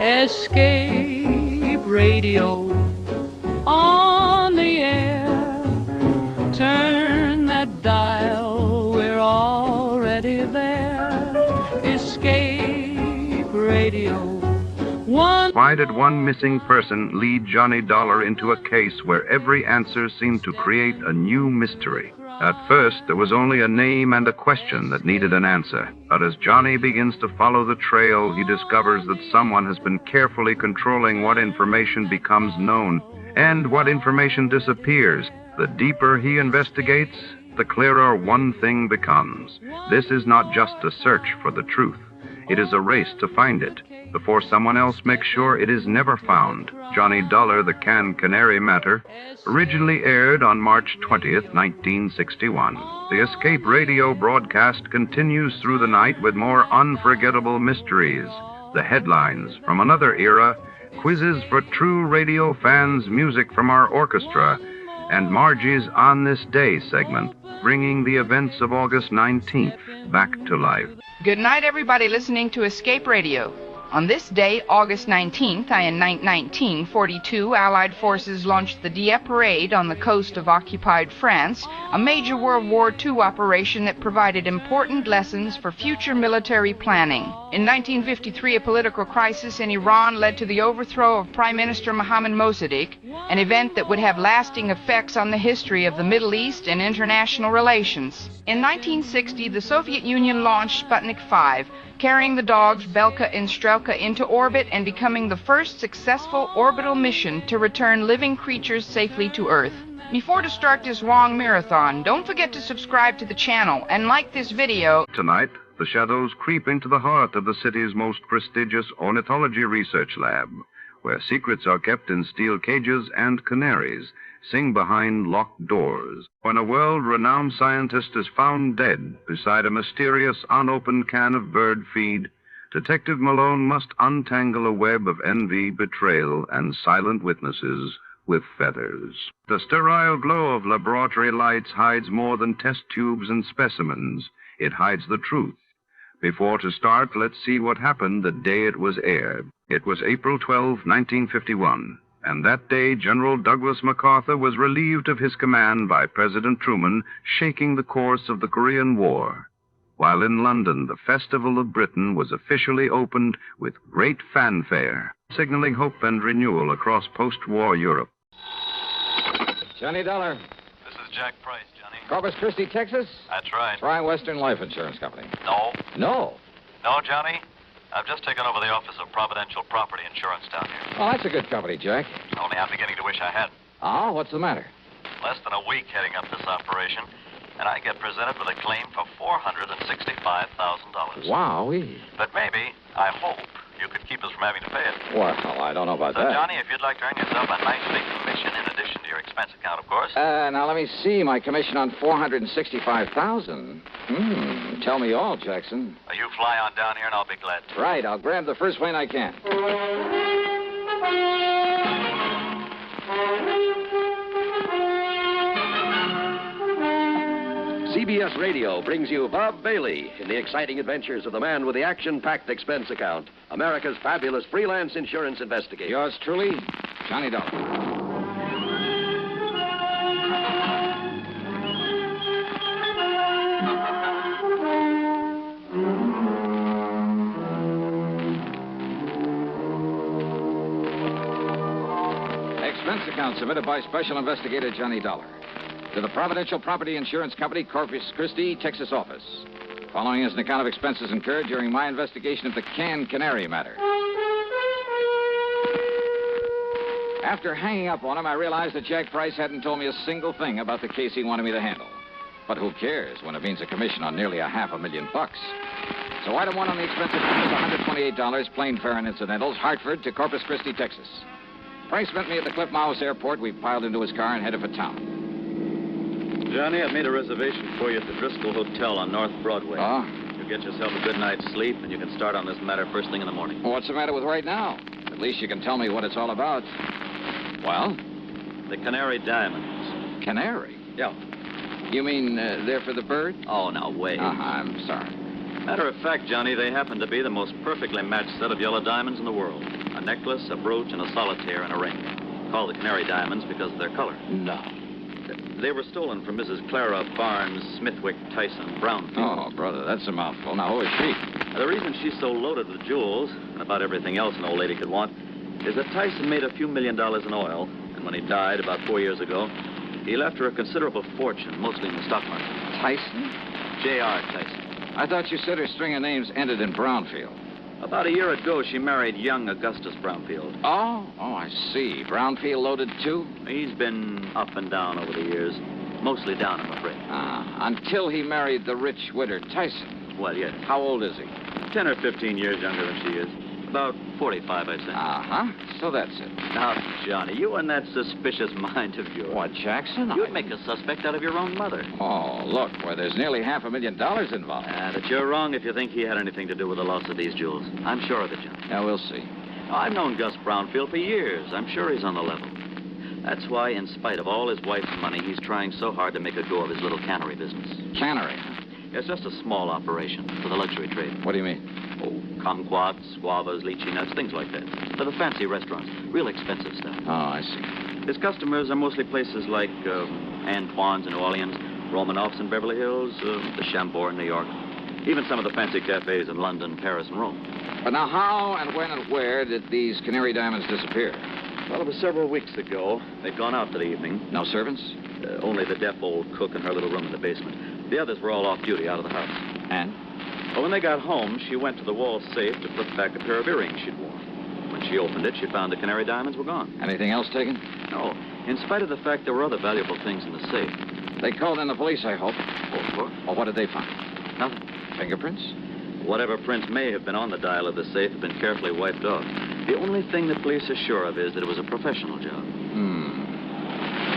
Escape radio on the air. Turn that dial, we're already there. Escape radio. Why did one missing person lead Johnny Dollar into a case where every answer seemed to create a new mystery? At first, there was only a name and a question that needed an answer. But as Johnny begins to follow the trail, he discovers that someone has been carefully controlling what information becomes known and what information disappears. The deeper he investigates, the clearer one thing becomes. This is not just a search for the truth. It is a race to find it before someone else makes sure it is never found. Johnny Dollar, the Canned Canary Matter, originally aired on March 20th, 1961. The Escape radio broadcast continues through the night with more unforgettable mysteries, the headlines from another era, quizzes for true radio fans, music from our orchestra, and Margie's On This Day segment, bringing the events of August 19th back to life. Good night, everybody listening to Escape Radio. On this day, August 19th, in 1942, Allied forces launched the Dieppe Parade on the coast of occupied France, a major World War II operation that provided important lessons for future military planning. In 1953, a political crisis in Iran led to the overthrow of Prime Minister Mohammad Mossadegh, an event that would have lasting effects on the history of the Middle East and international relations. In 1960, the Soviet Union launched Sputnik 5, carrying the dogs Belka and Strelka into orbit and becoming the first successful orbital mission to return living creatures safely to Earth. Before to start this long marathon, don't forget to subscribe to the channel and like this video. Tonight, the shadows creep into the heart of the city's most prestigious ornithology research lab, where secrets are kept in steel cages and canaries sing behind locked doors. When a world-renowned scientist is found dead beside a mysterious unopened can of bird feed, Detective Malone must untangle a web of envy, betrayal, and silent witnesses with feathers. The sterile glow of laboratory lights hides more than test tubes and specimens. It hides the truth. Before to start, let's see what happened the day it was aired. It was April 12, 1951. And that day, General Douglas MacArthur was relieved of his command by President Truman, shaking the course of the Korean War. While in London, the Festival of Britain was officially opened with great fanfare, signaling hope and renewal across post-war Europe. Johnny Dollar. This is Jack Price, Johnny. Corpus Christi, Texas? That's right. Try Western Life Insurance Company. No. No? No, Johnny. I've just taken over the office of Providential Property Insurance down here. Oh, that's a good company, Jack. Only I'm beginning to wish I had. Oh, what's the matter? Less than a week heading up this operation, and I get presented with a claim for $465,000. Wowee. But maybe, I hope, you could keep us from having to pay it. Well, I don't know about So, that. Johnny, if you'd like to earn yourself a nice big commission in addition to your expense account, of course. Now, let me see. My commission on $465,000. Tell me all, Jackson. You fly on down here, and I'll be glad to. Right. I'll grab the first plane I can. CBS Radio brings you Bob Bailey in the exciting adventures of the man with the action-packed expense account, America's fabulous freelance insurance investigator. Yours truly, Johnny Dollar. Expense account submitted by Special Investigator Johnny Dollar to the Providential Property Insurance Company, Corpus Christi, Texas office. Following is an account of expenses incurred during my investigation of the Canned Canary Matter. After hanging up on him, I realized that Jack Price hadn't told me a single thing about the case he wanted me to handle. But who cares when it means a commission on nearly $500,000? So item one on the expense account is $128, plain fare and incidentals, Hartford to Corpus Christi, Texas. Price met me at the Cliff Mouse Airport. We piled into his car and headed for town. Johnny, I've made a reservation for you at the Driscoll Hotel on North Broadway. Oh? You get yourself a good night's sleep, and you can start on this matter first thing in the morning. Well, what's the matter with right now? At least you can tell me what it's all about. Well? The Canary Diamonds. Canary? Yeah. You mean they're for the bird? Oh, now, wait. I'm sorry. Matter of fact, Johnny, they happen to be the most perfectly matched set of yellow diamonds in the world. A necklace, a brooch, and a solitaire and a ring. Called the Canary Diamonds because of their color. No. They were stolen from Mrs. Clara Barnes Smithwick Tyson Brownfield. Oh, brother, that's a mouthful. Now, who is she? The reason she's so loaded with jewels, and about everything else an old lady could want, is that Tyson made a few $1 million in oil, and when he died about 4 years ago, he left her a considerable fortune, mostly in the stock market. Tyson? J.R. Tyson. I thought you said her string of names ended in Brownfield. About a year ago, she married young Augustus Brownfield. Oh, I see. Brownfield loaded, too? He's been up and down over the years. Mostly down, I'm afraid. Until he married the rich widow Tyson. Well, yes. How old is he? 10 or 15 years younger than she is. About 45, I'd say. Uh-huh. So that's it. Now, Johnny, you and that suspicious mind of yours. What, Jackson? You'd make a suspect out of your own mother. Oh, look, well, there's nearly $500,000 involved. But you're wrong if you think he had anything to do with the loss of these jewels. I'm sure of it, Johnny. Yeah, we'll see. Oh, I've known Gus Brownfield for years. I'm sure he's on the level. That's why, in spite of all his wife's money, he's trying so hard to make a go of his little cannery business. Cannery? It's just a small operation for the luxury trade. What do you mean? Oh, kumquats, guavas, lychee nuts, things like that. For the fancy restaurants. Real expensive stuff. Oh, I see. His customers are mostly places like Antoine's in New Orleans, Romanoff's in Beverly Hills, the Chambord in New York. Even some of the fancy cafes in London, Paris, and Rome. But now, how and when and where did these Canary Diamonds disappear? Well, it was several weeks ago. They'd gone out for the evening. No servants? Only the deaf old cook in her little room in the basement. The others were all off duty out of the house. And? Well, when they got home, she went to the wall safe to put back a pair of earrings she'd worn. When she opened it, she found the Canary Diamonds were gone. Anything else taken? No. In spite of the fact there were other valuable things in the safe. They called in the police, I hope. Oh, of course. Well, what did they find? Nothing. Fingerprints? Whatever prints may have been on the dial of the safe have been carefully wiped off. The only thing the police are sure of is that it was a professional job.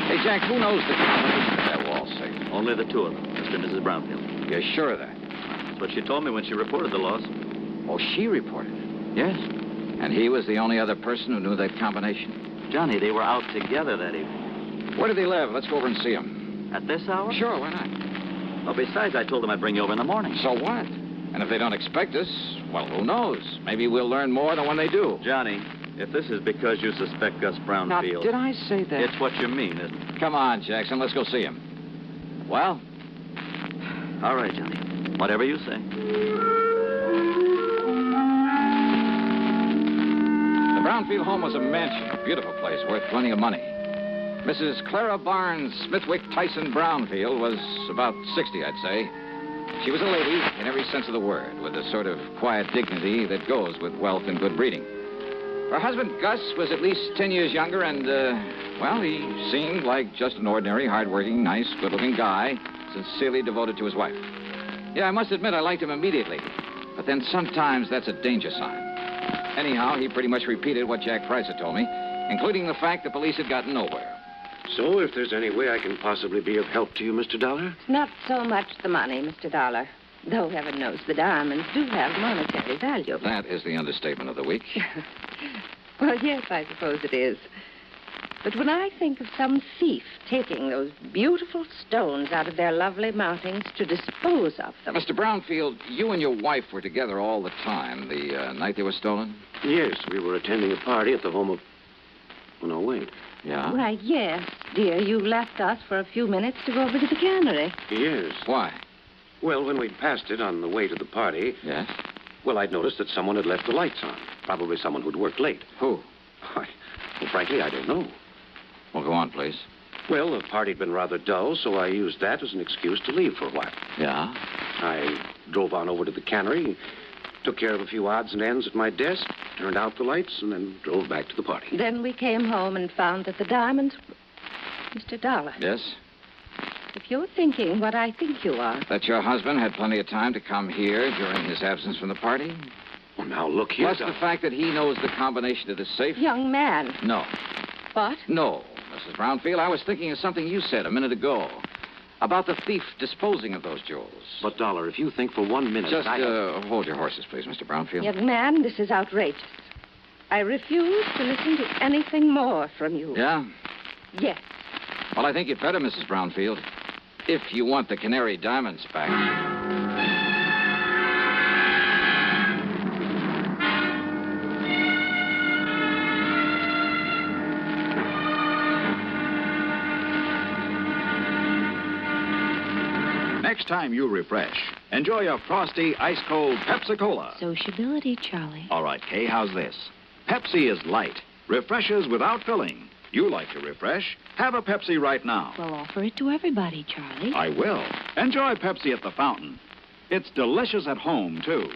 Hey, Jack, who knows the combination of that wall safe? Only the two of them, Mr. and Mrs. Brownfield. You're sure of that? That's what she told me when she reported the loss. Oh, she reported it? Yes. And he was the only other person who knew that combination? Johnny, they were out together that evening. Where do they live? Let's go over and see them. At this hour? Sure, why not? Well, besides, I told them I'd bring you over in the morning. So what? And if they don't expect us, well, who knows? Maybe we'll learn more than when they do. Johnny, if this is because you suspect Gus Brownfield... Now, did I say that? It's what you mean, isn't it? Come on, Jackson, let's go see him. Well? All right, Johnny. Whatever you say. The Brownfield home was a mansion, a beautiful place, worth plenty of money. Mrs. Clara Barnes Smithwick Tyson Brownfield was about 60, I'd say. She was a lady in every sense of the word, with a sort of quiet dignity that goes with wealth and good breeding. Her husband, Gus, was at least 10 years younger, and, well, he seemed like just an ordinary, hard-working, nice, good-looking guy, sincerely devoted to his wife. Yeah, I must admit I liked him immediately, but then sometimes that's a danger sign. Anyhow, he pretty much repeated what Jack Price had told me, including the fact the police had gotten nowhere. So, if there's any way I can possibly be of help to you, Mr. Dollar? Not so much the money, Mr. Dollar. Though heaven knows the diamonds do have monetary value. That is the understatement of the week. Well, yes, I suppose it is. But when I think of some thief taking those beautiful stones out of their lovely mountings to dispose of them... Mr. Brownfield, you and your wife were together all the time the night they were stolen? Yes, we were attending a party at the home of... Oh, no, wait. Yeah? Why, yes, dear. You left us for a few minutes to go over to the cannery. Yes. Why? Well, when we'd passed it on the way to the party... Yes? Well, I'd noticed that someone had left the lights on. Probably someone who'd worked late. Who? Well, frankly, I don't know. Well, go on, please. Well, the party'd been rather dull, so I used that as an excuse to leave for a while. Yeah? I drove on over to the cannery, took care of a few odds and ends at my desk, turned out the lights, and then drove back to the party. Then we came home and found that the diamonds... Mr. Dollar. Yes? If you're thinking what I think you are... That your husband had plenty of time to come here during his absence from the party? Well, now, look here, Plus the fact that he knows the combination to the safe? Young man. No. What? No, Mrs. Brownfield. I was thinking of something you said a minute ago. About the thief disposing of those jewels. But, Dollar, if you think for 1 minute... Just hold your horses, please, Mr. Brownfield. Young man, this is outrageous. I refuse to listen to anything more from you. Yeah? Yes. Well, I think you'd better, Mrs. Brownfield. If you want the Canary Diamonds back. Next time you refresh, enjoy a frosty, ice-cold Pepsi-Cola. Sociability, Charlie. All right, Kay, how's this? Pepsi is light, refreshes without filling. You like to refresh? Have a Pepsi right now. Well, offer it to everybody, Charlie. I will. Enjoy Pepsi at the fountain. It's delicious at home, too.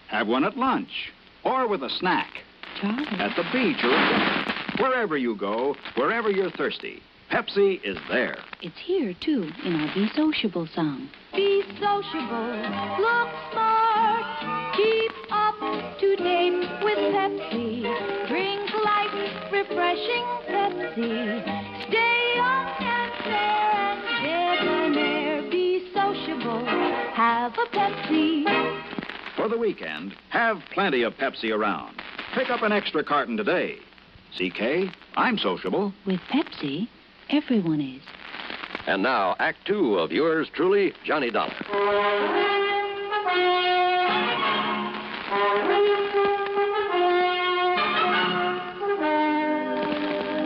Have one at lunch or with a snack. Charlie. At the beach or at dinner. Wherever you go, wherever you're thirsty, Pepsi is there. It's here, too, in our Be Sociable song. Be sociable, look smart, keep up to date with Pepsi. Drink light, refreshing Pepsi. Stay young and fair and debonair. Be sociable, have a Pepsi. For the weekend, have plenty of Pepsi around. Pick up an extra carton today. CK, I'm sociable. With Pepsi, everyone is. And now, Act Two of yours truly, Johnny Dollar.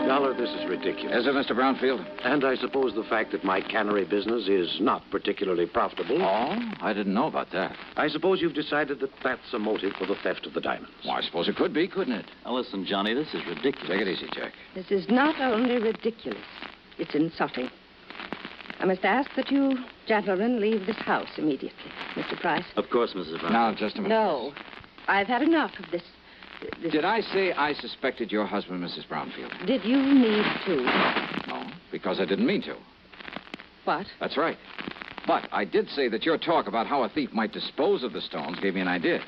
Dollar, this is ridiculous. Is it, Mr. Brownfield? And I suppose the fact that my cannery business is not particularly profitable. Oh, I didn't know about that. I suppose you've decided that that's a motive for the theft of the diamonds. Well, I suppose it could be, couldn't it? Now, listen, Johnny, this is ridiculous. Take it easy, Jack. This is not only ridiculous, it's insulting. I must ask that you gentlemen leave this house immediately. Mr. Price? Of course, Mrs. Brown. Now, just a minute. No. I've had enough of this. Did I say I suspected your husband, Mrs. Brownfield? Did you need to? No, because I didn't mean to. What? That's right. But I did say that your talk about how a thief might dispose of the stones gave me an idea.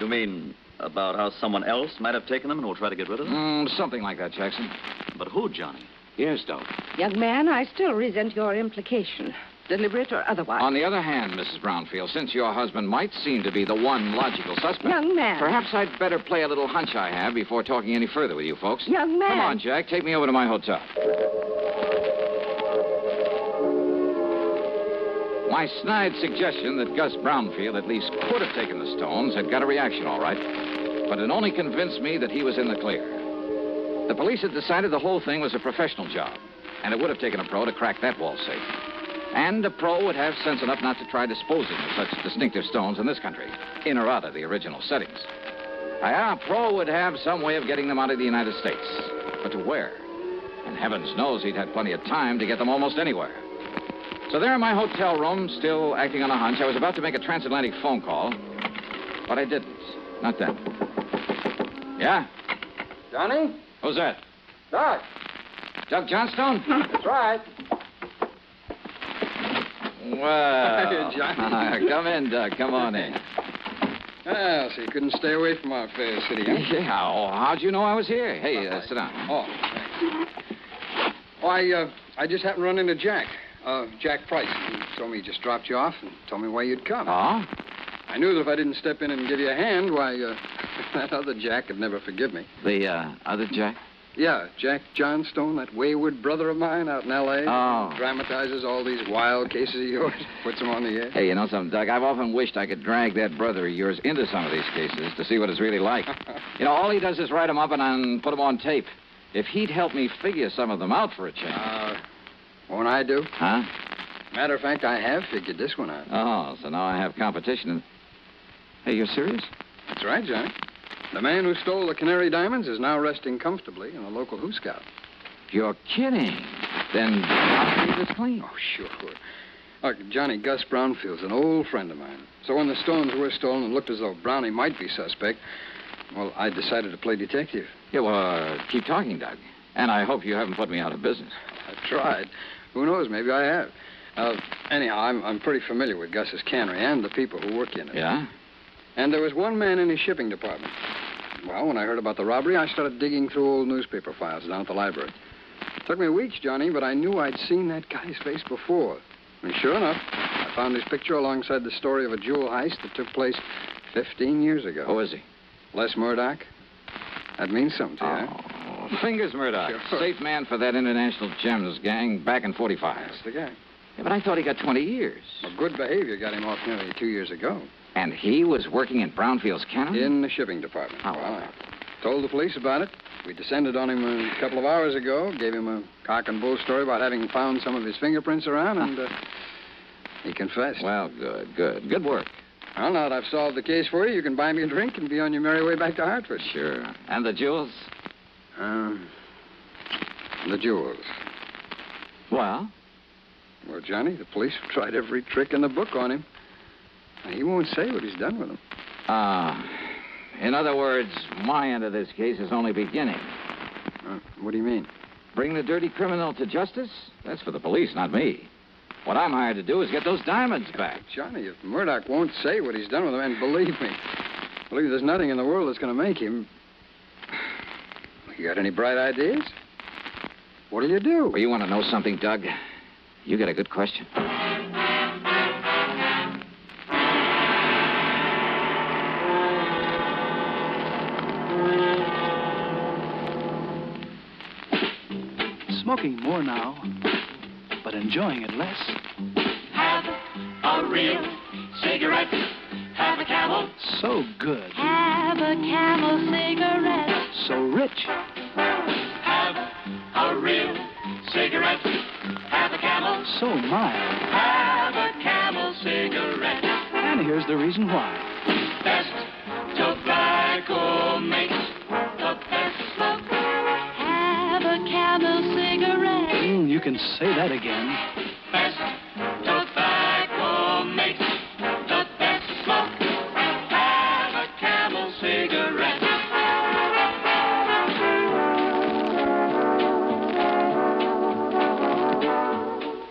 You mean about how someone else might have taken them and will try to get rid of them? Something like that, Jackson. But who, Johnny? Yes, Dollar. Young man, I still resent your implication, deliberate or otherwise. On the other hand, Mrs. Brownfield, since your husband might seem to be the one logical suspect... Young man. Perhaps I'd better play a little hunch I have before talking any further with you folks. Young man. Come on, Jack. Take me over to my hotel. My snide suggestion that Gus Brownfield at least could have taken the stones had got a reaction, all right. But it only convinced me that he was in the clear. The police had decided the whole thing was a professional job, and it would have taken a pro to crack that wall safe. And a pro would have sense enough not to try disposing of such distinctive stones in this country, in or out of the original settings. A pro would have some way of getting them out of the United States. But to where? And heavens knows he'd had plenty of time to get them almost anywhere. So there in my hotel room, still acting on a hunch, I was about to make a transatlantic phone call, but I didn't. Not then. Yeah? Johnny? Who's that? Doc. Doug Johnstone? That's right. Well, Johnny. Come in, Doug. Come on in. Ah, so you couldn't stay away from our fair city, huh? Yeah, how'd you know I was here? Hey, sit down. Oh, thanks. Oh, I just happened to run into Jack. Jack Price. He told me he just dropped you off and told me why you'd come. Oh? I knew that if I didn't step in and give you a hand, why, that other Jack would never forgive me. The, other Jack? Yeah, Jack Johnstone, that wayward brother of mine out in L.A. Oh. Dramatizes all these wild cases of yours, puts them on the air. Hey, you know something, Doug? I've often wished I could drag that brother of yours into some of these cases to see what it's really like. You know, all he does is write them up and put them on tape. If he'd help me figure some of them out for a change. Won't I do? Huh? Matter of fact, I have figured this one out. Oh, so now I have competition. Hey, you're serious? That's right, Johnny. The man who stole the Canary Diamonds is now resting comfortably in a local Who Scout. You're kidding. Then I'll keep this clean. Oh, sure. Look, Johnny, Gus Brownfield's an old friend of mine. So when the stones were stolen and looked as though Brownie might be suspect, well, I decided to play detective. Yeah, well, keep talking, Doug. And I hope you haven't put me out of business. I've tried. Who knows? Maybe I have. Anyhow, I'm pretty familiar with Gus's cannery and the people who work in it. Yeah? And there was one man in his shipping department. Well, when I heard about the robbery, I started digging through old newspaper files down at the library. It took me weeks, Johnny, but I knew I'd seen that guy's face before. And sure enough, I found his picture alongside the story of a jewel heist that took place 15 years ago. Who is he? Les Murdoch. That means something to you, Fingers Murdoch. Sure. Safe man for that International Gems gang back in 45. That's the guy. Yeah, but I thought he got 20 years. Well, good behavior got him off nearly 2 years ago. And he was working in Brownfield's cannery? In the shipping department. Oh. Well, I told the police about it. We descended on him a couple of hours ago, gave him a cock and bull story about having found some of his fingerprints around, and he confessed. Well, good. Good work. Well, now that I've solved the case for you, you can buy me a drink and be on your merry way back to Hartford. Sure. And the jewels? The jewels. Well? Well, Johnny, the police have tried every trick in the book on him. Now, he won't say what he's done with them. In other words, my end of this case is only beginning. What do you mean? Bring the dirty criminal to justice? That's for the police, not me. What I'm hired to do is get those diamonds back. Johnny, if Murdoch won't say what he's done with them, and believe me, there's nothing in the world that's going to make him. You got any bright ideas? What'll you do? Well, you want to know something, Doug? You got a good question. Smoking more now, but enjoying it less. Have a real cigarette. Have a Camel. So good. Have a Camel cigarette. So rich. Have a real cigarette. Have a Camel. So mild. Have a Camel cigarette. And here's the reason why. Best tobacco makes the best smoke. Have a Camel cigarette. You can say that again. Best tobacco makes the best smoke. Have a Camel cigarette.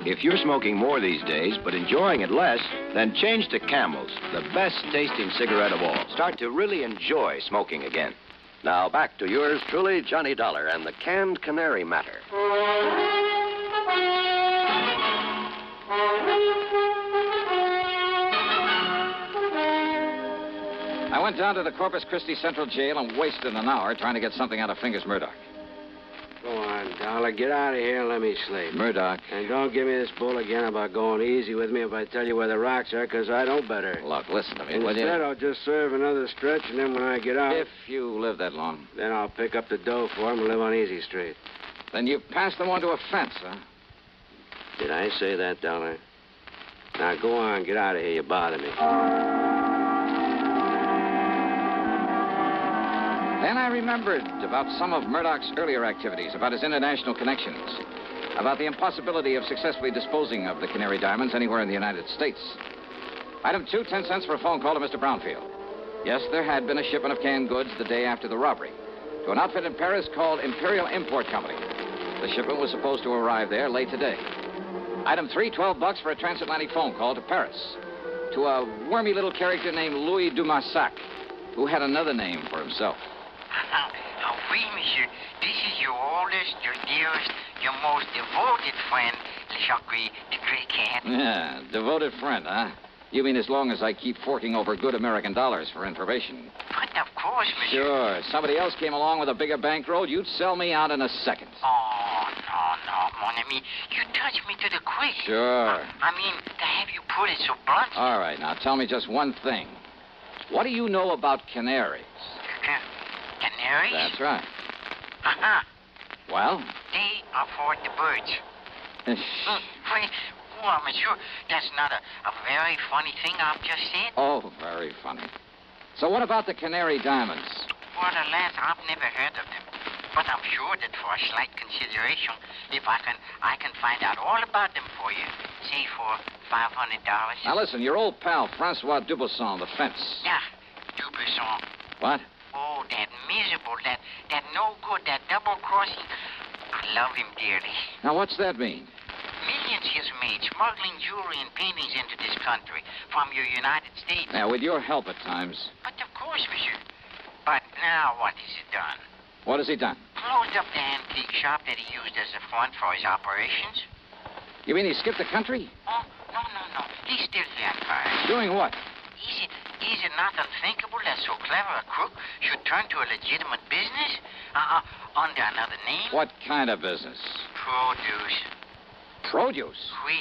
If you're smoking more these days, but enjoying it less, then change to Camels, the best-tasting cigarette of all. Start to really enjoy smoking again. Now back to yours truly, Johnny Dollar, and the Canned Canary Matter. I went down to the Corpus Christi Central Jail and wasted an hour trying to get something out of Fingers Murdoch. Go on, Dollar. Get out of here and let me sleep. Murdoch. And don't give me this bull again about going easy with me if I tell you where the rocks are, because I don't better. Look, listen to me, will you? Instead, I'll just serve another stretch, and then when I get out... If you live that long. Then I'll pick up the dough for him and live on Easy Street. Then you passed them on to a fence, huh? Did I say that, Dollar? Now, go on. Get out of here. You bother me. Then I remembered about some of Murdoch's earlier activities, about his international connections, about the impossibility of successfully disposing of the Canary Diamonds anywhere in the United States. Item 2, 10 cents for a phone call to Mr. Brownfield. Yes, there had been a shipment of canned goods the day after the robbery to an outfit in Paris called Imperial Import Company. The shipment was supposed to arrive there late today. Item 3, $12 for a transatlantic phone call to Paris to a wormy little character named Louis Dumassac, who had another name for himself. Oui, monsieur. This is your oldest, your dearest, your most devoted friend, Jacques the Great Cat. Yeah, devoted friend, huh? You mean as long as I keep forking over good American dollars for information? But of course, monsieur. Sure. If somebody else came along with a bigger bankroll, you'd sell me out in a second. Oh, no, mon ami. You touch me to the quick. Sure. I mean, to have you put it so bluntly. All right, now tell me just one thing. What do you know about canaries? Canaries? That's right. Uh-huh. Well? They are for the birds. Wait, well, monsieur, that's not a very funny thing I've just said. Oh, very funny. So what about the Canary Diamonds? Well, alas, I've never heard of them. But I'm sure that for a slight consideration, if I can find out all about them for you, say for $500. Now listen, your old pal, Francois Dubuisson, the fence. Yeah, Dubuisson. What? Oh, that miserable, that no good, that double-crossing. I love him dearly. Now, what's that mean? Millions he's made smuggling jewelry and paintings into this country from your United States. Now, with your help at times. But of course, monsieur. But now what has he done? What has he done? Closed up the antique shop that he used as a front for his operations. You mean he skipped the country? Oh, no. He's still here in Paris. Doing what? Is it not unthinkable that so clever a crook should turn to a legitimate business? Under another name? What kind of business? Produce. Produce? Oui.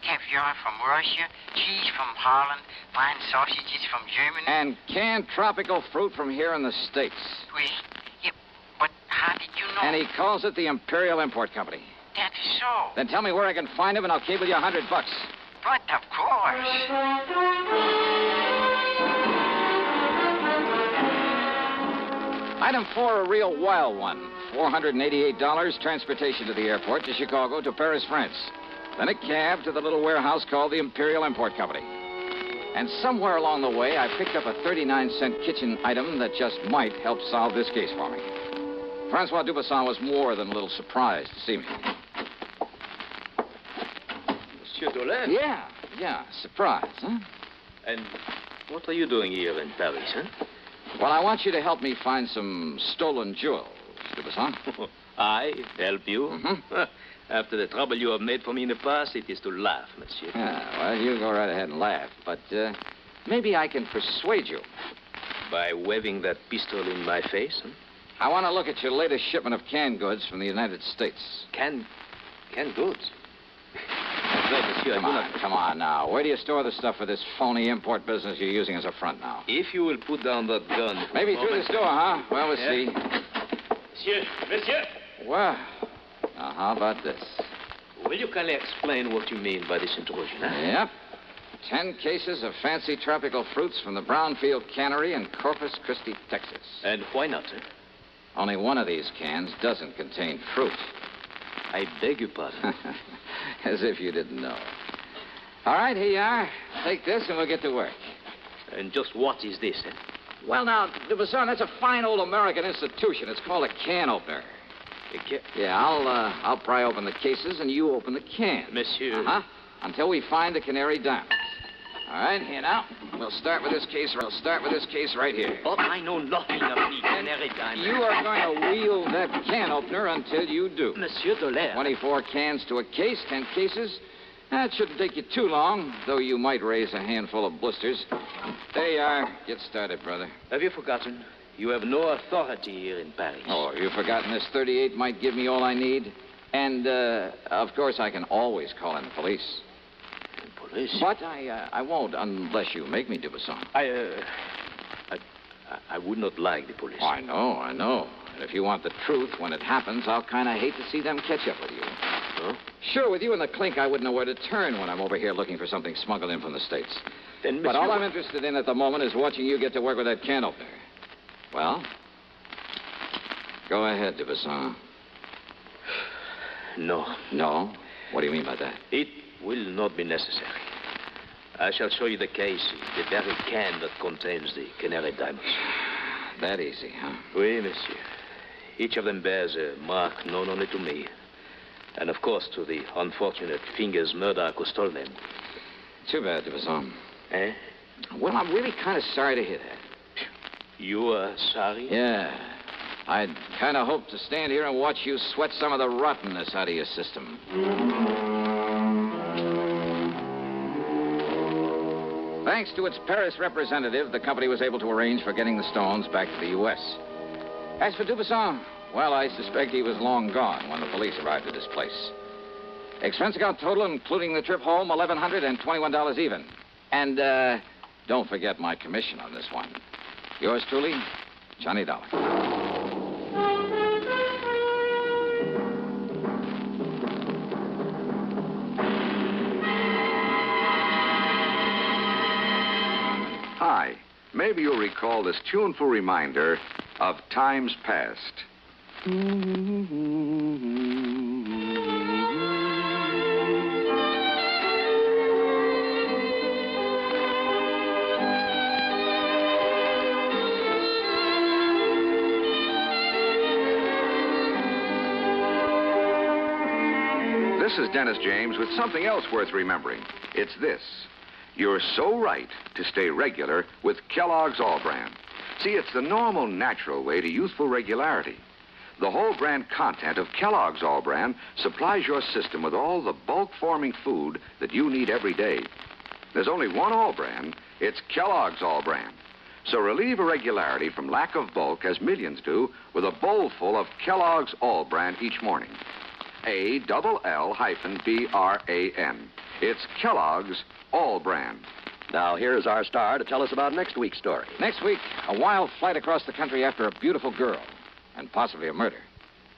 Caviar from Russia, cheese from Holland, fine sausages from Germany. And canned tropical fruit from here in the States. Oui. Yeah, but how did you know? And he calls it the Imperial Import Company. That's so. Then tell me where I can find him, and I'll cable you $100. But of course. Item 4, a real wild one. $488, transportation to the airport, to Chicago, to Paris, France. Then a cab to the little warehouse called the Imperial Import Company. And somewhere along the way, I picked up a 39-cent kitchen item that just might help solve this case for me. Francois Dubuisson was more than a little surprised to see me. Monsieur Dolin? Yeah, surprise, huh? And what are you doing here in Paris, huh? Well, I want you to help me find some stolen jewels, Dubuisson. I help you? Mm-hmm. After the trouble you have made for me in the past, it is to laugh, monsieur. Well, you go right ahead and laugh, but maybe I can persuade you. By waving that pistol in my face, huh? I want to look at your latest shipment of canned goods from the United States. Canned goods? Monsieur, Come on now. Where do you store the stuff for this phony import business you're using as a front now? If you will put down that gun... Maybe through this door, huh? Well, we'll see. Monsieur! Well, now, how about this? Will you kindly explain what you mean by this intrusion, huh? Yep. 10 cases of fancy tropical fruits from the Brownfield Cannery in Corpus Christi, Texas. And why not, sir? Only one of these cans doesn't contain fruit. I beg your pardon. As if you didn't know. All right, here you are. Take this and we'll get to work. And just what is this, eh? Well, now, Dubuisson, that's a fine old American institution. It's called a can opener. Yeah, I'll pry open the cases and you open the cans. Monsieur. Uh-huh. Until we find the Canary Diamonds. All right, here now. We'll start with this case right here. But I know nothing of the Canary Diamonds. You are going to wield that can opener until you do. Monsieur Dolin. 24 cans to a case, 10 cases. That shouldn't take you too long, though you might raise a handful of blisters. There you are. Get started, brother. Have you forgotten? You have no authority here in Paris. Oh, have you forgotten this 38 might give me all I need? And, of course, I can always call in the police. Police? But I won't unless you make me, Dubuisson. I would not like the police. Oh, I know. And if you want the truth when it happens, I'll kind of hate to see them catch up with you. Huh? Sure, with you and the clink, I wouldn't know where to turn when I'm over here looking for something smuggled in from the States. Then, but all I'm interested in at the moment is watching you get to work with that can opener. Well, go ahead, Dubuisson. No. No? What do you mean by that? It will not be necessary. I shall show you the case, the very can that contains the Canary Diamonds. That easy, huh? Oui, monsieur. Each of them bears a mark known only to me. And, of course, to the unfortunate fingers murderer who stole them. Too bad, Dubuisson. Eh? Well, I'm really kind of sorry to hear that. You are sorry? Yeah. I'd kind of hoped to stand here and watch you sweat some of the rottenness out of your system. Thanks to its Paris representative, the company was able to arrange for getting the stones back to the U.S. As for Dubuisson, well, I suspect he was long gone when the police arrived at his place. Expense account total, including the trip home, $1,121 even. And, don't forget my commission on this one. Yours truly, Johnny Dollar. Hi. Maybe you'll recall this tuneful reminder of times past. This is Dennis James with something else worth remembering. It's this. You're so right to stay regular with Kellogg's All Bran. See, it's the normal, natural way to youthful regularity. The whole bran content of Kellogg's All Bran supplies your system with all the bulk-forming food that you need every day. There's only one All Bran. It's Kellogg's All Bran. So relieve irregularity from lack of bulk, as millions do, with a bowl full of Kellogg's All Bran each morning. K-A-L-L-B-R-A-N. It's Kellogg's All Brand. Now, here's our star to tell us about next week's story. Next week, a wild flight across the country after a beautiful girl, and possibly a murder.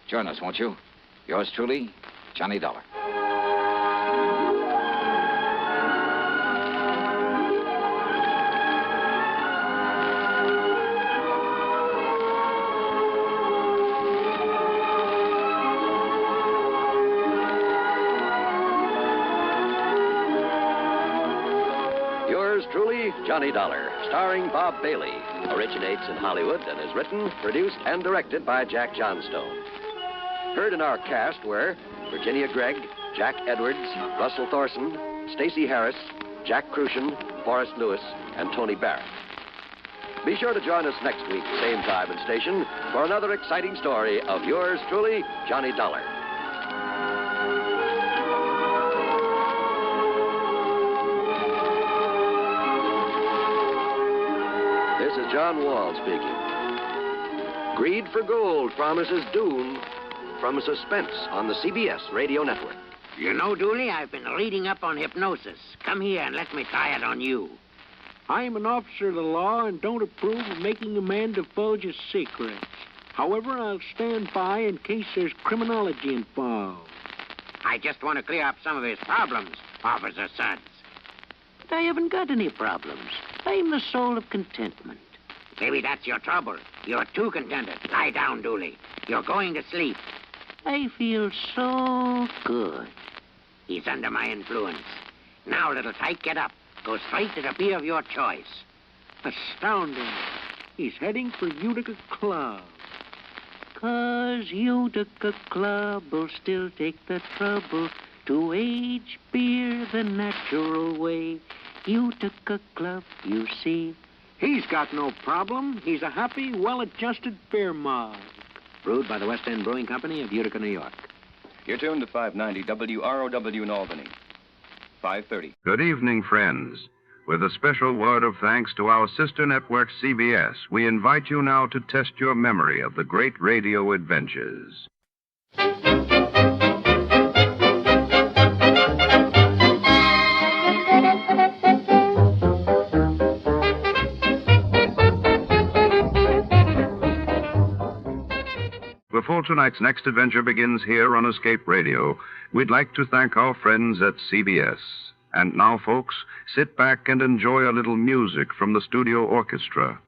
Join us, won't you? Yours truly, Johnny Dollar. Yours truly, Johnny Dollar, starring Bob Bailey. Originates in Hollywood and is written, produced, and directed by Jack Johnstone. Heard in our cast were Virginia Gregg, Jack Edwards, Russell Thorson, Stacey Harris, Jack Crucian, Forrest Lewis, and Tony Barrett. Be sure to join us next week, same time and station, for another exciting story of yours truly, Johnny Dollar. This is John Wall speaking. Greed for gold promises doom from Suspense on the CBS radio network. You know, Dooley, I've been reading up on hypnosis. Come here and let me try it on you. I'm an officer of the law and don't approve of making a man divulge his secrets. However, I'll stand by in case there's criminology involved. I just want to clear up some of his problems, Officer Suggs. But I haven't got any problems. I'm the soul of contentment. Maybe that's your trouble. You're too contented. Lie down, Dooley. You're going to sleep. I feel so good. He's under my influence. Now, little tyke, get up. Go straight to the beer of your choice. Astounding. He's heading for Utica Club. 'Cause Utica Club will still take the trouble to age beer the natural way. Utica Club, you see. He's got no problem. He's a happy, well-adjusted beer mug. Brewed by the West End Brewing Company of Utica, New York. You're tuned to 590 WROW in Albany. 5:30. Good evening, friends. With a special word of thanks to our sister network, CBS, we invite you now to test your memory of the great radio adventures. Before tonight's next adventure begins here on Escape Radio, we'd like to thank our friends at CBS. And now, folks, sit back and enjoy a little music from the studio orchestra.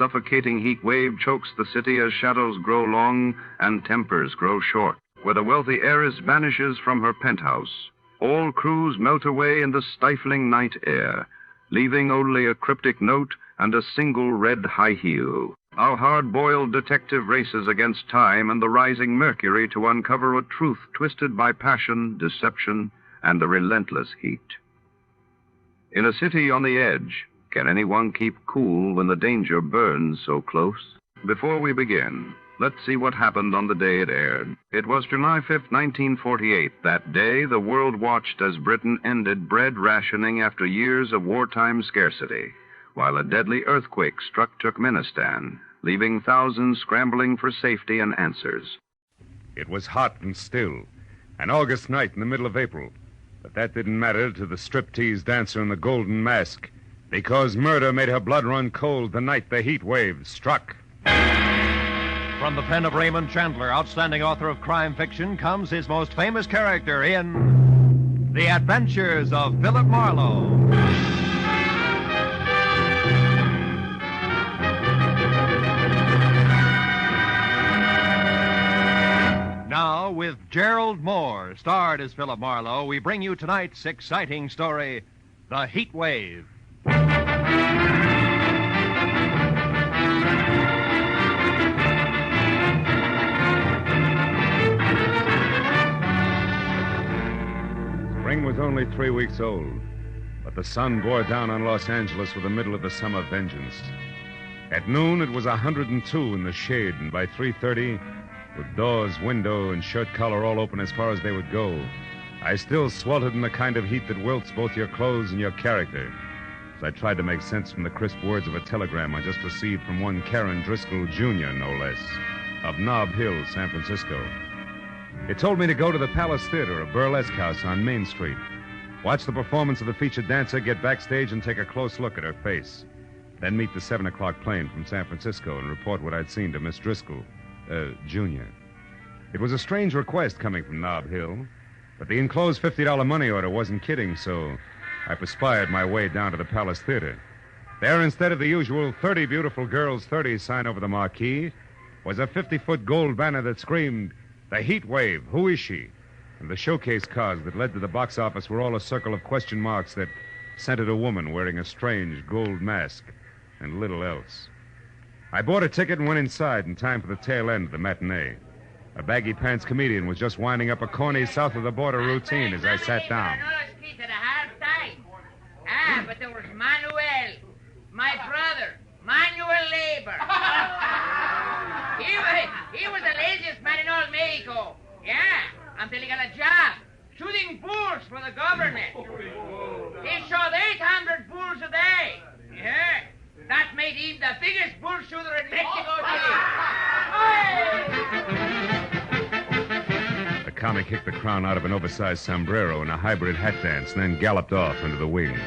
suffocating heat wave chokes the city as shadows grow long and tempers grow short. Where the wealthy heiress vanishes from her penthouse, all crews melt away in the stifling night air, leaving only a cryptic note and a single red high heel. Our hard-boiled detective races against time and the rising mercury to uncover a truth twisted by passion, deception, and the relentless heat. In a city on the edge, can anyone keep cool when the danger burns so close? Before we begin, let's see what happened on the day it aired. It was July 5th, 1948. That day, the world watched as Britain ended bread rationing after years of wartime scarcity, while a deadly earthquake struck Turkmenistan, leaving thousands scrambling for safety and answers. It was hot and still, an August night in the middle of April. But that didn't matter to the striptease dancer in the golden mask, because murder made her blood run cold the night the heat wave struck. From the pen of Raymond Chandler, outstanding author of crime fiction, comes his most famous character in The Adventures of Philip Marlowe. Now, with Gerald Moore, starred as Philip Marlowe, we bring you tonight's exciting story, The Heat Wave. Spring was only 3 weeks old, but the sun bore down on Los Angeles with the middle of the summer vengeance. At noon, it was 102 in the shade, and by 3:30, with doors, window, and shirt collar all open as far as they would go, I still sweltered in the kind of heat that wilts both your clothes and your character. As I tried to make sense from the crisp words of a telegram I just received from one Karen Driscoll Jr., no less, of Nob Hill, San Francisco. It told me to go to the Palace Theater, a burlesque house on Main Street, watch the performance of the featured dancer, get backstage, and take a close look at her face. Then meet the 7 o'clock plane from San Francisco and report what I'd seen to Miss Driscoll, Jr. It was a strange request coming from Nob Hill, but the enclosed $50 money order wasn't kidding, so I perspired my way down to the Palace Theater. There, instead of the usual 30 beautiful girls, 30 sign over the marquee, was a 50-foot gold banner that screamed, "The Heat Wave, who is she?" And the showcase cars that led to the box office were all a circle of question marks that centered a woman wearing a strange gold mask and little else. I bought a ticket and went inside in time for the tail end of the matinee. A baggy-pants comedian was just winding up a corny south-of-the-border routine as I sat down. But there was Manuel, my brother, Manuel Labor. he was the laziest man in all Mexico. Yeah, until he got a job shooting bulls for the government. He shot 800 bulls a day. Yeah. That made him the biggest bull shooter in Mexico City. The comic kicked the crown out of an oversized sombrero in a hybrid hat dance and then galloped off into the wings.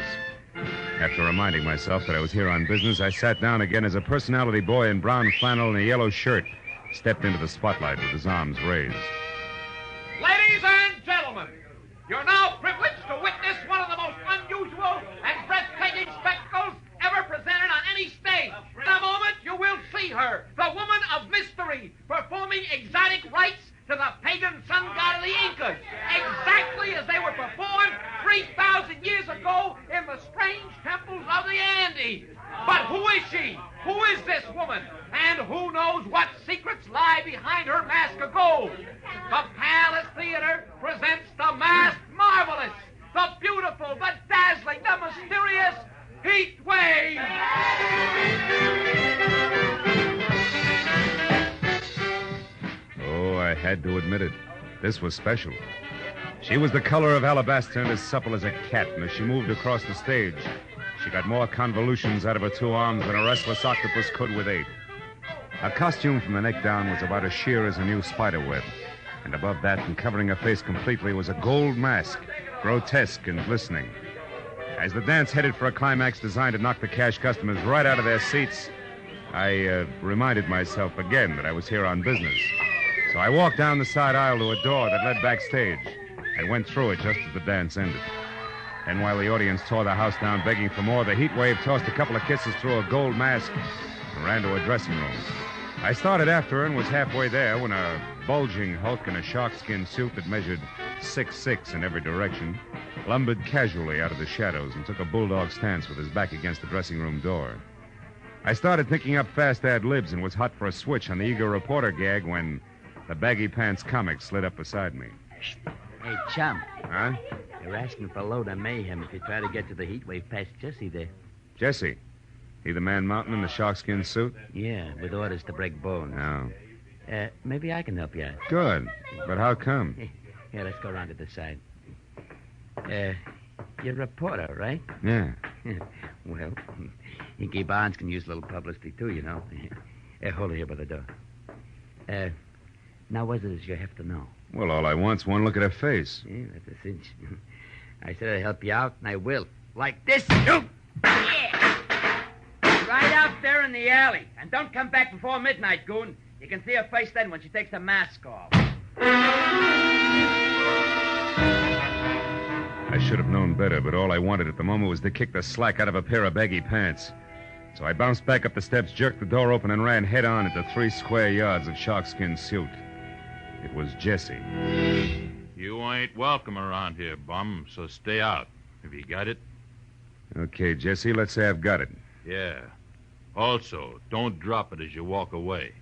After reminding myself that I was here on business, I sat down again as a personality boy in brown flannel and a yellow shirt stepped into the spotlight with his arms raised. Ladies and gentlemen, you're now privileged to witness one of the most unusual and breathtaking spectacles ever presented on any stage. In a moment, you will see her, the woman of mystery, performing exotic rites to the pagan sun god of the Incas, exactly as they were performed 3,000 years ago in the strange temples of the Andes. But who is she? Who is this woman? And who knows what secrets lie behind her mask of gold? The Palace Theater presents the masked marvelous, the beautiful, the dazzling, the mysterious Heat Wave. Oh, I had to admit it. This was special. She was the color of alabaster and as supple as a cat, and as she moved across the stage, she got more convolutions out of her two arms than a restless octopus could with 8. Her costume from the neck down was about as sheer as a new spider web, and above that, and covering her face completely, was a gold mask, grotesque and glistening. As the dance headed for a climax designed to knock the cash customers right out of their seats, I reminded myself again that I was here on business. So I walked down the side aisle to a door that led backstage and went through it just as the dance ended. And while the audience tore the house down begging for more, the Heat Wave tossed a couple of kisses through a gold mask and ran to a dressing room. I started after her and was halfway there when a bulging hulk in a sharkskin suit that measured 6'6" in every direction lumbered casually out of the shadows and took a bulldog stance with his back against the dressing room door. I started thinking up fast ad-libs and was hot for a switch on the eager reporter gag when the baggy pants comic slid up beside me. Hey, chum. Huh? They're asking for a load of mayhem if you try to get to the heat wave past Jesse there. Jesse? He the man mountain in the sharkskin suit? Yeah, with orders to break bones. Oh. Maybe I can help you out. Good. But how come? Here, let's go around to the side. You're a reporter, right? Yeah. Well, Inky Barnes can use a little publicity, too, you know. Hold it here by the door. Now, what is it you have to know? Well, all I want's one look at her face. Yeah, that's a cinch. I said I'd help you out, and I will. Like this. Yeah. Right out there in the alley. And don't come back before midnight, goon. You can see her face then when she takes the mask off. I should have known better, but all I wanted at the moment was to kick the slack out of a pair of baggy pants. So I bounced back up the steps, jerked the door open, and ran head-on into 3 square yards of sharkskin suit. It was Jesse. You ain't welcome around here, bum, so stay out. Have you got it? Okay, Jesse, let's say I've got it. Yeah. Also, don't drop it as you walk away.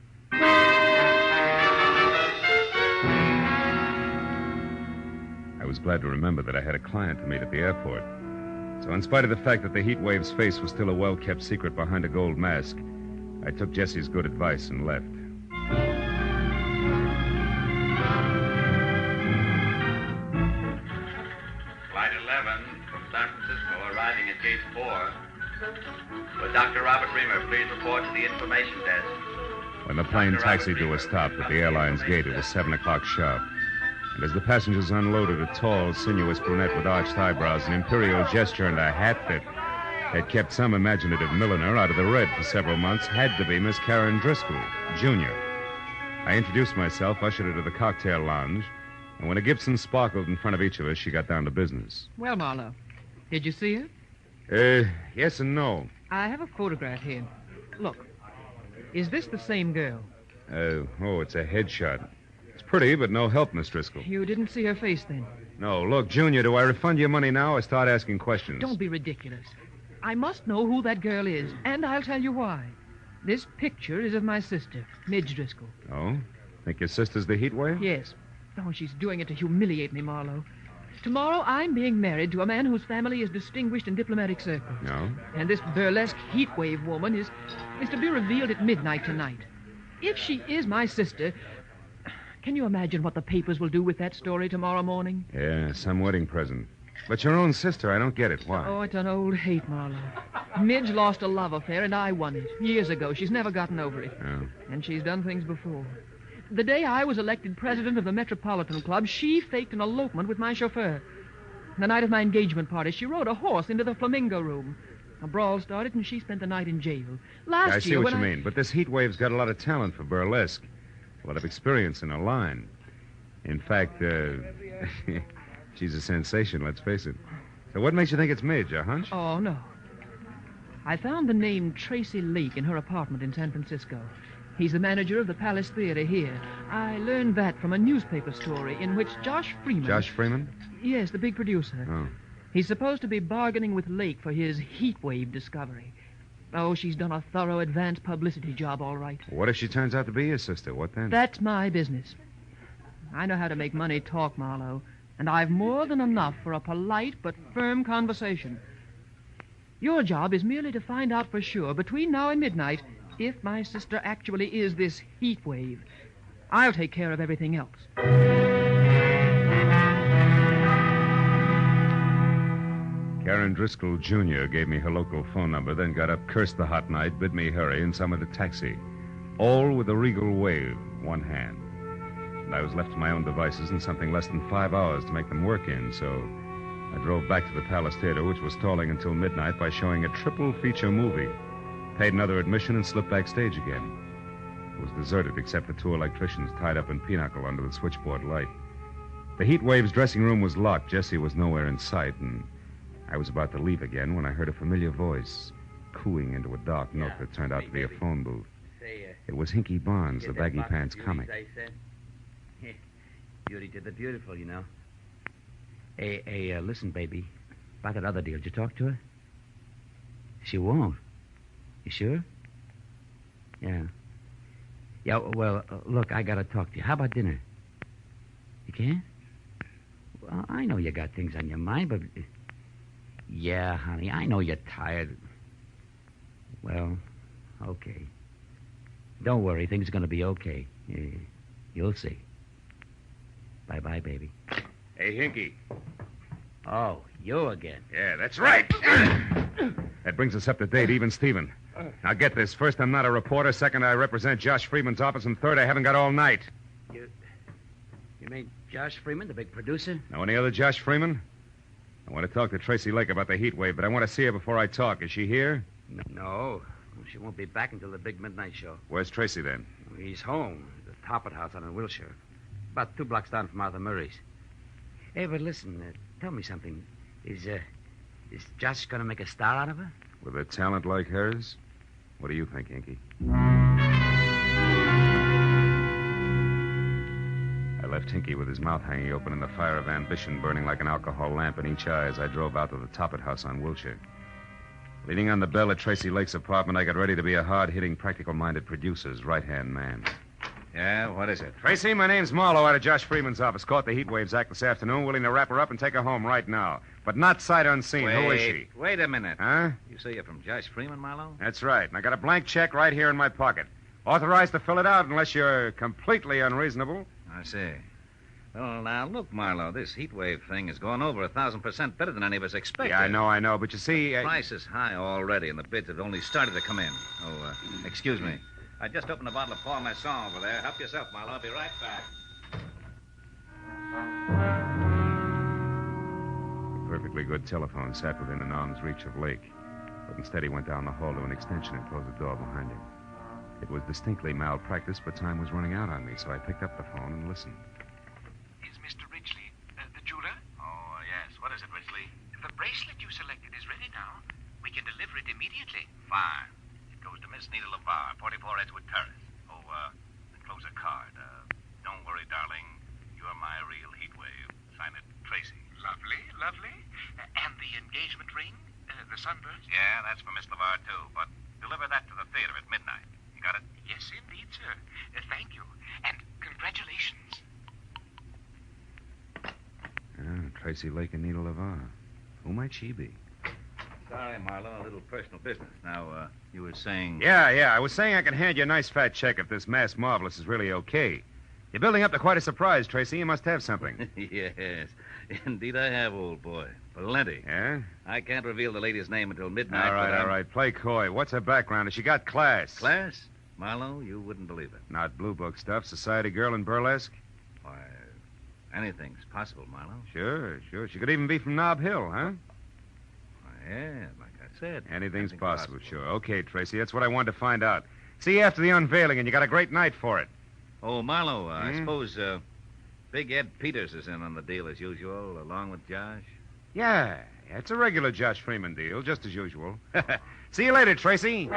I was glad to remember that I had a client to meet at the airport. So in spite of the fact that the heat wave's face was still a well-kept secret behind a gold mask, I took Jesse's good advice and left. Flight 11 from San Francisco arriving at Gate 4. Will Dr. Robert Reamer please report to the information desk? When the plane taxied to a stop at the airline's gate, it was 7 o'clock sharp. And as the passengers unloaded, a tall, sinuous brunette with arched eyebrows, an imperial gesture, and a hat that had kept some imaginative milliner out of the red for several months had to be Miss Karen Driscoll, Jr. I introduced myself, ushered her to the cocktail lounge, and when a Gibson sparkled in front of each of us, she got down to business. Well, Marlowe, did you see her? Yes and no. I have a photograph here. Look, is this the same girl? It's a headshot. It's pretty, but no help, Miss Driscoll. You didn't see her face then? No. Look, Junior, do I refund your money now or start asking questions? Don't be ridiculous. I must know who that girl is, and I'll tell you why. This picture is of my sister, Midge Driscoll. Oh? Think your sister's the heat wave? Yes. Oh, she's doing it to humiliate me, Marlowe. Tomorrow I'm being married to a man whose family is distinguished in diplomatic circles. No? And this burlesque heat wave woman is to be revealed at midnight tonight. If she is my sister, can you imagine what the papers will do with that story tomorrow morning? Yeah, some wedding present. But your own sister, I don't get it. Why? Oh, it's an old hate, Marlowe. Midge lost a love affair, and I won it. Years ago. She's never gotten over it. Oh. And she's done things before. The day I was elected president of the Metropolitan Club, she faked an elopement with my chauffeur. The night of my engagement party, she rode a horse into the Flamingo Room. A brawl started, and she spent the night in jail. I see what you mean, but this heat wave's got a lot of talent for burlesque. A lot of experience in her line. In fact, she's a sensation, let's face it. So what makes you think it's Midge, a hunch? Oh, no. I found the name Tracy Lake in her apartment in San Francisco. He's the manager of the Palace Theater here. I learned that from a newspaper story in which Josh Freeman... Josh Freeman? Yes, the big producer. Oh. He's supposed to be bargaining with Lake for his heat wave discovery. Oh, she's done a thorough advance publicity job, all right. What if she turns out to be your sister? What then? That's my business. I know how to make money talk, Marlowe, and I've more than enough for a polite but firm conversation. Your job is merely to find out for sure, between now and midnight, if my sister actually is this heat wave. I'll take care of everything else. Karen Driscoll, Jr. gave me her local phone number, then got up, cursed the hot night, bid me hurry, and summoned a taxi. All with a regal wave, one hand. And I was left to my own devices in something less than 5 hours to make them work in, so I drove back to the Palace Theater, which was stalling until midnight, by showing a triple feature movie. Paid another admission and slipped backstage again. It was deserted except for 2 electricians tied up in pinochle under the switchboard light. The heat wave's dressing room was locked. Jessie was nowhere in sight, and I was about to leave again when I heard a familiar voice. cooing into a dark nook that turned out to be a phone booth. It was Hinky Barnes, the baggy pants comic. Beauty to the beautiful, you know. Hey, listen, baby. About that other deal, did you talk to her? She won't. You sure? Yeah. Yeah, well, look, I gotta talk to you. How about dinner? You can't? Well, I know you got things on your mind, but... Yeah, honey, I know you're tired. Well, okay. Don't worry, things are gonna be okay. You'll see. Bye-bye, baby. Hey, Hinky. Oh, you again. Yeah, that's right. That brings us up to date, even Steven. Now get this. First, I'm not a reporter. Second, I represent Josh Freeman's office. And third, I haven't got all night. You mean Josh Freeman, the big producer? Know any other Josh Freeman? I want to talk to Tracy Lake about the heat wave, but I want to see her before I talk. Is she here? No. She won't be back until the big midnight show. Where's Tracy, then? He's home. At the Toppert House on in Wilshire. About 2 blocks down from Arthur Murray's. Hey, but listen, tell me something. Is Josh going to make a star out of her? With a talent like hers? What do you think, Hinky? I left Hinky with his mouth hanging open and the fire of ambition burning like an alcohol lamp in each eye as I drove out to the Toppert House on Wilshire. Leaning on the bell at Tracy Lake's apartment, I got ready to be a hard-hitting, practical-minded producer's right-hand man. Yeah, what is it? Tracy, my name's Marlowe out of Josh Freeman's office. Caught the Heat Waves Act this afternoon, willing to wrap her up and take her home right now. But not sight unseen. Who is she? Wait a minute. Huh? You say you're from Josh Freeman, Marlowe? That's right. And I got a blank check right here in my pocket. Authorized to fill it out unless you're completely unreasonable. I see. Well, now, look, Marlowe, this heat wave thing is going over 1,000% better than any of us expected. Yeah, I know. But you see... The price is high already, and the bids have only started to come in. Oh, excuse me. I just opened a bottle of Paul Masson over there. Help yourself, Marlowe. I'll be right back. A perfectly good telephone sat within an arm's reach of Lake. But instead he went down the hall to an extension and closed the door behind him. It was distinctly malpractice, but time was running out on me, so I picked up the phone and listened. Is Mr. Ridgely the jeweler? Oh, yes. What is it, Ridgely? The bracelet you selected is ready now. We can deliver it immediately. Fine. It goes to Miss Nita LeVar, 44 Edgewood Terrace. Oh, enclose a card. Don't worry, darling. You're my real heat wave. Sign it, Tracy. Lovely, lovely. And the engagement ring? The sunburst? Yeah, that's for Miss LeVar, too. But deliver that to the theater at midnight. You got it? Yes, indeed, sir. Thank you. And congratulations. Tracy Lake and Nita LeVar. Who might she be? Sorry, Marlowe, a little personal business. Now, you were saying... Yeah. I was saying I can hand you a nice fat check if this mass marvelous is really okay. You're building up to quite a surprise, Tracy. You must have something. Yes. Indeed I have, old boy. Plenty. Yeah? I can't reveal the lady's name until midnight. All right. Play coy. What's her background? Has she got class? Class? Marlowe, you wouldn't believe it. Not blue book stuff. Society girl in burlesque? Why, anything's possible, Marlowe. Sure. She could even be from Nob Hill, huh? Yeah, like I said. Anything's possible, sure. Okay, Tracy, that's what I wanted to find out. See you after the unveiling, and you got a great night for it. Oh, Marlowe, I suppose Big Ed Peters is in on the deal as usual, along with Josh? Yeah, it's a regular Josh Freeman deal, just as usual. See you later, Tracy.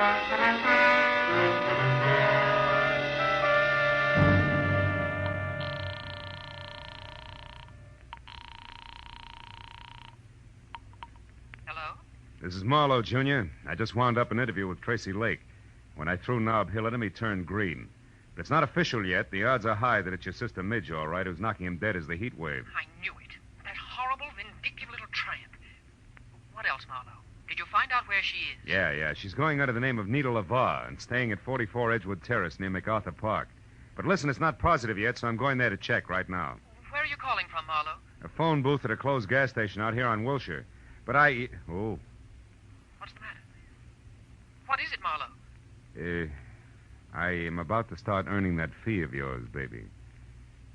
This is Marlowe, Jr. I just wound up an interview with Tracy Lake. When I threw Nob Hill at him, he turned green. But it's not official yet. The odds are high that it's your sister Midge, all right, who's knocking him dead as the heat wave. I knew it. That horrible, vindictive little tramp. What else, Marlowe? Did you find out where she is? Yeah. She's going under the name of Nita LeVar and staying at 44 Edgewood Terrace near MacArthur Park. But listen, it's not positive yet, so I'm going there to check right now. Where are you calling from, Marlowe? A phone booth at a closed gas station out here on Wilshire. But Oh. What's the matter? What is it, Marlowe? I am about to start earning that fee of yours, baby.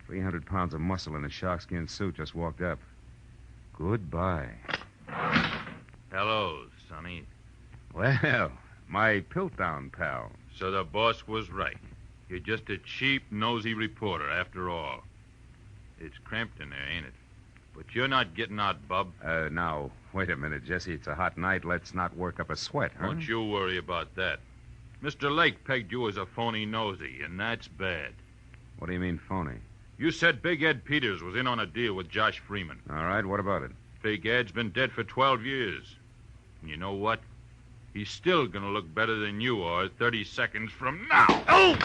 300 pounds of muscle in a sharkskin suit just walked up. Goodbye. Hello, Sonny. Well, my Piltdown pal. So the boss was right. You're just a cheap, nosy reporter, after all. It's cramped in there, ain't it? But you're not getting out, bub. Now, Wait a minute, Jesse. It's a hot night. Let's not work up a sweat, huh? Don't you worry about that. Mr. Lake pegged you as a phony nosy, and that's bad. What do you mean, phony? You said Big Ed Peters was in on a deal with Josh Freeman. All right, what about it? Big Ed's been dead for 12 years. And you know what? He's still going to look better than you are 30 seconds from now. Oh!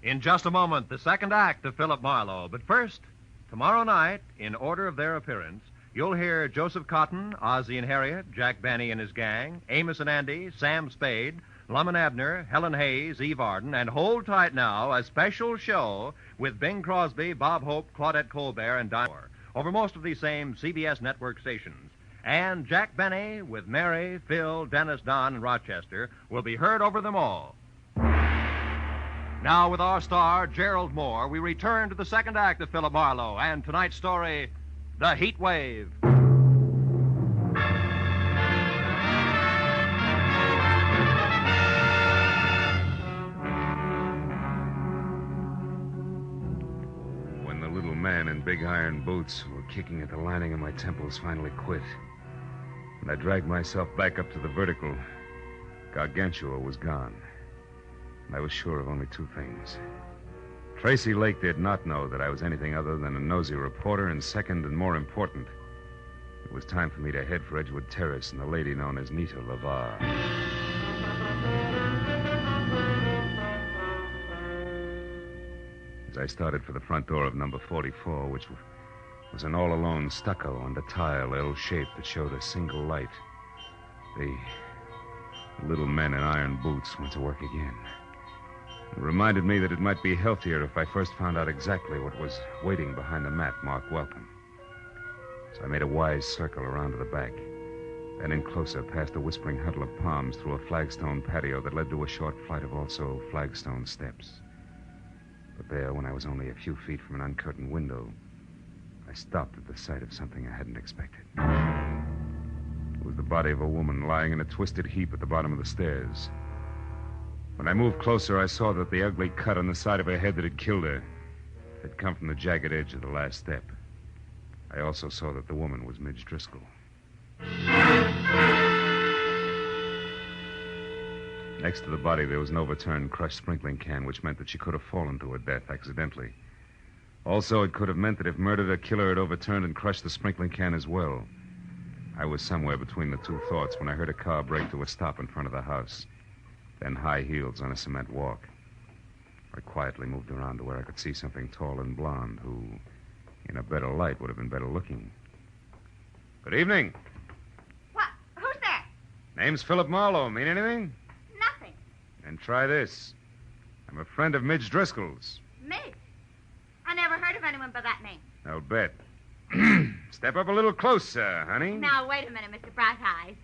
In just a moment, the second act of Philip Marlowe. But first, tomorrow night, in order of their appearance, you'll hear Joseph Cotton, Ozzie and Harriet, Jack Benny and his gang, Amos and Andy, Sam Spade, Lum and Abner, Helen Hayes, Eve Arden, and hold tight now, a special show with Bing Crosby, Bob Hope, Claudette Colbert, and Dinah over most of these same CBS network stations. And Jack Benny with Mary, Phil, Dennis, Don, and Rochester will be heard over them all. Now, with our star, Gerald Moore, we return to the second act of Philip Marlowe and tonight's story, The Heat Wave. When the little man in big iron boots who were kicking at the lining of my temples finally quit, and I dragged myself back up to the vertical, Gargantua was gone. I was sure of only two things. Tracy Lake did not know that I was anything other than a nosy reporter, and second and more important, it was time for me to head for Edgewood Terrace and the lady known as Nita LaVar. As I started for the front door of number 44, which was an all-alone stucco and a tile L-shaped that showed a single light, the little men in iron boots went to work again. It reminded me that it might be healthier if I first found out exactly what was waiting behind the mat marked Welcome. So I made a wise circle around to the back, then in closer past a whispering huddle of palms through a flagstone patio that led to a short flight of also flagstone steps. But there, when I was only a few feet from an uncurtained window, I stopped at the sight of something I hadn't expected. It was the body of a woman lying in a twisted heap at the bottom of the stairs. When I moved closer, I saw that the ugly cut on the side of her head that had killed her had come from the jagged edge of the last step. I also saw that the woman was Midge Driscoll. Next to the body, there was an overturned, crushed sprinkling can, which meant that she could have fallen to her death accidentally. Also, it could have meant that if murdered, her killer had overturned and crushed the sprinkling can as well. I was somewhere between the two thoughts when I heard a car brake to a stop in front of the house. Then high heels on a cement walk. I quietly moved around to where I could see something tall and blonde who, in a better light, would have been better looking. Good evening. What? Who's there? Name's Philip Marlowe. Mean anything? Nothing. And try this. I'm a friend of Midge Driscoll's. Midge? I never heard of anyone by that name. I'll bet. Step up a little closer, honey. Now, wait a minute, Mr. Bright Eyes.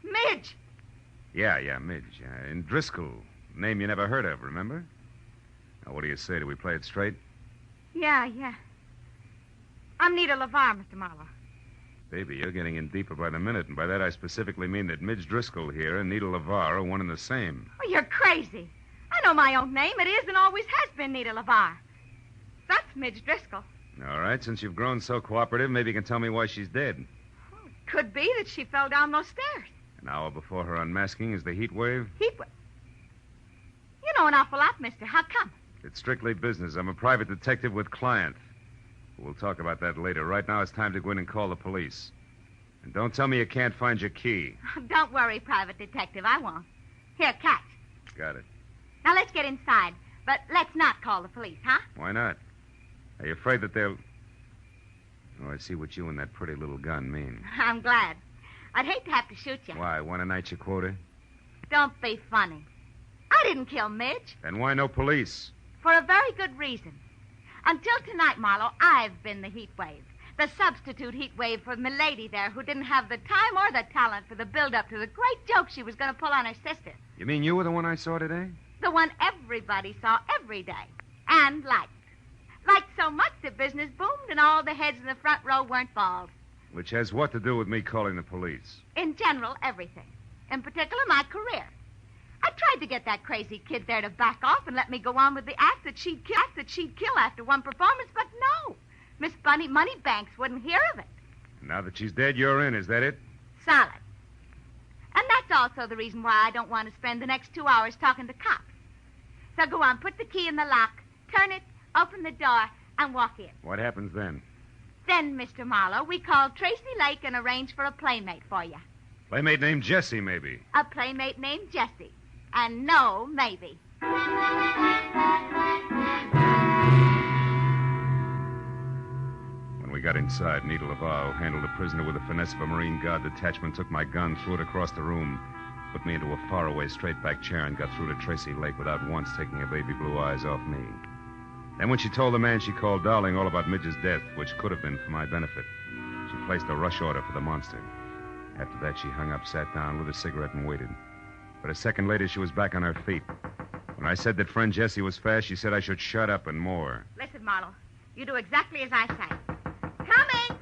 Midge! Yeah, Midge. And Driscoll. Name you never heard of, remember? Now, what do you say? Do we play it straight? Yeah. I'm Nita LaVar, Mr. Marlowe. Baby, you're getting in deeper by the minute, and by that I specifically mean that Midge Driscoll here and Nita LaVar are one and the same. Well, you're crazy. I know my own name. It is and always has been Nita LaVar. That's Midge Driscoll. All right, since you've grown so cooperative, maybe you can tell me why she's dead. Could be that she fell down those stairs. An hour before her unmasking is the heat wave? Heat wave? You know an awful lot, mister. How come? It's strictly business. I'm a private detective with client. We'll talk about that later. Right now, it's time to go in and call the police. And don't tell me you can't find your key. Don't worry, private detective. I won't. Here, catch. Got it. Now, let's get inside. But let's not call the police, huh? Why not? Are you afraid that they'll... Oh, I see what you and that pretty little gun mean. I'm glad. I'd hate to have to shoot you. Why, want to night your quota? Don't be funny. I didn't kill Midge. Then why no police? For a very good reason. Until tonight, Marlowe, I've been the heat wave. The substitute heat wave for Milady there, who didn't have the time or the talent for the build-up to the great joke she was going to pull on her sister. You mean you were the one I saw today? The one everybody saw every day. And liked. Liked so much that business boomed and all the heads in the front row weren't bald. Which has what to do with me calling the police? In general, everything. in particular my career. I tried to get that crazy kid there to back off and let me go on with the act that she'd kill after one performance, but no. Miss Bunny Moneybanks wouldn't hear of it. Now that she's dead, you're in. Is that it? Solid. And that's also the reason why I don't want to spend the next 2 hours talking to cops. So go on, put the key in the lock, turn it, open the door, and walk in. What happens then? Then, Mr. Marlowe, we call Tracy Lake and arrange for a playmate for you. Playmate named Jessie, maybe. A playmate named Jessie. And no maybe. When we got inside, Nita Laval, who handled the prisoner with the finesse of a Marine Guard detachment, took my gun, threw it across the room, put me into a faraway straight-back chair, and got through to Tracy Lake without once taking her baby blue eyes off me. Then when she told the man she called Darling all about Midge's death, which could have been for my benefit, she placed a rush order for the monster. After that, she hung up, sat down, lit a cigarette, and waited. But a second later, she was back on her feet. When I said that friend Jessie was fast, she said I should shut up and more. Listen, Marlowe, you do exactly as I say. Coming!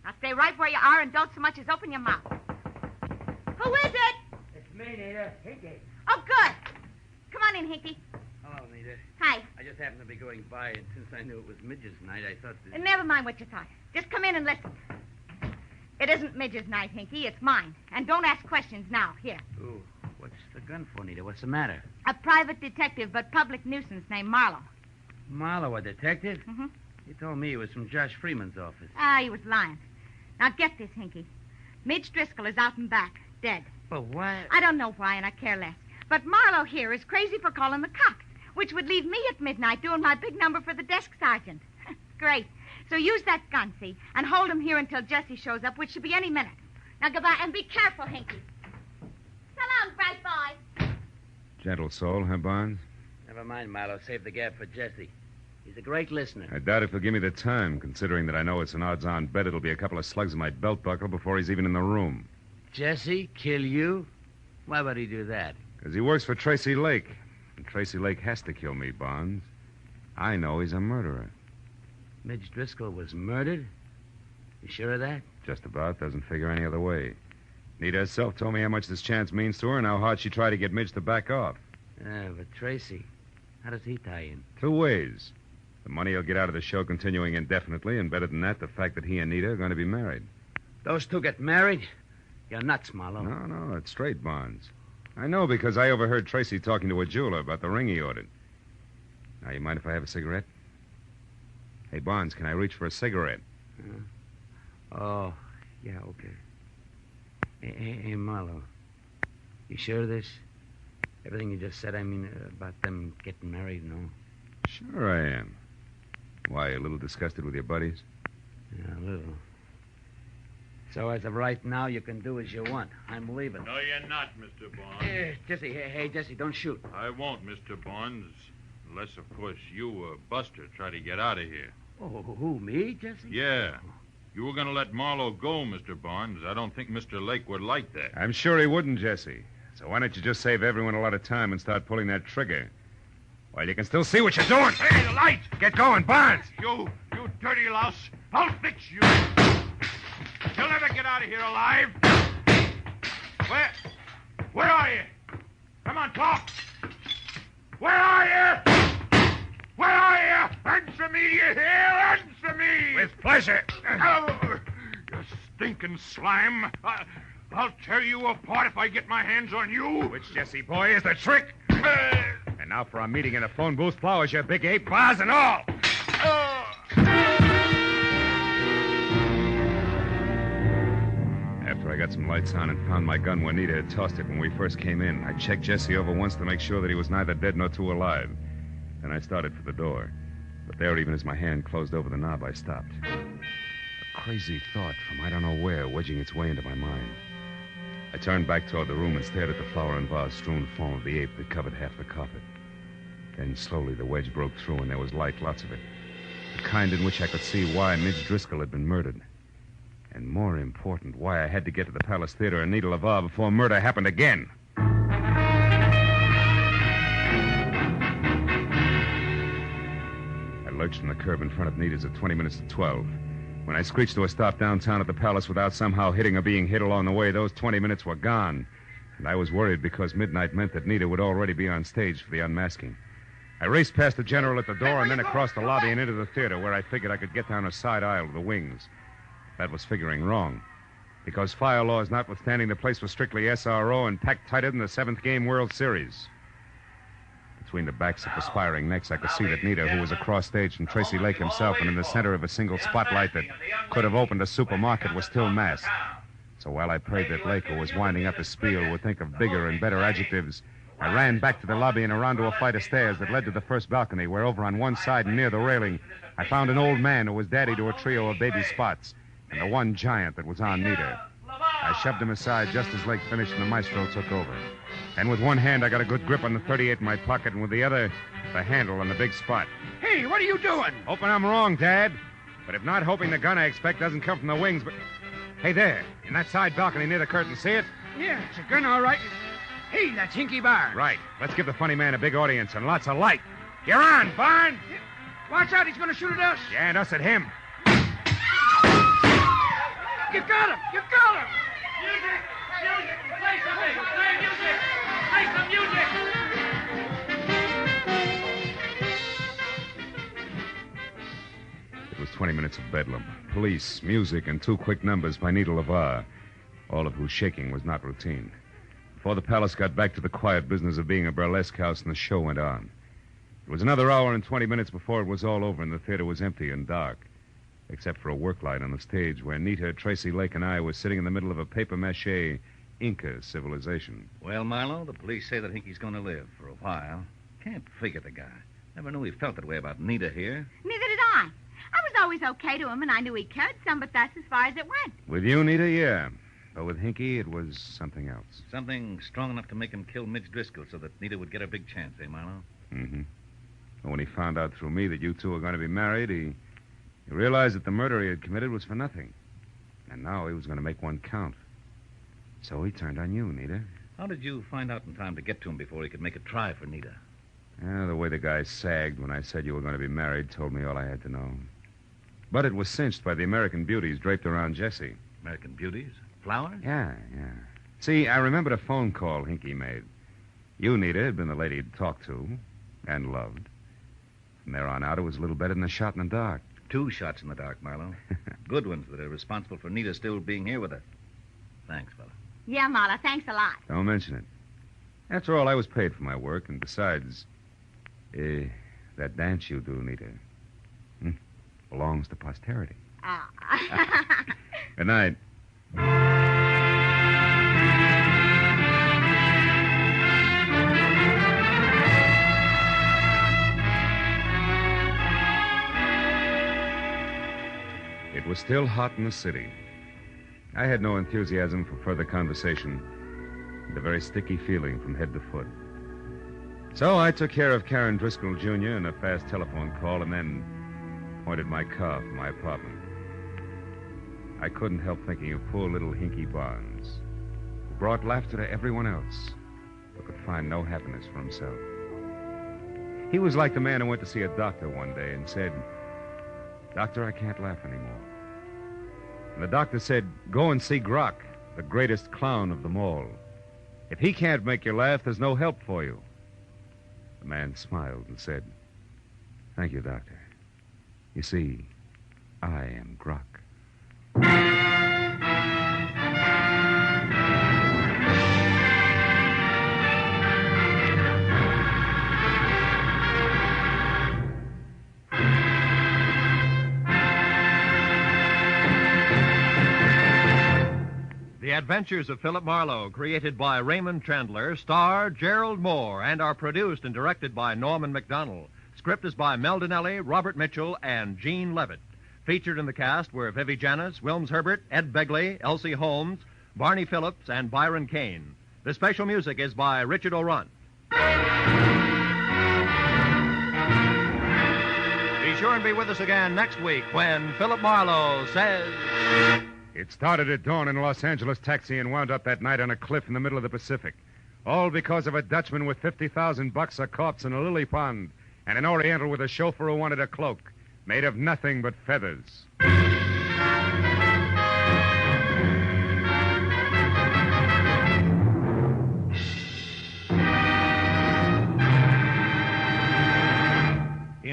Now stay right where you are and don't so much as open your mouth. Who is it? It's me, Nita. Hinky. Oh, good. Come on in, Hinky. Hello, Nita. Hi. I just happened to be going by, and since I knew it was Midge's night, I thought that... Never mind what you thought. Just come in and listen. It isn't Midge's night, Hinky. It's mine. And don't ask questions now. Here. Ooh, what's the gun for, Nita? What's the matter? A private detective, but public nuisance named Marlowe. Marlowe, a detective? Mm-hmm. He told me he was from Josh Freeman's office. He was lying. Now get this, Hinky. Midge Driscoll is out and back, dead. But why? I don't know why, and I care less. But Marlowe here is crazy for calling the cops, which would leave me at midnight doing my big number for the desk sergeant. Great. So use that gun, see, and hold him here until Jessie shows up, which should be any minute. Now goodbye, and be careful, Hinky. So long, bright boy. Gentle soul, huh, Barnes? Never mind, Marlowe. Save the gab for Jesse. He's a great listener. I doubt if he'll give me the time, considering that I know it's an odds-on bet it'll be a couple of slugs in my belt buckle before he's even in the room. Jesse, kill you? Why would he do that? Because he works for Tracy Lake. And Tracy Lake has to kill me, Barnes. I know he's a murderer. Midge Driscoll was murdered? You sure of that? Just about. Doesn't figure any other way. Nita herself told me how much this chance means to her and how hard she tried to get Midge to back off. Yeah, but Tracy, how does he tie in? 2 ways. The money he'll get out of the show continuing indefinitely, and better than that, the fact that he and Nita are going to be married. Those two get married? You're nuts, Marlowe. No, it's straight, Barnes. I know because I overheard Tracy talking to a jeweler about the ring he ordered. Now, you mind if I have a cigarette? Hey, Barnes, can I reach for a cigarette? Oh, yeah, okay. Hey, Marlowe, you sure of this? Everything you just said, I mean, about them getting married and all? Sure I am. Why, a little disgusted with your buddies? Yeah, a little. So as of right now, you can do as you want. I'm leaving. No, you're not, Mr. Barnes. Jesse, hey, Jesse, don't shoot. I won't, Mr. Barnes. Unless, of course, you or Buster try to get out of here. Oh, who, me, Jesse? Yeah. You were going to let Marlowe go, Mr. Barnes. I don't think Mr. Lake would like that. I'm sure he wouldn't, Jesse. So why don't you just save everyone a lot of time and start pulling that trigger? While you can still see what you're doing. Hey, the light! Get going, Barnes! You dirty louse. I'll fix you. You'll never get out of here alive. Where are you? Come on, talk. Where are you? Where are you? Answer me, you hear? Answer me! With pleasure. Oh, you stinking slime. I'll tear you apart if I get my hands on you. Which, Jesse boy, is the trick? And now for our meeting in a phone booth, flowers, you big ape, bars and all. After I got some lights on and found my gun where Nita had tossed it when we first came in, I checked Jesse over once to make sure that he was neither dead nor too alive. Then I started for the door. But there, even as my hand closed over the knob, I stopped. A crazy thought from I don't know where wedging its way into my mind. I turned back toward the room and stared at the flower and vase-strewn form of the ape that covered half the carpet. Then slowly the wedge broke through and there was light, lots of it. The kind in which I could see why Midge Driscoll had been murdered. And more important, why I had to get to the Palace Theater and Nita Laval before murder happened again. I lurched from the curb in front of Nita's at 20 minutes to 12. When I screeched to a stop downtown at the Palace without somehow hitting or being hit along the way, those 20 minutes were gone. And I was worried because midnight meant that Nita would already be on stage for the unmasking. I raced past the general at the door and then across the lobby and into the theater where I figured I could get down a side aisle to the wings. That was figuring wrong. Because fire laws notwithstanding, the place was strictly SRO and packed tighter than the 7th game World Series. Between the backs of perspiring necks, I could see that Nita, who was across stage from Tracy Lake himself and in the center of a single spotlight that could have opened a supermarket, was still masked. So while I prayed that Lake, who was winding up his spiel, would think of bigger and better adjectives, I ran back to the lobby and around to a flight of stairs that led to the first balcony, where over on one side and near the railing, I found an old man who was daddy to a trio of baby Spots, and the one giant that was on Nita. I shoved him aside just as Lake finished and the maestro took over. And with one hand, I got a good grip on the .38 in my pocket, and with the other, the handle on the big Spot. Hey, what are you doing? Hoping I'm wrong, Dad. But if not, hoping the gun I expect doesn't come from the wings, but... Hey, there, in that side balcony near the curtain, see it? Yeah, it's a gun, all right. Hey, that's Hinky Barnes. Right. Let's give the funny man a big audience and lots of light. You're on, Barnes! Watch out, he's going to shoot at us. Yeah, and us at him. You got him! You got him! Music! Music! Play something! Play music! Play some music! It was 20 minutes of bedlam. Police, music, and 2 quick numbers by Nita LeVar, all of whose shaking was not routine. Before the palace got back to the quiet business of being a burlesque house, and the show went on. It was another hour and 20 minutes before it was all over, and the theater was empty and dark, except for a work light on the stage where Nita, Tracy Lake, and I were sitting in the middle of a papier-mâché Inca civilization. Well, Marlowe, the police say that Hinky's going to live for a while. Can't figure the guy. Never knew he felt that way about Nita here. Neither did I. I was always okay to him, and I knew he cared some, but that's as far as it went. With you, Nita, yeah. But with Hinky, it was something else. Something strong enough to make him kill Midge Driscoll so that Nita would get a big chance, eh, Marlowe? Mm-hmm. And when he found out through me that you two were going to be married, he realized that the murder he had committed was for nothing. And now he was going to make one count. So he turned on you, Nita. How did you find out in time to get to him before he could make a try for Nita? The way the guy sagged when I said you were going to be married told me all I had to know. But it was cinched by the American beauties draped around Jessie. American beauties? Flowers? Yeah. See, I remembered a phone call Hinky made. You, Nita, had been the lady he'd talked to and loved. From there on out, it was a little better than a shot in the dark. 2 shots in the dark, Marlowe. Good ones that are responsible for Nita still being here with us. Thanks, fella. Yeah, Marla, thanks a lot. Don't mention it. After all, I was paid for my work, and besides, that dance you do, Nita, belongs to posterity. Good night. It was still hot in the city. I had no enthusiasm for further conversation, and a very sticky feeling from head to foot. So I took care of Karen Driscoll, Jr. in a fast telephone call and then pointed my car for my apartment. I couldn't help thinking of poor little Hinky Barnes, who brought laughter to everyone else, but could find no happiness for himself. He was like the man who went to see a doctor one day and said, "Doctor, I can't laugh anymore." And the doctor said, "Go and see Grok, the greatest clown of them all. If he can't make you laugh, there's no help for you." The man smiled and said, "Thank you, doctor. You see, I am Grok." The Adventures of Philip Marlowe, created by Raymond Chandler, star Gerald Moore, and are produced and directed by Norman MacDonald. Script is by Mel Donnelly, Robert Mitchell, and Gene Levitt. Featured in the cast were Vivi Janis, Wilms Herbert, Ed Begley, Elsie Holmes, Barney Phillips, and Byron Kane. The special music is by Richard O'Runt. Be sure and be with us again next week when Philip Marlowe says... It started at dawn in a Los Angeles taxi and wound up that night on a cliff in the middle of the Pacific. All because of a Dutchman with $50,000, a corpse in a lily pond, and an Oriental with a chauffeur who wanted a cloak made of nothing but feathers.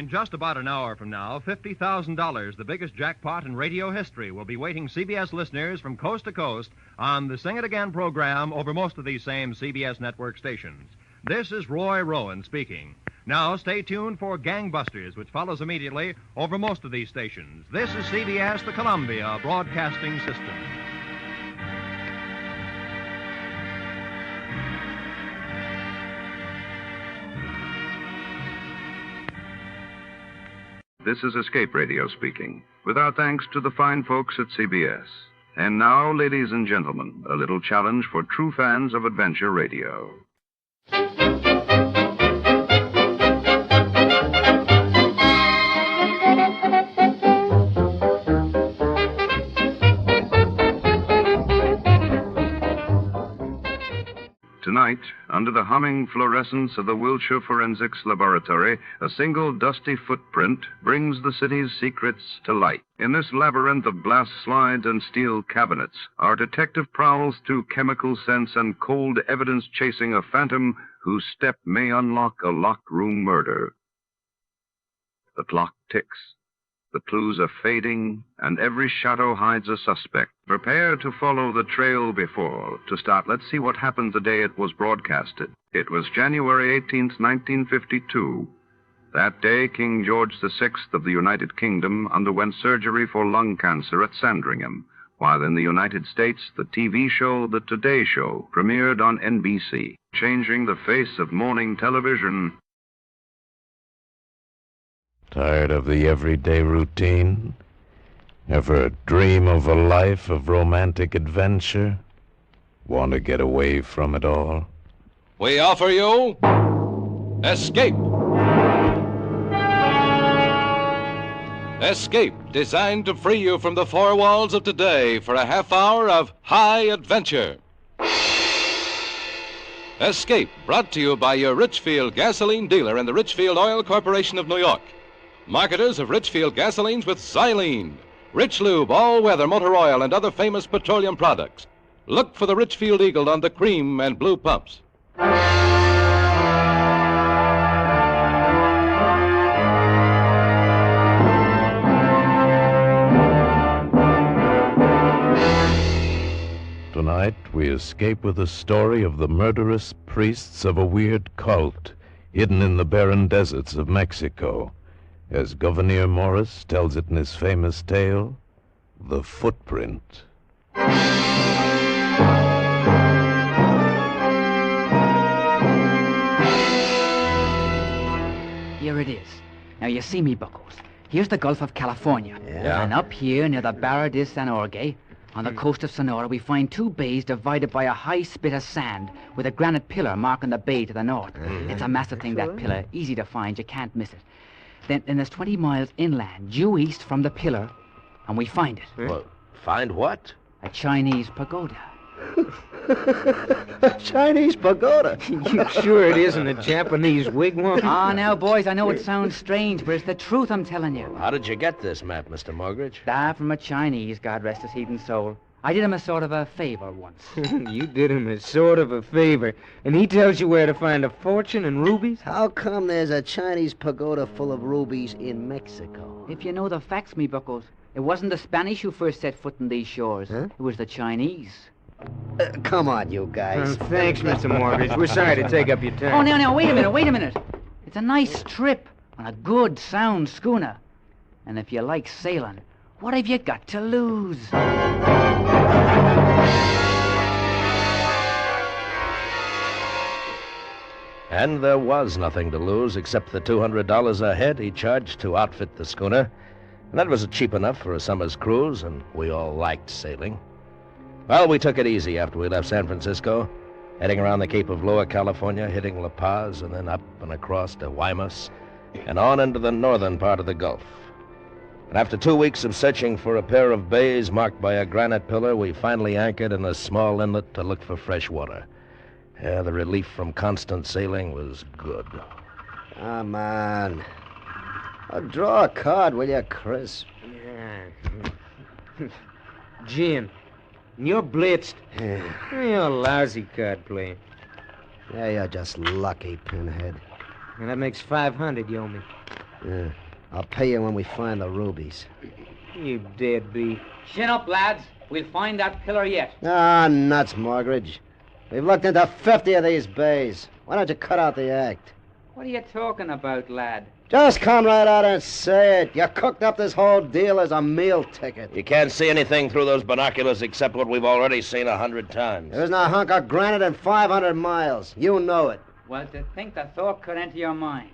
in just about an hour from now, $50,000, the biggest jackpot in radio history, will be waiting CBS listeners from coast to coast on the Sing It Again program over most of these same CBS network stations. This is Roy Rowan speaking. Now, stay tuned for Gangbusters, which follows immediately over most of these stations. This is CBS, the Columbia Broadcasting System. This is Escape Radio speaking, with our thanks to the fine folks at CBS. And now, ladies and gentlemen, a little challenge for true fans of adventure radio. Tonight, under the humming fluorescence of the Wilshire Forensics Laboratory, a single dusty footprint brings the city's secrets to light. In this labyrinth of glass slides and steel cabinets, our detective prowls through chemical scents and cold evidence chasing a phantom whose step may unlock a locked room murder. The clock ticks. The clues are fading, and every shadow hides a suspect. Prepare to follow the trail before. To start, let's see what happened the day it was broadcasted. It was January 18th, 1952. That day, King George VI of the United Kingdom underwent surgery for lung cancer at Sandringham, while in the United States, the TV show The Today Show premiered on NBC, changing the face of morning television. Tired of the everyday routine? Ever dream of a life of romantic adventure? Want to get away from it all? We offer you Escape. Escape, designed to free you from the four walls of today for a half hour of high adventure. Escape, brought to you by your Richfield gasoline dealer and the Richfield Oil Corporation of New York. Marketers of Richfield gasolines with xylene, Rich Lube, all-weather motor oil, and other famous petroleum products. Look for the Richfield Eagle on the cream and blue pumps. Tonight, we escape with the story of the murderous priests of a weird cult hidden in the barren deserts of Mexico. As Governor Morris tells it in his famous tale, The Footprint. Here it is. Now, you see me, Buckles. Here's the Gulf of California. Yeah. And up here, near the Barra de San Jorge, on the coast of Sonora, we find two bays divided by a high spit of sand with a granite pillar marking the bay to the north. It's a massive thing, that pillar. Easy to find. You can't miss it. Then there's 20 miles inland, due east from the pillar, and we find it. Well, find what? A Chinese pagoda. A Chinese pagoda? You sure it isn't a Japanese wigwam? Ah, now, boys, I know it sounds strange, but it's the truth I'm telling you. How did you get this map, Mr. Morgridge? From a Chinese, God rest his heathen soul. I did him a sort of a favor once. You did him a sort of a favor, and he tells you where to find a fortune and rubies? How come there's a Chinese pagoda full of rubies in Mexico? If you know the facts, me Buckles, it wasn't the Spanish who first set foot in these shores. Huh? It was the Chinese. Come on, you guys. Thanks, Mr. Morgridge. We're sorry to take up your time. Oh, now, wait a minute. It's a nice trip on a good, sound schooner. And if you like sailing, what have you got to lose? And there was nothing to lose except the $200 a head he charged to outfit the schooner. And that was cheap enough for a summer's cruise, and we all liked sailing. Well, we took it easy after we left San Francisco, heading around the Cape of Lower California, hitting La Paz, and then up and across to Guaymas, and on into the northern part of the Gulf. And after 2 weeks of searching for a pair of bays marked by a granite pillar, we finally anchored in a small inlet to look for fresh water. Yeah, the relief from constant sailing was good. Come on. Draw a card, will you, Chris? Yeah. Jim, you're blitzed. You're a lousy card player. Yeah, you're just lucky, Pinhead. And that makes 500 you owe me. Yeah. I'll pay you when we find the rubies. You deadbeat. Chin up, lads. We'll find that pillar yet. Ah, nuts, Morgridge. We've looked into 50 of these bays. Why don't you cut out the act? What are you talking about, lad? Just come right out and say it. You cooked up this whole deal as a meal ticket. You can't see anything through those binoculars except what we've already seen 100 times. There isn't a hunk of granite in 500 miles. You know it. Well, to think the thought could enter your minds.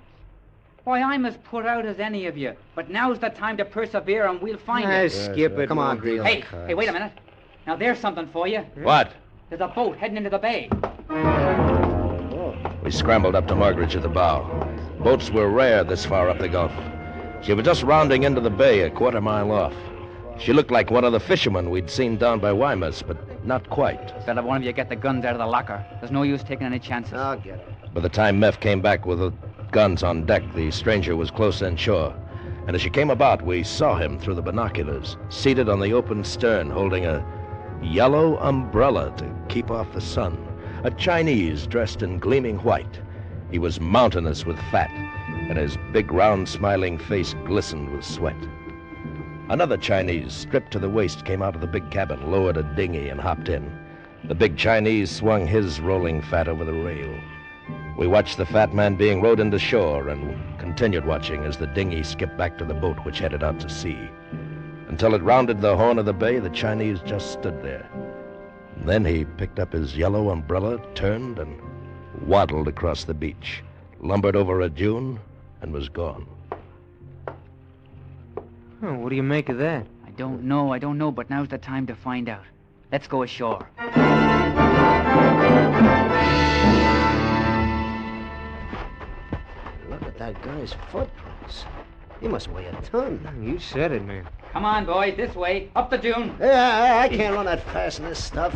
Why, I'm as put out as any of you. But now's the time to persevere, and we'll find it. Skip it. Come on, Morgridge. deal. Hey, wait a minute. Now, there's something for you. What? There's a boat heading into the bay. We scrambled up to Morgridge at the bow. Boats were rare this far up the Gulf. She was just rounding into the bay a quarter mile off. She looked like one of the fishermen we'd seen down by Wymus, but not quite. Better one of you get the guns out of the locker. There's no use taking any chances. I'll get it. By the time Meph came back with the guns on deck, the stranger was close inshore. And as she came about, we saw him through the binoculars, seated on the open stern, holding a yellow umbrella to keep off the sun. A Chinese dressed in gleaming white. He was mountainous with fat, and his big, round, smiling face glistened with sweat. Another Chinese, stripped to the waist, came out of the big cabin, lowered a dinghy, and hopped in. The big Chinese swung his rolling fat over the rail. We watched the fat man being rowed into shore and continued watching as the dinghy skipped back to the boat which headed out to sea. Until it rounded the horn of the bay, the Chinese just stood there. And then he picked up his yellow umbrella, turned, and waddled across the beach, lumbered over a dune, and was gone. Oh, what do you make of that? I don't know, but now's the time to find out. Let's go ashore. Look at that guy's footprints. He must weigh a ton. You said it, man. Come on, boys, this way, up the dune. Yeah, I can't run that fast in this stuff.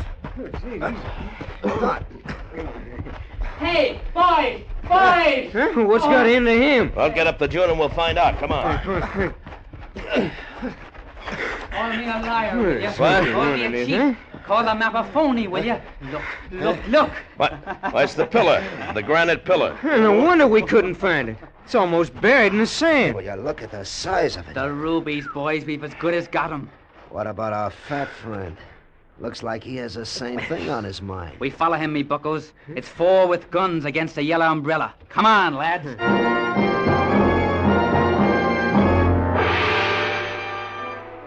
Hey, boys! Boys! Huh? What's got into him? Well, get up the dune and we'll find out. Come on. Call me a liar, will you? What? Call me a cheat. Call the map a phony, will you? Look. What? Why, it's the pillar, the granite pillar. No wonder we couldn't find it. It's almost buried in the sand. Will you look at the size of it? The rubies, boys, we've as good as got 'em. What about our fat friend? Looks like he has the same thing on his mind. We follow him, me buckos. It's 4 with guns against a yellow umbrella. Come on, lads.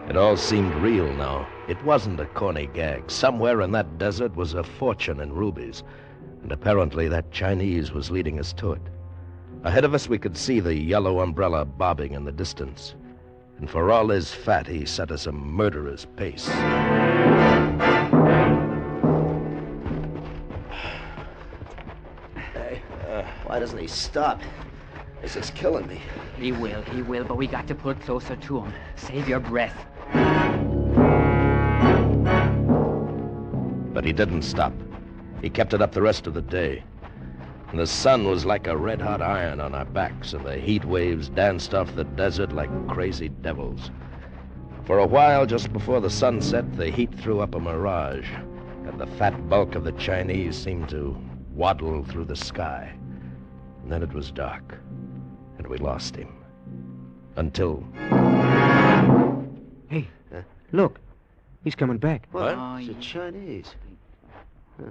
It all seemed real now. It wasn't a corny gag. Somewhere in that desert was a fortune in rubies, and apparently that Chinese was leading us to it. Ahead of us we could see the yellow umbrella bobbing in the distance, and for all his fat, he set us a murderer's pace. Hey, why doesn't he stop? This is killing me. He will, but we got to put closer to him. Save your breath. But he didn't stop. He kept it up the rest of the day. And the sun was like a red-hot iron on our backs, and the heat waves danced off the desert like crazy devils. For a while, just before the sun set, the heat threw up a mirage, and the fat bulk of the Chinese seemed to waddle through the sky. And then it was dark, and we lost him. Until... Hey, look. He's coming back. What? It's the Chinese. Huh.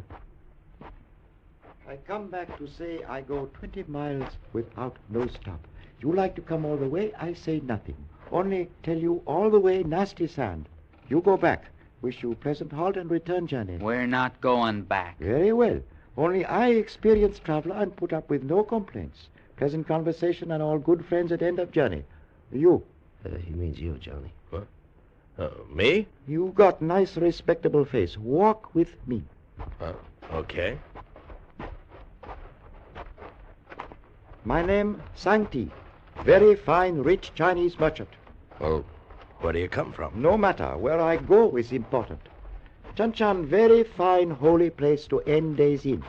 I come back to say I go 20 miles without no stop. You like to come all the way, I say nothing. Only tell you all the way nasty sand. You go back. Wish you pleasant halt and return journey. We're not going back. Very well. Only I experienced traveler and put up with no complaints. Pleasant conversation and all good friends at end of journey. You. He means you, Johnny. What? Me? You got nice respectable face. Walk with me. Okay. My name, Sankti. Very fine, rich Chinese merchant. Well, where do you come from? No matter. Where I go is important. Chanchan, very fine holy place to end days in.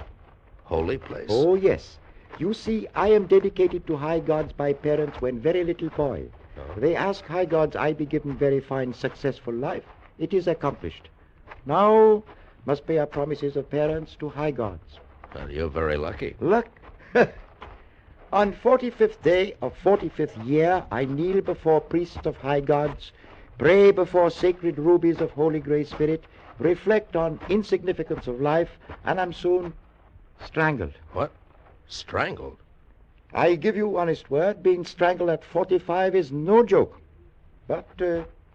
Holy place? Oh, yes. You see, I am dedicated to high gods by parents when very little boy. They ask high gods I be given very fine, successful life. It is accomplished. Now, must pay our promises of parents to high gods. Well, you're very lucky. Luck? On 45th day of 45th year, I kneel before priests of high gods, pray before sacred rubies of holy grey spirit, reflect on insignificance of life, and am soon strangled. What? Strangled? I give you honest word, being strangled at 45 is no joke. But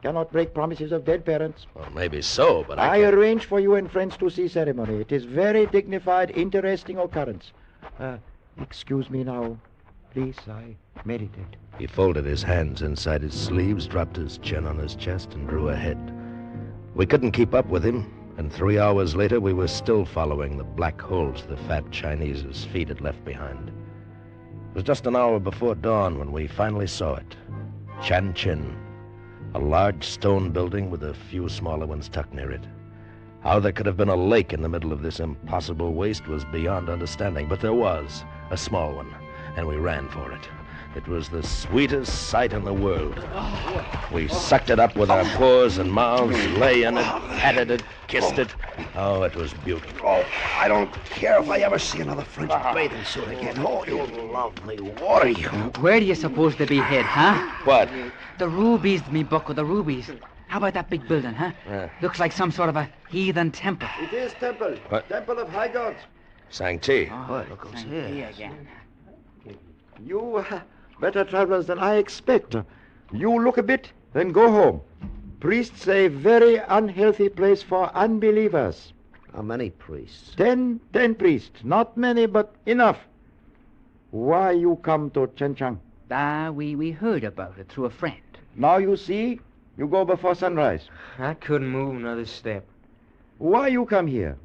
cannot break promises of dead parents. Well, maybe so, but I arrange for you and friends to see ceremony. It is very dignified, interesting occurrence. Excuse me now. Please, I meditate. He folded his hands inside his sleeves, dropped his chin on his chest, and drew ahead. We couldn't keep up with him, and 3 hours later we were still following the black holes the fat Chinese's feet had left behind. It was just an hour before dawn when we finally saw it. Chan Chin, a large stone building with a few smaller ones tucked near it. How there could have been a lake in the middle of this impossible waste was beyond understanding, but there was, a small one, and we ran for it. It was the sweetest sight in the world. We sucked it up with our paws and mouths, lay in it, patted it, kissed it. Oh, it was beautiful. Oh, I don't care if I ever see another French bathing suit again. Oh, you lovely water, you. Where do you suppose they be hid, huh? What? The rubies, me bucko, the rubies. How about that big building, huh? Looks like some sort of a heathen temple. It is temple. What? Temple of high gods. Sang-Ti. Oh, look who's here. Again. You better travelers than I expect. You look a bit, then go home. Priests a very unhealthy place for unbelievers. How many priests? 10 priests. Not many, but enough. Why you come to Chenchang? We heard about it through a friend. Now you see, you go before sunrise. I couldn't move another step. Why you come here?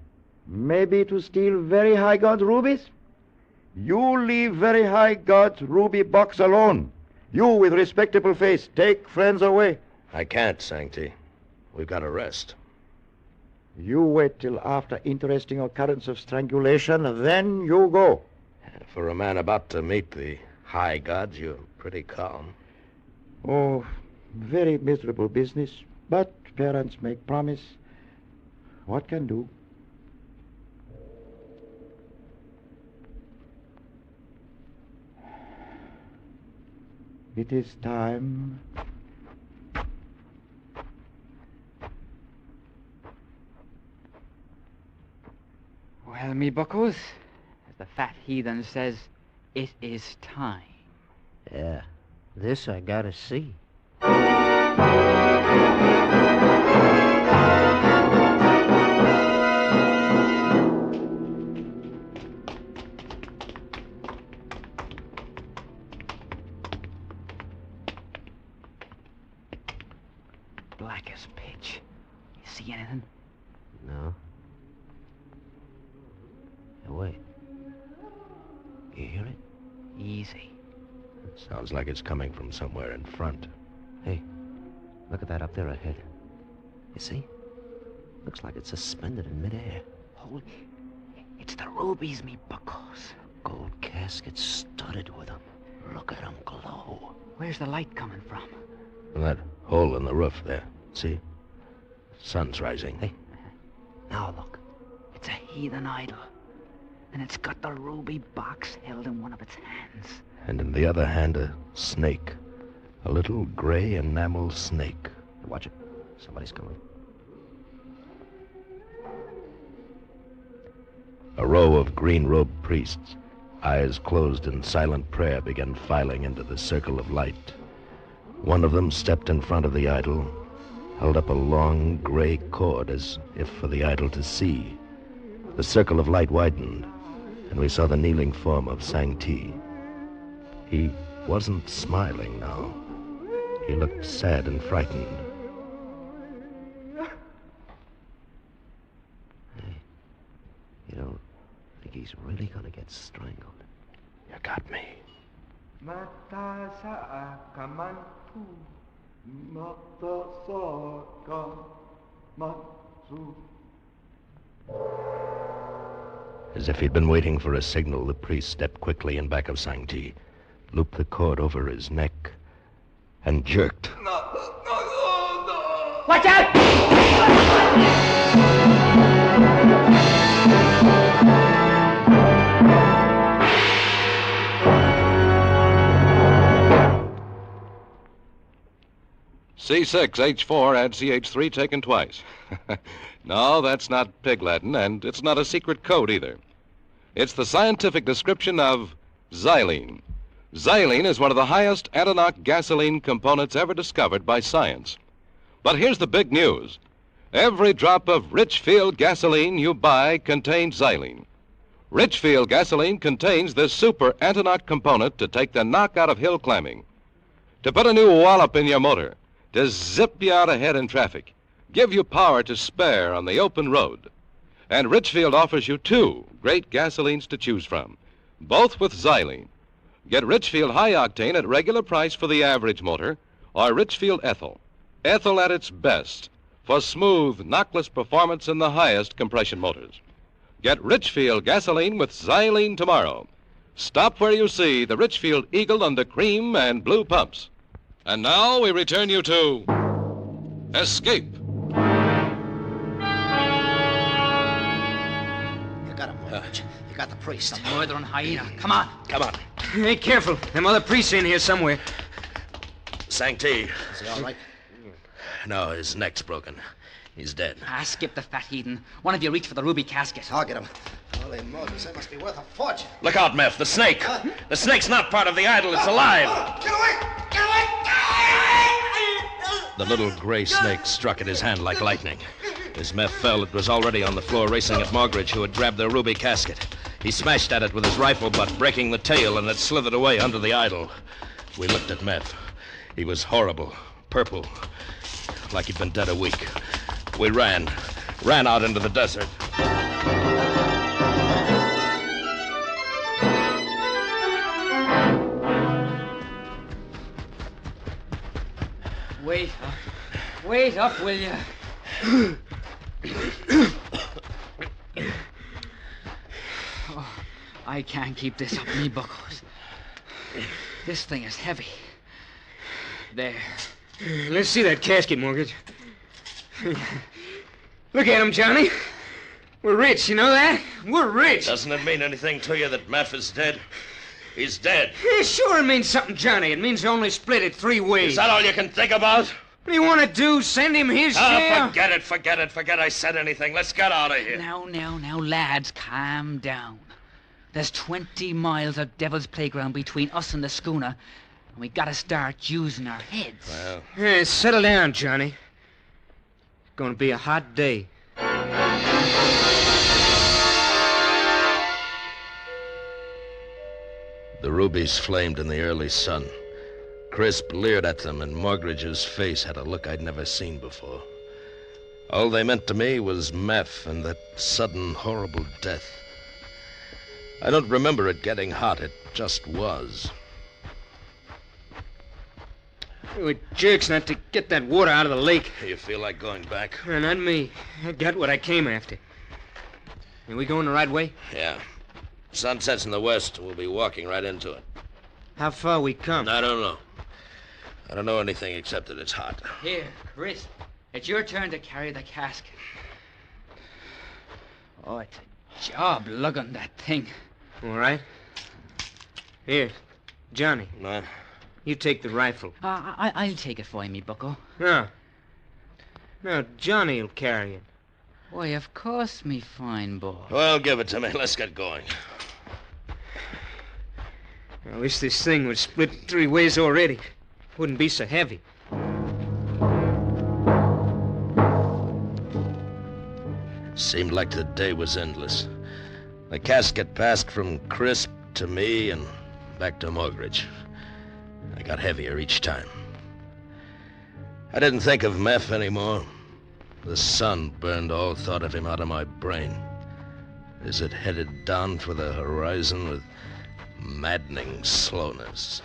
Maybe to steal very high god's rubies? You leave very high god's ruby box alone. You with respectable face, take friends away. I can't, Sang-Ti. We've got to rest. You wait till after interesting occurrence of strangulation, then you go. For a man about to meet the high gods, you're pretty calm. Oh, very miserable business. But parents make promise. What can do? It is time. Well, me buckos, as the fat heathen says, it is time. Yeah, this I gotta see. Black as pitch. You see anything? No. Hey, wait. You hear it? Easy. Sounds like it's coming from somewhere in front. Hey, look at that up there ahead. You see? Looks like it's suspended in midair. Holy... It's the rubies, me buckos. Gold caskets studded with them. Look at them glow. Where's the light coming from? From that hole in the roof there. See? Sun's rising. Hey, now look. It's a heathen idol. And it's got the ruby box held in one of its hands. And in the other hand, a snake. A little gray enamel snake. Watch it. Somebody's coming. A row of green-robed priests, eyes closed in silent prayer, began filing into the circle of light. One of them stepped in front of the idol, held up a long gray cord as if for the idol to see. The circle of light widened, and we saw the kneeling form of Sang-Ti. He wasn't smiling now. He looked sad and frightened. Hey, you don't think he's really gonna get strangled? You got me. As if he'd been waiting for a signal, the priest stepped quickly in back of Sang-Ti, looped the cord over his neck, and jerked. Watch out! C6H4, add CH3 taken twice. No, that's not pig Latin, and it's not a secret code either. It's the scientific description of xylene. Xylene is one of the highest antinought gasoline components ever discovered by science. But here's the big news. Every drop of Richfield gasoline you buy contains xylene. Richfield gasoline contains this super antinought component to take the knock out of hill climbing, to put a new wallop in your motor, to zip you out ahead in traffic, give you power to spare on the open road. And Richfield offers you 2 great gasolines to choose from, both with xylene. Get Richfield High Octane at regular price for the average motor, or Richfield Ethyl. Ethyl at its best for smooth, knockless performance in the highest compression motors. Get Richfield gasoline with xylene tomorrow. Stop where you see the Richfield Eagle on the cream and blue pumps. And now we return you to Escape. You got him, Mortgage. You got the priest. The murdering hyena. Come on. Come on. Hey, careful. Them other priests in here somewhere. Sancti. Is he all right? No, his neck's broken. He's dead. Skip the fat heathen. One of you reach for the ruby casket. I'll get him. Holy Moses, that must be worth a fortune. Look out, Meph, the snake. The snake's not part of the idol, it's alive. Get away! Get away! The little gray snake struck at his hand like lightning. As Meph fell, it was already on the floor racing at Mortgage, who had grabbed the ruby casket. He smashed at it with his rifle butt, breaking the tail, and it slithered away under the idol. We looked at Meph. He was horrible, purple, like he'd been dead a week. We ran out into the desert. Wait up, will you? Oh, I can't keep this up me buckles. This thing is heavy. There. Let's see that casket, Mortgage. Look at him, Johnny. We're rich, you know that? We're rich. Doesn't it mean anything to you that Meph is dead? He's dead. Yeah, sure it means something, Johnny. It means you only split it 3 ways. Is that all you can think about? What do you want to do? Send him his share? Forget I said anything. Let's get out of here. Now, lads, calm down. There's 20 miles of Devil's Playground between us and the schooner, and we gotta start using our heads. Well... Hey, settle down, Johnny. It's gonna be a hot day. The rubies flamed in the early sun. Crisp leered at them, and Mortgage's face had a look I'd never seen before. All they meant to me was Meph and that sudden, horrible death. I don't remember it getting hot. It just was. We're jerks not to get that water out of the lake. You feel like going back? Not me. I got what I came after. Are we going the right way? Yeah. Sun sets in the west. We'll be walking right into it. How far we come? I don't know. I don't know anything except that it's hot. Here, Chris. It's your turn to carry the casket. Oh, it's a job lugging that thing. All right. Here, Johnny. No. You take the rifle. I'll take it for you, me bucko. No. No, Johnny'll carry it. Why, of course, me fine boy. Well, give it to me. Let's get going. I wish this thing would split 3 ways already. Wouldn't be so heavy. Seemed like the day was endless. The casket passed from Crisp to me and back to Mortgage. I got heavier each time. I didn't think of Meph anymore. The sun burned all thought of him out of my brain. As it headed down for the horizon with maddening slowness.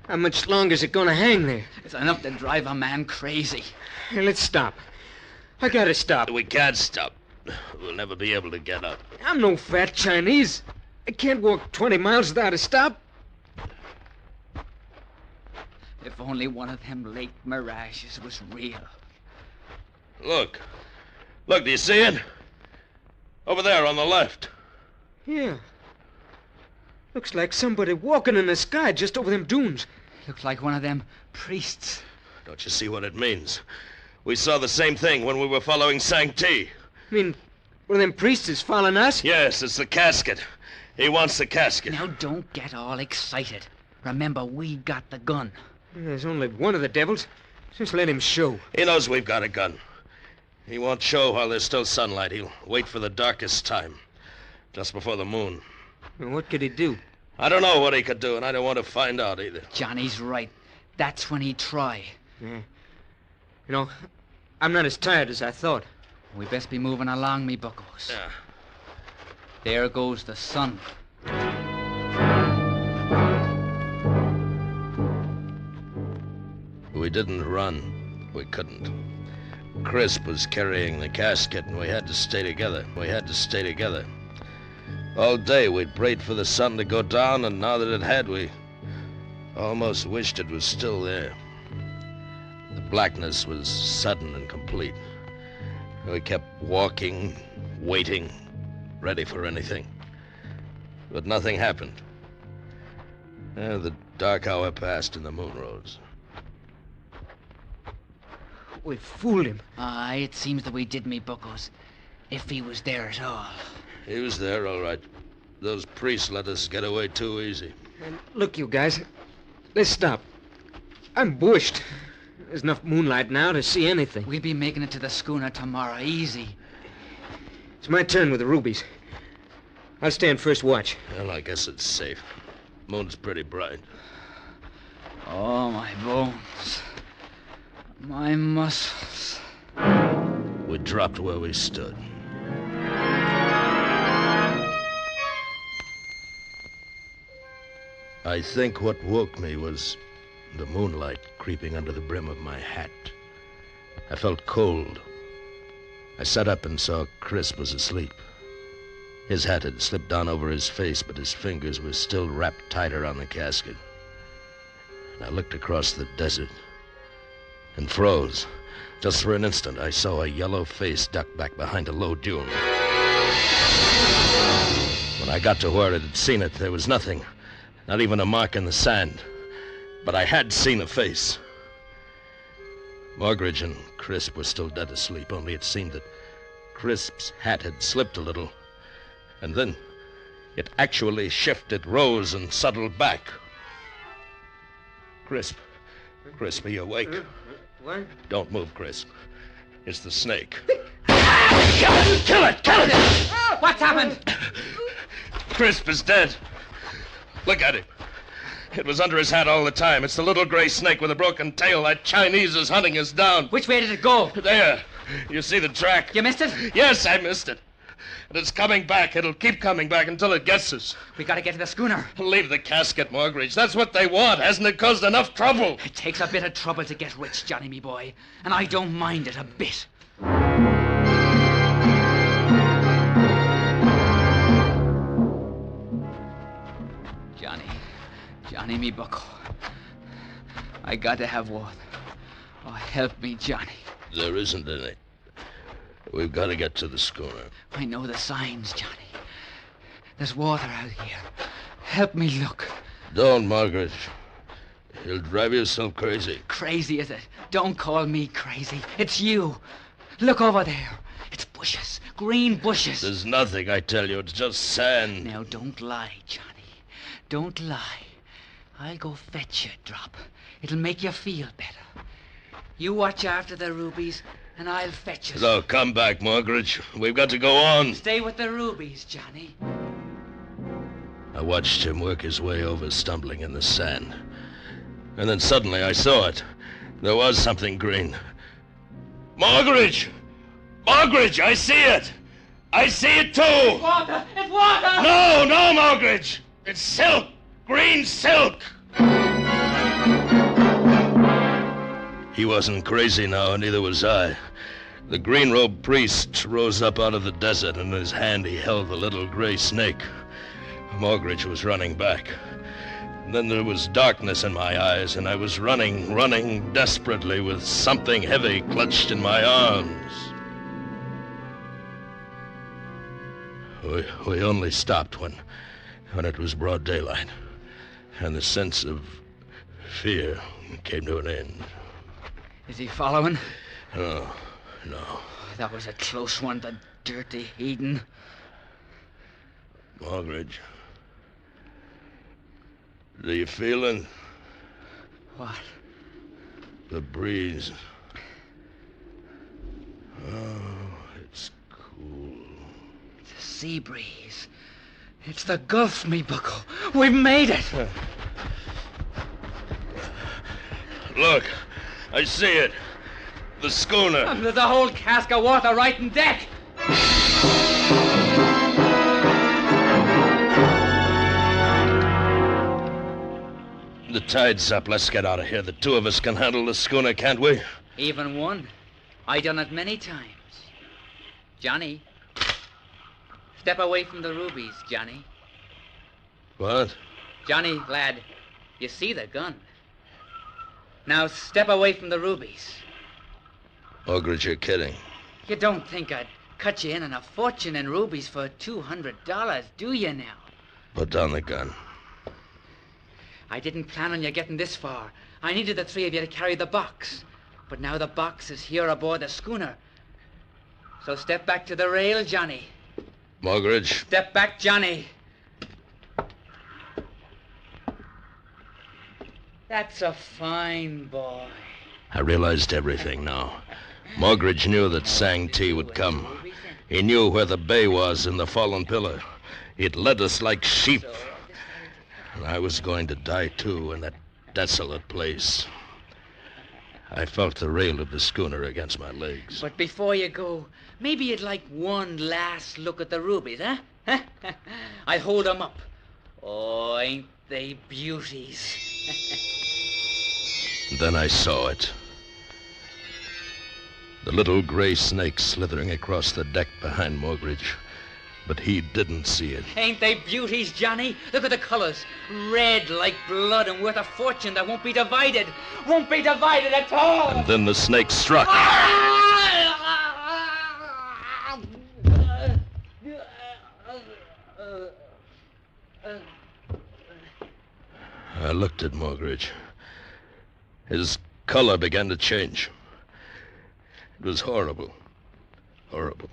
How much longer is it going to hang there? It's enough to drive a man crazy. Hey, let's stop. I gotta stop. We can't stop. We'll never be able to get up. I'm no fat Chinese. I can't walk 20 miles without a stop. If only one of them lake mirages was real. Look. Look, do you see it? Over there on the left. Yeah. Looks like somebody walking in the sky just over them dunes. Looks like one of them priests. Don't you see what it means? We saw the same thing when we were following Sancti. I mean, one of them priests is following us? Yes, it's the casket. He wants the casket. Now, don't get all excited. Remember, we got the gun. There's only one of the devils. Just let him show. He knows we've got a gun. He won't show while there's still sunlight. He'll wait for the darkest time, just before the moon. Well, what could he do? I don't know what he could do, and I don't want to find out either. Johnny's right. That's when he'd try. Yeah. You know, I'm not as tired as I thought. We best be moving along, me buckos. Yeah. There goes the sun. We didn't run. We couldn't. Crisp was carrying the casket, and we had to stay together. All day we'd prayed for the sun to go down, and now that it had, we almost wished it was still there. The blackness was sudden and complete. We kept walking, waiting, ready for anything. But nothing happened. The dark hour passed and the moon rose. We fooled him. Aye, it seems that we did, me buckos. If he was there at all. He was there, all right. Those priests let us get away too easy. And look, you guys, let's stop. I'm bushed. There's enough moonlight now to see anything. We'll be making it to the schooner tomorrow, easy. It's my turn with the rubies. I'll stand first watch. Well, I guess it's safe. Moon's pretty bright. Oh, my bones. My muscles. We dropped where we stood. I think what woke me was the moonlight creeping under the brim of my hat. I felt cold. I sat up and saw Crisp was asleep. His hat had slipped down over his face, but his fingers were still wrapped tighter on the casket. And I looked across the desert and froze. Just for an instant, I saw a yellow face duck back behind a low dune. When I got to where it had seen it, there was nothing, not even a mark in the sand. But I had seen a face. Morgridge and Crisp were still dead asleep, only it seemed that Crisp's hat had slipped a little, and then it actually shifted, rose, and settled back. Crisp, are you awake? What? Don't move, Crisp. It's the snake. Kill it! What's happened? Crisp is dead. Look at him. It was under his hat all the time. It's the little gray snake with a broken tail. That Chinese is hunting us down. Which way did it go? There. You see the track? You missed it? Yes, I missed it. And it's coming back. It'll keep coming back until it gets us. We gotta get to the schooner. Leave the casket, Morgridge. That's what they want. Hasn't it caused enough trouble? It takes a bit of trouble to get rich, Johnny, me boy. And I don't mind it a bit. Johnny, me bucko. I got to have water. Oh, help me, Johnny. There isn't any. We've got to get to the schooner. I know the signs, Johnny. There's water out here. Help me look. Don't, Margaret. You'll drive yourself crazy. Crazy, is it? Don't call me crazy. It's you. Look over there. It's bushes. Green bushes. There's nothing, I tell you. It's just sand. Now, don't lie, Johnny. Don't lie. I'll go fetch you a drop. It'll make you feel better. You watch after the rubies, and I'll fetch you. No, come back, Margaret. We've got to go on. Stay with the rubies, Johnny. I watched him work his way over, stumbling in the sand. And then suddenly I saw it. There was something green. Margaret! Margaret, I see it! I see it too! It's water! It's water! No, Margaret! It's silk! Green silk! He wasn't crazy now, and neither was I. The green-robed priest rose up out of the desert, and in his hand he held the little gray snake. Morgridge was running back. And then there was darkness in my eyes, and I was running desperately with something heavy clutched in my arms. We only stopped when when it was broad daylight, and the sense of fear came to an end. Is he following? No. That was a close one, the dirty heathen. Mogridge, do you feel it? What? The breeze. Oh, it's cool. The sea breeze. It's the Gulf, me bucko. We've made it. Look, I see it. The schooner. There's a whole cask of water right in deck. The tide's up. Let's get out of here. The two of us can handle the schooner, can't we? Even one. I done it many times. Johnny. Step away from the rubies, Johnny. What? Johnny, lad, you see the gun. Now step away from the rubies. Mogridge, you're kidding. You don't think I'd cut you in on a fortune in rubies for $200, do you now? Put down the gun. I didn't plan on you getting this far. I needed the three of you to carry the box. But now the box is here aboard the schooner. So step back to the rail, Johnny. Mogridge. Step back, Johnny. That's a fine boy. I realized everything now. Mogridge knew that Sang Ti would come. He knew where the bay was in the fallen pillar. It led us like sheep. And I was going to die, too, in that desolate place. I felt the rail of the schooner against my legs. But before you go, maybe you'd like one last look at the rubies, huh? I hold them up. Oh, ain't they beauties? Then I saw it. The little gray snake slithering across the deck behind Mogridge. But he didn't see it. Ain't they beauties, Johnny? Look at the colors. Red like blood and worth a fortune that won't be divided. Won't be divided at all. And then the snake struck. I looked at Mogridge. His color began to change. It was horrible. Horrible.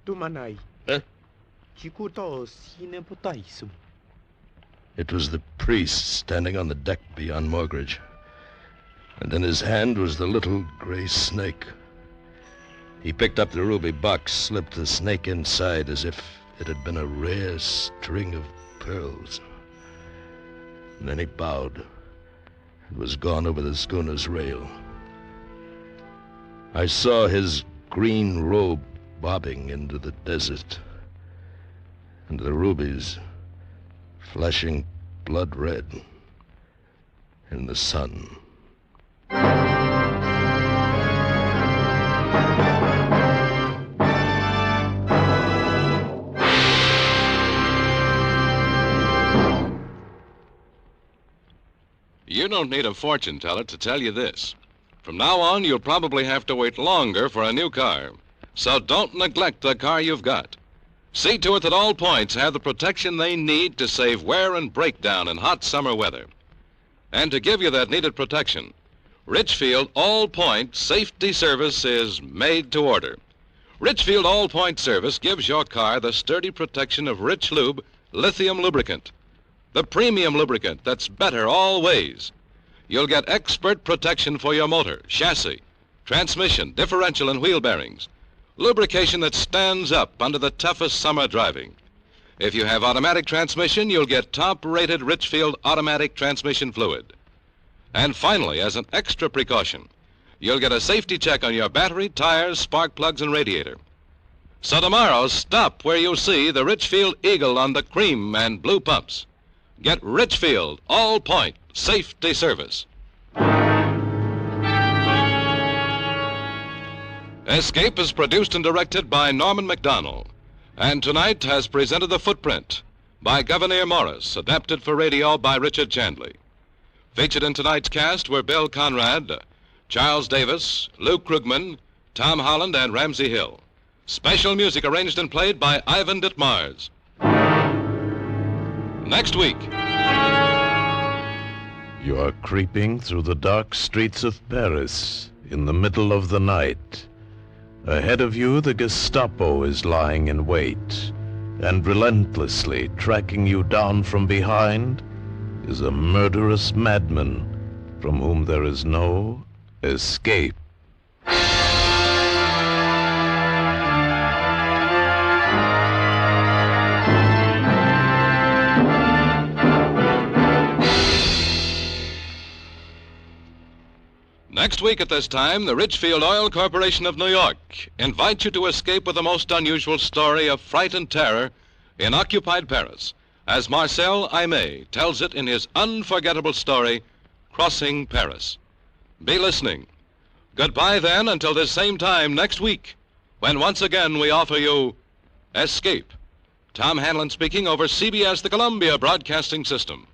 Tumanay. Huh? It was the priest standing on the deck beyond Mogridge. And in his hand was the little gray snake. He picked up the ruby box, slipped the snake inside as if it had been a rare string of pearls. And then he bowed and was gone over the schooner's rail. I saw his green robe bobbing into the desert, and the rubies flashing blood red in the sun. You don't need a fortune teller to tell you this. From now on, you'll probably have to wait longer for a new car. So don't neglect the car you've got. See to it that all points have the protection they need to save wear and breakdown in hot summer weather. And to give you that needed protection, Richfield All Point Safety Service is made to order. Richfield All Point Service gives your car the sturdy protection of Rich Lube lithium lubricant, the premium lubricant that's better all ways. You'll get expert protection for your motor, chassis, transmission, differential, and wheel bearings. Lubrication that stands up under the toughest summer driving. If you have automatic transmission, you'll get top-rated Richfield automatic transmission fluid. And finally, as an extra precaution, you'll get a safety check on your battery, tires, spark plugs, and radiator. So tomorrow, stop where you see the Richfield Eagle on the cream and blue pumps. Get Richfield All Point Safety Service. Escape is produced and directed by Norman MacDonald, and tonight has presented The Footprint by Gouverneur Morris, adapted for radio by Richard Chandley. Featured in tonight's cast were Bill Conrad, Charles Davis, Luke Krugman, Tom Holland, and Ramsey Hill. Special music arranged and played by Ivan Ditmars. next week. You are creeping through the dark streets of Paris in the middle of the night. Ahead of you, the Gestapo is lying in wait, and relentlessly tracking you down from behind is a murderous madman from whom there is no escape. Next week at this time, the Richfield Oil Corporation of New York invites you to escape with the most unusual story of fright and terror in occupied Paris, as Marcel Aimé tells it in his unforgettable story, Crossing Paris. Be listening. Goodbye then until this same time next week, when once again we offer you Escape. Tom Hanlon speaking over CBS, the Columbia Broadcasting System.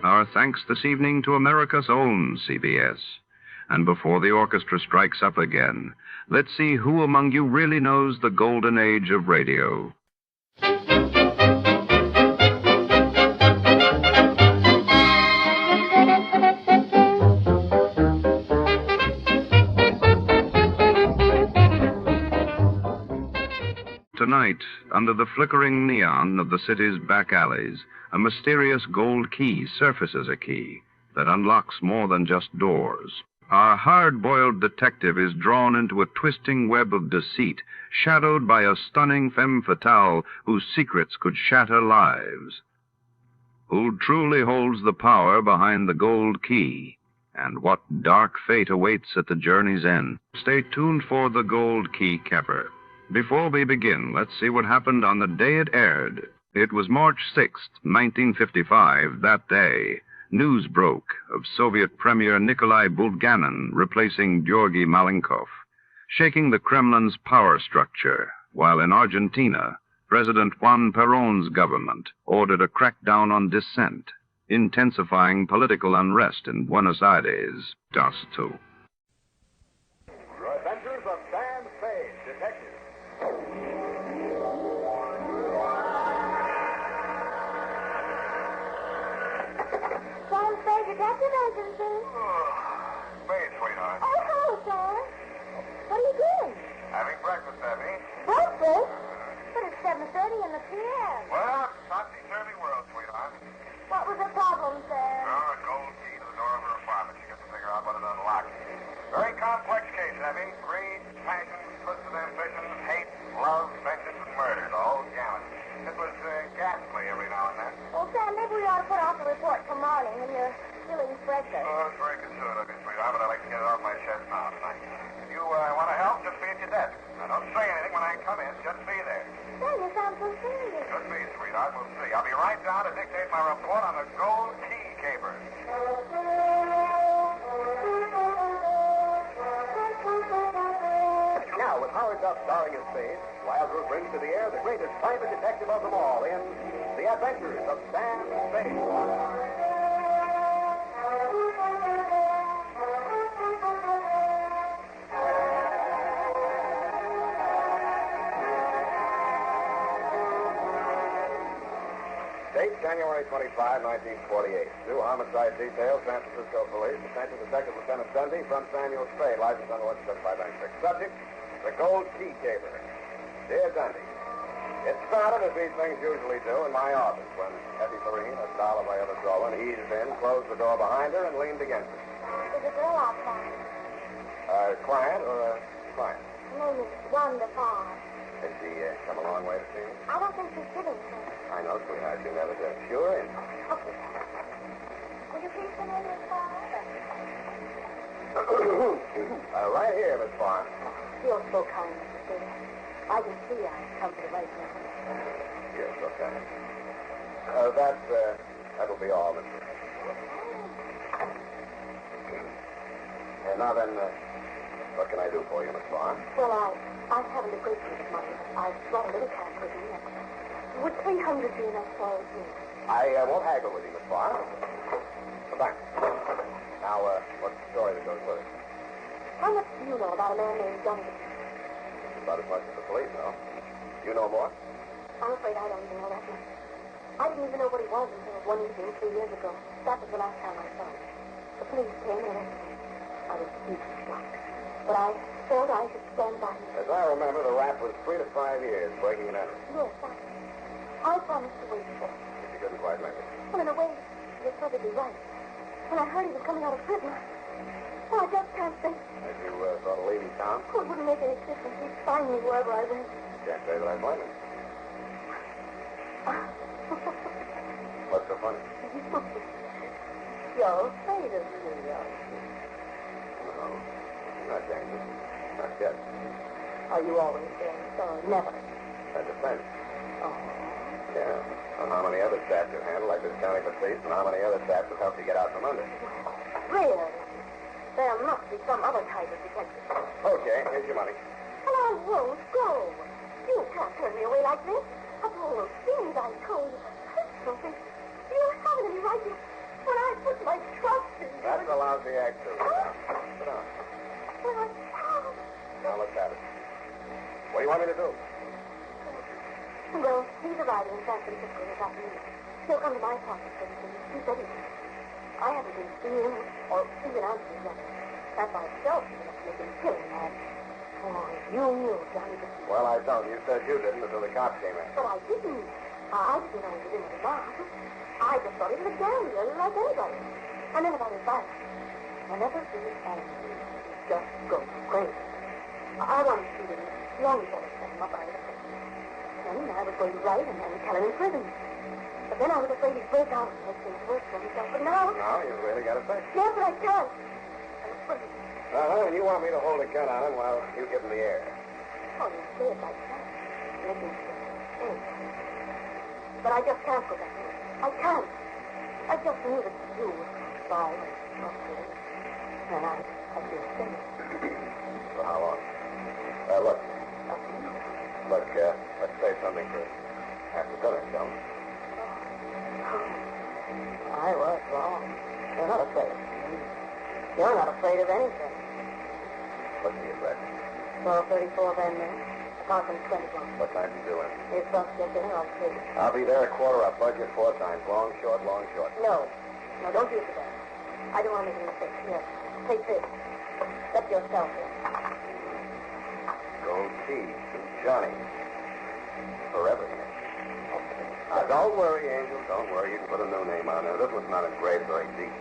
Our thanks this evening to America's own CBS. And before the orchestra strikes up again, let's see who among you really knows the golden age of radio. Tonight, under the flickering neon of the city's back alleys, a mysterious gold key surfaces, a key that unlocks more than just doors. Our hard-boiled detective is drawn into a twisting web of deceit, shadowed by a stunning femme fatale whose secrets could shatter lives. Who truly holds the power behind the gold key? And what dark fate awaits at the journey's end? Stay tuned for The Gold Key Caper. Before we begin, let's see what happened on the day it aired. It was March 6th, 1955. That day, news broke of Soviet Premier Nikolai Bulganin replacing Georgy Malenkov, shaking the Kremlin's power structure, while in Argentina, President Juan Perón's government ordered a crackdown on dissent, intensifying political unrest in Buenos Aires. Das 2. Your Adventures of Sam Spade, Detective. Sam Spade, Detective Agency. Spade, sweetheart. Oh, hello, Sam. What are you doing? Having breakfast, Abby. Breakfast? But it's 7:30 in the p.m. Well, it's a topsy-turvy world, sweetheart. What was the problem, Sam? Oh, a gold key to the door of her apartment. She got to figure out what it unlocked. Very complex case, Abby. Greed, passion, twisted ambitions, hate, love, vengeance, and murder. The whole gamut. It was ghastly every now and then. Well, Sam, maybe we ought to put off the report till morning when you're feeling fresher. Oh, it's very considerate of you, sweetheart, but I'd like to get it off my chest now tonight. If you want to help, just be at your desk. Now, don't say anything when I come in. Just be there. Sam, you sound so serious. Could be, sweetheart. We'll see. I'll be right down to dictate my report on the gold key caper. Now, with Howard Duff starring as Spade, Wildwood brings to the air the greatest private detective of them all in The Adventures of Sam Spade. Date January 25, 1948. New homicide detail, San Francisco Police. Attention Detective Lieutenant Dundee from Samuel Spade. License on the 7596. Subject, the gold key caper. Dear Dundee, it started as these things usually do in my office when Effie Farine, a doll of my other Dolan, eased in, closed the door behind her, and leaned against it. Is a girl outside? A client or a client? Her name is Wanda Farr. Has she come a long way to see me? I don't think she's sitting, sir. I know, sweetheart. You never do. Sure in. Okay. Will you please come in, Miss Farr? Right here, Miss Farr. You're so kind, Mr. Spade. I can see I've come to the right place. Yes, okay. That'll be all, Miss Farr. Now then, what can I do for you, Miss Farr? Well, I haven't a great deal of money. I've brought a little cash with me. Would 300 be enough for me? I won't haggle with you, Miss Barr. Come back. Now, what's the story that goes with it? How much do you know about a man named Johnny? About as much as the police know. You know more? I'm afraid I don't even know that much. I didn't even know what he was until one evening 3 years ago. That was the last time I saw him. The police came and arrested me. I was deeply shocked. But I felt I should stand by him. As I remember, the rap was 3 to 5 years breaking and entering. Yes, I promised to wait for him. But you couldn't quite make it. Well, in a way, you're perfectly right. When I heard he was coming out of prison, I just can't think. As you thought of leaving town? Oh, it wouldn't make any difference. He'd find me wherever I went. Can't say that I blame him. What's so funny? You're afraid of me, aren't you? No, not dangerous. Not yet. Are you always saying so? Never. That depends. Oh. Yeah. On how many other staffs you handle, like this county police, and how many other staffs have helped you get out from under. Really? There must be some other type of detective. Okay, here's your money. And I won't go. You can't turn me away like this. After all those things I told you. Something. You haven't any right to... When I put my trust in you... That's a lousy act, too. Sit down. Well, I can't. Now, let's have it. What do you want me to do? Well, he's arriving in San Francisco this afternoon. He'll come to my apartment for the He said he would. I haven't been seeing or even answering letters. That by itself is enough to make him killing mad. Oh, you knew Johnny the thief. Well, I don't. You said you didn't until the cops came in. But I didn't. I didn't know he was in the box. I just thought he was a gambler like anybody. And then about his violence. Whenever he is angry, he just goes crazy. I wanted to see him long before they set him up out of the prison. Then I was going to write and then tell him in prison. But then I was afraid he'd break out and make things worse for himself. But now... Now you've really got to think. Yes, but I can't. I'm afraid. And you want me to hold a gun on him while you give him the air? Oh, you say it like that. Make him feel But I just can't go back. I can't. I just knew that you were by and and I'd be safe. For how long? Look. Look, let's say something for after dinner, shall we? I was wrong. You're not afraid. You're not afraid of anything. What's the address? 1234 Van Ness. Carson 21. What time do you do it? If bus gets in, I'll see. I'll be there at quarter up. Budget 4 times. Long, short, long, short. No. No, don't use the gun. I don't want to make a mistake. Here. Take this. Let yourself in. Gold key to Johnny. Forever. Now, don't worry, Angel. Don't worry. You can put a new name on there. This one's not engraved very deep.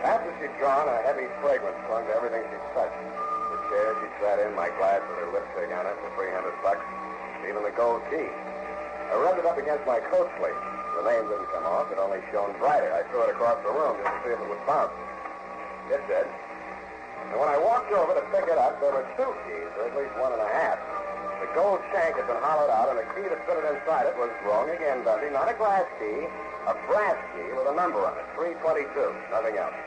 After she'd drawn, a heavy fragrance clung to everything she touched. The chair she sat in, my glass with her lipstick on it for $300, even the gold key. I rubbed it up against my coat sleeve. The name didn't come off. It only shone brighter. I threw it across the room just to see if it would bounce. It did. And when I walked over to pick it up, there were 2 keys, or at least 1.5. The gold shank had been hollowed out, and the key that fitted inside it was wrong again, Dundee. Not a glass key, a brass key with a number on it, 322, nothing else.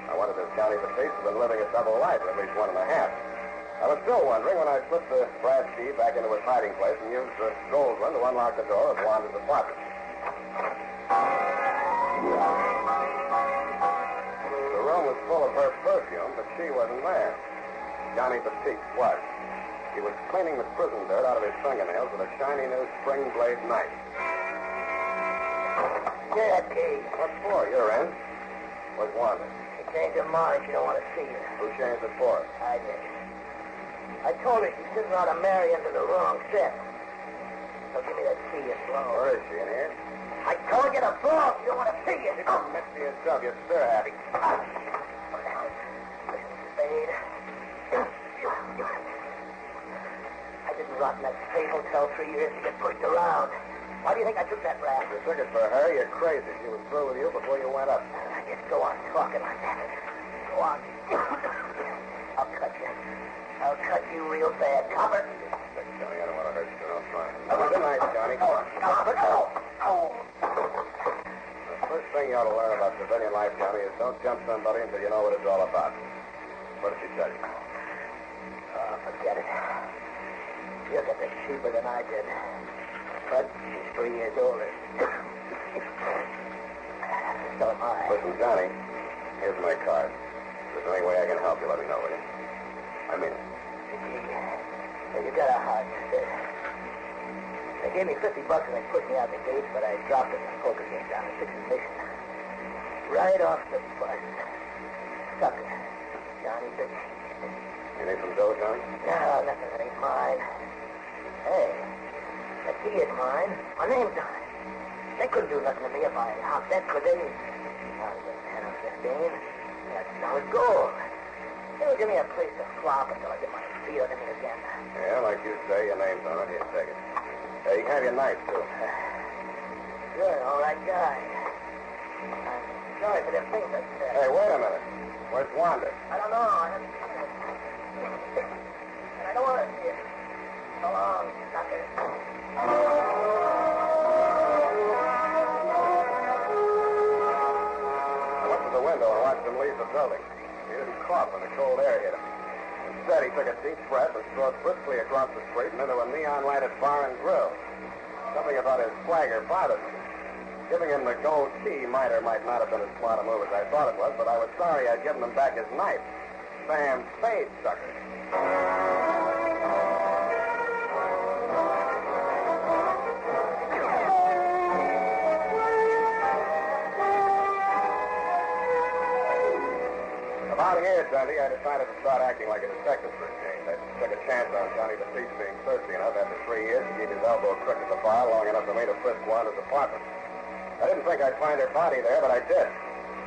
I wondered if Johnny Batiste had been living a double life, or at least 1.5. I was still wondering when I slipped the brass key back into its hiding place and used the gold one to unlock the door of Wanda's apartment. The room was full of her perfume, but she wasn't there. Johnny Batiste was. He was cleaning the prison dirt out of his fingernails with a shiny new spring blade knife. Get that key. What for? You're in. Where's Wanda? She changed her mind. She don't want to see you. Who changed it for? I did. I told her she's sitting out to marry into the wrong set. So give me that key and blow. Where is she, in here? I told you to blow. She don't want to see you. You don't mix me yourself. You're stir happy. Listen, Spade. I didn't rot in that Spade hotel 3 years to get pushed around. Why do you think I took that rap? You took it for her. You're crazy. She was through with you before you went up. I just go on talking like that. Go on. I'll cut you. I'll cut you real bad, copper. Johnny, I don't want to hurt you. Don't try. Good night, Johnny. Go on, copper. Go. The first thing you ought to learn about civilian life, Johnny, is don't jump somebody until you know what it's all about. What did she tell you? Oh, forget it. cheaper than I did. But she's 3 years older. So am I. Listen, Johnny, here's my card. If there's any way I can help you, let me know, will you? I mean it. Hey, you got a heart, mister. They gave me $50 and they put me out the gate, but I dropped it in a poker game down at 6th Mission. Right off the bus. Sucker. Johnny said. You need some dough, Johnny? No, nothing that ain't mine. Hey, the key is mine. My name's on it. They couldn't do nothing to me if I hopped that, could they? Not even 10 or 15. That's solid gold. They would give me a place to flop until I get my feet under me again. Yeah, like you say, your name's on it. Here, take it. You can have your knife, too. Good, all right, guy. I'm sorry for them things I said. Hey, wait a minute. Where's Wanda? I don't know. I haven't seen her. And I don't want to see her. So long, sucker. I went to the window and watched him leave the building. He didn't cough when the cold air hit him. Instead, he took a deep breath and strode briskly across the street and into a neon-lighted bar and grill. Something about his swagger bothered me. Giving him the gold key might or might not have been as smart a move as I thought it was, but I was sorry I'd given him back his knife. Sam Spade, sucker. About here, Dundee, I decided to start acting like a detective for a change. I took a chance on Johnny the Thief being thirsty enough after 3 years to keep his elbow crooked at the bar long enough for me to frisk Wanda's apartment. I didn't think I'd find her body there, but I did.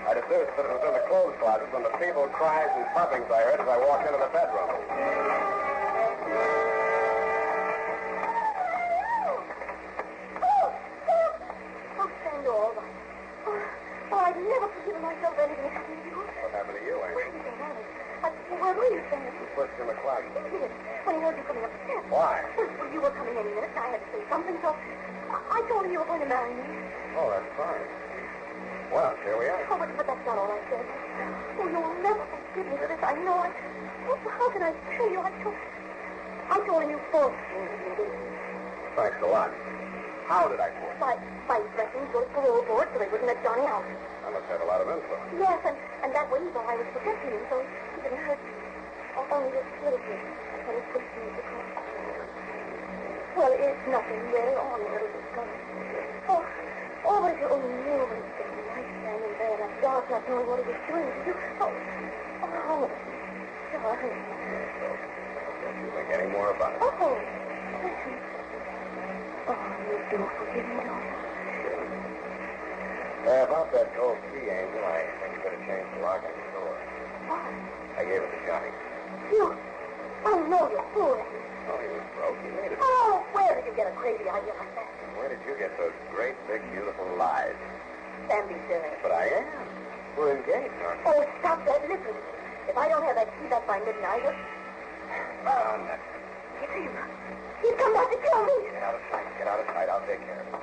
I deduced that it was in the clothes closet from the feeble cries and puffings I heard as I walked into the bedroom. Oh, stand all right. Oh, I've never forgiven myself anything happened to you. What happened to you, Where Amy? did you go? Where were you standing? You pushed in the closet. He did. When he heard you coming up the steps. Why? Well, you were coming any minute, and I had to say something, so I told him you were going to marry me. Oh, that's fine. Well, here we are. Oh, but that's not all I said. Oh, you'll never forgive me for this. I know it. Oh, how can I tell you? I told him you forced me to do this. Thanks a lot. How did I force you? By threatening to go to parole board so they wouldn't let Johnny out. I must have a lot of influence. Yes, and that way he thought I was protecting him, so he didn't hurt you. Only just a little bit. And he pushed me across. Well, it's nothing really, only a little discovery. Oh, but if you only knew what he was getting like standing there in that dark, not knowing what he was doing to you. Oh, darling. Don't you think any more about it? Oh, listen. Oh, you do forgive me, darling. About that gold key, Angel, I think you better change the lock on your door. What? I gave it to Johnny. You? Oh, no, you're fooling. Oh, he was broke. He made it. Oh, where did you get a crazy idea like that? Where did you get those great, big, beautiful lies? Sam, be serious. But I am. We're engaged, aren't we? Oh, stop that. Listen. If I don't have that key back by midnight, Oh, nothing. it's him. He's come back to kill me. Get out of sight. Get out of sight. I'll take care of it.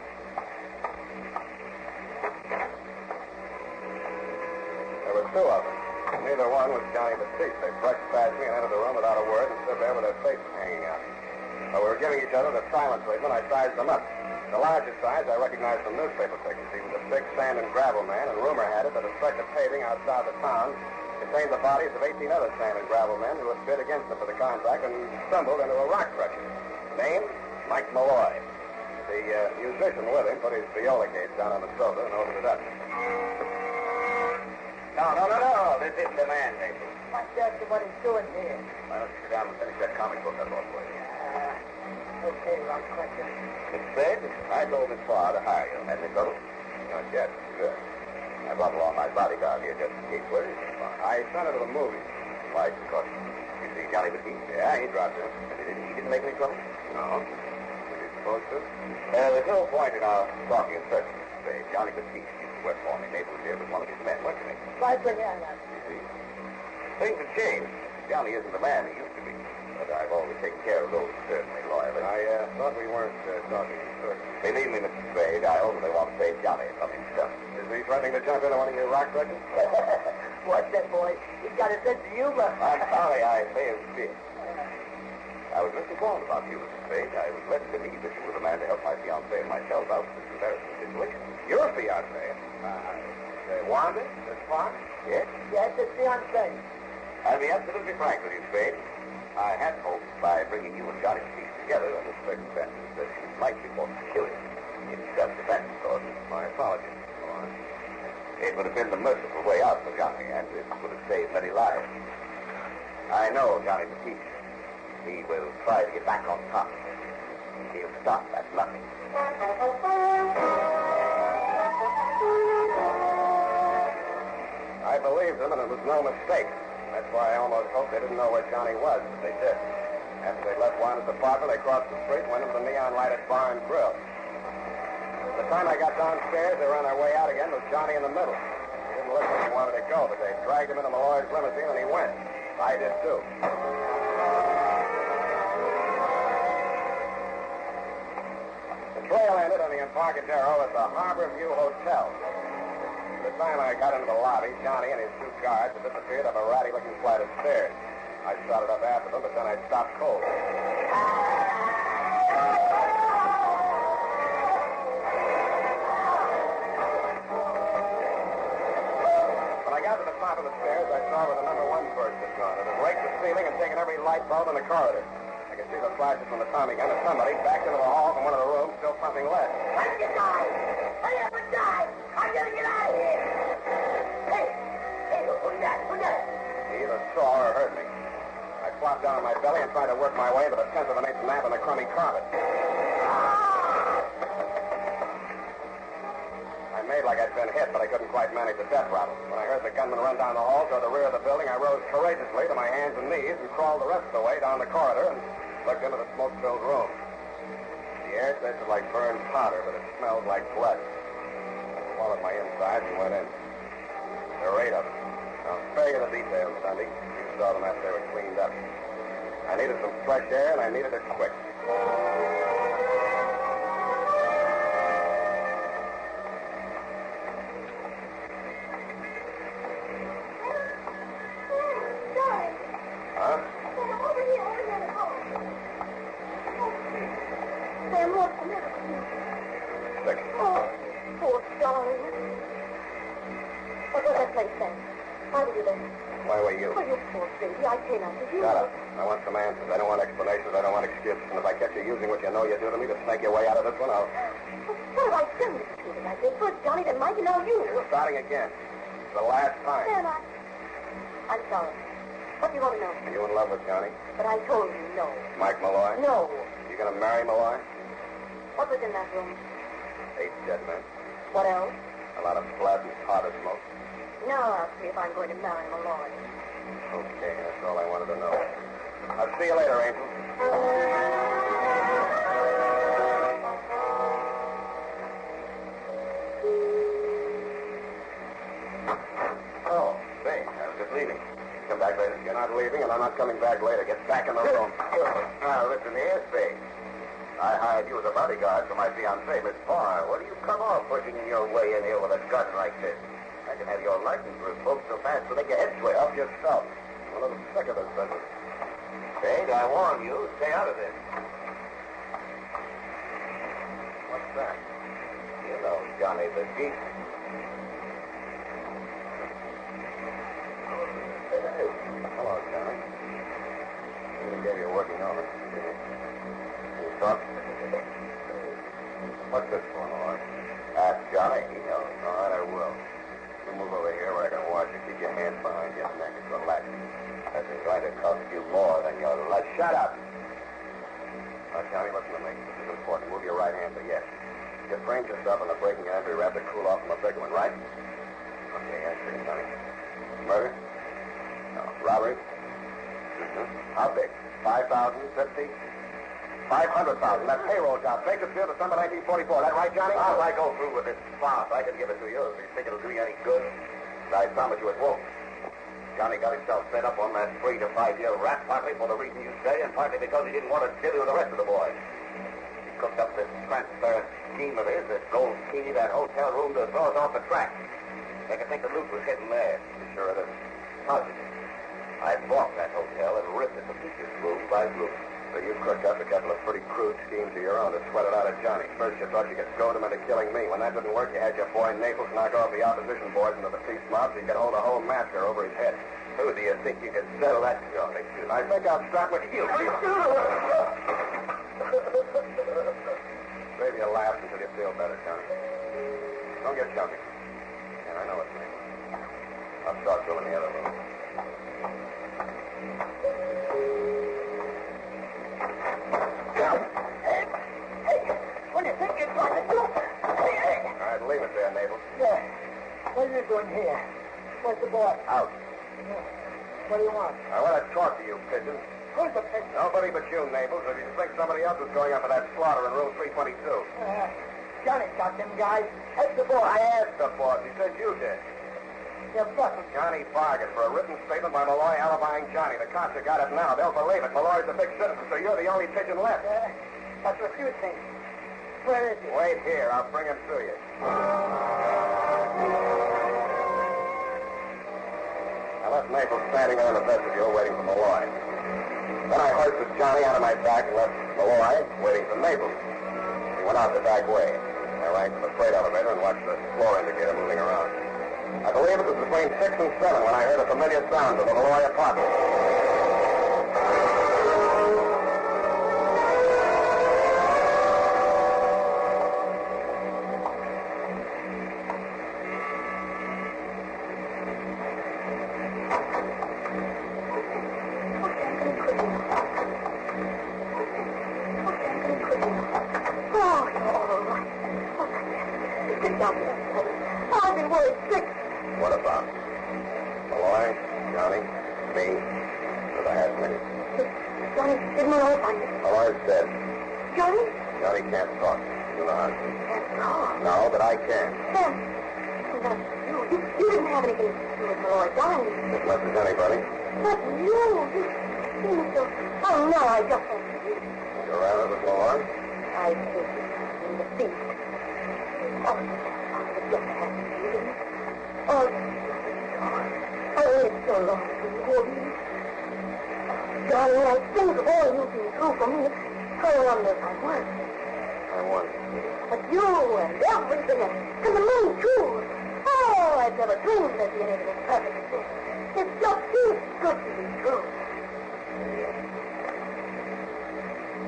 There were two of them. Neither one was Johnny the Thief. They brushed past me and entered the room without a word and stood there with their faces hanging out. While we were giving each other the silent treatment, I sized them up. The larger size I recognized from newspaper pictures. He was a big sand and gravel man, and rumor had it that a stretch of paving outside the town contained the bodies of 18 other sand and gravel men who had bid against him for the contract and stumbled into a rock crusher. Name? Mike Malloy. The musician with him put his viola case down on the sofa and opened it up. No. This isn't the man, David. What's that what he's doing here? Why don't you sit down and finish that comic book I brought for you? Okay, Rock Crusher. Mr. Spade, I told Miss Farr to hire you. Had any trouble? Not yet. Good. I brought along my bodyguard here just in case. Where is Miss Farr? I sent her to the movies. Why, because you see Johnny the Thief? Yeah, he dropped in. He didn't make any trouble? No. Was he supposed to? There's no point in our talking in circles, Mr. Spade. Johnny the Thief used to work for me. Maybe was here with one of his men, wasn't he? Right for him, You see? Things have changed. Johnny isn't the man he used to be. But I've always taken care of those certainly loyally. I thought we weren't talking first. Believe me, Mr. Spade, I only want to save Johnny from himself. Is he threatening to jump into one of your rock crutches? What's that, boy? He's got a sense of humor. I'm sorry I failed to see it. I was misinformed about you, Mr. Spade. I was led to believe that you were the man to help my fiancée and myself out of this embarrassing situation. Your fiancée? Wanda? Miss Fox? Yes? Yes, it's fiancé. I'll be absolutely frank with you, Spade. I had hoped by bringing you and Johnny Peace together under circumstances that she might be more peculiar. In self-defense, of course. My apologies. Go on. It would have been the merciful way out for Johnny, and it would have saved many lives. I know Johnny Peace. He will try to get back on top. He'll stop at nothing. I believed them, and it was no mistake. That's why I almost hoped they didn't know where Johnny was, but they did. After they left Wanda's apartment, they crossed the street and went into the neon-lighted bar and grill. By the time I got downstairs, they were on their way out again with Johnny in the middle. He didn't look like he wanted to go, but they dragged him into Malloy's limousine, and he went. I did, too. The trail ended on the Embarcadero at the Harbor View Hotel. By the time I got into the lobby, Johnny and his two guards had disappeared up a ratty-looking flight of stairs. I started up after them, but then I stopped cold. When I got to the top of the stairs, I saw where the number 1 first had gone. It had raked the ceiling and taken every light bulb in the corridor. I could see the flashes from the Tommy gun as somebody backed into the hall from one of the rooms, still pumping lead. I'm gonna die! I am gonna die! I'm gonna get out of here! Hey, who's that? Who's that? He either saw or heard me. I flopped down on my belly and tried to work my way into the 10th of an inch nap in the crummy carpet. I made like I'd been hit, but I couldn't quite manage the death rattle. When I heard the gunman run down the hall toward the rear of the building, I rose courageously to my hands and knees and crawled the rest of the way down the corridor and looked into the smoke-filled room. The air tasted like burned powder, but it smelled like blood. I swallowed my insides and went in. There were 8 of them. I'll spare you the details, Sunday. You saw them after they were cleaned up. I needed some fresh air, and I needed it quick. Huh? Over here in the hall. Sam, what's the matter with you? Sick. Oh, poor darling. What was that place, Sam? How did you there? Why were you? Oh, you poor baby. I came after you. Shut up. I want some answers. I don't want explanations. I don't want excuses. And if I catch you using what you know you do to me to snake your way out of this one, I'll... What have I done to you like this? First Johnny, then Mike, and now you. You're starting again. It's the last time. Sam, I'm sorry. What do you want to know? Are you in love with Johnny? But I told you no. Mike Malloy? No. You gonna marry Malloy? What was in that room? 8 dead men. What else? A lot of blood and powder smoke. Now ask me if I'm going to marry Malloy. Okay, that's all I wanted to know. I'll see you later, Angel. Oh, say, I was just leaving. Come back later. You're not leaving, and I'm not coming back later. Get back in the room. Now, listen here, Spade. I hired you as a bodyguard for my fiancée, Miss Farr. What do you come off pushing your way in here with a gun like this? I can have your license revoked so fast to make your head sway. Help yourself. I'm a little sick of this business. Spade, I warn you, stay out of this. What's that? You know Johnny the Geek. Hello, Johnny. I gave you a working order. Can you talk? What's this for, Malloy? Ask Johnny. He knows. All right, I will. You move over here where I can watch you. Keep your hands behind your neck and relax. This is going to cost you more than your life. Shut up! Now, Johnny, listen to me. This is important. Move your right hand to yes. You framed yourself in the breaking and entry rap to cool off from a big one, right? Okay, answer it, Johnny. Murder? No. Robbery? How big? 5,000, 50? 500,000. That payroll job. Bakersfield, December 1944. That right, Johnny? If I go through with this farce, I can give it to you. If you think it'll do you any good, I promise you it won't. Johnny got himself set up on that 3 to 5 year rap, partly for the reason you say, and partly because he didn't want to deal with the rest of the boys. He cooked up this transparent scheme of his, this gold key, that hotel room to throw us off the track. They could think the loot was hidden there. Sure it is. Positive. I bought that hotel and ripped it to pieces, room by room. So you cooked up a couple of pretty crude schemes of your own to sweat it out of Johnny. First, you thought you could goad him into killing me. When that didn't work, you had your boy Naples knock off the opposition boys into the peace mob so you could hold a whole massacre over his head. Who do you think you could settle that jolly to? I think I'll start with you. Save your laughs until you feel better, Johnny. Don't get jumpy. Yeah, I know it's Naples. I'll talk to him in the other room. What do you think you're going to do? All right, leave it there, Naples. Yeah. What are you doing here? Where's the boy? Out. What do you want? I want to talk to you, pigeon. Who's the pigeon? Nobody but you, Naples. If you think somebody else is going up for that slaughter in room 322. Johnny's got them guys. That's the boy. I asked the boss. He said you did. You're bluffing. Johnny bargained for a written statement by Malloy alibying Johnny. The cops have got it now. They'll believe it. Malloy's a big citizen, so you're the only pigeon left. That's what you think. Where is he? Wait here. I'll bring him to you. I left Naples standing there in the vestibule waiting for Malloy. Then I hoisted Johnny out of my back and left Malloy waiting for Naples. He went out the back way. I rang for the freight elevator and watched the floor indicator moving around. I believe it was between 6 and 7 when I heard a familiar sound of the Malloy apartment. I've been worried sick. What about? Malloy, Johnny, me, because I had many. Johnny, did Malloy find it? Malloy's dead. Johnny? Johnny can't talk. You know how to. Can't talk? No, but I can. Sam, you didn't have anything to do with Malloy dying. As much as anybody. But you seem so... Oh, no, I just don't believe it. You're rather with Malloy? I think in the feast. Oh, I just have to see him. Oh, it's so long for you, Woody. Johnny, I think of all you've been through for me. I wonder if I won. I won. But you and everything, and the moon, too. Oh, I've never dreamed there'd be anything perfect. It just seems good to be true.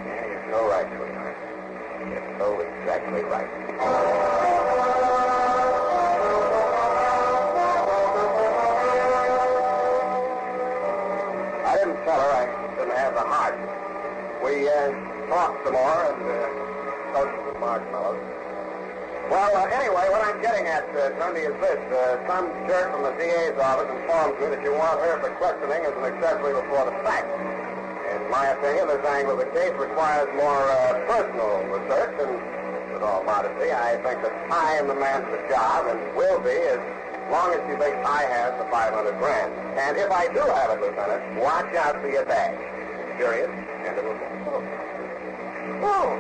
Yeah, you're so right, sweetheart. You're so exactly right. I didn't tell her I didn't have the heart. We talked some more and toasted with marshmallows. Well, anyway, what I'm getting at, Tony, is this. Some jerk from the DA's office informs me that you want her for questioning as an accessory before the fact. In my opinion, this angle of the case requires more personal research, and with all modesty, I think that I am the man for the job and will be as long as she thinks I have the $500,000. And if I do have it, Lieutenant, watch out for your bag. Period. End of the report. Oh.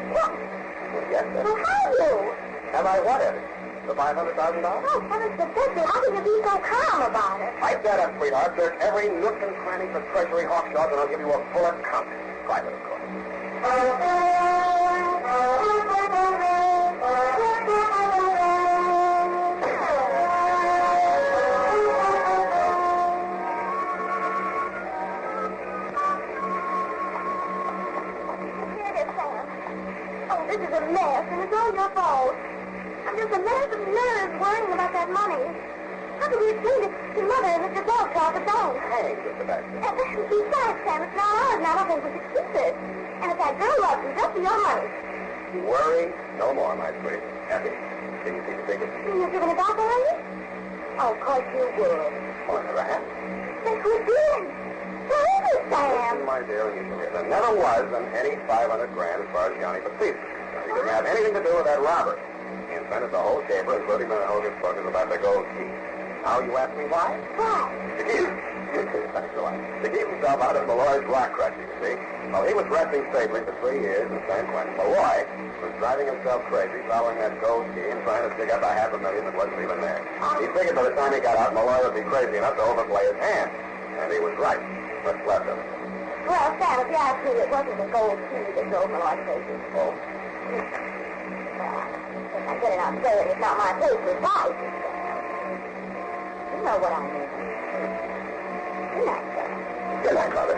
What? Well, yes, sir. Well, how do? Have I what of it? The $500,000? Oh, heavens to Betsy, how can you be so calm about it? I said it, sweetheart. Search every nook and cranny for treasury hawkshaws, and I'll give you a full account. Private, of course. This is a mess, and it's all your fault. I'm just a mess of nerves worrying about that money. How can we explain it to Mother and Mr. Dog's at the bank? Hey, Mr. Baxter. Besides, Sam, it's not ours, and I don't think we should keep it. And if that girl loves you, just for your money. Worry no more, my sweet. Happy. Did you see the ticket? You're giving it back already? Oh, of course you would. Oh, I never have. Yes, we did. Where is it, Sam? Listen, my dear, and you shall hear. There never was any $500,000 as far as Johnny Batiste. He didn't have anything to do with that robbery. He invented the whole caper, including the Hogan bookers about the gold key. Now you ask me why? Why? To keep... Thanks a lot. To keep himself out of Malloy's rock crushing, you see. Well, he was resting safely for 3 years in San Quentin. Malloy was driving himself crazy, following that gold key and trying to dig up $500,000 that wasn't even there. He figured by the time he got out, Malloy would be crazy enough to overplay his hand. And he was right. What's left of it? Well, Sam, if you Actually, it wasn't the gold key that drove my life crazy. Oh. If I get it out there, it's not my place to fight. You know what I mean. Good night, sir. Good night, Mother.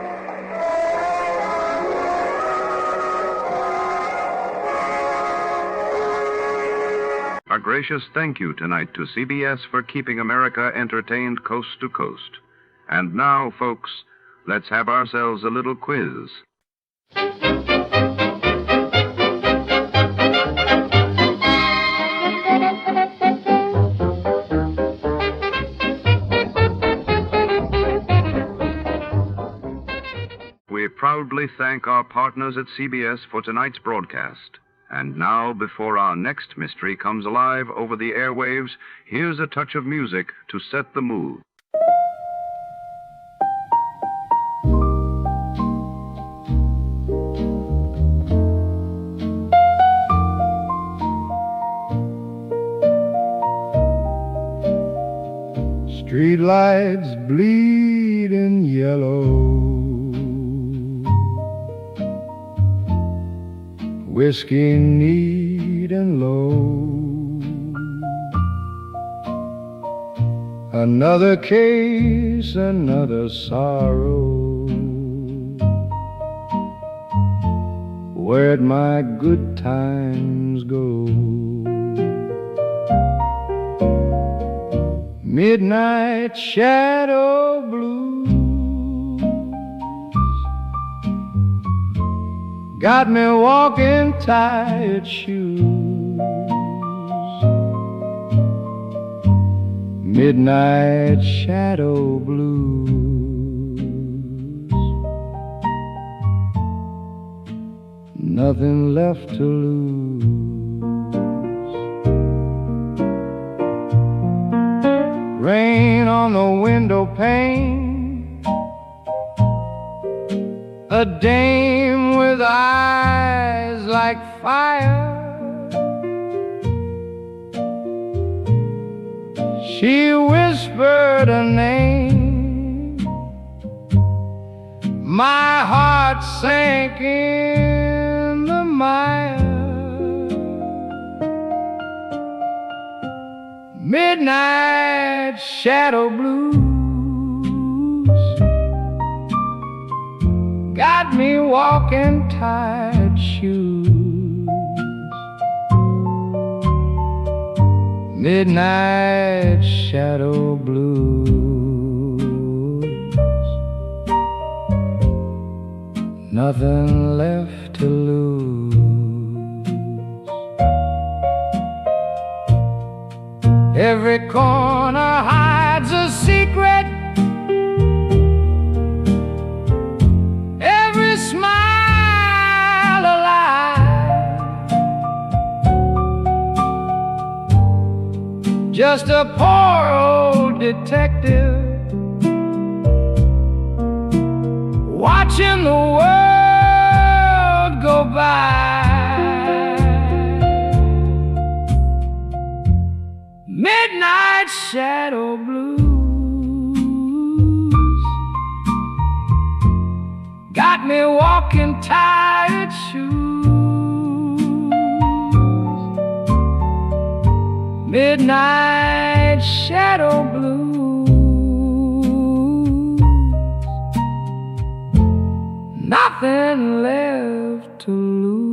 A gracious thank you tonight to CBS for keeping America entertained coast to coast. And now, folks, let's have ourselves a little quiz. We proudly thank our partners at CBS for tonight's broadcast. And now, before our next mystery comes alive over the airwaves, here's a touch of music to set the mood. Street lights bleeding yellow, whiskey neat and low. Another case, another sorrow. Where'd my good times go? Midnight shadow blues got me walking tired shoes. Midnight shadow blues. Nothing left to lose. Rain on the window pane, a dame with eyes like fire. She whispered a name, my heart sank in the mire. Midnight shadow blues got me walking tired shoes. Midnight shadow blues. Nothing left to lose. Every corner hides a secret. Every smile a lie. Just a poor old detective watching the world go by. Midnight shadow blues got me walking tired shoes. Midnight shadow blues. Nothing left to lose.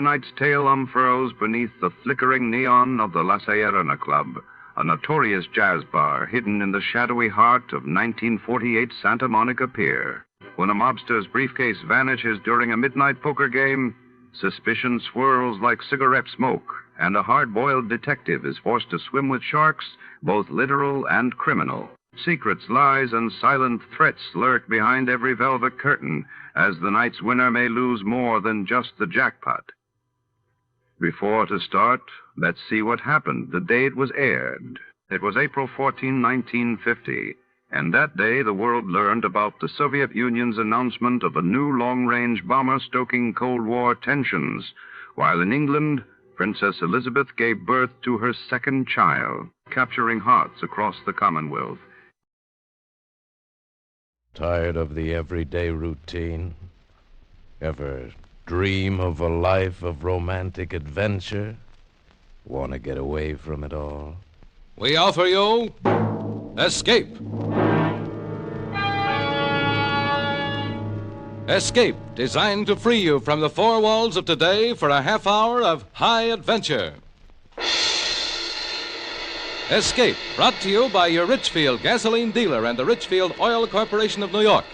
tonight's tale unfurls beneath the flickering neon of the La Sierra Club, a notorious jazz bar hidden in the shadowy heart of 1948 Santa Monica Pier. When a mobster's briefcase vanishes during a midnight poker game, suspicion swirls like cigarette smoke, and a hard-boiled detective is forced to swim with sharks, both literal and criminal. Secrets, lies, and silent threats lurk behind every velvet curtain, as the night's winner may lose more than just the jackpot. Before to start, let's see what happened the day it was aired. It was April 14, 1950, and that day the world learned about the Soviet Union's announcement of a new long-range bomber stoking Cold War tensions, while in England, Princess Elizabeth gave birth to her second child, capturing hearts across the Commonwealth. Tired of the everyday routine? Ever dream of a life of romantic adventure? Want to get away from it all? We offer you Escape. Escape, designed to free you from the four walls of today for a half hour of high adventure. Escape, brought to you by your Richfield gasoline dealer and the Richfield Oil Corporation of New York.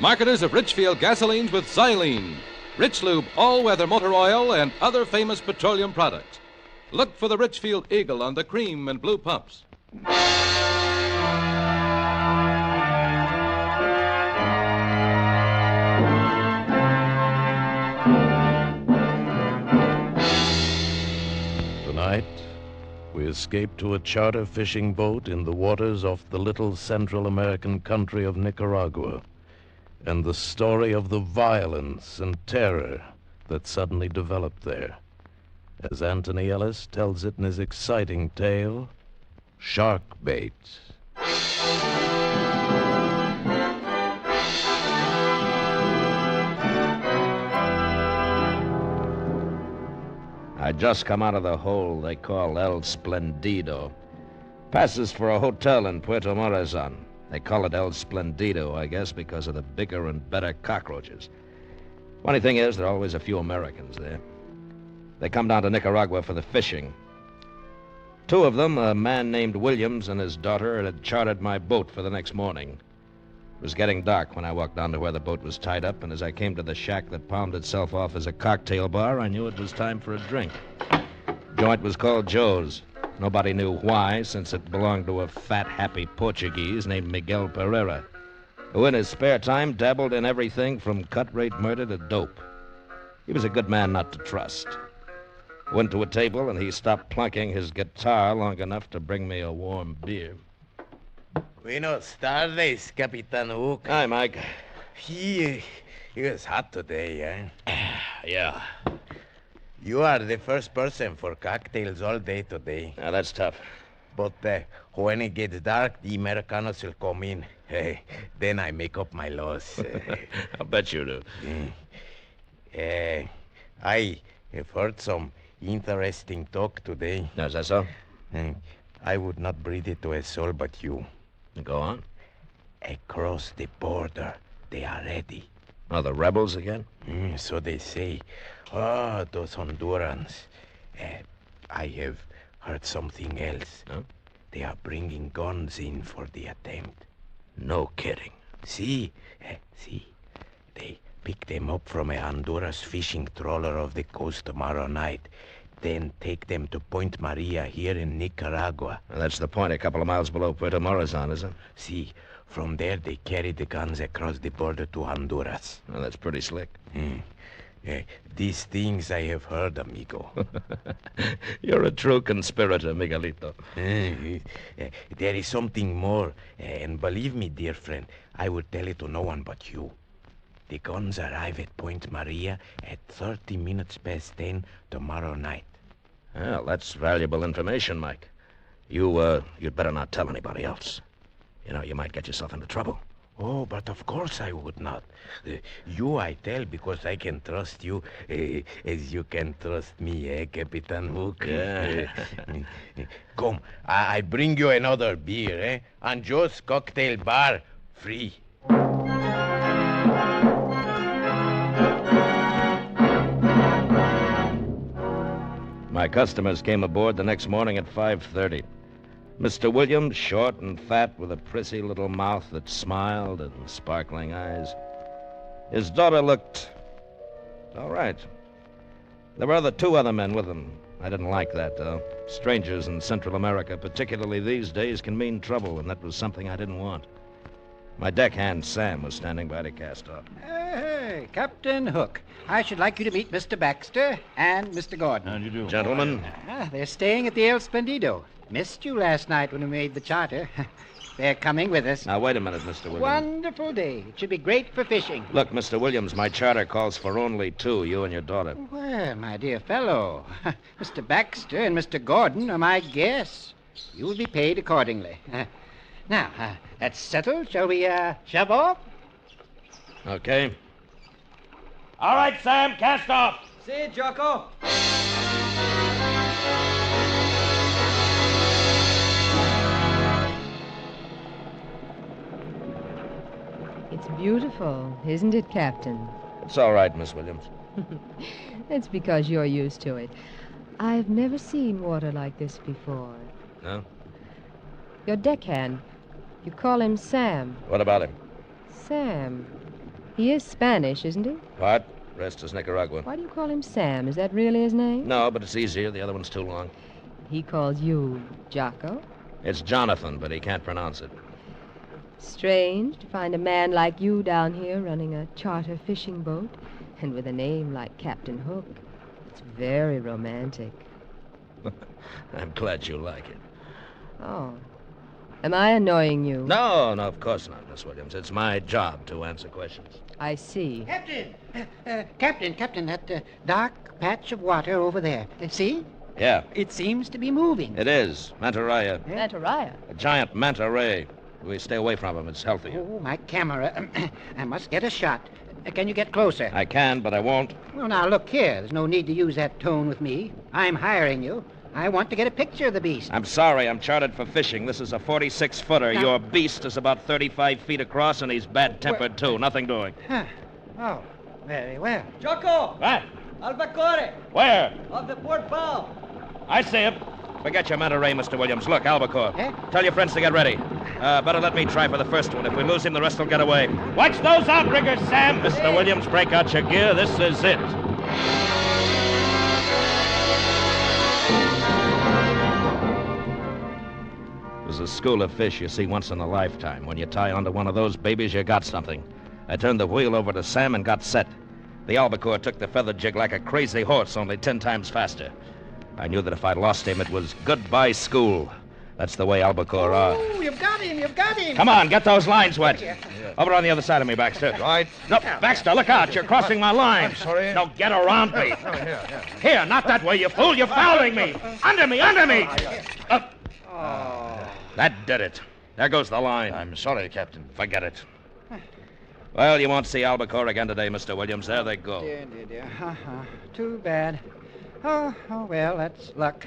Marketers of Richfield gasolines with xylene, Rich Lube all-weather motor oil, and other famous petroleum products. Look for the Richfield Eagle on the cream and blue pumps. Tonight, we escape to a charter fishing boat in the waters off the little Central American country of Nicaragua, and the story of the violence and terror that suddenly developed there, as Anthony Ellis tells it in his exciting tale, Shark Bait. I just come out of the hole they call El Splendido. Passes for a hotel in Puerto Morazan. They call it El Splendido, I guess, because of the bigger and better cockroaches. Funny thing is, there are always a few Americans there. They come down to Nicaragua for the fishing. Two of them, a man named Williams and his daughter, had chartered my boat for the next morning. It was getting dark when I walked down to where the boat was tied up, and as I came to the shack that palmed itself off as a cocktail bar, I knew it was time for a drink. The joint was called Joe's. Nobody knew why, since it belonged to a fat, happy Portuguese named Miguel Pereira, who in his spare time dabbled in everything from cut-rate murder to dope. He was a good man not to trust. Went to a table, and he stopped plunking his guitar long enough to bring me a warm beer. Buenos tardes, Capitan Hook. Hi, Mike. It was hot today, eh? Yeah. You are the first person for cocktails all day today. Now, that's tough. But when it gets dark, the Americanos will come in. Then I make up my loss. I'll bet you do. I have heard some interesting talk today. Is that so? I would not breathe it to a soul but you. Go on. Across the border, they are ready. Oh, the rebels again? So they say. Oh, those Hondurans. I have heard something else. Huh? They are bringing guns in for the attempt. No kidding. See, they pick them up from a Honduras fishing trawler off the coast tomorrow night. Then take them to Point Maria here in Nicaragua. Well, that's the point, a couple of miles below Puerto Morazan, is it? See, from there they carry the guns across the border to Honduras. Well, that's pretty slick. These things I have heard, amigo. You're a true conspirator, Miguelito. There is something more, and believe me, dear friend, I would tell it to no one but you. The guns arrive at Point Maria at 30 minutes past 10 tomorrow night. Well, that's valuable information, Mike. You'd better not tell anybody else. You know, you might get yourself into trouble. Oh, but of course I would not. You I tell because I can trust you as you can trust me, Capitan Hook? Yeah. Come, I bring you another beer, On Joe's Cocktail Bar, free. My customers came aboard the next morning at 5:30. Mr. Williams, short and fat, with a prissy little mouth that smiled and sparkling eyes. His daughter looked all right. There were two other men with them. I didn't like that, though. Strangers in Central America, particularly these days, can mean trouble, and that was something I didn't want. My deckhand, Sam, was standing by to cast off. Hey, Captain Hook. I should like you to meet Mr. Baxter and Mr. Gordon. How do you do? Gentlemen. They're staying at the El Splendido. Missed you last night when we made the charter. They're coming with us. Now, wait a minute, Mr. Williams. Wonderful day. It should be great for fishing. Look, Mr. Williams, my charter calls for only two, you and your daughter. Well, my dear fellow, Mr. Baxter and Mr. Gordon are my guests. You will be paid accordingly. Now, that's settled. Shall we, shove off? Okay. All right, Sam, cast off. See you, Jocko. It's beautiful, isn't it, Captain? It's all right, Miss Williams. It's because you're used to it. I've never seen water like this before. No? Your deckhand, you call him Sam. What about him? Sam. He is Spanish, isn't he? Part. Rest is Nicaraguan. Why do you call him Sam? Is that really his name? No, but it's easier. The other one's too long. He calls you Jocko? It's Jonathan, but he can't pronounce it. Strange to find a man like you down here running a charter fishing boat, and with a name like Captain Hook. It's very romantic. I'm glad you like it. Oh. Am I annoying you? No, of course not, Miss Williams. It's my job to answer questions. I see. Captain, that dark patch of water over there. See? Yeah. It seems to be moving. It is. Manta raya. Manta raya? A giant manta ray. We stay away from him. It's healthier. Oh, my camera. I must get a shot. Can you get closer? I can, but I won't. Well, now, look here. There's no need to use that tone with me. I'm hiring you. I want to get a picture of the beast. I'm sorry. I'm chartered for fishing. This is a 46-footer. Now... Your beast is about 35 feet across, and he's bad-tempered, too. Nothing doing. Huh. Oh, very well. Jocko! What? Albacore! Where? Of the port bow. I see him. Forget your manta ray, Mr. Williams. Look, albacore. Tell your friends to get ready. Better let me try for the first one. If we lose him, the rest will get away. Watch those outriggers, Sam! Mr. Williams, break out your gear. This is it. There's a school of fish you see once in a lifetime. When you tie onto one of those babies, you got something. I turned the wheel over to Sam and got set. The albacore took the feather jig like a crazy horse, only 10 times faster. I knew that if I lost him, it was goodbye school. That's the way albacore are. Oh, you've got him. Come on, get those lines wet. Over on the other side of me, Baxter. Right. No, Baxter, look out. You're crossing my line. I'm sorry. No, get around me. Here. Here, not that way, you fool. You're fouling me. Under me. That did it. There goes the line. I'm sorry, Captain. Forget it. Well, you won't see albacore again today, Mr. Williams. There they go. Dear. Too bad. Oh, well, that's luck.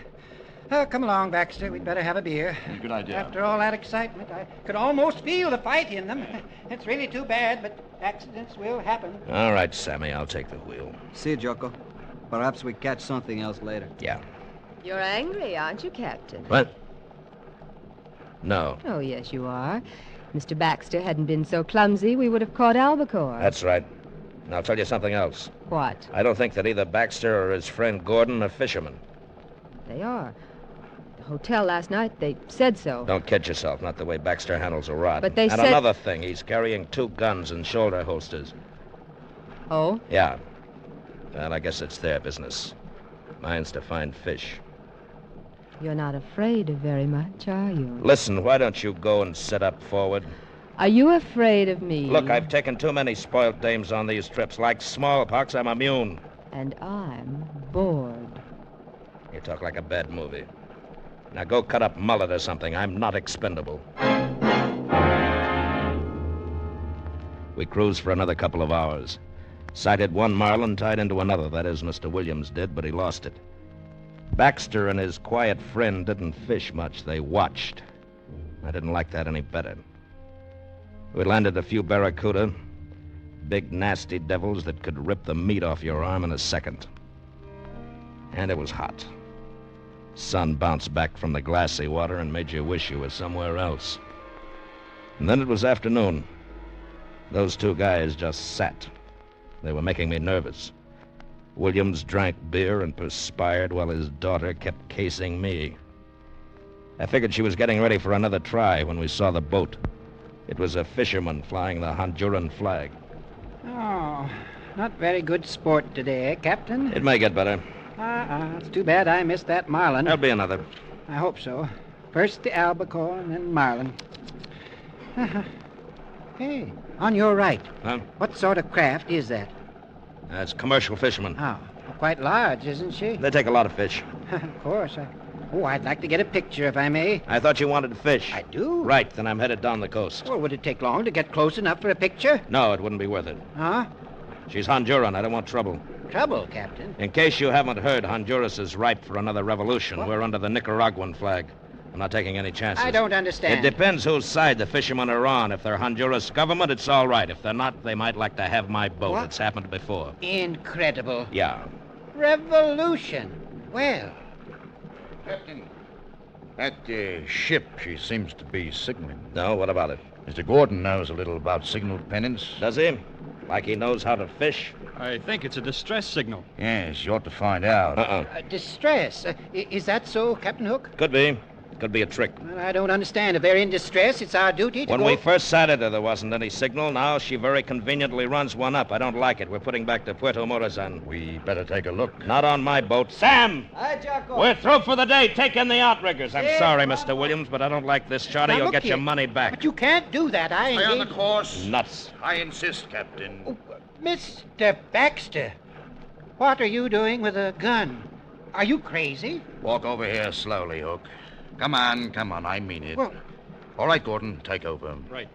Come along, Baxter. We'd better have a beer. Good idea. After all that excitement, I could almost feel the fight in them. It's really too bad, but accidents will happen. All right, Sammy, I'll take the wheel. See you, Jocko. Perhaps we catch something else later. Yeah. You're angry, aren't you, Captain? What? No. Oh, yes, you are. If Mr. Baxter hadn't been so clumsy, we would have caught albacore. That's right. And I'll tell you something else. What? I don't think that either Baxter or his friend Gordon are fishermen. They are. The hotel last night, they said so. Don't kid yourself, not the way Baxter handles a rod. But they said... And another thing, he's carrying 2 guns and shoulder holsters. Oh? Yeah. Well, I guess it's their business. Mine's to find fish. You're not afraid of very much, are you? Listen, why don't you go and sit up forward? Are you afraid of me? Look, I've taken too many spoilt dames on these trips. Like smallpox, I'm immune. And I'm bored. You talk like a bad movie. Now go cut up mullet or something. I'm not expendable. We cruised for another couple of hours. Sighted one marlin tied into another. That is, Mr. Williams did, but he lost it. Baxter and his quiet friend didn't fish much. They watched. I didn't like that any better. We landed a few barracuda. Big, nasty devils that could rip the meat off your arm in a second. And it was hot. Sun bounced back from the glassy water and made you wish you were somewhere else. And then it was afternoon. Those two guys just sat. They were making me nervous. Williams drank beer and perspired while his daughter kept casing me. I figured she was getting ready for another try when we saw the boat. It was a fisherman flying the Honduran flag. Oh, not very good sport today, eh, Captain? It may get better. It's too bad I missed that marlin. There'll be another. I hope so. First the albacore and then marlin. Hey, on your right. Huh? What sort of craft is that? That's commercial fishermen. Oh, quite large, isn't she? They take a lot of fish. Of course. I'd like to get a picture, if I may. I thought you wanted fish. I do? Right, then I'm headed down the coast. Well, would it take long to get close enough for a picture? No, it wouldn't be worth it. Huh? She's Honduran. I don't want trouble. Trouble, Captain? In case you haven't heard, Honduras is ripe for another revolution. What? We're under the Nicaraguan flag. I'm not taking any chances. I don't understand. It depends whose side the fishermen are on. If they're Honduras government, it's all right. If they're not, they might like to have my boat. What? It's happened before. Incredible. Yeah. Revolution. Well. Captain, that ship, she seems to be signaling. No, what about it? Mr. Gordon knows a little about signal pennants. Does he? Like he knows how to fish? I think it's a distress signal. Yes, you ought to find out. Distress. Is that so, Captain Hook? Could be. Could be a trick. Well, I don't understand. If they're in distress, it's our duty to When go... we first sighted her, there wasn't any signal. Now she very conveniently runs one up. I don't like it. We're putting back to Puerto Morazan. We better take a look. Not on my boat. Sam! Hi, Jocko. We're through for the day. Take in the outriggers. I'm Yeah, sorry, Mr. Williams, but I don't like this charter. Now, You'll look get your here. money back. But you can't do that. I Stay on the engaged... course. Nuts. I insist, Captain. Mr. Baxter, what are you doing with a gun? Are you crazy? Walk over here slowly, Hook. Come on, I mean it. Well... All right, Gordon, take over. Right.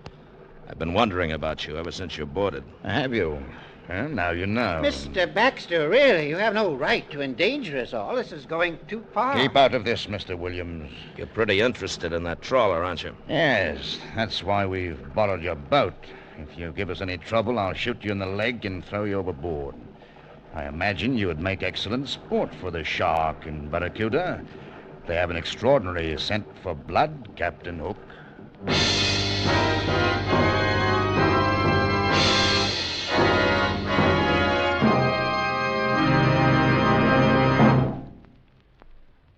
I've been wondering about you ever since you boarded. Have you? Well, now you know. Mr. Baxter, really, you have no right to endanger us all. This is going too far. Keep out of this, Mr. Williams. You're pretty interested in that trawler, aren't you? Yes, that's why we've borrowed your boat. If you give us any trouble, I'll shoot you in the leg and throw you overboard. I imagine you would make excellent sport for the shark and barracuda. They have an extraordinary scent for blood, Captain Hook.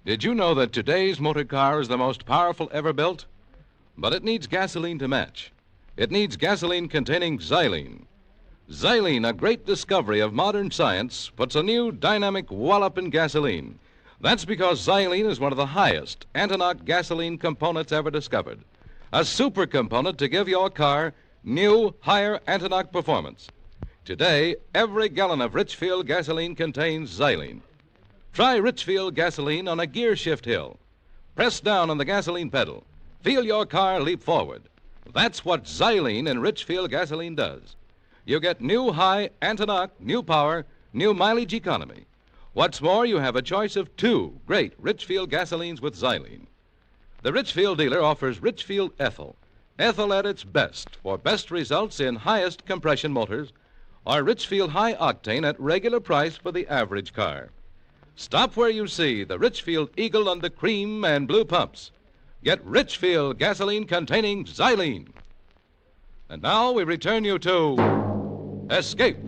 Did you know that today's motor car is the most powerful ever built? But it needs gasoline to match. It needs gasoline containing xylene. Xylene, a great discovery of modern science, puts a new dynamic wallop in gasoline. That's because xylene is one of the highest anti-knock gasoline components ever discovered. A super component to give your car new, higher anti-knock performance. Today, every gallon of Richfield gasoline contains xylene. Try Richfield gasoline on a gear shift hill. Press down on the gasoline pedal. Feel your car leap forward. That's what xylene in Richfield gasoline does. You get new high anti-knock, new power, new mileage economy. What's more, you have a choice of two great Richfield gasolines with xylene. The Richfield dealer offers Richfield Ethyl. Ethyl at its best for best results in highest compression motors, or Richfield High Octane at regular price for the average car. Stop where you see the Richfield Eagle on the cream and blue pumps. Get Richfield gasoline containing xylene. And now we return you to Escape.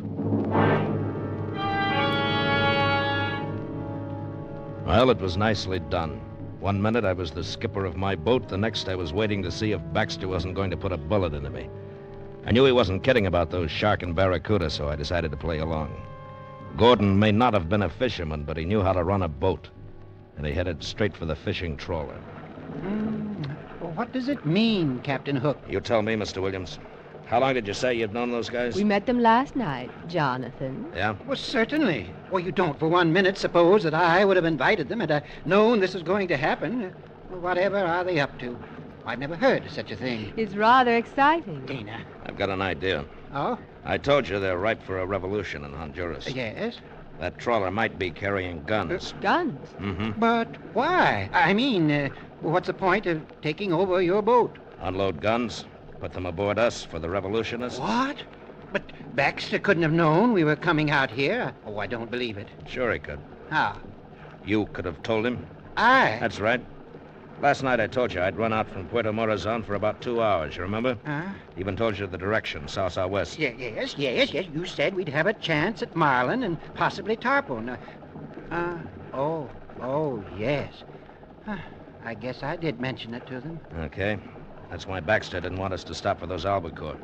Well, it was nicely done. One minute I was the skipper of my boat, the next I was waiting to see if Baxter wasn't going to put a bullet into me. I knew he wasn't kidding about those shark and barracuda, so I decided to play along. Gordon may not have been a fisherman, but he knew how to run a boat, and he headed straight for the fishing trawler. What does it mean, Captain Hook? You tell me, Mr. Williams. How long did you say you'd known those guys? We met them last night, Jonathan. Yeah? Well, certainly. Well, you don't for 1 minute suppose that I would have invited them had I known this was going to happen. Whatever are they up to? I've never heard of such a thing. It's rather exciting. Dana. I've got an idea. Oh? I told you they're ripe for a revolution in Honduras. Yes? That trawler might be carrying guns. Guns? Mm-hmm. But why? I mean, what's the point of taking over your boat? Unload guns, put them aboard us for the revolutionists. What? But Baxter couldn't have known we were coming out here. Oh, I don't believe it. Sure he could. How? You could have told him. I? That's right. Last night I told you I'd run out from Puerto Morazon for about 2 hours, you remember? Huh? Even told you the direction, south-southwest. Yes. You said we'd have a chance at Marlin and possibly Tarpon. Yes. I guess I did mention it to them. Okay. That's why Baxter didn't want us to stop for those albacore.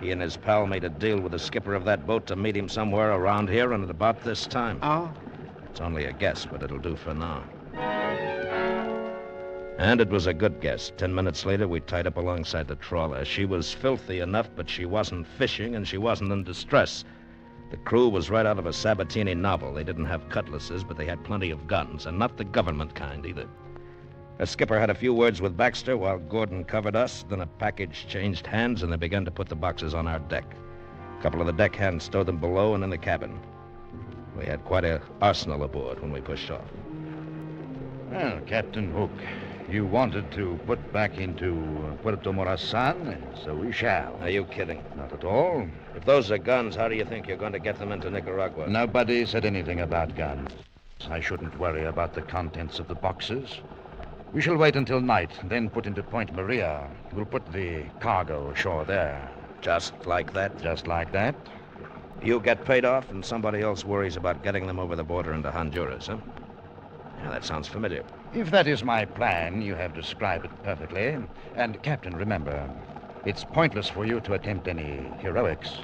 He and his pal made a deal with the skipper of that boat to meet him somewhere around here and at about this time. Oh? It's only a guess, but it'll do for now. And it was a good guess. 10 minutes later, we tied up alongside the trawler. She was filthy enough, but she wasn't fishing, and she wasn't in distress. The crew was right out of a Sabatini novel. They didn't have cutlasses, but they had plenty of guns, and not the government kind either. The skipper had a few words with Baxter while Gordon covered us. Then a package changed hands, and they began to put the boxes on our deck. A couple of the deck hands stowed them below and in the cabin. We had quite an arsenal aboard when we pushed off. Well, Captain Hook, you wanted to put back into Puerto Morazan, so we shall. Are you kidding? Not at all. If those are guns, how do you think you're going to get them into Nicaragua? Nobody said anything about guns. I shouldn't worry about the contents of the boxes. We shall wait until night, then put into Point Maria. We'll put the cargo ashore there. Just like that? Just like that. You get paid off, and somebody else worries about getting them over the border into Honduras, huh? Yeah, that sounds familiar. If that is my plan, you have described it perfectly. And, Captain, remember, it's pointless for you to attempt any heroics.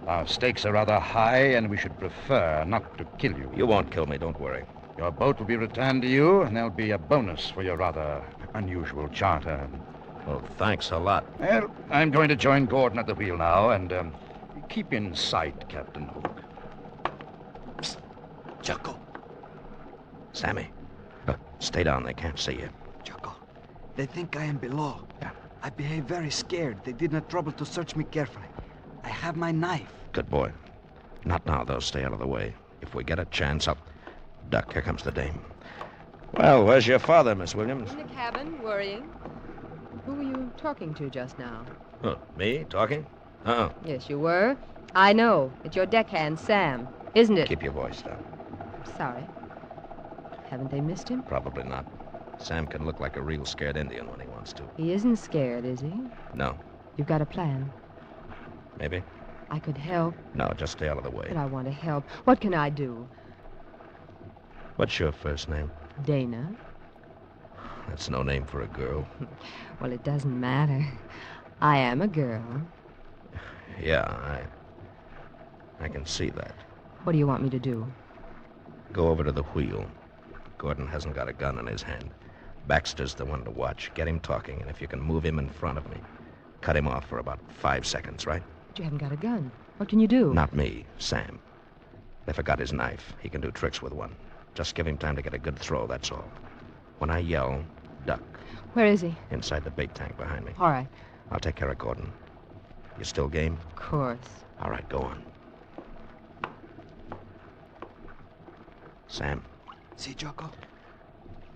Our stakes are rather high, and we should prefer not to kill you. You won't kill me, don't worry. Your boat will be returned to you, and there'll be a bonus for your rather unusual charter. Well, thanks a lot. Well, I'm going to join Gordon at the wheel now, and keep in sight, Captain Hook. Psst. Jocko. Sammy. Stay down. They can't see you. Jocko, they think I am below. Yeah. I behave very scared. They did not trouble to search me carefully. I have my knife. Good boy. Not now, though. Stay out of the way. If we get a chance, I'll... Duck, here comes the dame. Well, where's your father, Miss Williams? In the cabin, worrying. Who were you talking to just now? Oh, me? Talking? Yes, you were. I know. It's your deckhand, Sam, isn't it? Keep your voice down. Sorry. Haven't they missed him? Probably not. Sam can look like a real scared Indian when he wants to. He isn't scared, is he? No. You've got a plan. Maybe. I could help. No, just stay out of the way. But I want to help. What can I do? What's your first name? Dana. That's no name for a girl. Well, it doesn't matter. I am a girl. Yeah, I can see that. What do you want me to do? Go over to the wheel. Gordon hasn't got a gun in his hand. Baxter's the one to watch. Get him talking, and if you can move him in front of me, cut him off for about 5 seconds, right? But you haven't got a gun. What can you do? Not me, Sam. If I got his knife, he can do tricks with one. Just give him time to get a good throw, that's all. When I yell, duck. Where is he? Inside the bait tank behind me. All right. I'll take care of Gordon. You still game? Of course. All right, go on. Sam. See, Jocko?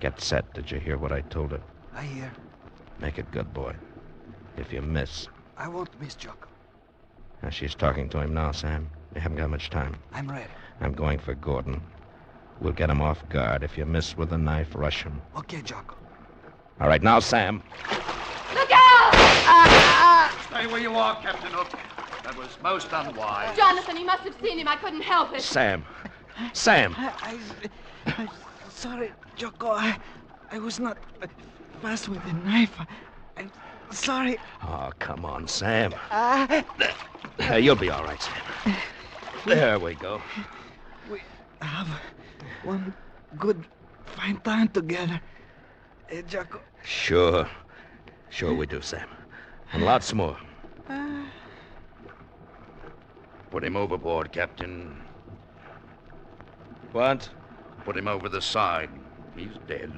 Get set. Did you hear what I told her? I hear. Make it good, boy. If you miss... I won't miss, Jocko. Now, she's talking to him now, Sam. You haven't got much time. I'm ready. I'm going for Gordon. We'll get him off guard. If you miss with the knife, rush him. Okay, Jocko. All right, now, Sam. Look out! Stay where you are, Captain Hook. That was most unwise. Jonathan, you must have seen him. I couldn't help it. Sam. Sam. I'm sorry, Jocko. I was not fast with the knife. I'm sorry. Oh, come on, Sam. You'll be all right, Sam. There we go. We have one good, fine time together. Jocko. Sure. Sure we do, Sam. And lots more. Put him overboard, Captain. What? Put him over the side. He's dead.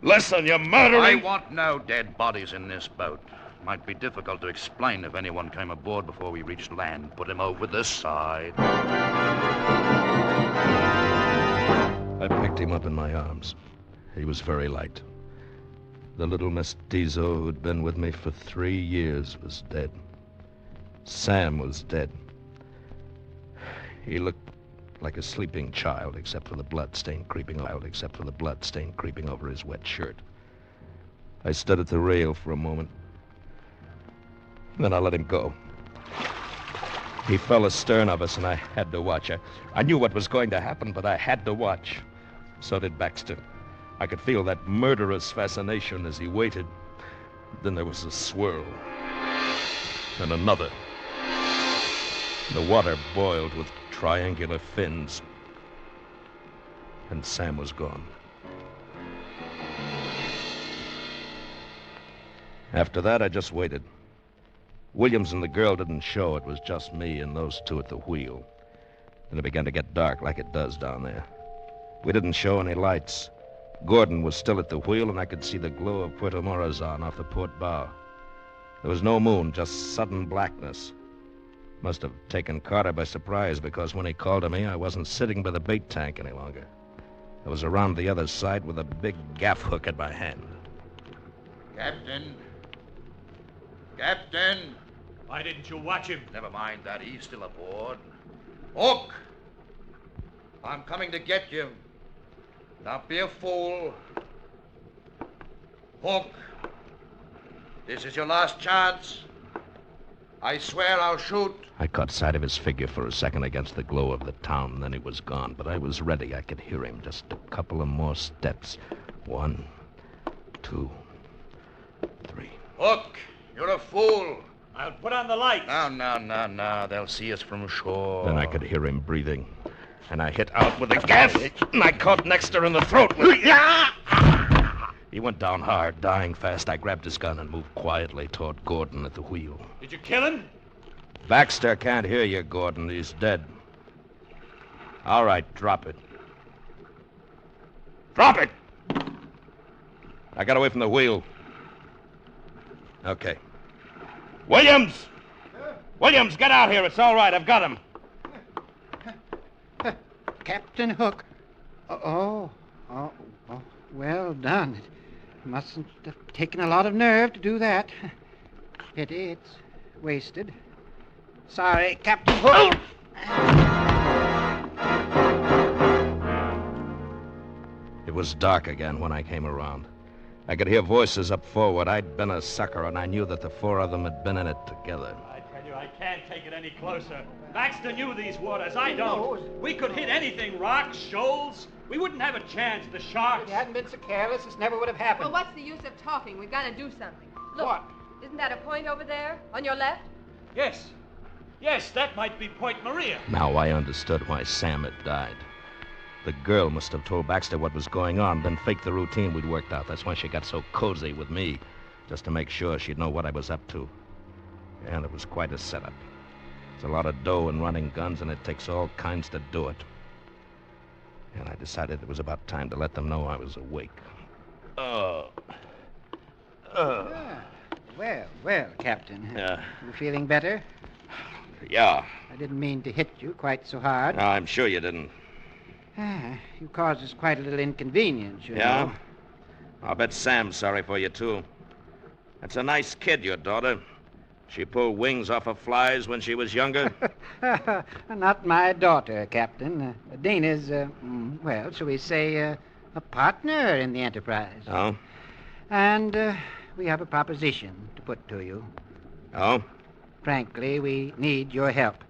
Listen, you're murdering... I want no dead bodies in this boat. Might be difficult to explain if anyone came aboard before we reached land. Put him over the side. I picked him up in my arms. He was very light. The little mestizo who'd been with me for 3 years was dead. Sam was dead. He looked like a sleeping child, except for the blood stain creeping over his wet shirt. I stood at the rail for a moment. Then I let him go. He fell astern of us, and I had to watch. I knew what was going to happen, but I had to watch. So did Baxter. I could feel that murderous fascination as he waited. Then there was a swirl. And another. The water boiled with triangular fins. And Sam was gone. After that, I just waited. Williams and the girl didn't show. It was just me and those two at the wheel. Then it began to get dark like it does down there. We didn't show any lights. Gordon was still at the wheel, and I could see the glow of Puerto Morazan off the port bow. There was no moon, just sudden blackness. Must have taken Carter by surprise, because when he called to me, I wasn't sitting by the bait tank any longer. I was around the other side with a big gaff hook in my hand. Captain! Captain! Why didn't you watch him? Never mind that. He's still aboard. Hook! I'm coming to get you. Don't be a fool. Hook! This is your last chance. I swear I'll shoot. I caught sight of his figure for a second against the glow of the town, and then he was gone. But I was ready. I could hear him. Just a couple of more steps. 1, 2, 3. Hook! You're a fool. I'll put on the light. No. They'll see us from shore. Then I could hear him breathing. And I hit out with the gaff, and I caught Nexter in the throat with... He went down hard, dying fast. I grabbed his gun and moved quietly toward Gordon at the wheel. Did you kill him? Baxter can't hear you, Gordon. He's dead. All right, drop it. Drop it! I got away from the wheel. Okay. Williams! Williams, get out here. It's all right. I've got him. Captain Hook. Oh, well done. It mustn't have taken a lot of nerve to do that. Pity it's wasted. Sorry, Captain Hook. It was dark again when I came around. I could hear voices up forward. I'd been a sucker, and I knew that the four of them had been in it together. I tell you, I can't take it any closer. Baxter knew these waters. I don't. We could hit anything, rocks, shoals. We wouldn't have a chance. The sharks. If you hadn't been so careless, this never would have happened. Well, what's the use of talking? We've got to do something. Look, What? Isn't that a point over there, on your left? Yes. Yes, that might be Point Maria. Now I understood why Sam had died. The girl must have told Baxter what was going on, then faked the routine we'd worked out. That's why she got so cozy with me, just to make sure she'd know what I was up to. And it was quite a setup. It's a lot of dough and running guns, and it takes all kinds to do it. And I decided it was about time to let them know I was awake. Well, Captain. Yeah. You feeling better? Yeah. I didn't mean to hit you quite so hard. No, I'm sure you didn't. You caused us quite a little inconvenience, you Yeah? know. I'll bet Sam's sorry for you, too. That's a nice kid, your daughter. She pulled wings off of flies when she was younger. Not my daughter, Captain. Dana's, well, shall we say, a partner in the enterprise. Oh? And we have a proposition to put to you. Oh? Frankly, we need your help.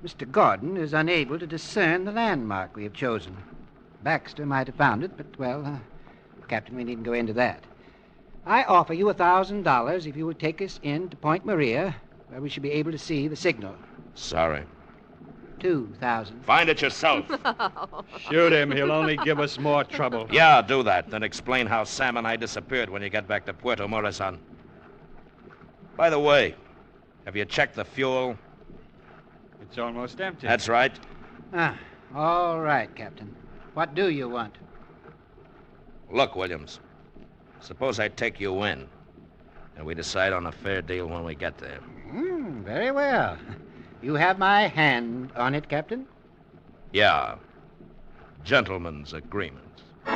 Mr. Gordon is unable to discern the landmark we have chosen. Baxter might have found it, but, well, Captain, we needn't go into that. I offer you $1,000 if you will take us in to Point Maria, where we should be able to see the signal. Sorry. 2,000. Find it yourself. Shoot him. He'll only give us more trouble. Yeah, do that. Then explain how Sam and I disappeared when you get back to Puerto Morazan. By the way, have you checked the fuel? It's almost empty. That's right. All right, Captain. What do you want? Look, Williams. Suppose I take you in, and we decide on a fair deal when we get there. Very well. You have my hand on it, Captain? Yeah. Gentlemen's agreement. Are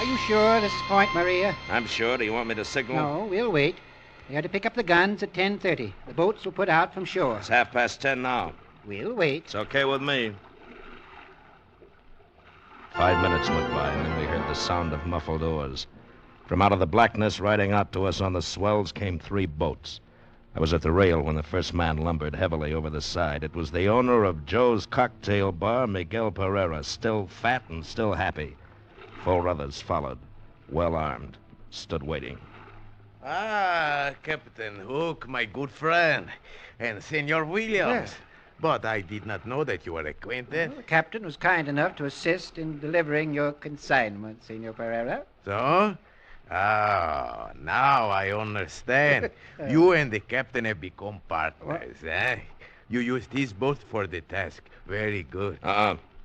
you sure this is Point Maria? I'm sure. Do you want me to signal? No, we'll wait. They are to pick up the guns at 10:30. The boats will put out from shore. It's 10:30 now. We'll wait. It's okay with me. 5 minutes went by, and then we heard the sound of muffled oars. From out of the blackness, riding out to us on the swells, came 3 boats. I was at the rail when the first man lumbered heavily over the side. It was the owner of Joe's Cocktail Bar, Miguel Pereira, still fat and still happy. 4 others followed, well armed, stood waiting. Ah, Captain Hook, my good friend, and Senor Williams. Yes. But I did not know that you were acquainted. Well, the captain was kind enough to assist in delivering your consignment, Senor Pereira. So? Oh, now I understand. You and the captain have become partners, eh? You used his boat for the task. Very good.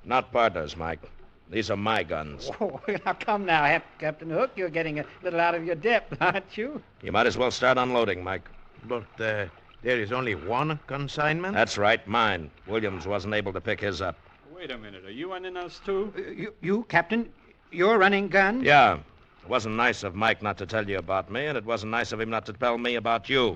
Not partners, Mike. These are my guns. Oh, now come now, Captain Hook. You're getting a little out of your depth, aren't you? You might as well start unloading, Mike. But there is only one consignment? That's right, mine. Williams wasn't able to pick his up. Wait a minute. Are you running us, too? You, Captain? You're running guns? Yeah. It wasn't nice of Mike not to tell you about me, and it wasn't nice of him not to tell me about you.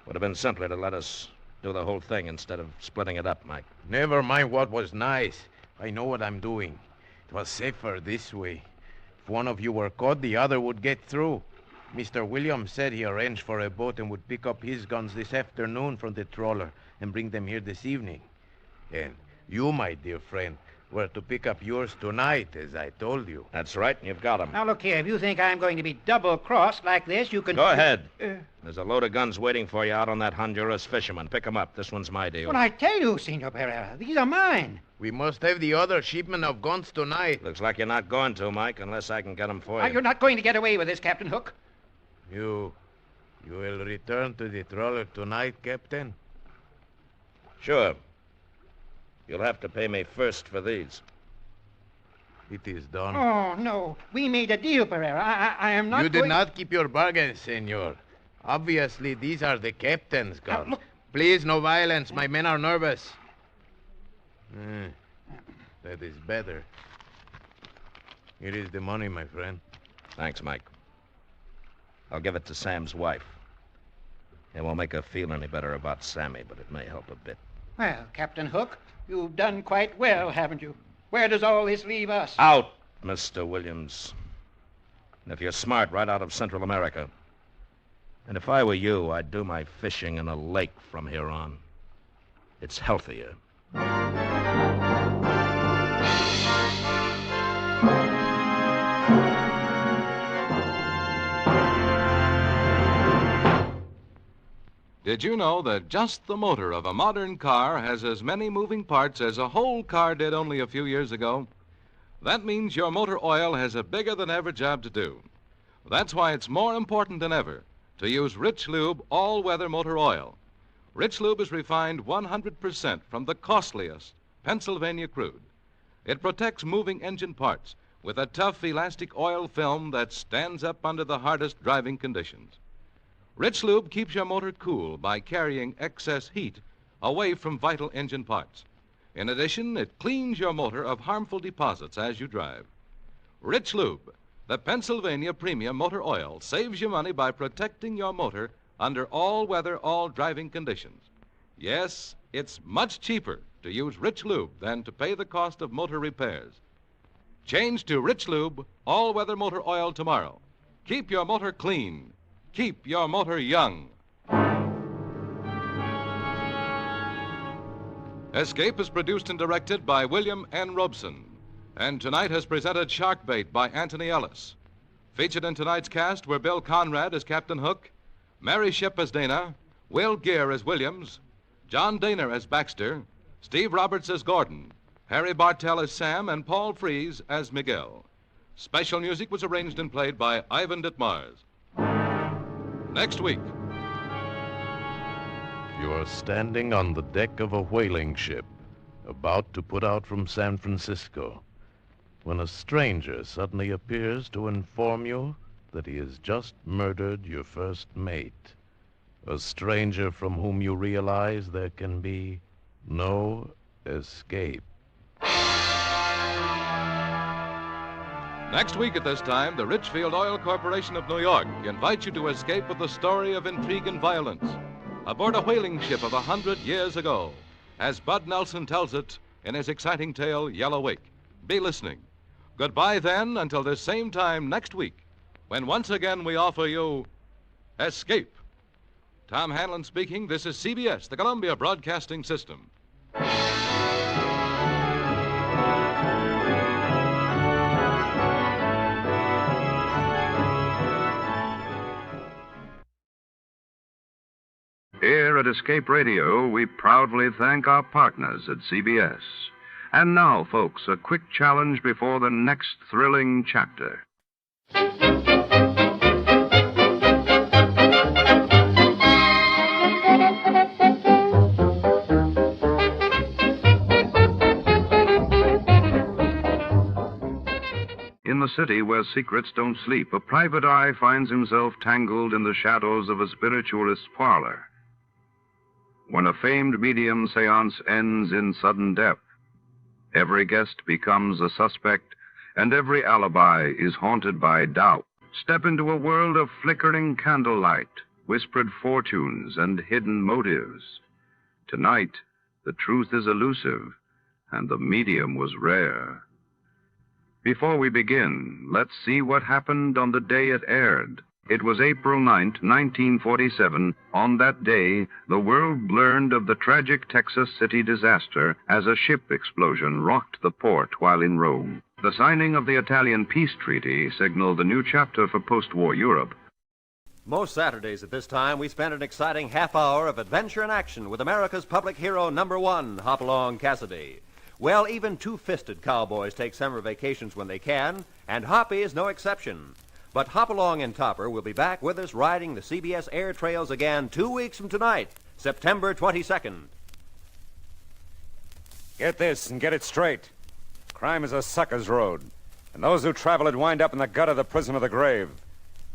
Would have been simpler to let us do the whole thing instead of splitting it up, Mike. Never mind what was nice. I know what I'm doing. It was safer this way. If one of you were caught, the other would get through. Mr. Williams said he arranged for a boat and would pick up his guns this afternoon from the trawler and bring them here this evening. And you, my dear friend, were to pick up yours tonight, as I told you. That's right, and you've got them. Now, look here. If you think I'm going to be double-crossed like this, you can... Go ahead. There's a load of guns waiting for you out on that Honduras fisherman. Pick them up. This one's my deal. Well, I tell you, Senor Pereira, these are mine. We must have the other shipment of guns tonight. Looks like you're not going to, Mike, unless I can get them for you. You're not going to get away with this, Captain Hook. You will return to the trawler tonight, Captain? Sure. You'll have to pay me first for these. It is done. Oh, no. We made a deal, Pereira. I am not You did not keep your bargain, senor. Obviously, these are the captain's guns. Look. Please, no violence. My men are nervous. That is better. Here is the money, my friend. Thanks, Mike. I'll give it to Sam's wife. It won't make her feel any better about Sammy, but it may help a bit. Well, Captain Hook, you've done quite well, haven't you? Where does all this leave us? Out, Mr. Williams. And if you're smart, right out of Central America. And if I were you, I'd do my fishing in a lake from here on. It's healthier. Did you know that just the motor of a modern car has as many moving parts as a whole car did only a few years ago? That means your motor oil has a bigger than ever job to do. That's why it's more important than ever to use Rich Lube all-weather motor oil. Rich Lube is refined 100% from the costliest Pennsylvania crude. It protects moving engine parts with a tough elastic oil film that stands up under the hardest driving conditions. Rich Lube keeps your motor cool by carrying excess heat away from vital engine parts. In addition, it cleans your motor of harmful deposits as you drive. Rich Lube, the Pennsylvania premium motor oil, saves you money by protecting your motor under all-weather, all-driving conditions. Yes, it's much cheaper to use Rich Lube than to pay the cost of motor repairs. Change to Rich Lube all-weather motor oil tomorrow. Keep your motor clean. Keep your motor young. Escape is produced and directed by William N. Robeson, and tonight has presented Shark Bait by Anthony Ellis. Featured in tonight's cast were Bill Conrad as Captain Hook, Mary Shipp as Dana, Will Gear as Williams, John Daner as Baxter, Steve Roberts as Gordon, Harry Bartell as Sam, and Paul Frees as Miguel. Special music was arranged and played by Ivan Ditmars. Next week. You are standing on the deck of a whaling ship, about to put out from San Francisco, when a stranger suddenly appears to inform you that he has just murdered your first mate. A stranger from whom you realize there can be no escape. Next week at this time, the Richfield Oil Corporation of New York invites you to escape with the story of intrigue and violence aboard a whaling ship of 100 years ago, as Bud Nelson tells it in his exciting tale, Yellow Wake. Be listening. Goodbye, then, until this same time next week, when once again we offer you Escape. Tom Hanlon speaking. This is CBS, the Columbia Broadcasting System. Here at Escape Radio, we proudly thank our partners at CBS. And now, folks, a quick challenge before the next thrilling chapter. In the city where secrets don't sleep, a private eye finds himself tangled in the shadows of a spiritualist's parlor. When a famed medium seance ends in sudden death, every guest becomes a suspect, and every alibi is haunted by doubt. Step into a world of flickering candlelight, whispered fortunes, and hidden motives. Tonight, the truth is elusive, and the medium was rare. Before we begin, let's see what happened on the day it aired. It was April 9th, 1947. On that day, the world learned of the tragic Texas City disaster as a ship explosion rocked the port while in Rome. The signing of the Italian peace treaty signaled a new chapter for post-war Europe. Most Saturdays at this time, we spend an exciting half hour of adventure and action with America's public hero #1, Hopalong Cassidy. Well, even two-fisted cowboys take summer vacations when they can, and Hoppy is no exception. But Hopalong and Topper will be back with us riding the CBS air trails again 2 weeks from tonight, September 22nd. Get this and get it straight. Crime is a sucker's road, and those who travel it wind up in the gut of the prison of the grave.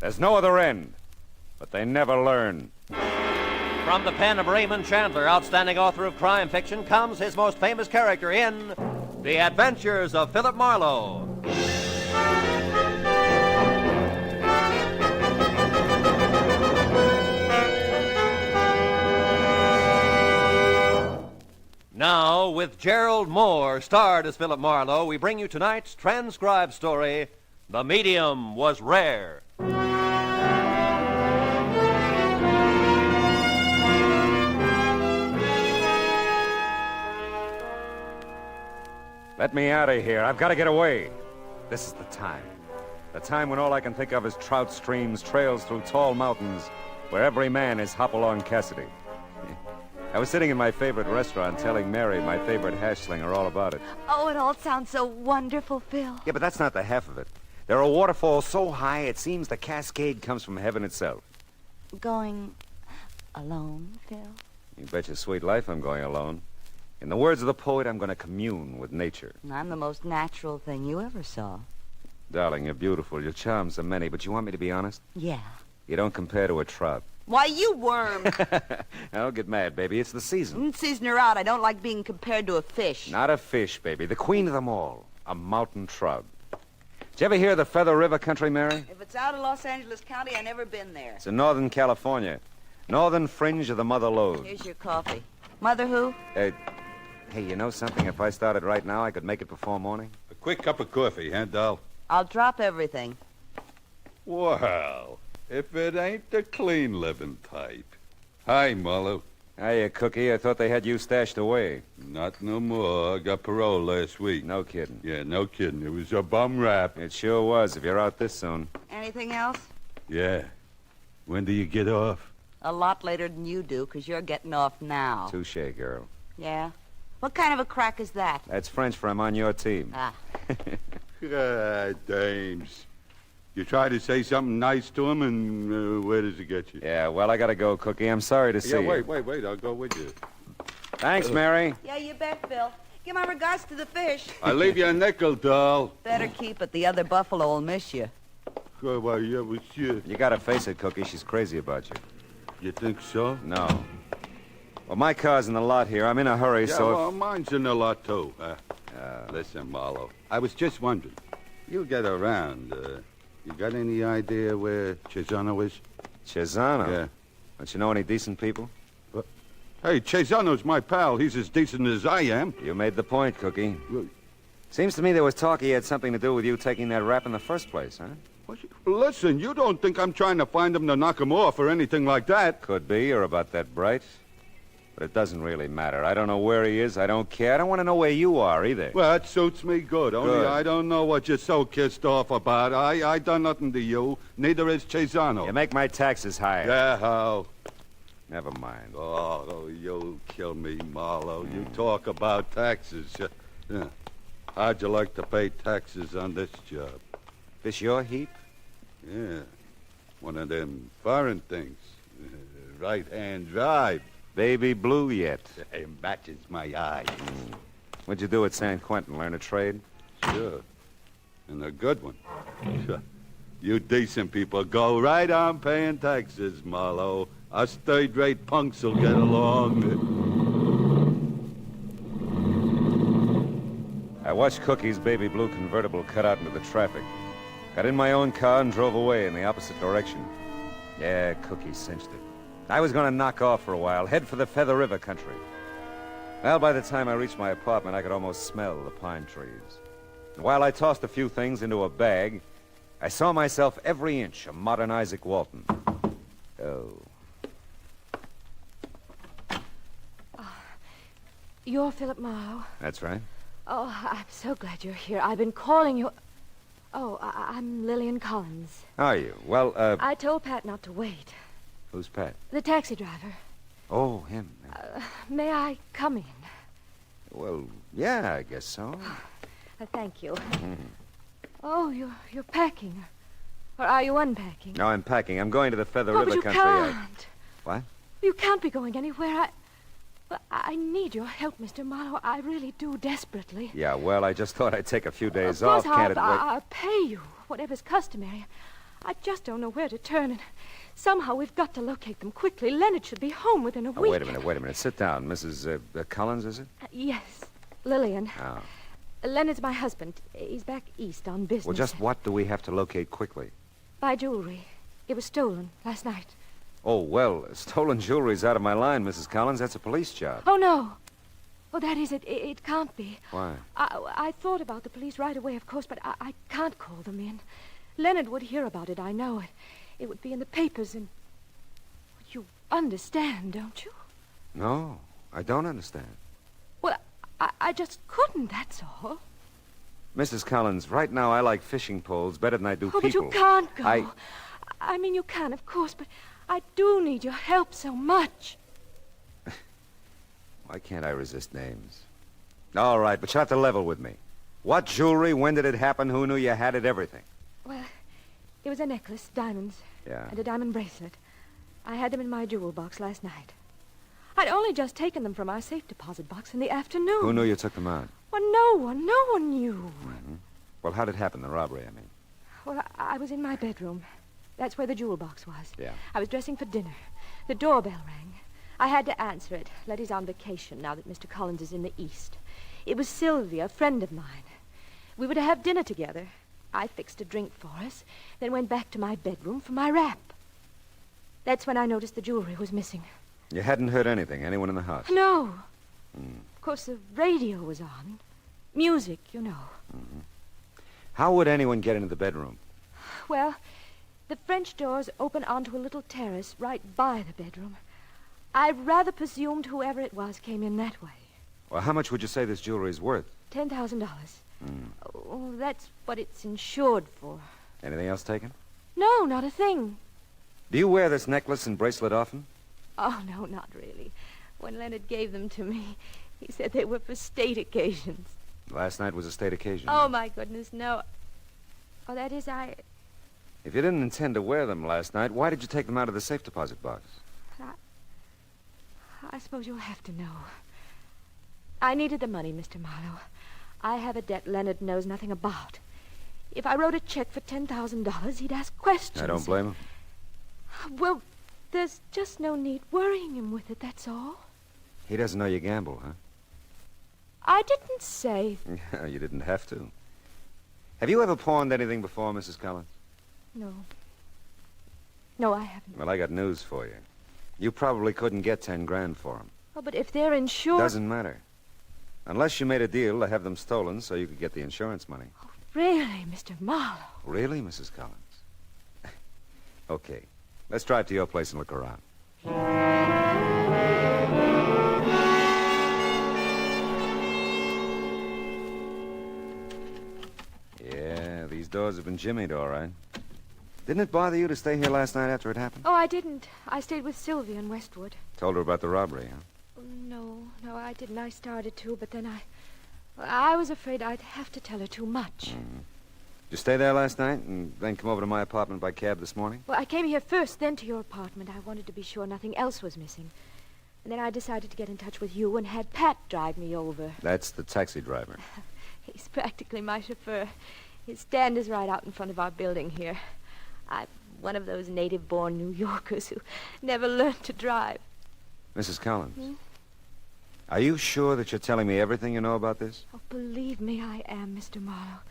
There's no other end, but they never learn. From the pen of Raymond Chandler, outstanding author of crime fiction, comes his most famous character in The Adventures of Philip Marlowe. Now, with Gerald Moore, starred as Philip Marlowe, we bring you tonight's transcribed story, The Medium Was Rare. Let me out of here. I've got to get away. This is the time. The time when all I can think of is trout streams, trails through tall mountains, where every man is Hopalong Cassidy. I was sitting in my favorite restaurant telling Mary, my favorite hash slinger, all about it. Oh, it all sounds so wonderful, Phil. Yeah, but that's not the half of it. There are waterfalls so high it seems the cascade comes from heaven itself. Going alone, Phil? You bet your sweet life I'm going alone. In the words of the poet, I'm going to commune with nature. I'm the most natural thing you ever saw. Darling, you're beautiful. Your charms are many, but you want me to be honest? Yeah. You don't compare to a trout. Why, you worm. Don't get mad, baby. It's the season. Season or out, I don't like being compared to a fish. Not a fish, baby. The queen of them all. A mountain trout. Did you ever hear of the Feather River country, Mary? If it's out of Los Angeles County, I've never been there. It's in Northern California. Northern fringe of the Mother Lode. Here's your coffee. Mother who? Hey, you know something? If I started right now, I could make it before morning. A quick cup of coffee, huh, doll? I'll drop everything. Well, if it ain't the clean living type. Hi, Marlowe. Hiya, Cookie. I thought they had you stashed away. Not no more. I got parole last week. No kidding. Yeah, no kidding. It was a bum rap. It sure was, if you're out this soon. Anything else? Yeah. When do you get off? A lot later than you do, because you're getting off now. Touché, girl. Yeah? What kind of a crack is that? That's French for I'm on your team. Ah. Ah, dames. You try to say something nice to him, and where does it get you? Yeah, well, I gotta go, Cookie. I'm sorry to see you. Yeah, wait. I'll go with you. Thanks, Mary. Yeah, you bet, Phil. Give my regards to the fish. I'll leave you a nickel, doll. Better keep it. The other buffalo will miss you. Oh, well, yeah, well, shit. You gotta face it, Cookie. She's crazy about you. You think so? No. Well, my car's in the lot here. I'm in a hurry, Yeah, so well, mine's in the lot, too. Listen, Marlowe, I was just wondering. You get around. You got any idea where Cesano is? Cesano? Yeah. Don't you know any decent people? What? Hey, Cesano's my pal. He's as decent as I am. You made the point, Cookie. Seems to me there was talk he had something to do with you taking that rap in the first place, huh? Listen, you don't think I'm trying to find him to knock him off or anything like that? Could be. You're about that bright. But it doesn't really matter. I don't know where he is. I don't care. I don't want to know where you are, either. Well, that suits me good. Only Good. I don't know what you're so kissed off about. I done nothing to you. Neither is Cesano. You make my taxes higher. Yeah, how? Never mind. Oh, you'll kill me, Marlowe. You talk about taxes. Yeah. How'd you like to pay taxes on this job? This your heap? Yeah. One of them foreign things. Right-hand drive. Baby blue yet? It matches my eye. What'd you do at San Quentin? Learn a trade? Sure. And a good one. Sure. You decent people go right on paying taxes, Marlowe. Us third-rate punks will get along. I watched Cookie's baby blue convertible cut out into the traffic. Got in my own car and drove away in the opposite direction. Yeah, Cookie cinched it. I was going to knock off for a while, head for the Feather River country. Well, by the time I reached my apartment, I could almost smell the pine trees. And while I tossed a few things into a bag, I saw myself every inch a modern Isaac Walton. Oh. You're Philip Marlowe. That's right. Oh, I'm so glad you're here. I've been calling you. Oh, I'm Lillian Collins. How are you? Well, I told Pat not to wait. Who's Pat? The taxi driver. Oh, him. May I come in? Well, yeah, I guess so. Thank you. Oh, you're packing. Or are you unpacking? No, I'm packing. I'm going to the Feather Oh, River but you country. can't. What? You can't be going anywhere. I need your help, Mr. Marlowe. I really do desperately. Yeah, well, I just thought I'd take a few days Of course, off. Can't it wait? I'll pay you, whatever's customary. I just don't know where to turn, and somehow we've got to locate them quickly. Leonard should be home within a Oh, week. wait a minute. Sit down. Mrs. Collins, is it? Yes, Lillian. Oh. Leonard's my husband. He's back east on business. Well, just what do we have to locate quickly? My jewelry. It was stolen last night. Oh, well, stolen jewelry's out of my line, Mrs. Collins. That's a police job. Oh, no. Oh, that is it. It can't be. Why? I thought about the police right away, of course, but I can't call them in. Leonard would hear about it, I know. It would be in the papers, and... You understand, don't you? No, I don't understand. Well, I just couldn't, that's all. Mrs. Collins, right now I like fishing poles better than I do people. But you can't go. I mean, you can, of course, but I do need your help so much. Why can't I resist names? All right, but you'll have to level with me. What jewelry? When did it happen? Who knew you had it? Everything. Well, it was a necklace, diamonds. Yeah. And a diamond bracelet. I had them in my jewel box last night. I'd only just taken them from our safe deposit box in the afternoon. Who knew you took them out? Well, no one knew. Mm-hmm. Well, how did it happen, the robbery, I mean? Well, I was in my bedroom. That's where the jewel box was. Yeah. I was dressing for dinner. The doorbell rang. I had to answer it. Letty's on vacation now that Mr. Collins is in the East. It was Sylvia, a friend of mine. We were to have dinner together. I fixed a drink for us, then went back to my bedroom for my wrap. That's when I noticed the jewelry was missing. You hadn't heard anything? Anyone in the house? No. Mm. Of course, the radio was on. Music, you know. Mm-hmm. How would anyone get into the bedroom? Well, the French doors open onto a little terrace right by the bedroom. I rather presumed whoever it was came in that way. Well, how much would you say this jewelry is worth? $10,000. Mm. Oh, that's what it's insured for. Anything else taken? No, not a thing. Do you wear this necklace and bracelet often? Oh, no, not really. When Leonard gave them to me, he said they were for state occasions. Last night was a state occasion. Oh, my goodness, no. Oh, that is, If you didn't intend to wear them last night, why did you take them out of the safe deposit box? I suppose you'll have to know. I needed the money, Mr. Marlowe. I have a debt Leonard knows nothing about. If I wrote a check for $10,000, he'd ask questions. I don't blame him. Well, there's just no need worrying him with it, that's all. He doesn't know you gamble, huh? I didn't say... You didn't have to. Have you ever pawned anything before, Mrs. Collins? No. No, I haven't. Well, I got news for you. You probably couldn't get 10 grand for them. Oh, but if they're insured... Doesn't matter. Unless you made a deal to have them stolen so you could get the insurance money. Oh, really, Mr. Marlowe? Really, Mrs. Collins? Okay. Let's drive to your place and look around. Yeah, these doors have been jimmied, all right. Didn't it bother you to stay here last night after it happened? Oh, I didn't. I stayed with Sylvia in Westwood. Told her about the robbery, huh? Oh, no, I didn't. I started to, but then I was afraid I'd have to tell her too much. Mm-hmm. Did you stay there last night and then come over to my apartment by cab this morning? Well, I came here first, then to your apartment. I wanted to be sure nothing else was missing. And then I decided to get in touch with you and had Pat drive me over. That's the taxi driver. He's practically my chauffeur. His stand is right out in front of our building here. I'm one of those native-born New Yorkers who never learned to drive. Mrs. Collins, are you sure that you're telling me everything you know about this? Oh, believe me, I am, Mr. Marlowe.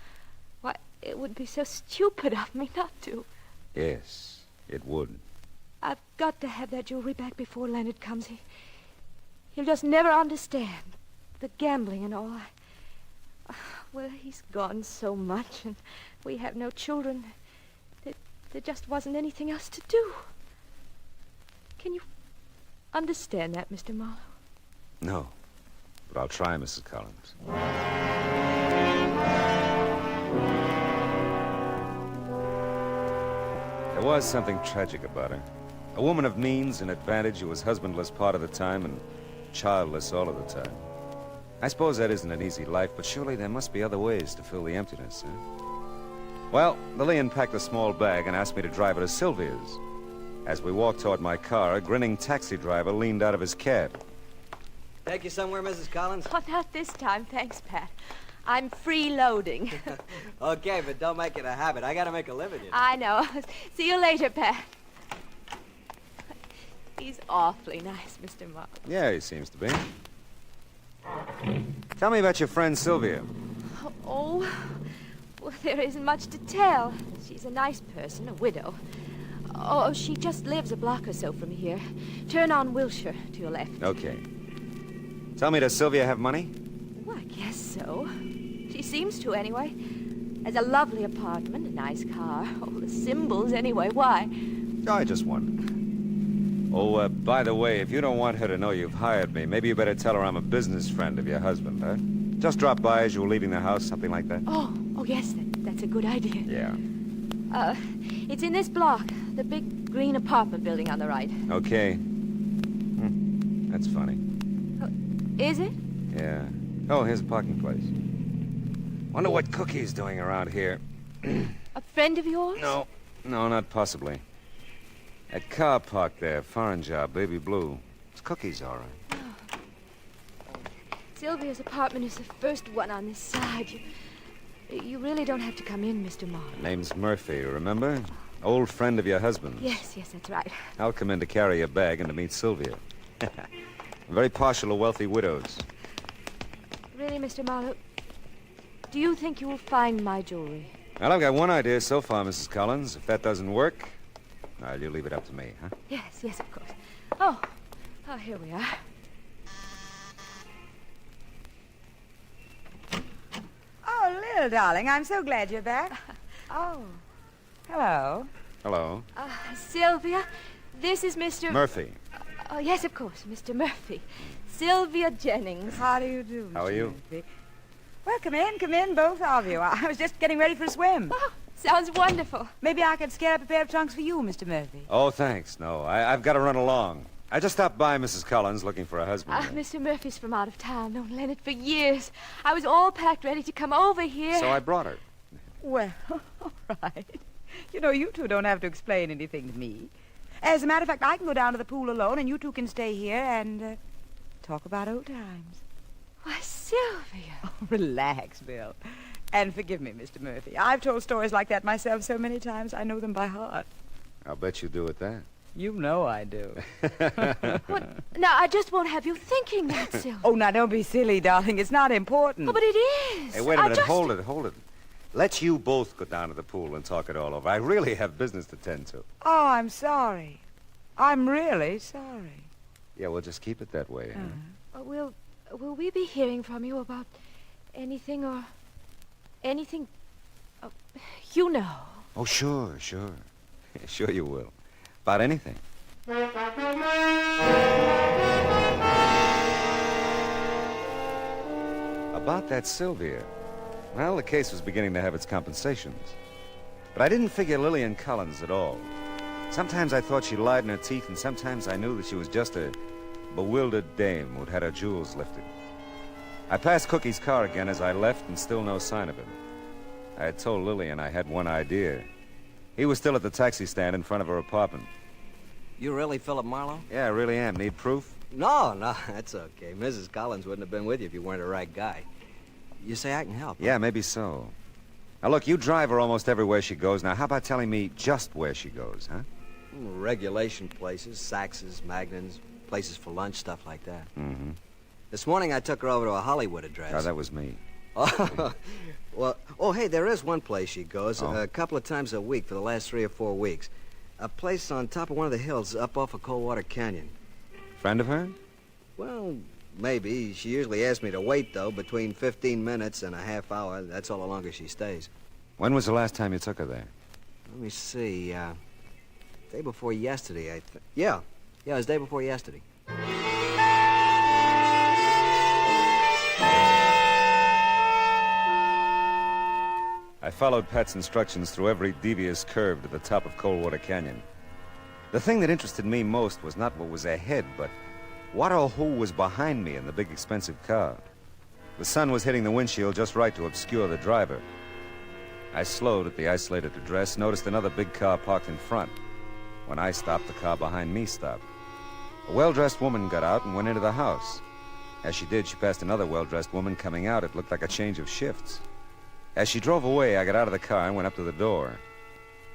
Why, it would be so stupid of me not to. Yes, it would. I've got to have that jewelry back before Leonard comes. He'll just never understand the gambling and all. Well, he's gone so much, and we have no children. There just wasn't anything else to do. Can you understand that, Mr. Marlowe? No, but I'll try, Mrs. Collins. There was something tragic about her. A woman of means and advantage who was husbandless part of the time and childless all of the time. I suppose that isn't an easy life, but surely there must be other ways to fill the emptiness, huh? Well, Lili unpacked a small bag and asked me to drive her to Sylvia's. As we walked toward my car, a grinning taxi driver leaned out of his cab. Take you somewhere, Mrs. Collins? Oh, not this time, thanks, Pat. I'm freeloading. Okay, but don't make it a habit. I gotta make a living, you know. I know. See you later, Pat. He's awfully nice, Mr. Marlowe. Yeah, he seems to be. Tell me about your friend Sylvia. Oh, well, there isn't much to tell. She's a nice person, a widow. Oh, she just lives a block or so from here. Turn on Wilshire to your left. Okay. Tell me, does Sylvia have money? Well, I guess so. She seems to, anyway. Has a lovely apartment, a nice car. All the symbols, anyway. Why? I just wondered. Oh, by the way, if you don't want her to know you've hired me, maybe you better tell her I'm a business friend of your husband, huh? Just drop by as you were leaving the house, something like that. Oh, yes, that's a good idea. Yeah. It's in this block, the big green apartment building on the right. Okay. That's funny. Is it? Yeah. Oh, here's a parking place. Wonder what Cookie's doing around here. A friend of yours? No, not possibly. That car parked there, foreign job, baby blue. It's Cookie's, all right. Oh. Sylvia's apartment is the first one on this side. You really don't have to come in, Mr. Marlowe. Name's Murphy, remember? Old friend of your husband's. Yes, that's right. I'll come in to carry your bag and to meet Sylvia. Very partial to wealthy widows. Really, Mr. Marlowe, do you think you will find my jewelry? Well, I've got one idea so far, Mrs. Collins. If that doesn't work, well, you leave it up to me, huh? Yes, of course. Oh, here we are. Oh, Lil, darling, I'm so glad you're back. Oh, hello. Hello. Sylvia, this is Mr. Murphy. Oh, yes, of course, Mr. Murphy. Sylvia Jennings. How do you do, How are you? Murphy? Well, come in, both of you. I was just getting ready for a swim. Oh, sounds wonderful. Maybe I could scare up a pair of trunks for you, Mr. Murphy. Oh, thanks. No, I've got to run along. I just stopped by Mrs. Collins looking for a husband. Mr. Murphy's from out of town. Known Leonard for years. I was all packed, ready to come over here. So I brought her. Well, all right. You know, you two don't have to explain anything to me. As a matter of fact, I can go down to the pool alone, and you two can stay here and talk about old times. Why, Sylvia. Oh, relax, Bill. And forgive me, Mr. Murphy. I've told stories like that myself so many times, I know them by heart. I'll bet you do at that. You know I do. Now, I just won't have you thinking that, Sylvia. Oh, now, don't be silly, darling. It's not important. Oh, but it is. Hey, wait a minute. Hold it. Let's you both go down to the pool and talk it all over. I really have business to tend to. Oh, I'm sorry. I'm really sorry. Yeah, we'll just keep it that way. Huh? Will we be hearing from you about anything or anything? You know. Oh, sure. Sure you will. About anything. About that Sylvia. Well, the case was beginning to have its compensations. But I didn't figure Lillian Collins at all. Sometimes I thought she lied in her teeth, and sometimes I knew that she was just a bewildered dame who'd had her jewels lifted. I passed Cookie's car again as I left, and still no sign of him. I had told Lillian I had one idea. He was still at the taxi stand in front of her apartment. You really Philip Marlowe? Yeah, I really am. Need proof? No, that's okay. Mrs. Collins wouldn't have been with you if you weren't the right guy. You say I can help? Yeah, maybe so. Now, look, you drive her almost everywhere she goes. Now, how about telling me just where she goes, huh? Regulation places, Saxes, Magnans, places for lunch, stuff like that. Mm-hmm. This morning I took her over to a Hollywood address. Oh, that was me. Well, hey, there is one place she goes a couple of times a week for the last 3 or 4 weeks. A place on top of one of the hills up off of Coldwater Canyon. Friend of hers? Well, maybe. She usually asks me to wait, though, between 15 minutes and a half hour. That's all the longer she stays. When was the last time you took her there? Let me see. Day before yesterday, I think. Yeah, it was day before yesterday. I followed Pat's instructions through every devious curve to the top of Coldwater Canyon. The thing that interested me most was not what was ahead, but what or who was behind me in the big expensive car. The sun was hitting the windshield just right to obscure the driver. I slowed at the isolated address, noticed another big car parked in front. When I stopped, the car behind me stopped. A well-dressed woman got out and went into the house. As she did, she passed another well-dressed woman coming out. It looked like a change of shifts. As she drove away, I got out of the car and went up to the door.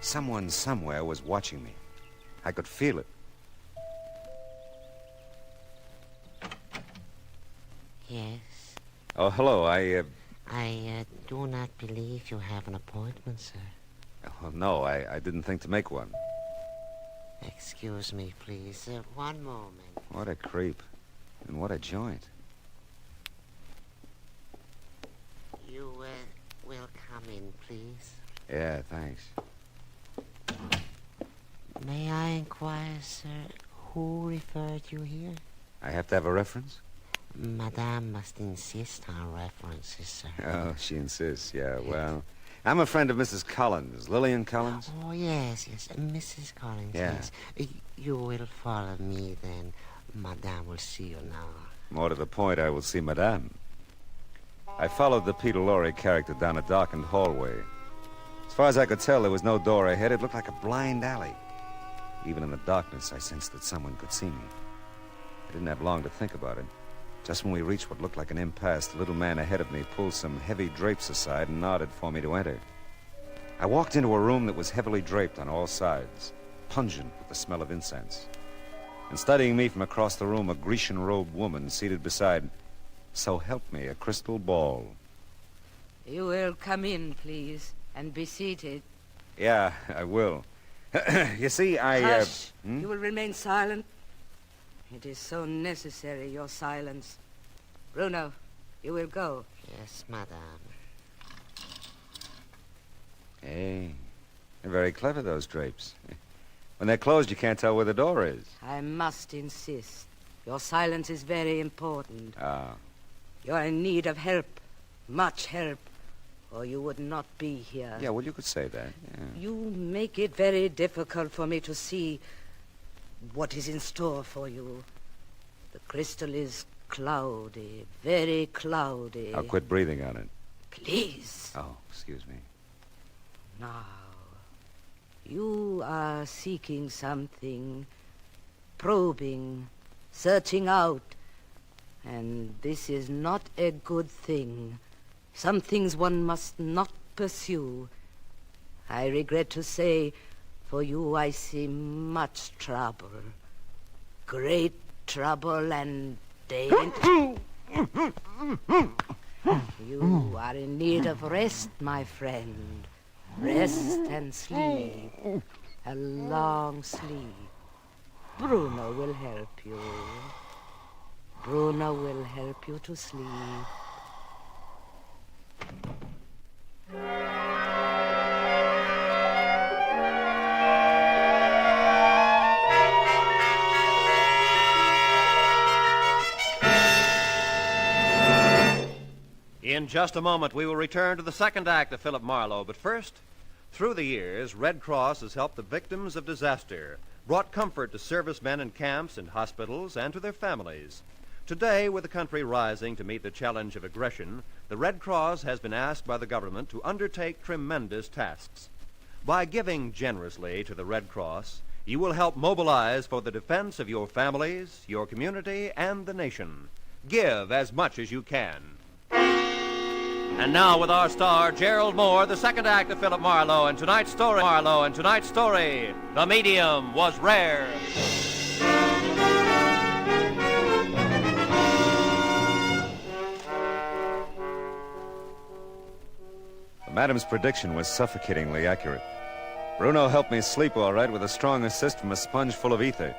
Someone somewhere was watching me. I could feel it. Yes? Oh, hello, I do not believe you have an appointment, sir. Oh, no, I didn't think to make one. Excuse me, please. One moment. What a creep. And what a joint. You, will come in, please. Yeah, thanks. May I inquire, sir, who referred you here? I have to have a reference? Madame must insist on references, sir. Oh, she insists, yeah, well... I'm a friend of Mrs. Collins. Lillian Collins? Oh, yes, Mrs. Collins, yeah. Yes. You will follow me, then. Madame will see you now. More to the point, I will see Madame. I followed the Peter Lorre character down a darkened hallway. As far as I could tell, there was no door ahead. It looked like a blind alley. Even in the darkness, I sensed that someone could see me. I didn't have long to think about it. Just when we reached what looked like an impasse, the little man ahead of me pulled some heavy drapes aside and nodded for me to enter. I walked into a room that was heavily draped on all sides, pungent with the smell of incense. And studying me from across the room, a Grecian-robed woman seated beside, so help me, a crystal ball. You will come in, please, and be seated. Yeah, I will. You see, Hush. You will remain silent. It is so necessary, your silence. Bruno, you will go. Yes, madame. Hey, they're very clever, those drapes. When they're closed, you can't tell where the door is. I must insist. Your silence is very important. Ah. You are in need of help, much help, or you would not be here. Yeah, well, you could say that. Yeah. You make it very difficult for me to see what is in store for you. The crystal is cloudy, very cloudy. I'll quit breathing on it. Please. Oh, excuse me. Now, you are seeking something, probing, searching out, and this is not a good thing. Some things one must not pursue. I regret to say, for you I see much trouble. Great trouble and danger. You are in need of rest, my friend. Rest and sleep. A long sleep. Bruno will help you. Bruno will help you to sleep. In just a moment, we will return to the second act of Philip Marlowe. But first, through the years, Red Cross has helped the victims of disaster, brought comfort to servicemen in camps and hospitals and to their families. Today, with the country rising to meet the challenge of aggression, the Red Cross has been asked by the government to undertake tremendous tasks. By giving generously to the Red Cross, you will help mobilize for the defense of your families, your community, and the nation. Give as much as you can. And now with our star, Gerald Moore, the second act of Philip Marlowe, and tonight's story, The Medium Was Rare. Madam's prediction was suffocatingly accurate. Bruno helped me sleep all right with a strong assist from a sponge full of ether.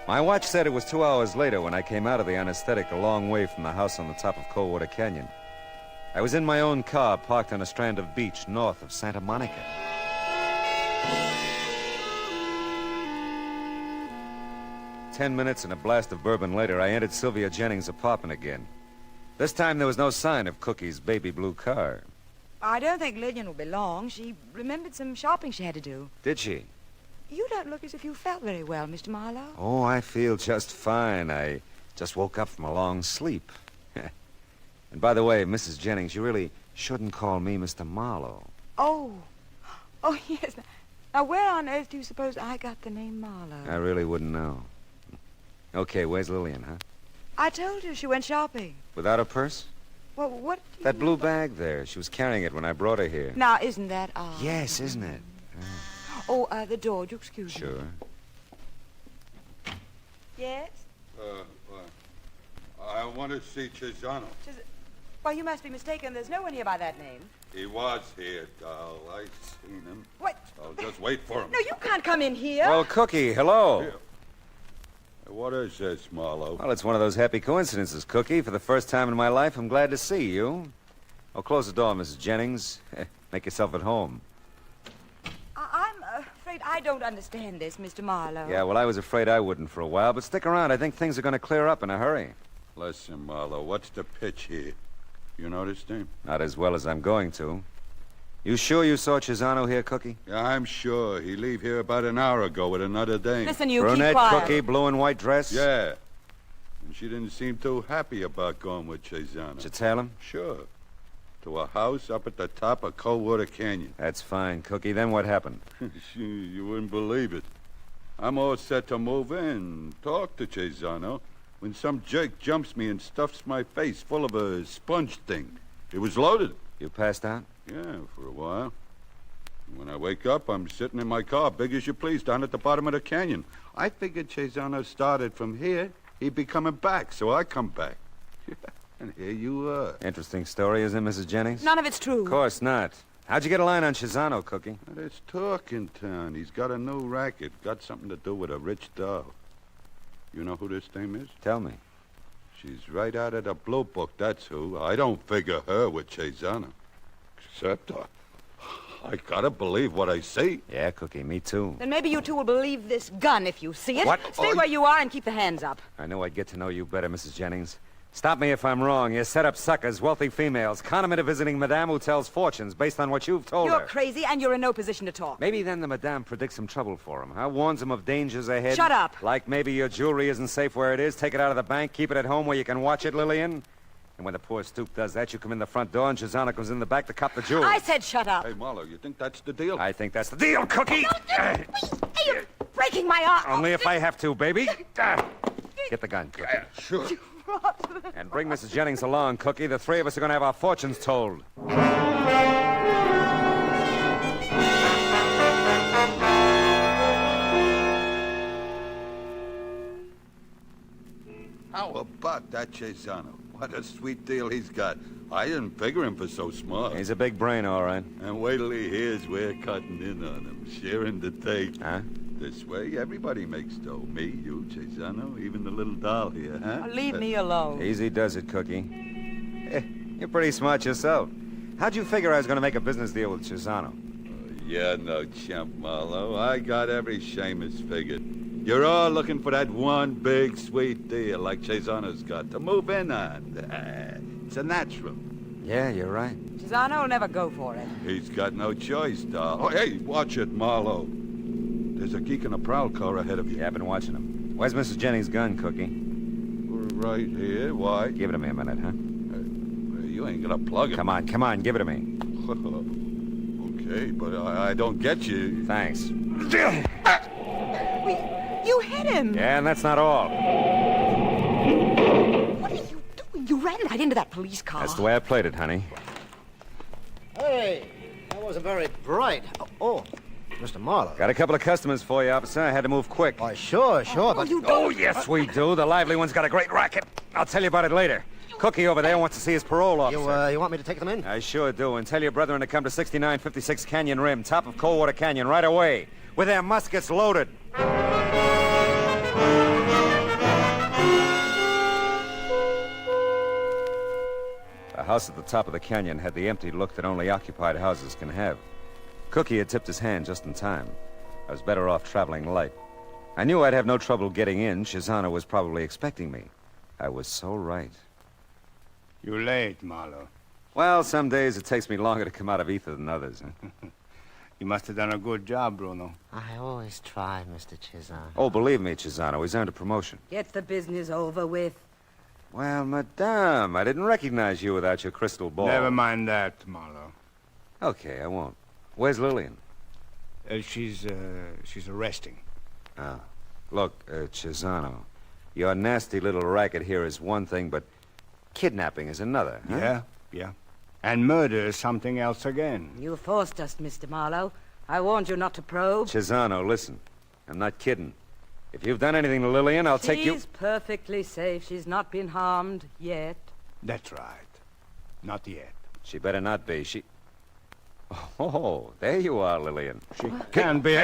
My watch said it was 2 hours later when I came out of the anesthetic a long way from the house on the top of Coldwater Canyon. I was in my own car parked on a strand of beach north of Santa Monica. "10 minutes and a blast of bourbon later, I entered Sylvia Jennings' apartment again. This time there was no sign of Cookie's baby blue car. I don't think Lillian will be long. She remembered some shopping she had to do. Did she? You don't look as if you felt very well, Mr. Marlowe. Oh, I feel just fine. I just woke up from a long sleep. And by the way, Mrs. Jennings, you really shouldn't call me Mr. Marlowe. Oh, yes. Now, where on earth do you suppose I got the name Marlowe? I really wouldn't know. Okay, where's Lillian, huh? I told you she went shopping. Without a purse? Well, what? That blue bag there. She was carrying it when I brought her here. Now, isn't that odd? Yes, isn't it? Oh, the door. Do you excuse me? Sure. Yes? I want to see Chisano. Well, you must be mistaken. There's no one here by that name. He was here, doll. I seen him. What? I'll just wait for him. No, you can't come in here. Well, Cookie, hello. Here. What is this, Marlowe? Well, it's one of those happy coincidences, Cookie. For the first time in my life, I'm glad to see you. Oh, close the door, Mrs. Jennings. Make yourself at home. I'm afraid I don't understand this, Mr. Marlowe. Yeah, well, I was afraid I wouldn't for a while, but stick around. I think things are going to clear up in a hurry. Listen, Marlowe, what's the pitch here? You know this name? Not as well as I'm going to. You sure you saw Chisano here, Cookie? Yeah, I'm sure. He leave here about an hour ago with another dame. Listen, you Brunette, keep quiet. Cookie, blue and white dress? Yeah. And she didn't seem too happy about going with Chisano. Did you tell him? Sure. To a house up at the top of Coldwater Canyon. That's fine, Cookie. Then what happened? You wouldn't believe it. I'm all set to move in, talk to Chisano, when some jerk jumps me and stuffs my face full of a sponge thing. It was loaded. You passed out? Yeah, for a while. When I wake up, I'm sitting in my car, big as you please, down at the bottom of the canyon. I figured Chisano started from here. He'd be coming back, so I come back. And here you are. Interesting story, isn't it, Mrs. Jennings? None of it's true. Of course not. How'd you get a line on Chisano, Cookie? There's talk in town. He's got a new racket. Got something to do with a rich doll. You know who this dame is? Tell me. She's right out of the Blue Book, that's who. I don't figure her with Chisano. Except, I gotta believe what I see. Yeah, Cookie, me too. Then maybe you two will believe this gun if you see it. What? Stay where you are and keep the hands up. I knew I'd get to know you better, Mrs. Jennings. Stop me if I'm wrong. You set up suckers, wealthy females, con them into visiting Madame who tells fortunes based on what you've told You're her. crazy and you're in no position to talk. Maybe then the Madame predicts some trouble for him, huh? Warns him of dangers ahead. Shut up. Like maybe your jewelry isn't safe where it is. Take it out of the bank, keep it at home where you can watch it, Lillian. And when the poor stoop does that, you come in the front door and Chisano comes in the back to cop the jewelry. I said shut up. Hey, Marlowe, you think that's the deal? I think that's the deal, Cookie. Hey, you're breaking my arm. Only if I have to, baby. Get the gun, Cookie. Sure. And bring Mrs. Jennings along, Cookie. The three of us are going to have our fortunes told. How about that, Chisano? What a sweet deal he's got. I didn't figure him for so smart. He's a big brain, all right. And wait till he hears we're cutting in on him, sharing the take. Huh? This way, everybody makes dough. Me, you, Cesano, even the little doll here, huh? Leave me alone. Easy does it, Cookie. You're pretty smart yourself. How'd you figure I was going to make a business deal with Cesano? Yeah, no chump, Marlowe. I got every Seamus figured. You're all looking for that one big, sweet deal like Cesano's got to move in on. It's a natural. Yeah, you're right. Cesano will never go for it. He's got no choice, doll. Oh, hey, watch it, Marlowe. There's a geek in a prowl car ahead of you. Yeah, I've been watching him. Where's Mrs. Jennings' gun, Cookie? Right here. Why? Give it to me a minute, huh? You ain't gonna plug it. Come on, give it to me. Okay, but I don't get you. Thanks. You hit him. Yeah, and that's not all. What are you doing? You ran right into that police car. That's the way I played it, honey. Hey, that wasn't very bright. Oh, Mr. Marlowe. Got a couple of customers for you, officer. I had to move quick. Oh, sure, but... Oh, yes, we do. The lively one's got a great racket. I'll tell you about it later. Cookie over there wants to see his parole officer. You want me to take them in? I sure do. And tell your brethren to come to 6956 Canyon Rim, top of Coldwater Canyon, right away, with their muskets loaded. The house at the top of the canyon had the empty look that only occupied houses can have. Cookie had tipped his hand just in time. I was better off traveling light. I knew I'd have no trouble getting in. Cesano was probably expecting me. I was so right. You're late, Marlowe. Well, some days it takes me longer to come out of ether than others. You must have done a good job, Bruno. I always try, Mr. Cesano. Oh, believe me, Cesano, he's earned a promotion. Get the business over with. Well, madame, I didn't recognize you without your crystal ball. Never mind that, Marlowe. Okay, I won't. Where's Lillian? She's arresting. Ah. Look, Cesano, your nasty little racket here is one thing, but kidnapping is another, huh? Yeah. And murder is something else again. You forced us, Mr. Marlowe. I warned you not to probe. Cesano, listen. I'm not kidding. If you've done anything to Lillian, I'll take you... She's perfectly safe. She's not been harmed yet. That's right. Not yet. She better not be. Oh, there you are, Lillian. She can be.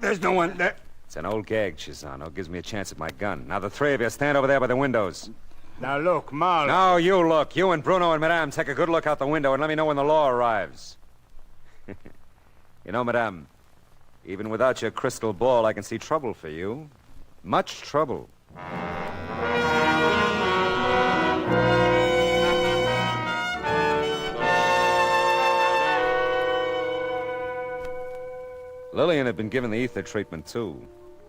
There's no one there. It's an old gag, Cesano. Gives me a chance at my gun. Now, the three of you stand over there by the windows. Now, look, Marlowe. No, you look. You and Bruno and Madame take a good look out the window and let me know when the law arrives. You know, Madame, even without your crystal ball, I can see trouble for you. Much trouble. Lillian had been given the ether treatment, too.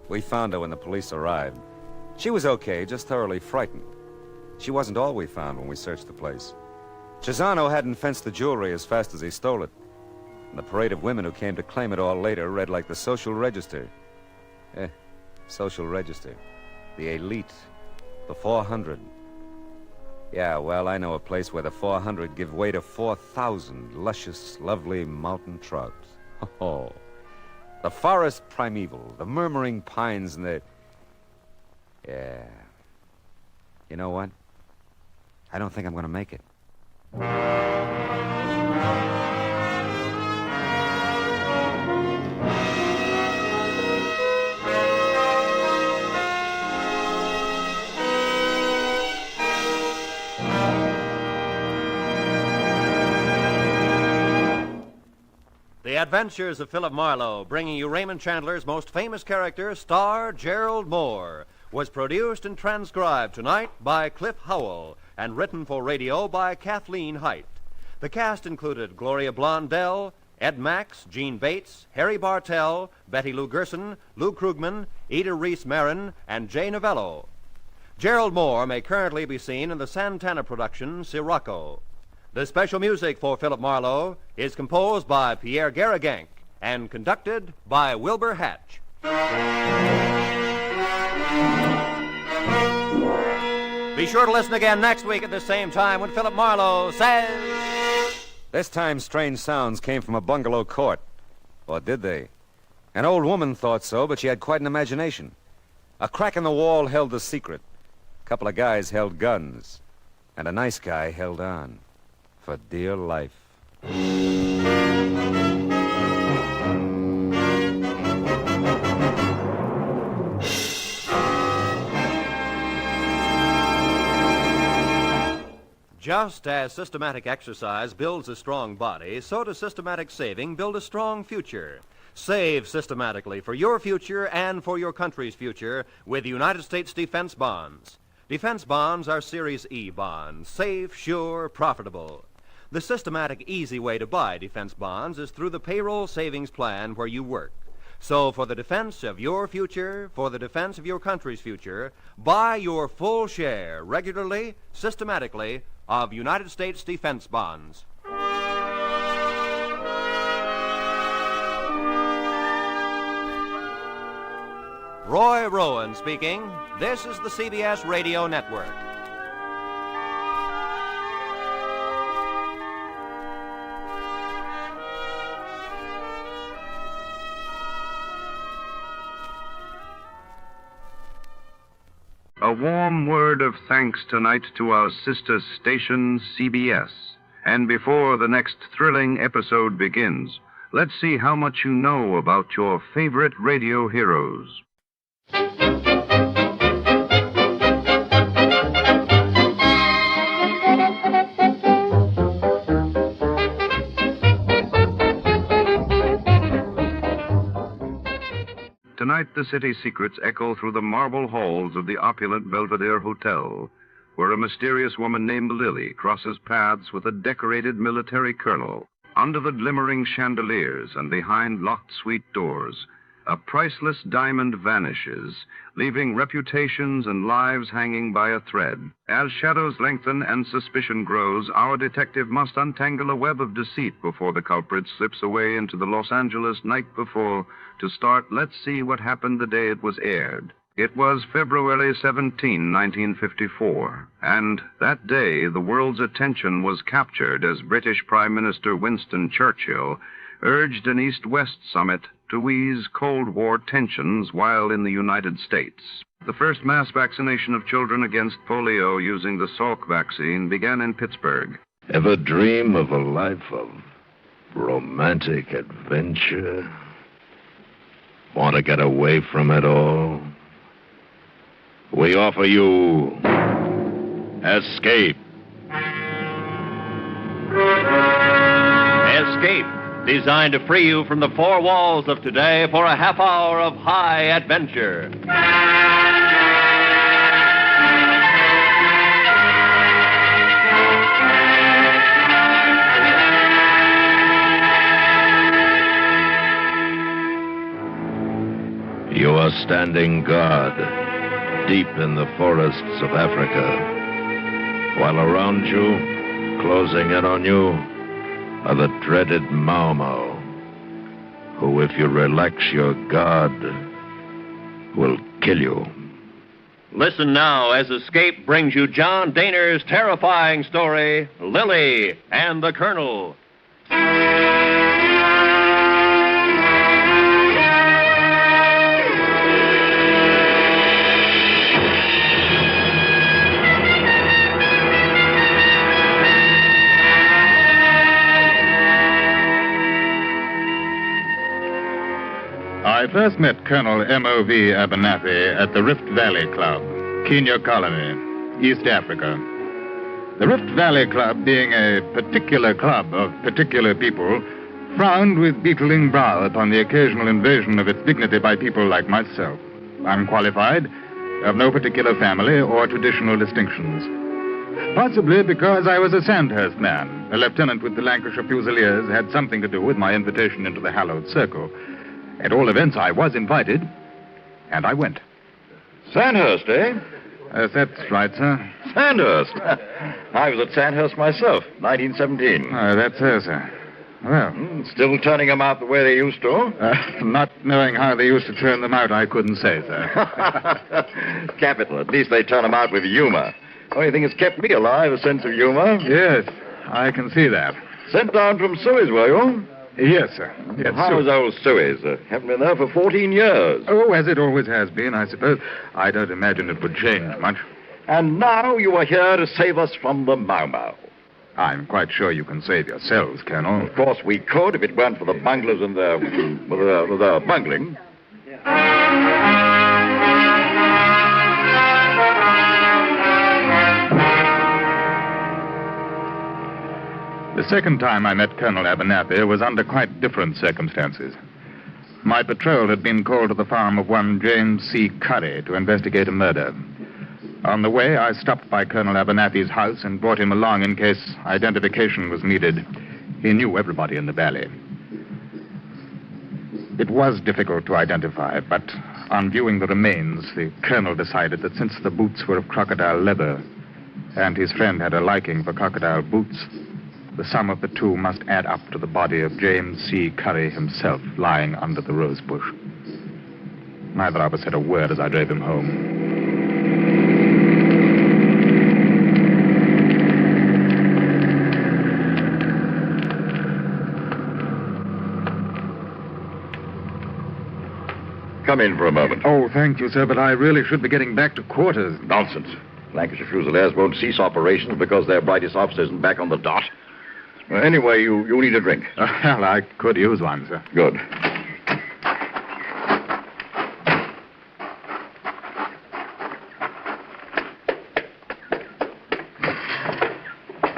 We found her when the police arrived. She was okay, just thoroughly frightened. She wasn't all we found when we searched the place. Cesano hadn't fenced the jewelry as fast as he stole it. And the parade of women who came to claim it all later read like the social register. Social register. The elite. The 400. Yeah, well, I know a place where the 400 give way to 4,000 luscious, lovely mountain trout. Oh. The forest primeval, the murmuring pines and the... Yeah. You know what? I don't think I'm going to make it. The Adventures of Philip Marlowe, bringing you Raymond Chandler's most famous character, star Gerald Moore, was produced and transcribed tonight by Cliff Howell and written for radio by Kathleen Height. The cast included Gloria Blondell, Ed Max, Gene Bates, Harry Bartell, Betty Lou Gerson, Lou Krugman, Ida Reese Marin, and Jay Novello. Gerald Moore may currently be seen in the Santana production Sirocco. The special music for Philip Marlowe is composed by Pierre Garrigank and conducted by Wilbur Hatch. Be sure to listen again next week at the same time when Philip Marlowe says... This time, strange sounds came from a bungalow court. Or did they? An old woman thought so, but she had quite an imagination. A crack in the wall held the secret. A couple of guys held guns. And a nice guy held on. For dear life. Just as systematic exercise builds a strong body, so does systematic saving build a strong future. Save systematically for your future and for your country's future with United States Defense Bonds. Defense bonds are Series E bonds, safe, sure, profitable. The systematic, easy way to buy defense bonds is through the payroll savings plan where you work. So for the defense of your future, for the defense of your country's future, buy your full share regularly, systematically, of United States Defense Bonds. Roy Rowan speaking. This is the CBS Radio Network. A warm word of thanks tonight to our sister station, CBS. And before the next thrilling episode begins, let's see how much you know about your favorite radio heroes. Tonight, the city secrets echo through the marble halls of the opulent Belvedere Hotel, where a mysterious woman named Lili crosses paths with a decorated military colonel. Under the glimmering chandeliers and behind locked suite doors, a priceless diamond vanishes, leaving reputations and lives hanging by a thread. As shadows lengthen and suspicion grows, our detective must untangle a web of deceit before the culprit slips away into the Los Angeles night before to start Let's See What Happened the Day It Was Aired. It was February 17, 1954, and that day the world's attention was captured as British Prime Minister Winston Churchill urged an East-West summit to ease Cold War tensions while in the United States. The first mass vaccination of children against polio using the Salk vaccine began in Pittsburgh. Ever dream of a life of romantic adventure? Want to get away from it all? We offer you Escape. Escape, designed to free you from the four walls of today for a half hour of high adventure. You are standing guard deep in the forests of Africa, while around you, closing in on you, are the dreaded Mau Mau, who, if you relax your guard, will kill you. Listen now as Escape brings you John Dehner's terrifying story, Lili and the Colonel. I first met Colonel M.O.V. Abernathy at the Rift Valley Club, Kenya Colony, East Africa. The Rift Valley Club, being a particular club of particular people, frowned with beetling brow upon the occasional invasion of its dignity by people like myself, unqualified, of no particular family or traditional distinctions. Possibly because I was a Sandhurst man. A lieutenant with the Lancashire Fusiliers had something to do with my invitation into the hallowed circle. At all events, I was invited, and I went. Sandhurst, eh? That's right, sir. Sandhurst? I was at Sandhurst myself, 1917. That's so, sir. Well. Still turning them out the way they used to? Not knowing how they used to turn them out, I couldn't say, sir. Capital. At least they turn them out with humor. Only thing that's kept me alive, a sense of humor. Yes, I can see that. Sent down from Suez, were you? Yes, sir. Yes, How's old Suez? Haven't been there for 14 years. Oh, as it always has been, I suppose. I don't imagine it would change much. And now you are here to save us from the Mau Mau. I'm quite sure you can save yourselves, Colonel. Of course we could if it weren't for the bunglers and the bungling. The second time I met Colonel Abernathy was under quite different circumstances. My patrol had been called to the farm of one James C. Curry to investigate a murder. On the way, I stopped by Colonel Abernathy's house and brought him along in case identification was needed. He knew everybody in the valley. It was difficult to identify, but on viewing the remains, the colonel decided that since the boots were of crocodile leather and his friend had a liking for crocodile boots, the sum of the two must add up to the body of James C. Curry himself lying under the rose bush. Neither of us said a word as I drove him home. Come in for a moment. Oh, thank you, sir, but I really should be getting back to quarters. Nonsense. Lancashire Fusiliers won't cease operations because their brightest officer isn't back on the dot. Anyway, you need a drink. Well, I could use one, sir. Good.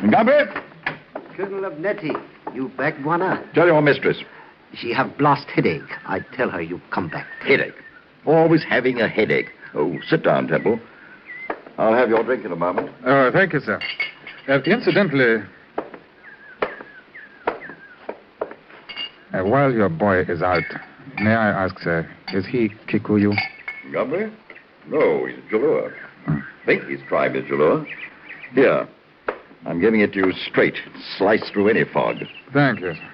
Ngambri? Colonel Abernathy, you back, Bwana? Tell your mistress. She have blast headache. I tell her you come back. Headache? Always having a headache. Oh, sit down, Temple. I'll have your drink in a moment. Oh, thank you, sir. Incidentally, while your boy is out, may I ask, sir, is he Kikuyu? Ngambri? No, he's Jalua. I think his tribe is Jalua. Here, I'm giving it to you straight, sliced through any fog. Thank you, sir.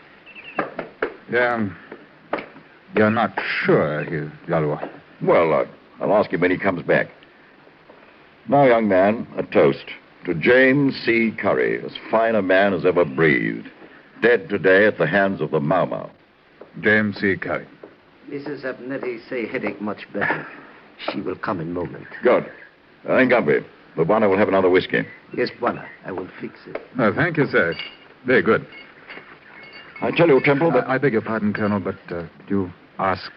You're not sure he's Jalua? Well, I'll ask him when he comes back. Now, young man, a toast to James C. Curry, as fine a man as ever breathed. Dead today at the hands of the Mau Mau. James C. Curry. Mrs. Abernathy say headache much better. She will come in moment. Good. Ngambri, the Bwana will have another whiskey. Yes, Bwana. I will fix it. Oh, thank you, sir. Very good. I tell you, Temple, that... I beg your pardon, Colonel, but you ask...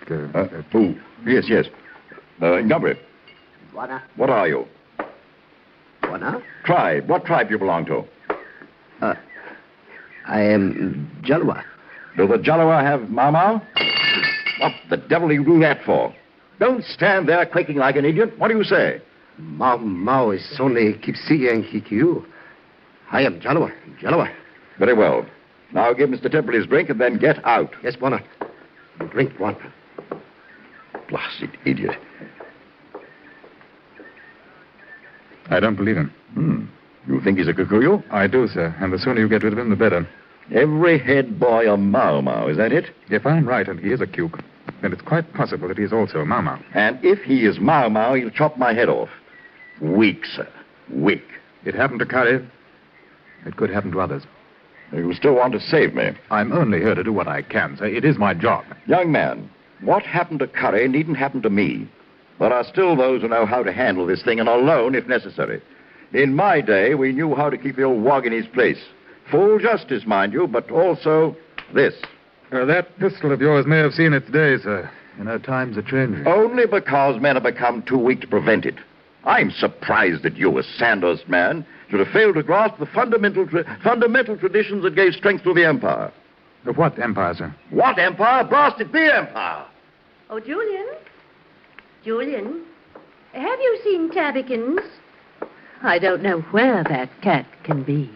who? Yes. Ngambri. Bwana. What are you? Bwana? Tribe. What tribe do you belong to? I am Jalwa. Do the Jalwa have Mau Mau? What the devil do you do that for? Don't stand there quaking like an idiot. What do you say? Mau Mau is only Kipsi and Kikiu. I am Jalwa. Very well. Now give Mr. Temple his drink and then get out. Yes, Bwana. Drink one. Blasted idiot. I don't believe him. You think he's a Kikuyu? I do, sir, and the sooner you get rid of him, the better. Every head boy a Mau Mau, is that it? If I'm right and he is a Kuk, then it's quite possible that he is also a Mau Mau. And if he is Mau Mau, he'll chop my head off. Weak, sir. Weak. It happened to Curry. It could happen to others. You still want to save me? I'm only here to do what I can, sir. It is my job. Young man, what happened to Curry needn't happen to me. There are still those who know how to handle this thing and alone if necessary. In my day, we knew how to keep the old wog in his place. Full justice, mind you, but also this. That pistol of yours may have seen its day, sir. Times are changing. Only because men have become too weak to prevent it. I'm surprised that you, a Sandhurst man, should have failed to grasp the fundamental traditions that gave strength to the empire. Of what empire, sir? What empire? Blasted the empire! Oh, Julian, have you seen Tabbykins? I don't know where that cat can be.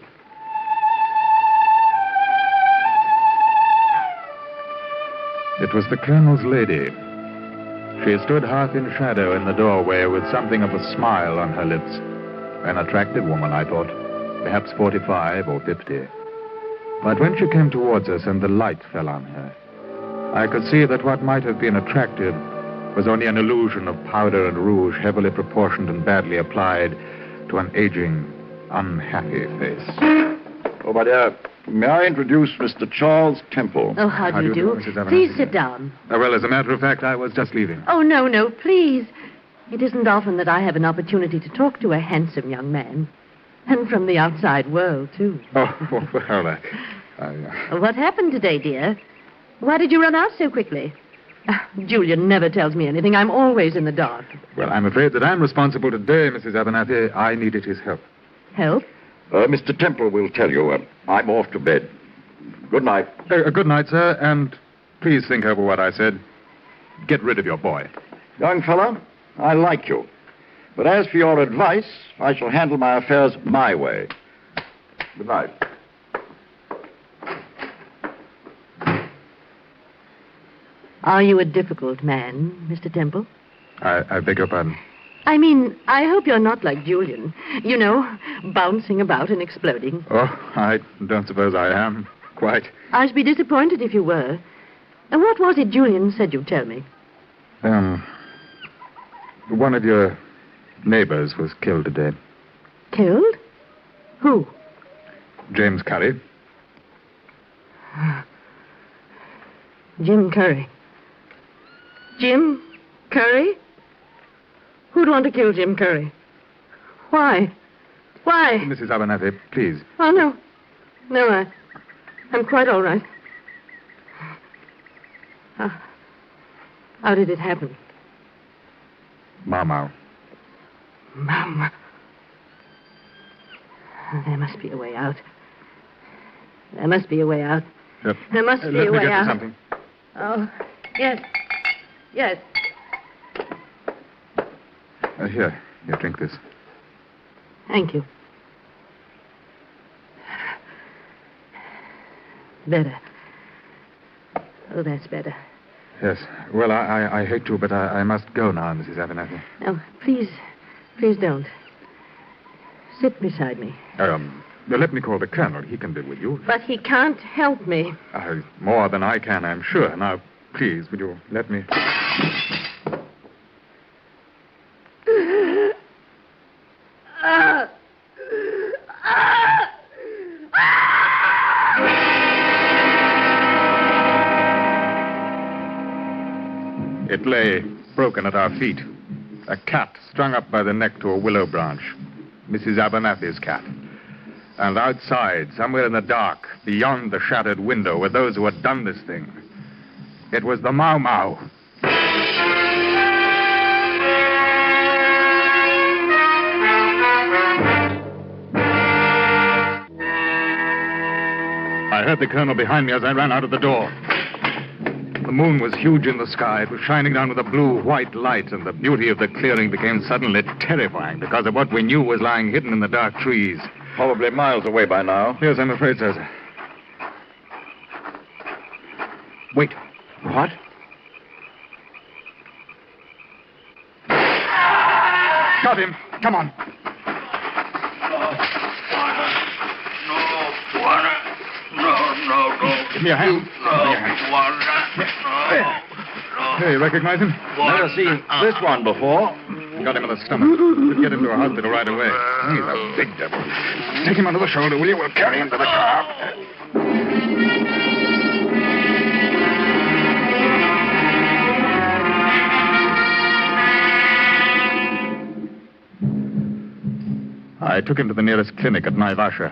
It was the Colonel's lady. She stood half in shadow in the doorway with something of a smile on her lips. An attractive woman, I thought. Perhaps 45 or 50. But when she came towards us and the light fell on her, I could see that what might have been attractive was only an illusion of powder and rouge heavily proportioned and badly applied to an aging, unhappy face. Oh, my dear, may I introduce Mr. Charles Temple? Oh, how do you do? Mrs. Evans? Please sit down. Well, as a matter of fact, I was just leaving. Oh, no, please. It isn't often that I have an opportunity to talk to a handsome young man. And from the outside world, too. Oh, well, What happened today, dear? Why did you run out so quickly? Julian never tells me anything. I'm always in the dark. Well, I'm afraid that I'm responsible today, Mrs. Abernathy. I needed his help. Help? Mr. Temple will tell you. I'm off to bed. Good night. Good night, sir, and please think over what I said. Get rid of your boy. Young fella, I like you. But as for your advice, I shall handle my affairs my way. Good night. Are you a difficult man, Mr. Temple? I beg your pardon. I mean, I hope you're not like Julian. You know, bouncing about and exploding. Oh, I don't suppose I am. Quite. I should be disappointed if you were. And what was it Julian said you'd tell me? One of your neighbors was killed today. Killed? Who? James Curry. Jim Curry. Jim Curry? Who'd want to kill Jim Curry? Why? Why? Mrs. Abernathy, please. Oh, no. No, I'm quite all right. How did it happen? Mau. Mama. There must be a way out. There must be a way out. Yep. There must be Let a me way get out. you something. Oh, yes. Yes. Here, drink this. Thank you. Better. Oh, that's better. Yes. Well, I hate to, but I must go now, Mrs. Abernathy. No, please don't. Sit beside me. Let me call the colonel. He can be with you. But he can't help me. More than I can, I'm sure. Now, please, would you let me... It lay broken at our feet. A cat strung up by the neck to a willow branch. Mrs. Abernathy's cat. And outside, somewhere in the dark, beyond the shattered window, were those who had done this thing. It was the Mau Mau. I heard the colonel behind me as I ran out of the door. The moon was huge in the sky. It was shining down with a blue-white light, and the beauty of the clearing became suddenly terrifying because of what we knew was lying hidden in the dark trees. Probably miles away by now. Yes, I'm afraid so, sir. Wait. What? Got him. Come on. Give me a hand. Hey, you recognize him? Never seen this one before. Got him in the stomach. We'll get him to a hospital right away. He's a big devil. Take him under the shoulder, will you? We'll carry him to the car. I took him to the nearest clinic at Naivasha.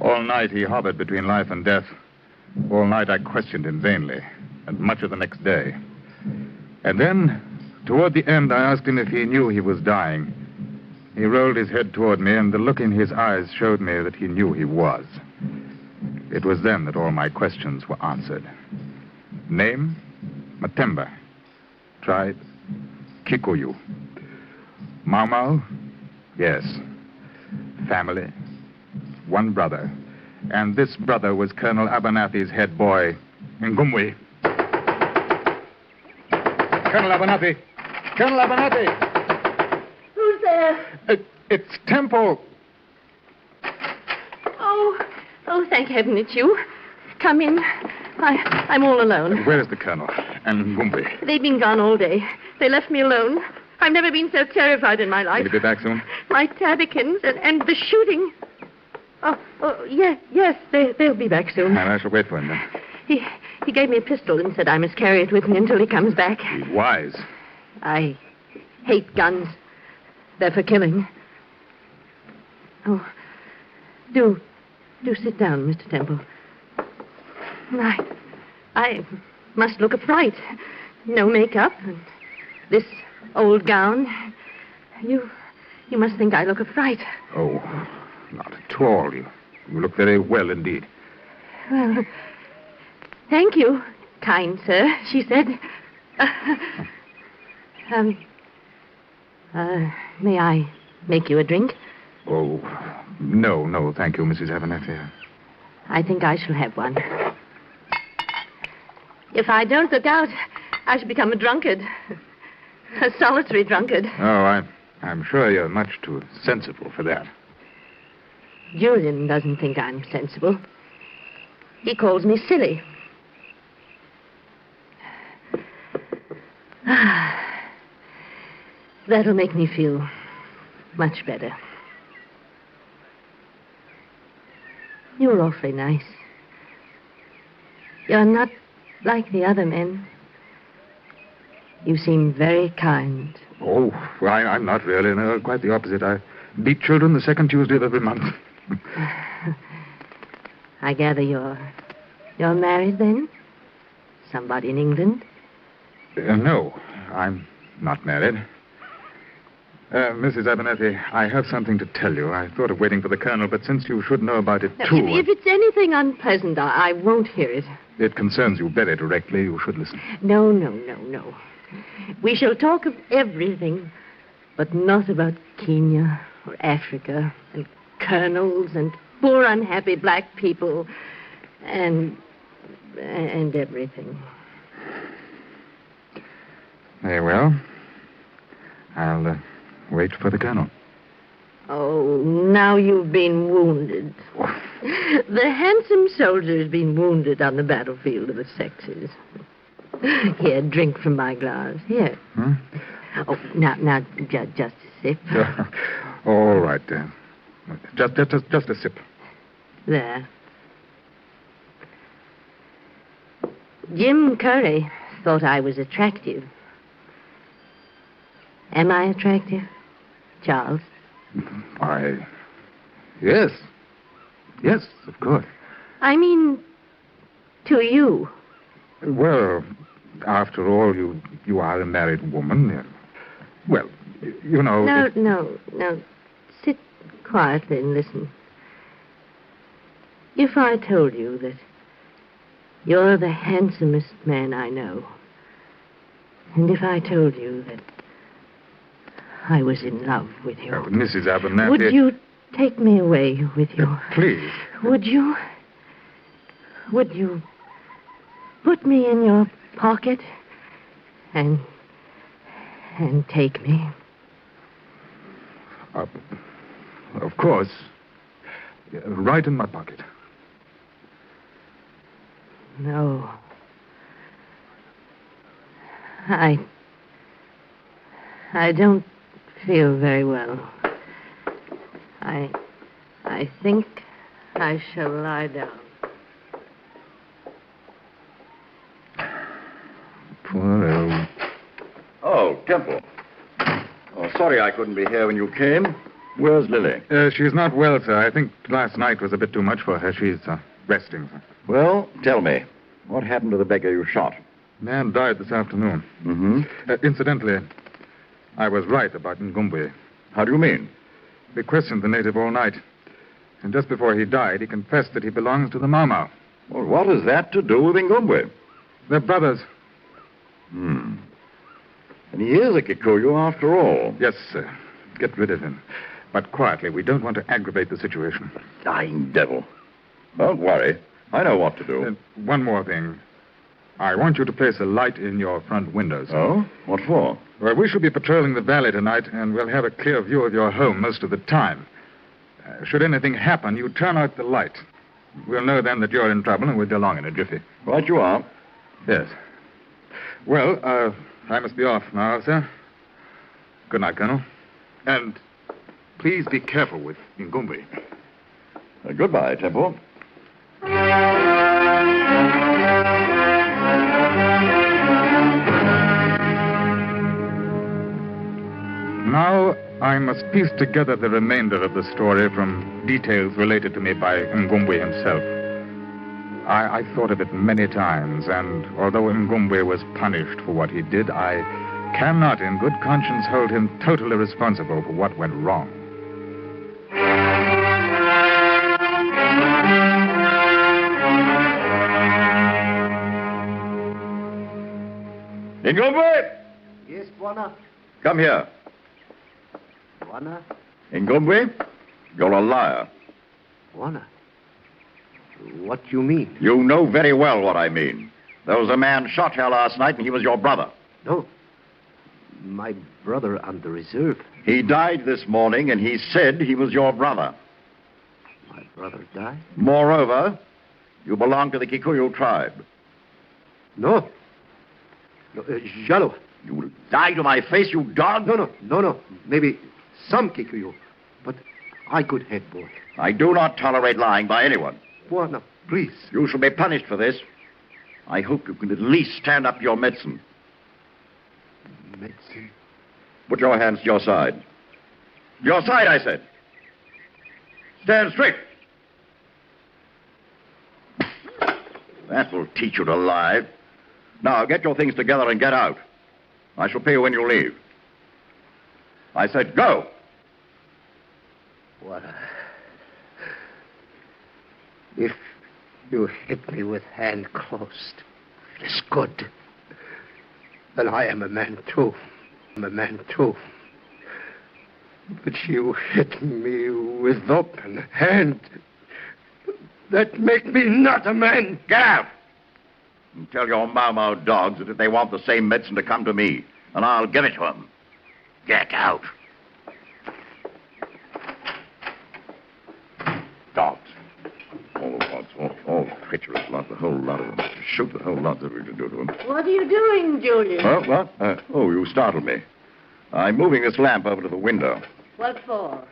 All night he hovered between life and death. All night I questioned him vainly, and much of the next day. And then, toward the end, I asked him if he knew he was dying. He rolled his head toward me, and the look in his eyes showed me that he knew he was. It was then that all my questions were answered. Name? Matemba. Tribe? Kikuyu. Mau Mau? Yes. Family? One brother. And this brother was Colonel Abernathy's head boy, Ngumwe. Colonel Abernathy! Colonel Abernathy! Who's there? It's Temple. Oh, thank heaven it's you. Come in. I'm all alone. Where is the Colonel and Ngumwe? They've been gone all day. They left me alone. I've never been so terrified in my life. Will you be back soon? My tabikins and the shooting. Oh, yes, they'll be back soon. And I shall wait for him then. He gave me a pistol and said I must carry it with me until he comes back. He's wise. I hate guns. They're for killing. Oh, do sit down, Mr. Temple. I must look a fright. No makeup, and this old gown. You must think I look a fright. Oh, not at all. You look very well indeed. Well, thank you, kind sir, she said. May I make you a drink? Oh, no, thank you, Mrs. Abernathy. I think I shall have one. If I don't look out, I shall become a drunkard. A solitary drunkard. Oh, I'm sure you're much too sensible for that. Julian doesn't think I'm sensible. He calls me silly. That'll make me feel much better. You're awfully nice. You're not like the other men. You seem very kind. Oh, well, I'm not really. No, quite the opposite. I beat children the second Tuesday of every month. I gather you're married then? Somebody in England? No, I'm not married. Mrs. Abernathy, I have something to tell you. I thought of waiting for the Colonel, but since you should know about it, too... If it's anything unpleasant, I won't hear it. It concerns you very directly. You should listen. No. We shall talk of everything, but not about Kenya or Africa and colonels and poor unhappy black people and everything. Very well. I'll wait for the Colonel. Oh, now you've been wounded. The handsome soldier's been wounded on the battlefield of the sexes. Here, drink from my glass. Here. Hmm? Oh, now, just a sip. All right, then. Just a sip. There. Jim Curry thought I was attractive. Am I attractive, Charles? Yes. Yes, of course. I mean, to you. Well, after all, you are a married woman. Well, you know... No. Sit quietly and listen. If I told you that you're the handsomest man I know, and if I told you that I was in love with you... Mrs. Abernathy... Would you take me away with you? Please. Would you put me in your pocket and take me? Of course. Right in my pocket. No. I don't feel very well. I think I shall lie down. Poor old... Oh, Temple. Oh, sorry I couldn't be here when you came. Where's Lili? She's not well, sir. I think last night was a bit too much for her. She's resting, sir. Well, tell me, what happened to the beggar you shot? Man died this afternoon. Mm-hmm. Incidentally, I was right about Ngumbwe. How do you mean? We questioned the native all night. And just before he died, he confessed that he belongs to the Mau. Well, what has that to do with Ngumbwe? They're brothers. And he is a Kikuyu after all. Yes, sir. Get rid of him. But quietly, we don't want to aggravate the situation. Dying devil. Don't worry. I know what to do. One more thing. I want you to place a light in your front windows. Oh? What for? Well, we shall be patrolling the valley tonight, and we'll have a clear view of your home most of the time. Should anything happen, you turn out the light. We'll know then that you're in trouble, and we'll be along in a jiffy. Right you are. Yes. Well, I must be off now, sir. Good night, Colonel. And please be careful with Ngumbwe. Goodbye, Temple. Now I must piece together the remainder of the story from details related to me by Ngumwe himself. I thought of it many times, and although Ngumwe was punished for what he did, I cannot in good conscience hold him totally responsible for what went wrong. Ngumwe! Yes, Bwana. Come here. Bwana? Ngumwe, you're a liar. Bwana? What do you mean? You know very well what I mean. There was a man shot here last night, and he was your brother. No. My brother on the reserve. He died this morning, and he said he was your brother. My brother died? Moreover, you belong to the Kikuyu tribe. No. No, Jalo. You will die to my face, you dog. No. Maybe some Kikuyu, but I could head both. I do not tolerate lying by anyone. Bwana, please. You shall be punished for this. I hope you can at least stand up to your medicine. Medicine? Put your hands to your side. Your side, I said. Stand straight. That will teach you to lie. Now, get your things together and get out. I shall pay you when you leave. I said, go. What? If you hit me with hand closed, it is good. Then I am a man too. I'm a man too. But you hit me with open hand. That make me not a man. Get out. And tell your Mau dogs that if they want the same medicine to come to me, and I'll give it to them. Get out. Dogs. All treacherous lot, the whole lot of them. Shoot the whole lot that we should do to them. What are you doing, Julian? Huh? What? You startled me. I'm moving this lamp over to the window. What for?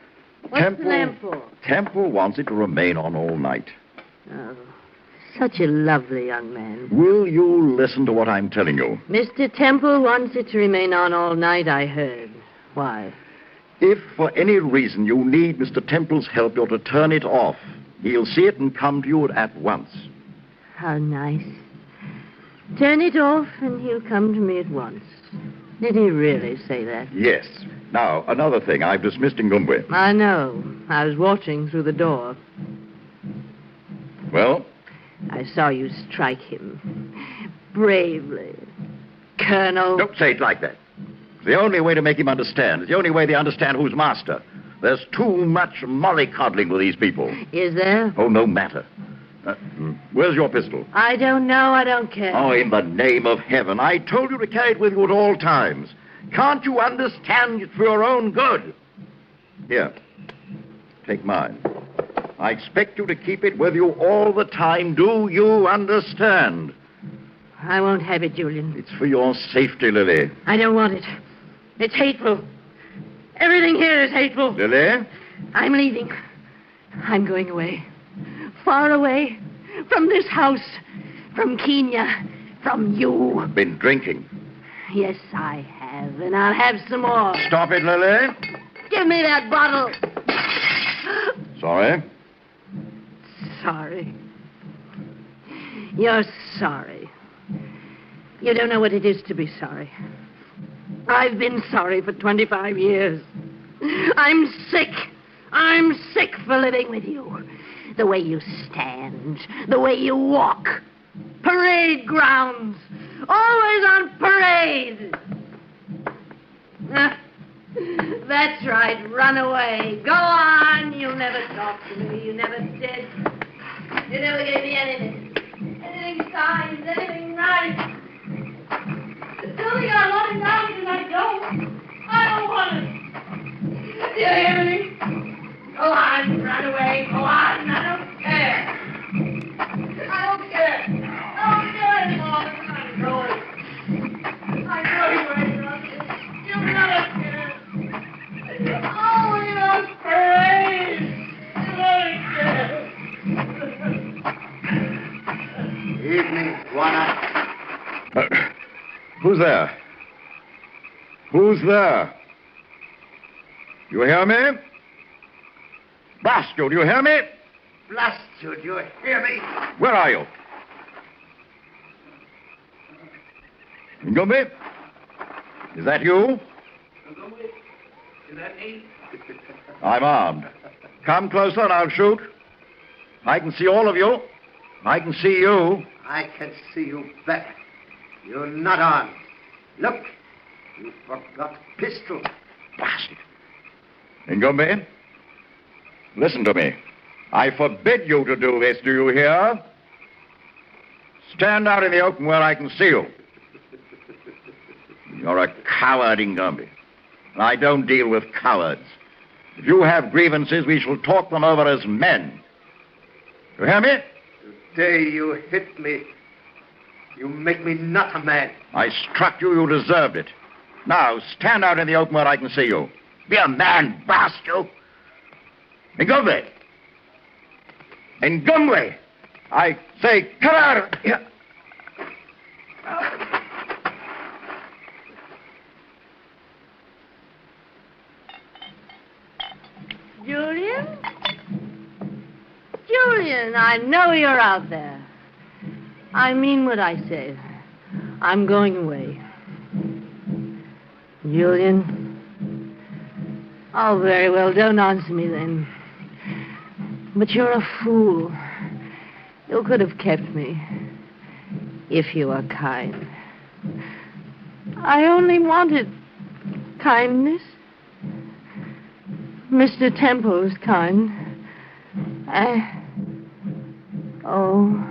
What's the lamp for? Temple wants it to remain on all night. Oh, such a lovely young man. Will you listen to what I'm telling you? Mr. Temple wants it to remain on all night, I heard. Why? If for any reason you need Mr. Temple's help, you're to turn it off. He'll see it and come to you at once. How nice. Turn it off and he'll come to me at once. Did he really say that? Yes. Now, another thing. I've dismissed Ngumwe. I know. I was watching through the door. Well? I saw you strike him. Bravely. Colonel. Don't say it like that. It's the only way to make him understand. It's the only way they understand who's master. There's too much mollycoddling with these people. Is there? Oh, no matter. Where's your pistol? I don't know. I don't care. Oh, in the name of heaven. I told you to carry it with you at all times. Can't you understand it for your own good? Here. Take mine. I expect you to keep it with you all the time. Do you understand? I won't have it, Julian. It's for your safety, Lili. I don't want it. It's hateful. Everything here is hateful. Lili? I'm leaving. I'm going away. Far away. From this house. From Kenya. From you. Been drinking. Yes, I have. And I'll have some more. Stop it, Lili. Give me that bottle. Sorry? Sorry. You're sorry. You don't know what it is to be sorry. I've been sorry for 25 years. I'm sick. I'm sick for living with you. The way you stand. The way you walk. Parade grounds. Always on parade. That's right. Run away. Go on. You'll never talk to me. You never did. You never gave me anything. Anything kind. Anything nice. Tell me I want it now because I don't. I don't want it. Do you hear me? Go on, run away. Go on. I don't care. I don't care. I don't care anymore. I know it. I know you ain't love it. You never care. Oh, you're afraid. You never care. Evening, Bwana. Who's there? Who's there? You hear me? Blast you, do you hear me? Blast you, do you hear me? Where are you? Ngumbi? Is that you? Is that me? I'm armed. Come closer and I'll shoot. I can see all of you. I can see you. I can see you better. You're not armed. Look, you forgot pistol. Blast it. Ngumbi, listen to me. I forbid you to do this, do you hear? Stand out in the open where I can see you. You're a coward, Ngumbi. And I don't deal with cowards. If you have grievances, we shall talk them over as men. You hear me? The day you hit me, you make me not a man. I struck you, you deserved it. Now, stand out in the open where I can see you. Be a man, blast you. Ngumbi! Ngumbi! I say, come out of here! Julian? Julian, I know you're out there. I mean what I say. I'm going away. Julian? Oh, very well, don't answer me then. But you're a fool. You could have kept me. If you were kind. I only wanted kindness. Mr. Temple's kind. Oh,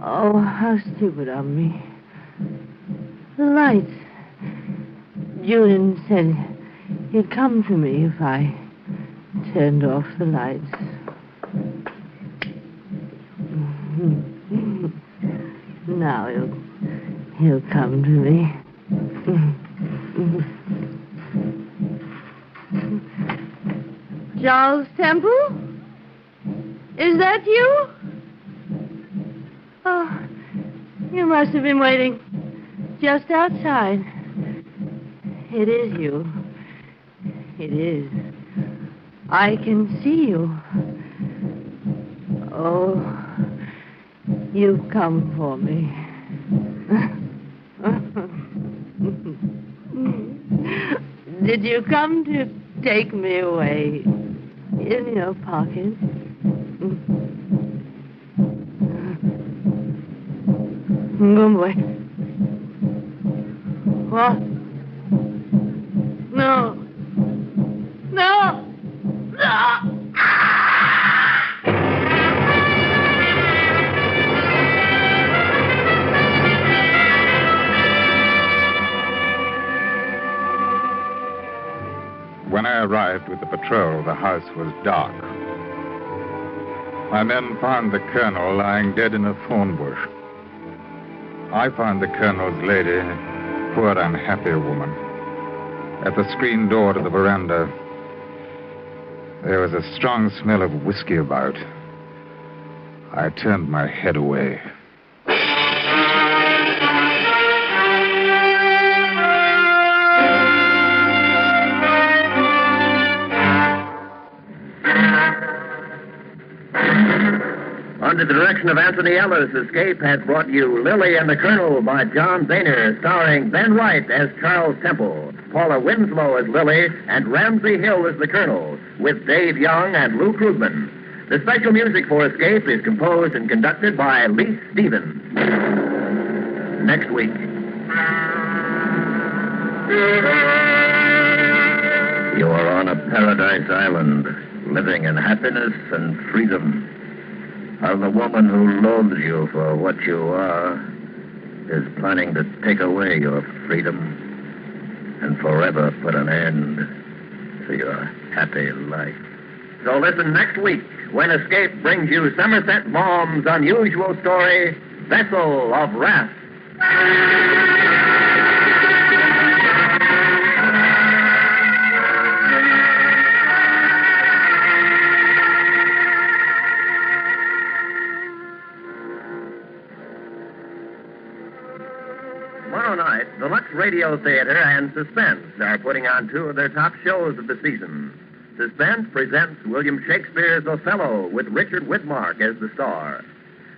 how stupid of me. The lights. Julian said he'd come for me if I turned off the lights. Now he'll come to me. Charles Temple? Is that you? Oh, you must have been waiting just outside. It is you. It is. I can see you. Oh, you've come for me. Did you come to take me away in your pocket? Go away. What? No. No. No. When I arrived with the patrol, the house was dark. My men found the colonel lying dead in a thorn bush. I found the colonel's lady, poor unhappy woman. At the screen door to the veranda, there was a strong smell of whiskey about. I turned my head away. Under the direction of Anthony Ellis, Escape has brought you Lili and the Colonel by John Boehner, starring Ben Wright as Charles Temple, Paula Winslow as Lili, and Ramsey Hill as the Colonel, with Dave Young and Lou Krugman. The special music for Escape is composed and conducted by Lee Stevens. Next week. You are on a paradise island, living in happiness and freedom. While the woman who loathes you for what you are is planning to take away your freedom and forever put an end to your happy life. So listen next week when Escape brings you Somerset Maugham's unusual story, Vessel of Wrath. Tomorrow night, the Lux Radio Theater and Suspense are putting on two of their top shows of the season. Suspense presents William Shakespeare's Othello with Richard Widmark as the star.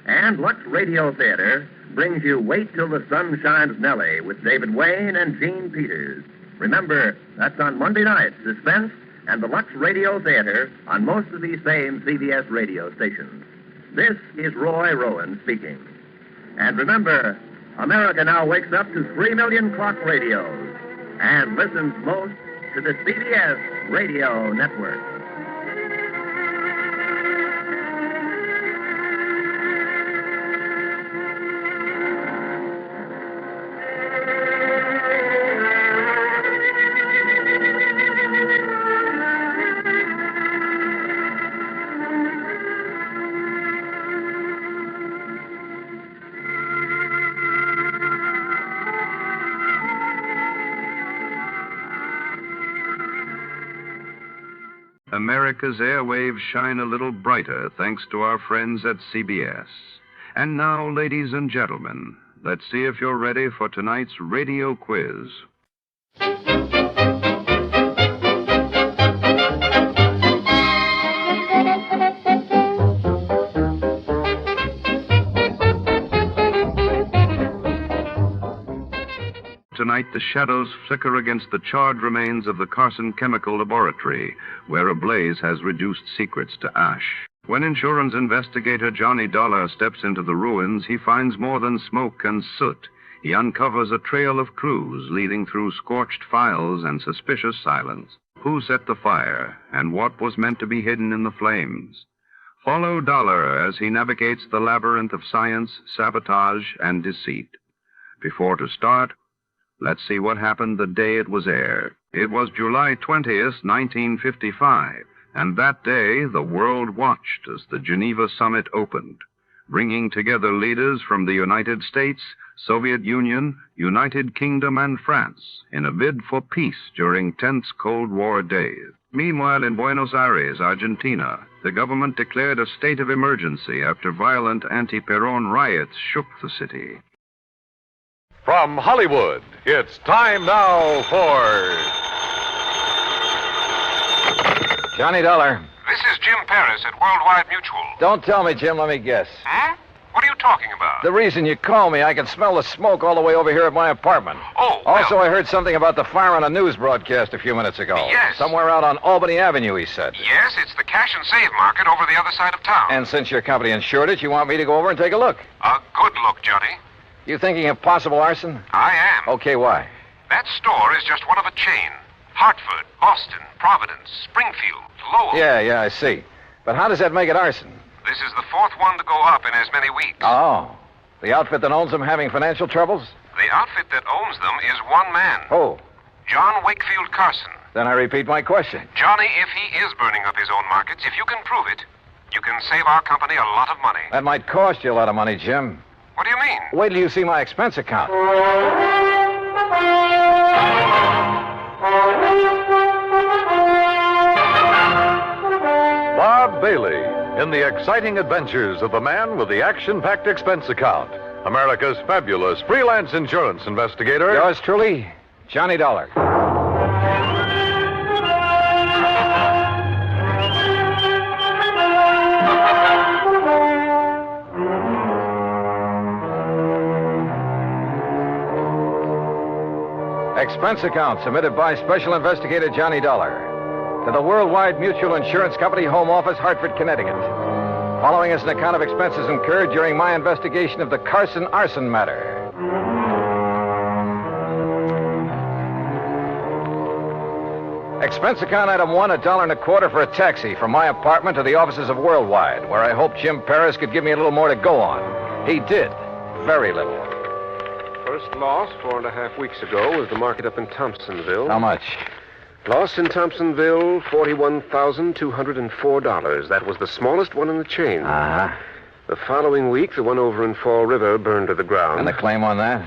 And Lux Radio Theater brings you Wait Till the Sun Shines Nellie with David Wayne and Gene Peters. Remember, that's on Monday night, Suspense and the Lux Radio Theater on most of these same CBS radio stations. This is Roy Rowan speaking. And remember, America now wakes up to 3 million clock radios and listens most to the CBS Radio Network. America's airwaves shine a little brighter thanks to our friends at CBS. And now, ladies and gentlemen, let's see if you're ready for tonight's radio quiz. Tonight, the shadows flicker against the charred remains of the Carson Chemical Laboratory, where a blaze has reduced secrets to ash. When insurance investigator Johnny Dollar steps into the ruins, he finds more than smoke and soot. He uncovers a trail of clues leading through scorched files and suspicious silence. Who set the fire, and what was meant to be hidden in the flames? Follow Dollar as he navigates the labyrinth of science, sabotage, and deceit. Before to start, let's see what happened the day it was aired. It was July 20th, 1955, and that day the world watched as the Geneva summit opened, bringing together leaders from the United States, Soviet Union, United Kingdom, and France in a bid for peace during tense Cold War days. Meanwhile, in Buenos Aires, Argentina, the government declared a state of emergency after violent anti-Peron riots shook the city. From Hollywood, it's time now for... Johnny Dollar. This is Jim Paris at Worldwide Mutual. Don't tell me, Jim. Let me guess. Huh? What are you talking about? The reason you called me, I can smell the smoke all the way over here at my apartment. Oh, well... Also, I heard something about the fire on a news broadcast a few minutes ago. Yes. Somewhere out on Albany Avenue, he said. Yes, it's the cash and save market over the other side of town. And since your company insured it, you want me to go over and take a look? A good look, Johnny. You thinking of possible arson? I am. Okay, why? That store is just one of a chain. Hartford, Boston, Providence, Springfield, Lowell. Yeah, I see. But how does that make it arson? This is the fourth one to go up in as many weeks. Oh. The outfit that owns them having financial troubles? The outfit that owns them is one man. Who? John Wakefield Carson. Then I repeat my question. Johnny, if he is burning up his own markets, if you can prove it, you can save our company a lot of money. That might cost you a lot of money, Jim. What do you mean? Wait till you see my expense account. Bob Bailey in the exciting adventures of the man with the action-packed expense account. America's fabulous freelance insurance investigator. Yours truly, Johnny Dollar. Expense account submitted by Special Investigator Johnny Dollar to the Worldwide Mutual Insurance Company, Home Office, Hartford, Connecticut. Following is an account of expenses incurred during my investigation of the Carson arson matter. Expense account item 1, $1.25 for a taxi from my apartment to the offices of Worldwide, where I hoped Jim Paris could give me a little more to go on. He did. Very little. First loss 4.5 weeks ago was the market up in Thompsonville. How much? Loss in Thompsonville, $41,204. That was the smallest one in the chain. Uh-huh. The following week, the one over in Fall River burned to the ground. And the claim on that?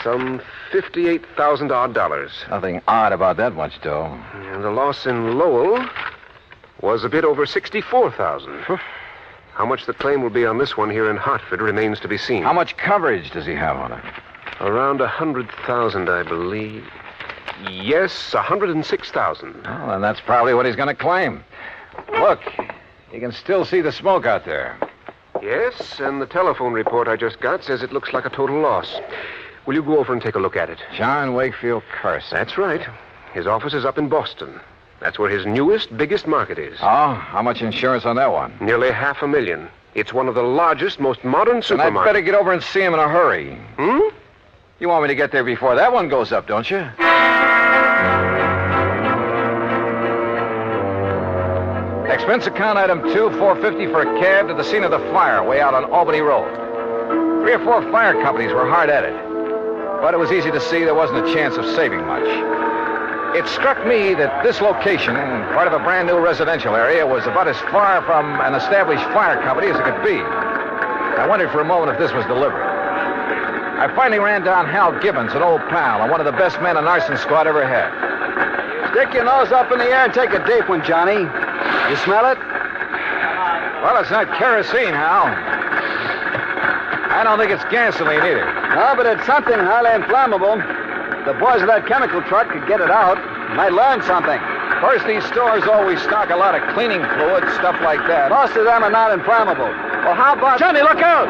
Some $58,000 odd. Nothing odd about that much, dough. And the loss in Lowell was a bit over $64,000. How much the claim will be on this one here in Hartford remains to be seen. How much coverage does he have on it? Around 100,000, I believe. Yes, 106,000. Well, then that's probably what he's going to claim. Look, you can still see the smoke out there. Yes, and the telephone report I just got says it looks like a total loss. Will you go over and take a look at it? John Wakefield Carson. That's right. His office is up in Boston. That's where his newest, biggest market is. Oh, how much insurance on that one? Nearly $500,000. It's one of the largest, most modern Then supermarkets. I'd better get over and see him in a hurry. You want me to get there before that one goes up, don't you? Expense account item 2, $450 for a cab to the scene of the fire way out on Albany Road. 3 or 4 fire companies were hard at it. But it was easy to see there wasn't a chance of saving much. It struck me that this location, part of a brand new residential area, was about as far from an established fire company as it could be. I wondered for a moment if this was deliberate. I finally ran down Hal Gibbons, an old pal, and one of the best men an arson squad ever had. Stick your nose up in the air and take a deep one, Johnny. You smell it? Well, it's not kerosene, Hal. I don't think it's gasoline either. No, but it's something highly inflammable. The boys of that chemical truck could get it out. Might learn something. Of course, these stores always stock a lot of cleaning fluid, stuff like that. Most of them are not inflammable. Well, how about... Johnny, look out!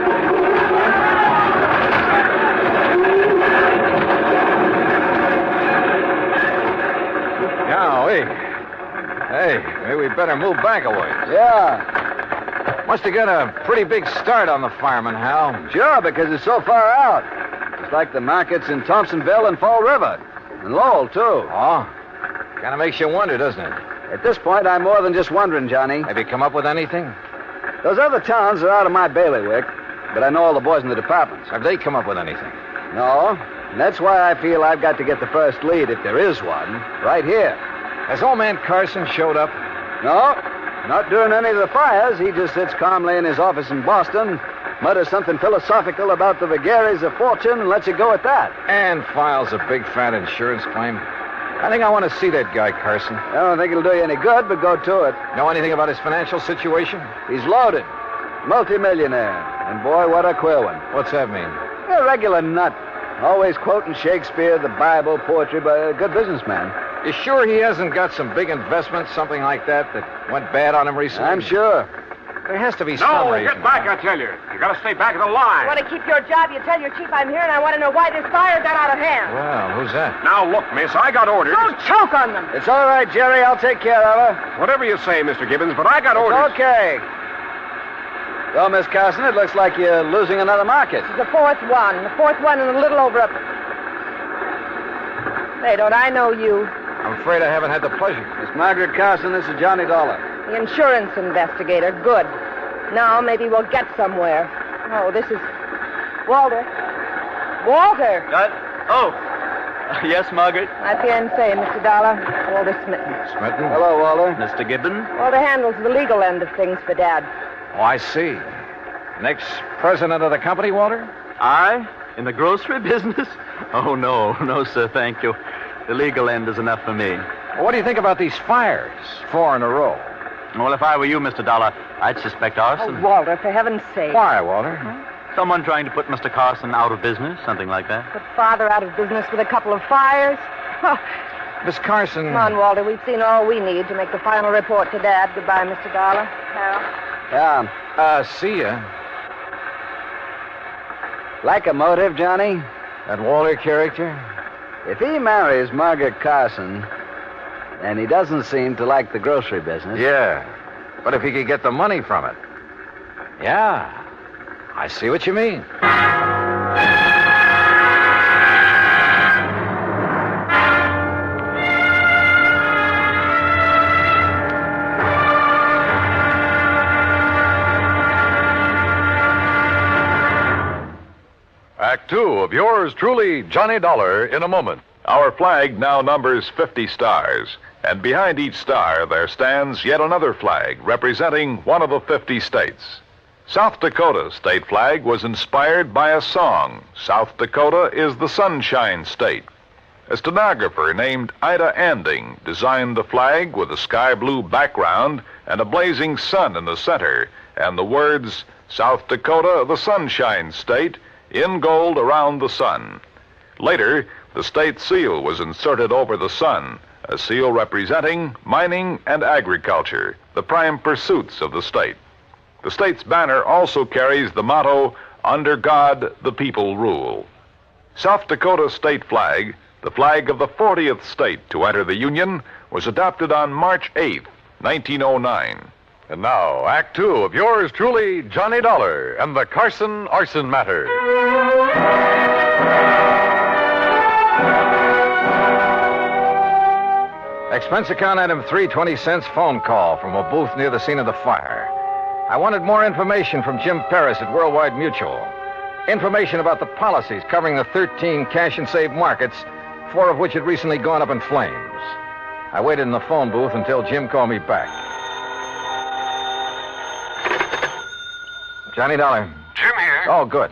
Golly. Hey, maybe we better move back a ways. Yeah. Must have got a pretty big start on the fireman, Hal. Sure, because it's so far out. It's like the markets in Thompsonville and Fall River. And Lowell, too. Oh? Kind of makes you wonder, doesn't it? At this point, I'm more than just wondering, Johnny. Have you come up with anything? Those other towns are out of my bailiwick, but I know all the boys in the departments. Have they come up with anything? No, and that's why I feel I've got to get the first lead, if there is one, right here. Has old man Carson showed up? No, not during any of the fires. He just sits calmly in his office in Boston, mutters something philosophical about the vagaries of fortune, and lets it go at that. And files a big fat insurance claim. I think I want to see that guy, Carson. I don't think it'll do you any good, but go to it. Know anything about his financial situation? He's loaded. Multimillionaire. And boy, what a queer one. What's that mean? A regular nut. Always quoting Shakespeare, the Bible, poetry, but a good businessman. You sure he hasn't got some big investment, something like that went bad on him recently? I'm sure. There has to be some reason. Get back, I tell you. You gotta stay back of the line. You want to keep your job, you tell your chief I'm here, and I want to know why this fire got out of hand. Well, who's that? Now, look, miss, I got orders. Don't choke on them. It's all right, Jerry. I'll take care of her. Whatever you say, Mr. Gibbons, but I got orders. Okay. Well, Miss Carson, it looks like you're losing another market. This is the fourth one. The fourth one and a little over a... Say, don't I know you? I'm afraid I haven't had the pleasure. Miss Margaret Carson, this is Johnny Dollar. The insurance investigator. Good. Now maybe we'll get somewhere. Oh, this is... Walter. Walter! Yes, Margaret? My fiancé, Mr. Dollar. Walter Smitten. Smitten? Hello, Walter. Mr. Gibbon? Walter handles the legal end of things for Dad. Oh, I see. Next president of the company, Walter? I? In the grocery business? Oh, no, sir, thank you. The legal end is enough for me. Well, what do you think about these fires? 4 in a row. Well, if I were you, Mr. Dollar, I'd suspect arson. Oh, Walter, for heaven's sake. Why, Walter? Someone trying to put Mr. Carson out of business, something like that. Put Father out of business with a couple of fires? Oh. Miss Carson... Come on, Walter, we've seen all we need to make the final report to Dad. Goodbye, Mr. Dollar. Hal. Yeah. See ya. Like a motive, Johnny? That Walter character? If he marries Margaret Carson, and he doesn't seem to like the grocery business... Yeah, but if he could get the money from it... Yeah, I see what you mean. Act 2 of yours truly, Johnny Dollar, in a moment. Our flag now numbers 50 stars, and behind each star there stands yet another flag representing one of the 50 states. South Dakota's state flag was inspired by a song. South Dakota is the Sunshine State. A stenographer named Ida Anding designed the flag with a sky blue background and a blazing sun in the center, and the words, South Dakota, the Sunshine State, in gold around the sun. Later, the state seal was inserted over the sun, a seal representing mining and agriculture, the prime pursuits of the state. The state's banner also carries the motto, "Under God, the people rule." South Dakota's state flag, the flag of the 40th state to enter the Union, was adopted on March 8, 1909. And now, Act Two of yours truly, Johnny Dollar and the Carson Arson Matter. Expense account item 320 cents phone call from a booth near the scene of the fire. I wanted more information from Jim Paris at Worldwide Mutual. Information about the policies covering the 13 cash and save markets, 4 of which had recently gone up in flames. I waited in the phone booth until Jim called me back. Johnny Dollar. Jim here. Oh, good.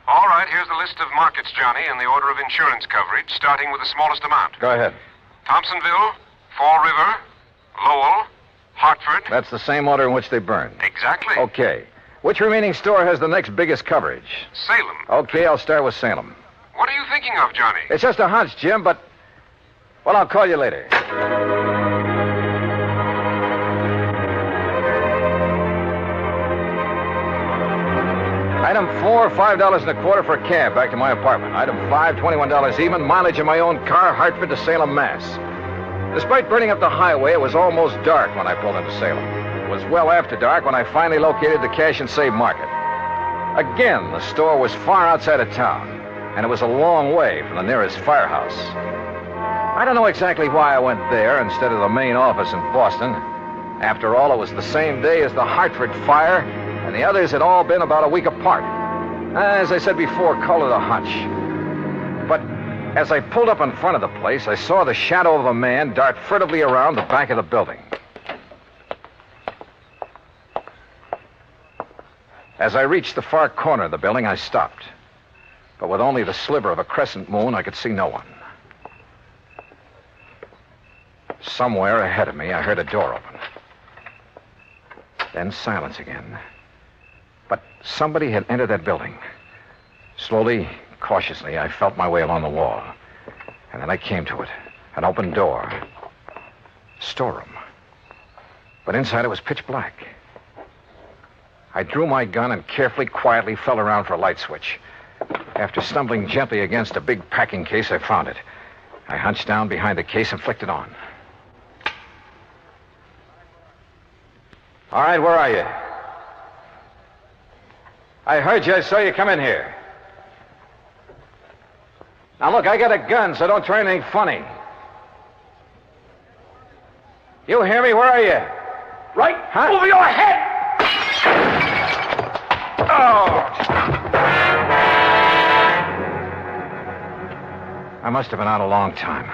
All right, here's the list of markets, Johnny, in the order of insurance coverage, starting with the smallest amount. Go ahead. Thompsonville, Fall River, Lowell, Hartford. That's the same order in which they burn. Exactly. Okay. Which remaining store has the next biggest coverage? Salem. Okay, I'll start with Salem. What are you thinking of, Johnny? It's just a hunch, Jim, but... Well, I'll call you later. Item 4, $5.25 for a cab back to my apartment. Item 5, $21 even, mileage in my own car, Hartford to Salem, Mass. Despite burning up the highway, it was almost dark when I pulled into Salem. It was well after dark when I finally located the cash and save market. Again, the store was far outside of town, and it was a long way from the nearest firehouse. I don't know exactly why I went there instead of the main office in Boston. After all, it was the same day as the Hartford fire, and the others had all been about a week apart. As I said before, call it a hunch. But as I pulled up in front of the place, I saw the shadow of a man dart furtively around the back of the building. As I reached the far corner of the building, I stopped. But with only the sliver of a crescent moon, I could see no one. Somewhere ahead of me, I heard a door open. Then silence again. But somebody had entered that building. Slowly, cautiously, I felt my way along the wall. And then I came to it. An open door. Storeroom. But inside it was pitch black. I drew my gun and carefully, quietly felt around for a light switch. After stumbling gently against a big packing case, I found it. I hunched down behind the case and flicked it on. All right, where are you? I heard you. I saw you come in here. Now, look, I got a gun, so don't try anything funny. You hear me? Where are you? Right Huh? over your head! I must have been out a long time.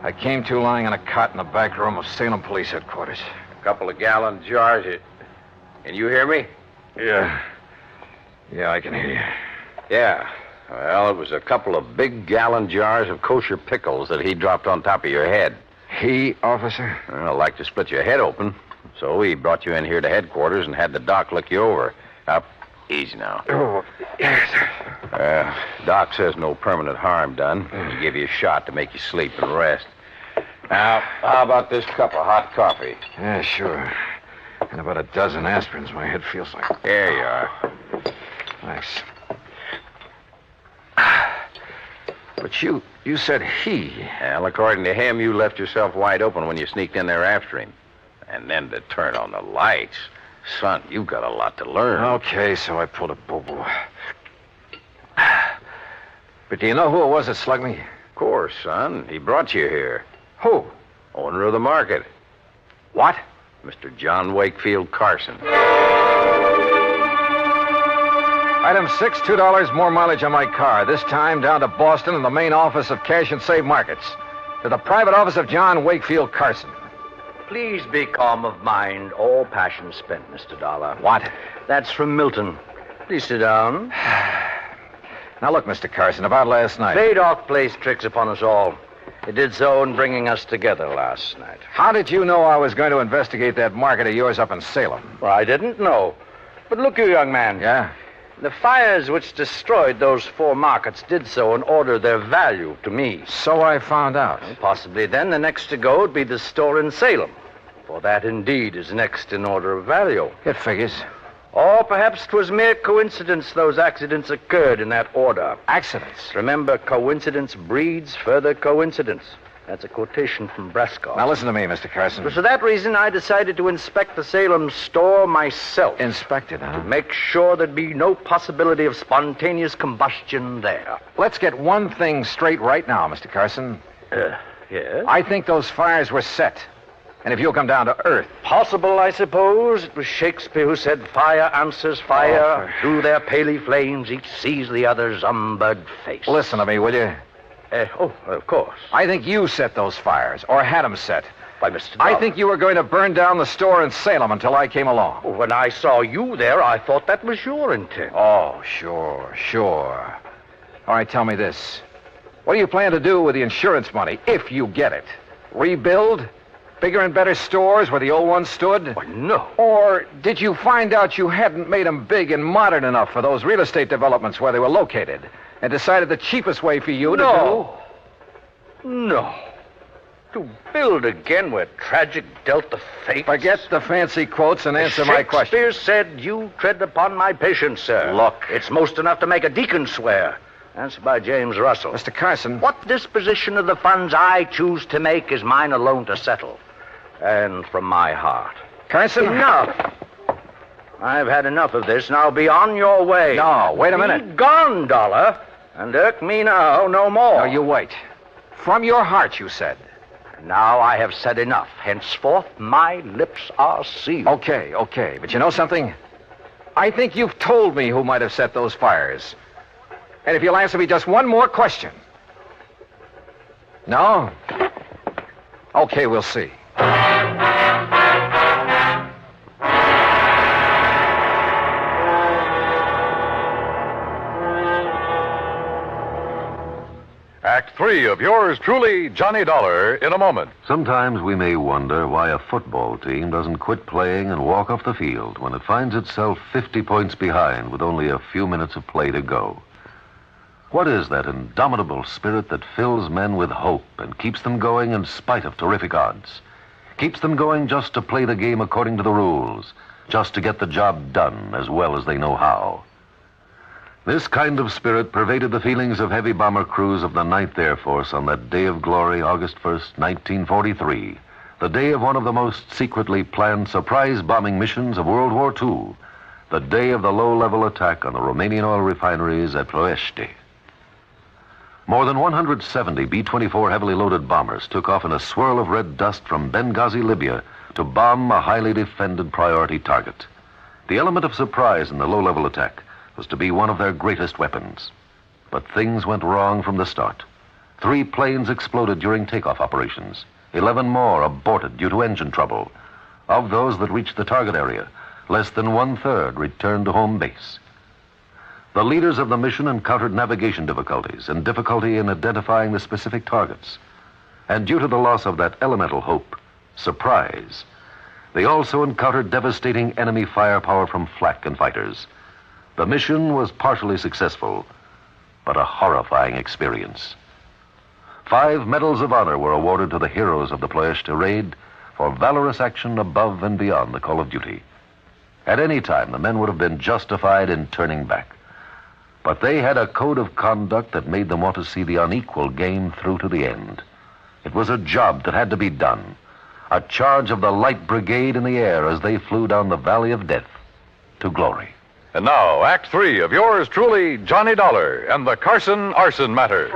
I came to lying on a cot in the back room of Salem Police Headquarters. A couple of gallon jars. Can you hear me? Yeah. Yeah, I can hear you. Yeah. Well, it was a couple of big gallon jars of kosher pickles that he dropped on top of your head. He, officer? Well, I'd like to split your head open. So he brought you in here to headquarters and had the doc look you over. Up. Easy now. Oh, yes. Doc says no permanent harm done. He gave you a shot to make you sleep and rest. Now, how about this cup of hot coffee? Yeah, sure. And about a dozen aspirins. My head feels like... There you are. Thanks. But you said he. Well, according to him, you left yourself wide open when you sneaked in there after him. And then to turn on the lights. Son, you've got a lot to learn. Okay, so I pulled a boo-boo. But do you know who it was that slugged me? Of course, son. He brought you here. Who? Owner of the market. What? Mr. John Wakefield Carson. Item 6, $2 more mileage on my car. This time down to Boston and the main office of Cash and Save Markets. To the private office of John Wakefield Carson. Please be calm of mind. All passion spent, Mr. Dollar. What? That's from Milton. Please sit down. Now look, Mr. Carson, about last night. Baydock plays tricks upon us all. It did so in bringing us together last night. How did you know I was going to investigate that market of yours up in Salem? Well, I didn't know. But look you, young man. Yeah? The fires which destroyed those 4 markets did so in order their value to me. So I found out. Possibly then the next to go would be the store in Salem. For that indeed is next in order of value. It figures. Or perhaps 'twas mere coincidence those accidents occurred in that order. Accidents? Remember, coincidence breeds further coincidence. That's a quotation from Brasco. Now listen to me, Mr. Carson. For that reason, I decided to inspect the Salem store myself. Inspect it, huh? To make sure there'd be no possibility of spontaneous combustion there. Let's get one thing straight right now, Mr. Carson. Yes? I think those fires were set. And if you'll come down to earth... Possible, I suppose. It was Shakespeare who said, fire answers fire. Through their paly flames, each sees the other's umbered face. Listen to me, will you? Of course. I think you set those fires, or had them set. By Mr. I think you were going to burn down the store in Salem until I came along. When I saw you there, I thought that was your intent. Oh, sure. All right, tell me this. What do you plan to do with the insurance money, if you get it? Rebuild? Bigger and better stores where the old ones stood? No. Or did you find out you hadn't made them big and modern enough for those real estate developments where they were located, and decided the cheapest way for you to do... No. To build again where tragic dealt the fate. Forget the fancy quotes and answer my question. Shakespeare said, you tread upon my patience, sir. Look. It's most enough to make a deacon swear. Answer by James Russell. Mr. Carson. What disposition of the funds I choose to make is mine alone to settle. And from my heart. Carson. Enough. I've had enough of this. Now be on your way. No, wait a minute. Be gone, Dollar. And irk me now no more. No, you wait. From your heart, you said. Now I have said enough. Henceforth, my lips are sealed. Okay. But you know something? I think you've told me who might have set those fires. And if you'll answer me just one more question. No? Okay, we'll see. Act 3 of yours truly, Johnny Dollar, in a moment. Sometimes we may wonder why a football team doesn't quit playing and walk off the field when it finds itself 50 points behind with only a few minutes of play to go. What is that indomitable spirit that fills men with hope and keeps them going in spite of terrific odds? Keeps them going just to play the game according to the rules, just to get the job done as well as they know how. This kind of spirit pervaded the feelings of heavy bomber crews of the 9th Air Force on that day of glory, August 1st, 1943, the day of one of the most secretly planned surprise bombing missions of World War II, the day of the low-level attack on the Romanian oil refineries at Ploiești. More than 170 B-24 heavily loaded bombers took off in a swirl of red dust from Benghazi, Libya, to bomb a highly defended priority target. The element of surprise in the low-level attack was to be one of their greatest weapons. But things went wrong from the start. 3 planes exploded during takeoff operations. 11 more aborted due to engine trouble. Of those that reached the target area, less than 1/3 returned to home base. The leaders of the mission encountered navigation difficulties and difficulty in identifying the specific targets. And due to the loss of that elemental hope, surprise, they also encountered devastating enemy firepower from flak and fighters. The mission was partially successful, but a horrifying experience. 5 medals of honor were awarded to the heroes of the Ploiești raid for valorous action above and beyond the call of duty. At any time, the men would have been justified in turning back. But they had a code of conduct that made them want to see the unequal game through to the end. It was a job that had to be done. A charge of the Light Brigade in the air as they flew down the Valley of Death to glory. And now, Act 3 of yours truly, Johnny Dollar and the Carson Arson Matter.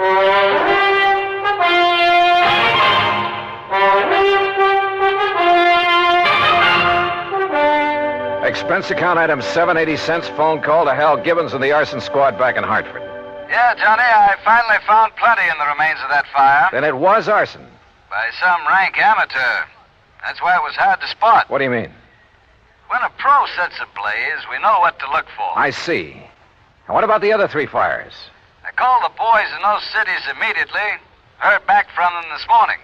Expense account item 780 cents, phone call to Hal Gibbons and the arson squad back in Hartford. Yeah, Johnny, I finally found plenty in the remains of that fire. Then it was arson. By some rank amateur. That's why it was hard to spot. What do you mean? When a pro sets a blaze, we know what to look for. I see. And what about the other 3 fires? I called the boys in those cities immediately. Heard back from them this morning.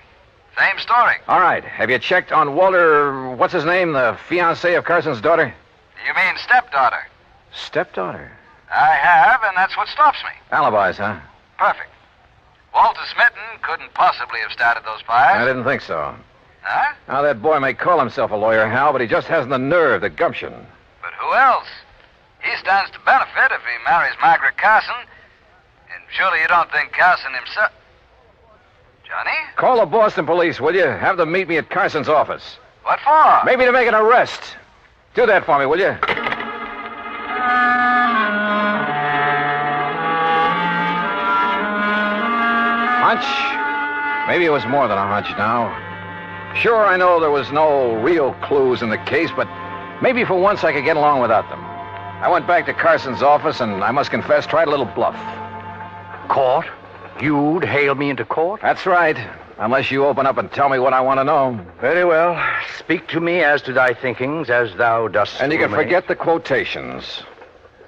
Same story. All right. Have you checked on Walter, what's his name, the fiancé of Carson's daughter? You mean stepdaughter? Stepdaughter? I have, and that's what stops me. Alibis, huh? Perfect. Walter Smitten couldn't possibly have started those fires. I didn't think so. Huh? Now, that boy may call himself a lawyer, Hal, but he just hasn't the nerve, the gumption. But who else? He stands to benefit if he marries Margaret Carson. And surely you don't think Carson himself... Johnny? Call the Boston police, will you? Have them meet me at Carson's office. What for? Maybe to make an arrest. Do that for me, will you? Hunch? Maybe it was more than a hunch now. Sure, I know there was no real clues in the case, but maybe for once I could get along without them. I went back to Carson's office and, I must confess, tried a little bluff. Court? You'd hail me into court? That's right. Unless you open up and tell me what I want to know. Very well. Speak to me as to thy thinkings, as thou dost. And you can remain. forget the quotations.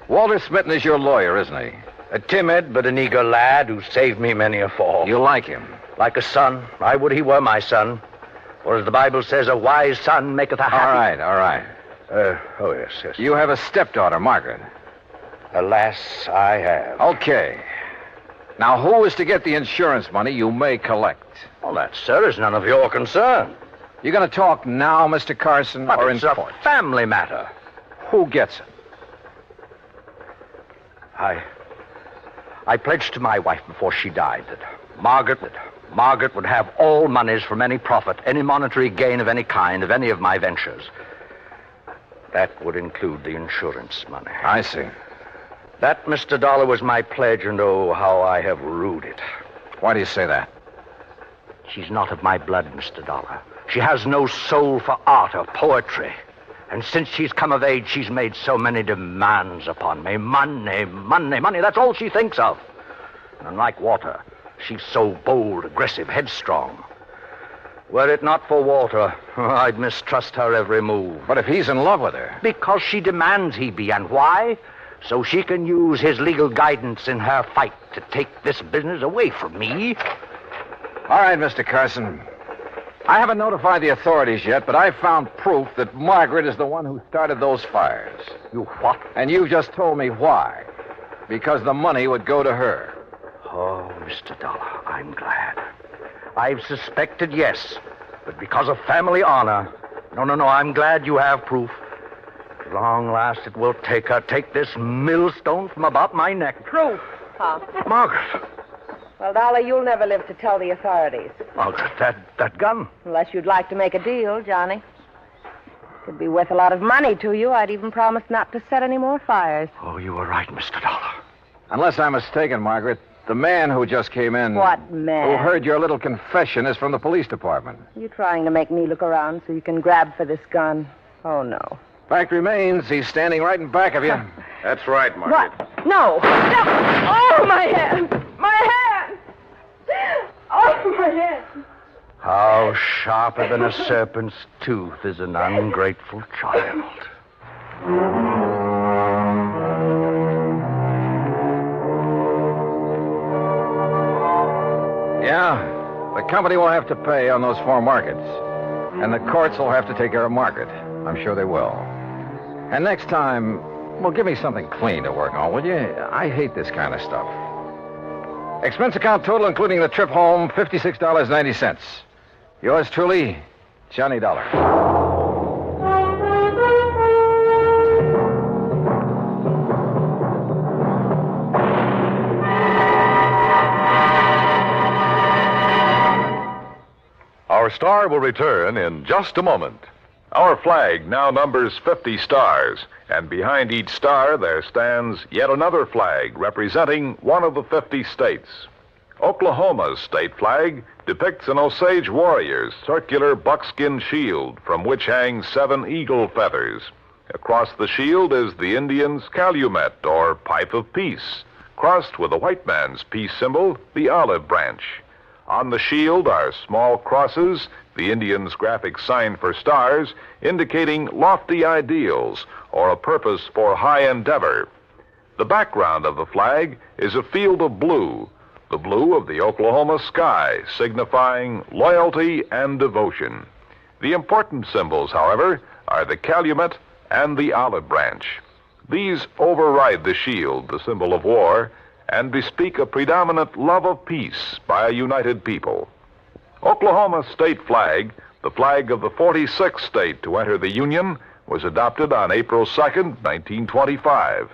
Walter Smitten is your lawyer, isn't he? A timid but an eager lad who saved me many a fall. You like him? Like a son. I would he were my son. For as the Bible says, a wise son maketh a happy... All right. Oh, yes. You have a stepdaughter, Margaret. Alas, I have. Okay. Now, who is to get the insurance money you may collect? Well, that, sir, is none of your concern. You going to talk now, Mr. Carson, But or it's in a court? family matter. Who gets it? I pledged to my wife before she died that Margaret would have all monies from any profit, any monetary gain of any kind, of any of my ventures. That would include the insurance money. I see. That, Mr. Dollar, was my pledge, and oh, how I have rued it. Why do you say that? She's not of my blood, Mr. Dollar. She has no soul for art or poetry. And since she's come of age, she's made so many demands upon me. Money. That's all she thinks of. And unlike Walter, she's so bold, aggressive, headstrong. Were it not for Walter, I'd mistrust her every move. But if he's in love with her... Because she demands he be. And why? So she can use his legal guidance in her fight to take this business away from me. All right, Mr. Carson. I haven't notified the authorities yet, but I've found proof that Margaret is the one who started those fires. You what? And you've just told me why. Because the money would go to her. Oh, Mr. Dollar, I'm glad. I've suspected, yes, but because of family honor. No, I'm glad you have proof. At long last, it will take this millstone from about my neck. Proof, huh? Margaret. Well, Dollar, you'll never live to tell the authorities. Margaret, that gun. Unless you'd like to make a deal, Johnny. Could be worth a lot of money to you. I'd even promise not to set any more fires. Oh, you were right, Mr. Dollar. Unless I'm mistaken, Margaret, the man who just came in... What man? Who heard your little confession is from the police department. You trying to make me look around so you can grab for this gun? Oh, no. Fact remains, he's standing right in back of you. That's right, Margaret. What? No! Oh, my hand! My hand! Oh, my hand! How sharper than a serpent's tooth is an ungrateful child. Yeah, the company will have to pay on those 4 markets. And the courts will have to take care of Margaret. I'm sure they will. And next time, well, give me something clean to work on, will you? I hate this kind of stuff. Expense account total, including the trip home, $56.90. Yours truly, Johnny Dollar. Our star will return in just a moment. Our flag now numbers 50 stars, and behind each star there stands yet another flag representing one of the 50 states. Oklahoma's state flag depicts an Osage warrior's circular buckskin shield from which hang 7 eagle feathers. Across the shield is the Indian's calumet, or pipe of peace, crossed with the white man's peace symbol, the olive branch. On the shield are small crosses, the Indian's graphic sign for stars, indicating lofty ideals or a purpose for high endeavor. The background of the flag is a field of blue, the blue of the Oklahoma sky, signifying loyalty and devotion. The important symbols, however, are the calumet and the olive branch. These override the shield, the symbol of war, and bespeak a predominant love of peace by a united people. Oklahoma's state flag, the flag of the 46th state to enter the Union, was adopted on April 2nd, 1925.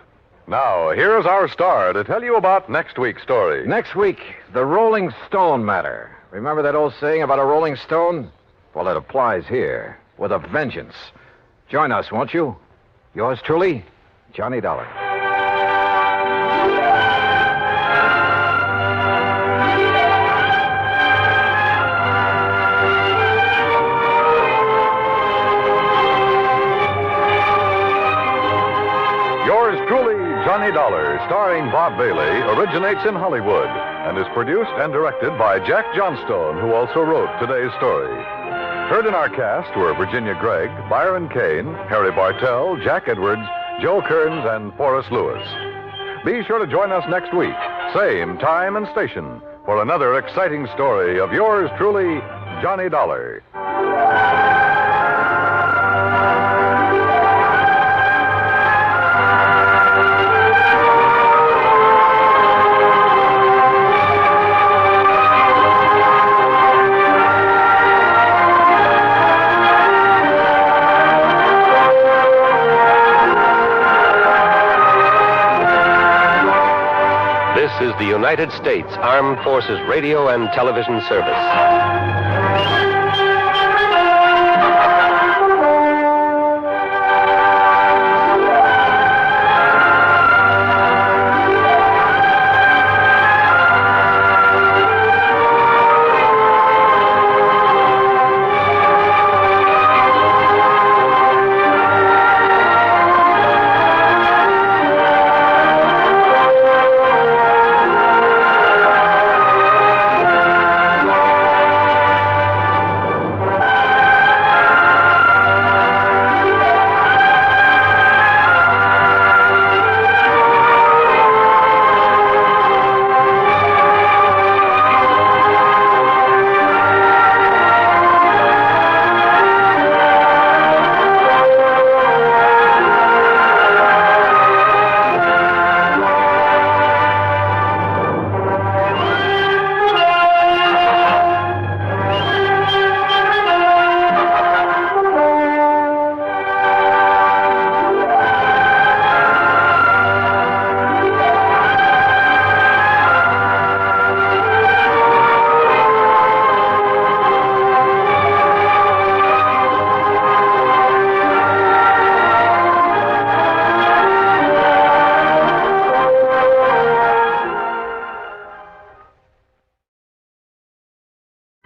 Now, here's our star to tell you about next week's story. Next week, the Rolling Stone matter. Remember that old saying about a rolling stone? Well, it applies here, with a vengeance. Join us, won't you? Yours truly, Johnny Dollar. Yours truly, Johnny Dollar, starring Bob Bailey, originates in Hollywood and is produced and directed by Jack Johnstone, who also wrote today's story. Heard in our cast were Virginia Gregg, Byron Kane, Harry Bartell, Jack Edwards, Joe Kearns, and Forrest Lewis. Be sure to join us next week, same time and station, for another exciting story of yours truly, Johnny Dollar. This is the United States Armed Forces Radio and Television Service.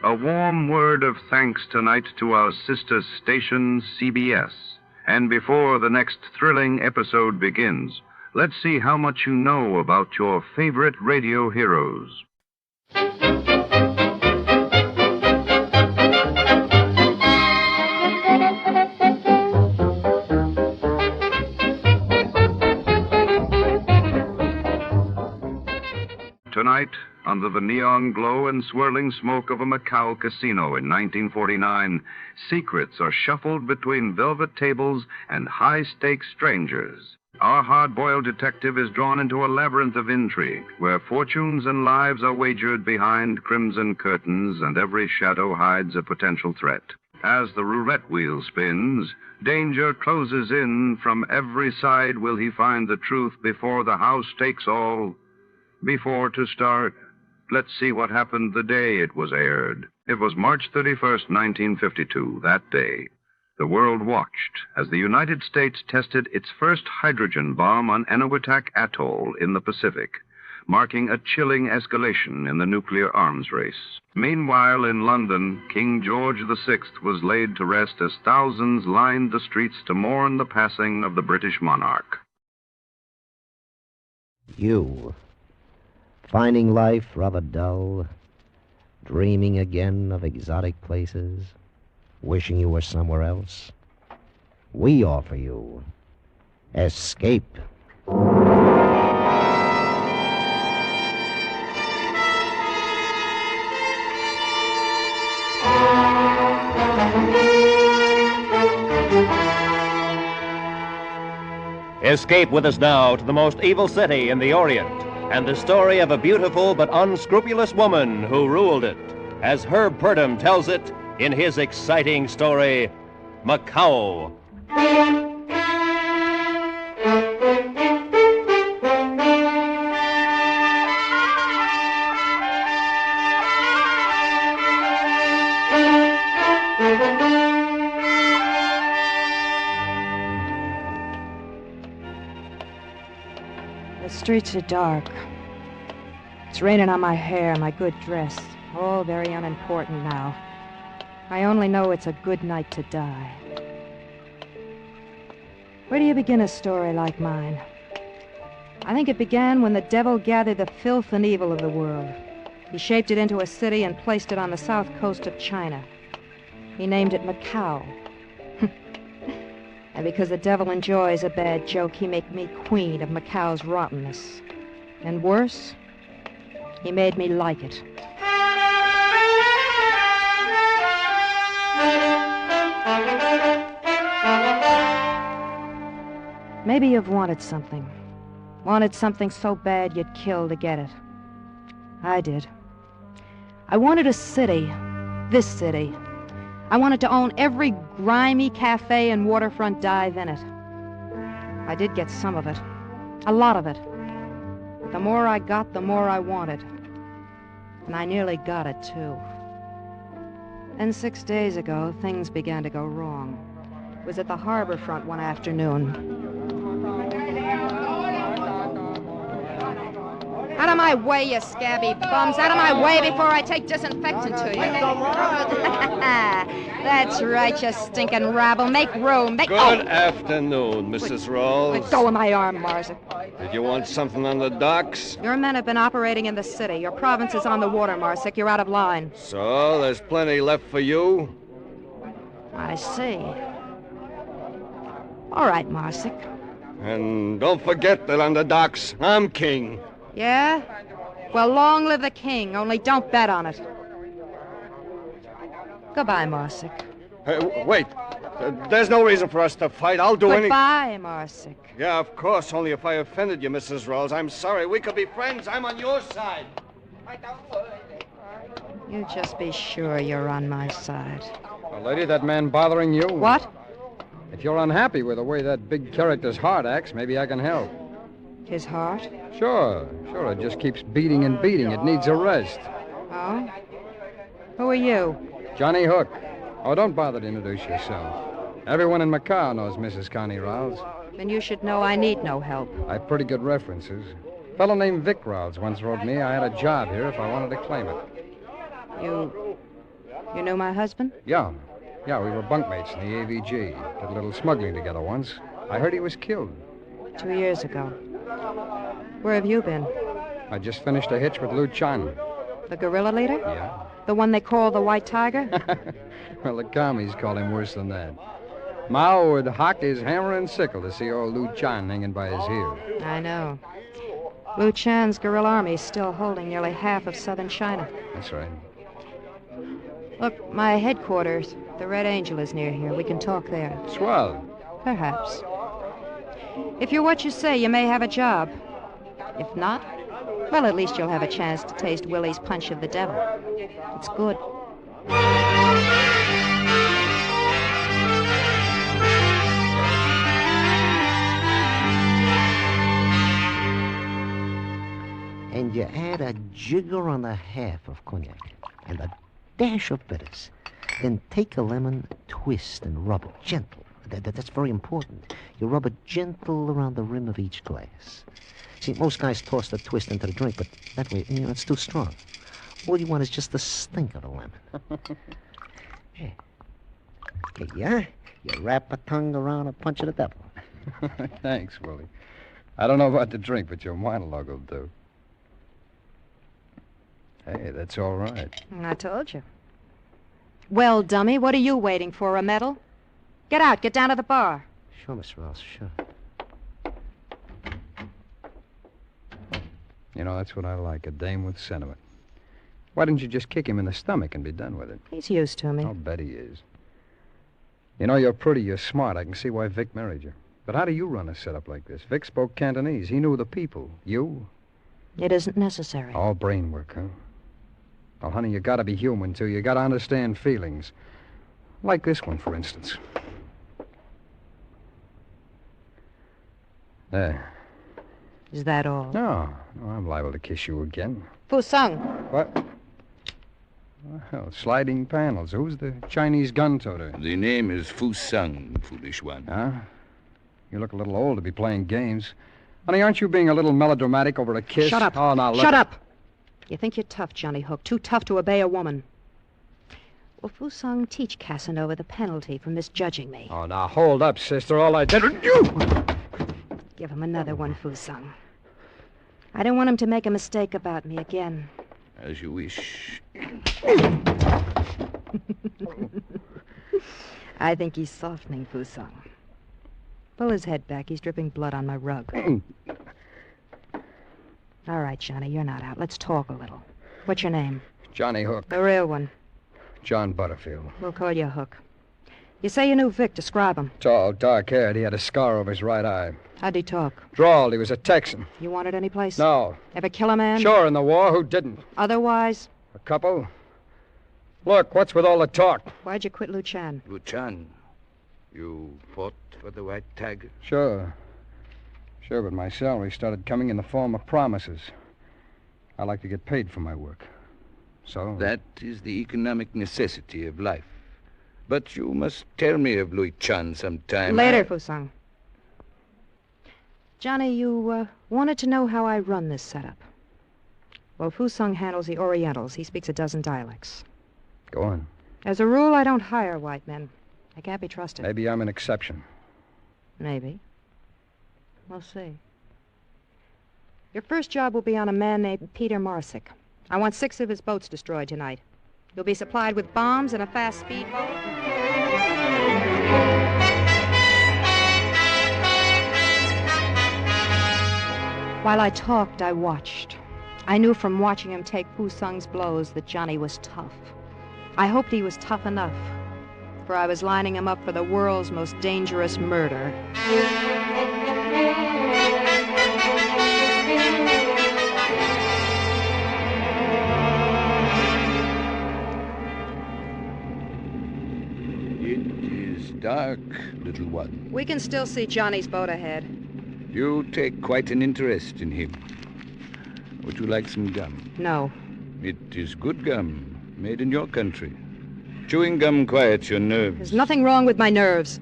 A warm word of thanks tonight to our sister station, CBS. And before the next thrilling episode begins, let's see how much you know about your favorite radio heroes. Tonight, under the neon glow and swirling smoke of a Macao casino in 1949, secrets are shuffled between velvet tables and high-stakes strangers. Our hard-boiled detective is drawn into a labyrinth of intrigue, where fortunes and lives are wagered behind crimson curtains and every shadow hides a potential threat. As the roulette wheel spins, danger closes in. From every side will he find the truth before the house takes all. Before to start, let's see what happened the day it was aired. It was March 31st, 1952, that day. The world watched as the United States tested its first hydrogen bomb on Eniwetok Atoll in the Pacific, marking a chilling escalation in the nuclear arms race. Meanwhile, in London, King George VI was laid to rest as thousands lined the streets to mourn the passing of the British monarch. You, finding life rather dull, dreaming again of exotic places, wishing you were somewhere else, we offer you Escape. Escape with us now to the most evil city in the Orient and the story of a beautiful but unscrupulous woman who ruled it, as Herb Purdom tells it in his exciting story, Macao. The streets are dark. It's raining on my hair, my good dress. All very unimportant now. I only know it's a good night to die. Where do you begin a story like mine? I think it began when the devil gathered the filth and evil of the world. He shaped it into a city and placed it on the south coast of China. He named it Macao. And because the devil enjoys a bad joke, he made me queen of Macao's rottenness. And worse, he made me like it. Maybe you've wanted something. Wanted something so bad you'd kill to get it. I did. I wanted a city. This city. I wanted to own every grimy cafe and waterfront dive in it. I did get some of it. A lot of it. But the more I got, the more I wanted. And I nearly got it, too. Then 6 days ago, things began to go wrong. It was at the harbor front one afternoon. Out of my way, you scabby bums. Out of my way before I take disinfectant to you. That's right, you stinking rabble. Make room. Good afternoon, Mrs. Rawls. Let go of my arm, Marza. Did you want something on the docks? Your men have been operating in the city. Your province is on the water, Marsick. You're out of line. So, there's plenty left for you? I see. All right, Marsick. And don't forget that on the docks, I'm king. Yeah? Well, long live the king, only don't bet on it. Goodbye, Marsick. Wait. There's no reason for us to fight. I'll do anything. Goodbye, Marsick. Yeah, of course, only if I offended you, Mrs. Rawls. I'm sorry. We could be friends. I'm on your side. You just be sure you're on my side. Well, lady, that man bothering you? What? If you're unhappy with the way that big character's heart acts, maybe I can help. His heart? Sure. It just keeps beating and beating. It needs a rest. Oh? Who are you? Johnny Hook. Oh, don't bother to introduce yourself. Everyone in Macao knows Mrs. Connie Rawls. Then you should know I need no help. I have pretty good references. A fellow named Vic Rawls once wrote me I had a job here if I wanted to claim it. You knew my husband? Yeah, we were bunkmates in the AVG. Did a little smuggling together once. I heard he was killed. 2 years ago. Where have you been? I just finished a hitch with Lou Chan. The guerrilla leader? Yeah. The one they call the White Tiger? Well, the commies call him worse than that. Mao would hock his hammer and sickle to see old Lou Chan hanging by his heel. I know. Lou Chan's guerrilla army is still holding nearly half of southern China. That's right. Look, my headquarters, the Red Angel, is near here. We can talk there. Swell. Perhaps. If you're what you say, you may have a job. If not, well, at least you'll have a chance to taste Willie's punch of the devil. It's good. And you add a jigger and a half of cognac and a dash of bitters. Then take a lemon, twist, and rub it gentle. That's very important. You rub it gentle around the rim of each glass. See, most guys toss the twist into the drink, but that way, it's too strong. All you want is just the stink of the lemon. Yeah. Okay, you wrap a tongue around a punch of the devil. Thanks, Willie. I don't know about the drink, but your monologue will do. Hey, that's all right. I told you. Well, dummy, what are you waiting for, a medal? Get out, get down to the bar. Sure, Miss Ross, sure. That's what I like, a dame with sentiment. Why didn't you just kick him in the stomach and be done with it? He's used to me. I'll bet he is. You're pretty, you're smart. I can see why Vic married you. But how do you run a setup like this? Vic spoke Cantonese. He knew the people. You? It isn't necessary. All brain work, huh? Well, honey, you gotta be human, too. You gotta understand feelings. Like this one, for instance. There. Is that all? No, I'm liable to kiss you again. Fu Sung. What? Well, sliding panels. Who's the Chinese gun-toter? The name is Fu Sung, foolish one. Huh? You look a little old to be playing games. Honey, aren't you being a little melodramatic over a kiss? Shut up. Oh, now look. Shut up. You think you're tough, Johnny Hook. Too tough to obey a woman. Well, Fu Sung, teach Casanova the penalty for misjudging me. Oh, now hold up, sister. All I did... Give him another one, Fu Sung. I don't want him to make a mistake about me again. As you wish. I think he's softening, Fu Sung. Pull his head back. He's dripping blood on my rug. All right, Johnny, you're not out. Let's talk a little. What's your name? Johnny Hook. The real one. John Butterfield. We'll call you Hook. You say you knew Vic. Describe him. Tall, dark-haired. He had a scar over his right eye. How'd he talk? Drawled. He was a Texan. You wanted any place? No. Ever kill a man? Sure, in the war. Who didn't? Otherwise? A couple. Look, what's with all the talk? Why'd you quit Luchan? Luchan, you fought for the white tag? Sure, but my salary started coming in the form of promises. I like to get paid for my work. So? That is the economic necessity of life. But you must tell me of Luchan sometime. Later, Fu Sung. Johnny, you wanted to know how I run this setup. Well, Fu Sung handles the Orientals. He speaks a dozen dialects. Go on. As a rule, I don't hire white men. I can't be trusted. Maybe I'm an exception. Maybe. We'll see. Your first job will be on a man named Peter Marsick. I want 6 of his boats destroyed tonight. You'll be supplied with bombs and a fast speedboat. While I talked, I watched. I knew from watching him take Fu Sung's blows that Johnny was tough. I hoped he was tough enough, for I was lining him up for the world's most dangerous murder. It is dark, little one. We can still see Johnny's boat ahead. You take quite an interest in him. Would you like some gum? No. It is good gum, made in your country. Chewing gum quiets your nerves. There's nothing wrong with my nerves.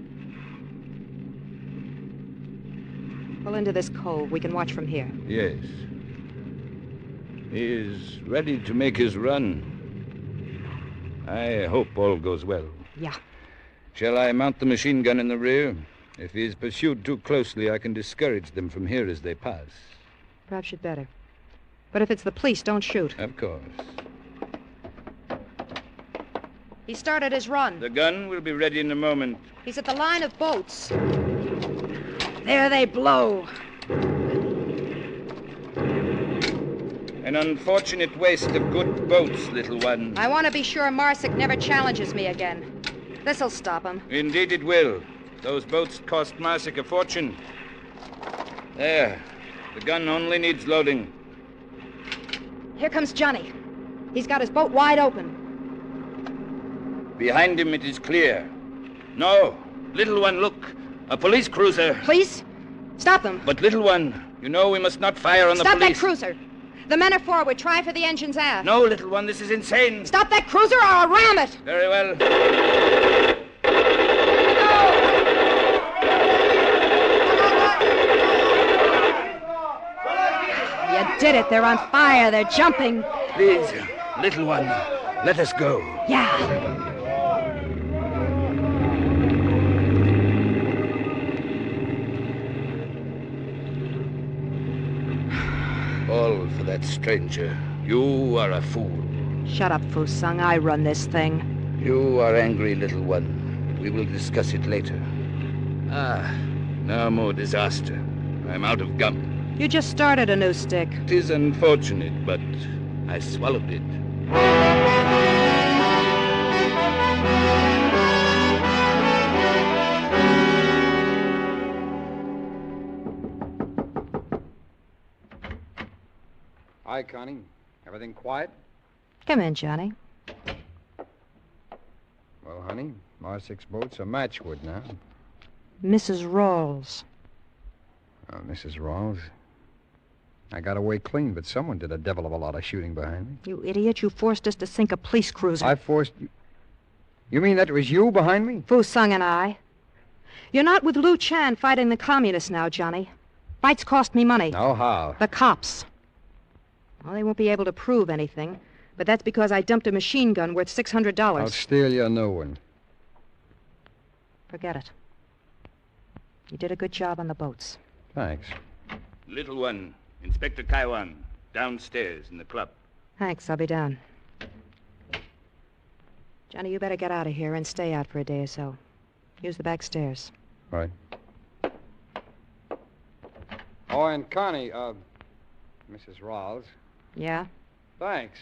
Pull into this cove. We can watch from here. Yes. He is ready to make his run. I hope all goes well. Yeah. Shall I mount the machine gun in the rear? If he is pursued too closely, I can discourage them from here as they pass. Perhaps you'd better. But if it's the police, don't shoot. Of course. He started his run. The gun will be ready in a moment. He's at the line of boats. There they blow. An unfortunate waste of good boats, little one. I want to be sure Marsick never challenges me again. This'll stop him. Indeed it will. Those boats cost Marsick a fortune. There. The gun only needs loading. Here comes Johnny. He's got his boat wide open. Behind him it is clear. No. Little one, look. A police cruiser. Police? Stop them. But little one, you know we must not fire on the police. Stop that cruiser. The men are forward. Try for the engines aft. No, little one, this is insane. Stop that cruiser or I'll ram it. Very well. You did it. They're on fire. They're jumping. Please, little one, let us go. Yeah. All for that stranger. You are a fool. Shut up, Fu Sung. I run this thing. You are angry, little one. We will discuss it later. No more disaster. I'm out of gum. You just started a new stick. It is unfortunate, but I swallowed it. Hi, Connie. Everything quiet? Come in, Johnny. Well, honey, our 6 boats are matchwood now. Mrs. Rawls. Oh, Mrs. Rawls. I got away clean, but someone did a devil of a lot of shooting behind me. You idiot, you forced us to sink a police cruiser. I forced you... You mean that it was you behind me? Fu Sung and I. You're not with Lu Chan fighting the communists now, Johnny. Fights cost me money. Oh, how? The cops. Well, they won't be able to prove anything, but that's because I dumped a machine gun worth $600. I'll steal your new one. Forget it. You did a good job on the boats. Thanks. Little one, Inspector Kaiwan, downstairs in the club. Thanks, I'll be down. Johnny, you better get out of here and stay out for a day or so. Use the back stairs. Right. Oh, and Connie, Mrs. Rawls. Yeah? Thanks.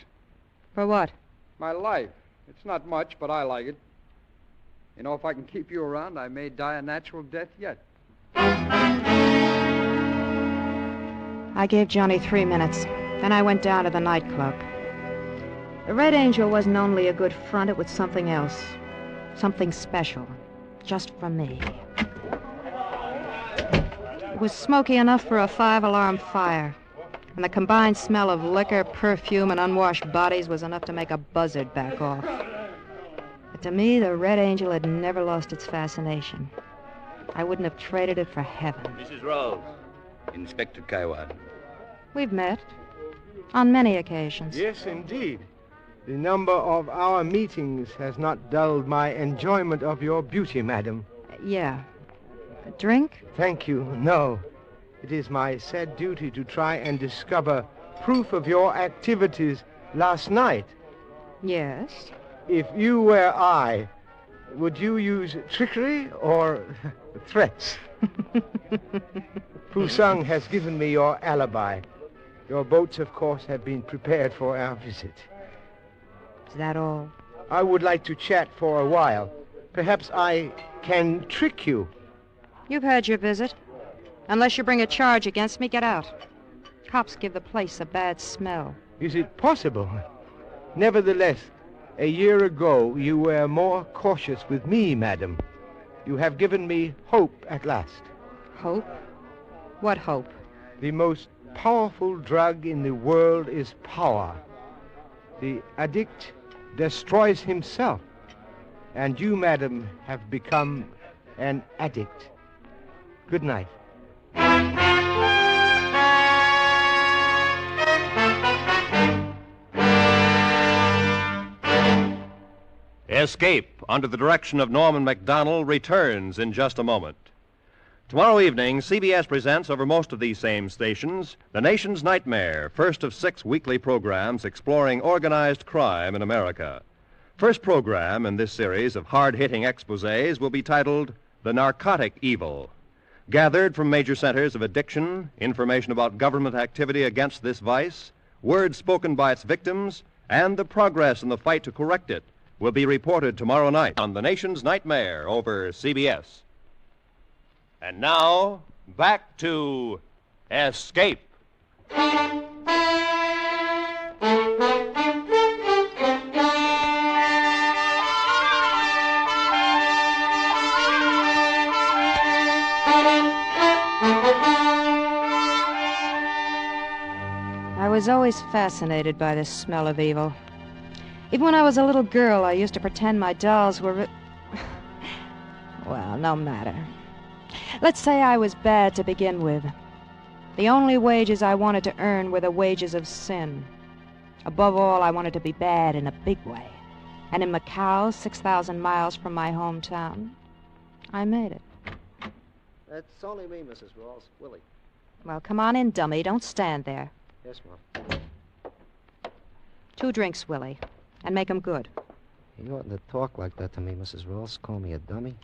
For what? My life. It's not much, but I like it. You know, if I can keep you around, I may die a natural death yet. I gave Johnny 3 minutes. Then I went down to the nightclub. The Red Angel wasn't only a good front, it was something else. Something special. Just for me. It was smoky enough for a 5-alarm fire. And the combined smell of liquor, perfume, and unwashed bodies was enough to make a buzzard back off. But to me, the Red Angel had never lost its fascination. I wouldn't have traded it for heaven. Mrs. Rawls, Inspector Kaiwan. We've met. On many occasions. Yes, indeed. The number of our meetings has not dulled my enjoyment of your beauty, madam. Yeah. A drink? Thank you. No. It is my sad duty to try and discover proof of your activities last night. Yes. If you were I, would you use trickery or threats? Fu Sung has given me your alibi. Your boats, of course, have been prepared for our visit. Is that all? I would like to chat for a while. Perhaps I can trick you. You've had your visit. Unless you bring a charge against me, get out. Cops give the place a bad smell. Is it possible? Nevertheless, a year ago, you were more cautious with me, madam. You have given me hope at last. Hope? What hope? The most powerful drug in the world is power. The addict destroys himself. And you, madam, have become an addict. Good night. Escape, under the direction of Norman MacDonald, returns in just a moment. Tomorrow evening, CBS presents over most of these same stations The Nation's Nightmare, first of 6 weekly programs exploring organized crime in America. First program in this series of hard-hitting exposés will be titled The Narcotic Evil. Gathered from major centers of addiction, information about government activity against this vice, words spoken by its victims, and the progress in the fight to correct it will be reported tomorrow night on The Nation's Nightmare over CBS. And now, back to Escape. I was always fascinated by the smell of evil. Even when I was a little girl, I used to pretend my dolls were... Well, no matter. Let's say I was bad to begin with. The only wages I wanted to earn were the wages of sin. Above all, I wanted to be bad in a big way. And in Macao, 6,000 miles from my hometown, I made it. It's only me, Mrs. Rawls. Willie. Well, come on in, dummy. Don't stand there. Yes, Mom. 2 drinks, Willie. And make 'em good. You oughtn't to talk like that to me, Mrs. Rawls. Call me a dummy.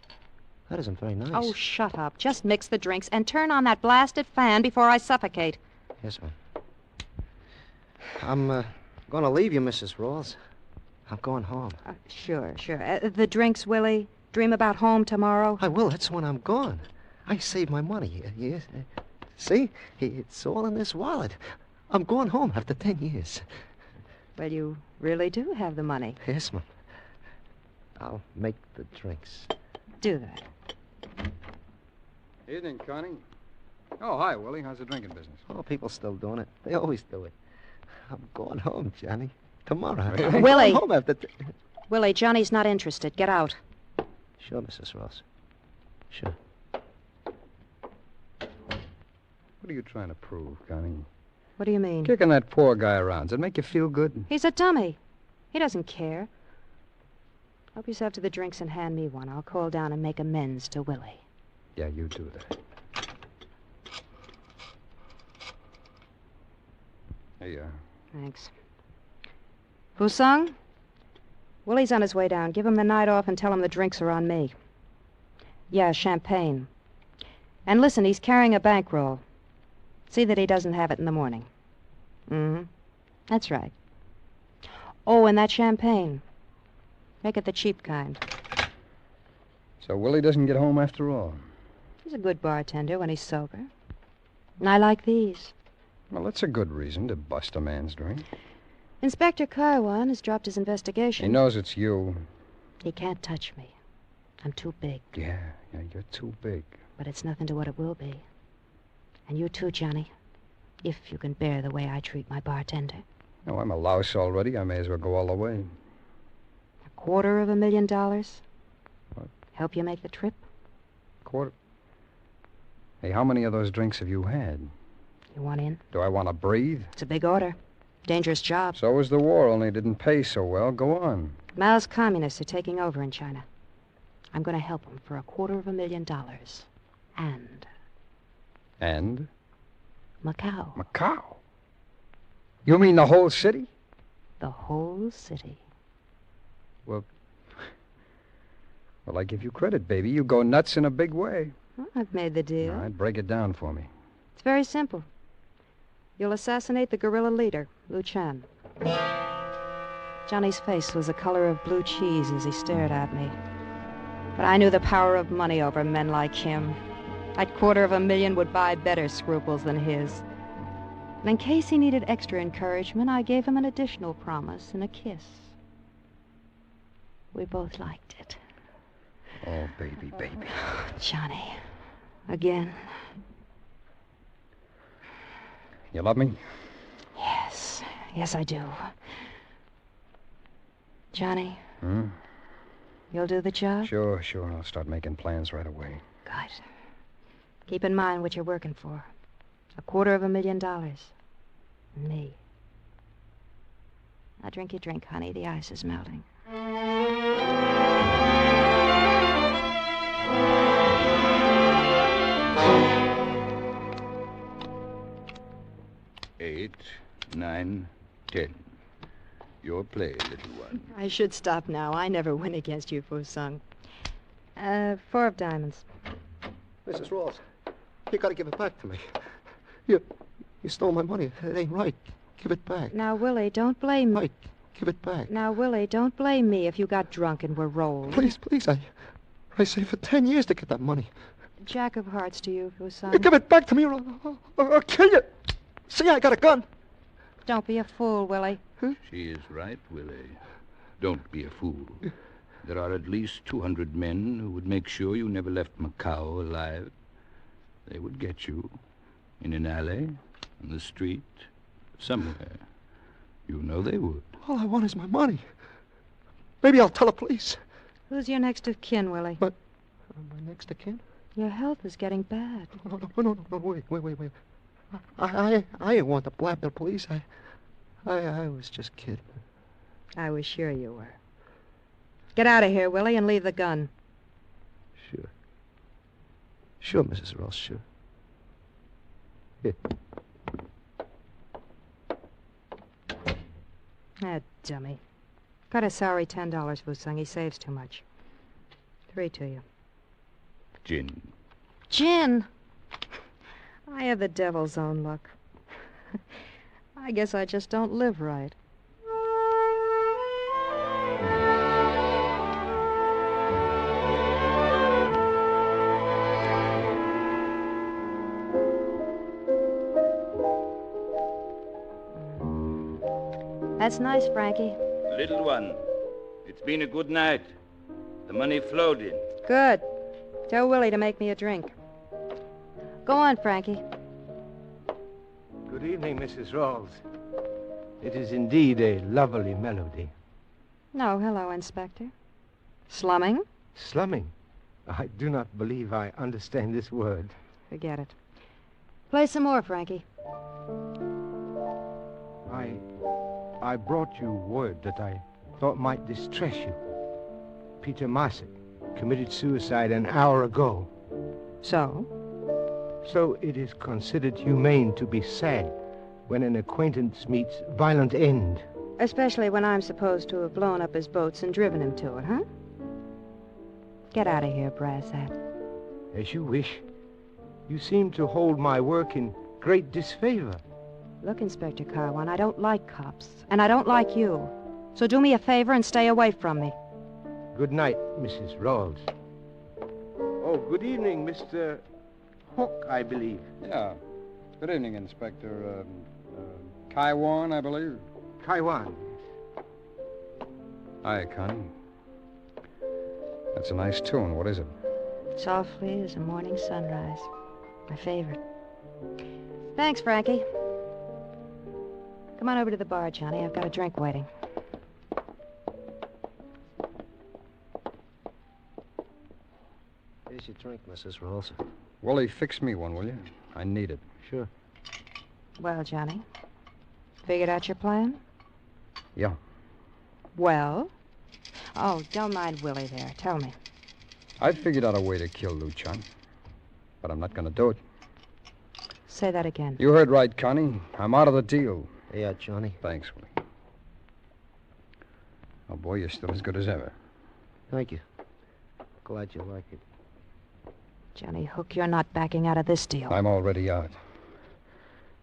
That isn't very nice. Oh, shut up. Just mix the drinks and turn on that blasted fan before I suffocate. Yes, ma'am. I'm going to leave you, Mrs. Rawls. I'm going home. Sure. The drinks, Willie. Dream about home tomorrow. I will. That's when I'm gone. I saved my money. Yes. See? It's all in this wallet. I'm going home after 10 years. Well, you really do have the money. Yes, Mom. I'll make the drinks. Do that. Evening, Connie. Oh, hi, Willie. How's the drinking business? Oh, people still doing it. They always do it. I'm going home, Johnny. Tomorrow. Really? I'm Willie. going home after... Willie, Johnny's not interested. Get out. Sure, Mrs. Ross. Sure. What are you trying to prove, Connie? What do you mean? Kicking that poor guy around. Does it make you feel good? He's a dummy. He doesn't care. Help yourself to the drinks and hand me one. I'll call down and make amends to Willie. Yeah, you do that. There you are. Thanks. Fusung? Willie's on his way down. Give him the night off and tell him the drinks are on me. Yeah, champagne. And listen, he's carrying a bankroll. See that he doesn't have it in the morning. Mm-hmm. That's right. Oh, and that champagne. Make it the cheap kind. So Willie doesn't get home after all. He's a good bartender when he's sober. And I like these. Well, that's a good reason to bust a man's drink. Inspector Kaiwan has dropped his investigation. He knows it's you. He can't touch me. I'm too big. Yeah, you're too big. But it's nothing to what it will be. And you too, Johnny. If you can bear the way I treat my bartender. No, I'm a louse already. I may as well go all the way. $250,000? What? Help you make the trip? Quarter? Hey, how many of those drinks have you had? You want in? Do I want to breathe? It's a big order. Dangerous job. So was the war, only it didn't pay so well. Go on. Mao's communists are taking over in China. I'm going to help them for $250,000. And? Macao. Macao? You mean the whole city? The whole city. Well, I give you credit, baby. You go nuts in a big way. Well, I've made the deal. All right, break it down for me. It's very simple. You'll assassinate the guerrilla leader, Lu Chan. Johnny's face was the color of blue cheese as he stared at me. But I knew the power of money over men like him. That $250,000 would buy better scruples than his. And in case he needed extra encouragement, I gave him an additional promise and a kiss. We both liked it. Oh, baby, baby. Johnny. Again. You love me? Yes. Yes, I do. Johnny, you'll do the job? Sure. I'll start making plans right away. Good. Keep in mind what you're working for. $250,000. Me. Now drink your drink, honey. The ice is melting. 8, 9, 10. Your play, little one. I should stop now. I never win against you, Fusung. 4 of diamonds. Mrs. Rawls, you gotta give it back to me. You stole my money. It ain't right. Give it back. Now, Willie, don't blame me. Right. Give it back. Now, Willie, don't blame me if you got drunk and were rolled. Please, I saved for 10 years to get that money. Jack of hearts to you, Fusung. Give it back to me or I'll kill you. See, I got a gun. Don't be a fool, Willie. She is right, Willie. Don't be a fool. There are at least 200 men who would make sure you never left Macao alive. They would get you in an alley, on the street, somewhere. You know they would. All I want is my money. Maybe I'll tell the police. Who's your next of kin, Willie? But my next of kin? Your health is getting bad. No, wait. I ain't want to blab the police. I was just kidding. I was sure you were. Get out of here, Willie, and leave the gun. Sure, Mrs. Ross, sure. Here. That dummy. Got a salary $10, Fusung. He saves too much. 3 to you. Gin. Gin? I have the devil's own luck. I guess I just don't live right. That's nice, Frankie. Little one, it's been a good night. The money flowed in. Good. Tell Willie to make me a drink. Go on, Frankie. Good evening, Mrs. Rawls. It is indeed a lovely melody. No, hello, Inspector. Slumming? Slumming? I do not believe I understand this word. Forget it. Play some more, Frankie. I brought you word that I thought might distress you. Peter Marset committed suicide an hour ago. So? So it is considered humane to be sad when an acquaintance meets violent end. Especially when I'm supposed to have blown up his boats and driven him to it, huh? Get out of here, brass hat. As you wish. You seem to hold my work in great disfavor. Look, Inspector Carwan, I don't like cops, and I don't like you. So do me a favor and stay away from me. Good night, Mrs. Rawls. Oh, good evening, Mr. Hook, I believe. Yeah. Good evening, Inspector. Kaiwan, I believe. Kaiwan. Hi, Connie. That's a nice tune. What is it? Softly as a morning sunrise. My favorite. Thanks, Frankie. Come on over to the bar, Johnny. I've got a drink waiting. Here's your drink, Mrs. Rawls. Willie, fix me one, will you? I need it. Sure. Well, Johnny, figured out your plan? Yeah. Well? Oh, don't mind Willie there. Tell me. I've figured out a way to kill Luchan, but I'm not going to do it. Say that again. You heard right, Connie. I'm out of the deal. Yeah, Johnny. Thanks, Willie. Oh, boy, you're still as good as ever. Thank you. Glad you like it. Johnny Hook, you're not backing out of this deal. I'm already out.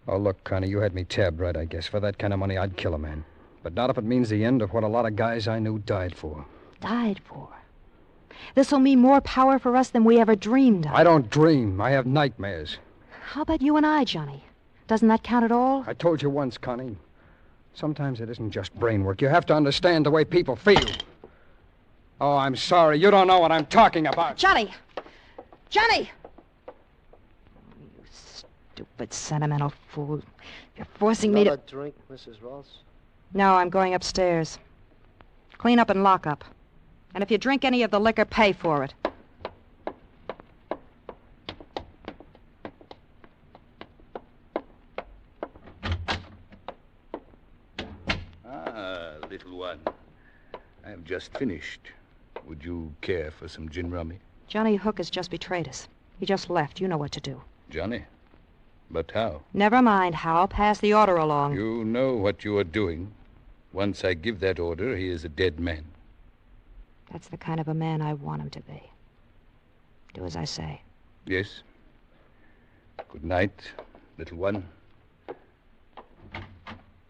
Oh, look, Connie, you had me tabbed right, I guess. For that kind of money, I'd kill a man. But not if it means the end of what a lot of guys I knew died for. Died for? This'll mean more power for us than we ever dreamed of. I don't dream. I have nightmares. How about you and I, Johnny? Doesn't that count at all? I told you once, Connie. Sometimes it isn't just brain work. You have to understand the way people feel. Oh, I'm sorry. You don't know what I'm talking about. Johnny! Johnny! You stupid, sentimental fool. You're forcing me to... Another drink, Mrs. Rawls? No, I'm going upstairs. Clean up and lock up. And if you drink any of the liquor, pay for it. Ah, little one. I have just finished. Would you care for some gin rummy? Johnny Hook has just betrayed us. He just left. You know what to do. Johnny? But how? Never mind how. Pass the order along. You know what you are doing. Once I give that order, he is a dead man. That's the kind of a man I want him to be. Do as I say. Yes. Good night, little one.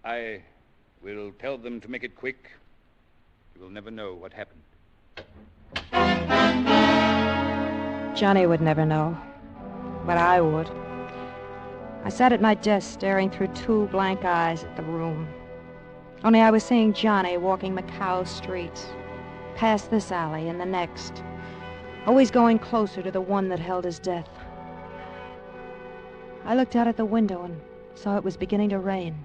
I will tell them to make it quick. You will never know what happened. Johnny would never know. But I would. I sat at my desk staring through two blank eyes at the room. Only I was seeing Johnny walking Macao streets, past this alley and the next, always going closer to the one that held his death. I looked out at the window and saw it was beginning to rain.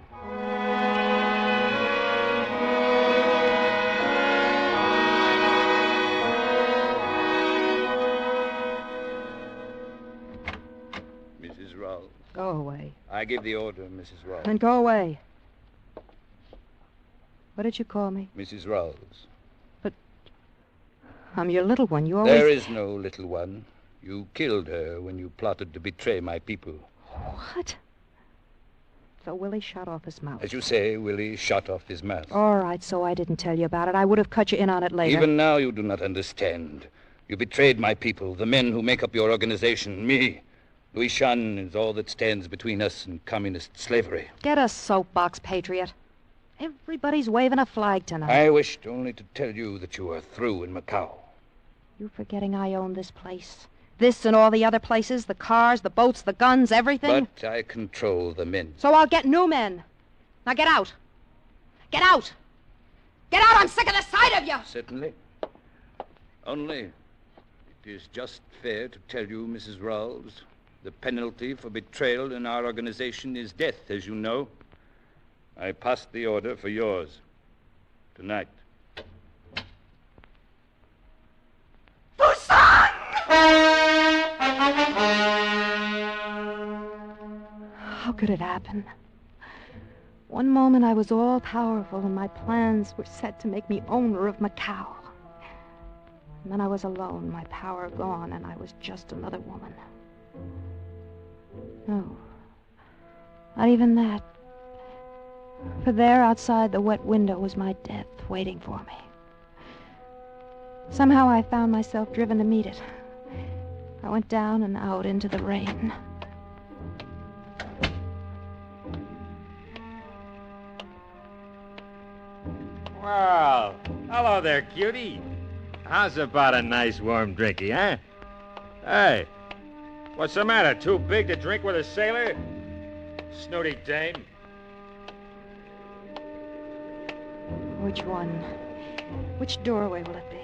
Mrs. Rawls. Go away. I give the order, Mrs. Rawls. Then go away. What did you call me? Mrs. Rawls. I'm your little one. You always... There is no little one. You killed her when you plotted to betray my people. What? So Willie shot off his mouth. As you say, Willie shot off his mouth. All right, so I didn't tell you about it. I would have cut you in on it later. Even now you do not understand. You betrayed my people, the men who make up your organization, me. Louis Chan is all that stands between us and communist slavery. Get a soapbox, patriot. Everybody's waving a flag tonight. I wished only to tell you that you are through in Macao. You forgetting I own this place? This and all the other places, the cars, the boats, the guns, everything? But I control the men. So I'll get new men. Now get out. Get out! Get out! I'm sick of the sight of you! Certainly. Only, it is just fair to tell you, Mrs. Rawls, the penalty for betrayal in our organization is death, as you know. I passed the order for yours. Tonight. How could it happen? One moment I was all powerful and my plans were set to make me owner of Macao. And then I was alone, my power gone, and I was just another woman. No, not even that. For there outside the wet window was my death waiting for me. Somehow I found myself driven to meet it. I went down and out into the rain. Well, hello there, cutie. How's about a nice warm drinky, huh? Hey, what's the matter? Too big to drink with a sailor? Snooty dame. Which one? Which doorway will it be?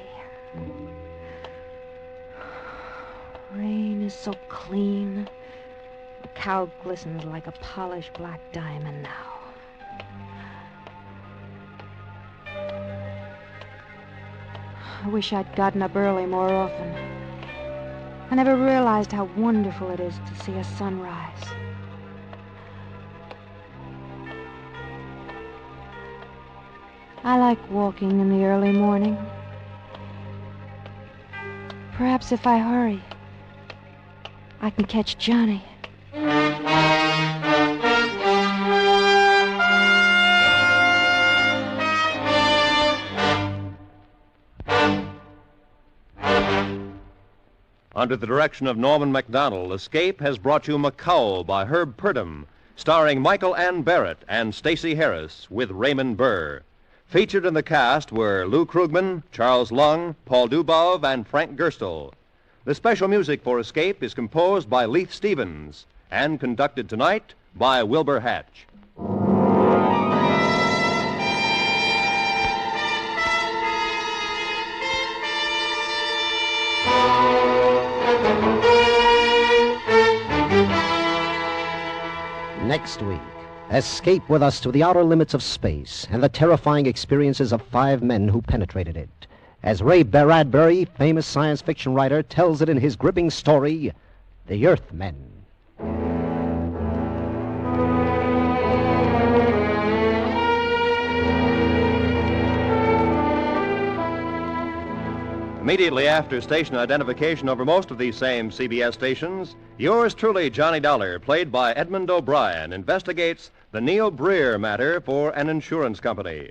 Rain is so clean. The cow glistens like a polished black diamond now. I wish I'd gotten up early more often. I never realized how wonderful it is to see a sunrise. I like walking in the early morning. Perhaps if I hurry, I can catch Johnny. Under the direction of Norman MacDonald, Escape has brought you Macao by Herb Purdom, starring Michael Ann Barrett and Stacey Harris with Raymond Burr. Featured in the cast were Lou Krugman, Charles Lung, Paul Dubov, and Frank Gerstle. The special music for Escape is composed by Leith Stevens and conducted tonight by Wilbur Hatch. Next week, escape with us to the outer limits of space and the terrifying experiences of 5 men who penetrated it, as Ray Bradbury, famous science fiction writer, tells it in his gripping story, The Earthmen. Immediately after station identification over most of these same CBS stations, yours truly, Johnny Dollar, played by Edmund O'Brien, investigates the Neil Breer matter for an insurance company.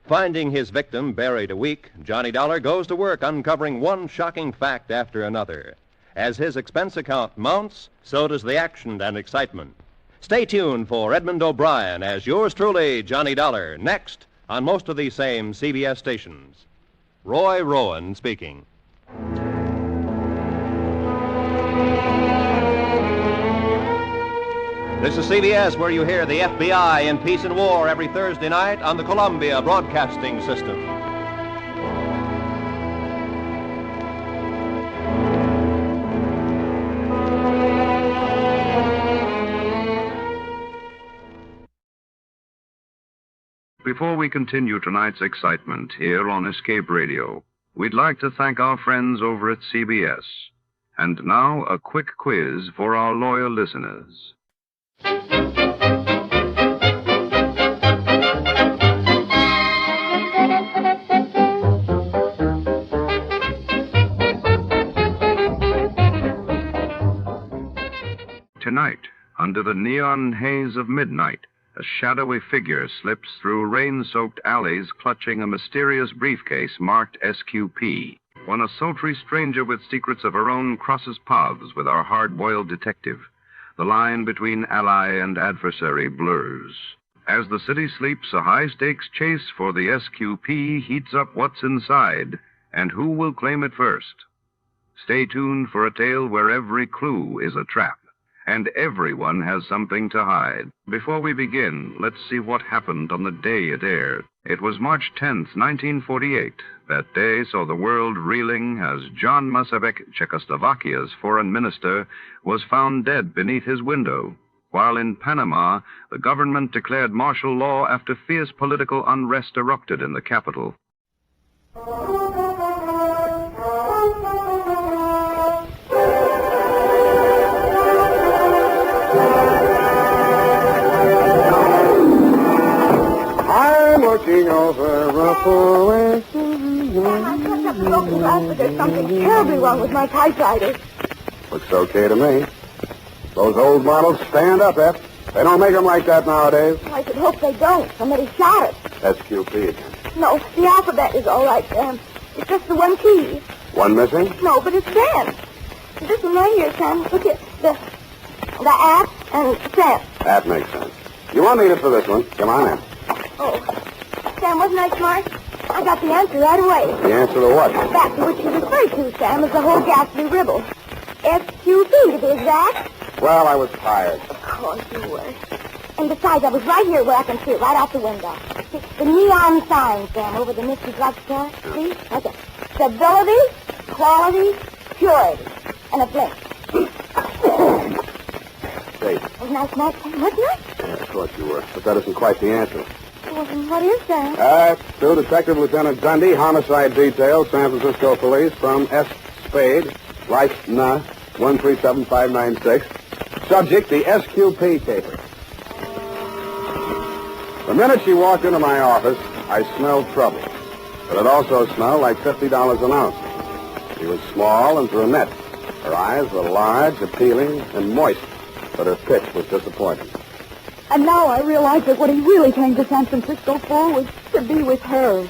Finding his victim buried a week, Johnny Dollar goes to work uncovering one shocking fact after another. As his expense account mounts, so does the action and excitement. Stay tuned for Edmund O'Brien as yours truly, Johnny Dollar, next on most of these same CBS stations. Roy Rowan speaking. This is CBS, where you hear the FBI in Peace and War every Thursday night on the Columbia Broadcasting System. Before we continue tonight's excitement here on Escape Radio, we'd like to thank our friends over at CBS. And now, a quick quiz for our loyal listeners. Tonight, under the neon haze of midnight, a shadowy figure slips through rain-soaked alleys clutching a mysterious briefcase marked SQP. When a sultry stranger with secrets of her own crosses paths with our hard-boiled detective, the line between ally and adversary blurs. As the city sleeps, a high-stakes chase for the SQP heats up what's inside, and who will claim it first. Stay tuned for a tale where every clue is a trap, And everyone has something to hide. Before we begin, let's see what happened on the day it aired. It was March 10th, 1948. That day saw the world reeling as John Masarek, Czechoslovakia's foreign minister, was found dead beneath his window, while in Panama, the government declared martial law after fierce political unrest erupted in the capital. I'm looking over a forest. There's something terribly wrong with my typewriter. Looks okay to me. Those old models stand up, Eph. They don't make them like that nowadays. I should hope they don't. Somebody shot it. SQP again. No, the alphabet is all right, Sam. It's just the one key. One missing? No, but it's Sam. This one right here, Sam. Look at the at and Sam. That makes sense. You won't need it for this one. Come on in. Oh, Sam, wasn't I smart? I got the answer right away. The answer to what? That to which you referred to, Sam, is the whole ghastly ribble. SQP, to be exact. Well, I was tired. Of course you were. And besides, I was right here where I can see it, right out the window. See, the neon sign, Sam, over the Misty drugstore. See? That's it. Stability, quality, purity. And a blink. Dave. Wasn't I smart, Sam? Wasn't I? Yeah, of course you were. But that isn't quite the answer. Well, what is that? To Detective Lieutenant Dundee, Homicide Detail, San Francisco Police, from S. Spade, Life Na, 137596. Subject, the SQP Caper. The minute she walked into my office, I smelled trouble. But it also smelled like $50 an ounce. She was small and brunette. Her eyes were large, appealing, and moist. But her pitch was disappointing. And now I realize that what he really came to San Francisco for was to be with her.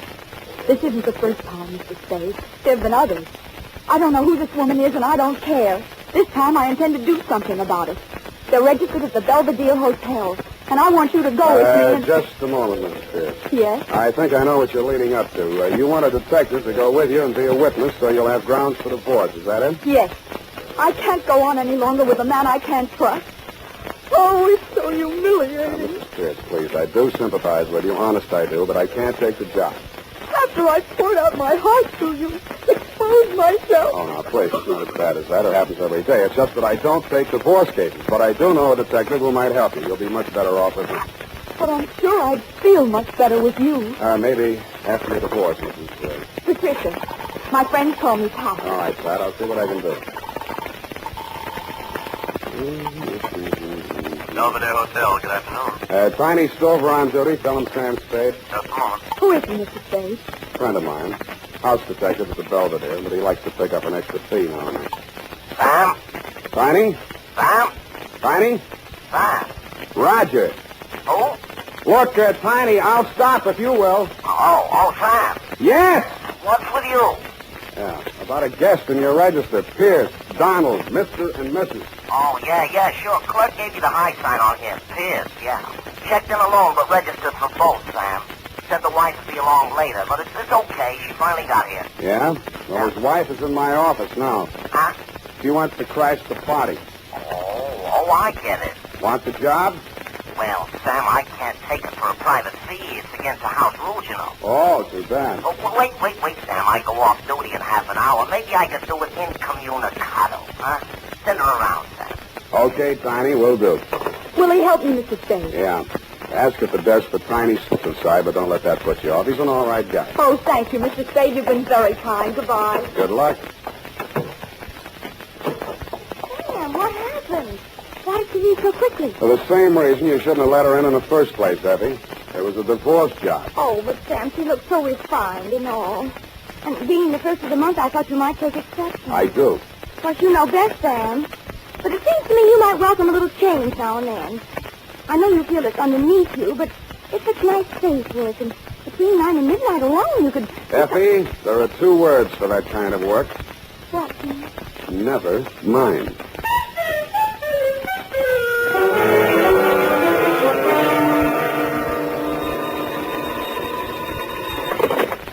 This isn't the first time, Mr. Spade. There have been others. I don't know who this woman is, and I don't care. This time I intend to do something about it. They're registered at the Belvedere Hotel, and I want you to go with me and... Just a moment, Mrs. Pierce. Yes? I think I know what you're leading up to. You want a detective to go with you and be a witness so you'll have grounds for divorce. Is that it? Yes. I can't go on any longer with a man I can't trust. Oh, it's so humiliating. Mrs. Pierce, please, I do sympathize with you. Honest, I do, but I can't take the job. After I poured out my heart to you, exposed myself. Oh, now, please, it's not as bad as that. It happens every day. It's just that I don't take divorce cases. But I do know a detective who might help you. You'll be much better off with me. But I'm sure I'd feel much better with you. Maybe after your divorce, Mrs. Pierce. Patricia, my friends call me Pat. All right, Pat, I'll see what I can do. Belvedere Hotel, good afternoon. Tiny Stover on duty. Tell him Sam Spade. Just a moment. Who is he, Mr. Spade? Friend of mine. House detective at the Belvedere, but he likes to pick up an extra fee now and then. Sam? Tiny? Sam? Tiny? Sam? Roger. Who? Look, Tiny, I'll stop if you will. Oh, Sam. Yes! What's with you? Yeah, about a guest in your register. Pierce, Donald, Mr. and Mrs. Oh, yeah, sure. Clerk gave you the high sign on him. Pierce, yeah. Checked in alone, but registered for both, Sam. Said the wife would be along later, but it's okay. She finally got here. Yeah? Well, his wife is in my office now. Huh? She wants to crash the party. Oh, I get it. Want the job? Well, Sam, I can't take it for a private fee. It's against the house rules, you know. Oh, too bad. Oh, wait, Sam. I go off duty in half an hour. Maybe I could do it incommunicado, huh? Send her around, Sam. Okay, Tiny, will do. Will he help me, Mr. Spade? Yeah. Ask at the desk for Tiny's side, but don't let that put you off. He's an all right guy. Oh, thank you, Mr. Spade. You've been very kind. Goodbye. Good luck. Sam, what happened? Why did you leave so quickly? For the same reason you shouldn't have let her in the first place, Effie. It was a divorce job. Oh, but Sam, she looked so refined and all. And being the first of the month, I thought you might take exception. I do. Of course, you know best, Sam. But it seems to me you might welcome a little change now and then. I know you feel it's underneath you, but it's such nice space work, and between 9 and midnight alone you could... Effie, there are 2 words for that kind of work. What, Sam? Never mind.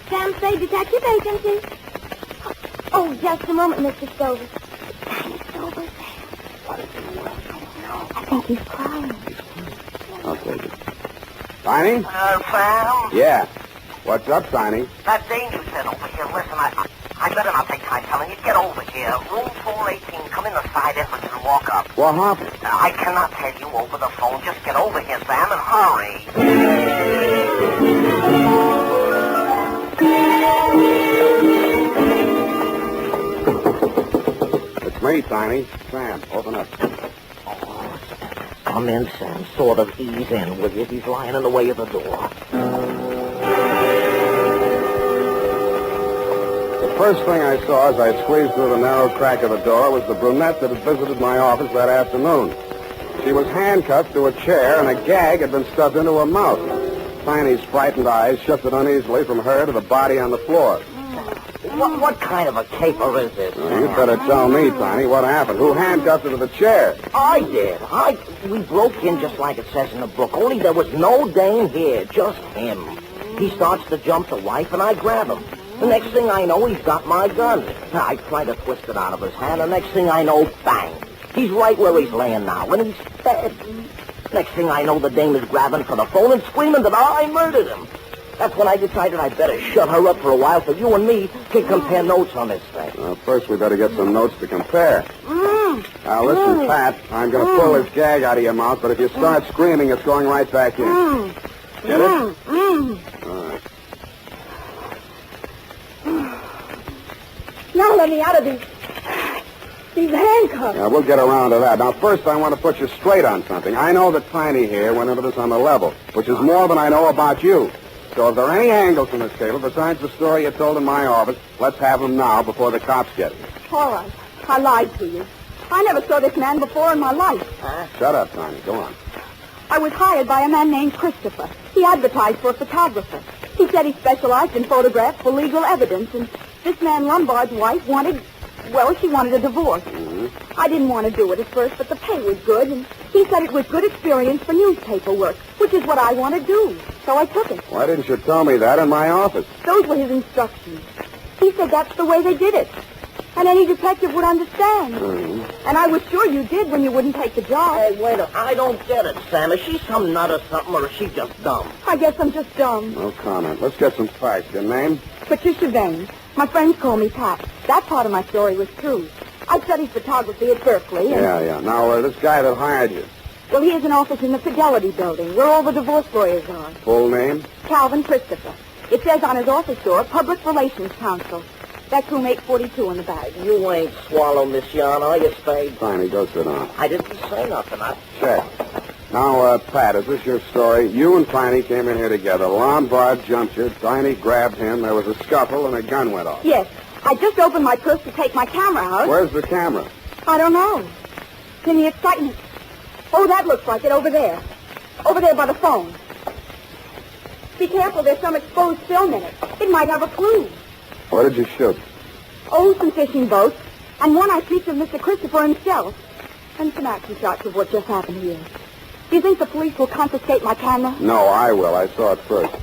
Sam Spade, detective agency. Oh, just a moment, Mr. Stover. Tiny Stover, Sam. What is it? think he's crying. I'll take it. Tiny? Sam? Yeah. What's up, Tiny? That dame you said over here. Listen, I better not take time telling you. Get over here. Room 418. Come in the side entrance and walk up. What happened? I cannot tell you over the phone. Just get over here, Sam, and hurry. It's me, Tiny. Sam, open up. Come in, Sam. Sort of ease in, will you? He's lying in the way of the door. The first thing I saw as I squeezed through the narrow crack of the door was the brunette that had visited my office that afternoon. She was handcuffed to a chair, and a gag had been stuffed into her mouth. Tiny's frightened eyes shifted uneasily from her to the body on the floor. What kind of a caper is this? Well, you'd better tell me, Tiny, what happened. Who handcuffed her to the chair? I did. We broke in just like it says in the book, only there was no dame here, just him. He starts to jump the wife, and I grab him. The next thing I know, he's got my gun. I try to twist it out of his hand. The next thing I know, bang. He's right where he's laying now, and he's dead. Next thing I know, the dame is grabbing for the phone and screaming that I murdered him. That's when I decided I'd better shut her up for a while so you and me can compare notes on this thing. Well, first we better get some notes to compare. Now, listen, Pat, I'm going to pull this gag out of your mouth, but if you start screaming, it's going right back in. Get it? All right. Now let me out of these handcuffs. Yeah, we'll get around to that. Now, first, I want to put you straight on something. I know that Tiny here went into this on the level, which is more than I know about you. So if there are any angles in this cable besides the story you told in my office, let's have them now before the cops get it. All right. I lied to you. I never saw this man before in my life. Shut up, Tiny. Go on. I was hired by a man named Christopher. He advertised for a photographer. He said he specialized in photographs for legal evidence, and this man Lombard's wife wanted a divorce. I didn't want to do it at first, but the pay was good, and he said it was good experience for newspaper work, which is what I want to do. So I took it. Why didn't you tell me that in my office? Those were his instructions. He said that's the way they did it. And any detective would understand. And I was sure you did when you wouldn't take the job. Hey, wait a minute. I don't get it, Sam. Is she some nut or something, or is she just dumb? I guess I'm just dumb. No comment. Let's get some facts. Your name? Patricia Vane. My friends call me Pat. That part of my story was true. I studied photography at Berkeley. And... Yeah. Now, this guy that hired you. Well, he has an office in the Fidelity Building, where all the divorce lawyers are. Full name? Calvin Christopher. It says on his office door, Public Relations Counsel. That's room 842 in the bag. You ain't swallowed this yarn, are you, Spade? Tiny, go sit down. I didn't say nothing. Check. Now, Pat, is this your story? You and Tiny came in here together. Lombard jumped you. Tiny grabbed him. There was a scuffle, and a gun went off. Yes. I just opened my purse to take my camera out. Where's the camera? I don't know. In the excitement. Oh, that looks like it over there. Over there by the phone. Be careful, there's some exposed film in it. It might have a clue. What did you shoot? Oh, some fishing boats. And one I featured Mr. Christopher himself. And some action shots of what just happened here. Do you think the police will confiscate my camera? No, I will. I saw it first.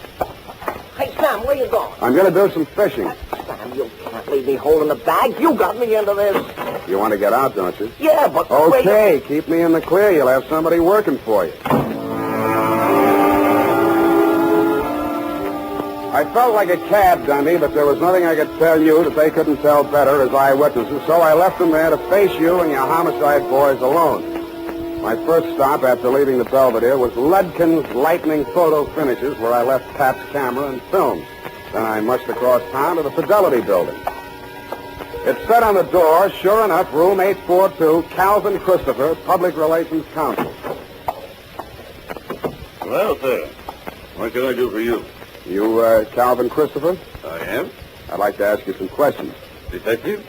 Hey, Sam, where you going? I'm going to do some fishing. Sam, you can't leave me holding the bag. You got me into this. You want to get out, don't you? Yeah, but... Okay, keep me in the clear. You'll have somebody working for you. I felt like a cab dummy, but there was nothing I could tell you that they couldn't tell better as eyewitnesses, so I left them there to face you and your homicide boys alone. My first stop after leaving the Belvedere was Ledkin's Lightning Photo Finishes, where I left Pat's camera and films. Then I mushed across town to the Fidelity Building. It said on the door, sure enough, room 842, Calvin Christopher, Public Relations Counsel. Well, sir, what can I do for you? You, Calvin Christopher? I am. I'd like to ask you some questions. Detective?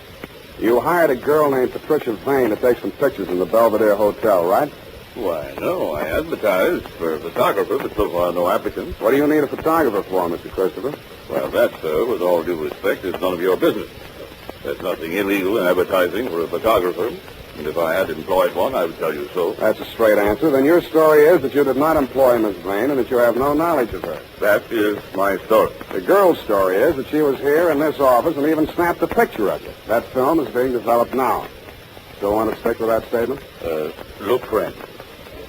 You hired a girl named Patricia Vane to take some pictures in the Belvedere Hotel, right? Why, no. I advertised for a photographer, but so far no applicants. What do you need a photographer for, Mr. Christopher? Well, that, sir, with all due respect, is none of your business. There's nothing illegal in advertising for a photographer. And if I had employed one, I would tell you so. That's a straight answer. Then your story is that you did not employ Miss Vane and that you have no knowledge of her. That is my story. The girl's story is that she was here in this office and even snapped a picture of you. That film is being developed now. Still want to stick with that statement? Look, friend,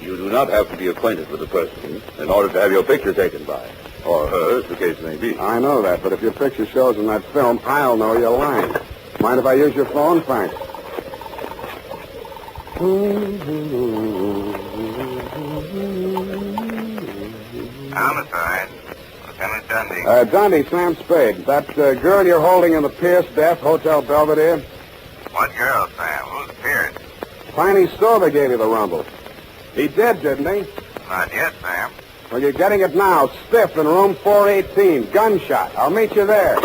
You do not have to be acquainted with the person in order to have your picture taken by. Or her, as the case may be. I know that, but if your picture shows in that film, I'll know you're lying. Mind if I use your phone? Thanks. Homicide. Lieutenant Dundee. Dundee, Sam Spade. That girl you're holding in the Pierce death, Hotel Belvedere? What girl, Sam? Who's Pierce? Tiny Stover gave you the rumble. He did, didn't he? Not yet, Sam. Well, you're getting it now, stiff in room 418. Gunshot. I'll meet you there.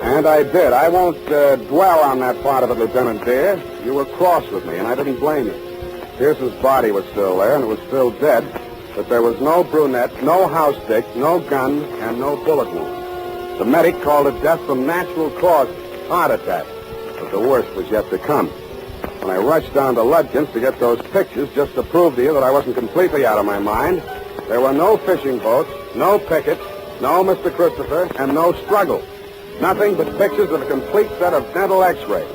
And I did. I won't dwell on that part of it, Lieutenant dear. You were cross with me, and I didn't blame you. Pierce's body was still there, and it was still dead, but there was no brunette, no house stick, no gun, and no bullet wound. The medic called it death from natural causes, heart attack. But the worst was yet to come. When I rushed down to Ludkin's to get those pictures just to prove to you that I wasn't completely out of my mind, there were no fishing boats, no pickets, no Mr. Christopher, and no struggle. Nothing but pictures of a complete set of dental x-rays.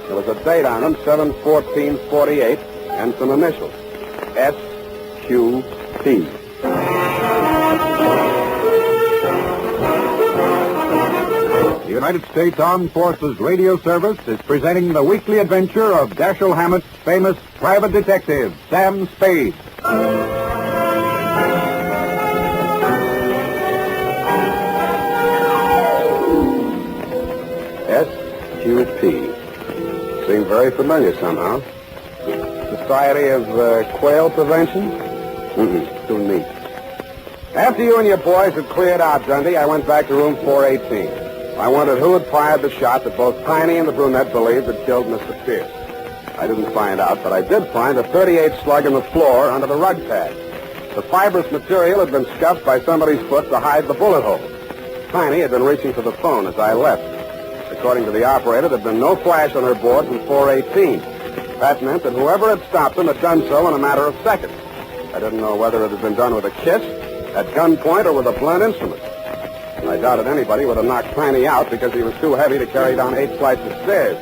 There was a date on them, 7/14/48, and some initials, SQP. The United States Armed Forces Radio Service is presenting the weekly adventure of Dashiell Hammett's famous private detective, Sam Spade. SQP. Seemed very familiar somehow. Society of Quail Prevention? Too neat. After you and your boys had cleared out, Dundee, I went back to room 418. I wondered who had fired the shot that both Tiny and the brunette believed had killed Mr. Pierce. I didn't find out, but I did find a .38 slug in the floor under the rug pad. The fibrous material had been scuffed by somebody's foot to hide the bullet hole. Tiny had been reaching for the phone as I left. According to the operator, there had been no flash on her board from 418. That meant that whoever had stopped them had done so in a matter of seconds. I didn't know whether it had been done with a kiss, at gunpoint, or with a blunt instrument. I doubted anybody would have knocked Tiny out because he was too heavy to carry down 8 flights of stairs.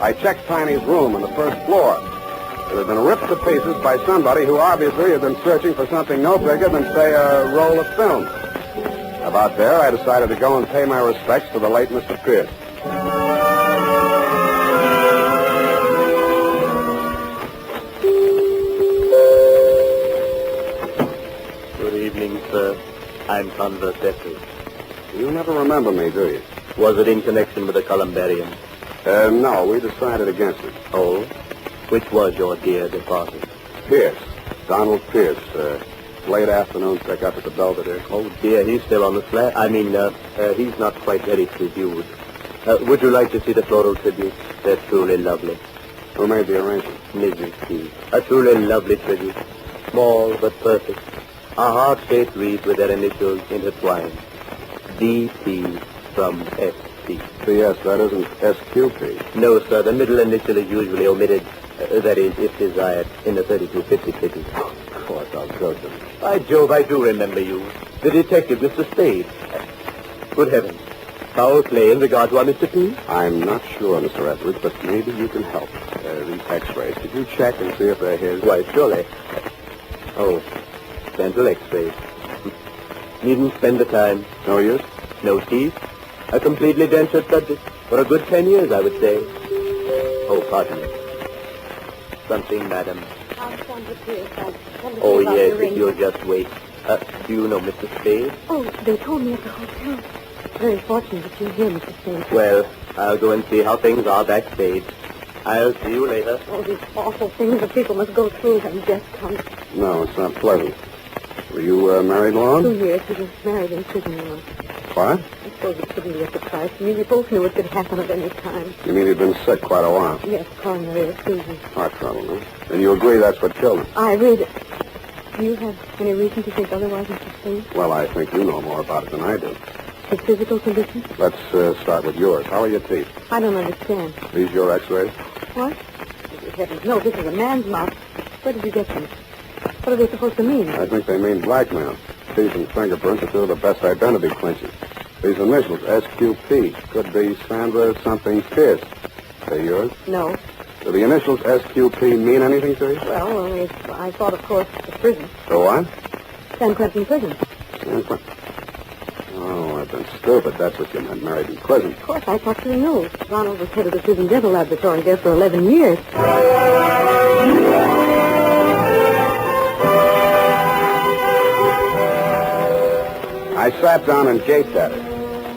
I checked Tiny's room on the first floor. It had been ripped to pieces by somebody who obviously had been searching for something no bigger than, say, a roll of film. About there, I decided to go and pay my respects to the late Mr. Pierce. Good evening, sir. I'm Converse Jeffries. You never remember me, do you? Was it in connection with the columbarium? No, we decided against it. Oh? Which was your dear departed? Pierce. Donald Pierce. Late afternoon pickup at the Belvedere. Oh, dear, he's still on the flat. He's not quite ready to be viewed. Would you like to see the floral tributes? They're truly lovely. Who made the arrangement? Mrs. P. A truly lovely tribute. Small but perfect. A heart-shaped wreath with their initials intertwined. DP from SP. P.S., that isn't SQP. No, sir. The middle initial is usually omitted. That is, if desired, in the 3250 ticket. Of course, I'll go to them. By Jove, I do remember you. The detective, Mr. Spade. Good heavens. Foul play in regard to our Mr. P? I'm not sure, Mr. Etheridge, but maybe you can help. These x-rays. Could you check and see if they're his? Why, surely. Oh, dental x-rays. Needn't spend the time. No use? No teeth. A completely dentured subject. For a good 10 years, I would say. Oh, pardon me. Something, madam. Oh, yes, if you'll just wait. Do you know Mr. Spade? Oh, they told me at the hotel. Very fortunate that you're here, Mr. Spade. Well, I'll go and see how things are backstage. I'll see you later. Oh, these awful things that people must go through when death comes. No, it's not pleasant. Were you married long? 2 years. We were married in prison once. What? I suppose it couldn't be a surprise to me. We both knew it could happen at any time. You mean he'd been sick quite a while? Yes, coronary effusion. Heart trouble, huh? And you agree that's what killed him? I read it. Do you have any reason to think otherwise, Mr. Spade? Well, I think you know more about it than I do. His physical condition? Let's start with yours. How are your teeth? I don't understand. These your x-rays? What? Heavens, no, this is a man's mouth. Where did you get them? What are they supposed to mean? I think they mean blackmail. Teeth and fingerprints are two of the best identity clinchers. These initials, SQP, could be Sandra something Pierce. They yours? No. Do the initials SQP mean anything to you? Well, only I thought, of course, the prison. The what? San Quentin prison. San Quentin. Oh, I've been stupid. That's what you meant, married in prison. Of course, I thought you knew. Ronald was head of the prison dental laboratory there for 11 years. I sat down and gaped at her.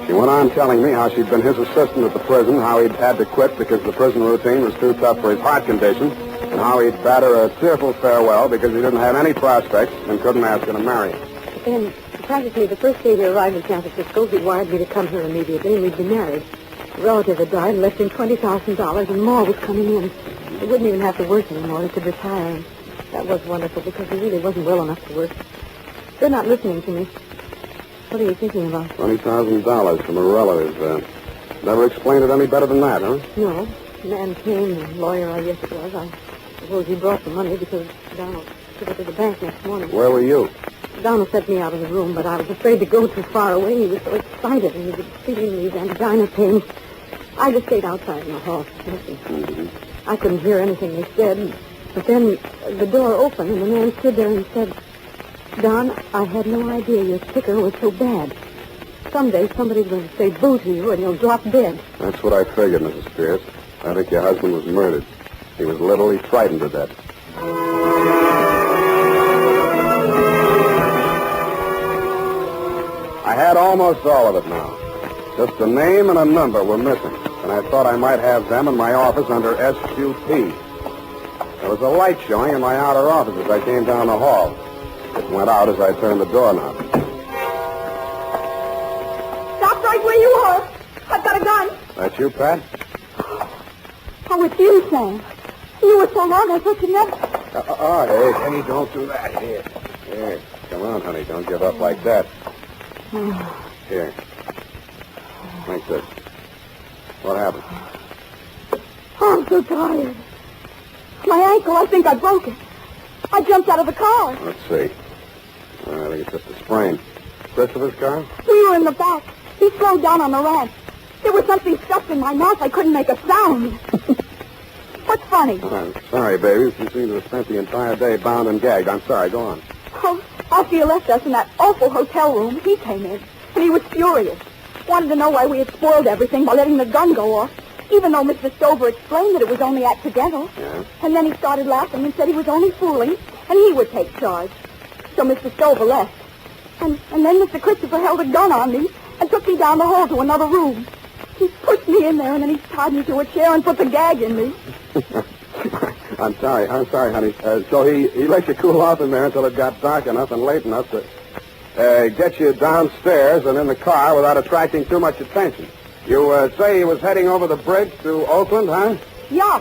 She went on telling me how she'd been his assistant at the prison, how he'd had to quit because the prison routine was too tough for his heart condition, and how he'd bade her a tearful farewell because he didn't have any prospects and couldn't ask her to marry him. And practically the first day we arrived in San Francisco, he wired me to come here immediately, and we'd be married. A relative had died and left him $20,000, and more was coming in. He wouldn't even have to work anymore. He could retire, and that was wonderful because he really wasn't well enough to work. They're not listening to me. What are you thinking about? $20,000 from a relative. Never explained it any better than that, huh? No. Man Kane, the lawyer I guess it was. I suppose he brought the money because Donald took it to the bank next morning. Where were you? Donald sent me out of the room, but I was afraid to go too far away. He was so excited, and he was feeling these angina pains. I just stayed outside in the hall. I couldn't hear anything they said. But then the door opened, and the man stood there and said, Don, I had no idea your ticker was so bad. Someday somebody's going to say boo to you and you'll drop dead. That's what I figured, Mrs. Pierce. I think your husband was murdered. He was literally frightened to death. I had almost all of it now. Just a name and a number were missing, and I thought I might have them in my office under SQP. There was a light showing in my outer office as I came down the hall. It went out as I turned the doorknob. Stop right where you are. I've got a gun. That you, Pat? Oh, it's you, Sam. You were so long, I thought you'd never... Hey, honey, don't do that. Here. Come on, honey, don't give up like that. Here. Like this. What happened? Oh, I'm so tired. My ankle, I think I broke it. I jumped out of the car. Let's see. I think it's just a sprain. Christopher's car? We were in the back. He slowed down on the ramp. There was something stuffed in my mouth. I couldn't make a sound. What's funny? I'm sorry, baby. You seem to have spent the entire day bound and gagged. I'm sorry. Go on. Oh, after you left us in that awful hotel room, he came in, and he was furious. Wanted to know why we had spoiled everything by letting the gun go off, even though Mr. Stover explained that it was only accidental. Yeah? And then he started laughing and said he was only fooling, and he would take charge. So Mr. Stover left. And then Mr. Christopher held a gun on me and took me down the hall to another room. He pushed me in there, and then he tied me to a chair and put the gag in me. I'm sorry, honey. So he let you cool off in there until it got dark enough and late enough to get you downstairs and in the car without attracting too much attention. You say he was heading over the bridge to Oakland, huh? Yeah.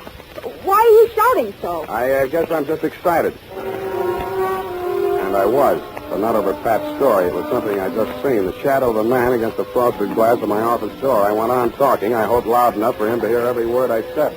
Why are you shouting so? I guess I'm just excited. And I was, but not over Pat's story. It was something I'd just seen. The shadow of a man against the frosted glass of my office door. I went on talking. I hoped loud enough for him to hear every word I said.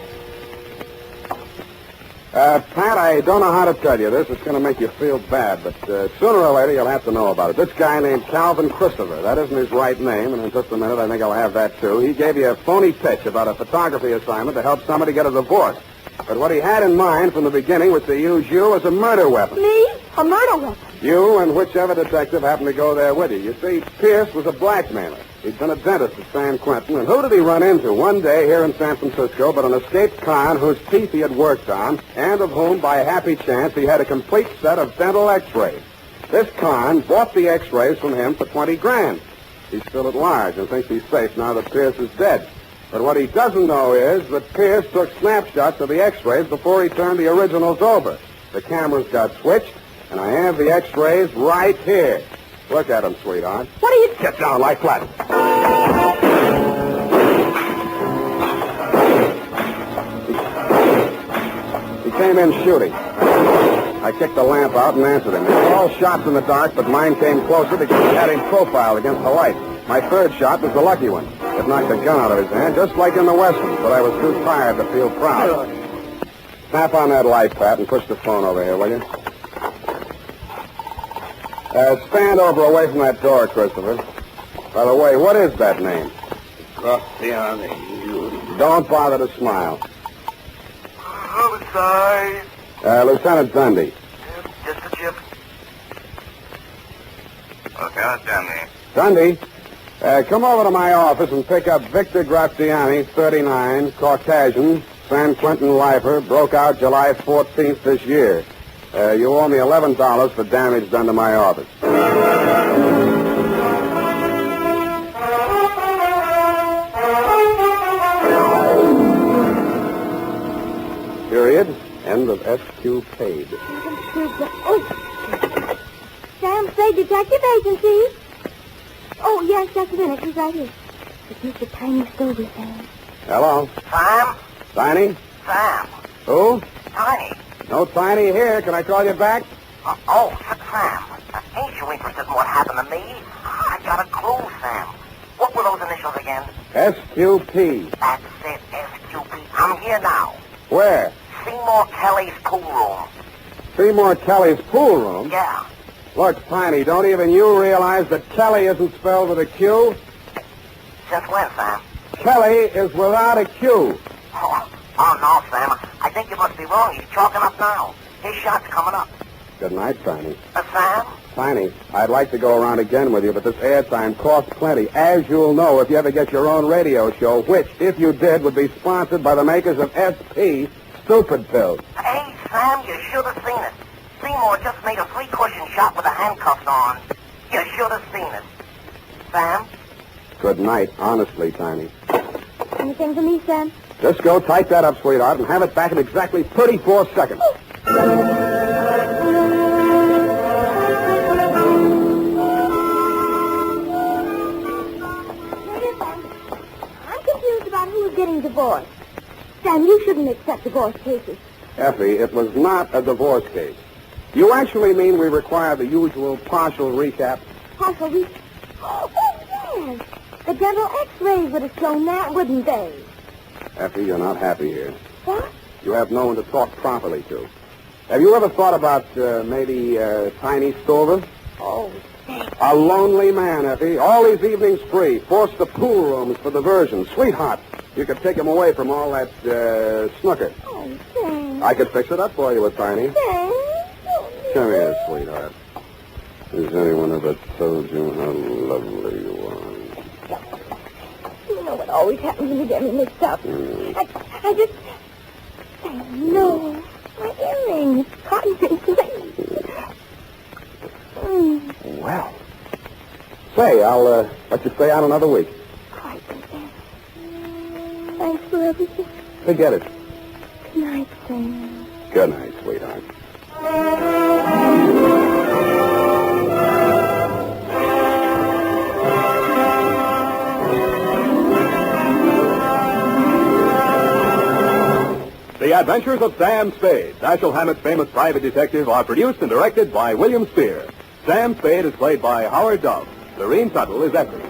Pat, I don't know how to tell you this. It's going to make you feel bad, but sooner or later you'll have to know about it. This guy named Calvin Christopher, that isn't his right name, and in just a minute I think I'll have that too. He gave you a phony pitch about a photography assignment to help somebody get a divorce. But what he had in mind from the beginning was to use you as a murder weapon. Me? A murder weapon? You and whichever detective happened to go there with you. You see, Pierce was a blackmailer. He'd been a dentist at San Quentin, and who did he run into one day here in San Francisco but an escaped con whose teeth he had worked on, and of whom, by happy chance, he had a complete set of dental x-rays. This con bought the x-rays from him for $20,000. He's still at large and thinks he's safe now that Pierce is dead. But what he doesn't know is that Pierce took snapshots of the x-rays before he turned the originals over. The cameras got switched, and I have the x-rays right here. Look at them, sweetheart. What are you... Get down, lie flat. He came in shooting. I kicked the lamp out and answered him. They were all shots in the dark, but mine came closer because he had him profiled against the light. My third shot was the lucky one. It knocked the gun out of his hand, just like in the Westerns, but I was too tired to feel proud. Tap on that light, Pat, and push the phone over here, will you? Stand over away from that door, Christopher. By the way, what is that name? Bastiani, you Don't bother to smile. Homicide. Lieutenant Dundee. Just a chip. Look out, Dundee. Dundee, come over to my office and pick up Victor Graziani, 39, Caucasian, San Quentin lifer, broke out July 14th this year. You owe me $11 for damage done to my office. Period. End of SQ paid. Oh. Sam Spade Detective Agency. Oh, yes, just a minute. He's right here. It's Mr. Tiny Stover, Sam. Hello. Sam? Tiny? Sam. Who? Tiny. No Tiny here. Can I call you back? Sam. Ain't you interested in what happened to me? I got a clue, Sam. What were those initials again? SQP. That's it, SQP. I'm here now. Where? Seymour Kelly's pool room. Seymour Kelly's pool room? Yeah. Look, Tiny, don't even you realize that Kelly isn't spelled with a Q? Since when, Sam? Kelly is without a Q. Oh, no, Sam. I think you must be wrong. He's chalking up now. His shot's coming up. Good night, Tiny. Sam? Tiny, I'd like to go around again with you, but this airtime costs plenty. As you'll know if you ever get your own radio show, which, if you did, would be sponsored by the makers of SP Stupid Pills. Hey, Sam, you should have seen it. Seymour just made a 3-cushion shot with the handcuffs on. You should have seen it. Sam? Good night, honestly, Tiny. Anything for me, Sam? Just go type that up, sweetheart, and have it back in exactly 34 seconds. I'm confused about who's getting divorced. Sam, you shouldn't accept divorce cases. Effie, it was not a divorce case. You actually mean we require the usual partial recap? Partial recap? Oh, yes. The dental x-rays would have shown that, wouldn't they? Effie, you're not happy here. What? You have no one to talk properly to. Have you ever thought about maybe Tiny Stover? Oh, a lonely man, Effie. All these evenings free. Forced to pool rooms for diversion. Sweetheart, you could take him away from all that snooker. Oh, Sam. I could fix it up for you with Tiny. Sam. Come here, sweetheart. Has anyone ever told you how lovely you are? You know what always happens when you get me mixed up. I just... No. My earring. It's caught in place. Well. Say, I'll let you stay out another week. Quite, Sam. Thanks for everything. Forget it. Good night, Sam. Good night, sweetheart. The Adventures of Sam Spade, Dashiell Hammett's famous private detective, are produced and directed by William Spear. Sam Spade is played by Howard Dove. Lorene Tuttle is Effie.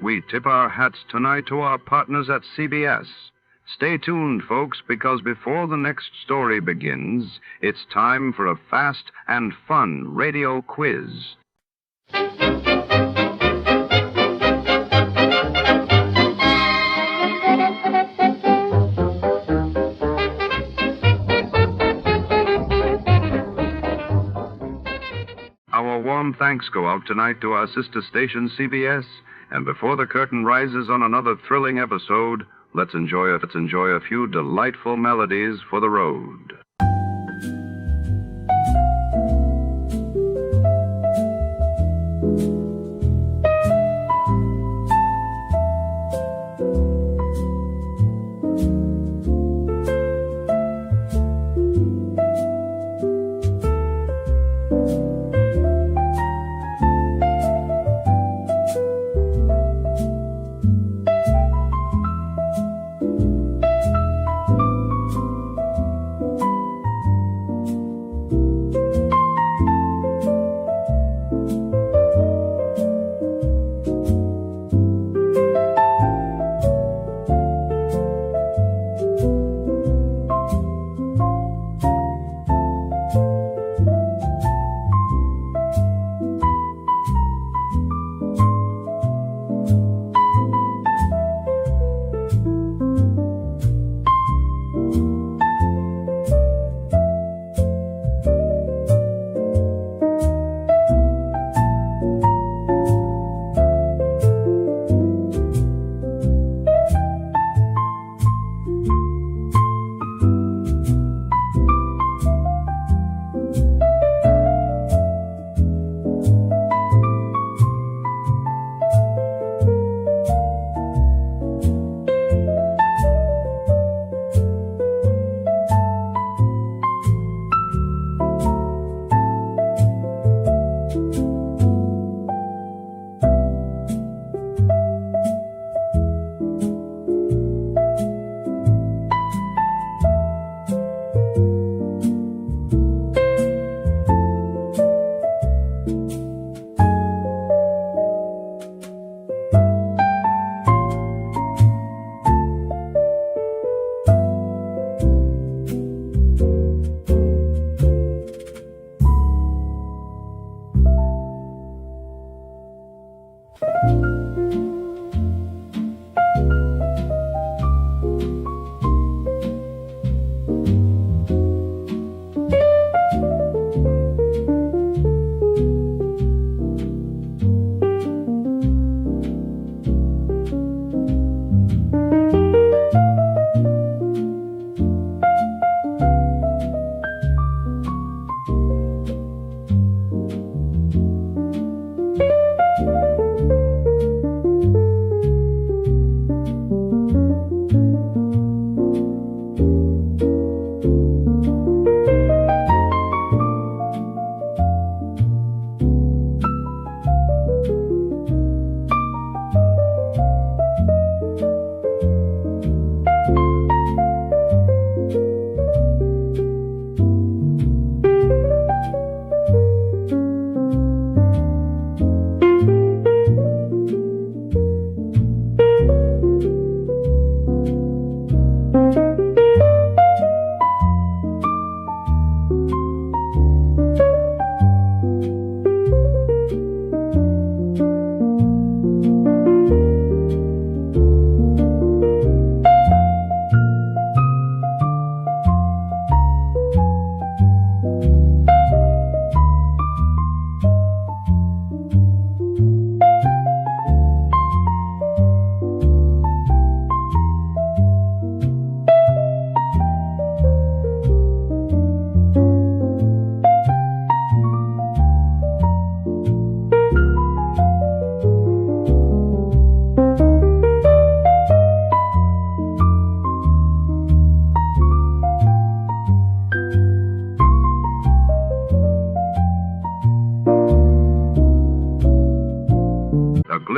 We tip our hats tonight to our partners at CBS. Stay tuned, folks, because before the next story begins, it's time for a fast and fun radio quiz. warm thanks go out tonight to our sister station, CBS. And before the curtain rises on another thrilling episode, let's enjoy a few delightful melodies for the road.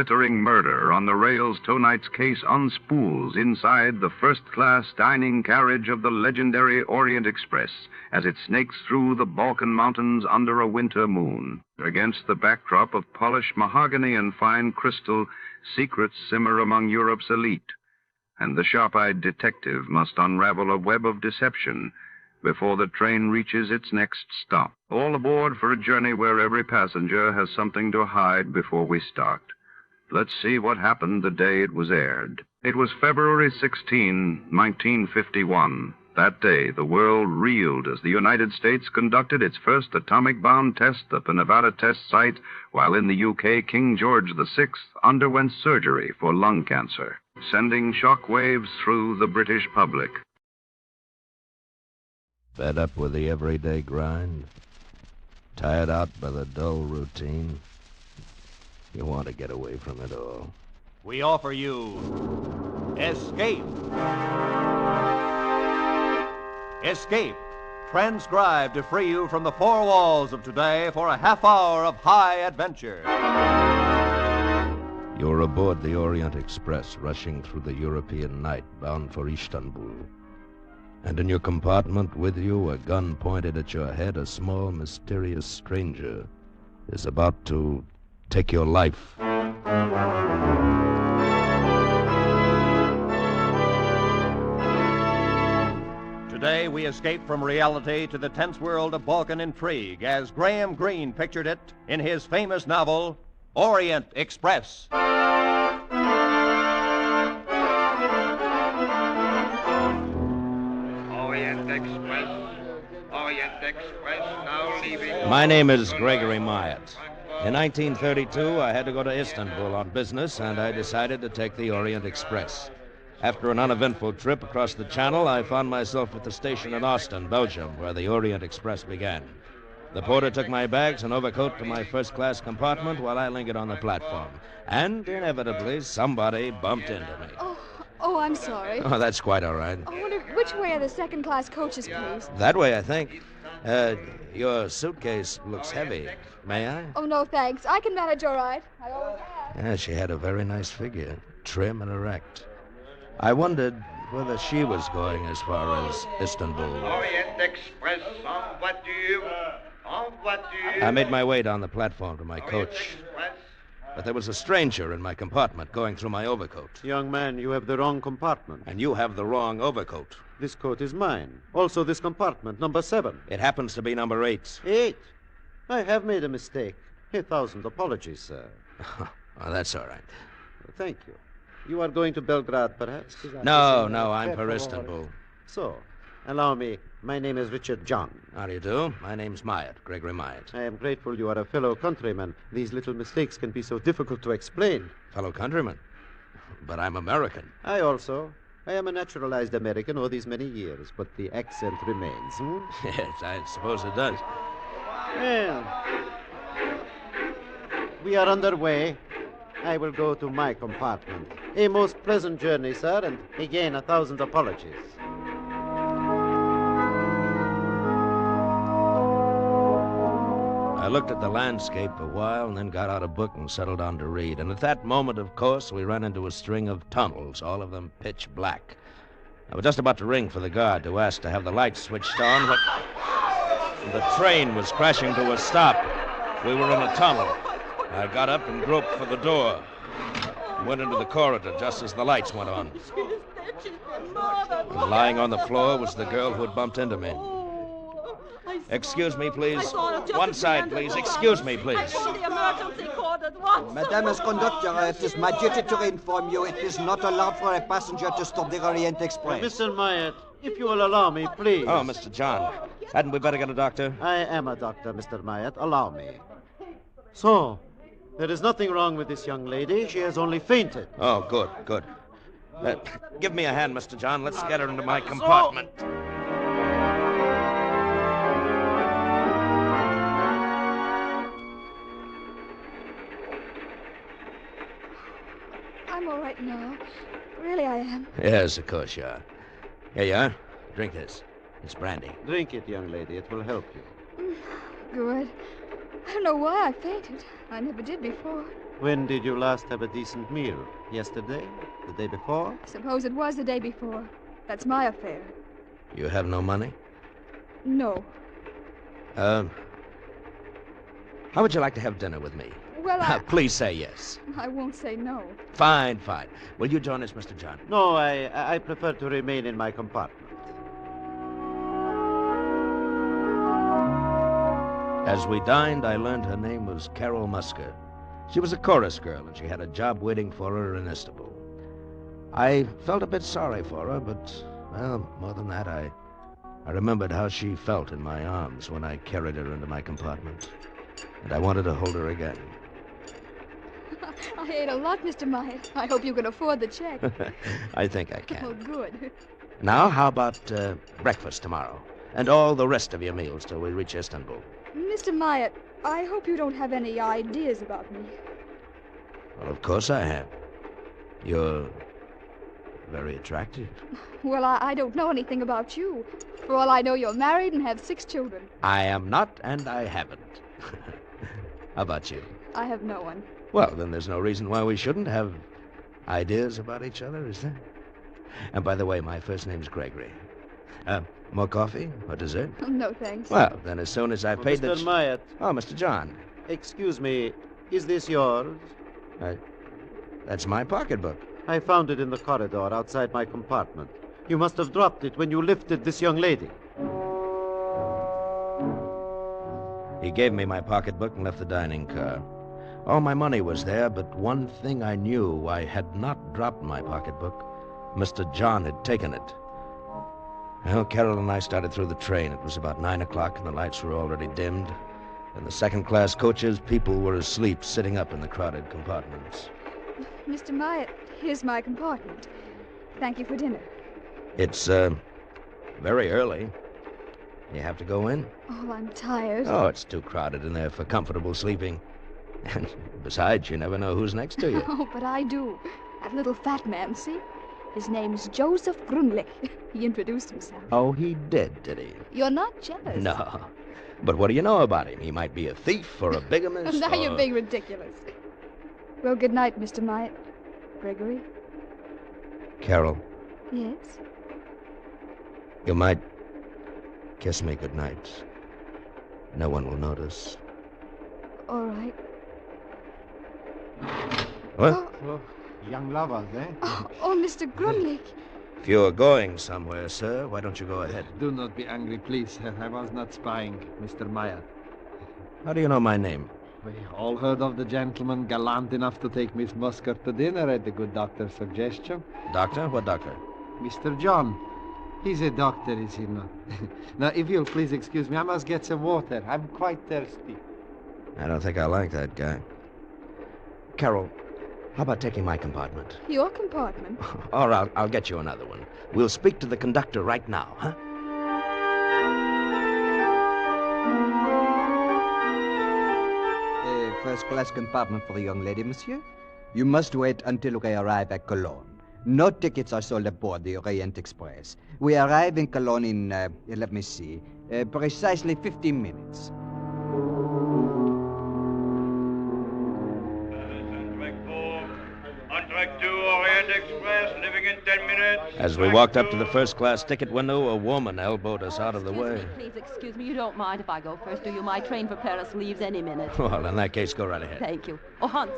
glittering murder on the rails tonight's case unspools inside the first-class dining carriage of the legendary Orient Express as it snakes through the Balkan Mountains under a winter moon. Against the backdrop of polished mahogany and fine crystal, secrets simmer among Europe's elite. And the sharp-eyed detective must unravel a web of deception before the train reaches its next stop. All aboard for a journey where every passenger has something to hide before we start. Let's see what happened the day it was aired. It was February 16, 1951, That day, the world reeled as the United States conducted its first atomic bomb test at the Nevada test site, while in the UK, King George VI underwent surgery for lung cancer, sending shock waves through the British public. Fed up with the everyday grind? Tired out by the dull routine? You want to get away from it all. We offer you Escape. Escape, transcribed to free you from the four walls of today for a half hour of high adventure. You're aboard the Orient Express, rushing through the European night, bound for Istanbul. And in your compartment with you, a gun pointed at your head, a small, mysterious stranger is about to take your life. Today, we escape from reality to the tense world of Balkan intrigue as Graham Greene pictured it in his famous novel, Orient Express. Orient Express. Orient Express now leaving. My name is Gregory Myatt. In 1932, I had to go to Istanbul on business, and I decided to take the Orient Express. After an uneventful trip across the Channel, I found myself at the station in Austin, Belgium, where the Orient Express began. The porter took my bags and overcoat to my first-class compartment while I lingered on the platform. And, inevitably, somebody bumped into me. Oh, I'm sorry. Oh, that's quite all right. I wonder which way are the second-class coaches, please? That way, I think. Your suitcase looks heavy. May I? Oh, no, thanks. I can manage all right. I always have. Yeah, she had a very nice figure, trim and erect. I wondered whether she was going as far as Istanbul. Orient Express, en voiture. En voiture. I made my way down the platform to my coach. But there was a stranger in my compartment going through my overcoat. Young man, you have the wrong compartment. And you have the wrong overcoat. This coat is mine. Also this compartment, number 7. It happens to be number 8. 8? I have made a mistake. 1,000 apologies, sir. Oh, that's all right. Thank you. You are going to Belgrade, perhaps? No, I'm for Istanbul. So, allow me. My name is Richard John. How do you do? My name's Myatt, Gregory Myatt. I am grateful you are a fellow countryman. These little mistakes can be so difficult to explain. Fellow countryman? But I'm American. I also. I am a naturalized American all these many years, but the accent remains. Yes, I suppose it does. Well, we are underway. I will go to my compartment. A most pleasant journey, sir, and again 1,000 apologies. I looked at the landscape a while and then got out a book and settled down to read. And at that moment, of course, we ran into a string of tunnels, all of them pitch black. I was just about to ring for the guard to ask to have the lights switched on when the train was crashing to a stop. We were in a tunnel. I got up and groped for the door. Went into the corridor just as the lights went on. And lying on the floor was the girl who had bumped into me. Excuse me, please. One side, please. Excuse me, please. Madame as conductor, it is my duty to inform you it is not allowed for a passenger to stop the Orient Express. Mr. Myatt, if you will allow me, please. Oh, Mr. John. Hadn't we better get a doctor? I am a doctor, Mr. Myatt. Allow me. So, there is nothing wrong with this young lady. She has only fainted. Oh, good. Give me a hand, Mr. John. Let's get her into my compartment. I'm all right now. Really, I am. Yes, of course you are. Here you are. Drink this. It's brandy. Drink it, young lady. It will help you. Good. I don't know why I fainted. I never did before. When did you last have a decent meal? Yesterday? The day before? Suppose it was the day before. That's my affair. You have no money? No. How would you like to have dinner with me? Well, Please say yes. I won't say no. Fine. Will you join us, Mr. John? No, I prefer to remain in my compartment. As we dined, I learned her name was Carol Musker. She was a chorus girl, and she had a job waiting for her in Istanbul. I felt a bit sorry for her, but, well, more than that, I I remembered how she felt in my arms when I carried her into my compartment. And I wanted to hold her again. I ate a lot, Mr. Myatt. I hope you can afford the check. I think I can. Oh, good. Now, how about breakfast tomorrow? And all the rest of your meals till we reach Istanbul. Mr. Myatt, I hope you don't have any ideas about me. Well, of course I have. You're very attractive. Well, I don't know anything about you. For all I know, you're married and have 6 children. I am not, and I haven't. How about you? I have no one. Well, then there's no reason why we shouldn't have ideas about each other, is there? And by the way, my first name's Gregory. More coffee or dessert? No, thanks. Well, then as soon as I've paid the... Mr. Myatt. Oh, Mr. John. Excuse me, is this yours? That's my pocketbook. I found it in the corridor outside my compartment. You must have dropped it when you lifted this young lady. He gave me my pocketbook and left the dining car. All my money was there, but one thing I knew, I had not dropped my pocketbook. Mr. John had taken it. Well, Carol and I started through the train. It was about 9 o'clock, and the lights were already dimmed. In the second-class coaches, people were asleep, sitting up in the crowded compartments. Mr. Myatt, here's my compartment. Thank you for dinner. It's, very early. You have to go in? Oh, I'm tired. Oh, it's too crowded in there for comfortable sleeping. And besides, you never know who's next to you. Oh, but I do. That little fat man, see? His name's Joseph Grunlich. He introduced himself. Oh, he did he? You're not jealous. No. But what do you know about him? He might be a thief or a bigamist. Now you're being ridiculous. Well, good night, Mr. Myatt. Gregory? Carol, Yes? you might kiss me good night. No one will notice. All right. What? Oh, young lovers, eh? Oh, Mr. Grunlich. If you're going somewhere, sir, why don't you go ahead? Do not be angry, please. I was not spying, Mr. Myatt. How do you know my name? We all heard of the gentleman gallant enough to take Miss Musker to dinner at the good doctor's suggestion. Doctor? What doctor? Mr. John. He's a doctor, is he not? Now, if you'll please excuse me, I must get some water. I'm quite thirsty. I don't think I like that guy. Carol, how about taking my compartment? Your compartment? Or I'll get you another one. We'll speak to the conductor right now, huh? First-class compartment for the young lady, monsieur. You must wait until we arrive at Cologne. No tickets are sold aboard the Orient Express. We arrive in Cologne in, let me see, precisely 15 minutes. On track 2, Orient Express, leaving in 10 minutes. As we walked up to the first-class ticket window, a woman elbowed us out of the way. Please excuse me. You don't mind if I go first, do you? My train for Paris leaves any minute. Well, in that case, go right ahead. Thank you. Oh, Hans,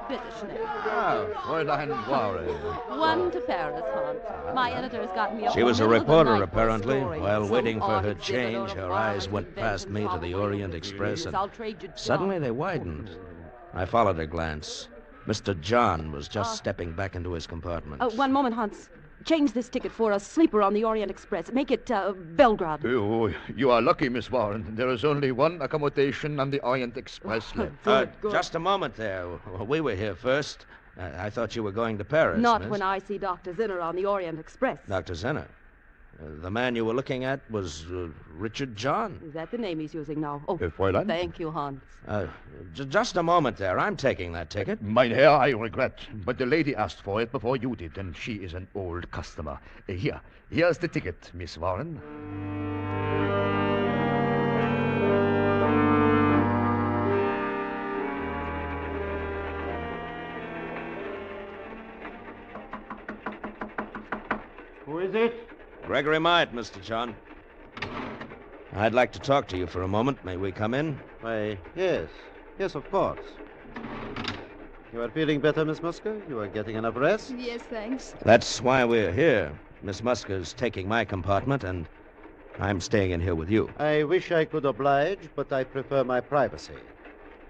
bitte schnell. Oh, Fräulein Ware. One to Paris, Hans. My editor's got me She was a reporter, apparently. While waiting for her change, her eyes went past me to the Orient Express, and suddenly they widened. I followed her glance. Mr. John was just stepping back into his compartment. One moment, Hans. Change this ticket for a sleeper on the Orient Express. Make it Belgrade. Oh, you are lucky, Miss Warren. There is only one accommodation on the Orient Express left. Just a moment there. We were here first. I thought you were going to Paris, Not miss. when I see Dr. Zinner on the Orient Express. Dr. Zinner. The man you were looking at was Richard John. Is that the name he's using now? Oh, Fräulein? thank you, Hans. Just a moment there. I'm taking that ticket. Mein Herr, I regret, but the lady asked for it before you did, and she is an old customer. Here's the ticket, Miss Warren. Who is it? Gregory Myatt, Mr. John. I'd like to talk to you for a moment. May we come in? Why, yes. Yes, of course. You are feeling better, Miss Musker? You are getting enough rest? Yes, thanks. That's why we're here. Miss Musker's taking my compartment, and I'm staying in here with you. I wish I could oblige, but I prefer my privacy.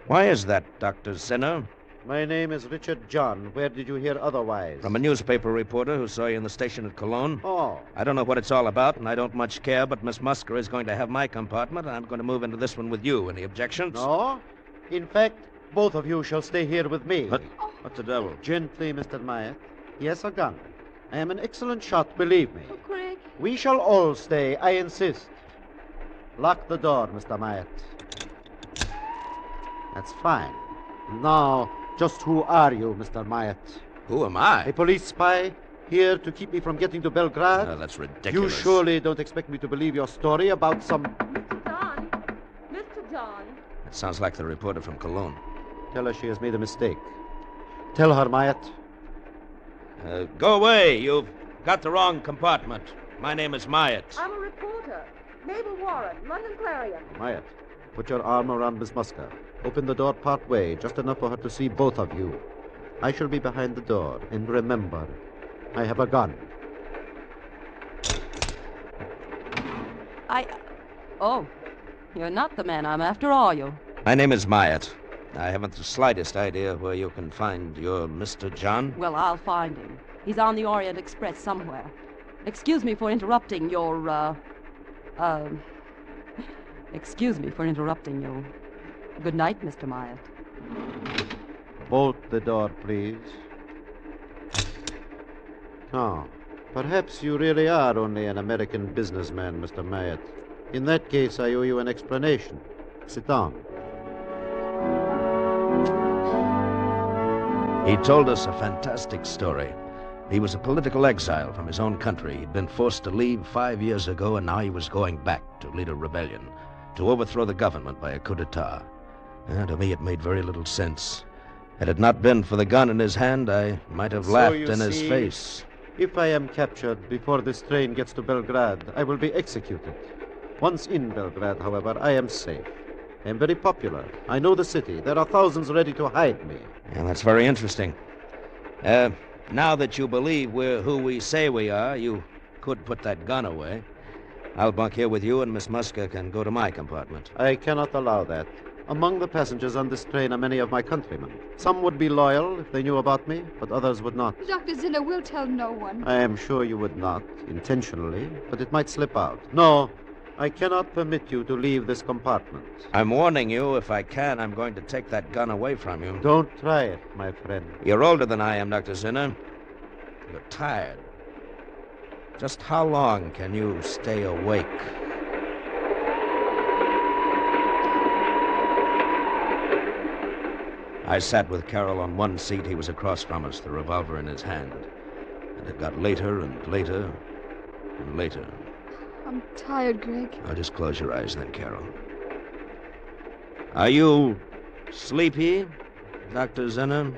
Why is that, Dr. Zinner? My name is Richard John. Where did you hear otherwise? From a newspaper reporter who saw you in the station at Cologne. Oh. I don't know what it's all about, and I don't much care, but Miss Musker is going to have my compartment, and I'm going to move into this one with you. Any objections? No. In fact, both of you shall stay here with me. What the devil? Gently, Mr. Myatt. He has a gun. I am an excellent shot, believe me. Oh, Greg. We shall all stay, I insist. Lock the door, Mr. Myatt. That's fine. Now, just who are you, Mr. Myatt? Who am I? A police spy here to keep me from getting to Belgrade? Oh, that's ridiculous. You surely don't expect me to believe your story about some... Mr. John. Mr. John. That sounds like the reporter from Cologne. Tell her she has made a mistake. Tell her, Myatt. Go away. You've got the wrong compartment. My name is Myatt. I'm a reporter. Mabel Warren, London Clarion. Myatt, put your arm around Miss Musker. Open the door part way, just enough for her to see both of you. I shall be behind the door. And remember, I have a gun. Oh, you're not the man I'm after, are you? My name is Myatt. I haven't the slightest idea where you can find your Mr. John. Well, I'll find him. He's on the Orient Express somewhere. Excuse me for interrupting your, Excuse me for interrupting you. Good night, Mr. Myatt. Bolt the door, please. Oh, perhaps you really are only an American businessman, Mr. Myatt. In that case, I owe you an explanation. Sit down. He told us a fantastic story. He was a political exile from his own country. He'd been forced to leave 5 years ago, and now he was going back to lead a rebellion, to overthrow the government by a coup d'etat. And to me, it made very little sense. Had it not been for the gun in his hand, I might have laughed in his face. If I am captured before this train gets to Belgrade, I will be executed. Once in Belgrade, however, I am safe. I am very popular. I know the city. There are thousands ready to hide me. Yeah, that's very interesting. Now that you believe we're who we say we are, you could put that gun away. I'll bunk here with you, and Miss Musker can go to my compartment. I cannot allow that. Among the passengers on this train are many of my countrymen. Some would be loyal if they knew about me, but others would not. Dr. Zinner will tell no one. I am sure you would not, intentionally, but it might slip out. No, I cannot permit you to leave this compartment. I'm warning you, if I can, I'm going to take that gun away from you. Don't try it, my friend. You're older than I am, Dr. Zinner. You're tired. Just how long can you stay awake? I sat with Carol on one seat. He was across from us, the revolver in his hand. And it got later and later and later. I'm tired, Greg. Now just close your eyes then, Carol. Are you sleepy, Dr. Zinner?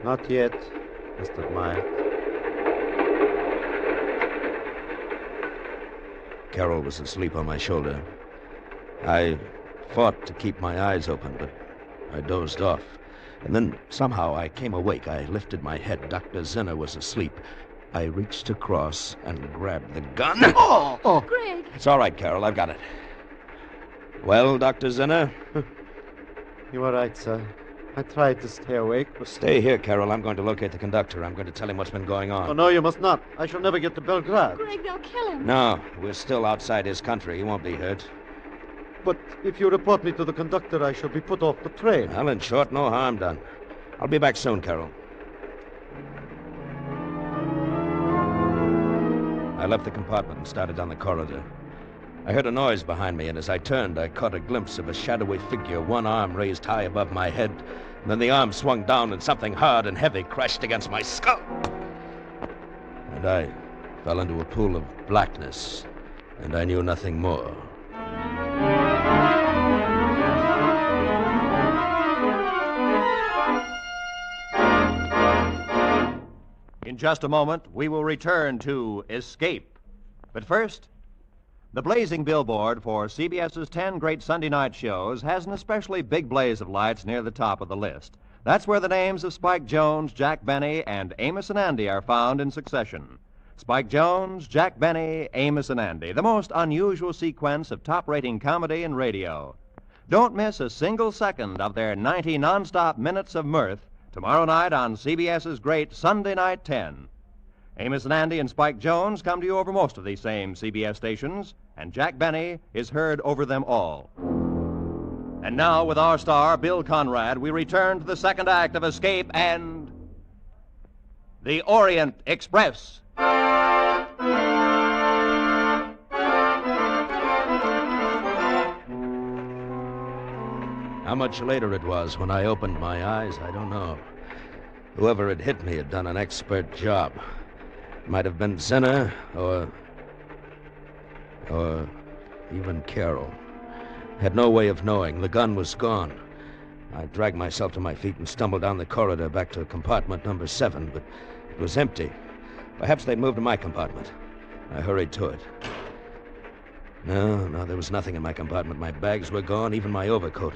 Not yet, Mr. Myatt. Carol was asleep on my shoulder. I fought to keep my eyes open, but I dozed off. And then somehow I came awake. I lifted my head. Dr. Zinner was asleep. I reached across and grabbed the gun. Oh, Greg! It's all right, Carol. I've got it. Well, Dr. Zinner? You are right, sir. I tried to stay awake, but... Stay here, Carol. I'm going to locate the conductor. I'm going to tell him what's been going on. Oh, no, you must not. I shall never get to Belgrade. Greg, they'll kill him. No, we're still outside his country. He won't be hurt. But if you report me to the conductor, I shall be put off the train. Well, in short, no harm done. I'll be back soon, Carol. I left the compartment and started down the corridor. I heard a noise behind me, and as I turned, I caught a glimpse of a shadowy figure, one arm raised high above my head. And then the arm swung down, and something hard and heavy crashed against my skull. And I fell into a pool of blackness, and I knew nothing more. In just a moment, we will return to Escape. But first, the blazing billboard for CBS's 10 great Sunday night shows has an especially big blaze of lights near the top of the list. That's where the names of Spike Jones, Jack Benny, and Amos and Andy are found in succession. Spike Jones, Jack Benny, Amos and Andy, the most unusual sequence of top-rating comedy in radio. Don't miss a single second of their 90 nonstop minutes of mirth tomorrow night on CBS's great Sunday Night 10. Amos and Andy and Spike Jones come to you over most of these same CBS stations, and Jack Benny is heard over them all. And now, with our star, Bill Conrad, we return to the second act of Escape and the Orient Express. How much later it was when I opened my eyes, I don't know. Whoever had hit me had done an expert job. It might have been Zinner or even Carroll. Had no way of knowing. The gun was gone. I dragged myself to my feet and stumbled down the corridor back to compartment number 7, but it was empty. Perhaps they'd moved to my compartment. I hurried to it. No, there was nothing in my compartment. My bags were gone, even my overcoat.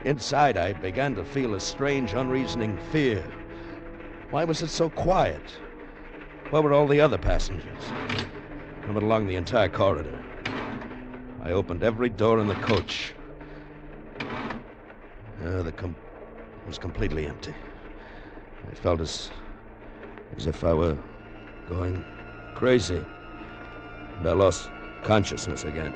Inside, I began to feel a strange, unreasoning fear. Why was it so quiet? Where were all the other passengers? I went along the entire corridor. I opened every door in the coach. It was completely empty. I felt as if I were going crazy. And I lost consciousness again.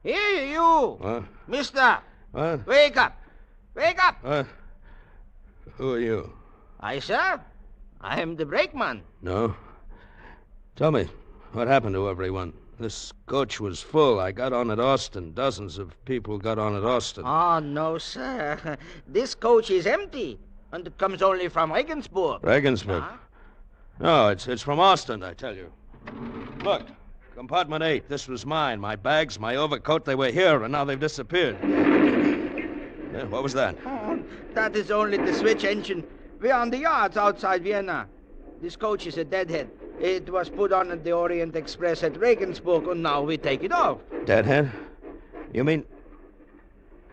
Here, you! What? Mister! What? Wake up! Wake up! What? Who are you? I, sir? I am the brakeman. No. Tell me, what happened to everyone? This coach was full. I got on at Austin. Dozens of people got on at Austin. Oh, no, sir. This coach is empty, and it comes only from Regensburg. Regensburg? No, it's from Austin, I tell you. Look, compartment 8. This was mine. My bags, my overcoat, they were here, and now they've disappeared. What was that? Oh, that is only the switch engine. We're on the yards outside Vienna. This coach is a deadhead. It was put on at the Orient Express at Regensburg, and now we take it off. Deadhead? You mean...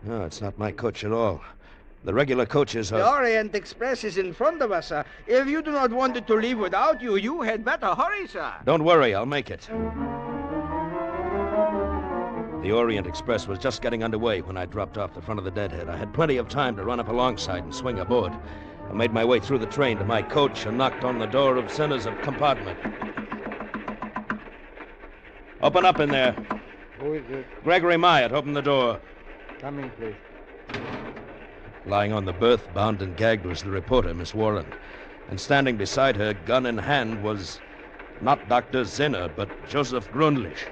No, it's not my coach at all. The regular coaches are... The Orient Express is in front of us, sir. If you do not want it to leave without you, you had better hurry, sir. Don't worry, I'll make it. The Orient Express was just getting underway when I dropped off the front of the Deadhead. I had plenty of time to run up alongside and swing aboard. I made my way through the train to my coach and knocked on the door of Zinner's compartment. Open up in there. Who is it? Gregory Myatt, open the door. Come in, please. Lying on the berth, bound and gagged, was the reporter, Miss Warren. And standing beside her, gun in hand, was not Dr. Zinner, but Joseph Grunlich.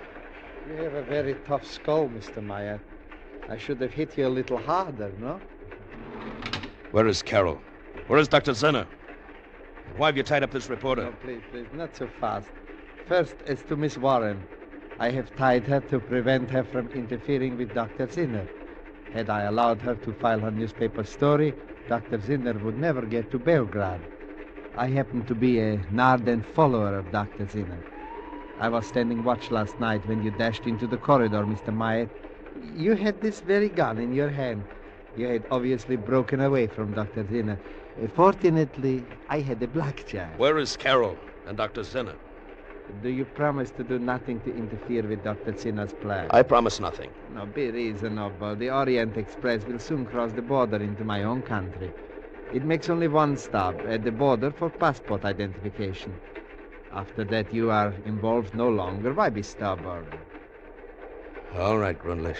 You have a very tough skull, Mr. Myatt. I should have hit you a little harder, no? Where is Carroll? Where is Dr. Zinner? Why have you tied up this reporter? No, please, not so fast. First, as to Miss Warren. I have tied her to prevent her from interfering with Dr. Zinner. Had I allowed her to file her newspaper story, Dr. Zinner would never get to Belgrade. I happen to be an ardent follower of Dr. Zinner. I was standing watch last night when you dashed into the corridor, Mr. Myatt. You had this very gun in your hand. You had obviously broken away from Dr. Zinner. Fortunately, I had a blackjack. Where is Carroll and Dr. Zinner? Do you promise to do nothing to interfere with Dr. Zinner's plan? I promise nothing. No, be reasonable. The Orient Express will soon cross the border into my own country. It makes only one stop at the border for passport identification. After that, you are involved no longer. Why be stubborn? All right, Grunlich.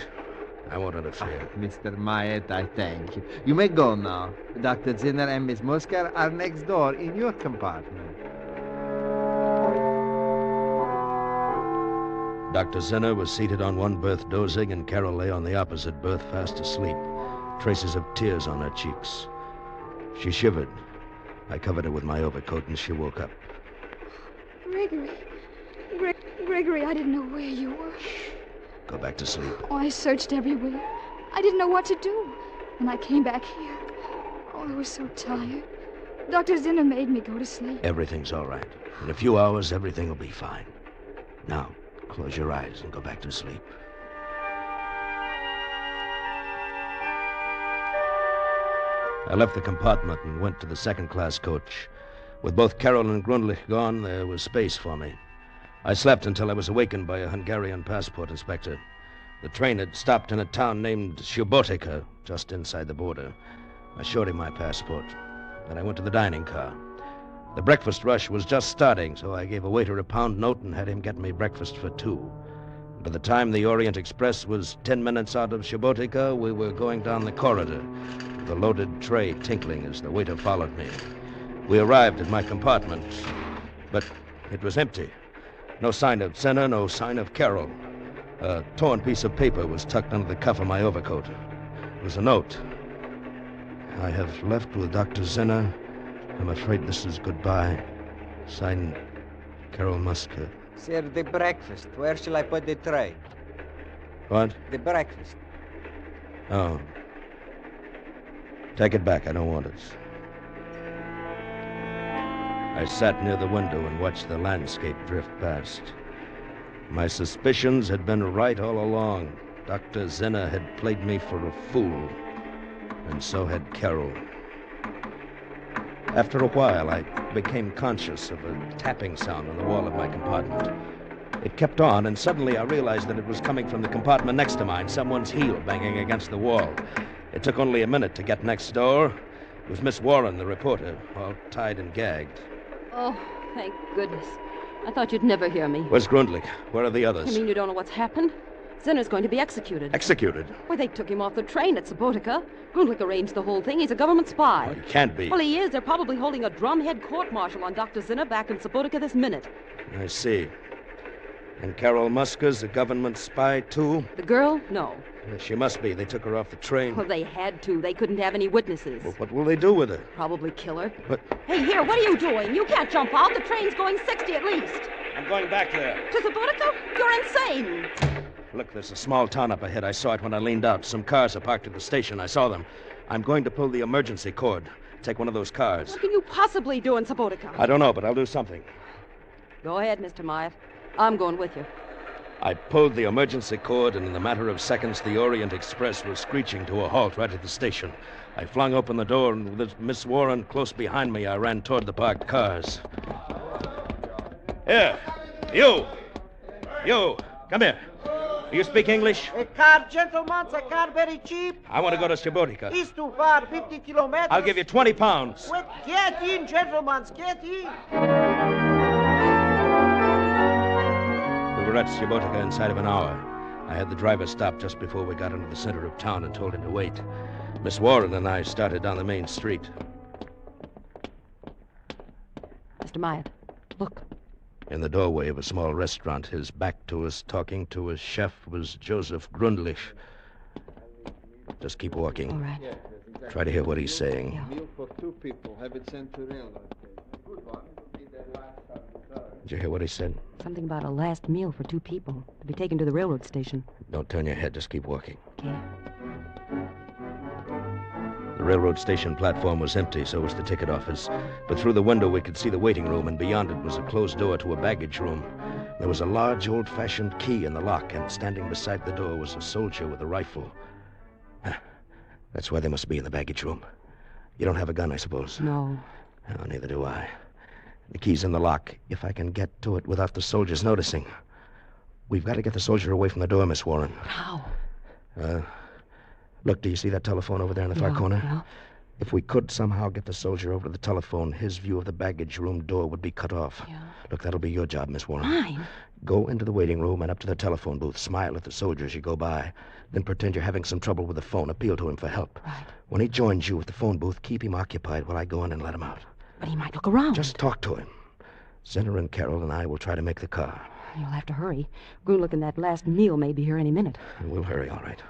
I won't interfere. Mr. Myatt, I thank you. You may go now. Dr. Zinner and Miss Musker are next door in your compartment. Dr. Zinner was seated on one berth dozing, and Carol lay on the opposite berth fast asleep, traces of tears on her cheeks. She shivered. I covered her with my overcoat, and she woke up. Gregory. Gregory, I didn't know where you were. Go back to sleep. Oh, I searched everywhere. I didn't know what to do. When I came back here, oh, I was so tired. Dr. Zinner made me go to sleep. Everything's all right. In a few hours, everything will be fine. Now, close your eyes and go back to sleep. I left the compartment and went to the second-class coach. With both Carol and Grundlich gone, there was space for me. I slept until I was awakened by a Hungarian passport inspector. The train had stopped in a town named Subotica, just inside the border. I showed him my passport. Then I went to the dining car. The breakfast rush was just starting, so I gave a waiter a pound note and had him get me breakfast for 2. By the time the Orient Express was 10 minutes out of Subotica, we were going down the corridor, with a loaded tray tinkling as the waiter followed me. We arrived at my compartment, but it was empty. No sign of Zinner, no sign of Carol. A torn piece of paper was tucked under the cuff of my overcoat. It was a note. I have left with Dr. Zinner. I'm afraid this is goodbye. Signed, Carol Musker. Sir, the breakfast. Where shall I put the tray? What? The breakfast. Oh. Take it back. I don't want it. I sat near the window and watched the landscape drift past. My suspicions had been right all along. Dr. Zinner had played me for a fool, and so had Carol. After a while, I became conscious of a tapping sound on the wall of my compartment. It kept on, and suddenly I realized that it was coming from the compartment next to mine, someone's heel banging against the wall. It took only a minute to get next door. It was Miss Warren, the reporter, all tied and gagged. Oh, thank goodness. I thought you'd never hear me. Where's Grundlich? Where are the others? You mean you don't know what's happened? Zinner's going to be executed. Executed? Well, they took him off the train at Subotica. Grundlich arranged the whole thing. He's a government spy. Well, he can't be. Well, he is. They're probably holding a drumhead court-martial on Dr. Zinner back in Subotica this minute. I see. And Carol Musker's a government spy, too? The girl? No. She must be. They took her off the train. Well, they had to. They couldn't have any witnesses. Well, what will they do with her? Probably kill her. But... Hey, here, what are you doing? You can't jump out. The train's going 60 at least. I'm going back there. To Subotica? You're insane. Look, there's a small town up ahead. I saw it when I leaned out. Some cars are parked at the station. I saw them. I'm going to pull the emergency cord. Take one of those cars. What can you possibly do in Subotica? I don't know, but I'll do something. Go ahead, Mr. Myatt. I'm going with you. I pulled the emergency cord, and in a matter of seconds, the Orient Express was screeching to a halt right at the station. I flung open the door, and with Miss Warren close behind me, I ran toward the parked cars. Here, you! You, come here. Do you speak English? A car, gentlemen, a car very cheap. I want to go to Subotica. It's too far, 50 kilometers. I'll give you 20 pounds. Wait, get in, gentlemen, get in. We were at Subotica inside of an hour. I had the driver stop just before we got into the center of town and told him to wait. Miss Warren and I started down the main street. Mr. Myatt, look. In the doorway of a small restaurant, his back to us, talking to a chef, was Joseph Grundlich. Just keep walking. All right. Try to hear what he's saying. Yeah. Meal for 2 people. Have it sent to railroad. Did you hear what he said? Something about a last meal for 2 people to be taken to the railroad station. Don't turn your head. Just keep walking. Okay. The railroad station platform was empty, so was the ticket office. But through the window, we could see the waiting room, and beyond it was a closed door to a baggage room. There was a large, old-fashioned key in the lock, and standing beside the door was a soldier with a rifle. That's why they must be in the baggage room. You don't have a gun, I suppose? No. Oh, neither do I. The key's in the lock. If I can get to it without the soldiers noticing. We've got to get the soldier away from the door, Miss Warren. How? Look, do you see that telephone over there in the far corner? Yeah. If we could somehow get the soldier over to the telephone, his view of the baggage room door would be cut off. Yeah. Look, that'll be your job, Miss Warren. Mine? Go into the waiting room and up to the telephone booth. Smile at the soldier as you go by. Then pretend you're having some trouble with the phone. Appeal to him for help. Right. When he joins you at the phone booth, keep him occupied while I go in and let him out. But he might look around. Just talk to him. Zinner and Carol and I will try to make the car. You'll have to hurry. Grundlich and that last meal may be here any minute. We'll hurry, all right.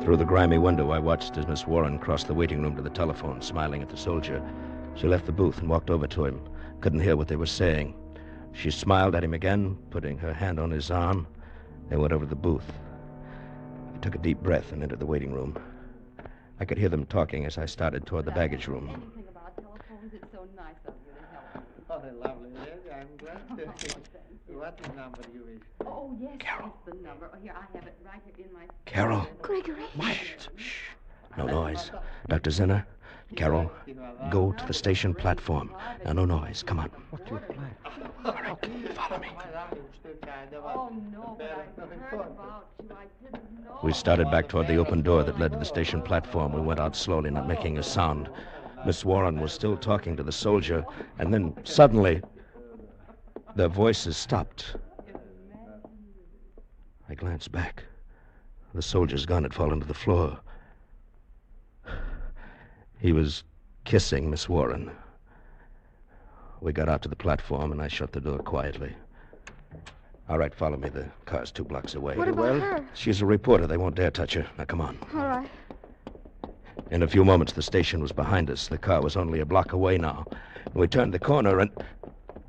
Through the grimy window, I watched as Miss Warren crossed the waiting room to the telephone, smiling at the soldier. She left the booth and walked over to him. Couldn't hear what they were saying. She smiled at him again, putting her hand on his arm. They went over to the booth. I took a deep breath and entered the waiting room. I could hear them talking as I started toward the baggage room. Anything about telephones, it's so nice of you to help. Oh, lovely. Yes, I'm glad to. What number you wish? Oh, yes, Carol. that's the number. Oh, here, I have it right here in my... Carol. Gregory. Shh. No noise. Dr. Zinner, Carol, go to the station platform. Now, no noise. Come on. What do you plan? All right, follow me. Oh, no, but I heard about you. I didn't know. We started back toward the open door that led to the station platform. We went out slowly, not making a sound. Miss Warren was still talking to the soldier, and then suddenly their voices stopped. I glanced back. The soldier's gun had fallen to the floor. He was kissing Miss Warren. We got out to the platform, and I shut the door quietly. All right, follow me. The car's 2 blocks away. What about her? She's a reporter. They won't dare touch her. Now, come on. All right. In a few moments, the station was behind us. The car was only a block away now. We turned the corner, and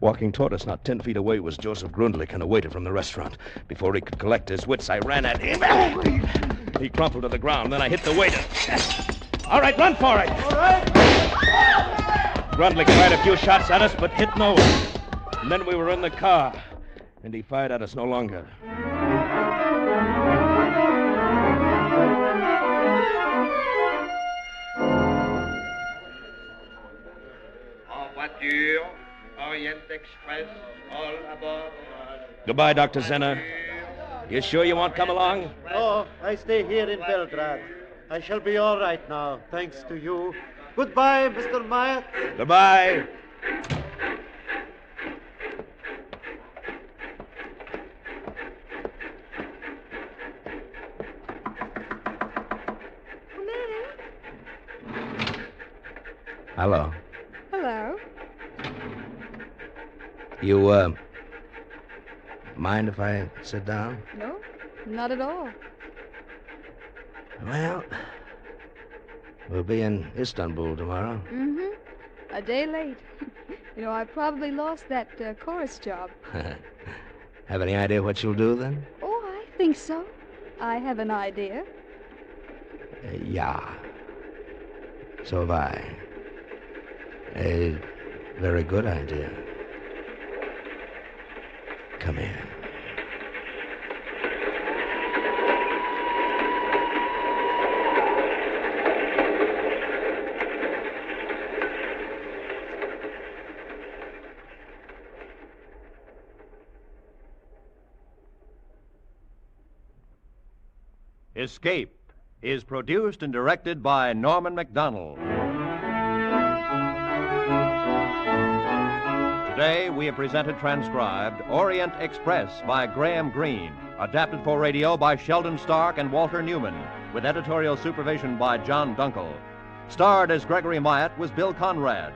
walking toward us, not 10 feet away, was Joseph Grundlich, a waiter from the restaurant. Before he could collect his wits, I ran at him. He crumpled to the ground. Then I hit the waiter. All right, run for it. All right. Grundlich fired a few shots at us, but hit no one. And then we were in the car, and he fired at us no longer. En voiture, Orient Express, all aboard. Goodbye, Dr. Zinner. You sure you won't come along? No, I stay here in Belgrade. I shall be all right now, thanks to you. Goodbye, Mr. Myatt. Goodbye. Hello. Hello. You, mind if I sit down? No, not at all. Well, we'll be in Istanbul tomorrow. Mm-hmm. A day late. You know, I probably lost that chorus job. Have any idea what you'll do then? Oh, I think so. I have an idea. Yeah. So have I. A very good idea. Come here. Escape is produced and directed by Norman MacDonald. Today, we have presented transcribed Orient Express by Graham Greene, adapted for radio by Sheldon Stark and Walter Newman, with editorial supervision by John Dunkel. Starred as Gregory Myatt was Bill Conrad.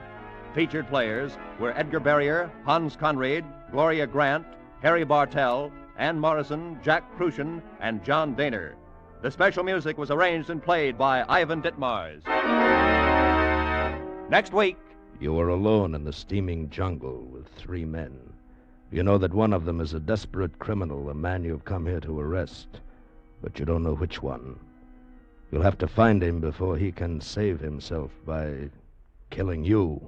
Featured players were Edgar Barrier, Hans Conried, Gloria Grant, Harry Bartell, Ann Morrison, Jack Crucian, and John Daner. The special music was arranged and played by Ivan Ditmars. Next week, You are alone in the steaming jungle with 3 men. You know that one of them is a desperate criminal, a man you've come here to arrest, but you don't know which one. You'll have to find him before he can save himself by killing you.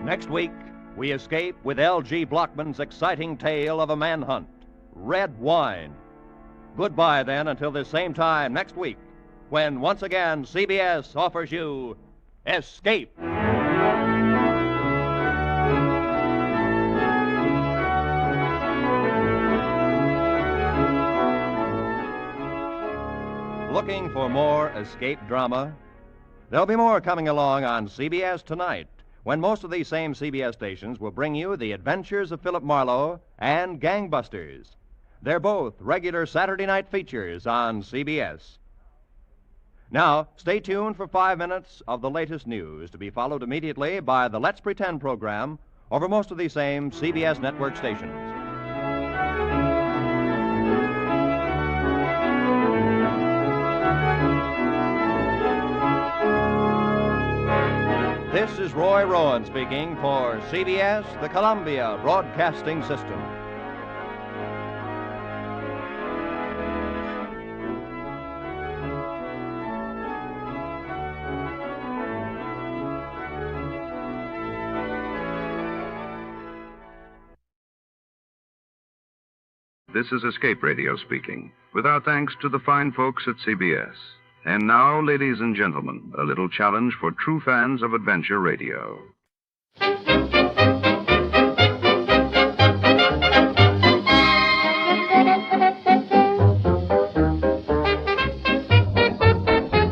Next week, we escape with L.G. Blockman's exciting tale of a manhunt, Red Wine. Goodbye, then, until this same time next week, when once again CBS offers you Escape. Looking for more escape drama? There'll be more coming along on CBS tonight, when most of these same CBS stations will bring you The Adventures of Philip Marlowe and Gangbusters. They're both regular Saturday night features on CBS. Now, stay tuned for 5 minutes of the latest news, to be followed immediately by the Let's Pretend program over most of these same CBS network stations. This is Roy Rowan speaking for CBS, the Columbia Broadcasting System. this is Escape Radio speaking, with our thanks to the fine folks at CBS. And now, ladies and gentlemen, a little challenge for true fans of adventure radio.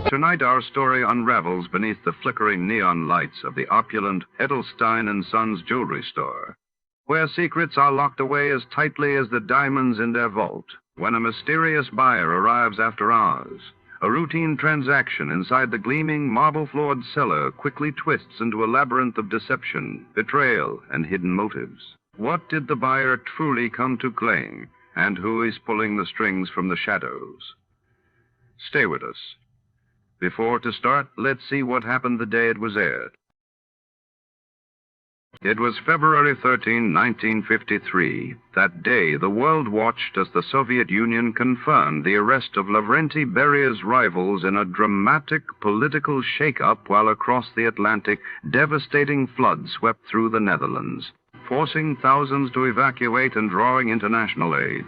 Tonight, our story unravels beneath the flickering neon lights of the opulent Edelstein & Sons jewelry store, where secrets are locked away as tightly as the diamonds in their vault. When a mysterious buyer arrives after hours, a routine transaction inside the gleaming, marble-floored cellar quickly twists into a labyrinth of deception, betrayal, and hidden motives. What did the buyer truly come to claim, and who is pulling the strings from the shadows? Stay with us. Before to start, let's see what happened the day it was aired. It was February 13, 1953. That day, the world watched as the Soviet Union confirmed the arrest of Lavrenti Beria's rivals in a dramatic political shake-up while across the Atlantic, devastating floods swept through the Netherlands, forcing thousands to evacuate and drawing international aid.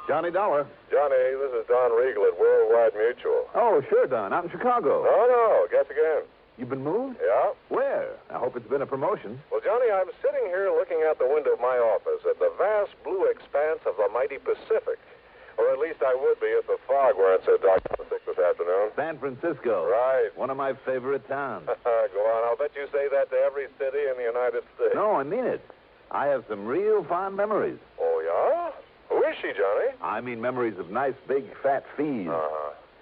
Johnny Dollar. Johnny, this is Don Regal at Worldwide Mutual. Oh, sure, Don. Out in Chicago. No, guess again. You've been moved? Yeah. Where? I hope it's been a promotion. Well, Johnny, I'm sitting here looking out the window of my office at the vast blue expanse of the mighty Pacific. Or at least I would be if the fog weren't so dark and thick this afternoon. San Francisco. Right. One of my favorite towns. Go on. I'll bet you say that to every city in the United States. No, I mean it. I have some real fond memories. Oh, yeah? Who is she, Johnny? I mean memories of nice, big, fat fees.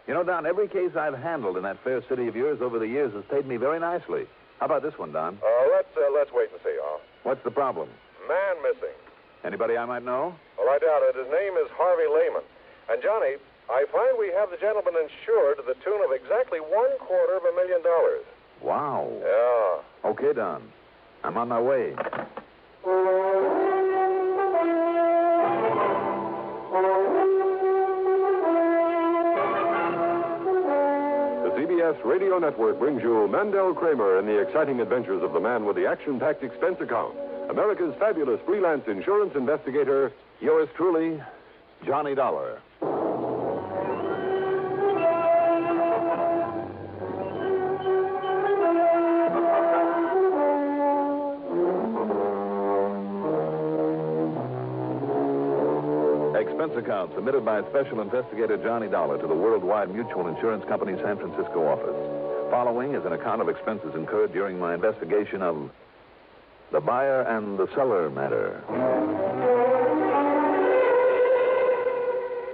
You know, Don, every case I've handled in that fair city of yours over the years has paid me very nicely. How about this one, Don? Let's wait and see, huh? What's the problem? Man missing. Anybody I might know? Well, I doubt it. His name is Harvey Lehman. And, Johnny, I find we have the gentleman insured to the tune of exactly $250,000. Wow. Yeah. Okay, Don. I'm on my way. CBS Radio Network brings you Mandel Kramer in the exciting adventures of the man with the action-packed expense account. America's fabulous freelance insurance investigator, yours truly, Johnny Dollar. Expense account submitted by Special Investigator Johnny Dollar to the Worldwide Mutual Insurance Company San Francisco office. Following is an account of expenses incurred during my investigation of the buyer and the cellar matter.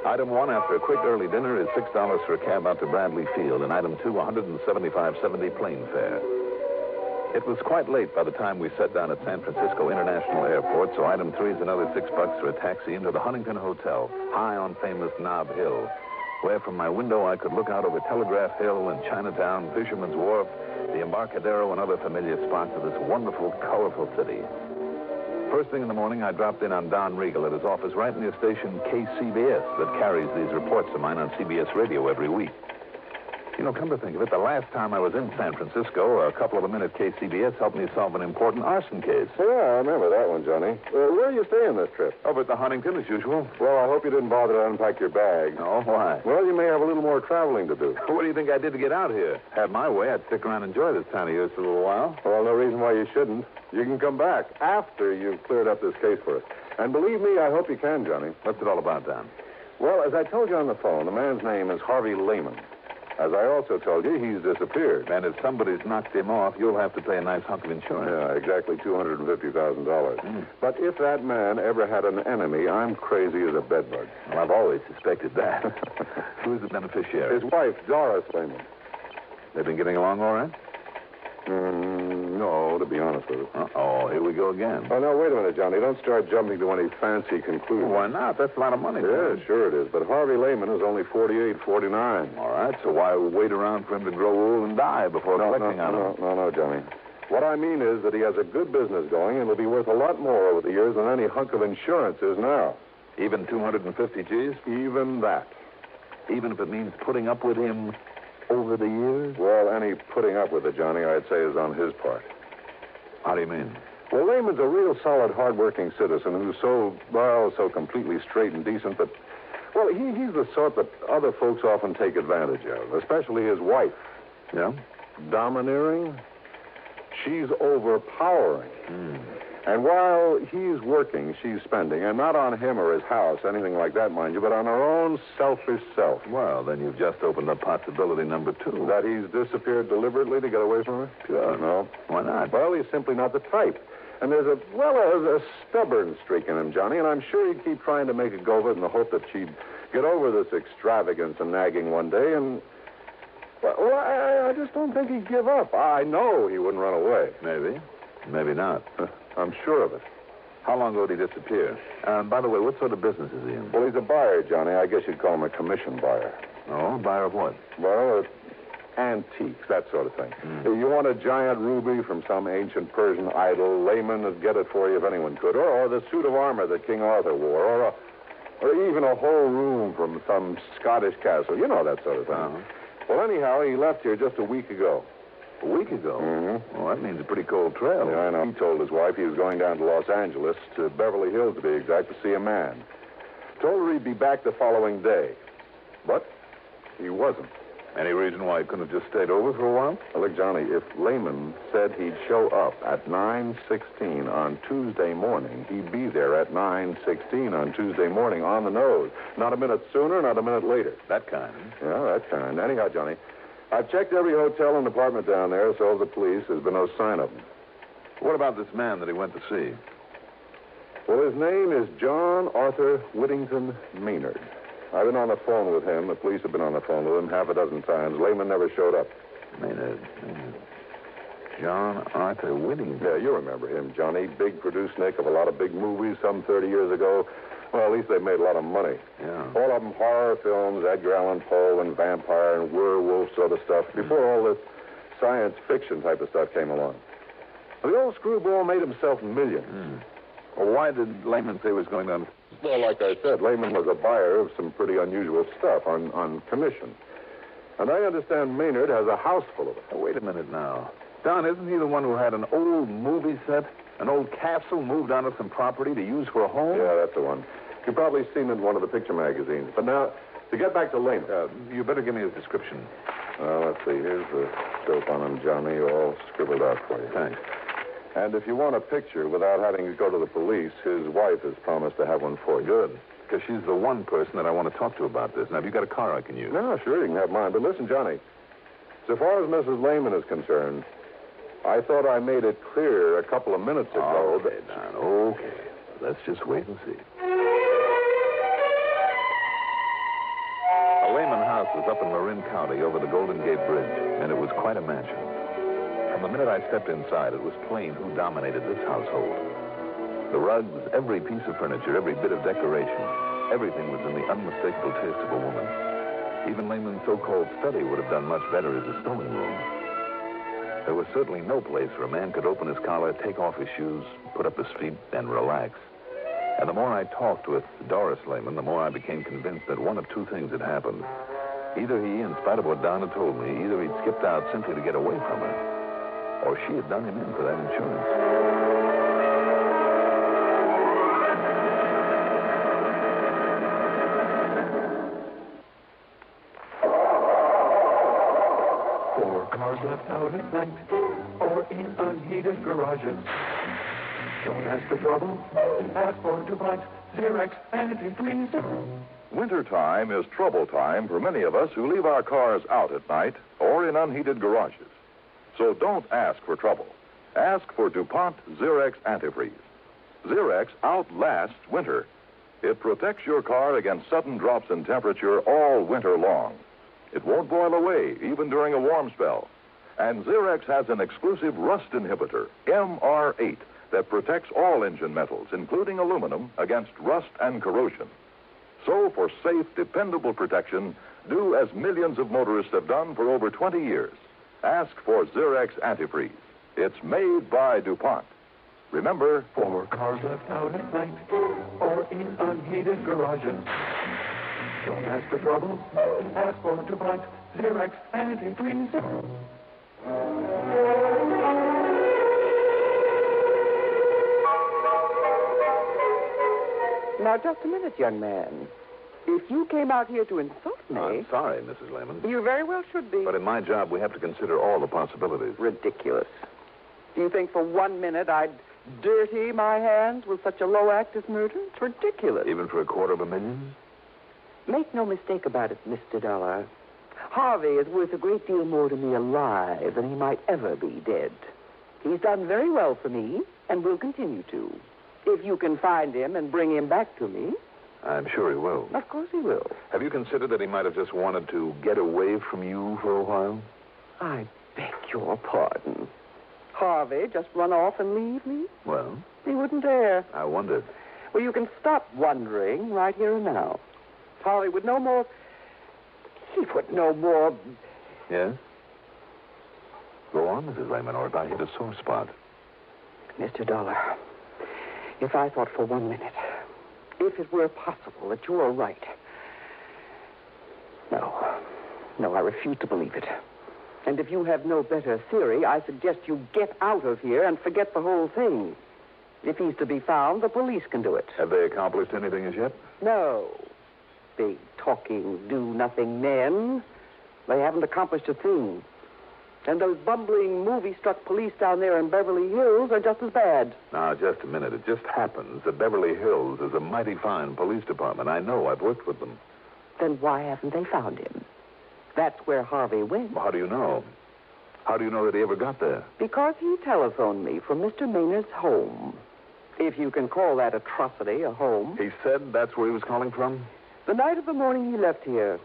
Item 1, after a quick early dinner, is $6 for a cab out to Bradley Field, and item 2, $175.70 plane fare. It was quite late by the time we sat down at San Francisco International Airport, so item 3 is another $6 for a taxi into the Huntington Hotel, high on famous Nob Hill, where from my window I could look out over Telegraph Hill and Chinatown, Fisherman's Wharf, the Embarcadero, and other familiar spots of this wonderful, colorful city. First thing in the morning, I dropped in on Don Regal at his office right near station KCBS that carries these reports of mine on CBS Radio every week. You know, come to think of it, the last time I was in San Francisco, a couple of them in at KCBS helped me solve an important arson case. Yeah, I remember that one, Johnny. Where are you staying this trip? Over at the Huntington, as usual. Well, I hope you didn't bother to unpack your bag. No, why? Well, you may have a little more traveling to do. What do you think I did to get out here? Had my way, I'd stick around and enjoy this town of yours for a little while. Well, no reason why you shouldn't. You can come back after you've cleared up this case for us. And believe me, I hope you can, Johnny. What's it all about, Don? Well, as I told you on the phone, the man's name is Harvey Lehman. As I also told you, he's disappeared. And if somebody's knocked him off, you'll have to pay a nice hunk of insurance. Yeah, exactly $250,000. But if that man ever had an enemy, I'm crazy as a bedbug. Well, I've always suspected that. Who's the beneficiary? His wife, Doris Lehman. They've been getting along all right? No, to be honest with you. Oh, here we go again. Oh, no, wait a minute, Johnny. Don't start jumping to any fancy conclusions. Why not? That's a lot of money. Yeah, sure it is. But Harvey Lehman is only 48, 49. All right, so why wait around for him to grow old and die before collecting on him? No, Johnny. What I mean is that he has a good business going and will be worth a lot more over the years than any hunk of insurance is now. Even 250 G's? Even that. Even if it means putting up with him over the years? Well, any putting up with it, Johnny, I'd say is on his part. How do you mean? Well, Lehman's a real solid, hard-working citizen who's so completely straight and decent, but, well, he's the sort that other folks often take advantage of, especially his wife. Yeah? Domineering. She's overpowering. And while he's working, she's spending, and not on him or his house, anything like that, mind you, but on her own selfish self. Well, then you've just opened up possibility number 2. That he's disappeared deliberately to get away from her? Sure. No. Why not? Well, he's simply not the type. And there's a stubborn streak in him, Johnny, and I'm sure he'd keep trying to make a go of it in the hope that she'd get over this extravagance and nagging one day, and, well, I just don't think he'd give up. I know he wouldn't run away. Maybe. Maybe not. I'm sure of it. How long ago did he disappear? By the way, what sort of business is he in? Well, he's a buyer, Johnny. I guess you'd call him a commission buyer. Oh, buyer of what? Well, antiques, that sort of thing. You want a giant ruby from some ancient Persian idol, Lehman would get it for you if anyone could. Or the suit of armor that King Arthur wore. Or even a whole room from some Scottish castle. You know, that sort of thing. Well, anyhow, he left here just a week ago. A week ago? Mm-hmm. Well, that means a pretty cold trail. Yeah, I know. He told his wife he was going down to Los Angeles, to Beverly Hills to be exact, to see a man. Told her he'd be back the following day. But he wasn't. Any reason why he couldn't have just stayed over for a while? Well, look, Johnny, if Lehman said he'd show up at 9:16 on Tuesday morning, he'd be there at 9:16 on Tuesday morning on the nose. Not a minute sooner, not a minute later. That kind. Yeah, that kind. Anyhow, Johnny, I've checked every hotel and apartment down there, so have the police. There's been no sign of him. What about this man that he went to see? Well, his name is John Arthur Whittington Maynard. I've been on the phone with him. The police have been on the phone with him half a dozen times. Lehman never showed up. Maynard. John Arthur Whittington. Yeah, you remember him, Johnny. Big producer-nick of a lot of big movies some 30 years ago. Well, at least they made a lot of money. Yeah. All of them horror films, Edgar Allan Poe and vampire and werewolf sort of stuff, before all this science fiction type of stuff came along. Well, the old screwball made himself millions. Well, why did Lehman say he was going down? Well, like I said, Lehman was a buyer of some pretty unusual stuff on commission. And I understand Maynard has a house full of it. Oh, wait a minute now. Don, isn't he the one who had an old movie set, an old castle moved onto some property to use for a home? Yeah, that's the one. You've probably seen it in one of the picture magazines. But now, to get back to Lehman. You better give me his description. Let's see. Here's the scope on him, Johnny, all scribbled out for you. Thanks. And if you want a picture without having to go to the police, his wife has promised to have one for you. Good, because she's the one person that I want to talk to about this. Now, have you got a car I can use? No, sure, you can have mine. But listen, Johnny, so far as Mrs. Lehman is concerned, I thought I made it clear a couple of minutes ago Okay, Don, okay. Let's just wait and see. The Lehman house was up in Marin County over the Golden Gate Bridge, and it was quite a mansion. From the minute I stepped inside, it was plain who dominated this household. The rugs, every piece of furniture, every bit of decoration, everything was in the unmistakable taste of a woman. Even Lehman's so-called study would have done much better as a sewing room. There was certainly no place where a man could open his collar, take off his shoes, put up his feet, and relax. And the more I talked with Doris Lehman, the more I became convinced that one of two things had happened. Either he, in spite of what Don had told me, either he'd skipped out simply to get away from her, or she had done him in for that insurance. For cars left out at night or in unheated garages. Don't ask for trouble. Ask for DuPont, Xerox, antifreeze. Wintertime is trouble time for many of us who leave our cars out at night or in unheated garages. So don't ask for trouble. Ask for DuPont Xerox Antifreeze. Xerox outlasts winter. It protects your car against sudden drops in temperature all winter long. It won't boil away, even during a warm spell. And Xerox has an exclusive rust inhibitor, MR8, that protects all engine metals, including aluminum, against rust and corrosion. So, for safe, dependable protection, do as millions of motorists have done for over 20 years. Ask for Xerox Antifreeze. It's made by DuPont. Remember, for cars left out at night or in unheated garages. Don't ask for trouble. Ask for DuPont Xerox Antifreeze. Now, just a minute, young man. If you came out here to insult me... I'm sorry, Mrs. Lehman. You very well should be. But in my job, we have to consider all the possibilities. Ridiculous. Do you think for 1 minute I'd dirty my hands with such a low act as murder? It's ridiculous. Even for $250,000? Make no mistake about it, Mr. Dollar. Harvey is worth a great deal more to me alive than he might ever be dead. He's done very well for me and will continue to. If you can find him and bring him back to me... I'm sure he will. Of course he will. Have you considered that he might have just wanted to get away from you for a while? I beg your pardon. Harvey just run off and leave me? Well? He wouldn't dare. I wondered. Well, you can stop wondering right here and now. Harvey would no more... He would no more... Yes? Go on, Mrs. Lehman, or if I hit a sore spot. Mr. Dollar, if I thought for 1 minute, if it were possible that you were right... No, I refuse to believe it. And if you have no better theory, I suggest you get out of here and forget the whole thing. If he's to be found, the police can do it. Have they accomplished anything as yet? No. Big, talking, do-nothing men. They haven't accomplished a thing. And those bumbling, movie-struck police down there in Beverly Hills are just as bad. Now, just a minute. It just happens that Beverly Hills is a mighty fine police department. I know. I've worked with them. Then why haven't they found him? That's where Harvey went. Well, how do you know? How do you know that he ever got there? Because he telephoned me from Mr. Maynard's home. If you can call that atrocity a home. He said that's where he was calling from? The night of the morning he left here.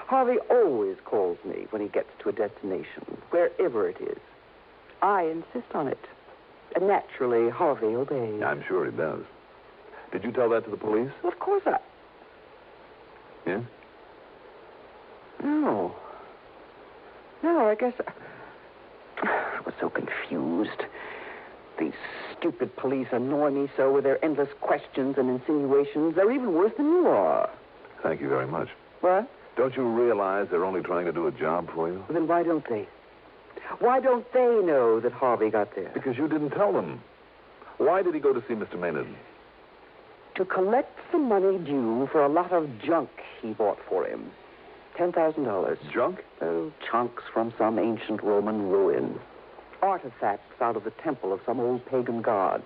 Harvey always calls me when he gets to a destination, wherever it is. I insist on it. And naturally, Harvey obeys. I'm sure he does. Did you tell that to the police? Of course I... Yeah? No, I guess... I was so confused. These stupid police annoy me so with their endless questions and insinuations. They're even worse than you are. Thank you very much. What? Don't you realize they're only trying to do a job for you? Then why don't they? Why don't they know that Harvey got there? Because you didn't tell them. Why did he go to see Mr. Maynard? To collect the money due for a lot of junk he bought for him. $10,000. Junk? Oh, chunks from some ancient Roman ruin. Artifacts out of the temple of some old pagan god.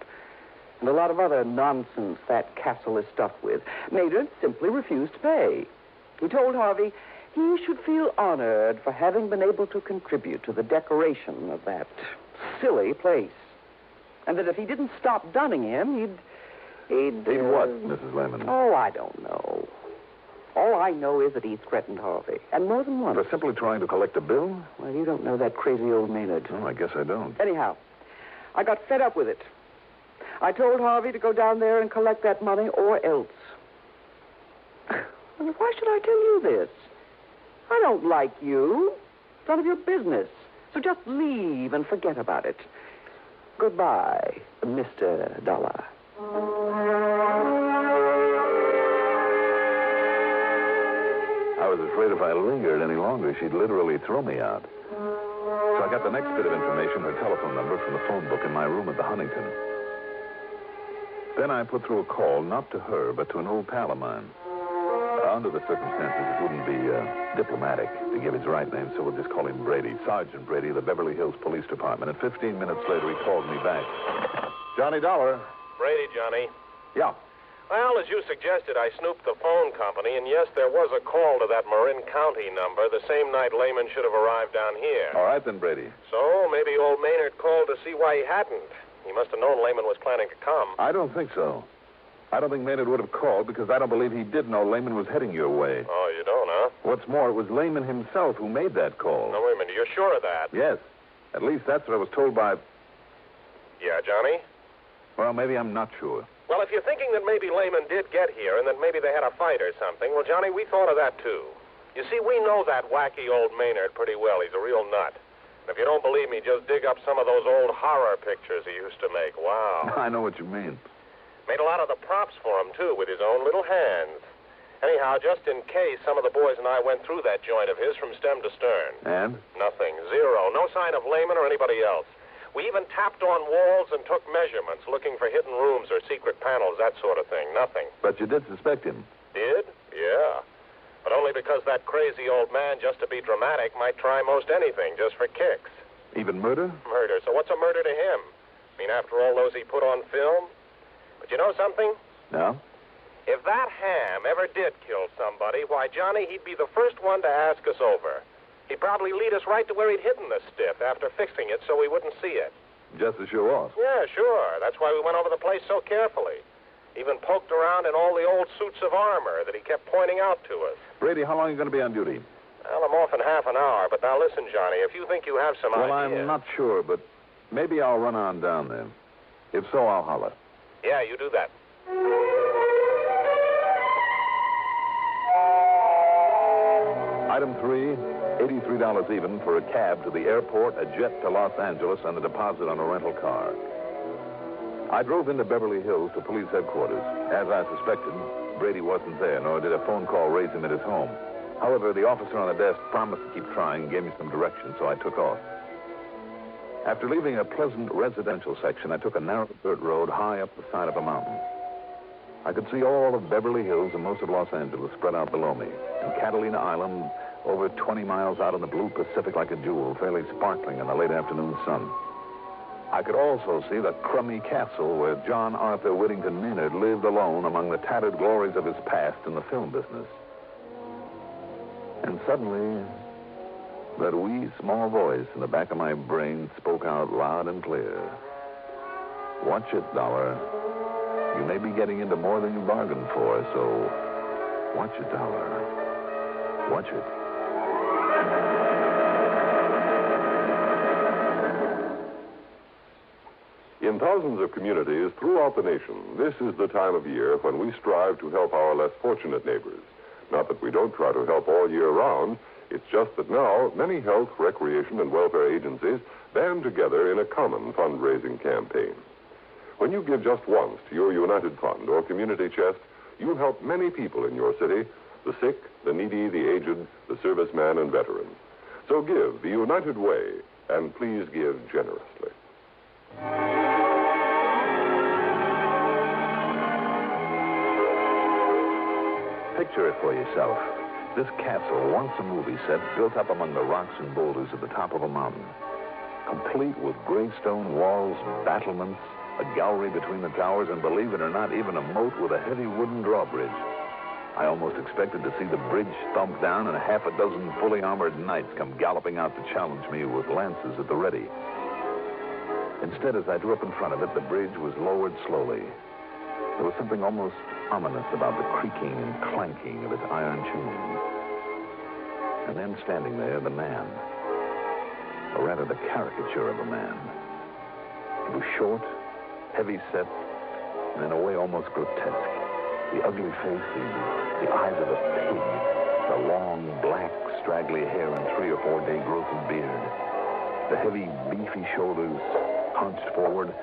And a lot of other nonsense that castle is stuffed with. Maynard simply refused to pay. He told Harvey he should feel honored for having been able to contribute to the decoration of that silly place. And that if he didn't stop dunning him, he'd what, Mrs. Lehman? Oh, I don't know. All I know is that he threatened Harvey, and more than once. For simply trying to collect a bill? Well, you don't know that crazy old Maynard. Oh, I guess I don't. Anyhow, I got fed up with it. I told Harvey to go down there and collect that money or else. Why should I tell you this? I don't like you. It's none of your business. So just leave and forget about it. Goodbye, Mr. Dollar. I was afraid if I lingered any longer, she'd literally throw me out. So I got the next bit of information, her telephone number, from the phone book in my room at the Huntington. Then I put through a call, not to her, but to an old pal of mine. Under the circumstances, it wouldn't be diplomatic to give his right name, so we'll just call him Brady. Sergeant Brady, the Beverly Hills Police Department. And 15 minutes later, he called me back. Johnny Dollar. Brady, Johnny. Yeah. Well, as you suggested, I snooped the phone company, and yes, there was a call to that Marin County number the same night Lehman should have arrived down here. All right, then, Brady. So maybe old Maynard called to see why he hadn't. He must have known Lehman was planning to come. I don't think so. I don't think Maynard would have called because I don't believe he did know Lehman was heading your way. Oh, you don't, huh? What's more, it was Lehman himself who made that call. No, wait a minute. You're sure of that? Yes. At least that's what I was told by... Yeah, Johnny? Well, maybe I'm not sure. Well, if you're thinking that maybe Lehman did get here and that maybe they had a fight or something, well, Johnny, we thought of that, too. You see, we know that wacky old Maynard pretty well. He's a real nut. And if you don't believe me, just dig up some of those old horror pictures he used to make. Wow. I know what you mean. Made a lot of the props for him, too, with his own little hands. Anyhow, just in case, some of the boys and I went through that joint of his from stem to stern. And? Nothing. Zero. No sign of Lehman or anybody else. We even tapped on walls and took measurements, looking for hidden rooms or secret panels, that sort of thing. Nothing. But you did suspect him. Did? Yeah. But only because that crazy old man, just to be dramatic, might try most anything just for kicks. Even murder? Murder. So what's a murder to him? I mean, after all those he put on film? But you know something? No? If that ham ever did kill somebody, why, Johnny, he'd be the first one to ask us over. He'd probably lead us right to where he'd hidden the stiff after fixing it so we wouldn't see it. Just to show off. Yeah, sure. That's why we went over the place so carefully. Even poked around in all the old suits of armor that he kept pointing out to us. Brady, how long are you going to be on duty? Well, I'm off in half an hour, but now listen, Johnny, if you think you have some Well, idea... I'm not sure, but maybe I'll run on down there. If so, I'll holler. Yeah, you do that. Item 3, $83 even for a cab to the airport, a jet to Los Angeles, and a deposit on a rental car. I drove into Beverly Hills to police headquarters. As I suspected, Brady wasn't there, nor did a phone call raise him at his home. However, the officer on the desk promised to keep trying and gave me some directions, so I took off. After leaving a pleasant residential section, I took a narrow dirt road high up the side of a mountain. I could see all of Beverly Hills and most of Los Angeles spread out below me, and Catalina Island over 20 miles out in the blue Pacific like a jewel, fairly sparkling in the late afternoon sun. I could also see the crummy castle where John Arthur Whittington Maynard lived alone among the tattered glories of his past in the film business. And suddenly, that wee small voice in the back of my brain spoke out loud and clear. Watch it, Dollar. You may be getting into more than you bargained for, so watch it, Dollar. Watch it. In thousands of communities throughout the nation, this is the time of year when we strive to help our less fortunate neighbors. Not that we don't try to help all year round. It's just that now many health, recreation, and welfare agencies band together in a common fundraising campaign. When you give just once to your United Fund or community chest, you'll help many people in your city, the sick, the needy, the aged, the serviceman, and veteran. So give the United Way, and please give generously. Picture it for yourself. This castle, once a movie set, built up among the rocks and boulders at the top of a mountain. Complete with gray stone walls, battlements, a gallery between the towers, and believe it or not, even a moat with a heavy wooden drawbridge. I almost expected to see the bridge thumped down and a half a dozen fully armored knights come galloping out to challenge me with lances at the ready. Instead, as I drew up in front of it, the bridge was lowered slowly. There was something almost ominous about the creaking and clanking of its iron chains. And then standing there, the man. Or rather, the caricature of a man. He was short, heavy-set, and in a way almost grotesque. The ugly face, the eyes of a pig, the long, black, straggly hair and 3 or 4 day growth of beard, the heavy, beefy shoulders hunched forward.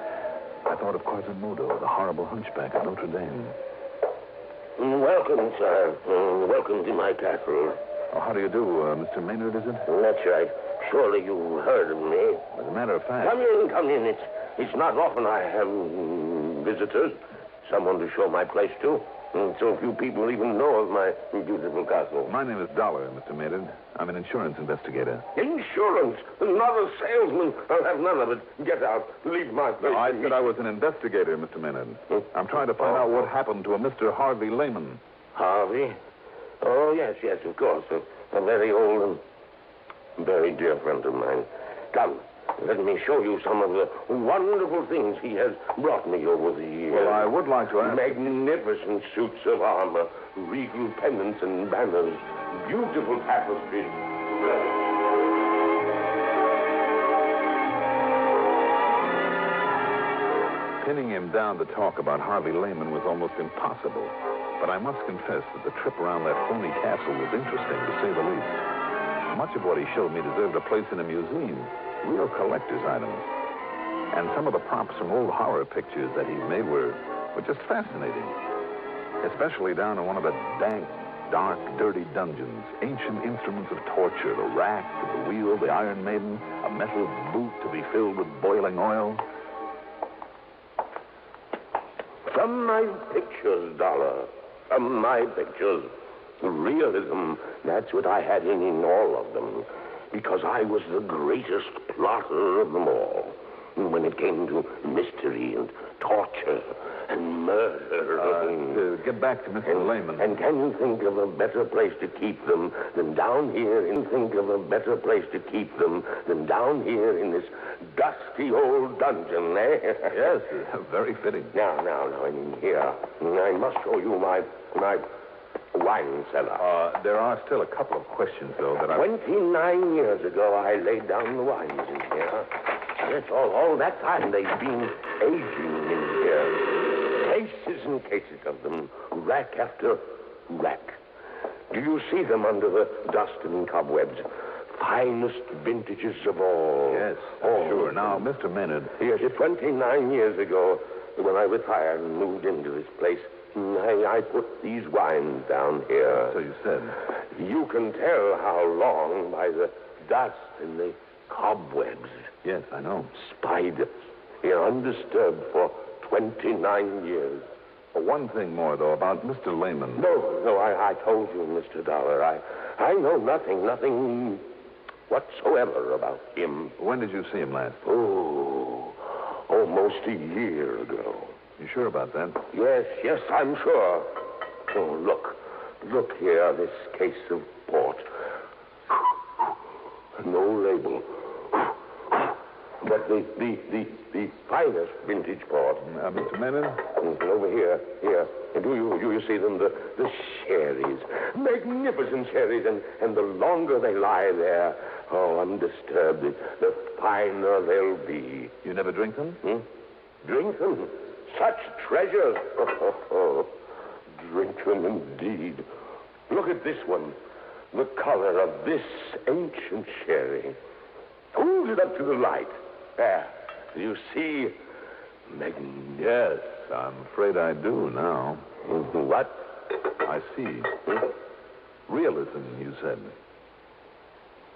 I thought of Quasimodo, the horrible hunchback at Notre Dame. Welcome, sir. Welcome to my castle. Oh, how do you do, Mr. Maynard, is it? That's right. Surely you heard of me. As a matter of fact... Come in. It's not often I have visitors. Someone to show my place to. So few people even know of my beautiful castle. My name is Dollar, Mr. Maynard. I'm an insurance investigator. Insurance? Not a salesman. I'll have none of it. Get out. Leave my place. No, I said I was an investigator, Mr. Maynard. I'm trying to find out what happened to a Mr. Harvey Lehman. Harvey? Oh, yes, of course. A very old and very dear friend of mine. Come. Let me show you some of the wonderful things he has brought me over the years. Well, I would like to ask... Magnificent suits of armor, regal pennants and banners, beautiful tapestries. Pinning him down to talk about Harvey Lehman was almost impossible. But I must confess that the trip around that phony castle was interesting, to say the least. Much of what he showed me deserved a place in a museum. Real collector's items. And some of the props from old horror pictures that he's made were just fascinating. Especially down in one of the dank, dark, dirty dungeons, ancient instruments of torture, the rack, the wheel, the Iron Maiden, a metal boot to be filled with boiling oil. From my pictures, Dollar. From my pictures. Realism, that's what I had in all of them. Because I was the greatest plotter of them all. When it came to mystery and torture and murder. Get back to Mr. Lehman. And can you think of a better place to keep them than down here? And think of a better place to keep them than down here in this dusty old dungeon, eh? Yes, very fitting. Now, in here, I must show you my wine cellar. There are still a couple of questions, though, that 29 years ago, I laid down the wines in here. Yes, all that time they've been aging in here. Cases and cases of them, rack after rack. Do you see them under the dust and cobwebs? Finest vintages of all. Yes, sure. Now, Mr. Maynard. Yes, 29 years ago, when I retired and moved into this place, I put these wines down here. So you said. You can tell how long by the dust and the cobwebs. Yes, I know. Spiders. Here undisturbed for 29 years. One thing more, though, about Mr. Lehman. No, I told you, Mr. Dollar. I know nothing whatsoever about him. When did you see him last? Oh, almost a year ago. You sure about that? Yes, I'm sure. Oh, look here, this case of port. No label. But the finest vintage port. Mr. Maynard? Over here. Do you see them? The sherries. Magnificent sherries. And the longer they lie there, undisturbed, the finer they'll be. You never drink them? Drink them? Such treasures. Drink them indeed. Look at this one. The color of this ancient sherry. Hold it up to the light. There. Do you see? Yes, I'm afraid I do now. What? I see. Realism, you said.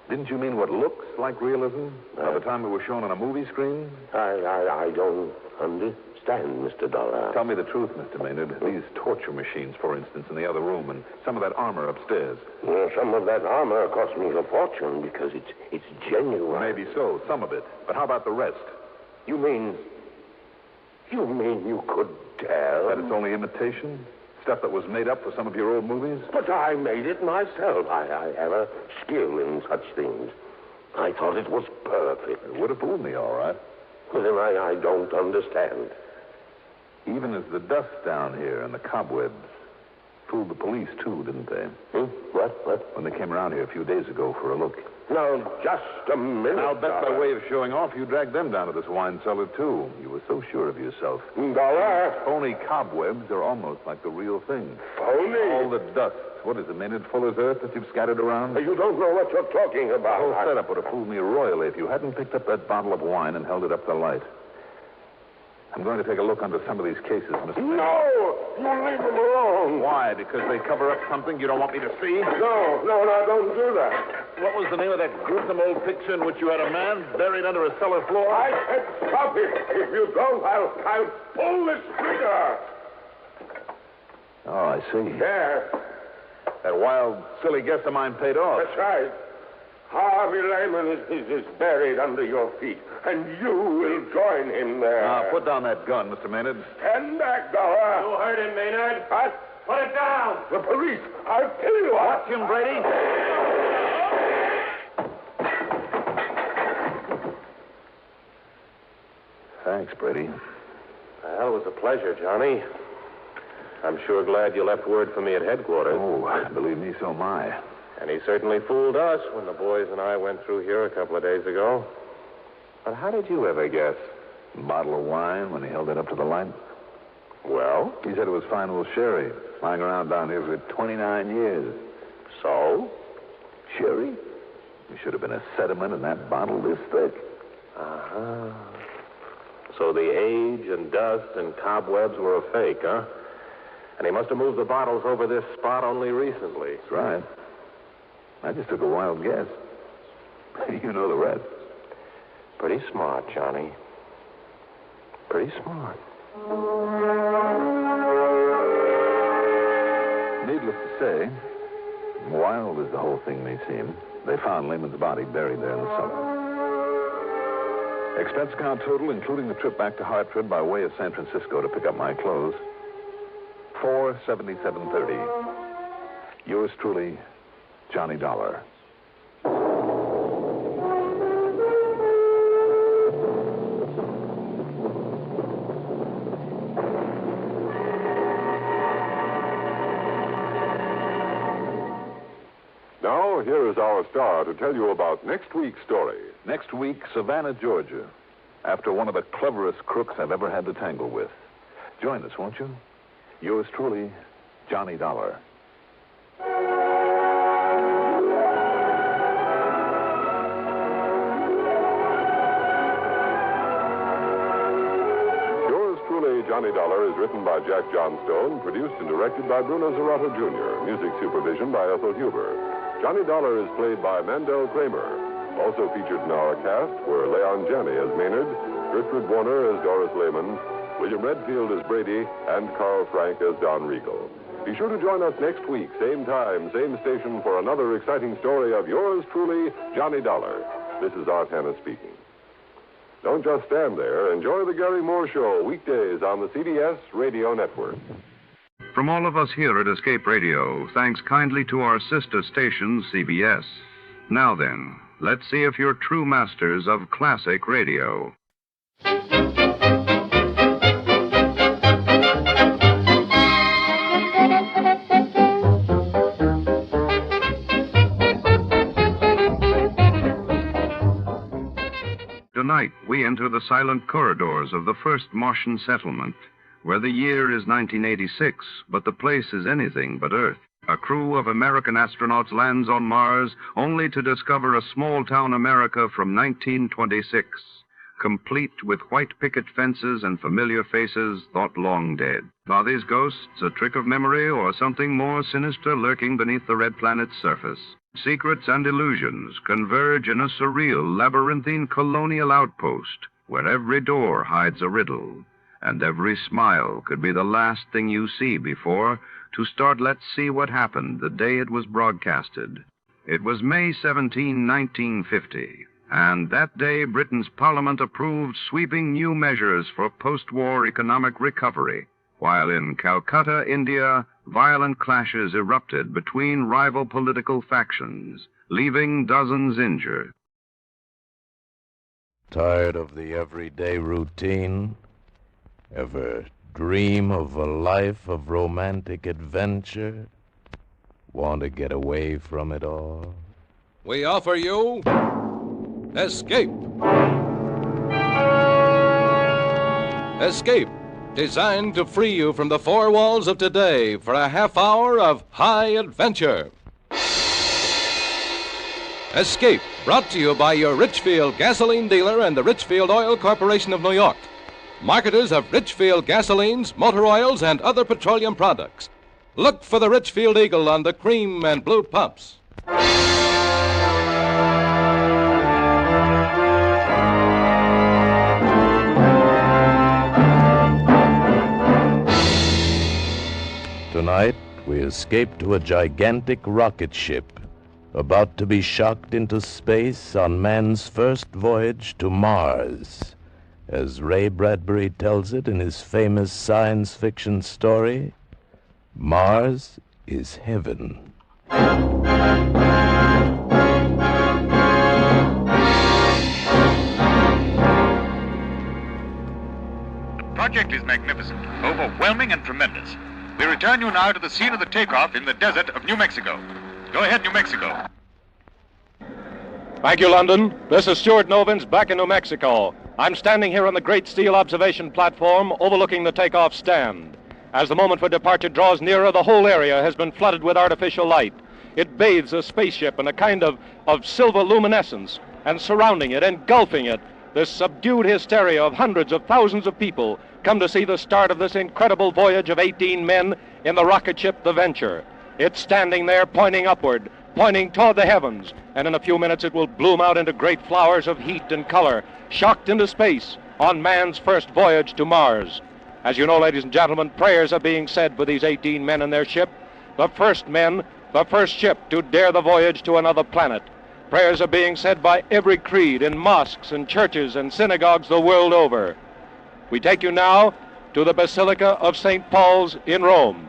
Didn't you mean what looks like realism? By the time it was shown on a movie screen? I don't understand, Mr. Dollar. Tell me the truth, Mr. Maynard. These torture machines, for instance, in the other room, and some of that armor upstairs. Well, some of that armor cost me a fortune because it's genuine. Maybe so, some of it. But how about the rest? You mean you could tell? That it's only imitation? Stuff that was made up for some of your old movies? But I made it myself. I have a skill in such things. I thought it was perfect. It would have fooled me, all right. Well, then I don't understand. Even as the dust down here and the cobwebs fooled the police, too, didn't they? What? When they came around here a few days ago for a look. Now, just a minute. I'll bet by way of showing off, you dragged them down to this wine cellar, too. You were so sure of yourself. Dollar? Phony cobwebs are almost like the real thing. Phony? All the dust. What is it, Maynard? Fuller's earth that you've scattered around? You don't know what you're talking about. The whole setup would have fooled me royally if you hadn't picked up that bottle of wine and held it up to the light. I'm going to take a look under some of these cases, Mr. Maynard. No! You leave them alone. Why? Because they cover up something you don't want me to see? No, don't do that. What was the name of that gruesome old picture in which you had a man buried under a cellar floor? I said stop it. If you don't, I'll pull this trigger. Oh, I see. There. That wild, silly guess of mine paid off. That's right. Harvey Lehman is buried under your feet, and you will join him there. Now, put down that gun, Mr. Maynard. Stand back, Dollar. You heard him, Maynard. What? Put it down. The police. I'll kill you. Watch him, Brady. Thanks, Brady. Well, it was a pleasure, Johnny. I'm sure glad you left word for me at headquarters. Oh, believe me, so am I. And he certainly fooled us when the boys and I went through here a couple of days ago. But how did you ever guess? A bottle of wine when he held it up to the light. Well? He said it was fine old sherry, lying around down here for 29 years. So? Sherry? There should have been a sediment in that bottle this thick. So the age and dust and cobwebs were a fake, huh? And he must have moved the bottles over this spot only recently. That's right. I just took a wild guess. You know the rest. Pretty smart, Johnny. Pretty smart. Needless to say, wild as the whole thing may seem, they found Lehman's body buried there in the cellar. Expense account total, including the trip back to Hartford by way of San Francisco to pick up my clothes, $477.30. Yours truly, Johnny Dollar. Now, here is our star to tell you about next week's story. Next week, Savannah, Georgia, after one of the cleverest crooks I've ever had to tangle with. Join us, won't you? Yours truly, Johnny Dollar. Yours truly, Johnny Dollar is written by Jack Johnstone, produced and directed by Bruno Zerato Jr., music supervision by Ethel Huber. Johnny Dollar is played by Mandel Kramer. Also featured in our cast were Leon Janney as Maynard, Gertrude Warner as Doris Lehman, William Redfield as Brady, and Carl Frank as Don Regal. Be sure to join us next week, same time, same station, for another exciting story of yours truly, Johnny Dollar. This is Art Hanna speaking. Don't just stand there. Enjoy the Gary Moore Show weekdays on the CBS Radio Network. From all of us here at Escape Radio, thanks kindly to our sister station, CBS. Now then, let's see if you're true masters of classic radio. Tonight, we enter the silent corridors of the first Martian settlement, where the year is 1986, but the place is anything but Earth. A crew of American astronauts lands on Mars only to discover a small-town America from 1926, complete with white picket fences and familiar faces thought long dead. Are these ghosts a trick of memory or something more sinister lurking beneath the red planet's surface? Secrets and illusions converge in a surreal, labyrinthine colonial outpost where every door hides a riddle, and every smile could be the last thing you see before, to start Let's See What Happened the day it was broadcasted. It was May 17, 1950, and that day Britain's Parliament approved sweeping new measures for post-war economic recovery, while in Calcutta, India, violent clashes erupted between rival political factions, leaving dozens injured. Tired of the everyday routine? Ever dream of a life of romantic adventure? Want to get away from it all? We offer you Escape. Escape, designed to free you from the four walls of today for a half hour of high adventure. Escape, brought to you by your Richfield gasoline dealer and the Richfield Oil Corporation of New York, marketers of Richfield gasolines, motor oils, and other petroleum products. Look for the Richfield Eagle on the cream and blue pumps. Tonight, we escape to a gigantic rocket ship about to be shocked into space on man's first voyage to Mars. As Ray Bradbury tells it in his famous science fiction story, Mars is heaven. Project is magnificent, overwhelming and tremendous. We return you now to the scene of the takeoff in the desert of New Mexico. Go ahead, New Mexico. Thank you, London. This is Stuart Novins back in New Mexico. I'm standing here on the great steel observation platform overlooking the takeoff stand. As the moment for departure draws nearer, the whole area has been flooded with artificial light. It bathes the spaceship in a kind of silver luminescence, and surrounding it, engulfing it, this subdued hysteria of hundreds of thousands of people come to see the start of this incredible voyage of 18 men in the rocket ship, the Venture. It's standing there pointing upward, pointing toward the heavens, and in a few minutes it will bloom out into great flowers of heat and color, shocked into space on man's first voyage to Mars. As you know, ladies and gentlemen, prayers are being said for these 18 men and their ship, the first men, the first ship to dare the voyage to another planet. Prayers are being said by every creed in mosques and churches and synagogues the world over. We take you now to the Basilica of St. Paul's in Rome.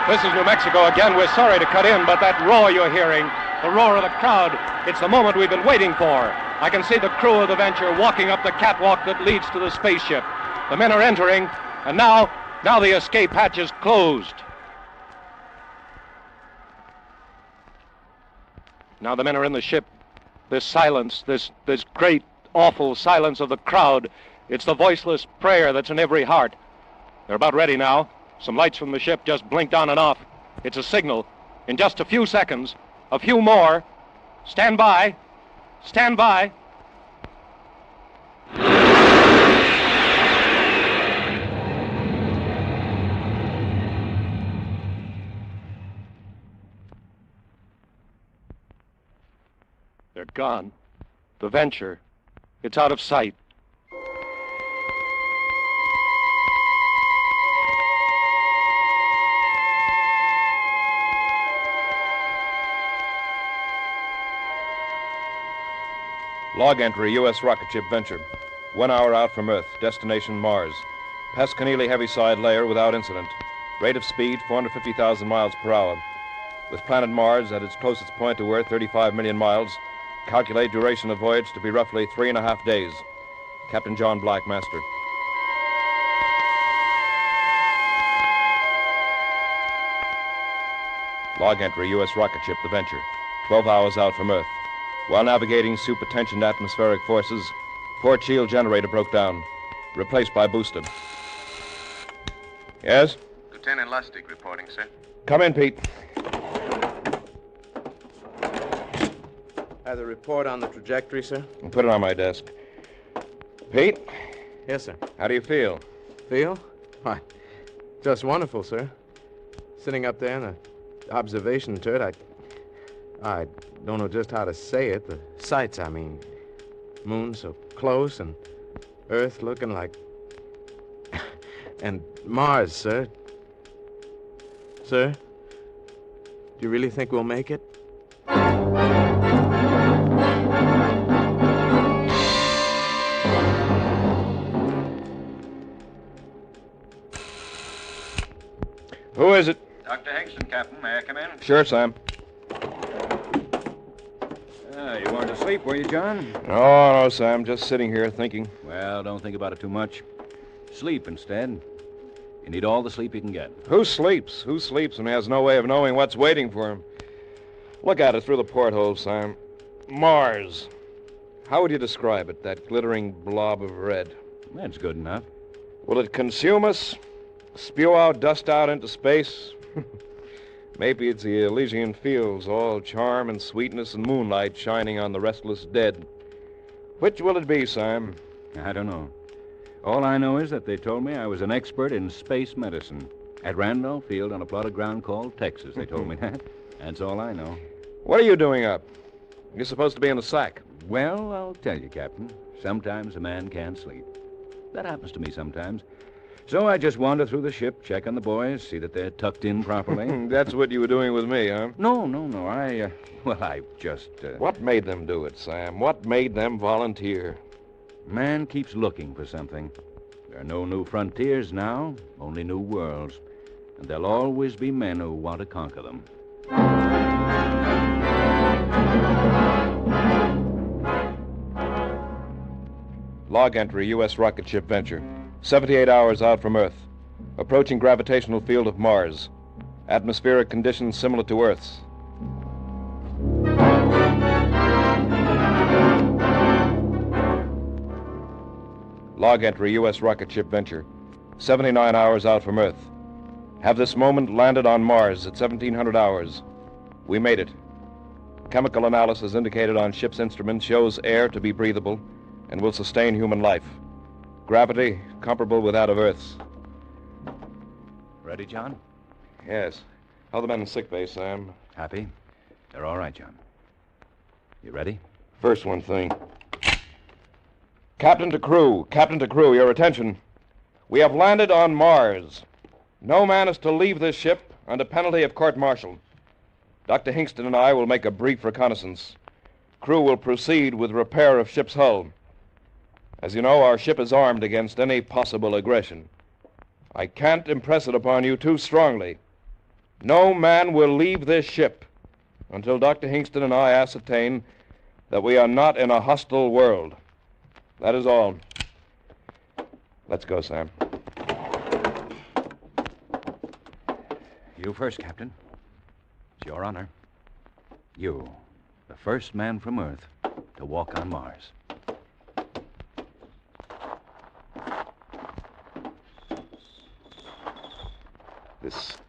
This is New Mexico again. We're sorry to cut in, but that roar you're hearing, the roar of the crowd, it's the moment we've been waiting for. I can see the crew of the Venture walking up the catwalk that leads to the spaceship. The men are entering, and now the escape hatch is closed. Now the men are in the ship. This silence, this great, awful silence of the crowd, it's the voiceless prayer that's in every heart. They're about ready now. Some lights from the ship just blinked on and off. It's a signal. In just a few seconds, a few more. Stand by. Stand by. They're gone. The Venture. It's out of sight. Log entry, U.S. rocket ship Venture. 1 hour out from Earth. Destination Mars. Past Keneally heaviside layer without incident. Rate of speed 450,000 miles per hour. With planet Mars at its closest point to Earth, 35 million miles. Calculate duration of voyage to be roughly 3.5 days. Captain John Black, master. Log entry, U.S. rocket ship The Venture. 12 hours out from Earth. While navigating super-tensioned atmospheric forces, port shield generator broke down. Replaced by booster. Yes? Lieutenant Lustig reporting, sir. Come in, Pete. Have the report on the trajectory, sir? I'll put it on my desk. Pete? Yes, sir. How do you feel? Feel? Why, just wonderful, sir. Sitting up there in the observation turret, I don't know just how to say it. The sights, I mean. Moon so close and Earth looking like... and Mars, sir. Sir? Do you really think we'll make it? Who is it? Dr. Higston, Captain. May I come in? Sure, Sam. You weren't asleep, were you, John? No, Sam. Just sitting here thinking. Well, don't think about it too much. Sleep instead. You need all the sleep you can get. Who sleeps? Who sleeps and has no way of knowing what's waiting for him? Look at it through the porthole, Sam. Mars. How would you describe it, that glittering blob of red? That's good enough. Will it consume us? Spew out, dust out into space? Maybe it's the Elysian fields, all charm and sweetness and moonlight shining on the restless dead. Which will it be, Sam? I don't know. All I know is that they told me I was an expert in space medicine. At Randolph Field on a plot of ground called Texas, they told me that. That's all I know. What are you doing up? You're supposed to be in the sack. Well, I'll tell you, Captain. Sometimes a man can't sleep. That happens to me sometimes. So I just wander through the ship, check on the boys, see that they're tucked in properly. That's what you were doing with me, huh? No. I just... What made them do it, Sam? What made them volunteer? Man keeps looking for something. There are no new frontiers now, only new worlds. And there'll always be men who want to conquer them. Log entry, U.S. rocket ship Venture. 78 hours out from Earth. Approaching gravitational field of Mars. Atmospheric conditions similar to Earth's. Log entry, U.S. rocket ship Venture. 79 hours out from Earth. have this moment landed on Mars at 1700 hours. We made it. Chemical analysis indicated on ship's instruments shows air to be breathable and will sustain human life. Gravity comparable with that of Earth's. Ready, John? Yes. How are the men in sick bay, Sam? Happy? They're all right, John. You ready? First one thing. Captain to crew, your attention. We have landed on Mars. No man is to leave this ship under penalty of court-martial. Dr. Hingston and I will make a brief reconnaissance. Crew will proceed with repair of ship's hull. As you know, our ship is armed against any possible aggression. I can't impress it upon you too strongly. No man will leave this ship until Dr. Hingston and I ascertain that we are not in a hostile world. That is all. Let's go, Sam. You first, Captain. It's your honor. You, the first man from Earth to walk on Mars.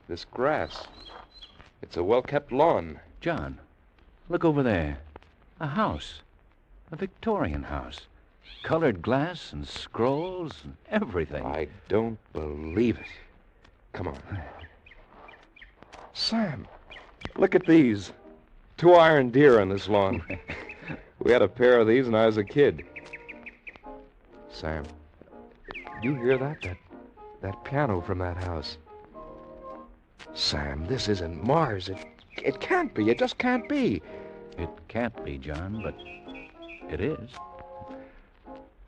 This grass. It's a well-kept lawn. John, look over there. A house. A Victorian house. Colored glass and scrolls and everything. I don't believe it. Come on. Sam, look at these. 2 iron deer on this lawn. We had a pair of these when I was a kid. Sam, you hear that? That piano from that house. Sam, this isn't Mars. It can't be. It just can't be. It can't be, John, but it is.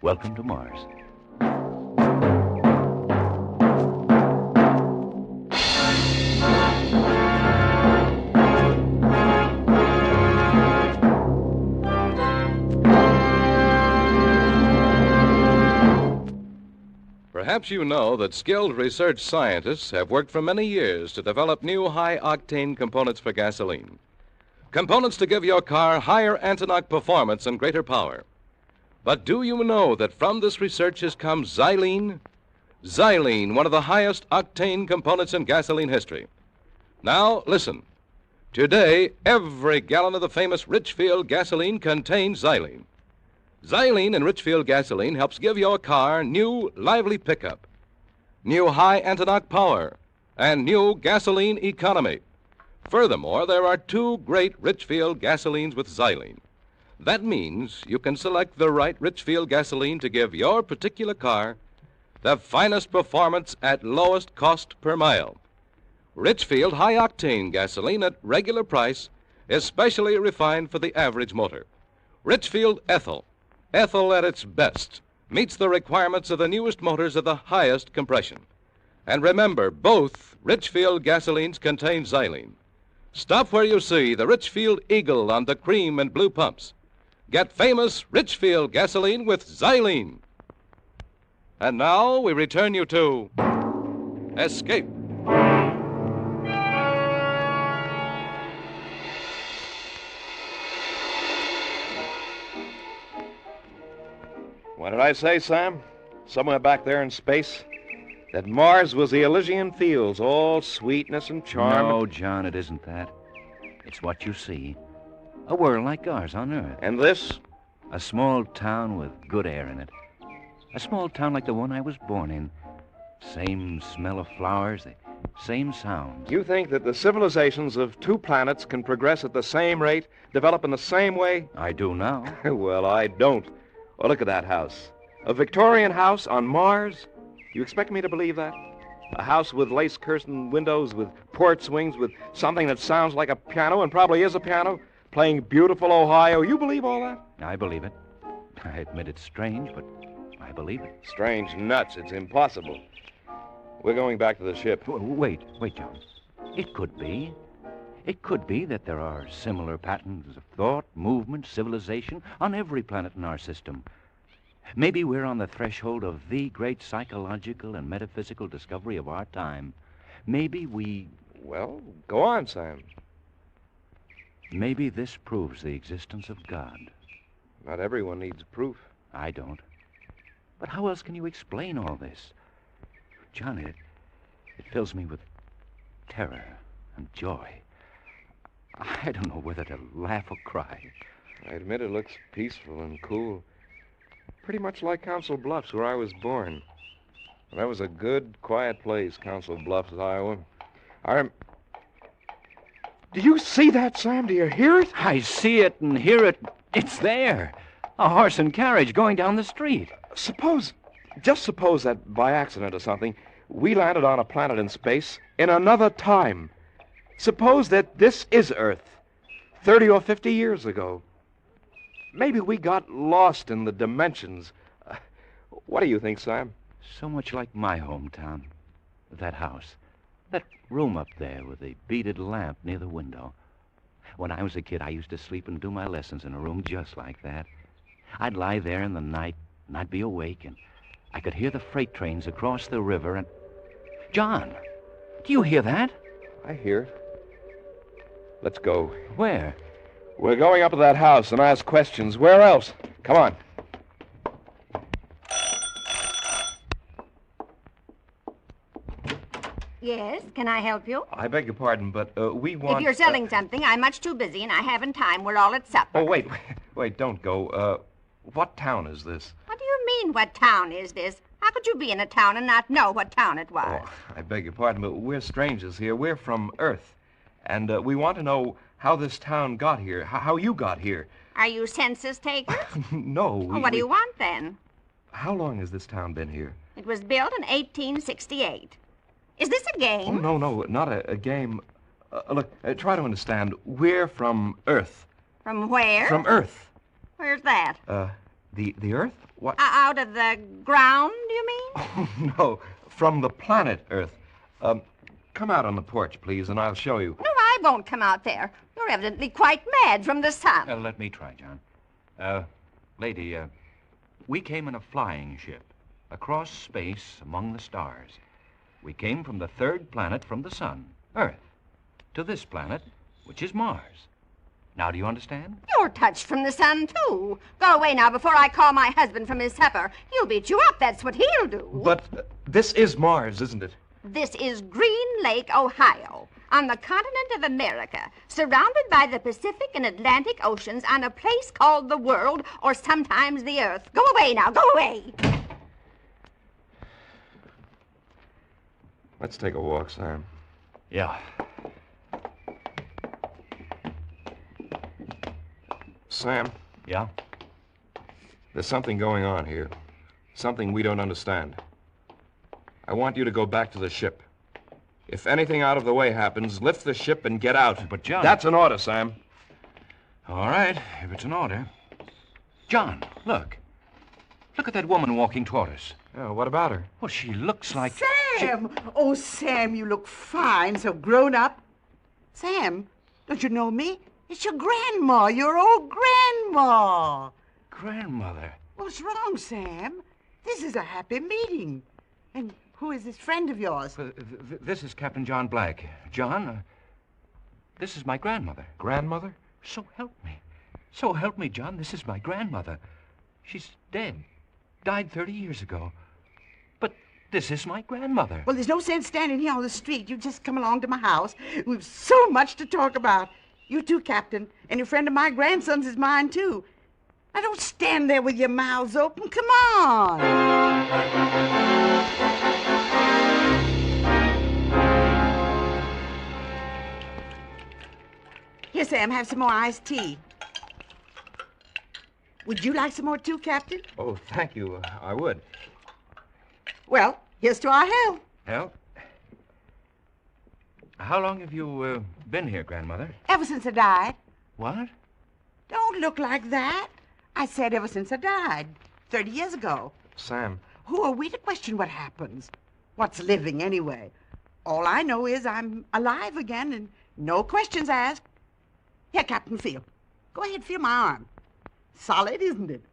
Welcome to Mars. Perhaps you know that skilled research scientists have worked for many years to develop new high-octane components for gasoline. Components to give your car higher anti-knock performance and greater power. But do you know that from this research has come xylene? Xylene, one of the highest octane components in gasoline history. Now, listen. Today, every gallon of the famous Richfield gasoline contains xylene. Xylene in Richfield gasoline helps give your car new, lively pickup, new high anti-knock power, and new gasoline economy. Furthermore, there are 2 great Richfield gasolines with xylene. That means you can select the right Richfield gasoline to give your particular car the finest performance at lowest cost per mile. Richfield high-octane gasoline at regular price is specially refined for the average motor. Richfield ethyl. Ethyl at its best meets the requirements of the newest motors of the highest compression. And remember, both Richfield gasolines contain xylene. Stop where you see the Richfield Eagle on the cream and blue pumps. Get famous Richfield gasoline with xylene. And now we return you to Escape. What did I say, Sam? Somewhere back there in space? That Mars was the Elysian fields, all sweetness and charm. No, John, it isn't that. It's what you see. A world like ours on Earth. And this? A small town with good air in it. A small town like the one I was born in. Same smell of flowers, the same sounds. You think that the civilizations of 2 planets can progress at the same rate, develop in the same way? I do now. Well, I don't. Oh, look at that house. A Victorian house on Mars? You expect me to believe that? A house with lace-curtained windows, with port swings, with something that sounds like a piano and probably is a piano, playing beautiful Ohio. You believe all that? I believe it. I admit it's strange, but I believe it. Strange nuts. It's impossible. We're going back to the ship. Wait, John. It could be. It could be that there are similar patterns of thought, movement, civilization on every planet in our system. Maybe we're on the threshold of the great psychological and metaphysical discovery of our time. Maybe we... Well, go on, Sam. Maybe this proves the existence of God. Not everyone needs proof. I don't. But how else can you explain all this? John, it fills me with terror and joy. I don't know whether to laugh or cry. I admit it looks peaceful and cool. Pretty much like Council Bluffs, where I was born. That was a good, quiet place, Council Bluffs, Iowa. Do you see that, Sam? Do you hear it? I see it and hear it. It's there. A horse and carriage going down the street. Just suppose that by accident or something, we landed on a planet in space in another time. Suppose that this is Earth, 30 or 50 years ago. Maybe we got lost in the dimensions. What do you think, Sam? So much like my hometown. That house. That room up there with the beaded lamp near the window. When I was a kid, I used to sleep and do my lessons in a room just like that. I'd lie there in the night, and I'd be awake, and I could hear the freight trains across the river, and... John, do you hear that? I hear it. Let's go. Where? We're going up to that house and ask questions. Where else? Come on. Yes, can I help you? I beg your pardon, but we want... If you're selling something, I'm much too busy and I haven't time. We're all at supper. Oh, wait, don't go. What town is this? What do you mean, what town is this? How could you be in a town and not know what town it was? Oh, I beg your pardon, but we're strangers here. We're from Earth. And we want to know how this town got here, how you got here. Are you census takers? No. What do you want, then? How long has this town been here? It was built in 1868. Is this a game? Oh, no, not a game. Look, try to understand. We're from Earth. From where? From Earth. Where's that? The Earth? What? Out of the ground, do you mean? Oh, no, from the planet Earth. Come out on the porch, please, and I'll show you. No, I won't come out there. You're evidently quite mad from the sun. Let me try, John. Lady, we came in a flying ship across space among the stars. We came from the third planet from the sun, Earth, to this planet, which is Mars. Now, do you understand? You're touched from the sun, too. Go away now before I call my husband from his supper. He'll beat you up. That's what he'll do. But this is Mars, isn't it? This is Green Lake, Ohio, on the continent of America, surrounded by the Pacific and Atlantic Oceans on a place called the world, or sometimes the Earth. Go away now. Go away. Let's take a walk, Sam. Yeah. Sam? Yeah? There's something going on here. Something we don't understand. I want you to go back to the ship. If anything out of the way happens, lift the ship and get out. But, John... That's an order, Sam. All right, if it's an order. John, look. Look at that woman walking toward us. Oh, what about her? Well, she looks like... Sam! Oh, Sam, you look fine, so grown up. Sam, don't you know me? It's your grandma, your old grandma. Grandmother? What's wrong, Sam? This is a happy meeting. And who is this friend of yours? This is Captain John Black. John, this is my grandmother. Grandmother? So help me. So help me, John. This is my grandmother. She's dead. Died 30 years ago. But this is my grandmother. Well, there's no sense standing here on the street. You just come along to my house. We've so much to talk about. You too, Captain. And your friend of my grandson's is mine, too. Now, don't stand there with your mouths open. Come on. Here, Sam, have some more iced tea. Would you like some more, too, Captain? Oh, thank you. I would. Well, here's to our health. Health? How long have you been here, Grandmother? Ever since I died. What? Don't look like that. I said ever since I died, 30 years ago. Sam. Who are we to question what happens? What's living, anyway? All I know is I'm alive again and no questions asked. Here, Captain, feel. Go ahead, feel my arm. Solid, isn't it?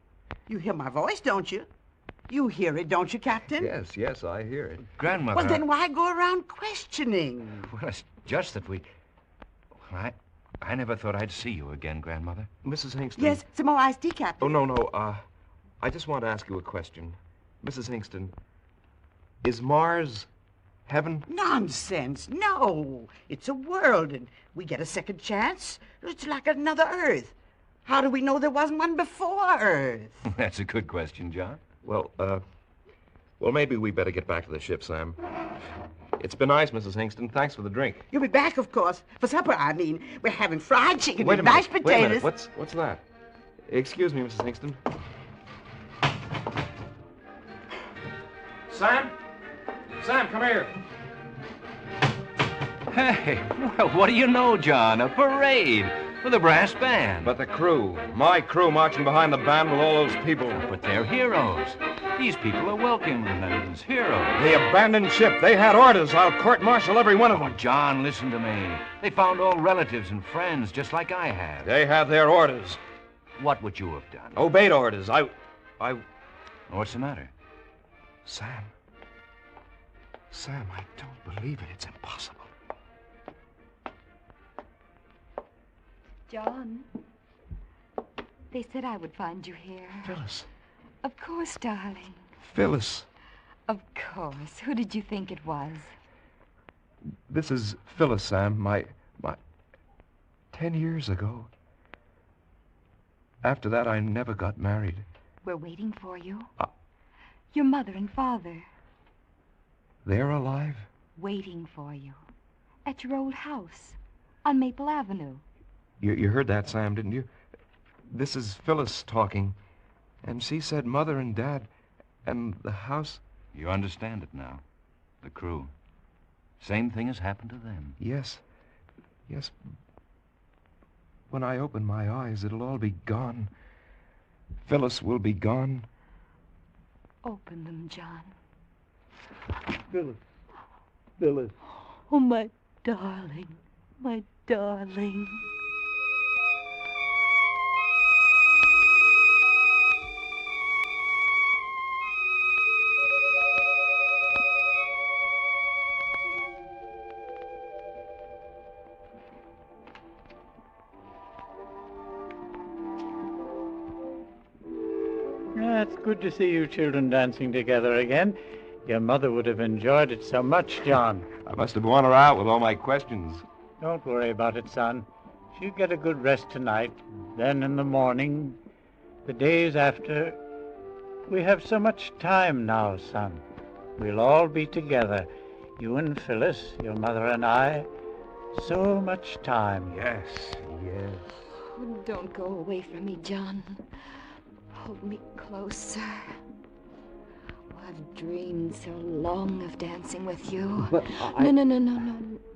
You hear my voice, don't you? You hear it, don't you, Captain? Yes, I hear it. Grandmother... Well, then why go around questioning? Well, it's just that we... Well, I never thought I'd see you again, Grandmother. Mrs. Hingston. Yes, some more iced tea, Captain. Oh, no. I just want to ask you a question. Mrs. Hingston, is Mars Heaven? Nonsense. No. It's a world, and we get a second chance. It's like another Earth. How do we know there wasn't one before Earth? That's a good question, John. Well, maybe we better get back to the ship, Sam. It's been nice, Mrs. Hingston. Thanks for the drink. You'll be back, of course. For supper, I mean. We're having fried chicken Wait a and minute. mashed potatoes. Wait a minute. What's that? Excuse me, Mrs. Hingston. Sam? Sam, come here. Hey, well, what do you know, John? A parade with a brass band. But the crew, my crew marching behind the band with all those people. But they're heroes. These people are welcomed as heroes. The abandoned ship. They had orders. I'll court-martial every one of them. John, listen to me. They found all relatives and friends, just like I have. They had their orders. What would you have done? Obeyed orders. I... What's the matter? Sam, I don't believe it. It's impossible. John, they said I would find you here. Phyllis. Of course, darling. Phyllis. Of course. Who did you think it was? This is Phyllis, Sam. My 10 years ago. After that, I never got married. We're waiting for you. Your mother and father. They're alive? Waiting for you. At your old house. On Maple Avenue. You heard that, Sam, didn't you? This is Phyllis talking. And she said Mother and Dad and the house... You understand it now. The crew. Same thing has happened to them. Yes. Yes. When I open my eyes, it'll all be gone. Phyllis will be gone. Open them, John. Phyllis. Phyllis. Oh, my darling. My darling. It's good to see you children dancing together again. Your mother would have enjoyed it so much, John. I must have worn her out with all my questions. Don't worry about it, son. She'll get a good rest tonight. Then in the morning, the days after... We have so much time now, son. We'll all be together. You and Phyllis, your mother and I. So much time. Yes, yes. Oh, don't go away from me, John. Hold me closer. Oh, I've dreamed so long of dancing with you. But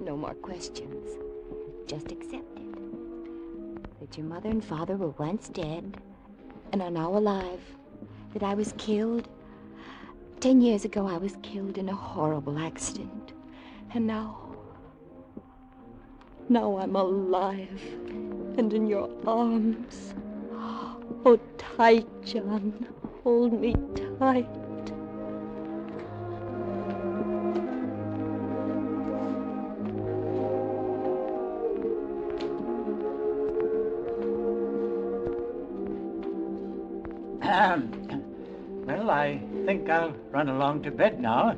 No more questions. Just accept it. That your mother and father were once dead and are now alive. That I was killed. 10 years ago, I was killed in a horrible accident. And now I'm alive and in your arms. Oh, tight, John. Hold me tight. Well, I think I'll run along to bed now.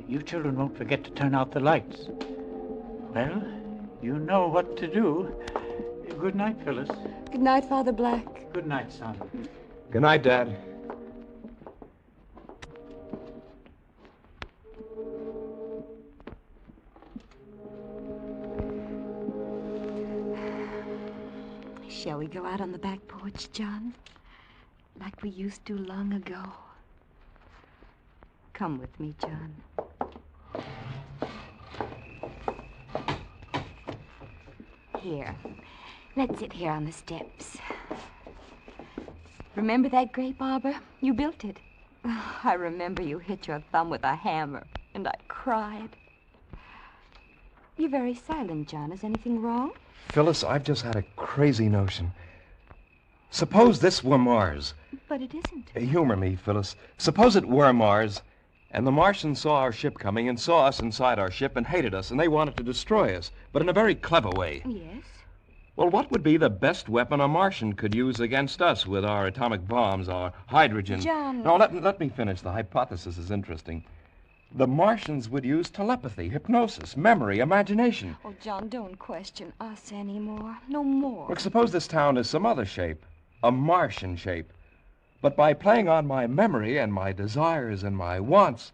You children won't forget to turn out the lights. Well, you know what to do. Good night, Phyllis. Good night, Father Black. Good night, son. Good night, Dad. Shall we go out on the back porch, John? Like we used to long ago. Come with me, John. Here. Let's sit here on the steps. Remember that grape arbor? You built it. Oh, I remember you hit your thumb with a hammer, and I cried. You're very silent, John. Is anything wrong? Phyllis, I've just had a crazy notion. Suppose this were Mars. But it isn't. Humor me, Phyllis. Suppose it were Mars, and the Martians saw our ship coming and saw us inside our ship and hated us, and they wanted to destroy us, but in a very clever way. Yes? Well, what would be the best weapon a Martian could use against us with our atomic bombs, our hydrogen? John... No, let me finish. The hypothesis is interesting. The Martians would use telepathy, hypnosis, memory, imagination. Oh, John, don't question us anymore. No more. Look, suppose this town is some other shape, a Martian shape. But by playing on my memory and my desires and my wants,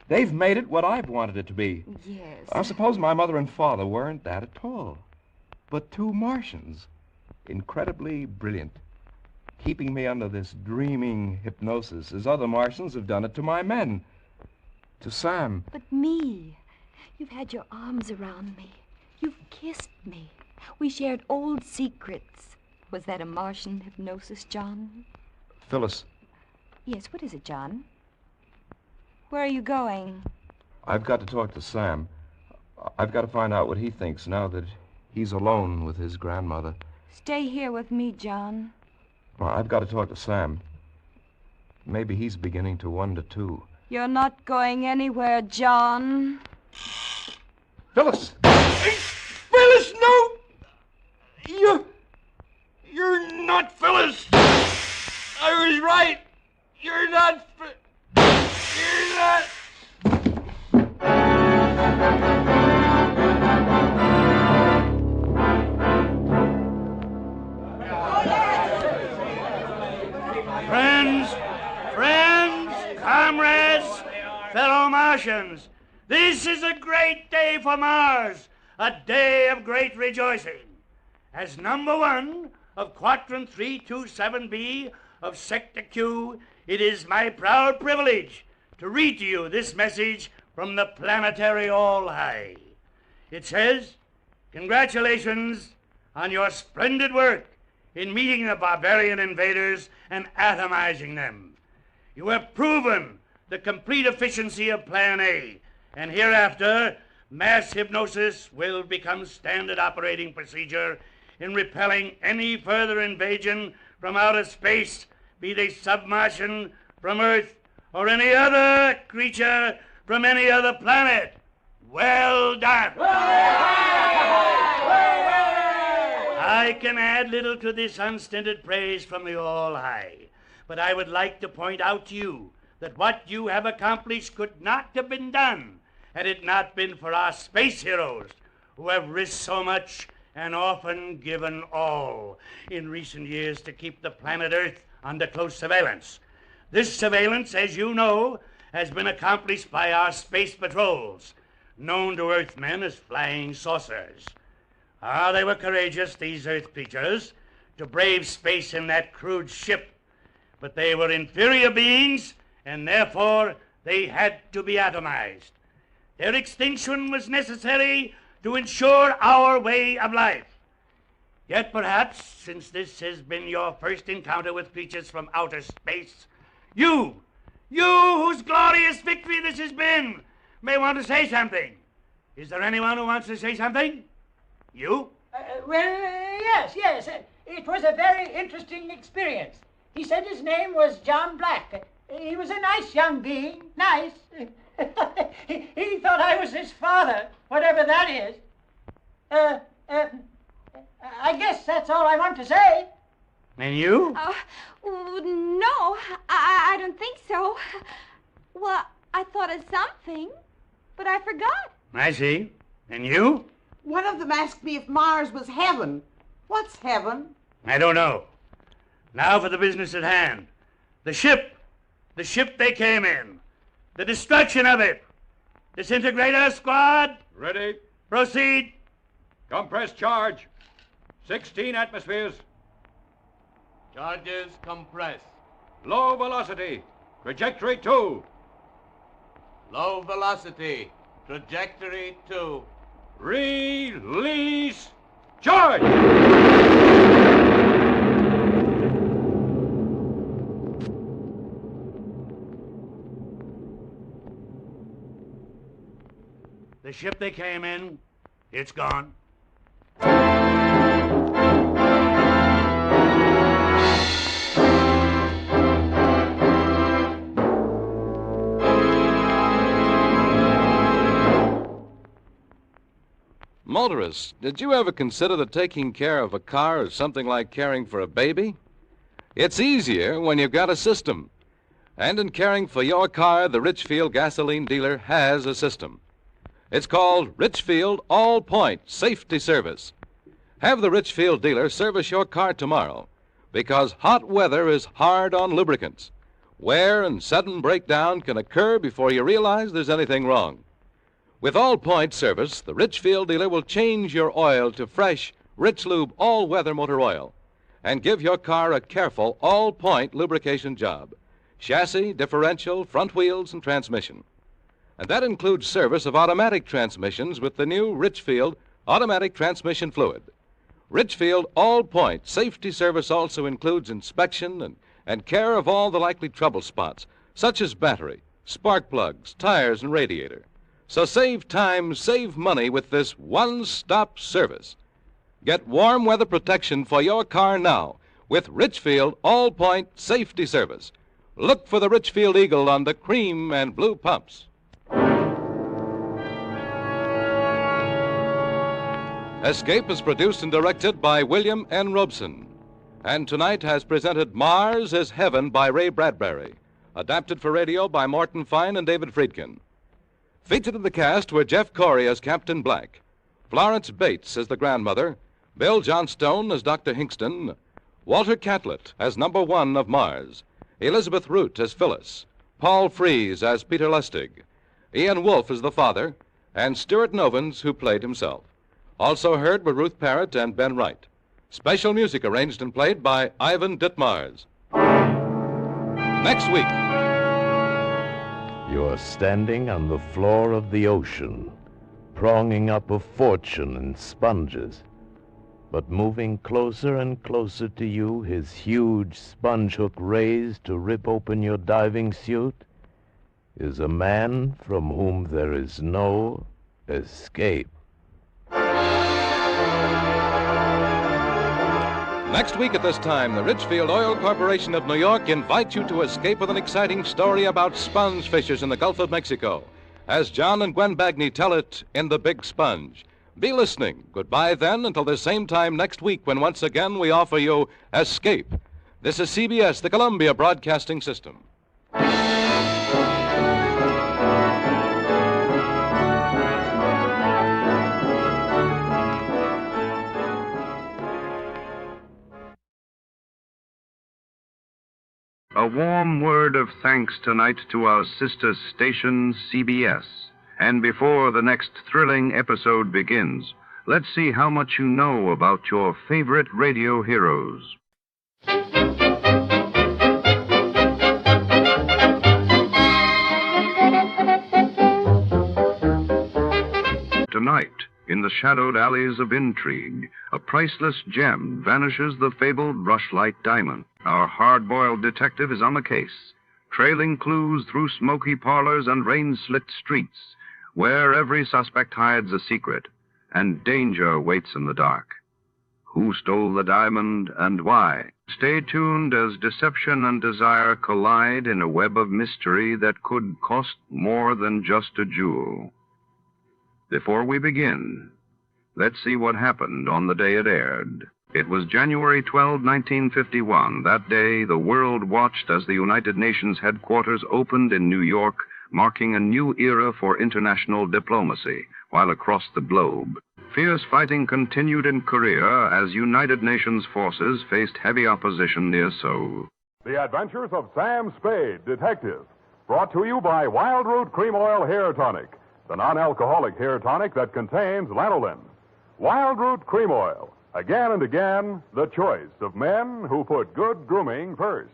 they've made it what I've wanted it to be. Yes. I suppose my mother and father weren't that at all. But two Martians, incredibly brilliant, keeping me under this dreaming hypnosis as other Martians have done it to my men. To Sam. But me. You've had your arms around me. You've kissed me. We shared old secrets. Was that a Martian hypnosis, John? Phyllis. Yes, what is it, John? Where are you going? I've got to talk to Sam. I've got to find out what he thinks now that he's alone with his grandmother. Stay here with me, John. Well, I've got to talk to Sam. Maybe he's beginning to wonder, too. You're not going anywhere, John. Phyllis! Phyllis, no! You're not Phyllis! I was right! You're not... You're not... Friends, comrades, fellow Martians, this is a great day for Mars, a day of great rejoicing. As number one of Quadrant 327B of Sector Q, it is my proud privilege to read to you this message from the planetary All-High. It says, congratulations on your splendid work in meeting the barbarian invaders and atomizing them. You have proven the complete efficiency of Plan A, and hereafter, mass hypnosis will become standard operating procedure in repelling any further invasion from outer space, be they submartian, from Earth, or any other creature from any other planet. Well done. I can add little to this unstinted praise from the All-High, but I would like to point out to you that what you have accomplished could not have been done had it not been for our space heroes who have risked so much and often given all in recent years to keep the planet Earth under close surveillance. This surveillance, as you know, has been accomplished by our space patrols, known to Earthmen as flying saucers. They were courageous, these Earth creatures, to brave space in that crude ship, but they were inferior beings, and therefore they had to be atomized. Their extinction was necessary to ensure our way of life. Yet perhaps, since this has been your first encounter with creatures from outer space, you whose glorious victory this has been, may want to say something. Is there anyone who wants to say something? You? Yes. It was a very interesting experience. He said his name was John Black. He was a nice young being. Nice. He thought I was his father, whatever that is. I guess that's all I want to say. And you? No, I don't think so. Well, I thought of something, but I forgot. I see. And you? One of them asked me if Mars was heaven. What's heaven? I don't know. Now for the business at hand. The ship they came in. The destruction of it. Disintegrator squad. Ready. Proceed. Compress charge. 16 atmospheres. Charges compress. Low velocity. Trajectory 2. Low velocity. Trajectory 2. Release. Charge! The ship they came in, it's gone. Motorists, did you ever consider that taking care of a car is something like caring for a baby? It's easier when you've got a system. And in caring for your car, the Richfield gasoline dealer has a system. It's called Richfield All-Point Safety Service. Have the Richfield dealer service your car tomorrow, because hot weather is hard on lubricants. Wear and sudden breakdown can occur before you realize there's anything wrong. With All-Point service, the Richfield dealer will change your oil to fresh, Rich Lube all-weather motor oil and give your car a careful all-point lubrication job. Chassis, differential, front wheels, and transmission. And that includes service of automatic transmissions with the new Richfield automatic transmission fluid. Richfield All-Point Safety Service also includes inspection and care of all the likely trouble spots, such as battery, spark plugs, tires, and radiator. So save time, save money with this one-stop service. Get warm weather protection for your car now with Richfield All-Point Safety Service. Look for the Richfield Eagle on the cream and blue pumps. Escape is produced and directed by William N. Robeson, and tonight has presented Mars is Heaven by Ray Bradbury, adapted for radio by Morton Fine and David Friedkin. Featured in the cast were Jeff Corey as Captain Black, Florence Bates as the grandmother, Bill Johnstone as Dr. Hingston, Walter Catlett as number 1 of Mars, Elizabeth Root as Phyllis, Paul Frees as Peter Lustig, Ian Wolfe as the father, and Stuart Novins, who played himself. Also heard were Ruth Parrott and Ben Wright. Special music arranged and played by Ivan Ditmars. Next week. You're standing on the floor of the ocean, pronging up a fortune in sponges. But moving closer and closer to you, his huge sponge hook raised to rip open your diving suit, is a man from whom there is no escape. Next week at this time, the Richfield Oil Corporation of New York invites you to escape with an exciting story about sponge fishers in the Gulf of Mexico, as John and Gwen Bagney tell it in The Big Sponge. Be listening. Goodbye then until the same time next week when once again we offer you Escape. This is CBS, the Columbia Broadcasting System. A warm word of thanks tonight to our sister station, CBS. And before the next thrilling episode begins, let's see how much you know about your favorite radio heroes. Tonight, in the shadowed alleys of intrigue, a priceless gem vanishes the fabled Rushlight diamond. Our hard-boiled detective is on the case, trailing clues through smoky parlors and rain-slit streets, where every suspect hides a secret, and danger waits in the dark. Who stole the diamond and why? Stay tuned as deception and desire collide in a web of mystery that could cost more than just a jewel. Before we begin, let's see what happened on the day it aired. It was January 12, 1951. That day, the world watched as the United Nations headquarters opened in New York, marking a new era for international diplomacy, while across the globe, fierce fighting continued in Korea as United Nations forces faced heavy opposition near Seoul. The Adventures of Sam Spade, Detective, brought to you by Wild Root Cream Oil Hair Tonic, the non-alcoholic hair tonic that contains lanolin. Wild Root Cream Oil, again and again, the choice of men who put good grooming first.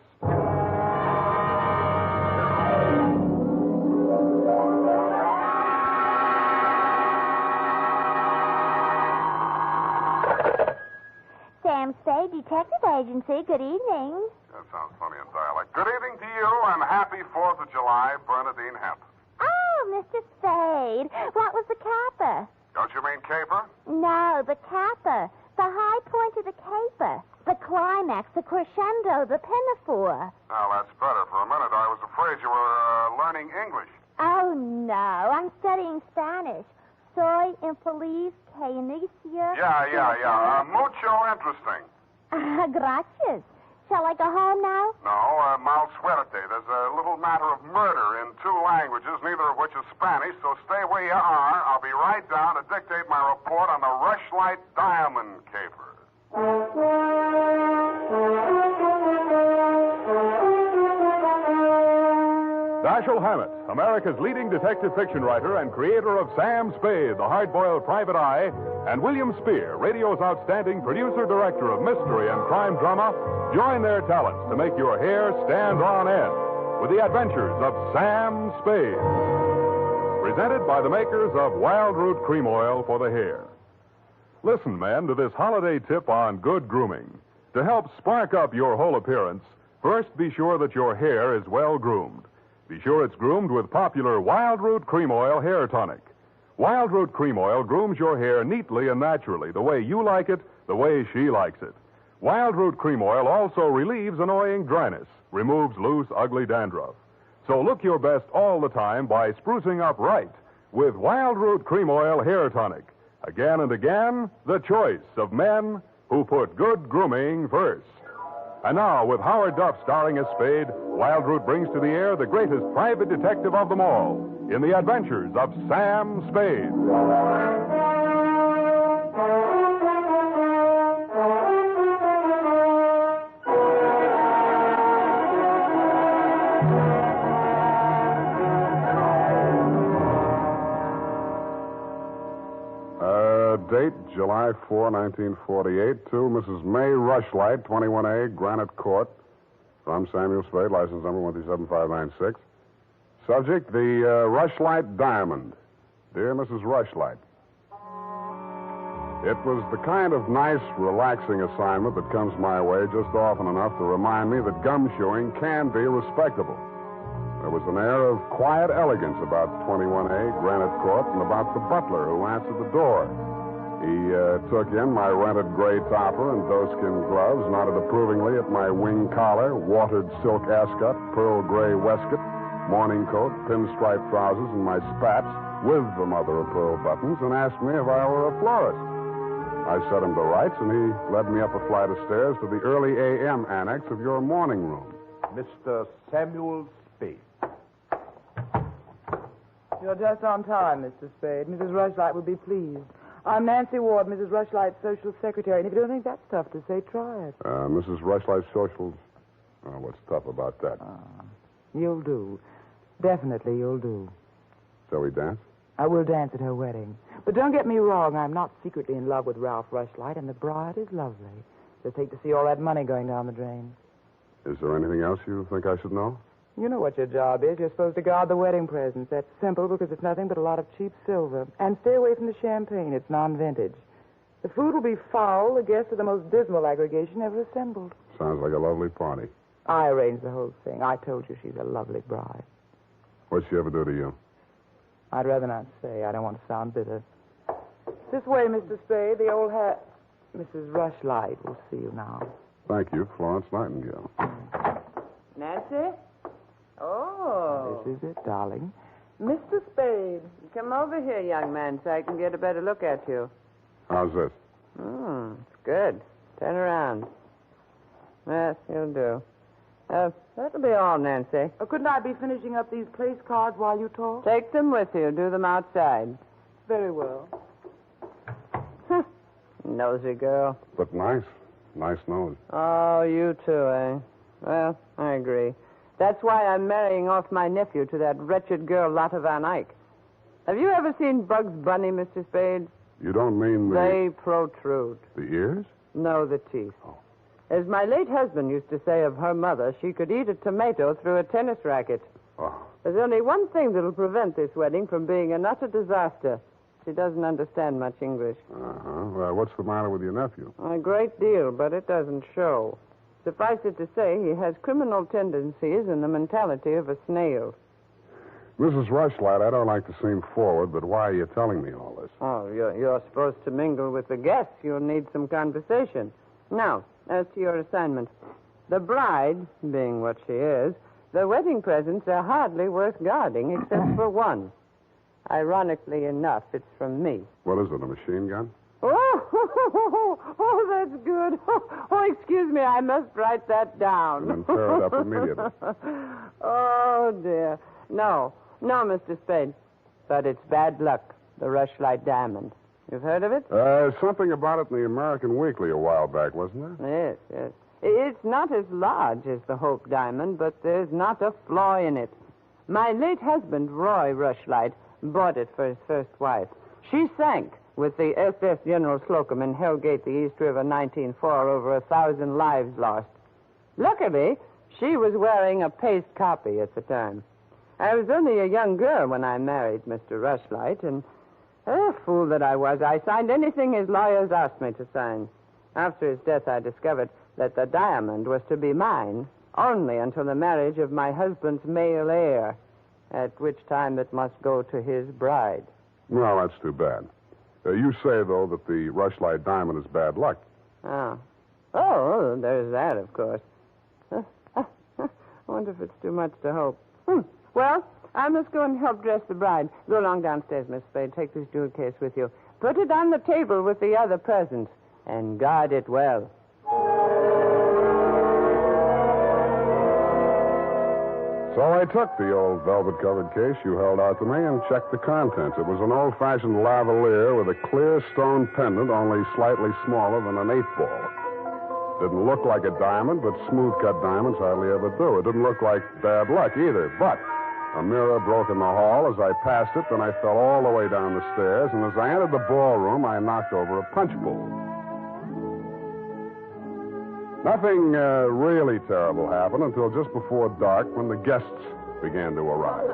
Sam Spade, Detective Agency. Good evening. That sounds funny in dialect. Good evening to you, and happy 4th of July, Bernadine Hemp. Oh, Mr. Spade, what was the caper? Don't you mean caper? No, the caper. The high point of the caper. The climax, the crescendo, the pinafore. Now, that's better. For a minute, I was afraid you were learning English. Oh, no, I'm studying Spanish. Soy infeliz que inicia... Yeah. Mucho interesting. Gracias. Shall I go home now? No, mal suerte. There's a little matter of murder in 2 languages, neither of which is Spanish, so stay where you are. I'll be right down to dictate my report on the Rushlight Diamond Caper. Dashiell Hammett, America's leading detective fiction writer and creator of Sam Spade, the hard-boiled private eye, and William Spear, radio's outstanding producer-director of mystery and crime drama, join their talents to make your hair stand on end with the adventures of Sam Spade. Presented by the makers of Wild Root Cream Oil for the hair. Listen, men, to this holiday tip on good grooming. To help spark up your whole appearance, first be sure that your hair is well groomed. Be sure it's groomed with popular Wild Root Cream Oil Hair Tonic. Wild Root Cream Oil grooms your hair neatly and naturally, the way you like it, the way she likes it. Wild Root Cream Oil also relieves annoying dryness, removes loose, ugly dandruff. So look your best all the time by sprucing up right with Wild Root Cream Oil Hair Tonic. Again and again, the choice of men who put good grooming first. And now, with Howard Duff starring as Spade, Wild Root brings to the air the greatest private detective of them all in the adventures of Sam Spade. Date, July 4, 1948, to Mrs. May Rushlight, 21A, Granite Court. From Samuel Spade, license number 137596. Subject, the Rushlight Diamond. Dear Mrs. Rushlight, it was the kind of nice, relaxing assignment that comes my way just often enough to remind me that gumshoeing can be respectable. There was an air of quiet elegance about 21A, Granite Court, and about the butler who answered the door. He took in my rented gray topper and doeskin gloves, nodded approvingly at my wing collar, watered silk ascot, pearl gray waistcoat, morning coat, pinstripe trousers, and my spats with the mother of pearl buttons, and asked me if I were a florist. I set him to rights, and he led me up a flight of stairs to the early A.M. annex of your morning room. Mr. Samuel Spade. You're just on time, Mr. Spade. Mrs. Rushlight will be pleased. I'm Nancy Ward, Mrs. Rushlight's social secretary, and if you don't think that's tough to say, try it. Mrs. Rushlight's socials? What's tough about that? You'll do. Definitely you'll do. Shall we dance? I will dance at her wedding. But don't get me wrong, I'm not secretly in love with Ralph Rushlight, and the bride is lovely. Just hate to see all that money going down the drain. Is there anything else you think I should know? You know what your job is. You're supposed to guard the wedding presents. That's simple because it's nothing but a lot of cheap silver. And stay away from the champagne. It's non-vintage. The food will be foul. The guests are the most dismal aggregation ever assembled. Sounds like a lovely party. I arranged the whole thing. I told you she's a lovely bride. What'd she ever do to you? I'd rather not say. I don't want to sound bitter. This way, Mr. Spade. The old hat. Mrs. Rushlight will see you now. Thank you, Florence Nightingale. Nancy? Oh. This is it, darling. Mr. Spade. Come over here, young man, so I can get a better look at you. How's this? It's good. Turn around. Yes, you'll do. That'll be all, Nancy. Couldn't I be finishing up these place cards while you talk? Take them with you. Do them outside. Very well. Nosy girl. But nice. Nice nose. Oh, you too, eh? Well, I agree. That's why I'm marrying off my nephew to that wretched girl, Lotta Van Eyck. Have you ever seen Bugs Bunny, Mr. Spade? You don't mean the... They protrude. The ears? No, the teeth. Oh. As my late husband used to say of her mother, she could eat a tomato through a tennis racket. Oh. There's only one thing that'll prevent this wedding from being an utter disaster. She doesn't understand much English. Well, what's the matter with your nephew? A great deal, but it doesn't show. Suffice it to say, he has criminal tendencies and the mentality of a snail. Mrs. Rushlight, I don't like to seem forward, but why are you telling me all this? Oh, you're supposed to mingle with the guests. You'll need some conversation. Now, as to your assignment. The bride, being what she is, the wedding presents are hardly worth guarding except for one. Ironically enough, it's from me. What is it, a machine gun? Oh, that's good. Oh, excuse me, I must write that down. And then tear it up immediately. Oh, dear. No, Mr. Spade. But it's bad luck, the Rushlight diamond. You've heard of it? Something about it in the American Weekly a while back, wasn't there? Yes. It's not as large as the Hope diamond, but there's not a flaw in it. My late husband, Roy Rushlight, bought it for his first wife. She sank with the SS General Slocum in Hellgate, the East River, 1904, over 1,000 lives lost. Luckily, she was wearing a paste copy at the time. I was only a young girl when I married Mr. Rushlight, and fool that I was, I signed anything his lawyers asked me to sign. After his death, I discovered that the diamond was to be mine only until the marriage of my husband's male heir, at which time it must go to his bride. Well, that's too bad. You say, though, that the Rushlight diamond is bad luck. Oh, there's that, of course. I wonder if it's too much to hope. Well, I must go and help dress the bride. Go along downstairs, Miss Spade. Take this jewel case with you. Put it on the table with the other presents, and guard it well. So I took the old velvet-covered case you held out to me and checked the contents. It was an old-fashioned lavalier with a clear stone pendant only slightly smaller than an 8-ball. Didn't look like a diamond, but smooth-cut diamonds hardly ever do. It didn't look like bad luck either, but a mirror broke in the hall as I passed it, then I fell all the way down the stairs, and as I entered the ballroom, I knocked over a punch bowl. Nothing really terrible happened until just before dark when the guests began to arrive.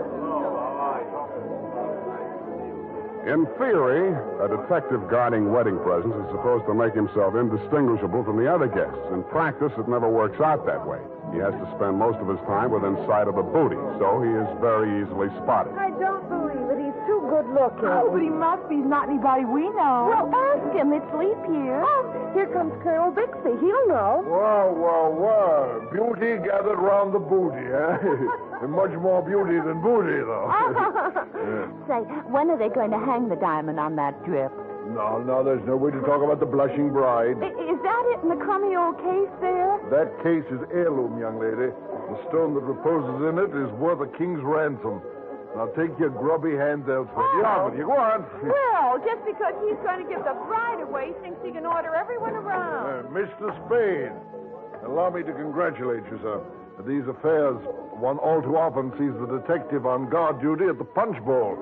In theory, a detective guarding wedding presents is supposed to make himself indistinguishable from the other guests. In practice, it never works out that way. He has to spend most of his time within sight of the booty, so he is very easily spotted. I don't believe it. He's too good looking. Oh, but he must be. He's not anybody we know. Well, ask him. It's leap year. Oh, here comes Colonel Bixby. He'll know. Well. Beauty gathered round the booty, eh? And much more beauty than booty, though. Say, when are they going to hang the diamond on that drip? No, there's no way to talk about the blushing bride. Is that it in the crummy old case there? That case is heirloom, young lady. The stone that reposes in it is worth a king's ransom. Now take your grubby hands elsewhere. Get on with you. Go on. Well, just because he's going to give the bride away, thinks he can order everyone around. Mr. Spade, allow me to congratulate you, sir. These affairs, one all too often sees the detective on guard duty at the punch bowl.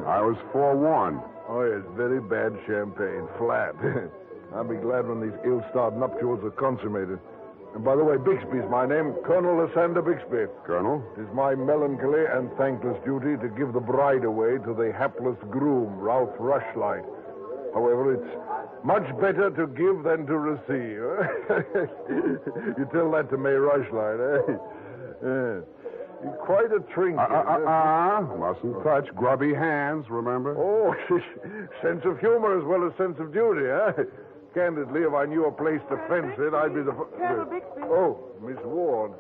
I was forewarned. Oh, yes, very bad champagne. Flat. I'll be glad when these ill-starred nuptials are consummated. And by the way, Bixby's my name, Colonel Lysander Bixby. Colonel? It is my melancholy and thankless duty to give the bride away to the hapless groom, Ralph Rushlight. However, it's much better to give than to receive. You tell that to May Rushlight, eh? You're quite a trinket. Mustn't touch grubby hands, remember? Oh, sense of humor as well as sense of duty, eh? Candidly, if I knew a place to fence it, I'd be the... Colonel Bixby. Oh, Miss Ward.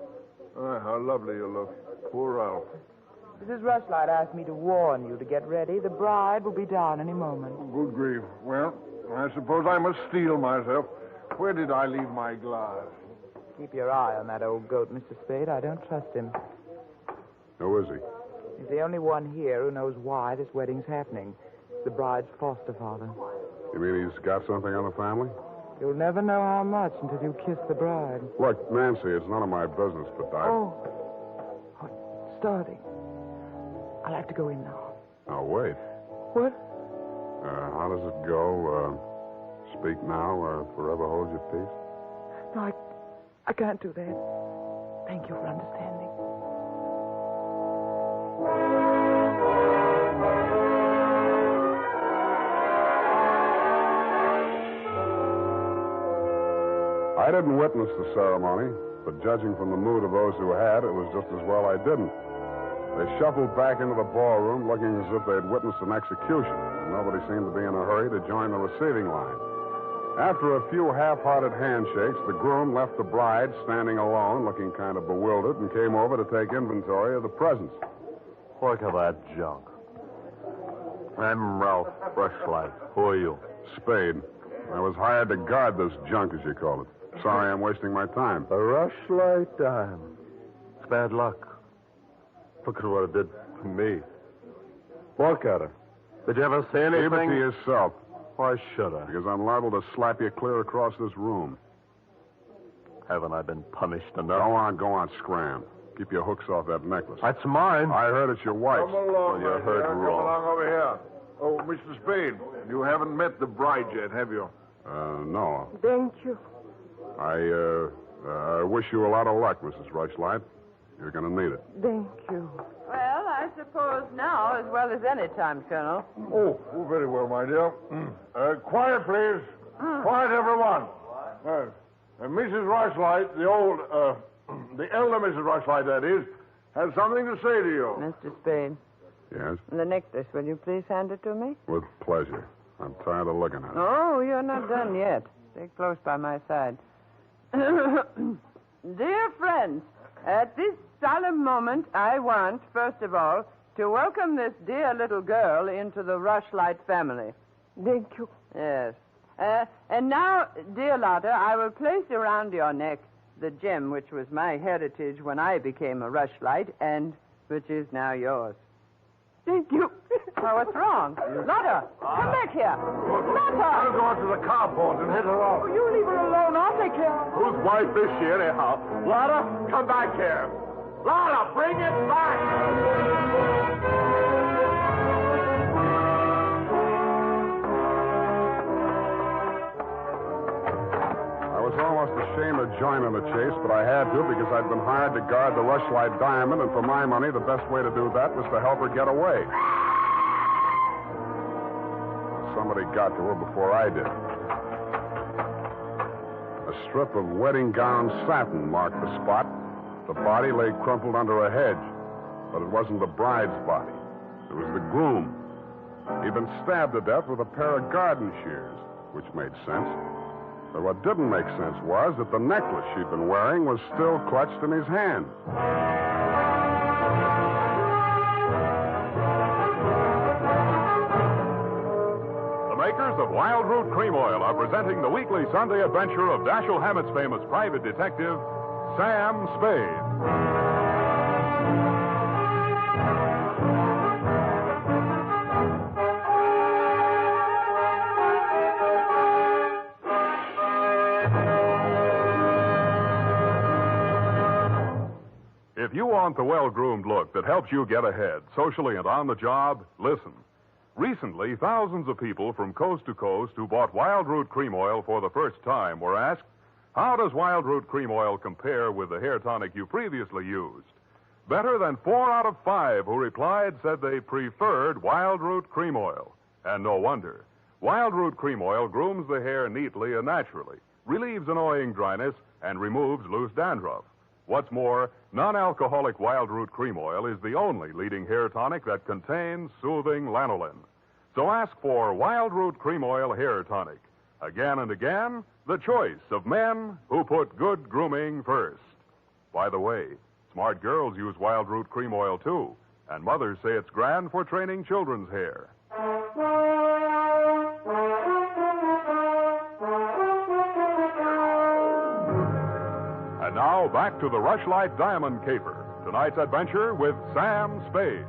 How lovely you look. Poor Ralph. Mrs. Rushlight asked me to warn you to get ready. The bride will be down any moment. Good grief. Well, I suppose I must steel myself. Where did I leave my glass? Keep your eye on that old goat, Mr. Spade. I don't trust him. Who is he? He's the only one here who knows why this wedding's happening. It's the bride's foster father. You mean he's got something on the family? You'll never know how much until you kiss the bride. Look, Nancy, it's none of my business, but Oh, it's starting. I'll have to go in now. Now, wait. What? How does it go? Speak now or forever hold your peace? No, I can't do that. Thank you for understanding. I didn't witness the ceremony, but judging from the mood of those who had, it was just as well I didn't. They shuffled back into the ballroom looking as if they'd witnessed an execution, and nobody seemed to be in a hurry to join the receiving line. After a few half-hearted handshakes, the groom left the bride standing alone, looking kind of bewildered, and came over to take inventory of the presents. Look at that junk. I'm Ralph Rushlight. Who are you? Spade. I was hired to guard this junk, as you call it. Sorry I'm wasting my time. The Rushlight Diamond. It's bad luck. Look at what it did to me. Look at it. Did you ever say anything? Keep it to yourself. Why should I? Because I'm liable to slap you clear across this room. Haven't I been punished enough? Go on, scram. Keep your hooks off that necklace. That's mine. I heard it's your wife's. Come along, you heard Come wrong. along over here. Oh, Mr. Spade, you haven't met the bride yet, have you? No. Thank you. I wish you a lot of luck, Mrs. Rushlight. You're going to need it. Thank you. Well, I suppose now, as well as any time, Colonel. Oh, very well, my dear. Quiet, please. Quiet, everyone. Mrs. Rushlight, the elder Mrs. Rushlight, that is, has something to say to you. Mr. Spade. Yes? The necklace, will you please hand it to me? With pleasure. I'm tired of looking at it. Oh, you're not done yet. Stay close by my side. Dear friends, at this solemn moment, I want, first of all, to welcome this dear little girl into the Rushlight family. Thank you. Yes. And now, dear Lotta, I will place around your neck the gem which was my heritage when I became a Rushlight and which is now yours. Thank you. Oh, what's wrong? Lotta, come back here. Lotta! I'll go out to the carport and hit her off. Oh, you leave her alone. I'll take care of her. Whose wife is she, anyhow? Lotta, come back here. Lotta, bring it back! I was almost ashamed to join in the chase, but I had to because I'd been hired to guard the Rushlight Diamond, and for my money, the best way to do that was to help her get away. Somebody got to her before I did. A strip of wedding gown satin marked the spot. The body lay crumpled under a hedge, but it wasn't the bride's body. It was the groom. He'd been stabbed to death with a pair of garden shears, which made sense. But what didn't make sense was that the necklace she'd been wearing was still clutched in his hand. The makers of Wild Root Cream Oil are presenting the weekly Sunday adventure of Dashiell Hammett's famous private detective, Sam Spade. If you want the well-groomed look that helps you get ahead, socially and on the job, listen. Recently, thousands of people from coast to coast who bought Wild Root Cream Oil for the first time were asked, how does Wild Root Cream Oil compare with the hair tonic you previously used? Better than 4 out of 5 who replied said they preferred Wild Root Cream Oil. And no wonder. Wild Root Cream Oil grooms the hair neatly and naturally, relieves annoying dryness, and removes loose dandruff. What's more, non-alcoholic Wild Root Cream Oil is the only leading hair tonic that contains soothing lanolin. So ask for Wild Root Cream Oil Hair Tonic. Again and again, the choice of men who put good grooming first. By the way, smart girls use Wild Root Cream Oil too, and mothers say it's grand for training children's hair. And now, back to the Rushlight Diamond Caper. Tonight's adventure with Sam Spade.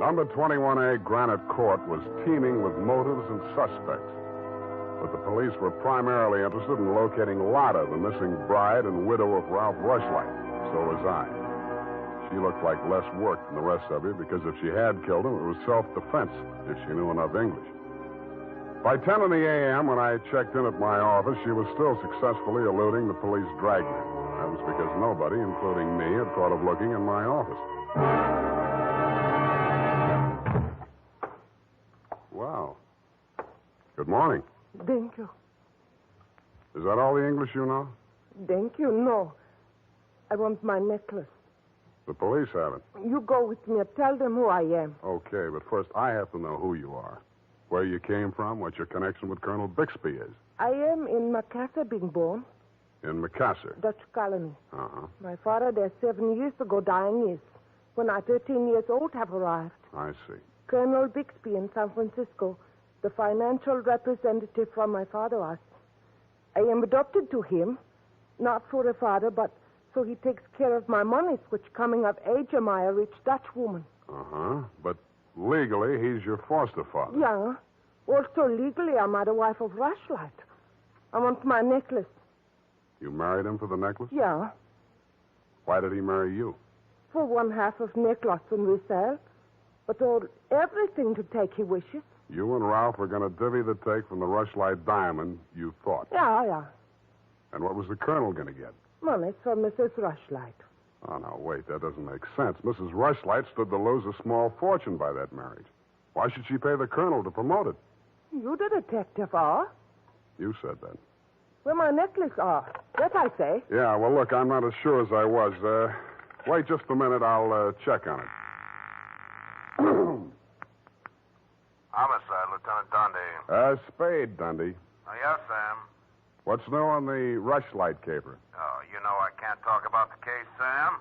Number 21A Granite Court was teeming with motives and suspects. But the police were primarily interested in locating Lotta, the missing bride and widow of Ralph Rushlight. So was I. She looked like less work than the rest of you because if she had killed him, it was self-defense if she knew enough English. By 10 in the a.m., when I checked in at my office, she was still successfully eluding the police dragnet. That was because nobody, including me, had thought of looking in my office. Wow. Good morning. Thank you. Is that all the English you know? Thank you. No. I want my necklace. The police have it. You go with me and tell them who I am. Okay, but first I have to know who you are. Where you came from, what your connection with Colonel Bixby is. I am in Macao being born. In Macao. Dutch colony. Uh-huh. My father there 7 years ago dying is. When I 13 years old have arrived. I see. Colonel Bixby in San Francisco, the financial representative from my father was. I am adopted to him, not for a father, but so he takes care of my monies, which coming of age am I a rich Dutch woman. Uh-huh. But legally, he's your foster father. Yeah. Also legally, I'm the wife of Rushlight. I want my necklace. You married him for the necklace? Yeah. Why did he marry you? For 1/2 of necklace when we sell. But everything to take he wishes. You and Ralph were going to divvy the take from the Rushlight diamond, you thought. Yeah. And what was the colonel going to get? Money for Mrs. Rushlight. Oh, now, wait, that doesn't make sense. Mrs. Rushlight stood to lose a small fortune by that marriage. Why should she pay the colonel to promote it? You the detective are? You said that. Where my necklace are. That I say. Yeah, well, look, I'm not as sure as I was. Wait just a minute. I'll check on it. Homicide, Lieutenant Dundee. Spade, Dundee. Oh, yes, Sam. What's new on the Rushlight caper? Oh, you know I can't talk about the case, Sam.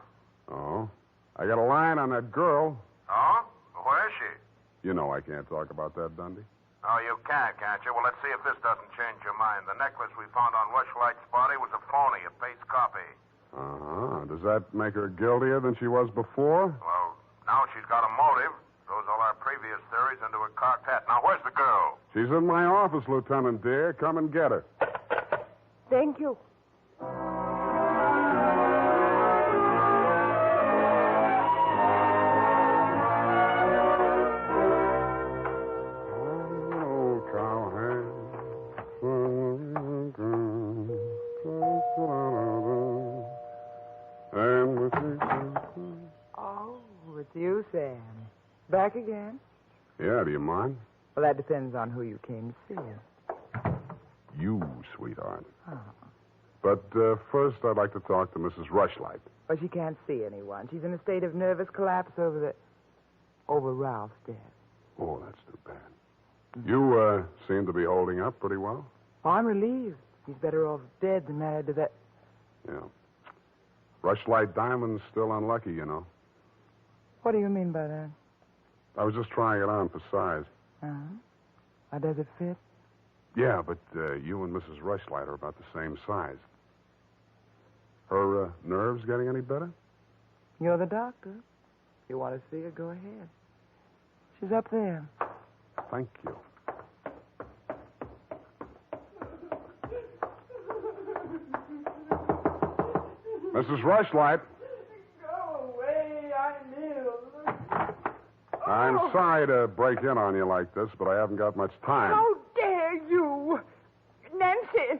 Oh? I got a line on that girl. Oh? Where is she? You know I can't talk about that, Dundee. Oh, you can't you? Well, let's see if this doesn't change your mind. The necklace we found on Rushlight's body was a phony, a paste copy. Uh-huh. Does that make her guiltier than she was before? Well, now she's got a motive. Throws all our previous theories into a cocked hat. Now, where's the girl? She's in my office, Lieutenant, dear. Come and get her. Thank you. Oh, it's you, Sam. Back again? Yeah, do you mind? Well, that depends on who you came to see. You, sweetheart. Oh. But first, I'd like to talk to Mrs. Rushlight. Well, she can't see anyone. She's in a state of nervous collapse over Ralph's death. Oh, that's too bad. You seem to be holding up pretty well. Oh, I'm relieved. He's better off dead than married to that. Yeah. Rushlight Diamond's still unlucky, you know. What do you mean by that? I was just trying it on for size. Uh-huh. Does it fit? Yeah, but you and Mrs. Rushlight are about the same size. Her nerves getting any better? You're the doctor. If you want to see her, go ahead. She's up there. Thank you. Mrs. Rushlight. Go away, I'm ill. I'm sorry to break in on you like this, but I haven't got much time. How dare you? Nancy!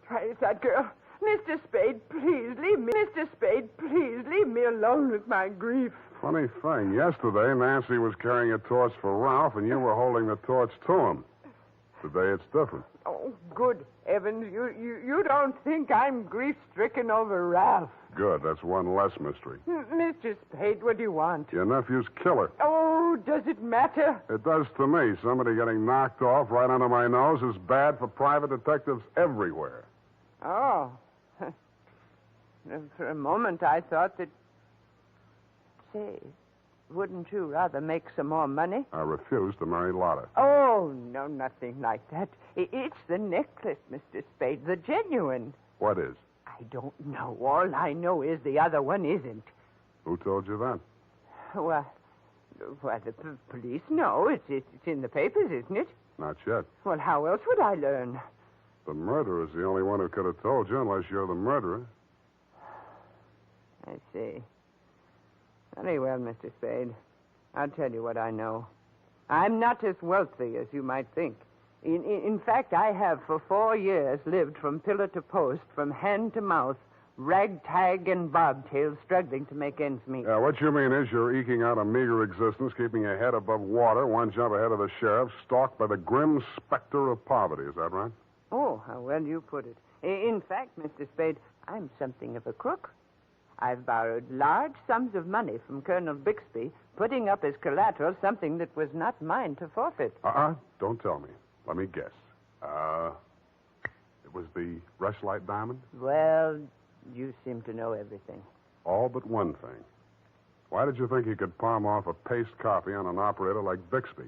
Try that girl. Mr. Spade, please leave me. Mr. Spade, please leave me alone with my grief. Funny thing, yesterday Nancy was carrying a torch for Ralph, and you were holding the torch to him. Today it's different. Oh, good heavens. You don't think I'm grief-stricken over Ralph. Good, that's one less mystery. Mr. Spade, what do you want? Your nephew's killer. Oh, does it matter? It does to me. Somebody getting knocked off right under my nose is bad for private detectives everywhere. Oh. For a moment, I thought that... Say, wouldn't you rather make some more money? I refuse to marry Lotta. Oh, no, nothing like that. It's the necklace, Mr. Spade, the genuine. What is? I don't know. All I know is the other one isn't. Who told you that? Well, the police know. It's in the papers, isn't it? Not yet. Well, how else would I learn? The murderer's the only one who could have told you, unless you're the murderer. I see. Very well, Mr. Spade. I'll tell you what I know. I'm not as wealthy as you might think. In fact, I have for 4 years lived from pillar to post, from hand to mouth, ragtag and bobtail, struggling to make ends meet. What you mean is you're eking out a meager existence, keeping your head above water, one jump ahead of the sheriff, stalked by the grim specter of poverty. Is that right? Oh, how well you put it. In fact, Mr. Spade, I'm something of a crook. I've borrowed large sums of money from Colonel Bixby, putting up as collateral something that was not mine to forfeit. Don't tell me. Let me guess. It It was the Rushlight diamond? Well, you seem to know everything. All but one thing. Why did you think you could palm off a paste copy on an operator like Bixby?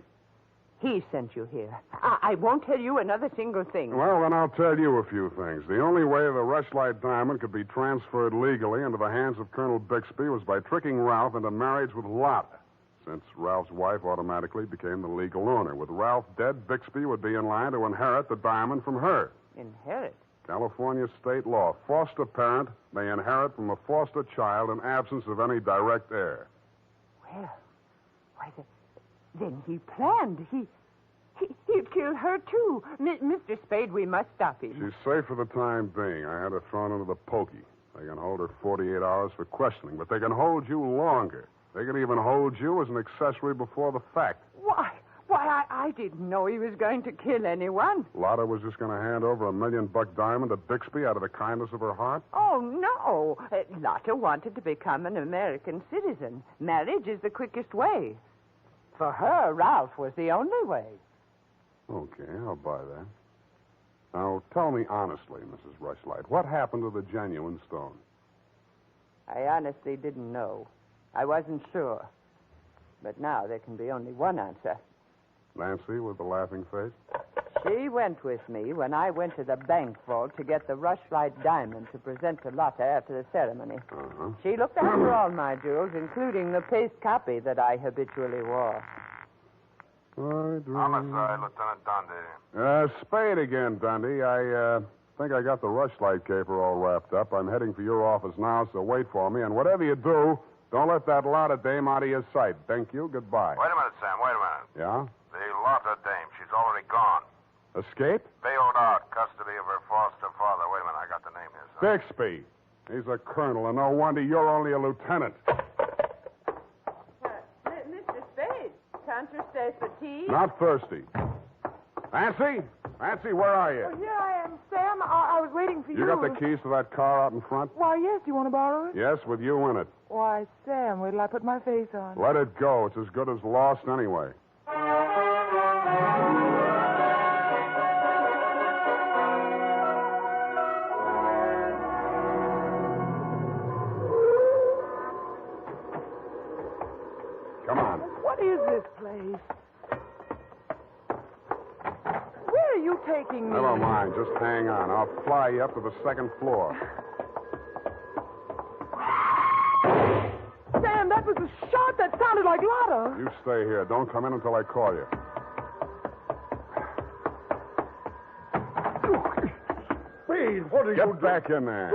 He sent you here. I won't tell you another single thing. Well, then I'll tell you a few things. The only way the Rushlight diamond could be transferred legally into the hands of Colonel Bixby was by tricking Ralph into marriage with Lotta, since Ralph's wife automatically became the legal owner. With Ralph dead, Bixby would be in line to inherit the diamond from her. Inherit? California state law. Foster parent may inherit from a foster child in absence of any direct heir. Well, why, then he planned. He'd kill her, too. Mr. Spade, we must stop him. She's safe for the time being. I had her thrown into the pokey. They can hold her 48 hours for questioning, but they can hold you longer. They can even hold you as an accessory before the fact. Why, I didn't know he was going to kill anyone. Lotta was just going to hand over $1 million diamond to Bixby out of the kindness of her heart? Oh, no. Lotta wanted to become an American citizen. Marriage is the quickest way. For her, Ralph was the only way. Okay, I'll buy that. Now, tell me honestly, Mrs. Rushlight, what happened to the genuine stone? I honestly didn't know. I wasn't sure. But now there can be only one answer. Nancy with the laughing face? She went with me when I went to the bank vault to get the Rushlight diamond to present to Lotta after the ceremony. Uh-huh. She looked after all my jewels, including the paste copy that I habitually wore. Homicide, Lieutenant Dundee. Spade again, Dundee. I think I got the Rushlight caper all wrapped up. I'm heading for your office now, so wait for me. And whatever you do, don't let that Lotta dame out of your sight. Thank you. Goodbye. Wait a minute, Sam. Wait a minute. Yeah? The Lotta dame, she's already gone. Escape? Bailed out, custody of her foster father. Wait a minute, I got the name here, son. Bixby. He's a colonel, and no wonder you're only a lieutenant. Mr. Spade, can't you stay for tea? Not thirsty. Nancy? Nancy, where are you? Oh, here I am, Sam. I was waiting for you. You got the keys to that car out in front? Why, yes. Do you want to borrow it? Yes, with you in it. Why, Sam, wait till I put my face on. Let it go. It's as good as lost anyway. Come on. What is this place? Where are you taking me? Never mind. Just hang on. I'll fly you up to the second floor. Sam, that was a shot that sounded like Lotta. You stay here. Don't come in until I call you. Spade, what are you Get back in there.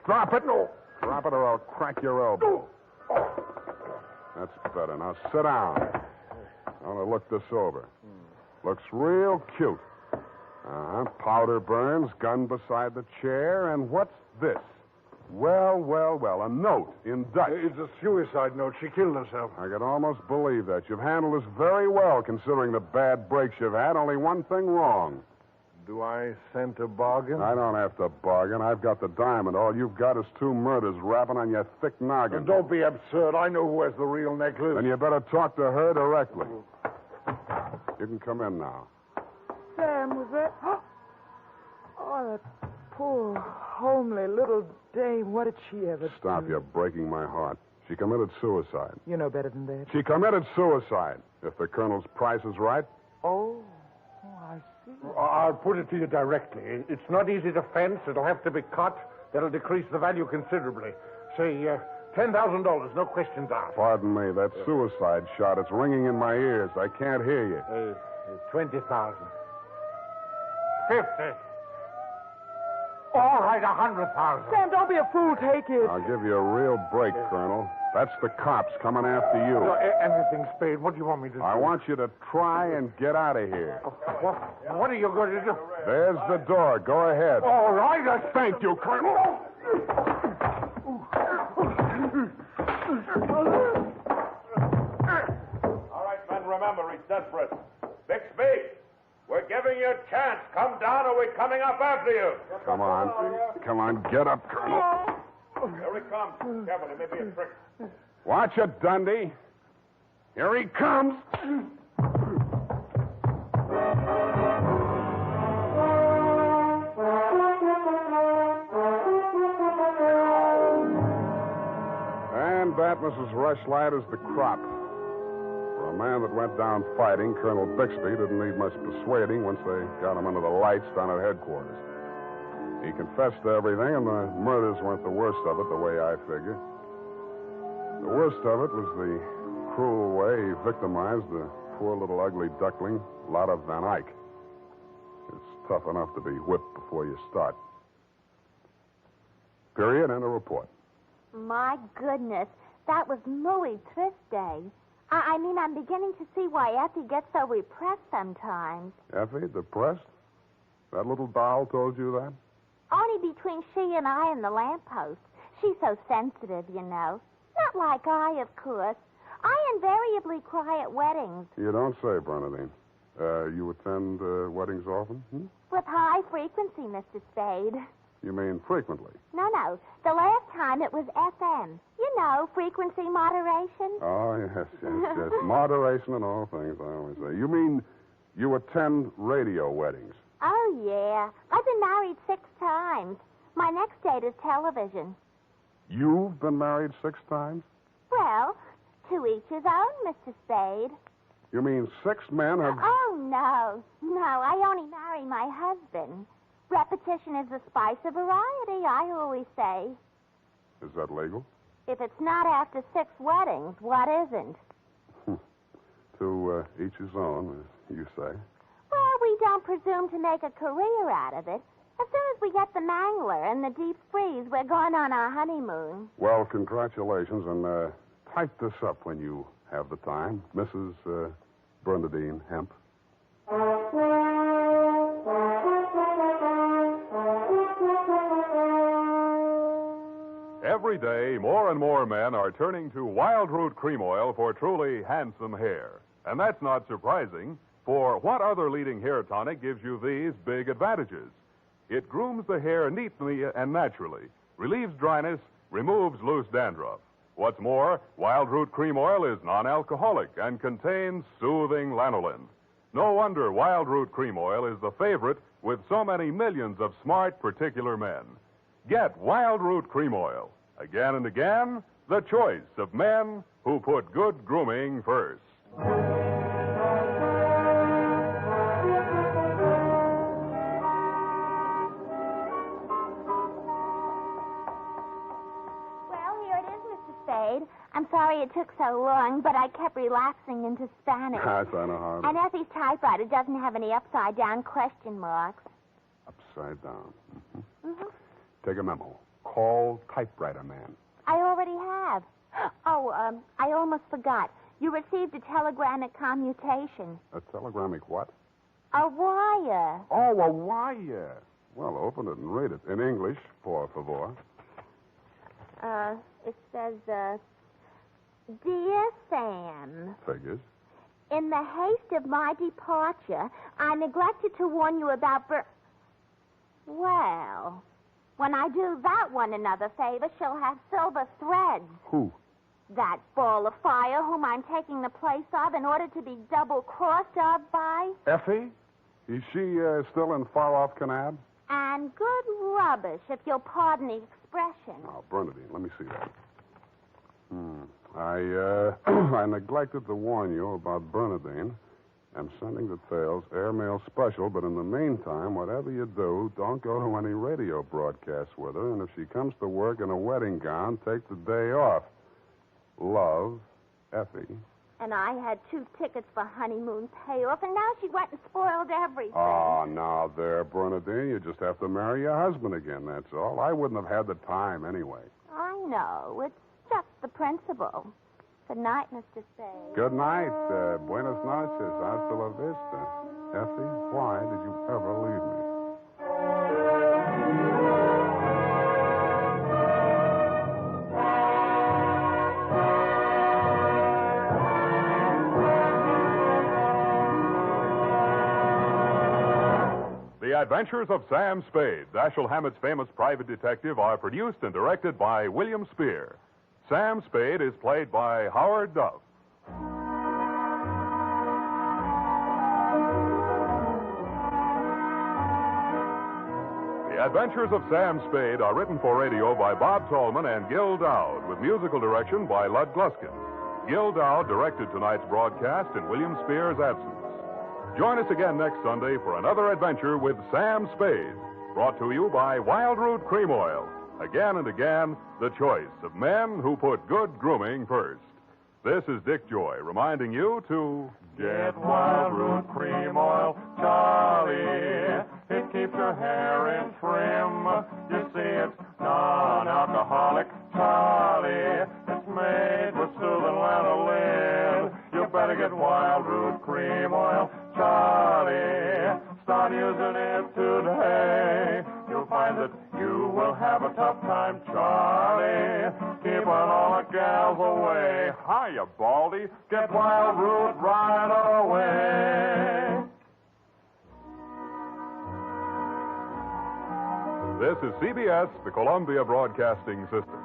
Drop it. No. Drop it or I'll crack your elbow. That's better. Now sit down. I want to look this over. Looks real cute. Powder burns, gun beside the chair, and what's this? Well, a note in Dutch. It's a suicide note. She killed herself. I could almost believe that. You've handled this very well, considering the bad breaks you've had. Only one thing wrong. Do I scent a bargain? I don't have to bargain. I've got the diamond. All you've got is 2 murders rapping on your thick noggin. Don't be absurd. I know who has the real necklace. Then you better talk to her directly. You can come in now. Sam, was that... Oh, that poor, homely little dame. What did she ever Stop, do? you're breaking my heart. She committed suicide. You know better than that. She committed suicide. If the colonel's price is right. Oh, I see. I'll put it to you directly. It's not easy to fence. It'll have to be cut. That'll decrease the value considerably. Say, $10,000, no questions asked. Pardon me, that suicide shot, it's ringing in my ears. I can't hear you. 20,000. 50. All right, 100,000. Sam, don't be a fool. Take it. I'll give you a real break, Colonel. That's the cops coming after you. Anything, Spade. What do you want me to do? I want you to try and get out of here. What are you going to do? There's the door. Go ahead. All right. Thank you, Colonel. All right, men, remember, he's desperate. Bixby, we're giving you a chance. Come down or we're coming up after you. Come on. Come on, get up, Colonel. Here he comes. Careful, it may be a trick. Watch it, Dundee. Here he comes. that, Mrs. Rushlight, is the crop. For a man that went down fighting, Colonel Bixby didn't need much persuading once they got him under the lights down at headquarters. He confessed to everything, and the murders weren't the worst of it, the way I figure. The worst of it was the cruel way he victimized the poor little ugly duckling, Lotta Van Eyck. It's tough enough to be whipped before you start. Period, and a report. My goodness, that was muy triste. I mean, I'm beginning to see why Effie gets so repressed sometimes. Effie, depressed? That little doll told you that? Only between she and I and the lamppost. She's so sensitive, you know. Not like I, of course. I invariably cry at weddings. You don't say, Bernadine. You attend weddings often? With high frequency, Mr. Spade. You mean frequently? No. The last time it was FM. You know, frequency moderation. Oh, yes. Moderation in all things, I always say. You mean you attend radio weddings? Oh, yeah. I've been married 6 times. My next date is television. You've been married 6 times? Well, to each his own, Mr. Spade. You mean 6 men have... Oh, no. I only marry my husband. Repetition is the spice of variety, I always say. Is that legal? If it's not after 6 weddings, what isn't? To each his own, as you say. Well, we don't presume to make a career out of it. As soon as we get the mangler and the deep freeze, we're going on our honeymoon. Well, congratulations, and type this up when you have the time. Mrs. Bernadine Hemp. Every day, more and more men are turning to Wild Root Cream Oil for truly handsome hair. And that's not surprising, for what other leading hair tonic gives you these big advantages? It grooms the hair neatly and naturally, relieves dryness, removes loose dandruff. What's more, Wild Root Cream Oil is non-alcoholic and contains soothing lanolin. No wonder Wild Root Cream Oil is the favorite with so many millions of smart, particular men. Get Wild Root Cream Oil. Again and again, the choice of men who put good grooming first. I'm sorry it took so long, but I kept relapsing into Spanish. Yes, I know how. And Effie's typewriter doesn't have any upside-down question marks. Upside down. Mm-hmm. Take a memo. Call typewriter man. I already have. Oh, I almost forgot. You received a telegrammic commutation. A telegrammic what? A wire. Oh, a wire. Well, open it and read it. In English, por favor. It says, Dear Sam. Figures. In the haste of my departure, I neglected to warn you about Well, when I do that one another favor, she'll have silver threads. Who? That ball of fire whom I'm taking the place of in order to be double-crossed of by. Effie? Is she still in far-off Canab? And good rubbish, if you'll pardon the expression. Oh, Bernadine, let me see that. I neglected to warn you about Bernadine. I'm sending details, airmail special, but in the meantime, whatever you do, don't go to any radio broadcasts with her, and if she comes to work in a wedding gown, take the day off. Love, Effie. And I had 2 tickets for honeymoon payoff, and now she went and spoiled everything. Oh, now there, Bernadine, you just have to marry your husband again, that's all. I wouldn't have had the time anyway. I know. It's just the principle. Good night, Mr. Spade. Good night. Buenas noches. Hasta la vista. Effie, why did you ever leave me? The Adventures of Sam Spade, Dashiell Hammett's famous private detective, are produced and directed by William Spear. Sam Spade is played by Howard Duff. The Adventures of Sam Spade are written for radio by Bob Tallman and Gil Dowd, with musical direction by Lud Gluskin. Gil Dowd directed tonight's broadcast in William Spear's absence. Join us again next Sunday for another adventure with Sam Spade, brought to you by Wild Root Cream Oil. Again and again, the choice of men who put good grooming first. This is Dick Joy reminding you to Get Wild Root Cream Oil, Charlie. It keeps your hair in trim. You see, it's non-alcoholic, Charlie. It's made with soothing lanolin. You better get Wild Root Cream Oil, Charlie. Start using it today. You'll find that you will have a tough time, Charlie. Keeping all the gals away. Hiya, Baldy. Get Wild Root right away. This is CBS, the Columbia Broadcasting System.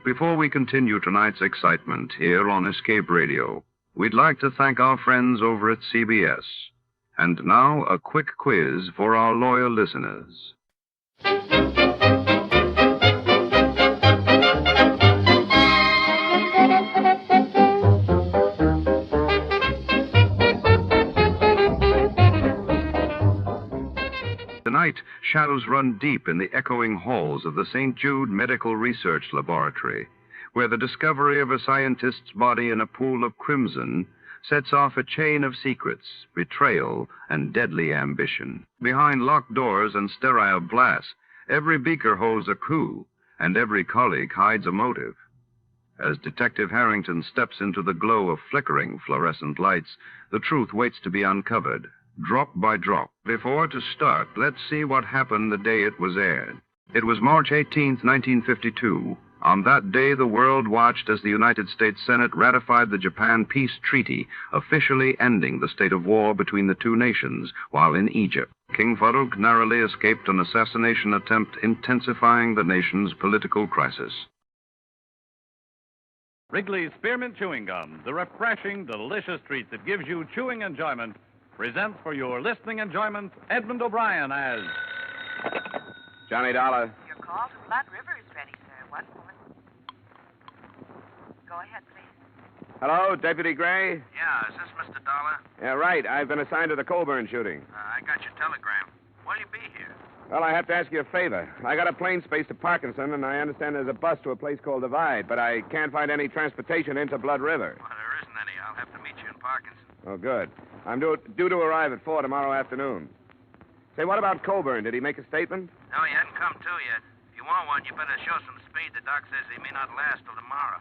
Before we continue tonight's excitement here on Escape Radio, we'd like to thank our friends over at CBS. And now, a quick quiz for our loyal listeners. Tonight, shadows run deep in the echoing halls of the St. Jude Medical Research Laboratory, where the discovery of a scientist's body in a pool of crimson sets off a chain of secrets, betrayal, and deadly ambition. Behind locked doors and sterile glass, every beaker holds a clue, and every colleague hides a motive. As Detective Harrington steps into the glow of flickering fluorescent lights, the truth waits to be uncovered, drop by drop. Before to start, let's see what happened the day it was aired. It was March 18th, 1952. On that day, the world watched as the United States Senate ratified the Japan Peace Treaty, officially ending the state of war between the two nations, while in Egypt, King Farouk narrowly escaped an assassination attempt, intensifying the nation's political crisis. Wrigley's Spearmint Chewing Gum, the refreshing, delicious treat that gives you chewing enjoyment, presents for your listening enjoyment Edmund O'Brien as Johnny Dollar. Your call to Blood River is ready, sir. One moment. Go ahead, please. Hello, Deputy Gray? Yeah, is this Mr. Dollar? Yeah, right. I've been assigned to the Colburn shooting. I got your telegram. When'll you be here? Well, I have to ask you a favor. I got a plane space to Parkinson, and I understand there's a bus to a place called Divide, but I can't find any transportation into Blood River. Well, there isn't any. I'll have to meet you in Parkinson. Oh, good. I'm due to arrive at 4 tomorrow afternoon. Say, what about Colburn? Did he make a statement? No, he hadn't come to yet. If you want one, you better show some speed. The doc says he may not last till tomorrow.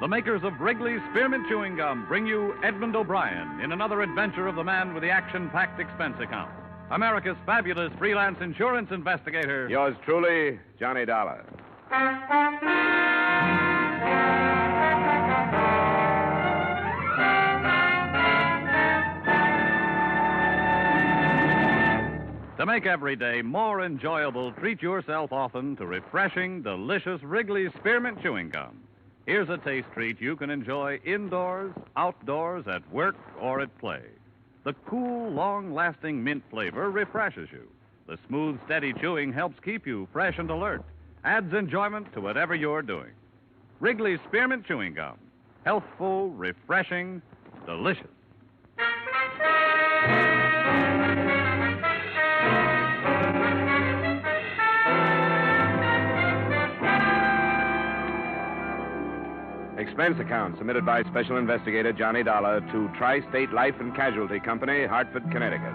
The makers of Wrigley's Spearmint Chewing Gum bring you Edmund O'Brien in another adventure of the man with the action-packed expense account. America's fabulous freelance insurance investigator. Yours truly, Johnny Dollar. To make every day more enjoyable, treat yourself often to refreshing, delicious Wrigley's Spearmint Chewing Gum. Here's a taste treat you can enjoy indoors, outdoors, at work, or at play. The cool, long-lasting mint flavor refreshes you. The smooth, steady chewing helps keep you fresh and alert, adds enjoyment to whatever you're doing. Wrigley's Spearmint Chewing Gum. Healthful, refreshing, delicious. Expense account submitted by Special Investigator Johnny Dollar to Tri-State Life and Casualty Company, Hartford, Connecticut.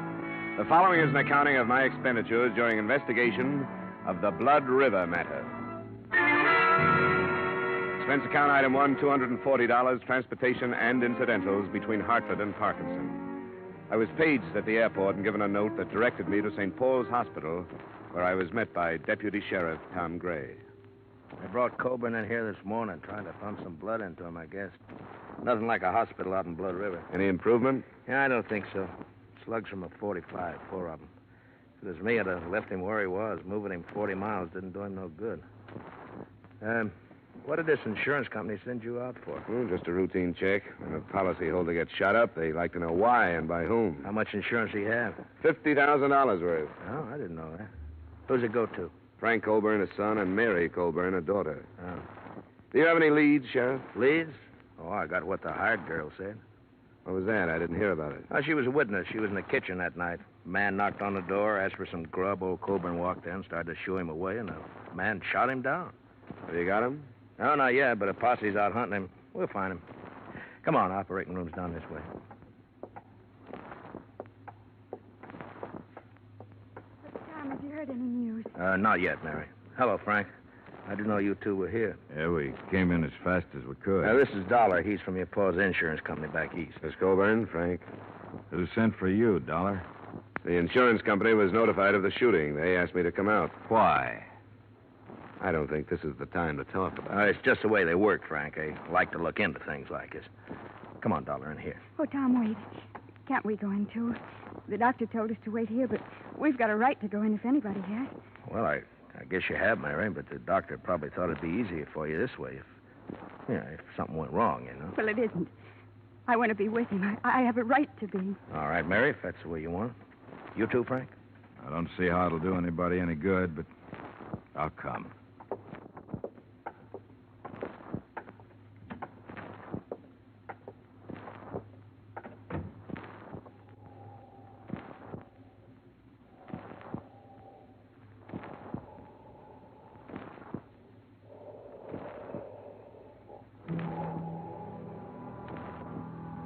The following is an accounting of my expenditures during investigation of the Blood River matter. Expense account item 1, $240, transportation and incidentals between Hartford and Parkinson. I was paged at the airport and given a note that directed me to St. Paul's Hospital, where I was met by Deputy Sheriff Tom Gray. I brought Coburn in here this morning, trying to pump some blood into him, I guess. Nothing like a hospital out in Blood River. Any improvement? Yeah, I don't think so. Slugs from a 45, 4 of them. If it was me, I'd have left him where he was. Moving him 40 miles didn't do him no good. What did this insurance company send you out for? Just a routine check. When a policyholder gets shot up, they like to know why and by whom. How much insurance do you have? $50,000 worth. Oh, I didn't know that. Who's it go to? Frank Colburn, a son, and Mary Colburn, a daughter. Oh. Do you have any leads, Sheriff? Leads? Oh, I got what the hired girl said. What was that? I didn't hear about it. Oh, she was a witness. She was in the kitchen that night. A man knocked on the door, asked for some grub. Old Colburn walked in, started to shoo him away, and the man shot him down. Have you got him? No, not yet, but a posse's out hunting him. We'll find him. Come on, operating room's down this way. Tom, have you heard any news? Not yet, Mary. Hello, Frank. I didn't know you two were here. Yeah, we came in as fast as we could. This is Dollar. He's from your pa's insurance company back east. Miss Colburn, Frank. Who sent for you, Dollar? The insurance company was notified of the shooting. They asked me to come out. Why? I don't think this is the time to talk about it. It's just the way they work, Frank. They like to look into things like this. Come on, Dollar, in here. Oh, Tom, wait. Can't we go in, too? The doctor told us to wait here, but we've got a right to go in if anybody has. Well, I guess you have, Mary, but the doctor probably thought it'd be easier for you this way if something went wrong, you know. Well, it isn't. I want to be with him. I have a right to be. All right, Mary, if that's the way you want it. You too, Frank? I don't see how it'll do anybody any good, but I'll come.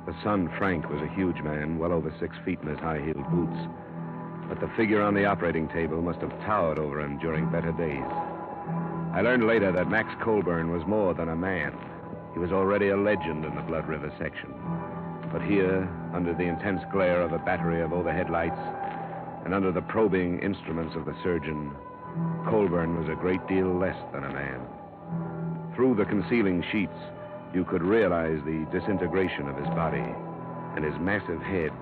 The son, Frank, was a huge man, well over 6 feet in his high-heeled boots. But the figure on the operating table must have towered over him during better days. I learned later that Max Colburn was more than a man. He was already a legend in the Blood River section. But here, under the intense glare of a battery of overhead lights, and under the probing instruments of the surgeon, Colburn was a great deal less than a man. Through the concealing sheets, you could realize the disintegration of his body, and his massive head,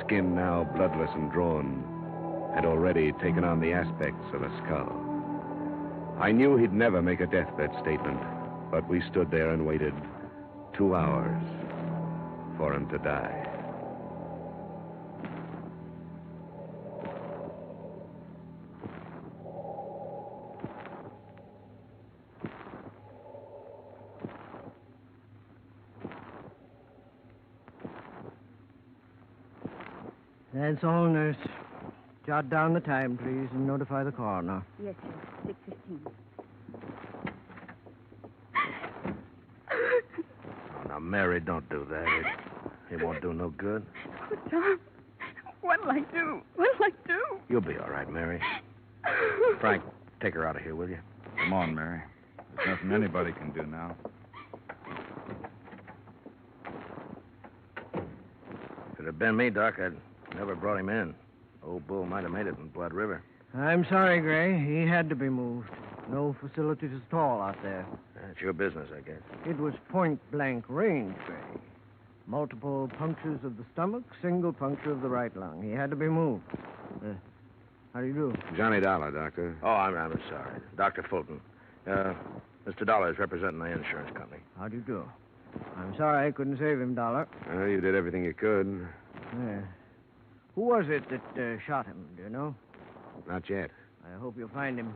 skin now bloodless and drawn, had already taken on the aspects of a skull. I knew he'd never make a deathbed statement, but we stood there and waited 2 hours for him to die. That's all, nurse. Jot down the time, please, and notify the coroner. Yes, sir. 6:15. Oh, now, Mary, don't do that. It won't do no good. Oh, Tom, what'll I do? What'll I do? You'll be all right, Mary. Frank, take her out of here, will you? Come on, Mary. There's nothing anybody can do now. If it had been me, Doc, I'd never brought him in. Old Bull might have made it in Blood River. I'm sorry, Gray. He had to be moved. No facilities at all out there. That's your business, I guess. It was point-blank range, Gray. Multiple punctures of the stomach, single puncture of the right lung. He had to be moved. How do you do? Johnny Dollar, Doctor. Oh, I'm sorry. Dr. Fulton. Mr. Dollar is representing the insurance company. How do you do? I'm sorry I couldn't save him, Dollar. Well, you did everything you could. Yeah. Who was it that shot him, do you know? Not yet. I hope you'll find him.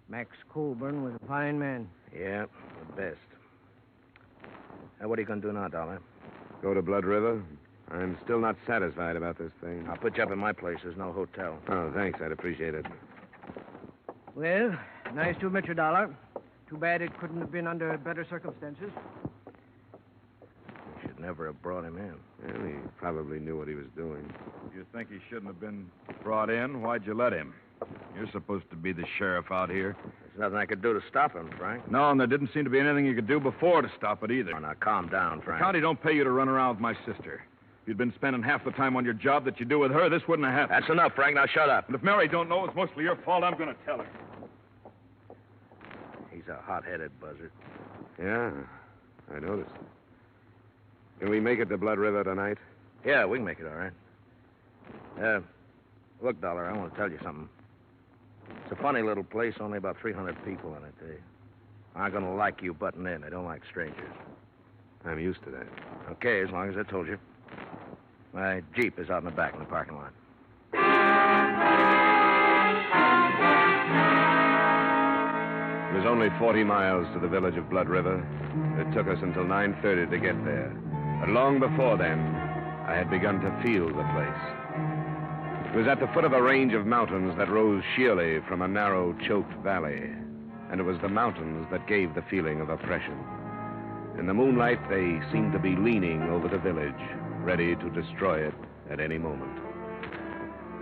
Max Colburn was a fine man. Yeah, the best. What are you going to do now, Dollar? Go to Blood River? I'm still not satisfied about this thing. I'll put you up in my place. There's no hotel. Oh, thanks. I'd appreciate it. Well, nice to meet you, Dollar. Too bad it couldn't have been under better circumstances. You should never have brought him in. Well, he probably knew what he was doing. You think he shouldn't have been brought in? Why'd you let him? You're supposed to be the sheriff out here. There's nothing I could do to stop him, Frank. No, and there didn't seem to be anything you could do before to stop it either. Oh, now, calm down, Frank. The county don't pay you to run around with my sister. If you'd been spending half the time on your job that you do with her, this wouldn't have happened. That's enough, Frank. Now, shut up. And if Mary don't know it's mostly your fault, I'm going to tell her. He's a hot-headed buzzard. Yeah, I noticed. Can we make it to Blood River tonight? Yeah, we can make it all right. Look, Dollar, I want to tell you something. It's a funny little place, only about 300 people in it. aren't going to like you butting in. They don't like strangers. I'm used to that. Okay, as long as I told you. My Jeep is out in the back in the parking lot. It was only 40 miles to the village of Blood River. It took us until 9:30 to get there. But long before then, I had begun to feel the place. It was at the foot of a range of mountains that rose sheerly from a narrow, choked valley. And it was the mountains that gave the feeling of oppression. In the moonlight, they seemed to be leaning over the village, ready to destroy it at any moment.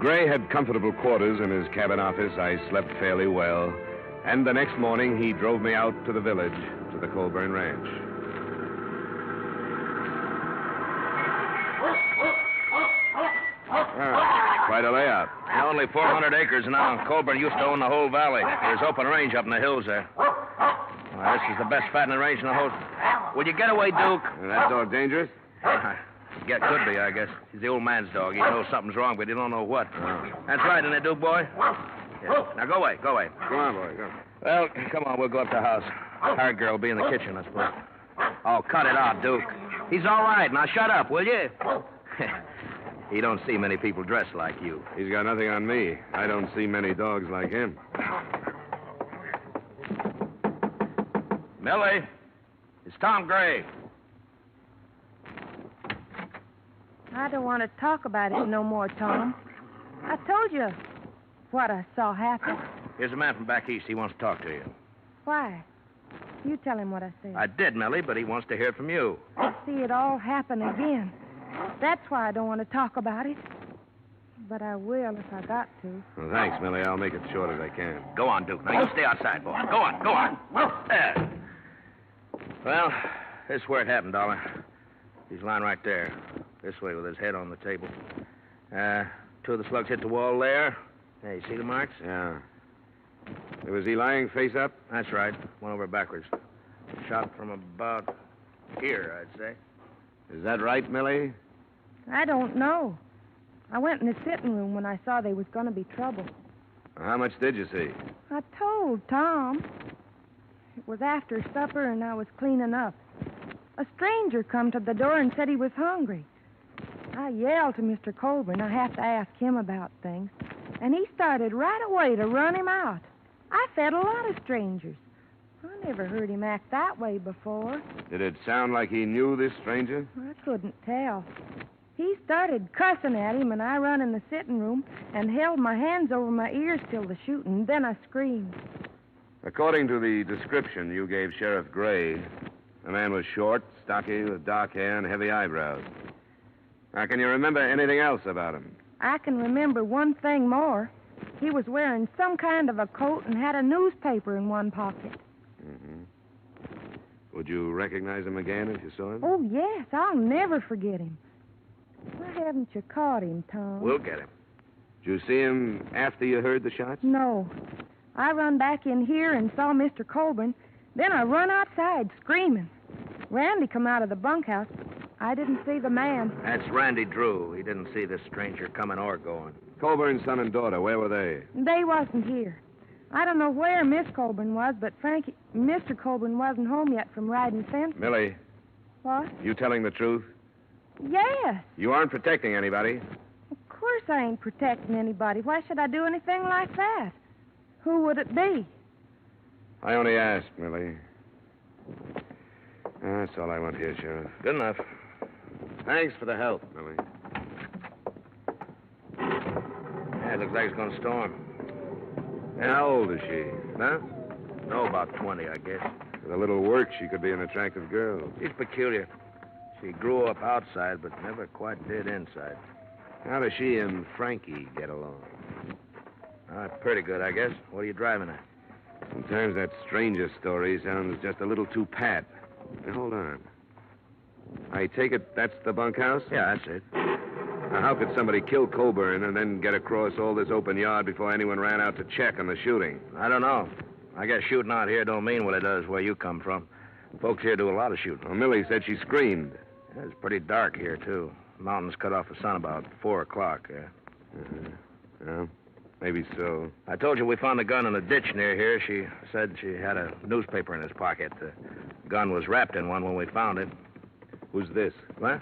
Gray had comfortable quarters in his cabin office. I slept fairly well. And the next morning, he drove me out to the village, to the Colburn Ranch. Quite a layout. Only 400 acres now. Colburn used to own the whole valley. There's open range up in the hills there. Well, this is the best fattening range in the whole... Will you get away, Duke? That dog dangerous? Could be, I guess. He's the old man's dog. He knows something's wrong, but he don't know what. That's right, isn't it, Duke, boy? Yeah. Now, go away, go away. Go on, boy, go. Well, come on, we'll go up to the house. Our girl will be in the kitchen, I suppose. Oh, cut it out, Duke. He's all right. Now, shut up, will you? He don't see many people dressed like you. He's got nothing on me. I don't see many dogs like him. Millie, it's Tom Gray. I don't want to talk about it no more, Tom. I told you what I saw happen. Here's a man from back east. He wants to talk to you. Why? You tell him what I said. I did, Millie, but he wants to hear it from you. I see it all happen again. That's why I don't want to talk about it. But I will if I got to. Well, thanks, Millie. I'll make it short as I can. Go on, Duke. Now, you stay outside, boy. Go on, go on. There. Well, this is where it happened, Dollar. He's lying right there. This way with his head on the table. Two of the slugs hit the wall there. Hey, you see the marks? Yeah. Was he lying face up? That's right. Went over backwards. Shot from about here, I'd say. Is that right, Millie? I don't know. I went in the sitting room when I saw there was going to be trouble. How much did you see? I told Tom. It was after supper and I was cleaning up. A stranger come to the door and said he was hungry. I yelled to Mr. Colburn. I have to ask him about things. And he started right away to run him out. I fed a lot of strangers. I never heard him act that way before. Did it sound like he knew this stranger? I couldn't tell. He started cussing at him, and I run in the sitting room and held my hands over my ears till the shooting. Then I screamed. According to the description you gave Sheriff Gray, the man was short, stocky, with dark hair and heavy eyebrows. Now, can you remember anything else about him? I can remember one thing more. He was wearing some kind of a coat and had a newspaper in one pocket. Mm-hmm. Would you recognize him again if you saw him? Oh, yes. I'll never forget him. Why haven't you caught him, Tom? We'll get him. Did you see him after you heard the shots? No. I run back in here and saw Mr. Colburn. Then I run outside screaming. Randy come out of the bunkhouse, but I didn't see the man. That's Randy Drew. He didn't see this stranger coming or going. Colburn's son and daughter, where were they? They wasn't here. I don't know where Miss Colburn was, but Mr. Colburn wasn't home yet from riding fence. Millie. What? You telling the truth? Yes. You aren't protecting anybody. Of course I ain't protecting anybody. Why should I do anything like that? Who would it be? I only asked, Millie. That's all I want here, Sheriff. Good enough. Thanks for the help, Millie. Yeah, it looks like it's going to storm. How old is she? Huh? No, about 20, I guess. With a little work, she could be an attractive girl. She's peculiar. She grew up outside, but never quite did inside. How does she and Frankie get along? Pretty good, I guess. What are you driving at? Sometimes that stranger story sounds just a little too pat. Now, hold on. I take it that's the bunkhouse? Yeah, that's it. Now, how could somebody kill Colburn and then get across all this open yard before anyone ran out to check on the shooting? I don't know. I guess shooting out here don't mean what it does where you come from. Folks here do a lot of shooting. Well, Millie said she screamed. Yeah, it's pretty dark here, too. Mountains cut off the sun about 4 o'clock. Well, Maybe so. I told you we found a gun in a ditch near here. She said she had a newspaper in his pocket. The gun was wrapped in one when we found it. Who's this? What?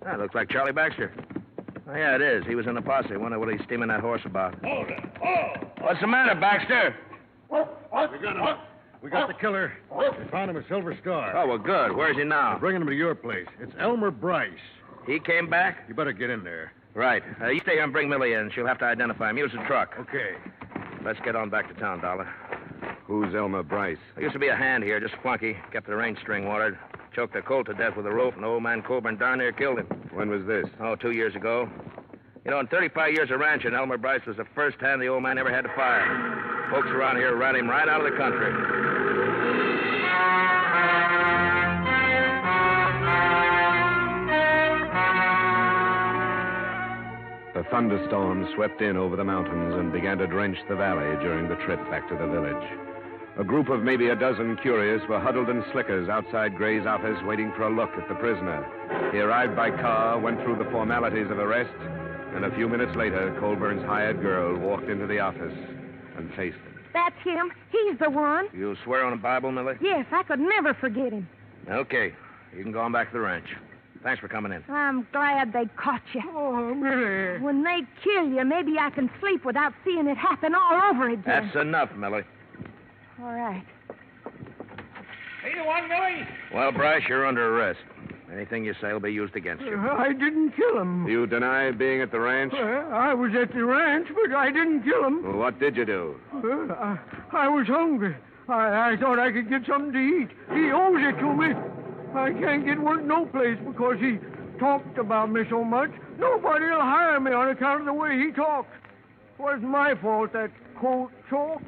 That looks like Charlie Baxter. Oh, yeah, it is. He was in the posse. Wonder what he's steaming that horse about. Hold it. Oh! What's the matter, Baxter? What? We got him. We got the killer. We found him a Silver Star. Oh, well, good. Where's he now? We're bringing him to your place. It's Elmer Bryce. He came back? You better get in there. Right. You stay here and bring Millie in. She'll have to identify him. Use the truck. Okay. Let's get on back to town, Dollar. Who's Elmer Bryce? There used to be a hand here, just flunky. Kept the range string watered. Choked a colt to death with a rope, and old man Colburn darn near killed him. When was this? Oh, 2 years ago. You know, in 35 years of ranching, Elmer Bryce was the first hand the old man ever had to fire. Folks around here ran him right out of the country. The thunderstorm swept in over the mountains and began to drench the valley during the trip back to the village. A group of maybe a dozen curious were huddled in slickers outside Gray's office waiting for a look at the prisoner. He arrived by car, went through the formalities of arrest, and a few minutes later, Colburn's hired girl walked into the office and faced him. That's him. He's the one. You swear on the Bible, Millie? Yes, I could never forget him. Okay. You can go on back to the ranch. Thanks for coming in. I'm glad they caught you. Oh, Millie. When they kill you, maybe I can sleep without seeing it happen all over again. That's enough, Millie. All right. Hey, you want Millie? Well, Bryce, you're under arrest. Anything you say will be used against you. I didn't kill him. You deny being at the ranch? I was at the ranch, but I didn't kill him. Well, what did you do? I was hungry. I thought I could get something to eat. He owes it to me. I can't get work no place because he talked about me so much. Nobody will hire me on account of the way he talks. It wasn't my fault that colt choked.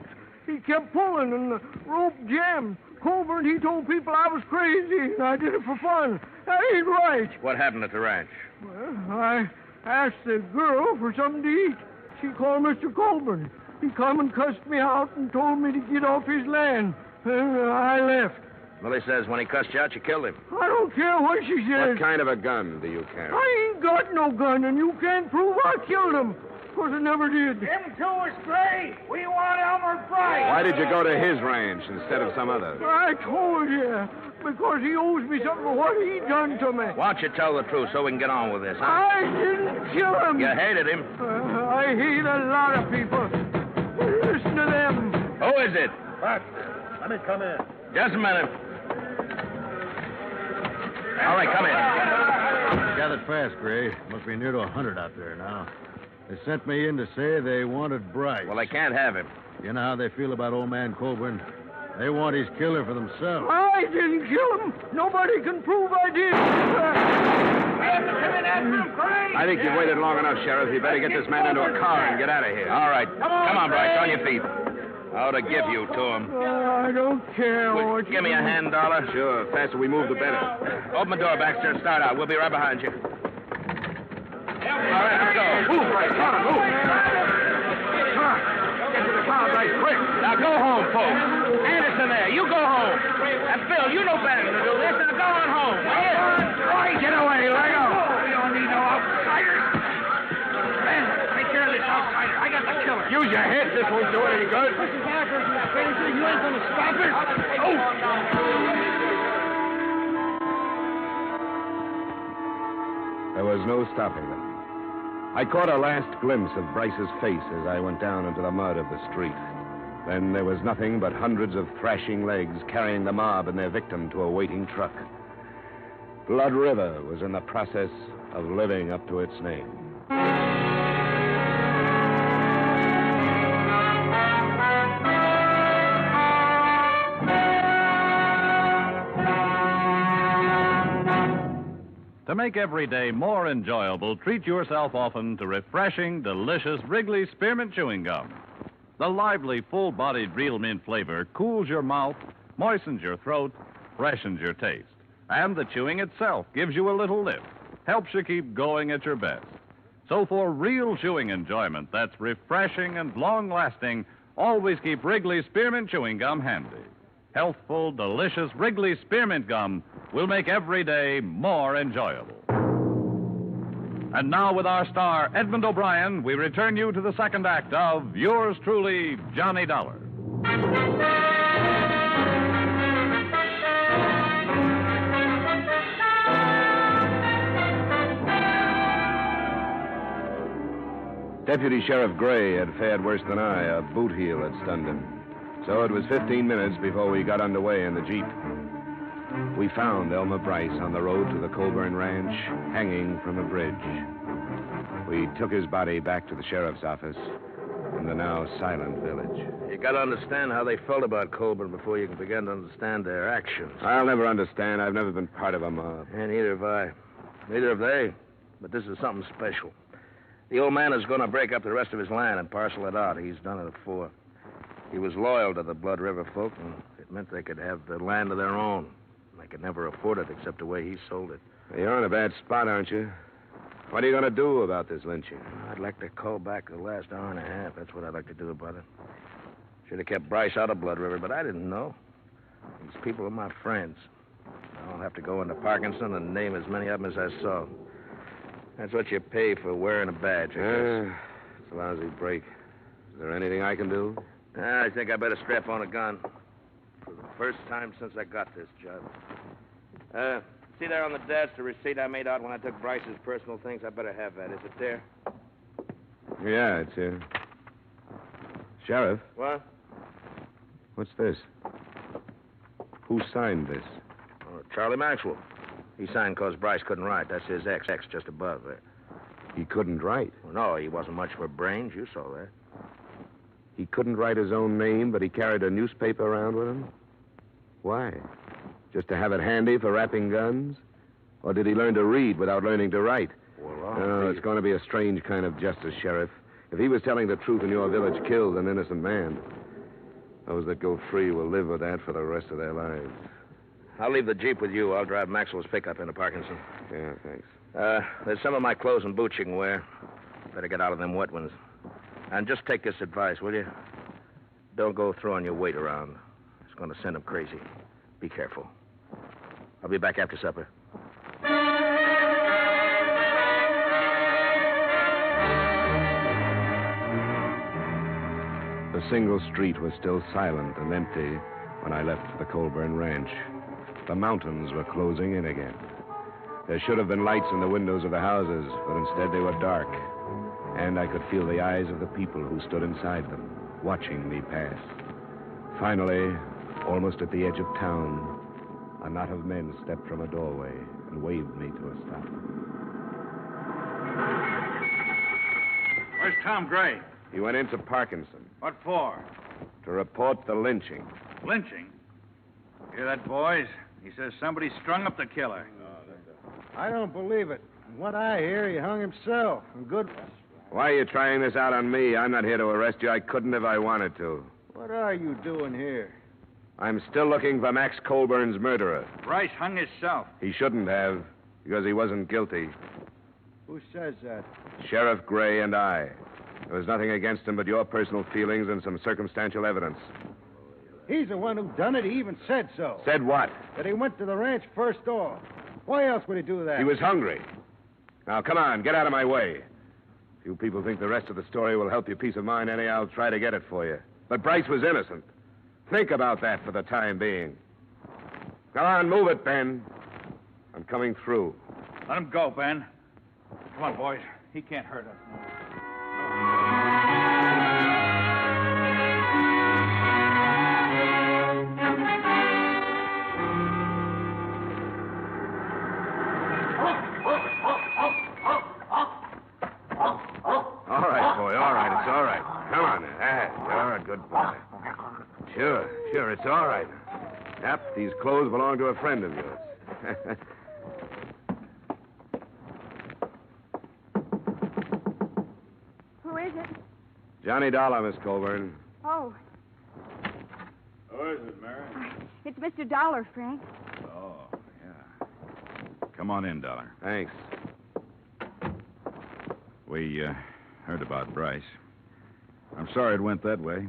He kept pulling and the rope jammed. Colburn, he told people I was crazy and I did it for fun. That ain't right. What happened at the ranch? Well, I asked the girl for something to eat. She called Mr. Colburn. He come and cussed me out and told me to get off his land. And I left. Millie says when he cussed you out, you killed him. I don't care what she says. What kind of a gun do you carry? I ain't got no gun, and you can't prove I killed him. Of course, I never did. Him too is Gray. We want Elmer Bryce. Why did you go to his ranch instead of some other? I told you. Because he owes me something for what he done to me. Why don't you tell the truth so we can get on with this, huh? I didn't kill him. You hated him. I hate a lot of people. Listen to them. Who is it? What? Let me come in. Just a minute. All right, come in. Gathered fast, Gray. Must be near to 100 out there now. They sent me in to say they wanted Bryce. Well, they can't have him. You know how they feel about old man Colburn? They want his killer for themselves. I didn't kill him. Nobody can prove I did. I think you've waited long enough, Sheriff. You better get this man into a car and get out of here. All right. Come on, Bryce. On your feet. I ought to give you to him. I don't care what Give me a hand, Dollar. Sure. The faster we move, the better. Open the door, Baxter, and start out. We'll be right behind you. All right, let's go. Move, Bryce. Come on, move. Get to the car, Bryce, quick. Now go home, folks. Anderson there, you go home. And Phil, you know better than to do this. Now go on home. Right, get away, Lego. We don't need no outsiders. Man, take care of this outsider. I got the killer. Use your head. This won't do it any good. This is AFRTS, you ain't gonna stop it. Oh! There was no stopping them. I caught a last glimpse of Bryce's face as I went down into the mud of the street. Then there was nothing but hundreds of thrashing legs carrying the mob and their victim to a waiting truck. Blood River was in the process of living up to its name. To make every day more enjoyable, treat yourself often to refreshing, delicious Wrigley Spearmint Chewing Gum. The lively, full-bodied real mint flavor cools your mouth, moistens your throat, freshens your taste. And the chewing itself gives you a little lift, helps you keep going at your best. So for real chewing enjoyment that's refreshing and long-lasting, always keep Wrigley Spearmint Chewing Gum handy. Healthful, delicious Wrigley Spearmint Gum will make every day more enjoyable. And now, with our star, Edmund O'Brien, we return you to the second act of Yours Truly, Johnny Dollar. Deputy Sheriff Gray had fared worse than I. A boot heel had stunned him. So it was 15 minutes before we got underway in the Jeep. We found Elmer Bryce on the road to the Colburn Ranch, hanging from a bridge. We took his body back to the sheriff's office in the now silent village. You got to understand how they felt about Colburn before you can begin to understand their actions. I'll never understand. I've never been part of a mob. And neither have I. Neither have they. But this is something special. The old man is going to break up the rest of his land and parcel it out. He's done it before. He was loyal to the Blood River folk, and it meant they could have the land of their own. They could never afford it except the way he sold it. You're in a bad spot, aren't you? What are you going to do about this lynching? I'd like to call back the last hour and a half. That's what I'd like to do about it. Should have kept Bryce out of Blood River, but I didn't know. These people are my friends. I'll have to go into Parkinson and name as many of them as I saw. That's what you pay for wearing a badge, I guess. It's a lousy break. Is there anything I can do? I think I better strap on a gun. For the first time since I got this job. See there on the desk the receipt I made out when I took Bryce's personal things? I better have that. Is it there? Yeah, it's here. Sheriff? What? What's this? Who signed this? Charlie Maxwell. He signed because Bryce couldn't write. That's his X just above there. He couldn't write? Well, no, he wasn't much for brains. You saw that. He couldn't write his own name, but he carried a newspaper around with him? Why? Just to have it handy for wrapping guns? Or did he learn to read without learning to write? Well, it's going to be a strange kind of justice, Sheriff. If he was telling the truth and your village killed an innocent man, those that go free will live with that for the rest of their lives. I'll leave the Jeep with you. I'll drive Maxwell's pickup into Parkinson. Yeah, thanks. There's some of my clothes and boots you can wear. Better get out of them wet ones. And just take this advice, will you? Don't go throwing your weight around. It's going to send them crazy. Be careful. I'll be back after supper. The single street was still silent and empty when I left the Colburn Ranch. The mountains were closing in again. There should have been lights in the windows of the houses, but instead they were dark. And I could feel the eyes of the people who stood inside them, watching me pass. Finally, almost at the edge of town, a knot of men stepped from a doorway and waved me to a stop. Where's Tom Gray? He went into Parkinson. What for? To report the lynching. Lynching? Hear that, boys? He says somebody strung up the killer. I don't believe it. From what I hear, he hung himself. And good. Why are you trying this out on me? I'm not here to arrest you. I couldn't if I wanted to. What are you doing here? I'm still looking for Max Colburn's murderer. Bryce hung himself. He shouldn't have, because he wasn't guilty. Who says that? Sheriff Gray and I. There was nothing against him but your personal feelings and some circumstantial evidence. He's the one who done it. He even said so. Said what? That he went to the ranch first off. Why else would he do that? He was hungry. Now, come on, get out of my way. If you people think the rest of the story will help your peace of mind, I'll try to get it for you. But Bryce was innocent. Think about that for the time being. Come on, move it, Ben. I'm coming through. Let him go, Ben. Come on, boys. He can't hurt us. All right, boy, all right. It's all right. Come on, now. You're a good boy. Sure, it's all right. Yep, these clothes belong to a friend of yours. Who is it? Johnny Dollar, Miss Colburn. Oh, Who is it, Mary? it's Mr. Dollar, Frank. Oh, yeah. Come on in, Dollar. Thanks. We heard about Bryce. I'm sorry it went that way.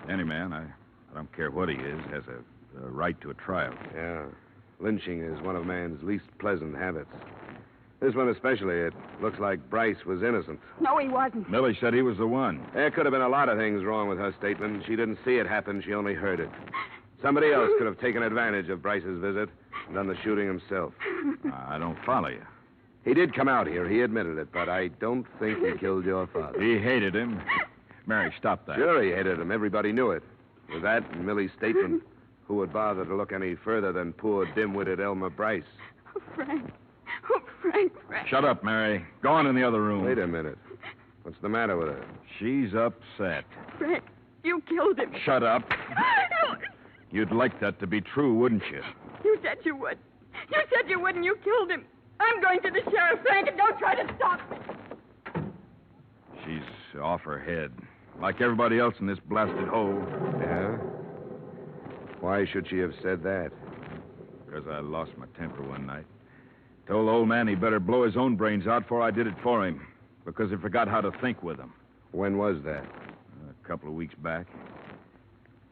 Any man, I don't care what he is, has a right to a trial. Yeah. Lynching is one of man's least pleasant habits. This one especially. It looks like Bryce was innocent. No, he wasn't. Millie said he was the one. There could have been a lot of things wrong with her statement. She didn't see it happen. She only heard it. Somebody else could have taken advantage of Bryce's visit and done the shooting himself. I don't follow you. He did come out here. He admitted it, but I don't think he killed your father. He hated him. Mary, stop that. Sure, he hated him. Everybody knew it. With that and Millie's statement, who would bother to look any further than poor, dim-witted Elmer Bryce? Oh, Frank. Oh, Frank. Shut up, Mary. Go on in the other room. Wait a minute. What's the matter with her? She's upset. Frank, you killed him. Shut up. You'd like that to be true, wouldn't you? You said you would. You said you would, and you killed him. I'm going to the sheriff, Frank, and don't try to stop me. She's off her head. Like everybody else in this blasted hole. Yeah? Why should she have said that? Because I lost my temper one night. Told the old man he better blow his own brains out before I did it for him. Because he forgot how to think with them. When was that? A couple of weeks back.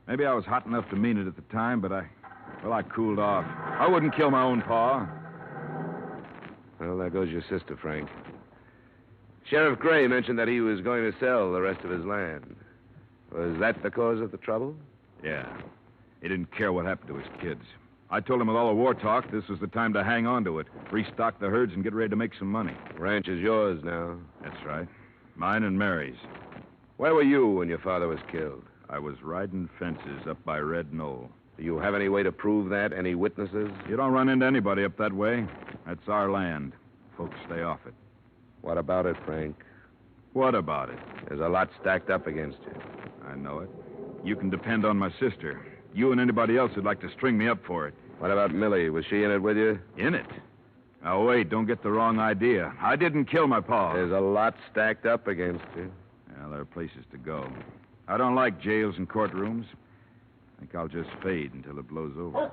Maybe I was hot enough to mean it at the time, but I cooled off. I wouldn't kill my own pa. Well, there goes your sister, Frank. Sheriff Gray mentioned that he was going to sell the rest of his land. Was that the cause of the trouble? Yeah. He didn't care what happened to his kids. I told him with all the war talk, this was the time to hang on to it, restock the herds, and get ready to make some money. The ranch is yours now. That's right. Mine and Mary's. Where were you when your father was killed? I was riding fences up by Red Knoll. Do you have any way to prove that? Any witnesses? You don't run into anybody up that way. That's our land. Folks stay off it. What about it, Frank? What about it? There's a lot stacked up against you. I know it. You can depend on my sister. You and anybody else who'd like to string me up for it. What about Millie? Was she in it with you? In it? Now, wait, don't get the wrong idea. I didn't kill my pa. There's a lot stacked up against you. Well, there are places to go. I don't like jails and courtrooms. I think I'll just fade until it blows over.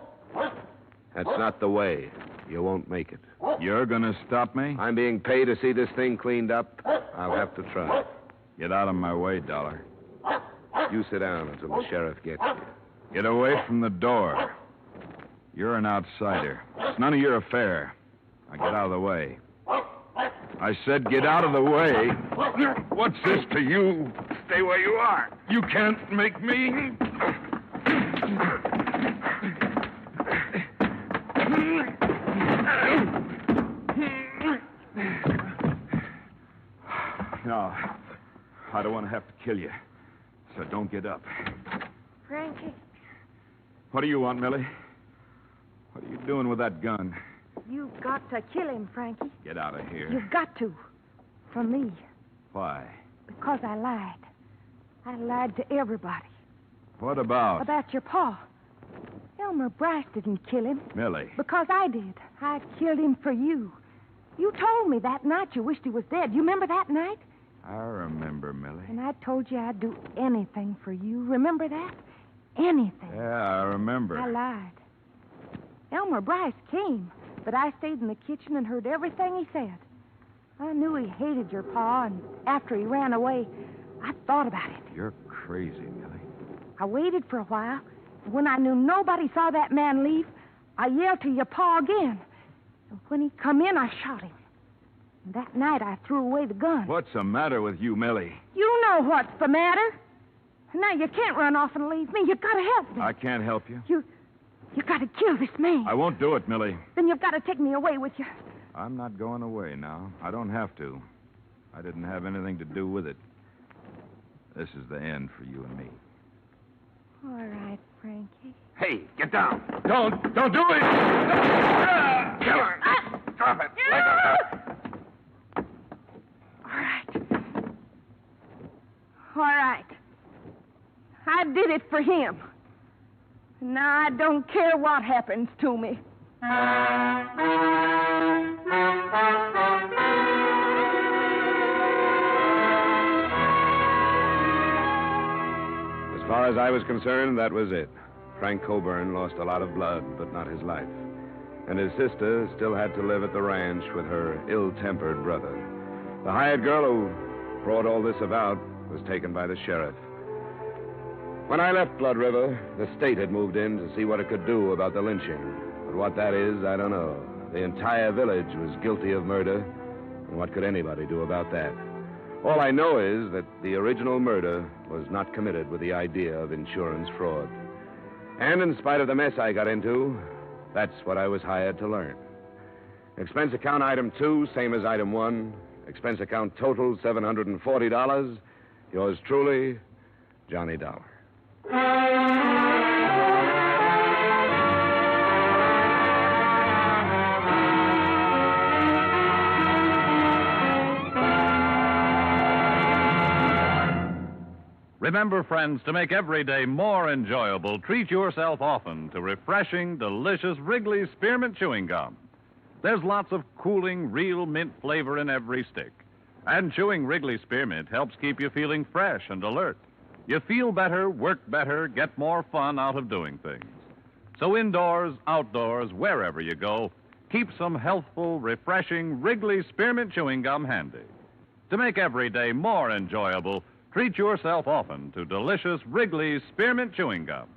That's not the way. You won't make it. You're gonna stop me? I'm being paid to see this thing cleaned up. I'll have to try. Get out of my way, Dollar. You sit down until the sheriff gets you. Get away from the door. You're an outsider. It's none of your affair. Now get out of the way. I said get out of the way. What's this to you? Stay where you are. You can't make me. No, I don't want to have to kill you. So don't get up. Frankie. What do you want, Millie? What are you doing with that gun? You've got to kill him, Frankie. Get out of here. You've got to. For me. Why? Because I lied. I lied to everybody. What about? About your pa. Elmer Bryce didn't kill him. Millie. Because I did. I killed him for you. You told me that night you wished he was dead. You remember that night? I remember, Millie. And I told you I'd do anything for you. Remember that? Anything. Yeah, I remember. I lied. Elmer Bryce came, but I stayed in the kitchen and heard everything he said. I knew he hated your pa, and after he ran away, I thought about it. You're crazy, Millie. I waited for a while, and when I knew nobody saw that man leave, I yelled to your pa again. And when he come in, I shot him. And that night, I threw away the gun. What's the matter with you, Millie? You know what's the matter. Now, you can't run off and leave me. You've got to help me. I can't help you. You've got to kill this man. I won't do it, Millie. Then you've got to take me away with you. I'm not going away now. I don't have to. I didn't have anything to do with it. This is the end for you and me. All right, Frankie. Hey, get down. Don't do it! Kill her. Drop it. Let go. All right. I did it for him. Now I don't care what happens to me. As far as I was concerned, that was it. Frank Coburn lost a lot of blood, but not his life. And his sister still had to live at the ranch with her ill-tempered brother. The hired girl who brought all this about was taken by the sheriff. When I left Blood River, the state had moved in to see what it could do about the lynching. But what that is, I don't know. The entire village was guilty of murder, and what could anybody do about that? All I know is that the original murder was not committed with the idea of insurance fraud. And in spite of the mess I got into, that's what I was hired to learn. Expense account item 2, same as item 1. Expense account total, $740. Yours truly, Johnny Dollar. Remember, friends, to make every day more enjoyable, treat yourself often to refreshing, delicious Wrigley's Spearmint Chewing Gum. There's lots of cooling, real mint flavor in every stick. And chewing Wrigley Spearmint helps keep you feeling fresh and alert. You feel better, work better, get more fun out of doing things. So indoors, outdoors, wherever you go, keep some healthful, refreshing Wrigley Spearmint Chewing Gum handy. To make every day more enjoyable, treat yourself often to delicious Wrigley's Spearmint Chewing Gum.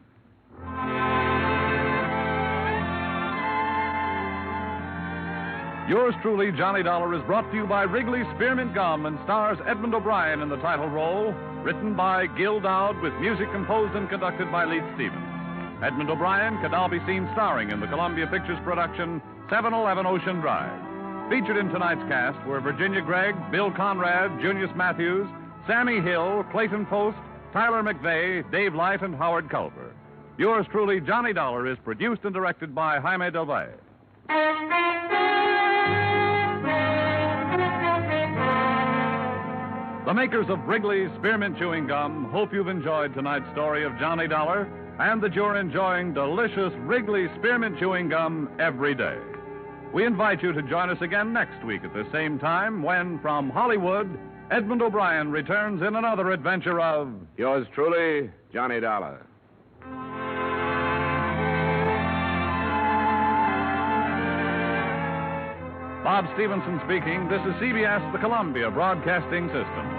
Yours truly, Johnny Dollar, is brought to you by Wrigley's Spearmint Gum and stars Edmund O'Brien in the title role, written by Gil Dowd with music composed and conducted by Leith Stevens. Edmund O'Brien can now be seen starring in the Columbia Pictures production 711 Ocean Drive. Featured in tonight's cast were Virginia Gregg, Bill Conrad, Junius Matthews, Sammy Hill, Clayton Post, Tyler McVeigh, Dave Light, and Howard Culver. Yours truly, Johnny Dollar, is produced and directed by Jaime Del Valle. The makers of Wrigley's Spearmint Chewing Gum hope you've enjoyed tonight's story of Johnny Dollar and that you're enjoying delicious Wrigley's Spearmint Chewing Gum every day. We invite you to join us again next week at the same time when, from Hollywood, Edmund O'Brien returns in another adventure of... Yours truly, Johnny Dollar. Bob Stevenson speaking. This is CBS, the Columbia Broadcasting System.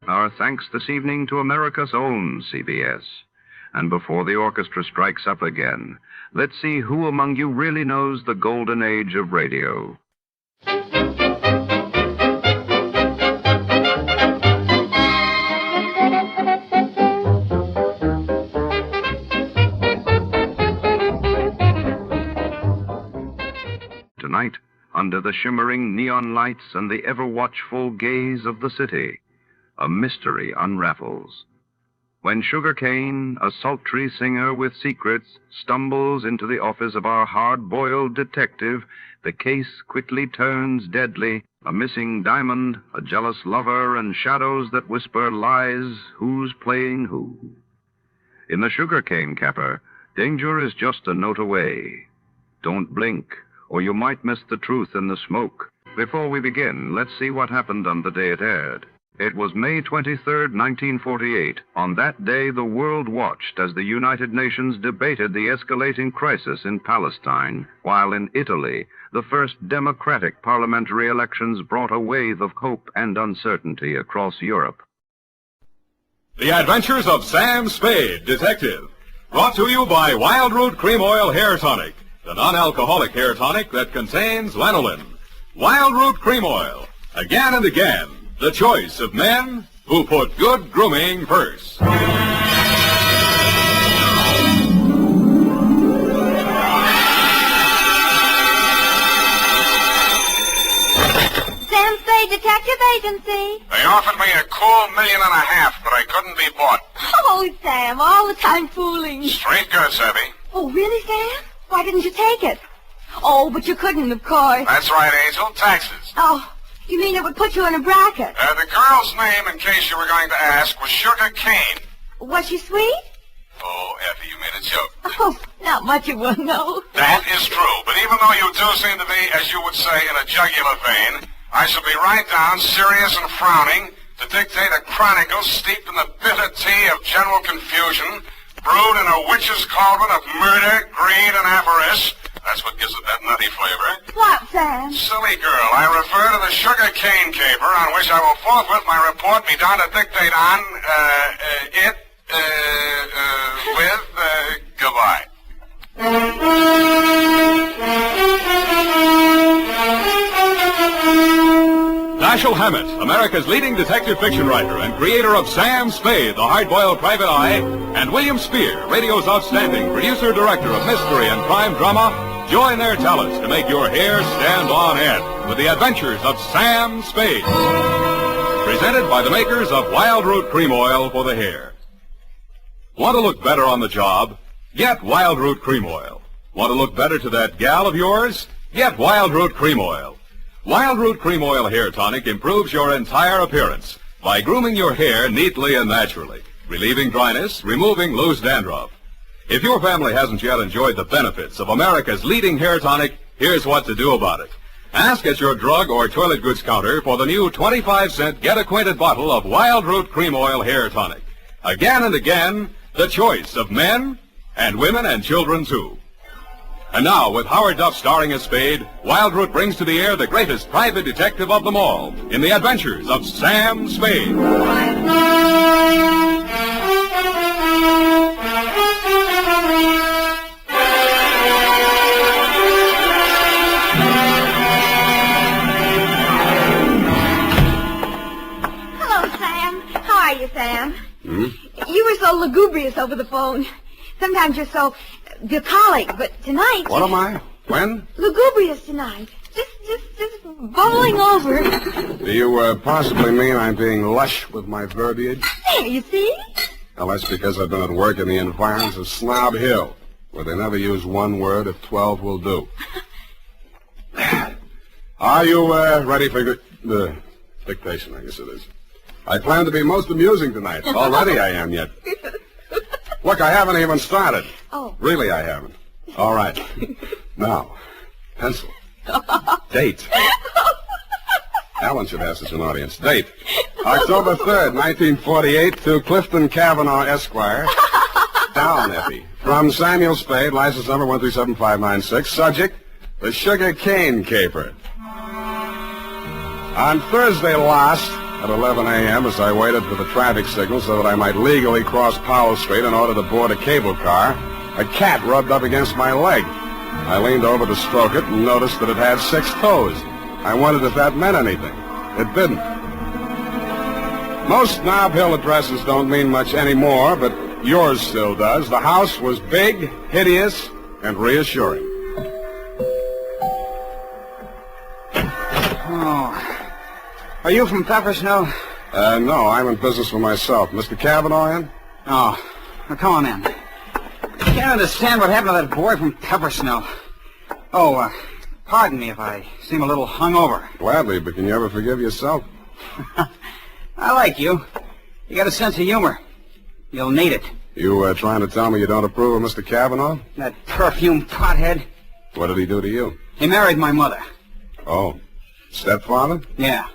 Our thanks this evening to America's own CBS. And before the orchestra strikes up again, let's see who among you really knows the golden age of radio. Tonight, under the shimmering neon lights and the ever-watchful gaze of the city, a mystery unravels. When Sugar Kane, a sultry singer with secrets, stumbles into the office of our hard-boiled detective, the case quickly turns deadly. A missing diamond, a jealous lover, and shadows that whisper lies, who's playing who. In the Sugar Cane Caper, danger is just a note away. Don't blink, or you might miss the truth in the smoke. Before we begin, let's see what happened on the day it aired. It was May 23rd, 1948. On that day, the world watched as the United Nations debated the escalating crisis in Palestine, while in Italy, the first democratic parliamentary elections brought a wave of hope and uncertainty across Europe. The Adventures of Sam Spade, Detective. Brought to you by Wild Root Cream Oil Hair Tonic, the non-alcoholic hair tonic that contains lanolin. Wild Root Cream Oil. Again and again. The choice of men who put good grooming first. Sam Spade Detective Agency. They offered me a cool $1.5 million, but I couldn't be bought. Oh, Sam, all the time fooling. Straight goods, Abby. Oh, really, Sam? Why didn't you take it? Oh, but you couldn't, of course. That's right, Angel. Taxes. Oh, you mean it would put you in a bracket? The girl's name, in case you were going to ask, was Sugar Kane. Was she sweet? Oh, Effie, you made a joke. Oh, not much of one, no. That is true, but even though you do seem to be, as you would say, in a jugular vein, I shall be right down, serious and frowning, to dictate a chronicle steeped in the bitter tea of general confusion, brewed in a witch's cauldron of murder, greed, and avarice. That's what gives it that nutty flavor. What, Sam? Silly girl, I refer to the sugar cane caper, on which I will forthwith my report be done to dictate on, goodbye. Dashiell Hammett, America's leading detective fiction writer and creator of Sam Spade, the hard-boiled private eye, and William Spear, radio's outstanding producer-director of mystery and crime drama, join their talents to make your hair stand on end with the adventures of Sam Spade. Presented by the makers of Wild Root Cream Oil for the hair. Want to look better on the job? Get Wild Root Cream Oil. Want to look better to that gal of yours? Get Wild Root Cream Oil. Wild Root Cream Oil Hair Tonic improves your entire appearance by grooming your hair neatly and naturally, relieving dryness, removing loose dandruff. If your family hasn't yet enjoyed the benefits of America's leading hair tonic, here's what to do about it. Ask at your drug or toilet goods counter for the new 25-cent get-acquainted bottle of Wild Root Cream Oil Hair Tonic. Again and again, the choice of men and women and children, too. And now, with Howard Duff starring as Spade, Wild Root brings to the air the greatest private detective of them all in the adventures of Sam Spade. Hello, Sam. How are you, Sam? You were so lugubrious over the phone. Sometimes you're so bucolic, but tonight... What am I? When? Lugubrious tonight. Just bubbling over. Do you possibly mean I'm being lush with my verbiage? There, you see? Well, that's because I've been at work in the environs of Snob Hill, where they never use one word if 12 will do. Are you ready for the dictation, I guess it is? I plan to be most amusing tonight. Already I am yet. Look, I haven't even started. Oh. Really, I haven't. All right. Now, pencil. Date. Alan should have such an audience. Date. October 3rd, 1948, to Clifton Cavanaugh, Esquire. Down, Effie. From Samuel Spade, license number 137596. Subject, the sugar cane caper. On Thursday last, at 11 a.m., as I waited for the traffic signal so that I might legally cross Powell Street in order to board a cable car, a cat rubbed up against my leg. I leaned over to stroke it and noticed that it had 6 toes. I wondered if that meant anything. It didn't. Most Snob Hill addresses don't mean much anymore, but yours still does. The house was big, hideous, and reassuring. Oh. Are you from Peppersnell? No, I'm in business for myself. Mr. Cavanaugh in? Oh. Well, come on in. I can't understand what happened to that boy from Peppersnell. Oh, pardon me if I seem a little hungover. Gladly, but can you ever forgive yourself? I like you. You got a sense of humor. You'll need it. You trying to tell me you don't approve of Mr. Cavanaugh? That perfume pothead. What did he do to you? He married my mother. Oh. Stepfather? Yeah.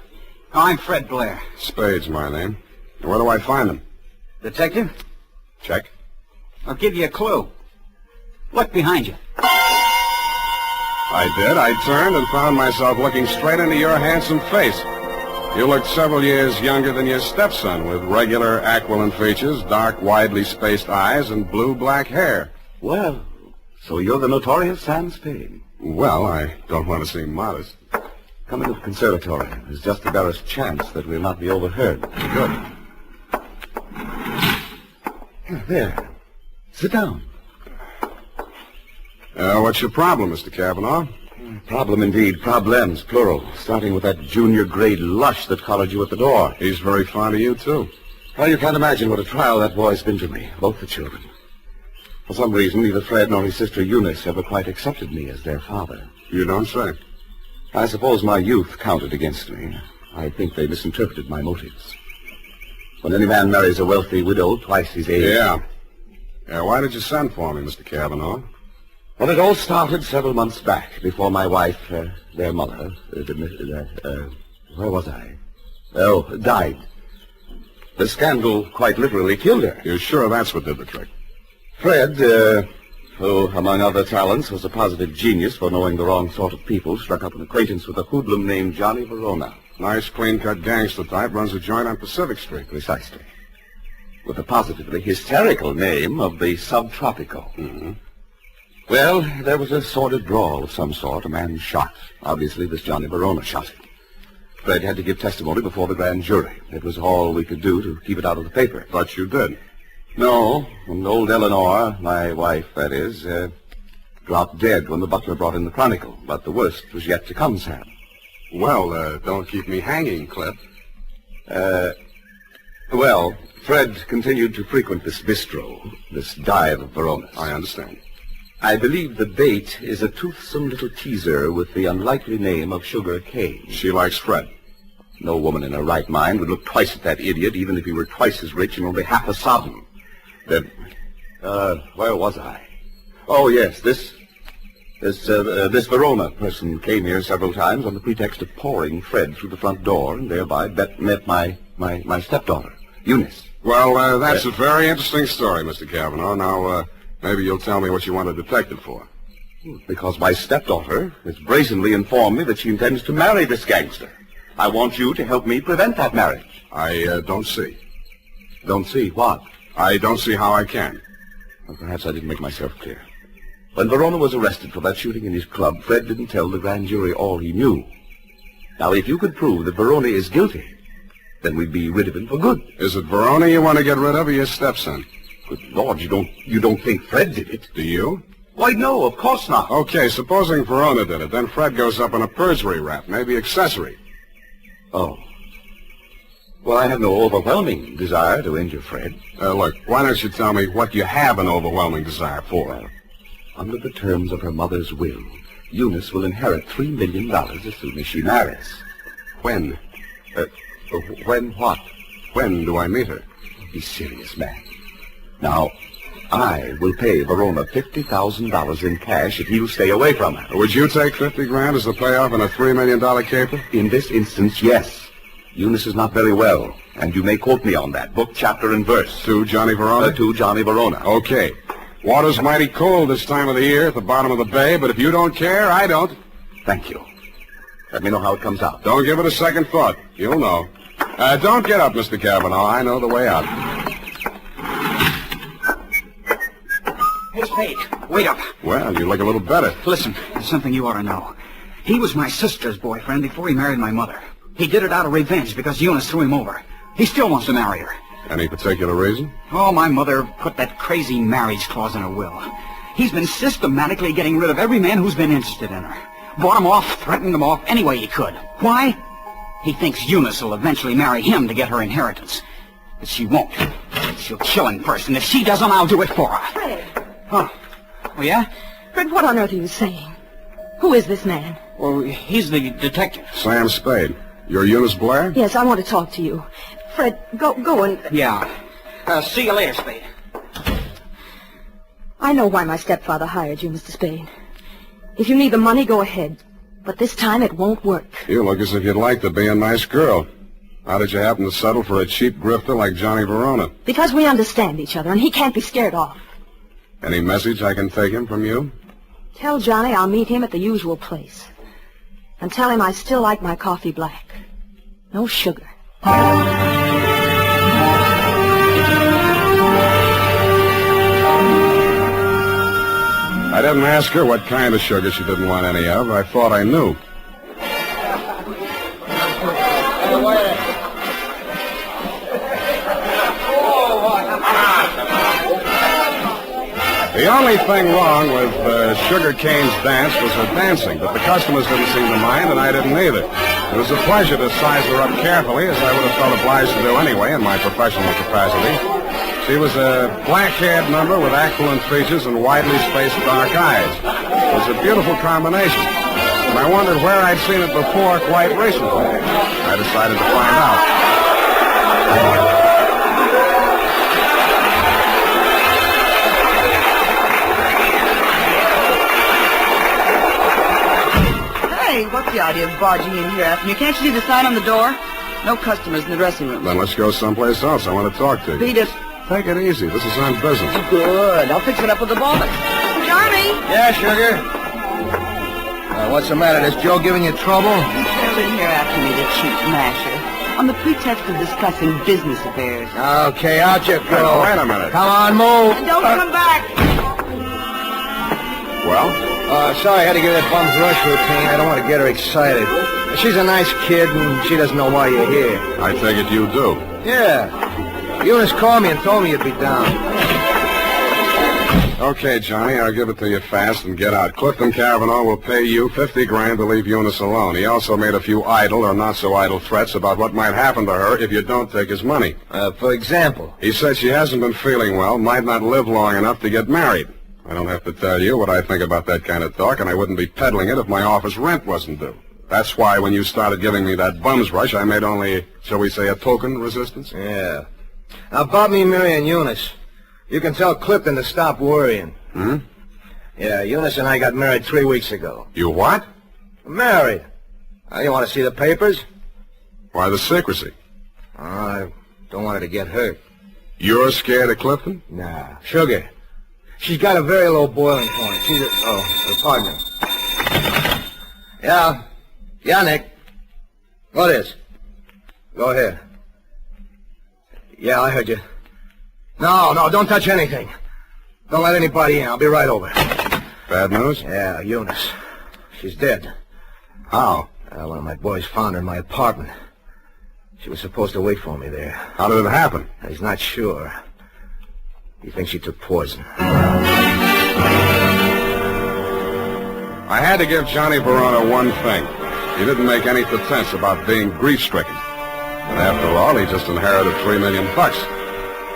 I'm Fred Blair. Spade's my name. Where do I find him? Detective? Check. I'll give you a clue. Look behind you. I did. I turned and found myself looking straight into your handsome face. You looked several years younger than your stepson, with regular aquiline features, dark, widely spaced eyes, and blue-black hair. Well, so you're the notorious Sam Spade. Well, I don't want to seem modest. Come into the conservatory. There's just the barest chance that we'll not be overheard. Good. There. Sit down. What's your problem, Mr. Cavanaugh? Problem indeed. Problems, plural. Starting with that junior grade lush that collared you at the door. He's very fond of you, too. Well, you can't imagine what a trial that boy's been to me. Both the children. For some reason, neither Fred nor his sister Eunice ever quite accepted me as their father. You don't say. I suppose my youth counted against me. I think they misinterpreted my motives. When any man marries a wealthy widow twice his age... Yeah. Why did you send for me, Mr. Cavanaugh? Well, it all started several months back, before my wife, their mother, where was I? Oh, died. The scandal quite literally killed her. You're sure that's what did the trick? Fred, who, among other talents, was a positive genius for knowing the wrong sort of people, struck up an acquaintance with a hoodlum named Johnny Verona. Nice, clean-cut gangster type, runs a joint on Pacific Street. Precisely. With the positively hysterical name of the Subtropico. Mm-hmm. Well, there was a sordid brawl of some sort. A man shot. Obviously, this Johnny Verona shot him. Fred had to give testimony before the grand jury. It was all we could do to keep it out of the paper. But you did. No, and old Eleanor, my wife, that is, dropped dead when the butler brought in the Chronicle. But the worst was yet to come, Sam. Well, don't keep me hanging, Clip. Well, Fred continued to frequent this bistro, this dive of Verona's. I understand. I believe the bait is a toothsome little teaser with the unlikely name of Sugar Kane. She likes Fred. No woman in her right mind would look twice at that idiot, even if he were twice as rich and only half as sodden. Then, where was I? Oh, yes, this Verona person came here several times on the pretext of pouring Fred through the front door, and thereby met my stepdaughter, Eunice. Well, that's a very interesting story, Mr. Cavanaugh. Now, maybe you'll tell me what you want a detective for. Because my stepdaughter has brazenly informed me that she intends to marry this gangster. I want you to help me prevent that marriage. I don't see. Don't see what? I don't see how I can. Well, perhaps I didn't make myself clear. When Verona was arrested for that shooting in his club, Fred didn't tell the grand jury all he knew. Now, if you could prove that Verona is guilty, then we'd be rid of him for good. Is it Verona you want to get rid of, or your stepson? Good Lord, you don't think Fred did it? Do you? Why, no, of course not. Okay, supposing Verona did it, then Fred goes up on a perjury rap, maybe accessory. Oh. Well, I have no overwhelming desire to injure Fred. Look, why don't you tell me what you have an overwhelming desire for? Well, under the terms of her mother's will, Eunice will inherit $3 million as soon as she marries. When? When what? When do I meet her? Be serious, man. Now, I will pay Verona $50,000 in cash if he'll stay away from her. Would you take $50,000 as the payoff in a $3 million caper? In this instance, yes. Eunice is not very well, and you may quote me on that, book, chapter, and verse. To Johnny Verona? To Johnny Verona. Okay. Water's mighty cold this time of the year at the bottom of the bay, but if you don't care, I don't. Thank you. Let me know how it comes out. Don't give it a second thought. You'll know. Don't get up, Mr. Cavanaugh. I know the way out. Hey, Spade, wait up. Well, you look a little better. Listen, there's something you ought to know. He was my sister's boyfriend before he married my mother. He did it out of revenge because Eunice threw him over. He still wants to marry her. Any particular reason? Oh, my mother put that crazy marriage clause in her will. He's been systematically getting rid of every man who's been interested in her. Bought him off, threatened him off any way he could. Why? He thinks Eunice will eventually marry him to get her inheritance. But she won't. She'll kill him first, and if she doesn't, I'll do it for her. Fred. Huh? Oh, yeah? Fred, what on earth are you saying? Who is this man? Well, he's the detective. Sam Spade. You're Eunice Blair? Yes, I want to talk to you. Fred, go and... Yeah. See you later, Spade. I know why my stepfather hired you, Mr. Spade. If you need the money, go ahead. But this time it won't work. You look as if you'd like to be a nice girl. How did you happen to settle for a cheap grifter like Johnny Verona? Because we understand each other, and he can't be scared off. Any message I can take him from you? Tell Johnny I'll meet him at the usual place. And tell him I still like my coffee black. No sugar. I didn't ask her what kind of sugar she didn't want any of. I thought I knew. The only thing wrong with Sugar Kane's dance was her dancing, but the customers didn't seem to mind, and I didn't either. It was a pleasure to size her up carefully, as I would have felt obliged to do anyway in my professional capacity. She was a black-haired number with aquiline features and widely spaced dark eyes. It was a beautiful combination, and I wondered where I'd seen it before quite recently. I decided to find out. Hey, what's the idea of barging in here after me? Can't you see the sign on the door? No customers in the dressing room. Then let's go someplace else. I want to talk to you. Beat it. take it easy. This is on business. Good. I'll fix it up with the boss. Johnny! Yeah, sugar? What's the matter? Is Joe giving you trouble? He trailed in here after me, the cheap masher, on the pretext of discussing business affairs. Okay, out you go. Wait a minute. Come on, move. And don't come back. Well? Sorry I had to give that bum's rush routine. I don't want to get her excited. She's a nice kid, and she doesn't know why you're here. I take it you do. Yeah. Eunice called me and told me you'd be down. Okay, Johnny, I'll give it to you fast and get out. Clifton Cavanaugh will pay you $50,000 to leave Eunice alone. He also made a few idle or not-so-idle threats about what might happen to her if you don't take his money. For example? He said she hasn't been feeling well, might not live long enough to get married. I don't have to tell you what I think about that kind of talk, and I wouldn't be peddling it if my office rent wasn't due. That's why when you started giving me that bum's rush, I made only, shall we say, a token resistance? Yeah. Now, about me marrying Eunice, you can tell Clifton to stop worrying. Hmm? Yeah, Eunice and I got married 3 weeks ago. You what? Married. You want to see the papers? Why the secrecy? I don't want her to get hurt. You're scared of Clifton? Nah. Sugar. She's got a very low boiling point. She's her partner. Yeah. Yeah, Nick. What is? Go ahead. Yeah, I heard you. No, don't touch anything. Don't let anybody in. I'll be right over. Bad news? Yeah, Eunice. She's dead. How? One of my boys found her in my apartment. She was supposed to wait for me there. How did it happen? He's not sure. He thinks she took poison. I had to give Johnny Verona one thing. He didn't make any pretense about being grief-stricken. And after all, he just inherited $3 million.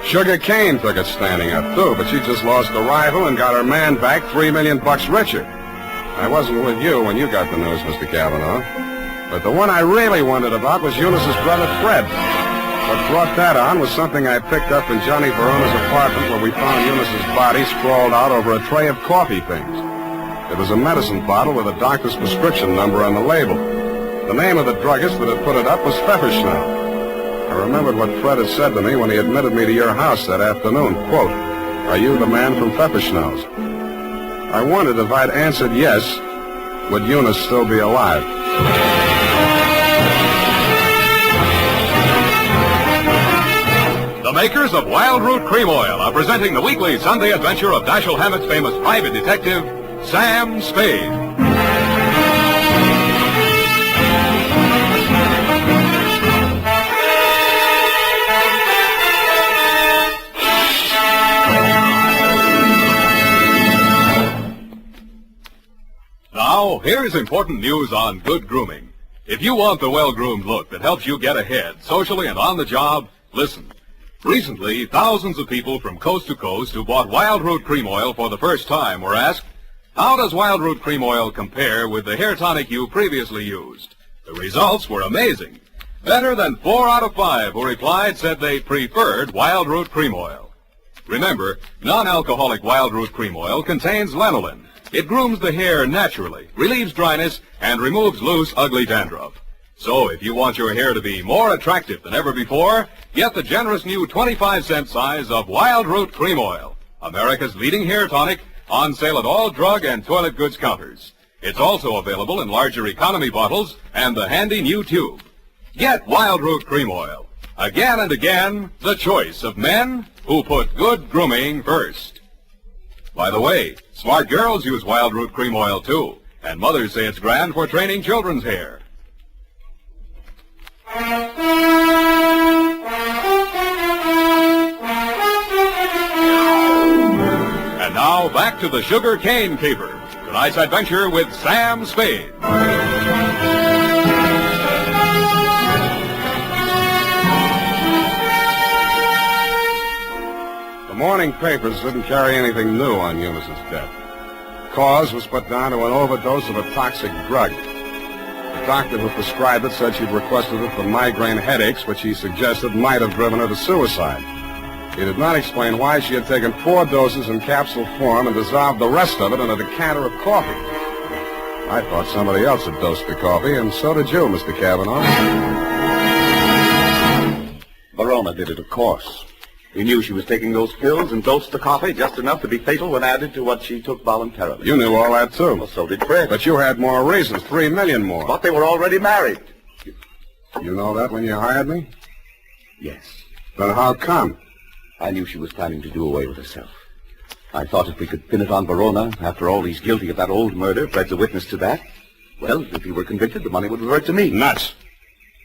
Sugar Kane took it standing up, too, but she just lost a rival and got her man back $3 million richer. I wasn't with you when you got the news, Mr. Cavanaugh. But the one I really wondered about was Eunice's brother, Fred. What brought that on was something I picked up in Johnny Verona's apartment where we found Eunice's body sprawled out over a tray of coffee things. It was a medicine bottle with a doctor's prescription number on the label. The name of the druggist that had put it up was Pfefferschnell. I remembered what Fred had said to me when he admitted me to your house that afternoon. Quote, "Are you the man from Pfefferschnell's?" I wondered if I'd answered yes, would Eunice still be alive? The makers of Wild Root Cream Oil are presenting the weekly Sunday adventure of Dashiell Hammett's famous private detective, Sam Spade. Now, here's important news on good grooming. If you want the well-groomed look that helps you get ahead, socially and on the job, listen. Recently, thousands of people from coast to coast who bought Wild Root Cream Oil for the first time were asked, how does Wild Root Cream Oil compare with the hair tonic you previously used? The results were amazing. Better than 4 out of 5 who replied said they preferred Wild Root Cream Oil. Remember, non-alcoholic Wild Root Cream Oil contains lanolin. It grooms the hair naturally, relieves dryness, and removes loose, ugly dandruff. So if you want your hair to be more attractive than ever before, get the generous new 25-cent size of Wild Root Cream Oil, America's leading hair tonic, on sale at all drug and toilet goods counters. It's also available in larger economy bottles and the handy new tube. Get Wild Root Cream Oil. Again and again, the choice of men who put good grooming first. By the way, smart girls use Wild Root Cream Oil, too, and mothers say it's grand for training children's hair. And now, back to the Sugar Cane Caper. Tonight's adventure with Sam Spade. The morning papers didn't carry anything new on Eunice's death. The cause was put down to an overdose of a toxic drug. The doctor who prescribed it said she'd requested it for migraine headaches, which he suggested might have driven her to suicide. He did not explain why she had taken 4 doses in capsule form and dissolved the rest of it in a decanter of coffee. I thought somebody else had dosed the coffee, and so did you, Mr. Cavanaugh. Verona did it, of course. He knew she was taking those pills and dosed the coffee just enough to be fatal when added to what she took voluntarily. You knew all that, too. Well, so did Fred. But you had more reasons, 3 million more. But they were already married. You know that when you hired me? Yes. Then how come? I knew she was planning to do away with herself. I thought if we could pin it on Verona, after all, he's guilty of that old murder, Fred's a witness to that. Well, if he were convicted, the money would revert to me. Nuts.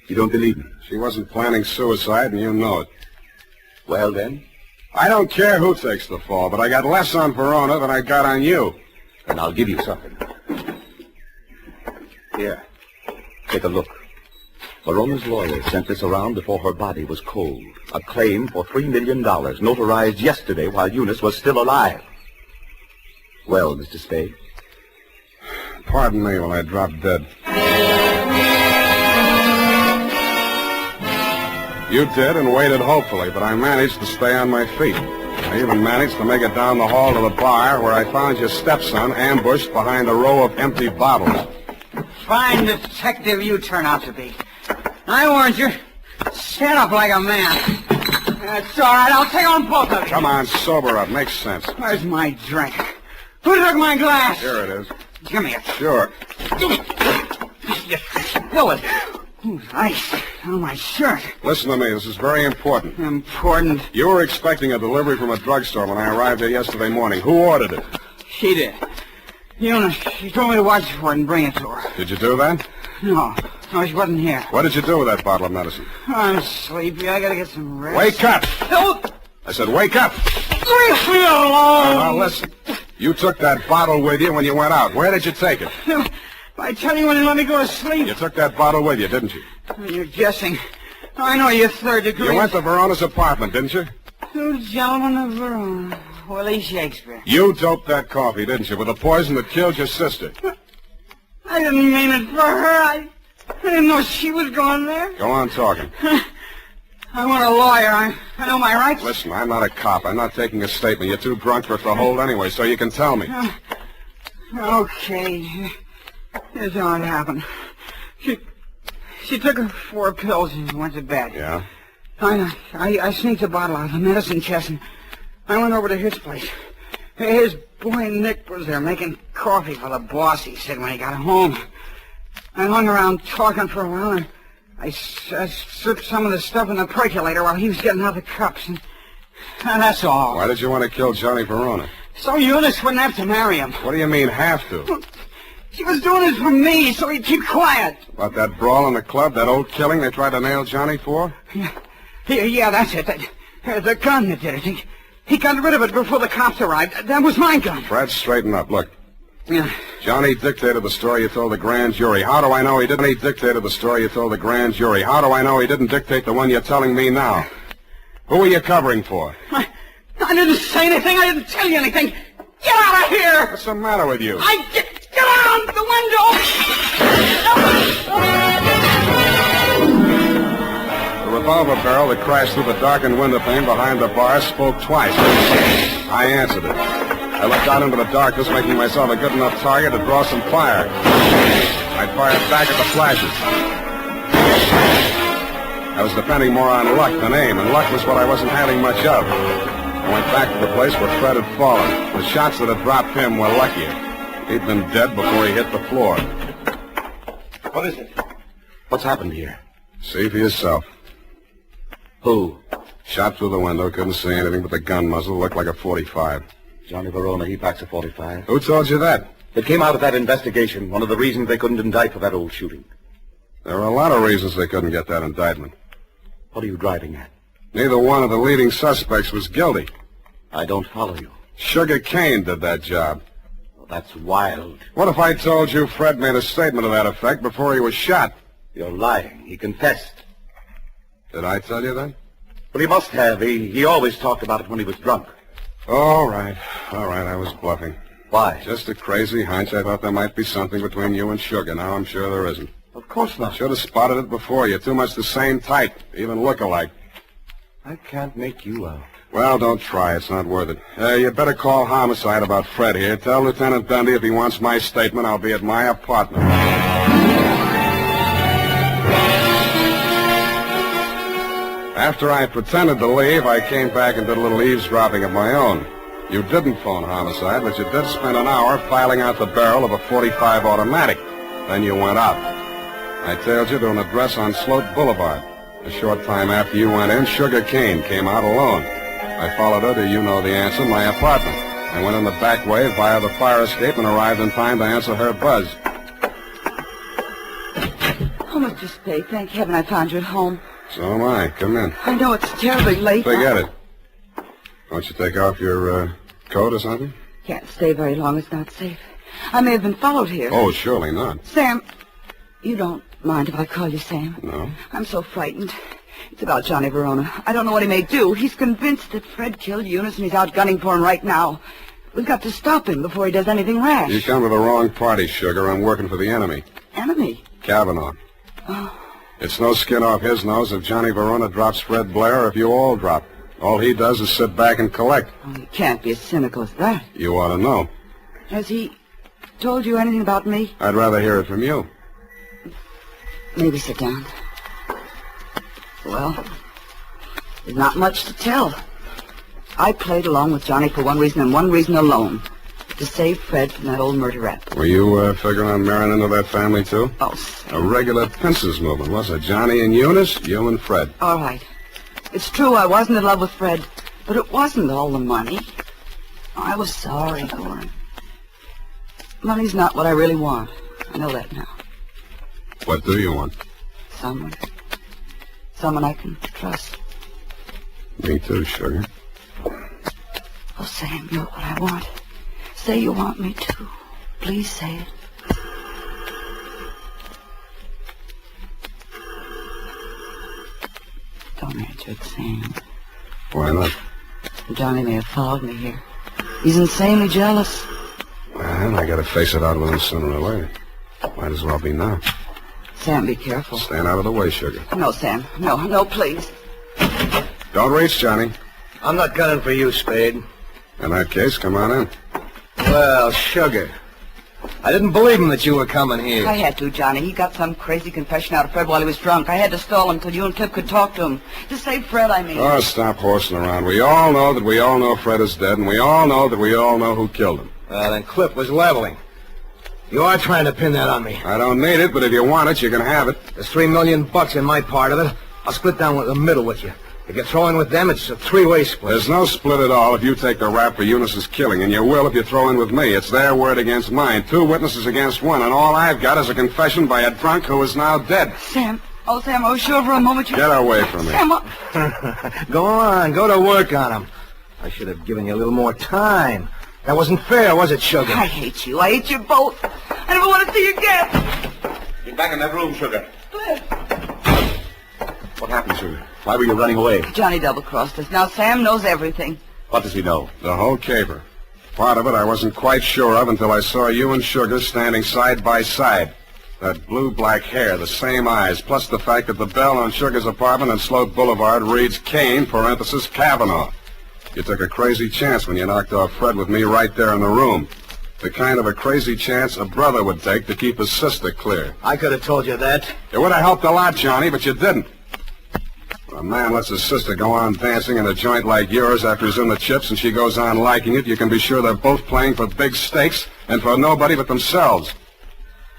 You don't believe me? She wasn't planning suicide, and you know it. Well, then? I don't care who takes the fall, but I got less on Verona than I got on you. And I'll give you something. Here. Take a look. Verona's lawyer sent this around before her body was cold. A claim for $3 million, notarized yesterday while Eunice was still alive. Well, Mr. Spade? Pardon me while I drop dead. You did and waited hopefully, but I managed to stay on my feet. I even managed to make it down the hall to the bar where I found your stepson ambushed behind a row of empty bottles. Fine detective you turn out to be. I warned you. Stand up like a man. That's all right. I'll take on both of you. Come on, sober up. Makes sense. Where's my drink? Who took my glass? Here it is. Give me it. Sure. You spill it. Ooh, ice on my shirt. Listen to me. This is very important. Important? You were expecting a delivery from a drugstore when I arrived here yesterday morning. Who ordered it? She did. Eunice, she told me to watch for it and bring it to her. Did you do that? No, she wasn't here. What did you do with that bottle of medicine? I'm sleepy. I gotta get some rest. Wake up! Don't! I said wake up! Leave me alone! Now listen. You took that bottle with you when you went out. Where did you take it? I tell you when you let me go to sleep. You took that bottle with you, didn't you? You're guessing. I know you're third degree. You went to Verona's apartment, didn't you? Two gentlemen of Verona. Willie Shakespeare. You doped that coffee, didn't you, with the poison that killed your sister? I didn't mean it for her. I didn't know she was going there. Go on talking. I want a lawyer. I know my rights. Listen, I'm not a cop. I'm not taking a statement. You're too drunk for us to hold anyway, so you can tell me. Okay. Here's how it happened. She took her 4 pills and went to bed. Yeah? I sneaked a bottle out of the medicine chest and I went over to his place. His boy Nick was there making coffee for the boss, he said, when he got home. I hung around talking for a while and I stripped some of the stuff in the percolator while he was getting out the cups. And that's all. Why did you want to kill Johnny Verona? So Eunice wouldn't have to marry him. What do you mean, have to? She was doing it for me, so he'd keep quiet. About that brawl in the club, that old killing they tried to nail Johnny for? Yeah, that's it. The gun that did it. He got rid of it before the cops arrived. That was my gun. Fred, straighten up. Look. Yeah. Johnny dictated the story you told the grand jury. How do I know he didn't? He dictated the story you told the grand jury. How do I know he didn't dictate the one you're telling me now? Who are you covering for? I didn't say anything. I didn't tell you anything. Get out of here! What's the matter with you? Get out the window! The revolver barrel that crashed through the darkened window pane behind the bar spoke twice. I answered it. I looked out into the darkness, making myself a good enough target to draw some fire. I fired back at the flashes. I was depending more on luck than aim, and luck was what I wasn't having much of. I went back to the place where Fred had fallen. The shots that had dropped him were luckier. He'd been dead before he hit the floor. What is it? What's happened here? See for yourself. Who? Shot through the window, couldn't see anything but the gun muzzle. Looked like a .45. Johnny Verona, he packs a .45. Who told you that? It came out of that investigation. One of the reasons they couldn't indict for that old shooting. There were a lot of reasons they couldn't get that indictment. What are you driving at? Neither one of the leading suspects was guilty. I don't follow you. Sugar Kane did that job. Well, that's wild. What if I told you Fred made a statement to that effect before he was shot? You're lying. He confessed. Did I tell you that? Well, he must have. He always talked about it when he was drunk. All right, I was bluffing. Why? Just a crazy hunch. I thought there might be something between you and Sugar. Now I'm sure there isn't. Of course not. Should have spotted it before. You're too much the same type. Even look alike. I can't make you out. Well, don't try. It's not worth it. You better call homicide about Fred here. Tell Lieutenant Dundee if he wants my statement, I'll be at my apartment. After I pretended to leave, I came back and did a little eavesdropping of my own. You didn't phone homicide, but you did spend an hour filing out the barrel of a .45 automatic. Then you went out. I tailed you to an address on Sloat Boulevard. A short time after you went in, Sugar Kane came out alone. I followed her to the answer, my apartment. I went in the back way via the fire escape and arrived in time to answer her buzz. Oh, Mr. Spade, thank heaven I found you at home. So am I. Come in. I know it's terribly late. Forget it. Won't you take off your coat or something? Can't stay very long. It's not safe. I may have been followed here. Oh, surely not. Sam, you don't mind if I call you Sam? No. I'm so frightened. It's about Johnny Verona. I don't know what he may do. He's convinced that Fred killed Eunice and he's out gunning for him right now. We've got to stop him before he does anything rash. You come to the wrong party, Sugar. I'm working for the enemy. Enemy? Kavanaugh. Oh. It's no skin off his nose if Johnny Verona drops Fred Blair or if you all drop. All he does is sit back and collect. Oh, he can't be as cynical as that. You ought to know. Has he told you anything about me? I'd rather hear it from you. Maybe sit down. Well, there's not much to tell. I played along with Johnny for one reason and one reason alone. To save Fred from that old murder rap. Were you figuring on marrying into that family, too? Oh, a regular pincers movement, was it? Johnny and Eunice, you and Fred. All right. It's true I wasn't in love with Fred, but it wasn't all the money. I was sorry for him. Money's not what I really want. I know that now. What do you want? Someone. Someone I can trust. Me too, Sugar. Oh, Sam, you're what I want. Say you want me to. Please say it. Don't answer it, Sam. Why not? Johnny may have followed me here. He's insanely jealous. Well, I gotta face it out with him sooner or later. Might as well be now. Sam, be careful. Stand out of the way, Sugar. No, Sam. No, please. Don't reach, Johnny. I'm not gunning for you, Spade. In that case, come on in. Well, Sugar, I didn't believe him that you were coming here. I had to, Johnny. He got some crazy confession out of Fred while he was drunk. I had to stall him till you and Cliff could talk to him. To save Fred, I mean. Oh, stop horsing around. We all know that we all know Fred is dead, and we all know that we all know who killed him. Well, then Cliff was leveling. You are trying to pin that on me. I don't need it, but if you want it, you can have it. There's $3 million in my part of it. I'll split down the middle with you. If you throw in with them, it's a three-way split. There's no split at all if you take the rap for Eunice's killing, and you will if you throw in with me. It's their word against mine, 2 witnesses against 1, and all I've got is a confession by a drunk who is now dead. Sam, I was sure for a moment you... Get away from me. Sam, Go on, go to work on him. I should have given you a little more time. That wasn't fair, was it, Sugar? I hate you. I hate you both. I never want to see you again. Get back in that room, Sugar. Cliff. What happened, Sugar? Why were you running away? Johnny double-crossed us. Now Sam knows everything. What does he know? The whole caper. Part of it I wasn't quite sure of until I saw you and Sugar standing side by side. That blue-black hair, the same eyes, plus the fact that the bell on Sugar's apartment on Sloat Boulevard reads Kane, parenthesis, Kavanaugh. You took a crazy chance when you knocked off Fred with me right there in the room. The kind of a crazy chance a brother would take to keep his sister clear. I could have told you that. It would have helped a lot, Johnny, but you didn't. When a man lets his sister go on dancing in a joint like yours after he's in the chips and she goes on liking it, you can be sure they're both playing for big stakes and for nobody but themselves.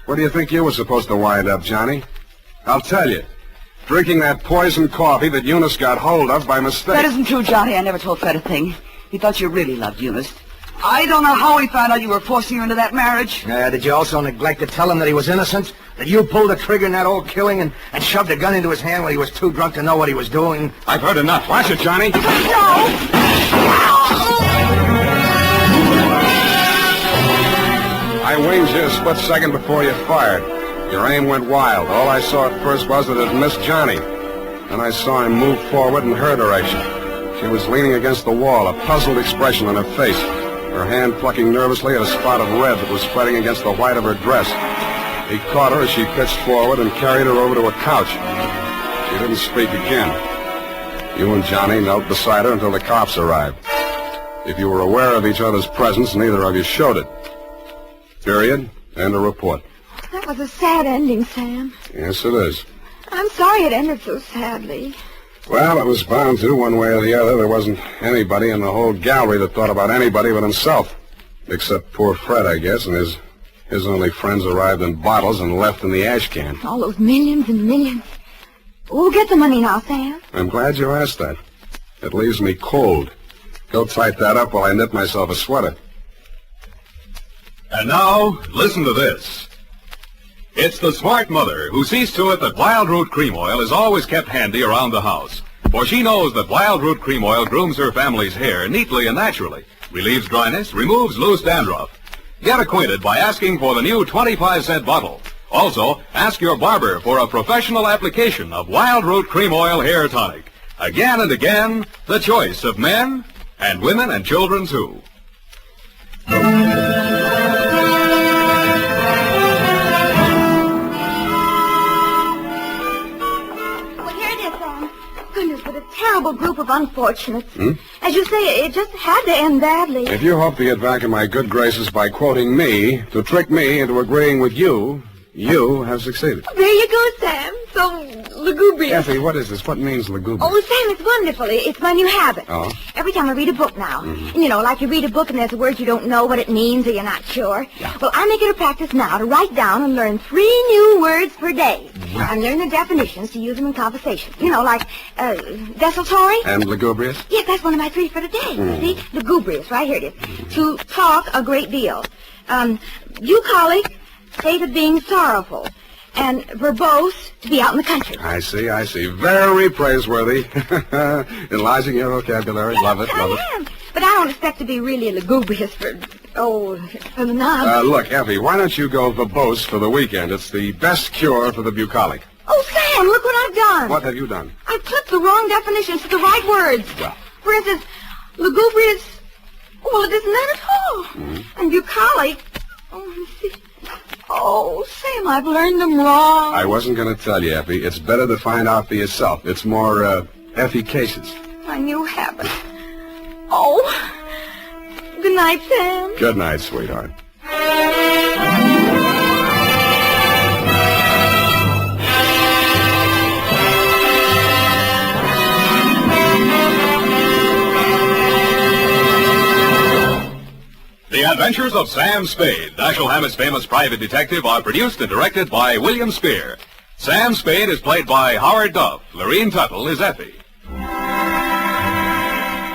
Where do you think you were supposed to wind up, Johnny? I'll tell you. Drinking that poison coffee that Eunice got hold of by mistake. That isn't true, Johnny. I never told Fred a thing. He thought you really loved Eunice. I don't know how he found out you were forcing her into that marriage. Did you also neglect to tell him that he was innocent? That you pulled the trigger in that old killing and shoved a gun into his hand when he was too drunk to know what he was doing? I've heard enough. Watch it, Johnny. No! I winged you a split second before you fired. Your aim went wild. All I saw at first was that it missed Johnny. Then I saw him move forward in her direction. She was leaning against the wall, a puzzled expression on her face, her hand plucking nervously at a spot of red that was spreading against the white of her dress. He caught her as she pitched forward and carried her over to a couch. She didn't speak again. You and Johnny knelt beside her until the cops arrived. If you were aware of each other's presence, neither of you showed it. Period. End of report. That was a sad ending, Sam. Yes, it is. I'm sorry it ended so sadly. Well, it was bound to, one way or the other. There wasn't anybody in the whole gallery that thought about anybody but himself. Except poor Fred, I guess, and his only friends arrived in bottles and left in the ash can. All those millions and millions. Who'll get the money now, Sam? I'm glad you asked that. It leaves me cold. Go tight that up while I knit myself a sweater. And now, listen to this. It's the smart mother who sees to it that Wild Root Cream Oil is always kept handy around the house. For she knows that Wild Root Cream Oil grooms her family's hair neatly and naturally, relieves dryness, removes loose dandruff. Get acquainted by asking for the new 25-cent bottle. Also, ask your barber for a professional application of Wild Root Cream Oil Hair Tonic. Again and again, the choice of men and women and children, too. Goodness, what a terrible group of unfortunates. As you say, it just had to end badly. If you hope to get back in my good graces by quoting me, to trick me into agreeing with you, you have succeeded. There you go, Sam. So lugubrious. Effie, what is this? What means lugubrious? Oh, Sam, it's wonderful. It's my new habit. Oh? Every time I read a book now, and you know, like you read a book and there's a word you don't know what it means or you're not sure. Yeah. Well, I make it a practice now to write down and learn 3 new words per day. Right. And learn the definitions to use them in conversation. You know, like desultory. And lugubrious? Yes, that's one of my 3 for today. See? Lugubrious, right here it is. To talk a great deal. Bucolic, state of being sorrowful. And verbose, to be out in the country. I see. Very praiseworthy. Enlarging your vocabulary. Love it. I am. But I don't expect to be really lugubrious for the nonsense. Look, Effie, why don't you go verbose for the weekend? It's the best cure for the bucolic. Oh, Sam, look what I've done. What have you done? I put the wrong definitions to the right words. Well. For instance, lugubrious, well, it isn't that at all. And bucolic, let me see. Oh, Sam, I've learned them wrong. I wasn't going to tell you, Effie. It's better to find out for yourself. It's more, efficacious. My new habit. Oh. Good night, Sam. Good night, sweetheart. The Adventures of Sam Spade, Dashiell Hammett's famous private detective, are produced and directed by William Spear. Sam Spade is played by Howard Duff. Lorene Tuttle is Effie.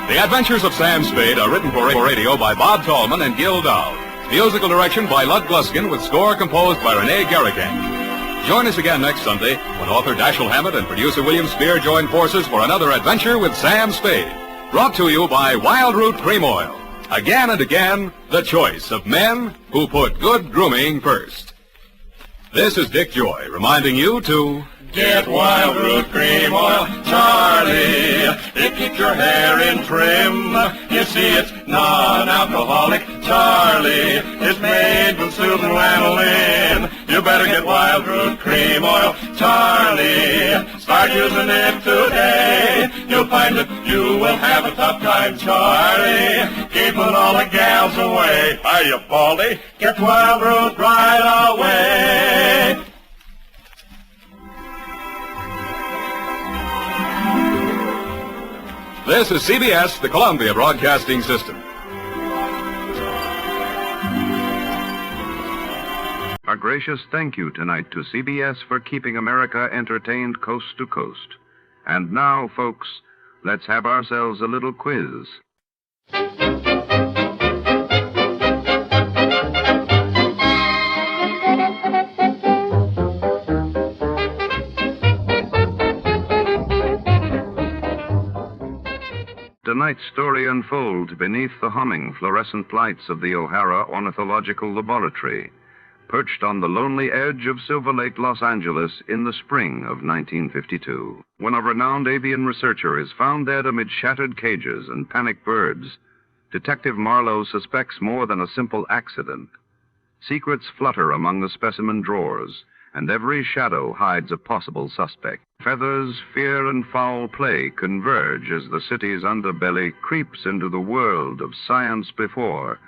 The Adventures of Sam Spade are written for radio by Bob Tallman and Gil Dowd. Musical direction by Lud Gluskin with score composed by Rene Garrigan. Join us again next Sunday when author Dashiell Hammett and producer William Spear join forces for another adventure with Sam Spade. Brought to you by Wild Root Cream Oil. Again and again, the choice of men who put good grooming first. This is Dick Joy reminding you to get Wild Root Cream Oil, Charlie. It keeps your hair in trim. You see, it's non-alcoholic, Charlie. It's made with soothing lanolin. You better get Wild Root Cream Oil, Charlie. Start using it today. You'll find that you will have a tough time, Charlie. Keeping all the gals away. Are you baldy? Get Wild Root right away. This is CBS, the Columbia Broadcasting System. A gracious thank you tonight to CBS for keeping America entertained coast to coast. And now, folks, let's have ourselves a little quiz. Tonight's story unfolds beneath the humming fluorescent lights of the O'Hara Ornithological Laboratory, perched on the lonely edge of Silver Lake, Los Angeles, in the spring of 1952. When a renowned avian researcher is found dead amid shattered cages and panicked birds, Detective Marlowe suspects more than a simple accident. Secrets flutter among the specimen drawers, and every shadow hides a possible suspect. Feathers, fear, and foul play converge as the city's underbelly creeps into the world of science before.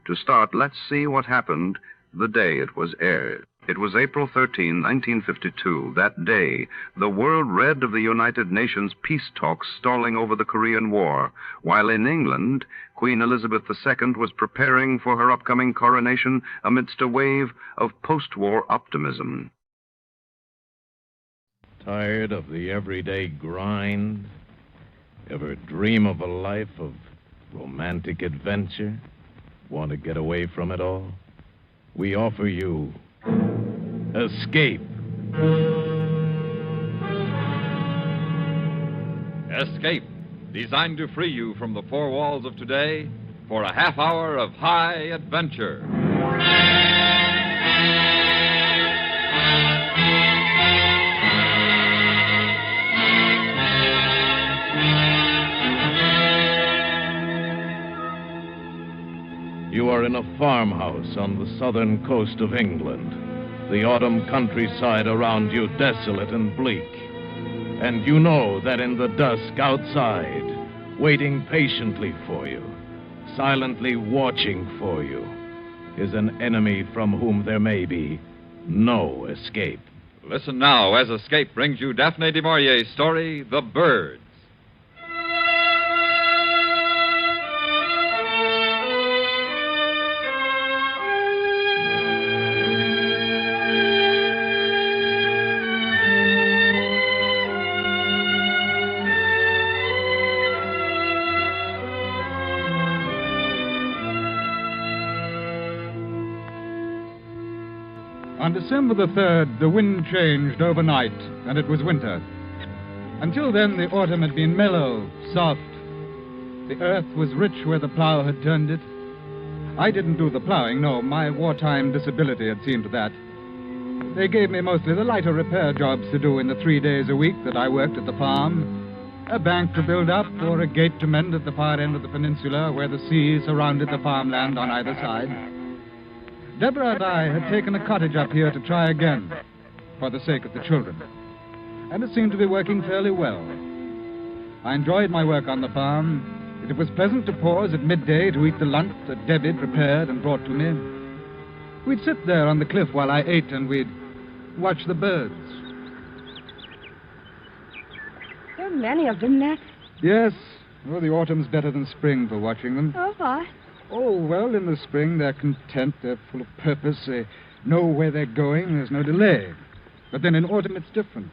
To start, let's see what happened the day it was aired. It was April 13, 1952. That day, the world read of the United Nations peace talks stalling over the Korean War, while in England, Queen Elizabeth II was preparing for her upcoming coronation amidst a wave of post-war optimism. Tired of the everyday grind? Ever dream of a life of romantic adventure? Want to get away from it all? We offer you Escape. Escape, designed to free you from the four walls of today for a half hour of high adventure. You are in a farmhouse on the southern coast of England. The autumn countryside around you desolate and bleak. And you know that in the dusk outside, waiting patiently for you, silently watching for you, is an enemy from whom there may be no escape. Listen now as Escape brings you Daphne du Maurier's story, The Birds. On December the 3rd, the wind changed overnight, and it was winter. Until then, the autumn had been mellow, soft. The earth was rich where the plow had turned it. I didn't do the plowing, no. My wartime disability had seen to that. They gave me mostly the lighter repair jobs to do in the 3 days a week that I worked at the farm. A bank to build up or a gate to mend at the far end of the peninsula where the sea surrounded the farmland on either side. Deborah and I had taken a cottage up here to try again, for the sake of the children. And it seemed to be working fairly well. I enjoyed my work on the farm. It was pleasant to pause at midday to eat the lunch that Debbie prepared and brought to me. We'd sit there on the cliff while I ate, and we'd watch the birds. There are many of them, Nat. Yes. Oh, the autumn's better than spring for watching them. Oh, why? Oh, well, in the spring, they're content, they're full of purpose, they know where they're going, there's no delay. But then in autumn, it's different.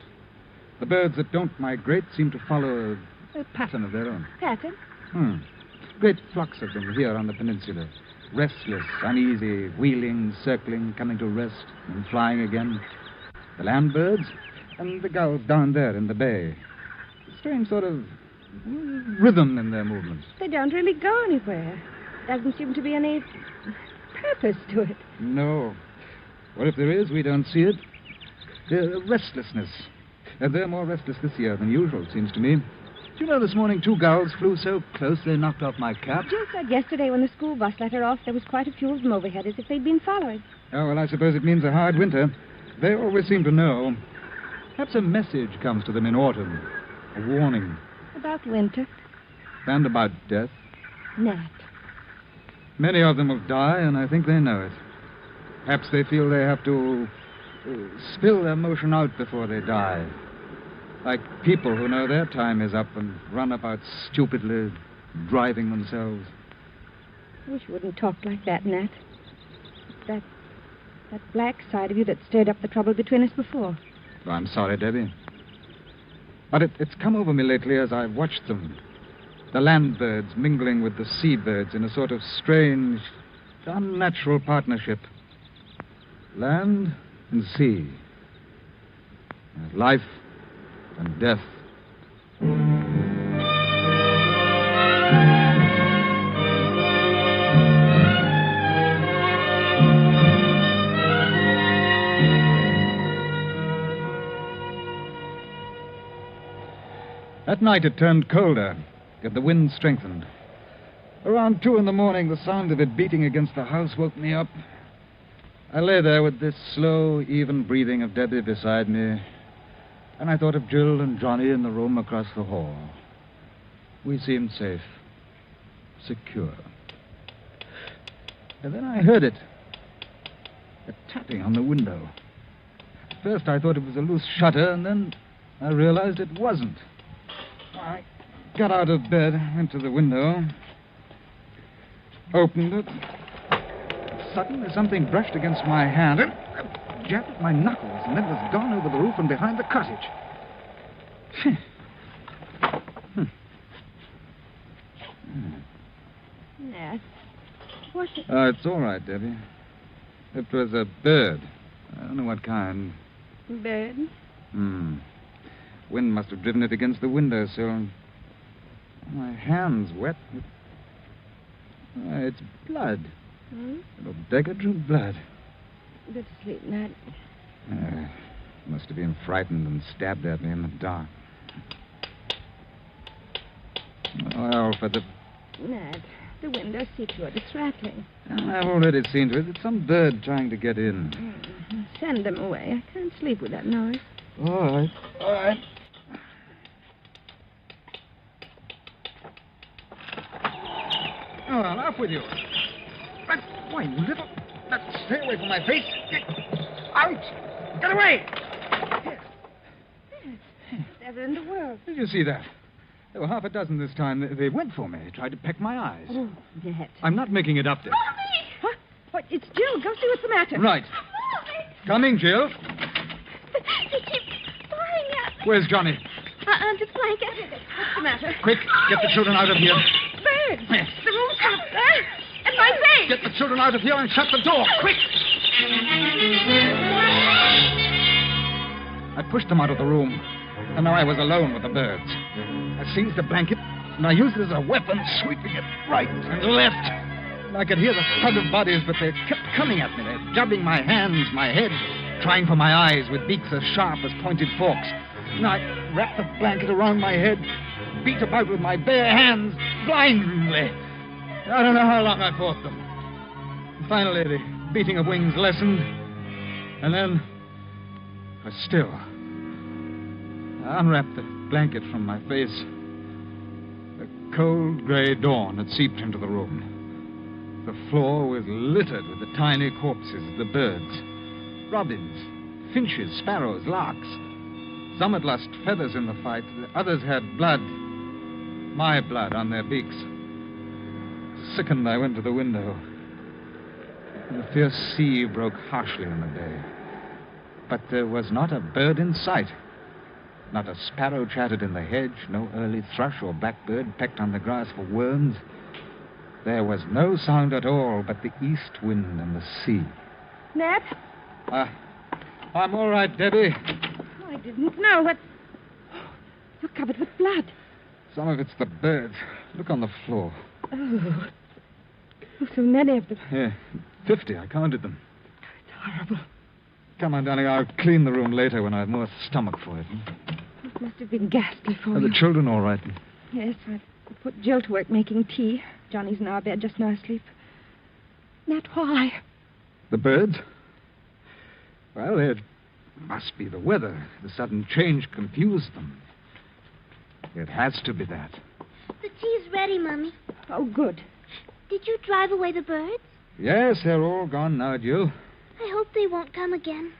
The birds that don't migrate seem to follow a pattern of their own. Pattern? Great flocks of them here on the peninsula. Restless, uneasy, wheeling, circling, coming to rest, and flying again. The land birds and the gulls down there in the bay. Strange sort of rhythm in their movements. They don't really go anywhere. Doesn't seem to be any purpose to it. No. Well, if there is, we don't see it. There's restlessness. And they're more restless this year than usual, it seems to me. Do you know, this morning 2 gulls flew so close they knocked off my cap? Jill said yesterday when the school bus let her off, there was quite a few of them overhead, as if they'd been following. Oh, well, I suppose it means a hard winter. They always seem to know. Perhaps a message comes to them in autumn. A warning. About winter. And about death. Nat. Many of them will die, and I think they know it. Perhaps they feel they have to spill their emotion out before they die. Like people who know their time is up and run about stupidly, driving themselves. I wish you wouldn't talk like that, Nat. That black side of you that stirred up the trouble between us before. Oh, I'm sorry, Debbie. But it's come over me lately as I've watched them. The land birds mingling with the sea birds in a sort of strange, unnatural partnership. Land and sea. Life and death. At night it turned colder, and the wind strengthened. Around 2 a.m, the sound of it beating against the house woke me up. I lay there with this slow, even breathing of Debbie beside me, and I thought of Jill and Johnny in the room across the hall. We seemed safe, secure. And then I heard it. A tapping on the window. first I thought it was a loose shutter, and then I realized it wasn't. I got out of bed, went to the window, opened it. Suddenly something brushed against my hand and jabbed at my knuckles, and then was gone over the roof and behind the cottage. Nat, what's it? It's all right, Debbie. It was a bird. I don't know what kind. Bird? Wind must have driven it against the windowsill. My hand's wet. It's blood. Little beggar drew blood. Go to sleep, Nat. Must have been frightened and stabbed at me in the dark. Well, for the... Nat, the window seat door, it's rattling. I've already seen to it. It's some bird trying to get in. Send them away. I can't sleep with that noise. All right. All right. Oh, well, off with you. Why, you little... Stay away from my face. Get out! Get away! Never in the world. Did you see that? There were half a dozen this time. They went for me. They tried to peck my eyes. Oh, Nat. I'm not making it up, Deb. Mommy! Huh? What? It's Jill. Go see what's the matter. Right. Mommy! Coming, Jill. They keep firing at me. Where's Johnny? Under the blanket. What's the matter? Quick, get the children out of here. Birds. Yes. The room's up there. And my face. Get the children out of here and shut the door. Quick! I pushed them out of the room, and now I was alone with the birds. I seized the blanket, and I used it as a weapon, sweeping it right and left. And I could hear the thud of bodies, but they kept coming at me. They're jabbing my hands, my head, trying for my eyes with beaks as sharp as pointed forks. And I wrapped the blanket around my head, beat about with my bare hands, blindly. I don't know how long I fought them. Finally, the beating of wings lessened, and then I was still. I unwrapped the blanket from my face. The cold gray dawn had seeped into the room. The floor was littered with the tiny corpses of the birds. Robins, finches, sparrows, larks. Some had lost feathers in the fight. The others had blood. My blood on their beaks. Sickened, I went to the window. The fierce sea broke harshly in the bay. But there was not a bird in sight. Not a sparrow chattered in the hedge, no early thrush or blackbird pecked on the grass for worms. There was no sound at all but the east wind and the sea. Nat? I'm all right, Debbie. Oh, I didn't know what... You're covered with blood. Some of it's the birds. Look on the floor. Oh, so many of them. Yeah, 50. I counted them. It's horrible. Come on, darling. I'll clean the room later when I have more stomach for it. It must have been ghastly for Are you. the children all right? Yes, I put Jill to work making tea. Johnny's in our bed, just now asleep. Nat, why? The birds? Well, it must be the weather. The sudden change confused them. It has to be that. The tea's ready, Mummy. Oh, good. Did you drive away the birds? Yes, they're all gone now, Jill. I hope they won't come again.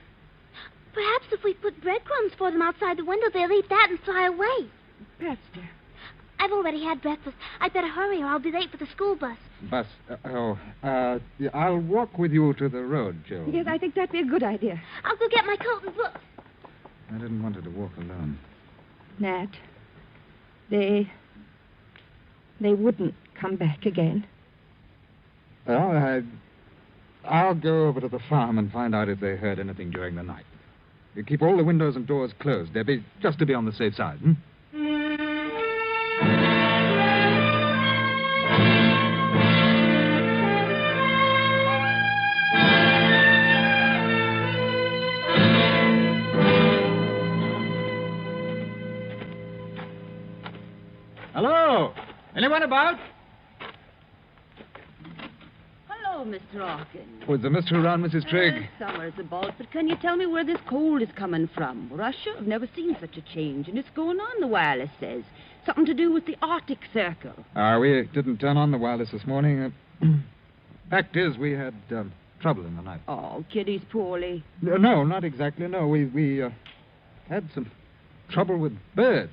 Perhaps if we put breadcrumbs for them outside the window, they'll eat that and fly away. Perhaps, dear. I've already had breakfast. I'd better hurry or I'll be late for the school bus. Bus? I'll walk with you to the road, Jill. Yes, I think that'd be a good idea. I'll go get my coat and books. I didn't want her to walk alone. Nat, they wouldn't come back again. Well, I'll go over to the farm and find out if they heard anything during the night. You keep all the windows and doors closed, Debbie, just to be on the safe side, Hello? Anyone about? Hello, Mr. Hawkins. Was the mister around, Mrs. Trigg? Summer's about, but can you tell me where this cold is coming from? Russia? I've never seen such a change, and it's going on, the wireless says. Something to do with the Arctic Circle. We didn't turn on the wireless this morning. Fact is, we had trouble in the night. Oh, Kitty's poorly. No, not exactly. No, we had some trouble with birds.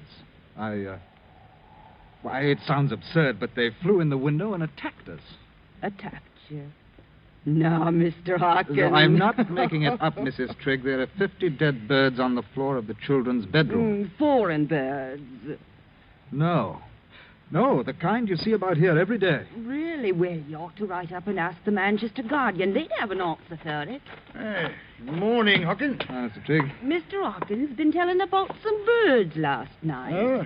Why, it sounds absurd, but they flew in the window and attacked us. Attacked you? No, Mr. Hawkins. No, I'm not making it up, Mrs. Trigg. There are 50 dead birds on the floor of the children's bedroom. Foreign birds. No, the kind you see about here every day. Really? Well, you ought to write up and ask the Manchester Guardian. They'd have an answer for it. Hey, morning, Hawkins. Mr. Trigg. Mr. Hawkins been telling about some birds last night. Oh?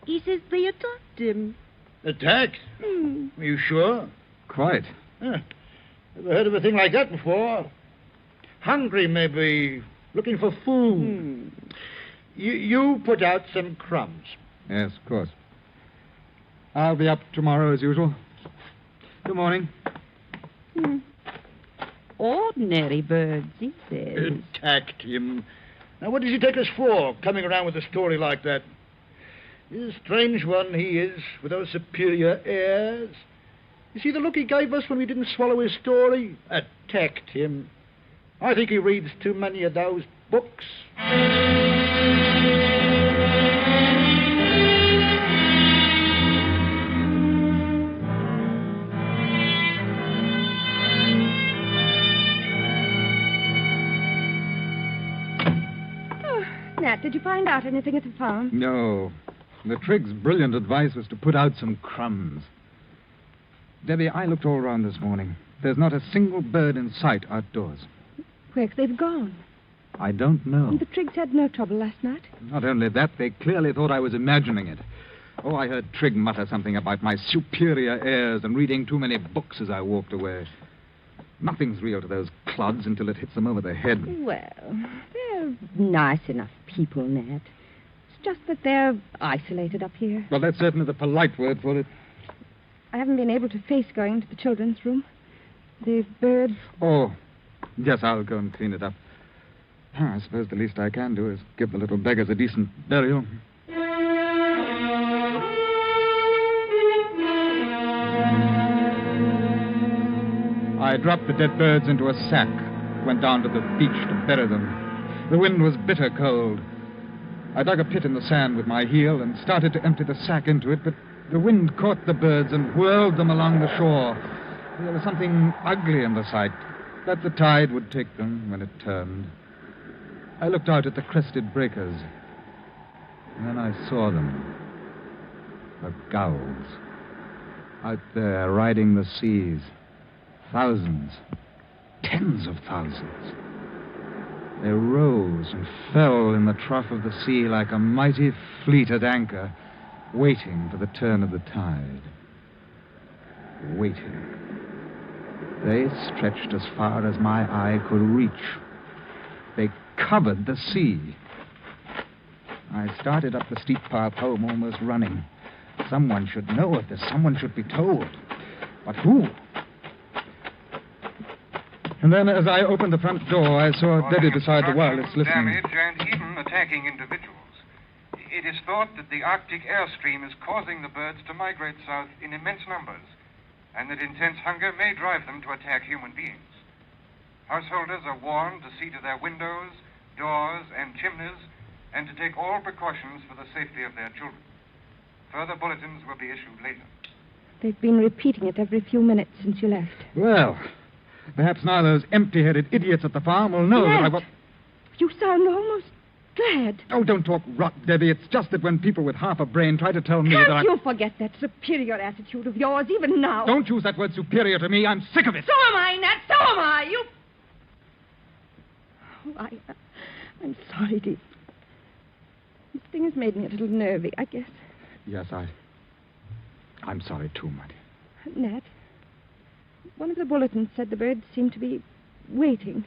He says they attacked him. Attacked? Are you sure? Quite. Never heard of a thing like that before. Hungry, maybe. Looking for food. You put out some crumbs. Yes, of course. I'll be up tomorrow as usual. Good morning. Ordinary birds, he says. Attacked him. Now, what does he take us for, coming around with a story like that? He's a strange one, he is, with those superior airs. You see the look he gave us when we didn't swallow his story? Attacked him. I think he reads too many of those books. Nat, did you find out anything at the farm? No. The Triggs' brilliant advice was to put out some crumbs. Debbie, I looked all around this morning. There's not a single bird in sight outdoors. Where's they've gone? I don't know. And the Triggs had no trouble last night? Not only that, they clearly thought I was imagining it. Oh, I heard Trigg mutter something about my superior airs and reading too many books as I walked away. Nothing's real to those clods until it hits them over the head. Well, they're nice enough people, Nat. It's just that they're isolated up here. Well, that's certainly the polite word for it. I haven't been able to face going into the children's room. The birds... Oh, yes, I'll go and clean it up. I suppose the least I can do is give the little beggars a decent burial. I dropped the dead birds into a sack, went down to the beach to bury them. The wind was bitter cold. I dug a pit in the sand with my heel and started to empty the sack into it, but the wind caught the birds and whirled them along the shore. There was something ugly in the sight, but the tide would take them when it turned. I looked out at the crested breakers, and then I saw them. The gulls. Out there, riding the seas. Thousands. Tens of thousands. They rose and fell in the trough of the sea like a mighty fleet at anchor, waiting for the turn of the tide. Waiting. They stretched as far as my eye could reach. They covered the sea. I started up the steep path home, almost running. Someone should know of this. Someone should be told. But who? And then, as I opened the front door, I saw Debbie beside the wireless listening. Damage and even attacking individuals. It is thought that the Arctic airstream is causing the birds to migrate south in immense numbers, and that intense hunger may drive them to attack human beings. Householders are warned to see to their windows, doors, and chimneys, and to take all precautions for the safety of their children. Further bulletins will be issued later. They've been repeating it every few minutes since you left. Well, perhaps now those empty-headed idiots at the farm will know that I was... You sound almost glad. Oh, don't talk rot, Debbie. It's just that when people with half a brain try to tell me that Can't you forget that superior attitude of yours, even now? Don't use that word superior to me. I'm sick of it. So am I, Nat. So am I. You... Oh, I'm sorry, dear. This thing has made me a little nervy, I guess. Yes, I'm sorry too, Marty. Nat, one of the bulletins said the birds seemed to be waiting.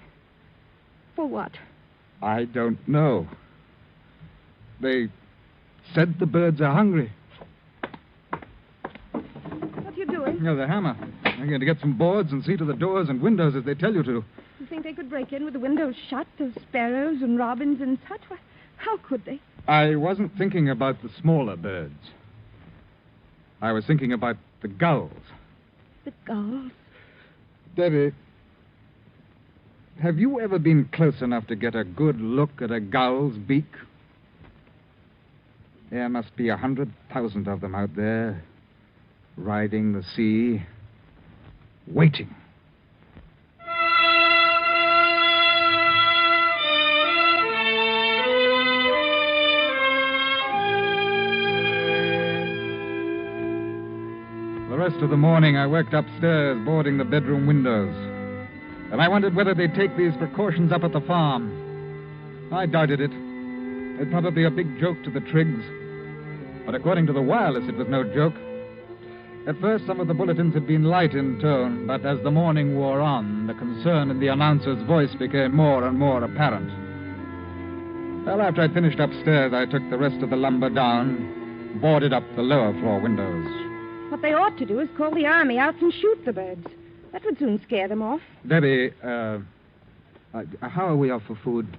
For what? I don't know. They said the birds are hungry. What are you doing? No, the hammer. I'm going to get some boards and see to the doors and windows as they tell you to. You think they could break in with the windows shut, those sparrows and robins and such? Why, how could they? I wasn't thinking about the smaller birds. I was thinking about the gulls. The gulls? Debbie, have you ever been close enough to get a good look at a gul's beak? There must be 100,000 of them out there, riding the sea, waiting. The rest of the morning, I worked upstairs, boarding the bedroom windows. And I wondered whether they'd take these precautions up at the farm. I doubted it. It'd probably be a big joke to the Triggs. But according to the wireless, it was no joke. At first, some of the bulletins had been light in tone, but as the morning wore on, the concern in the announcer's voice became more and more apparent. Well, after I'd finished upstairs, I took the rest of the lumber down, boarded up the lower floor windows. What they ought to do is call the army out and shoot the birds. That would soon scare them off. Debbie, how are we off for food?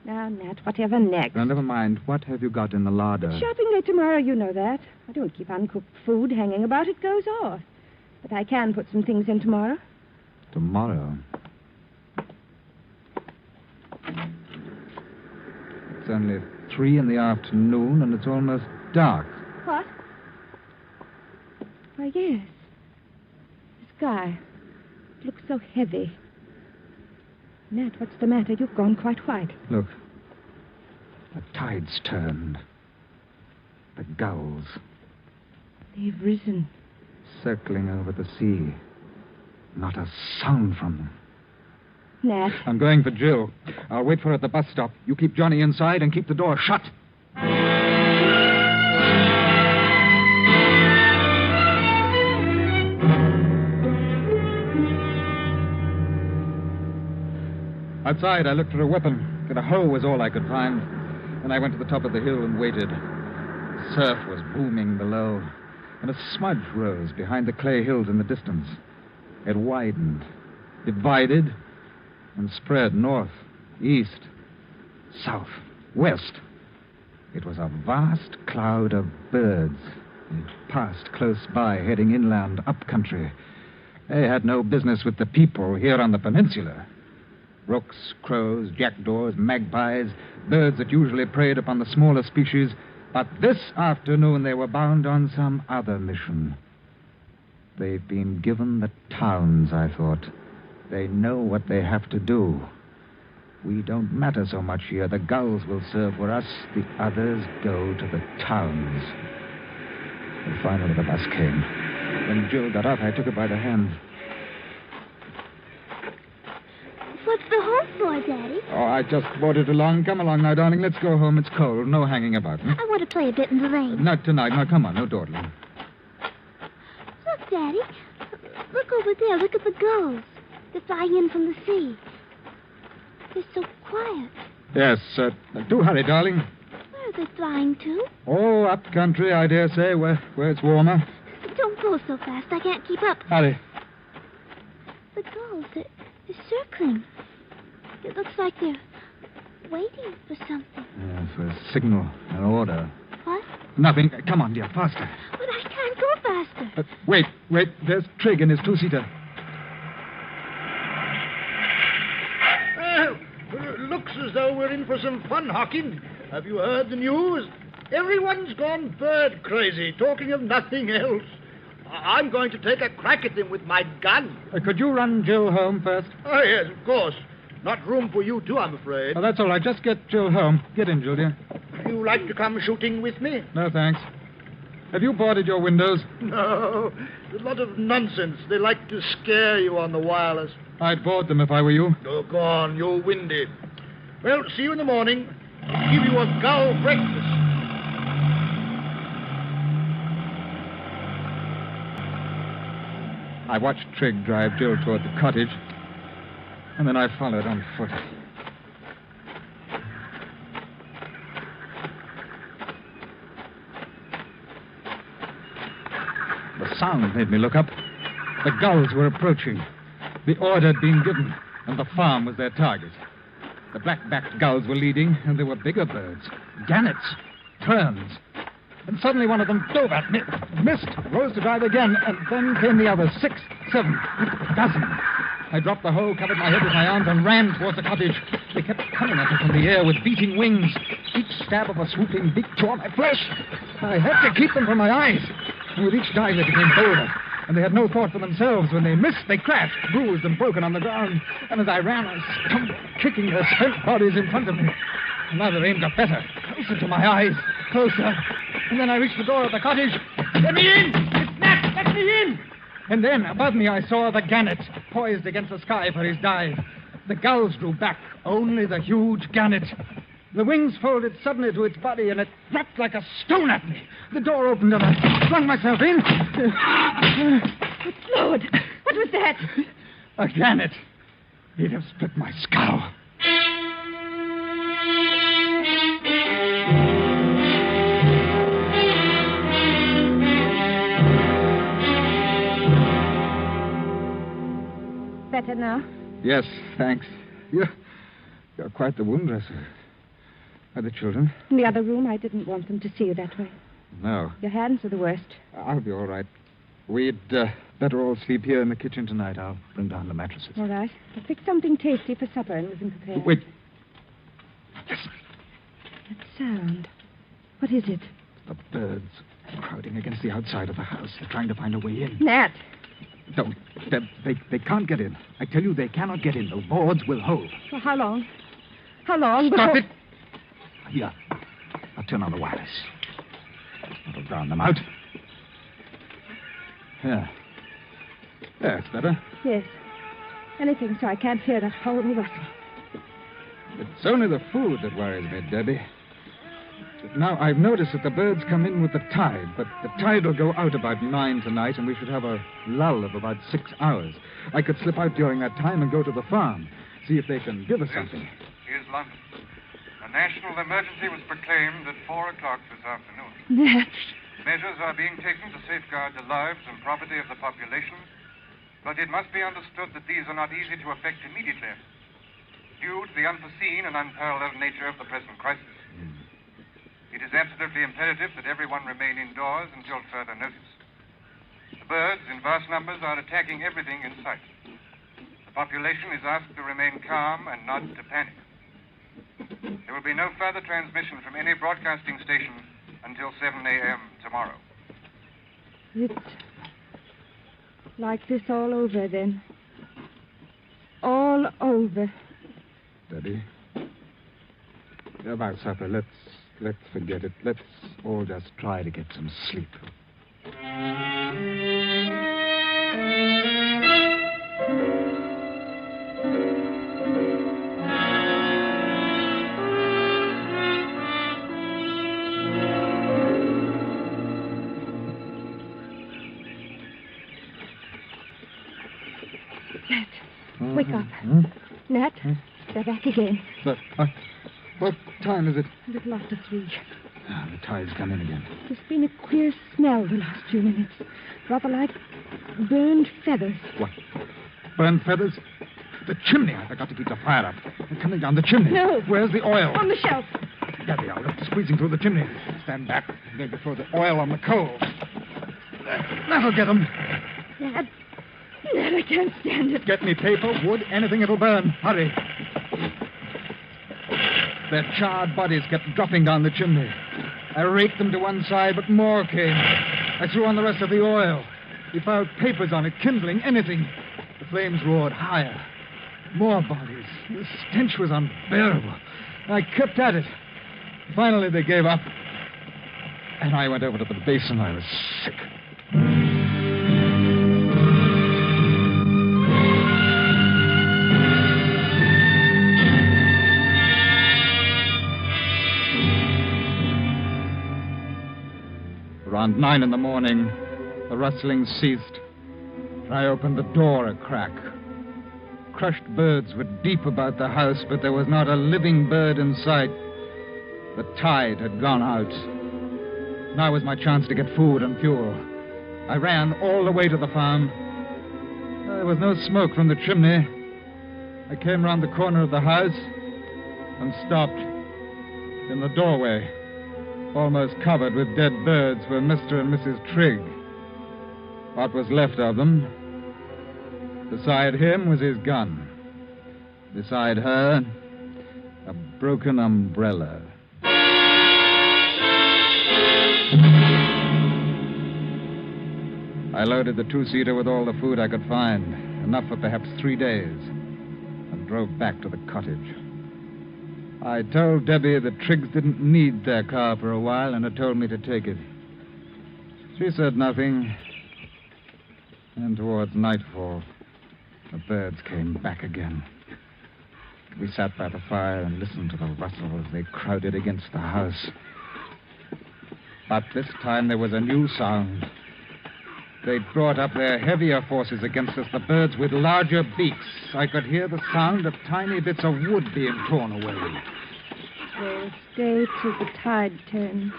Now, Nat, whatever next? Now, never mind. What have you got in the larder? Shopping day tomorrow, you know that. I don't keep uncooked food hanging about. It goes off. But I can put some things in tomorrow. Tomorrow? It's only 3 in the afternoon, and it's almost dark. What? Why, yes. The sky. It looks so heavy. Nat, what's the matter? You've gone quite white. Look. The tide's turned. The gulls. They've risen. Circling over the sea. Not a sound from them. Nat. I'm going for Jill. I'll wait for her at the bus stop. You keep Johnny inside and keep the door shut. Outside, I looked for a weapon, but a hoe was all I could find. Then I went to the top of the hill and waited. The surf was booming below, and a smudge rose behind the clay hills in the distance. It widened, divided, and spread north, east, south, west. It was a vast cloud of birds. It passed close by, heading inland, up country. They had no business with the people here on the peninsula. Rooks, crows, jackdaws, magpies, birds that usually preyed upon the smaller species. But this afternoon they were bound on some other mission. They've been given the towns, I thought. They know what they have to do. We don't matter so much here. The gulls will serve for us. The others go to the towns. And finally the bus came. When Jill got off, I took her by the hand. What's the horse for, Daddy? Oh, I just brought it along. Come along now, darling. Let's go home. It's cold. No hanging about. I want to play a bit in the rain. Not tonight. Now, come on. No dawdling. Look, Daddy. Look over there. Look at the gulls. They're flying in from the sea. They're so quiet. Yes, do hurry, darling. Where are they flying to? Oh, up country, I dare say, where it's warmer. Don't go so fast. I can't keep up. Hurry. The gulls, they're circling. It looks like they're waiting for something. Yeah, for a signal, an order. What? Nothing. Come on, dear, faster. But I can't go faster. Wait. There's Trigg in his two-seater. Well, it looks as though we're in for some fun, Hawking. Have you heard the news? Everyone's gone bird crazy, talking of nothing else. I'm going to take a crack at them with my gun. Could you run Jill home first? Oh, yes, of course. Not room for you two, I'm afraid. Oh, that's all right. Just get Jill home. Get in, Jill, dear. You like to come shooting with me? No, thanks. Have you boarded your windows? No. There's a lot of nonsense. They like to scare you on the wireless. I'd board them if I were you. Oh, go on. You're windy. Well, see you in the morning. I'll give you a gull breakfast. I watched Trigg drive Jill toward the cottage, and then I followed on foot. The sound made me look up. The gulls were approaching. The order had been given, and the farm was their target. The black-backed gulls were leading, and there were bigger birds. Gannets, terns. And suddenly one of them dove at me, missed, rose to dive again, and then came the others, 6, 7, a dozen. I dropped the hoe, covered my head with my arms, and ran towards the cottage. They kept coming at me from the air with beating wings. Each stab of a swooping beak tore my flesh. I had to keep them from my eyes. And with each dive, they became bolder. And they had no thought for themselves. When they missed, they crashed, bruised and broken on the ground. And as I ran, I stumbled, kicking their spent bodies in front of me. Now their aim got better, closer to my eyes, closer. And then I reached the door of the cottage. Let me in! It's Nat! Let me in! And then, above me, I saw the gannet, poised against the sky for his dive. The gulls drew back, only the huge gannet. The wings folded suddenly to its body, and it dropped like a stone at me. The door opened, and I flung myself in. Lord, what was that? A gannet. He'd have split my skull. Better now? Yes, thanks. You're quite the wound dresser. Are the children? In the other room, I didn't want them to see you that way. No. Your hands are the worst. I'll be all right. We'd better all sleep here in the kitchen tonight. I'll bring down the mattresses. All right. I picked something tasty for supper and wasn't prepared. Wait. Listen. That sound. What is it? The birds crowding against the outside of the house. They're trying to find a way in. Nat. Don't. They can't get in. I tell you, they cannot get in. The boards will hold. For how long? How long? Stop it! Here. I'll turn on the wireless. That'll drown them out. Yeah. There, it's better. Yes. Anything so I can't hear that horrible rustle. It's only the food that worries me, Debbie. Now, I've noticed that the birds come in with the tide, but the tide will go out about 9 tonight, and we should have a lull of about 6 hours. I could slip out during that time and go to the farm, see if they can give us something. Here's London. A national emergency was proclaimed at 4 o'clock this afternoon. Nat. Measures are being taken to safeguard the lives and property of the population, but it must be understood that these are not easy to effect immediately, due to the unforeseen and unparalleled nature of the present crisis. It is absolutely imperative that everyone remain indoors until further notice. The birds, in vast numbers, are attacking everything in sight. The population is asked to remain calm and not to panic. There will be no further transmission from any broadcasting station until 7 a.m. tomorrow. It's like this all over, then. All over. Debbie, about supper, let's forget it. Let's all just try to get some sleep. Nat, wake up. Nat, they're back again. But, what time is it? A little after 3. The tide's come in again. There's been a queer smell the last few minutes. Rather like burned feathers. What? Burned feathers? The chimney. I forgot to keep the fire up. They're coming down the chimney. No. Where's the oil? On the shelf. There they are. They're squeezing through the chimney. Stand back. Maybe throw the oil on the coals. That'll get them. Nat, I can't stand it. Get me paper, wood, anything that'll burn. Hurry. Their charred bodies kept dropping down the chimney. I raked them to one side, but more came. I threw on the rest of the oil. We piled papers on it, kindling, anything. The flames roared higher. More bodies. The stench was unbearable. I kept at it. Finally, they gave up. And I went over to the basin. I was sick. Around 9 in the morning, the rustling ceased. I opened the door a crack. Crushed birds were deep about the house, but there was not a living bird in sight. The tide had gone out. Now was my chance to get food and fuel. I ran all the way to the farm. There was no smoke from the chimney. I came round the corner of the house and stopped. In the doorway, almost covered with dead birds, were Mr. and Mrs. Trigg. What was left of them, Beside him was his gun. Beside her, a broken umbrella. I loaded the two-seater with all the food I could find, enough for perhaps 3 days, and drove back to the cottage. I told Debbie that Triggs didn't need their car for a while and had told me to take it. She said nothing, and towards nightfall, the birds came back again. We sat by the fire and listened to the rustle as they crowded against the house. But this time there was a new sound. They'd brought up their heavier forces against us, the birds with larger beaks. I could hear the sound of tiny bits of wood being torn away. They'll stay till the tide turns.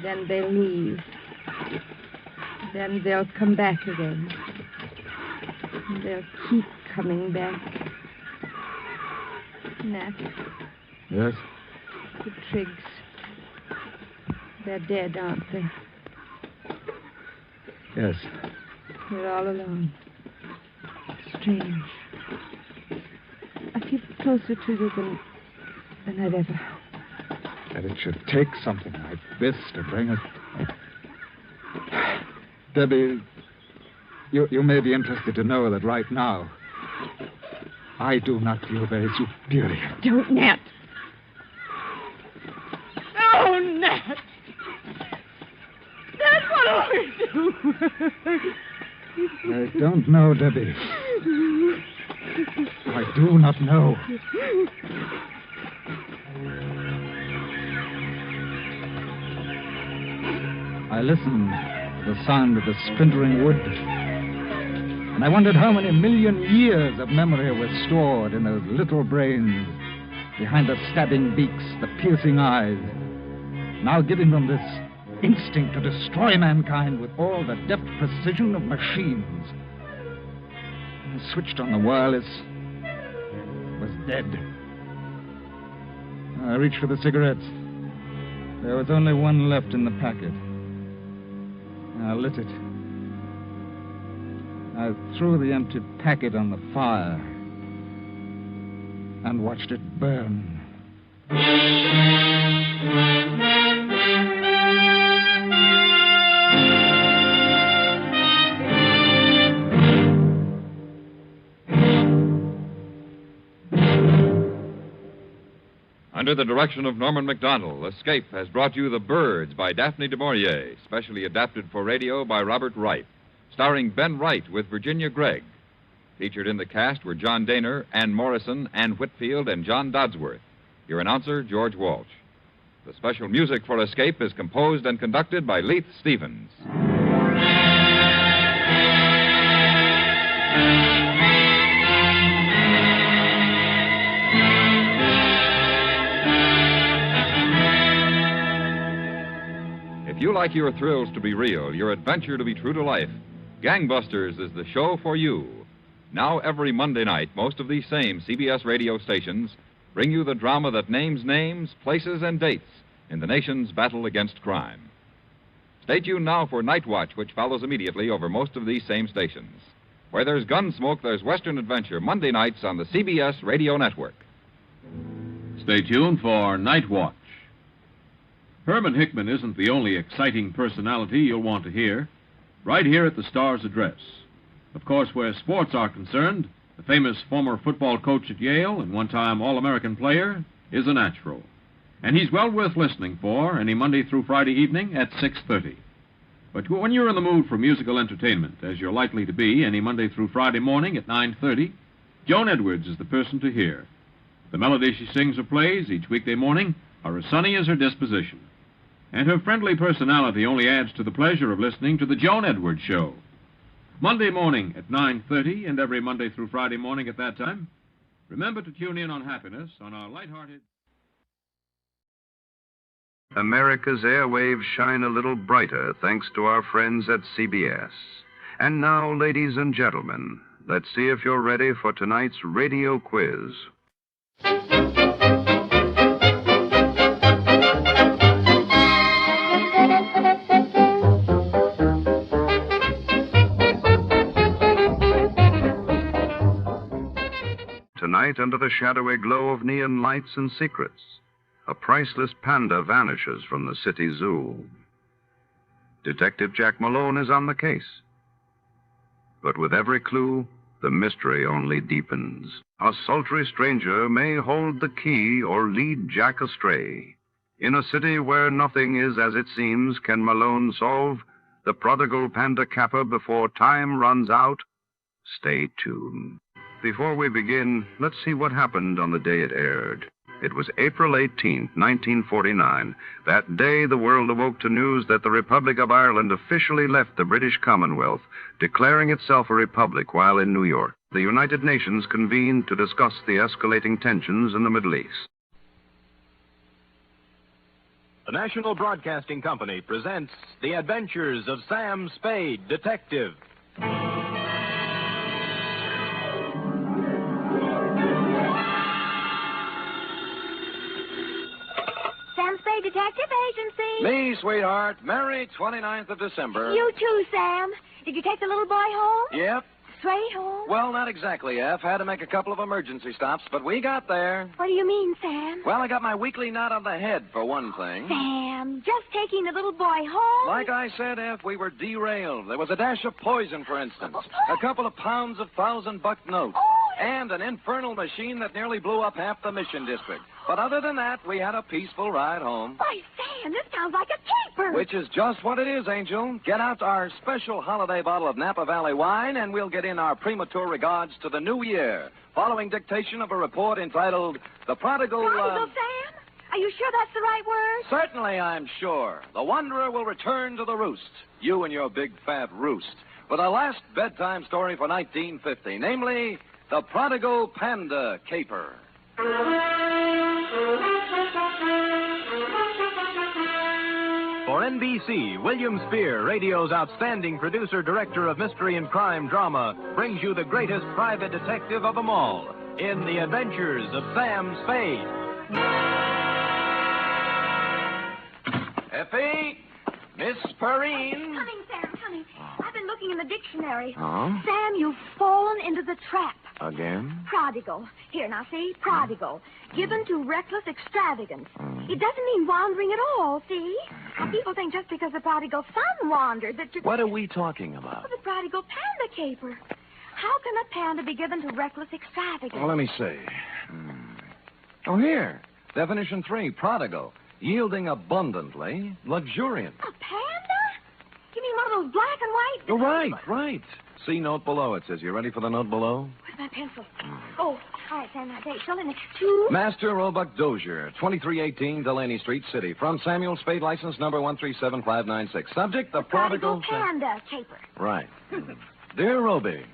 Then they'll leave. Then they'll come back again. And they'll keep coming back. Nat. Yes? The Triggs. They're dead, aren't they? Yes. We're all alone. Strange. I feel closer to you than I've ever. That it should take something like this to bring us. Debbie, you may be interested to know that right now, I do not feel very superior. Don't, Nat. Oh, Nat. Nat, what do we do? I don't know, Debbie. I do not know. I listened to the sound of the splintering wood, and I wondered how many million years of memory were stored in those little brains, behind the stabbing beaks, the piercing eyes, now giving them this instinct to destroy mankind with all the deft precision of machines. I switched on the wireless. It was dead. I reached for the cigarettes. There was only one left in the packet. I lit it. I threw the empty packet on the fire and watched it burn. Under the direction of Norman MacDonald, Escape has brought you The Birds by Daphne du Maurier, specially adapted for radio by Robert Wright, starring Ben Wright with Virginia Gregg. Featured in the cast were John Daner, Ann Morrison, Ann Whitfield, and John Dodsworth. Your announcer, George Walsh. The special music for Escape is composed and conducted by Leith Stevens. If you like your thrills to be real, your adventure to be true to life, Gangbusters is the show for you. Now, every Monday night, most of these same CBS radio stations bring you the drama that names names, places, and dates in the nation's battle against crime. Stay tuned now for Night Watch, which follows immediately over most of these same stations. Where there's Gunsmoke, there's Western Adventure, Monday nights on the CBS Radio Network. Stay tuned for Night Watch. Herman Hickman isn't the only exciting personality you'll want to hear. Right here at the Star's address. Of course, where sports are concerned, the famous former football coach at Yale and one-time All-American player is a natural. And he's well worth listening for any Monday through Friday evening at 6:30. But when you're in the mood for musical entertainment, as you're likely to be any Monday through Friday morning at 9:30, Joan Edwards is the person to hear. The melodies she sings or plays each weekday morning are as sunny as her disposition. And her friendly personality only adds to the pleasure of listening to the Joan Edwards Show. Monday morning at 9:30 and every Monday through Friday morning at that time. Remember to tune in on Happiness on our lighthearted... America's airwaves shine a little brighter thanks to our friends at CBS. And now, ladies and gentlemen, let's see if you're ready for tonight's radio quiz. night under the shadowy glow of neon lights and secrets, a priceless panda vanishes from the city zoo. Detective Jack Malone is on the case. But with every clue, the mystery only deepens. A sultry stranger may hold the key or lead Jack astray. In a city where nothing is as it seems, can Malone solve the prodigal panda capper before time runs out? Stay tuned. Before we begin, let's see what happened on the day it aired. It was April 18th, 1949. That day, the world awoke to news that the Republic of Ireland officially left the British Commonwealth, declaring itself a republic while in New York. The United Nations convened to discuss the escalating tensions in the Middle East. The National Broadcasting Company presents The Adventures of Sam Spade, Detective. Sam Spade Detective Agency. Me, sweetheart. Merry 29th of December. You too, Sam. Did you take the little boy home? Yep. Straight home? Well, not exactly, F. Had to make a couple of emergency stops, but we got there. What do you mean, Sam? Well, I got my weekly knot on the head, for one thing. Sam, just taking the little boy home? Like I said, F, we were derailed. There was a dash of poison, for instance. A couple of pounds of $1,000 notes. And an infernal machine that nearly blew up half the Mission District. But other than that, we had a peaceful ride home. Why, Sam, this sounds like a caper. Which is just what it is, Angel. Get out our special holiday bottle of Napa Valley wine, and we'll get in our premature regards to the new year, following dictation of a report entitled The Prodigal... Prodigal, Sam? Are you sure that's the right word? Certainly, I'm sure. The Wanderer will return to the roost. You and your big fat roost. With a last bedtime story for 1950, namely... The Prodigal Panda Caper. For NBC, William Spear, radio's outstanding producer-director of mystery and crime drama, brings you the greatest private detective of them all in The Adventures of Sam Spade. Effie, Miss Perrine. Coming, Sam, coming. I've been looking in the dictionary. Oh? Sam, you've fallen into the trap. Again? Prodigal. Here, now, see? Prodigal. Given to reckless extravagance. It doesn't mean wandering at all, see? Now, people think just because the prodigal son wandered that you... What are we talking about? Oh, the prodigal panda caper. How can a panda be given to reckless extravagance? Well, let me see. Oh, here. Definition 3, prodigal. Yielding abundantly, luxuriant. A panda? You mean one of those black and white? Oh, right. See note below. It says, you ready for the note below? Where's my pencil? Oh, all right, Sam, now, date. Fill in it. 2. Master Roebuck Dozier, 2318 Delaney Street, City. From Samuel Spade, license number 137596. Subject, the prodigal... Panda caper. Right. Dear Roby,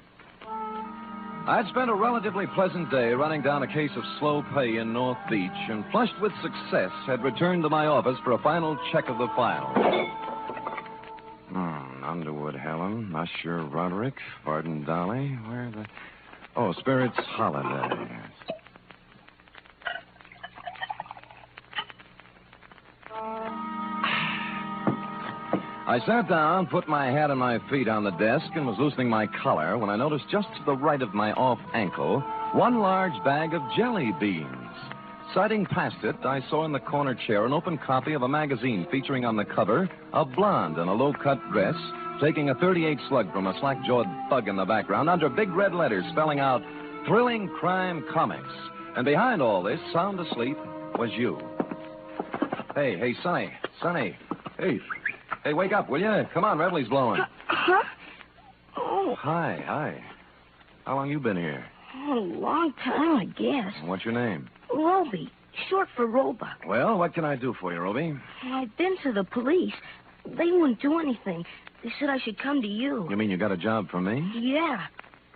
I'd spent a relatively pleasant day running down a case of slow pay in North Beach and, flushed with success, had returned to my office for a final check of the file. Underwood Helen, Usher Roderick, Varden Dolly, where the... Oh, Spirit's Holiday. I sat down, put my hat and my feet on the desk, and was loosening my collar when I noticed just to the right of my off ankle one large bag of jelly beans. Siding past it, I saw in the corner chair an open copy of a magazine featuring on the cover a blonde in a low-cut dress taking a .38 slug from a slack-jawed thug in the background under big red letters spelling out Thrilling Crime Comics. And behind all this, sound asleep, was you. Hey, Sonny. Hey, wake up, will you? Come on, Revelie's blowing. Huh? Oh. Hi. How long you been here? Oh, a long time, I guess. What's your name? Roby, short for Roebuck. Well, what can I do for you, Roby? I've been to the police. They wouldn't do anything. They said I should come to you. You mean you got a job for me? Yeah.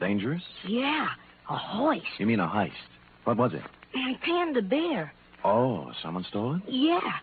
Dangerous? Yeah. A hoist. You mean a heist? What was it? My panda bear. Oh, someone stole it? Yeah.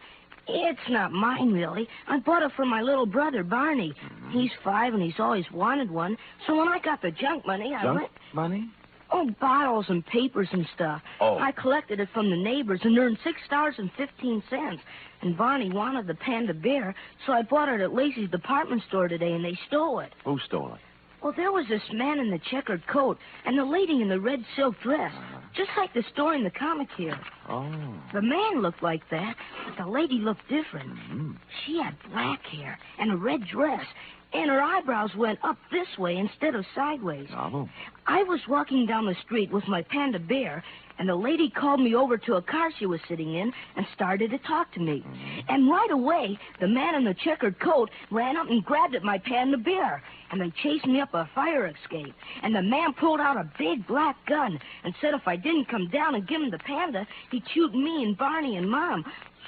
It's not mine, really. I bought it for my little brother, Barney. Mm-hmm. He's 5 and he's always wanted one. So when I got the junk money, I went... money? Oh, bottles and papers and stuff. Oh. I collected it from the neighbors and earned $6.15. And Barney wanted the panda bear, so I bought it at Lacey's department store today, and they stole it. Who stole it? Well, there was this man in the checkered coat and the lady in the red silk dress. just like the store in the comic here. Oh. The man looked like that, but the lady looked different. Mm-hmm. She had black hair and a red dress, and her eyebrows went up this way instead of sideways. Oh. I was walking down the street with my panda bear, and the lady called me over to a car she was sitting in and started to talk to me. And right away, the man in the checkered coat ran up and grabbed at my panda bear, and they chased me up a fire escape. And the man pulled out a big black gun and said if I didn't come down and give him the panda, he'd shoot me and Barney and Mom.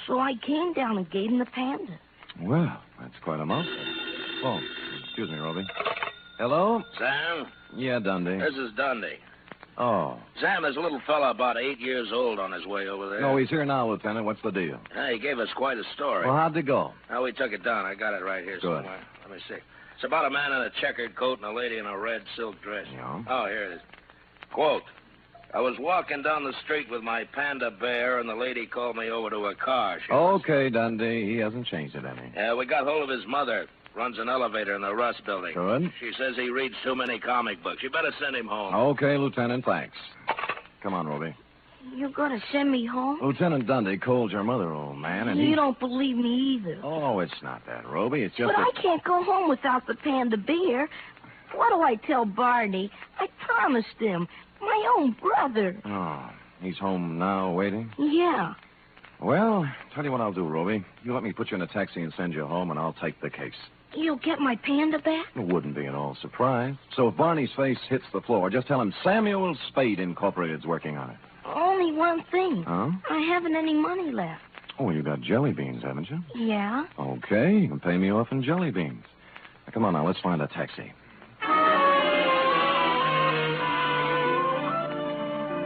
So I came down and gave him the panda. Well, that's quite a mouthful. Oh, excuse me, Roby. Hello? Sam? Yeah, Dundee. This is Dundee. Oh. Sam, there's a little fella about 8 years old on his way over there. No, he's here now, Lieutenant. What's the deal? He gave us quite a story. Well, how'd it go? We took it down. I got it right here Good. somewhere. Let me see. It's about a man in a checkered coat and a lady in a red silk dress. Yeah. Oh, here it is. Quote, I was walking down the street with my panda bear, and the lady called me over to a car. Okay, Dundee. He hasn't changed it any. Yeah, we got hold of his mother. Runs an elevator in the Russ building. Good. She says he reads too many comic books. You better send him home. Okay, Lieutenant, thanks. Come on, Roby. You're going to send me home? Lieutenant Dundee called your mother, old man, and You don't believe me either. Oh, it's not that, Roby. It's just But I can't go home without the panda bear. What do I tell Barney? I promised him. My own brother. Oh, he's home now, waiting? Yeah. Well, tell you what I'll do, Roby. You let me put you in a taxi and send you home, and I'll take the case. You'll get my panda back? It wouldn't be at all surprised. So if Barney's face hits the floor, just tell him Samuel Spade Incorporated's working on it. Only one thing. Huh? I haven't any money left. Oh, you got jelly beans, haven't you? Yeah? Okay, you can pay me off in jelly beans. Now, come on now, let's find a taxi.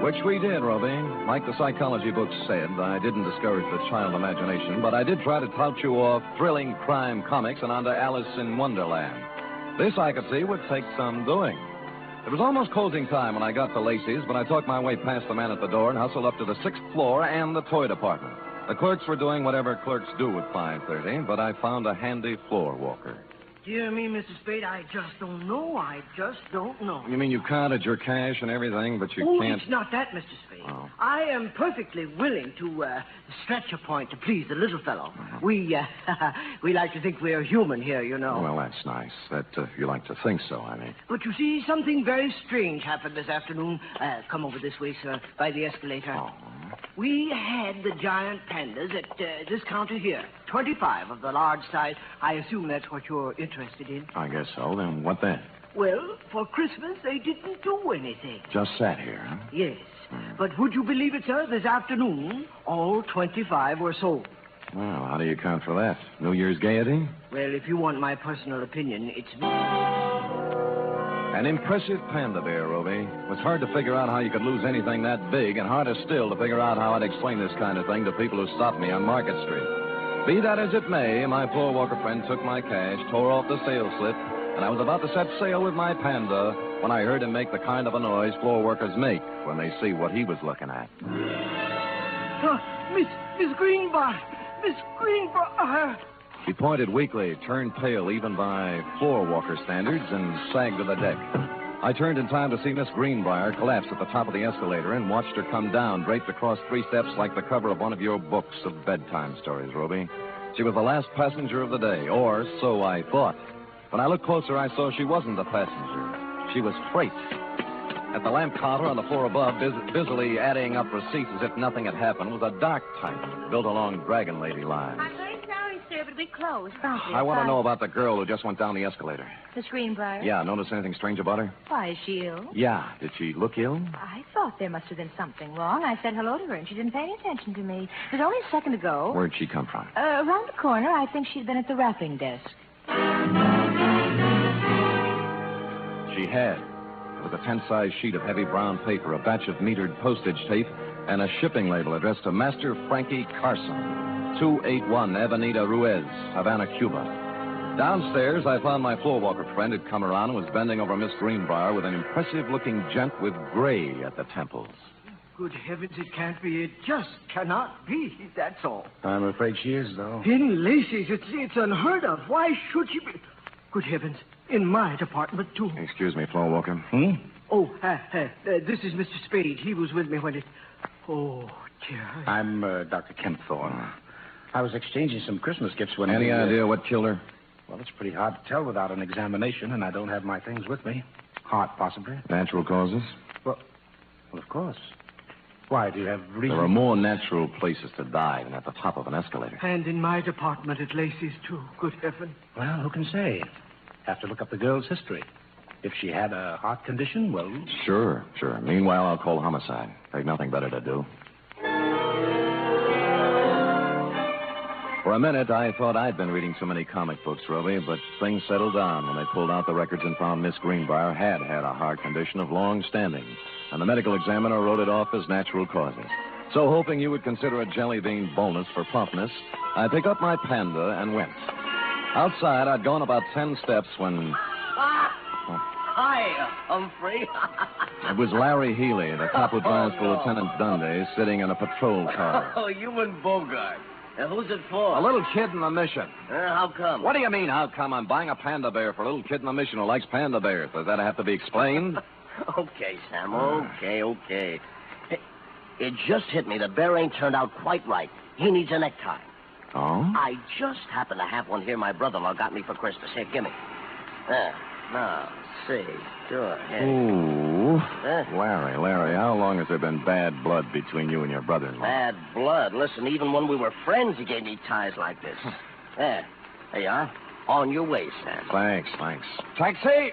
Which we did, Roby. Like the psychology books said, I didn't discourage the child imagination, but I did try to tout you off thrilling crime comics and onto Alice in Wonderland. This, I could see, would take some doing. It was almost closing time when I got to Lacey's, but I talked my way past the man at the door and hustled up to the 6th floor and the toy department. The clerks were doing whatever clerks do at 5:30, but I found a handy floor walker. Dear me, Mr. Spade, I just don't know. I just don't know. You mean you counted your cash and everything, but you can't... It's not that, Mr. Spade. Oh. I am perfectly willing to stretch a point to please the little fellow. We like to think we're human here, you know. Well, that's nice. That you like to think so, I mean. But you see, something very strange happened this afternoon. Come over this way, sir, by the escalator. Oh. We had the giant pandas at this counter here. 25 of the large size. I assume that's what you're interested in. I guess so. Then what then? Well, for Christmas, they didn't do anything. Just sat here, huh? Yes. But would you believe it, sir? This afternoon, all 25 were sold. Well, how do you account for that? New Year's gaiety? Well, if you want my personal opinion, it's me. An impressive panda bear, Roby. It was hard to figure out how you could lose anything that big, and harder still to figure out how I'd explain this kind of thing to people who stopped me on Market Street. Be that as it may, my floor walker friend took my cash, tore off the sales slip, and I was about to set sail with my panda when I heard him make the kind of a noise floor workers make when they see what he was looking at. Miss Greenbar! Miss Greenbar! He pointed weakly, turned pale even by floor walker standards, and sagged to the deck. I turned in time to see Miss Greenbrier collapse at the top of the escalator and watched her come down, draped across 3 steps like the cover of one of your books of bedtime stories, Roby. She was the last passenger of the day, or so I thought. When I looked closer, I saw she wasn't a passenger. She was freight. At the lamp counter on the floor above, busily adding up receipts as if nothing had happened, was a dark type built along Dragon Lady lines. I'm very sorry, sir, but we closed. I want to know about the girl who just went down the escalator. Miss Greenbrier? Yeah, notice anything strange about her? Why, is she ill? Yeah. Did she look ill? I thought there must have been something wrong. I said hello to her, and she didn't pay any attention to me. It was only a second ago. Where'd she come from? Around the corner. I think she'd been at the wrapping desk. She had. There was a 10-size sheet of heavy brown paper, a batch of metered postage tape, and a shipping label addressed to Master Frankie Carson, 281 Avenida Ruiz, Havana, Cuba. Downstairs, I found my floor walker friend had come around and was bending over Miss Greenbrier with an impressive-looking gent with gray at the temples. Good heavens, it can't be. It just cannot be. That's all. I'm afraid she is, though. In Lacey's, it's unheard of. Why should she be... Good heavens. In my department, too. Excuse me, floor walker. Oh, this is Mr. Spade. He was with me when it... Oh, dear. I'm Dr. Kempthorne. I was exchanging some Christmas gifts when... Any idea what killed her? Well, it's pretty hard to tell without an examination, and I don't have my things with me. Heart, possibly. Natural causes? Well, of course. Why, do you have reason? There are more natural places to die than at the top of an escalator. And in my department at Lacey's, too. Good heaven. Well, who can say? Have to look up the girl's history. If she had a heart condition, well... Sure. Meanwhile, I'll call homicide. They've nothing better to do. For a minute, I thought I'd been reading so many comic books, Roby, but things settled down when they pulled out the records and found Miss Greenbrier had a heart condition of long standing, and the medical examiner wrote it off as natural causes. So, hoping you would consider a jelly bean bonus for promptness, I picked up my Panda and went. Outside, I'd gone about 10 steps when... Hi, Humphrey. It was Larry Healy, the cop who drives for Lieutenant Dundee, sitting in a patrol car. Oh, you and Bogart. Who's it for? A little kid in the mission. How come? What do you mean, how come? I'm buying a panda bear for a little kid in the mission who likes panda bears. Does that have to be explained? Okay, Sam, okay. Hey, it just hit me. The bear ain't turned out quite right. He needs a necktie. Oh? I just happen to have one here my brother-in-law got me for Christmas. Here, gimme. Now, see. Sure. Here. Ooh. Larry, how long has there been bad blood between you and your brother-in-law? Bad blood. Listen, even when we were friends, he gave me ties like this. There you are. On your way, Sam. Thanks. Taxi!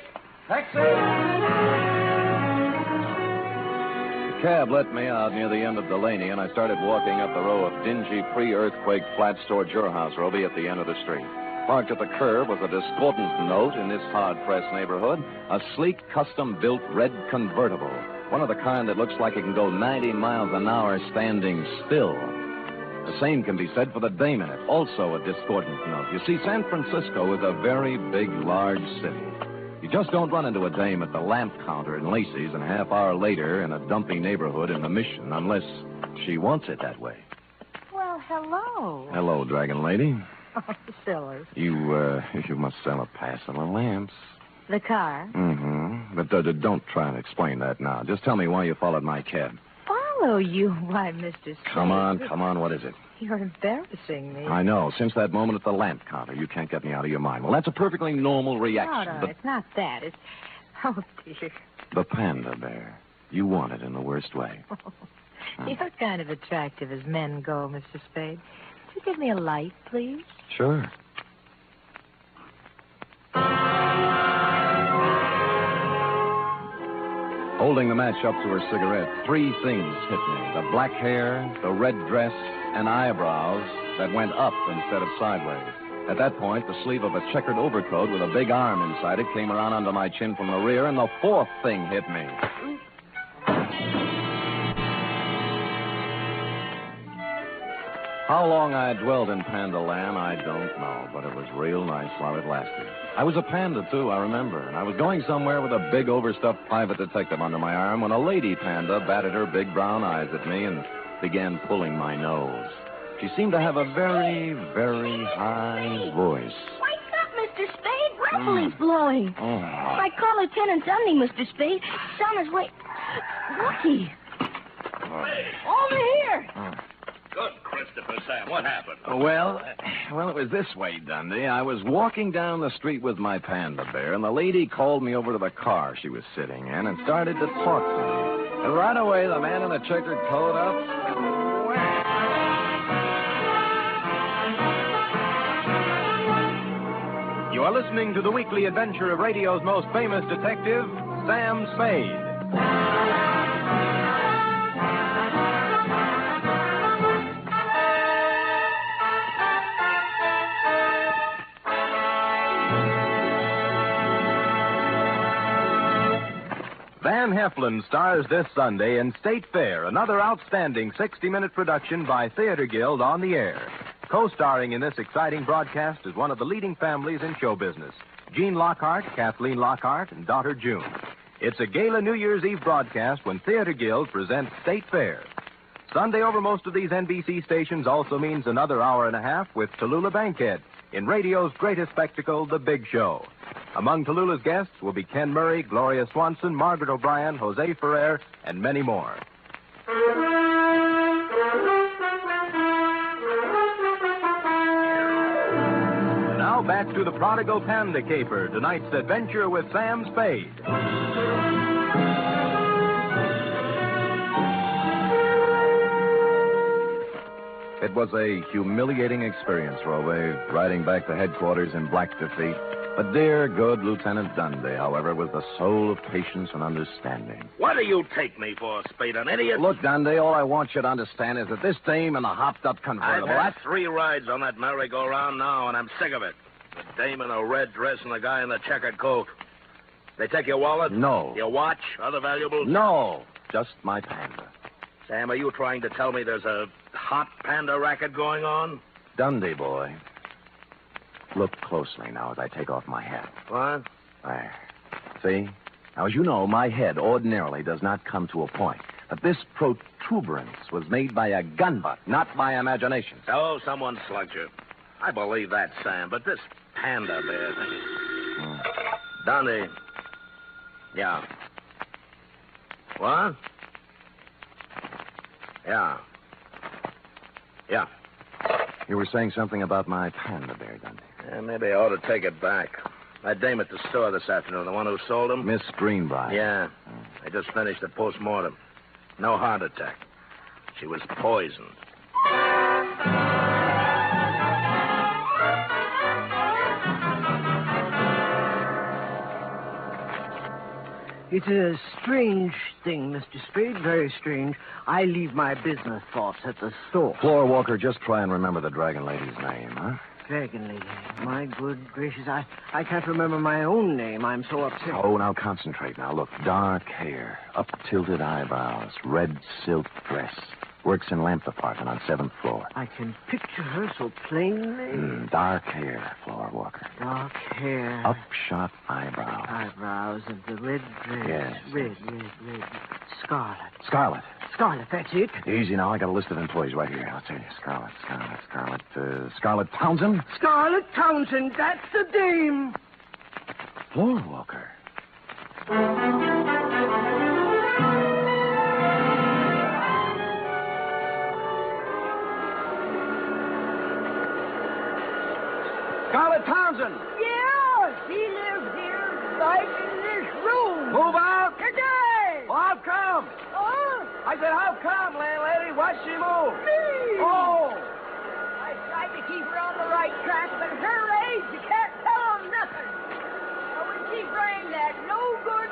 The cab let me out near the end of Delaney, and I started walking up the row of dingy pre-earthquake flats towards your house, Roby, at the end of the street. Parked at the curb was a discordant note in this hard-pressed neighborhood, a sleek, custom-built red convertible, one of the kind that looks like it can go 90 miles an hour standing still. The same can be said for the dame in it, also a discordant note. You see, San Francisco is a very big, large city. You just don't run into a dame at the lamp counter in Lacey's and a half hour later in a dumpy neighborhood in the Mission, unless she wants it that way. Well, hello. Hello, Dragon Lady. Oh, silly. You must sell a passel of lamps. The car? Mm-hmm. But don't try to explain that now. Just tell me why you followed my cab. Follow you? Why, Mr. Spade. Come on. What is it? You're embarrassing me. I know. Since that moment at the lamp counter, you can't get me out of your mind. Well, that's a perfectly normal reaction. No, it's not that. It's... Oh, dear. The panda bear. You want it in the worst way. You're kind of attractive as men go, Mr. Spade. Could you give me a light, please? Sure. Holding the match up to her cigarette, three things hit me. The black hair, the red dress, and eyebrows that went up instead of sideways. At that point, the sleeve of a checkered overcoat with a big arm inside it came around under my chin from the rear, and the fourth thing hit me. How long I dwelled in Panda Land, I don't know, but it was real nice while it lasted. I was a panda, too, I remember, and I was going somewhere with a big overstuffed private detective under my arm when a lady panda batted her big brown eyes at me and began pulling my nose. She seemed to have a very, very high voice. Wake up, Mr. Spade. Ruffley's blowing. Oh. I call Lieutenant Dundee, Mr. Spade. He's on his way. Lucky. Over here. Good, Christopher, Sam. What happened? Well, it was this way, Dundee. I was walking down the street with my panda bear, and the lady called me over to the car she was sitting in and started to talk to me. And right away, the man in the checkered coat up and whack. You are listening to the weekly adventure of radio's most famous detective, Sam Spade. Van Heflin stars this Sunday in State Fair, another outstanding 60-minute production by Theater Guild on the Air. Co-starring in this exciting broadcast is one of the leading families in show business, Jean Lockhart, Kathleen Lockhart, and daughter June. It's a gala New Year's Eve broadcast when Theater Guild presents State Fair. Sunday over most of these NBC stations also means another hour and a half with Tallulah Bankhead in radio's greatest spectacle, The Big Show. Among Tallulah's guests will be Ken Murray, Gloria Swanson, Margaret O'Brien, Jose Ferrer, and many more. And now back to the Prodigal Panda Caper, tonight's adventure with Sam Spade. It was a humiliating experience, Roe, riding back to headquarters in black defeat. But dear, good Lieutenant Dundee, however, was the soul of patience and understanding. What do you take me for, Spade, an idiot? Look, Dundee, all I want you to understand is that this dame in the hopped-up convertible... I've had 3 rides on that merry-go-round now, and I'm sick of it. The dame in a red dress and the guy in the checkered coat. They take your wallet? No. Your watch? Other valuables? No. Just my Panda. Sam, are you trying to tell me there's a hot Panda racket going on? Dundee, boy. Look closely now as I take off my hat. What? There. See? Now, as you know, my head ordinarily does not come to a point. But this protuberance was made by a gun butt, not by imagination. Oh, someone slugged you. I believe that, Sam, but this Panda bear thing... Dundee. Yeah. What? Yeah. Yeah. You were saying something about my Panda bear, Dundee. Yeah, maybe I ought to take it back. That dame at the store this afternoon, the one who sold him? Miss Greenbrier. Yeah. I just finished the post-mortem. No heart attack. She was poisoned. It's a strange thing, Mr. Spade, very strange. I leave my business thoughts at the store. Floor Walker, just try and remember the Dragon Lady's name, huh? Dragon Lady. My good gracious, I can't remember my own name. I'm so upset. Oh, now concentrate now. Look, dark hair, up-tilted eyebrows, red silk dress. Works in lamp department on 7th floor. I can picture her so plainly. Dark hair, Floor Walker. Dark hair. Upshot eyebrows. Eyebrows and the red dress. Yes. Red. Scarlet. Scarlet, that's it. Easy now. I got a list of employees right here. I'll tell you. Scarlet Townsend. Scarlet Townsend, that's the dame. Floor Walker. Scarlet Townsend. Yes, he lives here, right in this room. Move out. Today. Well, how come? I said, how come, landlady? Why'd she move? Me. Oh. I tried to keep her on the right track, but at her age, you can't tell them nothing. Now, when she bring that no good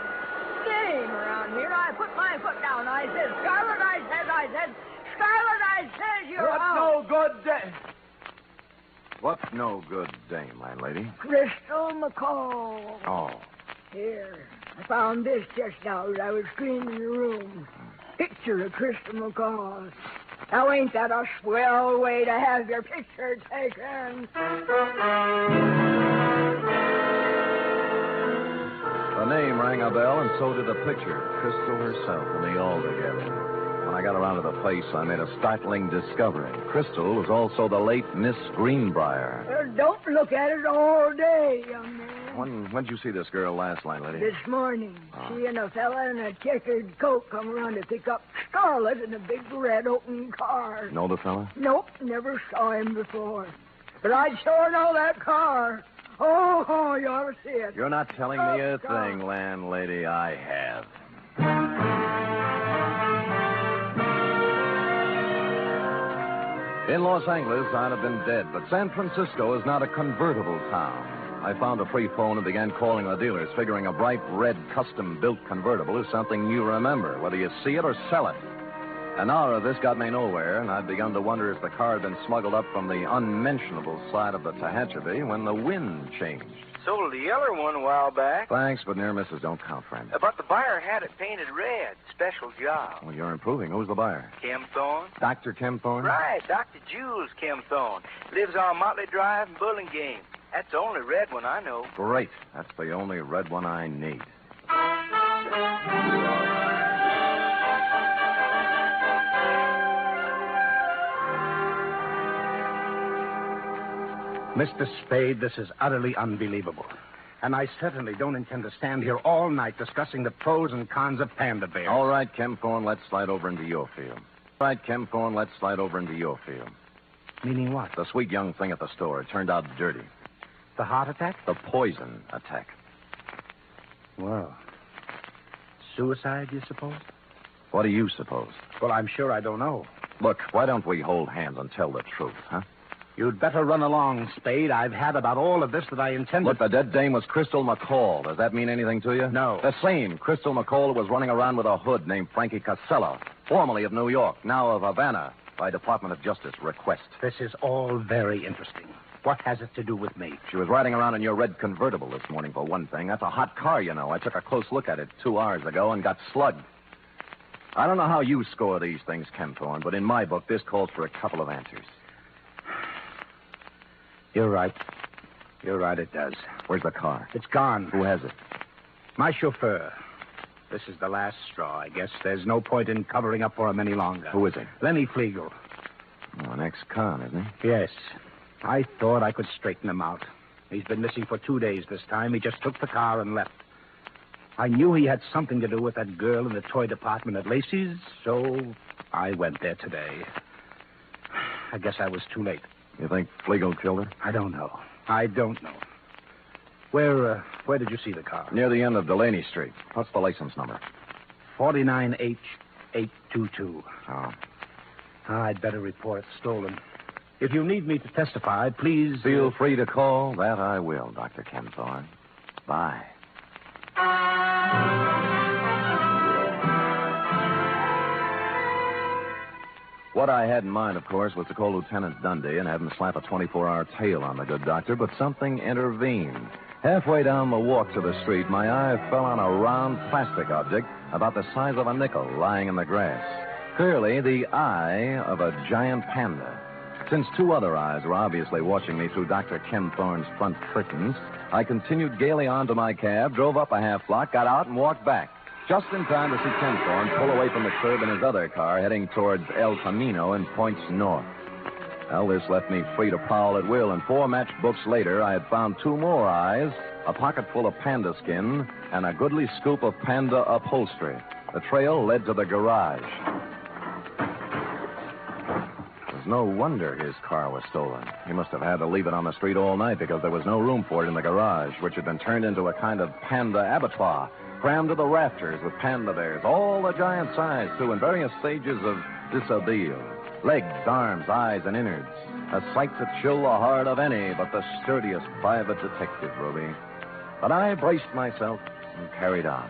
name around here, I put my foot down. I said, Scarlet, you're What's out. no good day? What's no good dame, landlady? Crystal McCall. Oh. Here, I found this just now as I was cleaning the room. Picture of Crystal McCall. Now, ain't that a swell way to have your picture taken? The name rang a bell, and so did the picture. Crystal herself and me all together. When I got around to the place, I made a startling discovery. Crystal was also the late Miss Greenbrier. Well, don't look at it all day, young man. When'd you see this girl last, landlady? This morning, she and a fella in a checkered coat come around to pick up Scarlet in a big red open car. Know the fella? Nope, never saw him before. But I'd sure know that car. Oh, you ought to see it. You're not telling me a thing, landlady. I have. In Los Angeles, I'd have been dead, but San Francisco is not a convertible town. I found a free phone and began calling the dealers, figuring a bright red custom-built convertible is something you remember, whether you see it or sell it. An hour of this got me nowhere, and I'd begun to wonder if the car had been smuggled up from the unmentionable side of the Tehachapi when the wind changed. Sold a yeller one a while back. Thanks, but near misses don't count, friend. But the buyer had it painted red. Special job. Well, you're improving. Who's the buyer? Kim Thorne. Dr. Kim Thorne? Right, Dr. Jules Kim Thorne. Lives on Motley Drive in Burlingame. That's the only red one I know. Great. That's the only red one I need. Mr. Spade, this is utterly unbelievable. And I certainly don't intend to stand here all night discussing the pros and cons of panda bears. All right, Kem Thorne, let's slide over into your field. All right, Kem Thorne, let's slide over into your field. Meaning what? The sweet young thing at the store. It turned out dirty. The heart attack? The poison attack. Well, suicide, you suppose? What do you suppose? Well, I'm sure I don't know. Look, why don't we hold hands and tell the truth, huh? You'd better run along, Spade. I've had about all of this that I intended. Look, the dead dame was Crystal McCall. Does that mean anything to you? No. The same Crystal McCall who was running around with a hood named Frankie Casella, formerly of New York, now of Havana, by Department of Justice request. This is all very interesting. What has it to do with me? She was riding around in your red convertible this morning, for one thing. That's a hot car, you know. I took a close look at it 2 hours ago and got slugged. I don't know how you score these things, Kem Thorne, but in my book, this calls for a couple of answers. You're right. You're right, it does. Where's the car? It's gone. Who has it? My chauffeur. This is the last straw, I guess. There's no point in covering up for him any longer. Who is he? Lenny Flegel. Oh, an ex-con, isn't he? Yes. I thought I could straighten him out. He's been missing for 2 days this time. He just took the car and left. I knew he had something to do with that girl in the toy department at Lacey's, so I went there today. I guess I was too late. You think Flegel killed her? I don't know. I don't know. Where did you see the car? Near the end of Delaney Street. What's the license number? 49H822. Oh. I'd better report it stolen. If you need me to testify, please... Feel free to call. That I will, Dr. Kem Thorne. Bye. What I had in mind, of course, was to call Lieutenant Dundee and have him slap a 24-hour tail on the good doctor, but something intervened. Halfway down the walk to the street, my eye fell on a round plastic object about the size of a nickel lying in the grass. Clearly, the eye of a giant panda. Since 2 other eyes were obviously watching me through Dr. Kem Thorne's front curtains, I continued gaily on to my cab, drove up a half block, got out, and walked back. Just in time to see Kem Thorne pull away from the curb in his other car, heading towards El Camino and points north. Well, this left me free to prowl at will, and 4 matchbooks later, I had found 2 more eyes, a pocket full of panda skin, and a goodly scoop of panda upholstery. The trail led to the garage. It was no wonder his car was stolen. He must have had to leave it on the street all night because there was no room for it in the garage, which had been turned into a kind of panda abattoir, crammed to the rafters with panda bears, all the giant size, too, in various stages of dishabille. Legs, arms, eyes, and innards. A sight to chill the heart of any but the sturdiest private detective, Ruby. But I braced myself and carried on.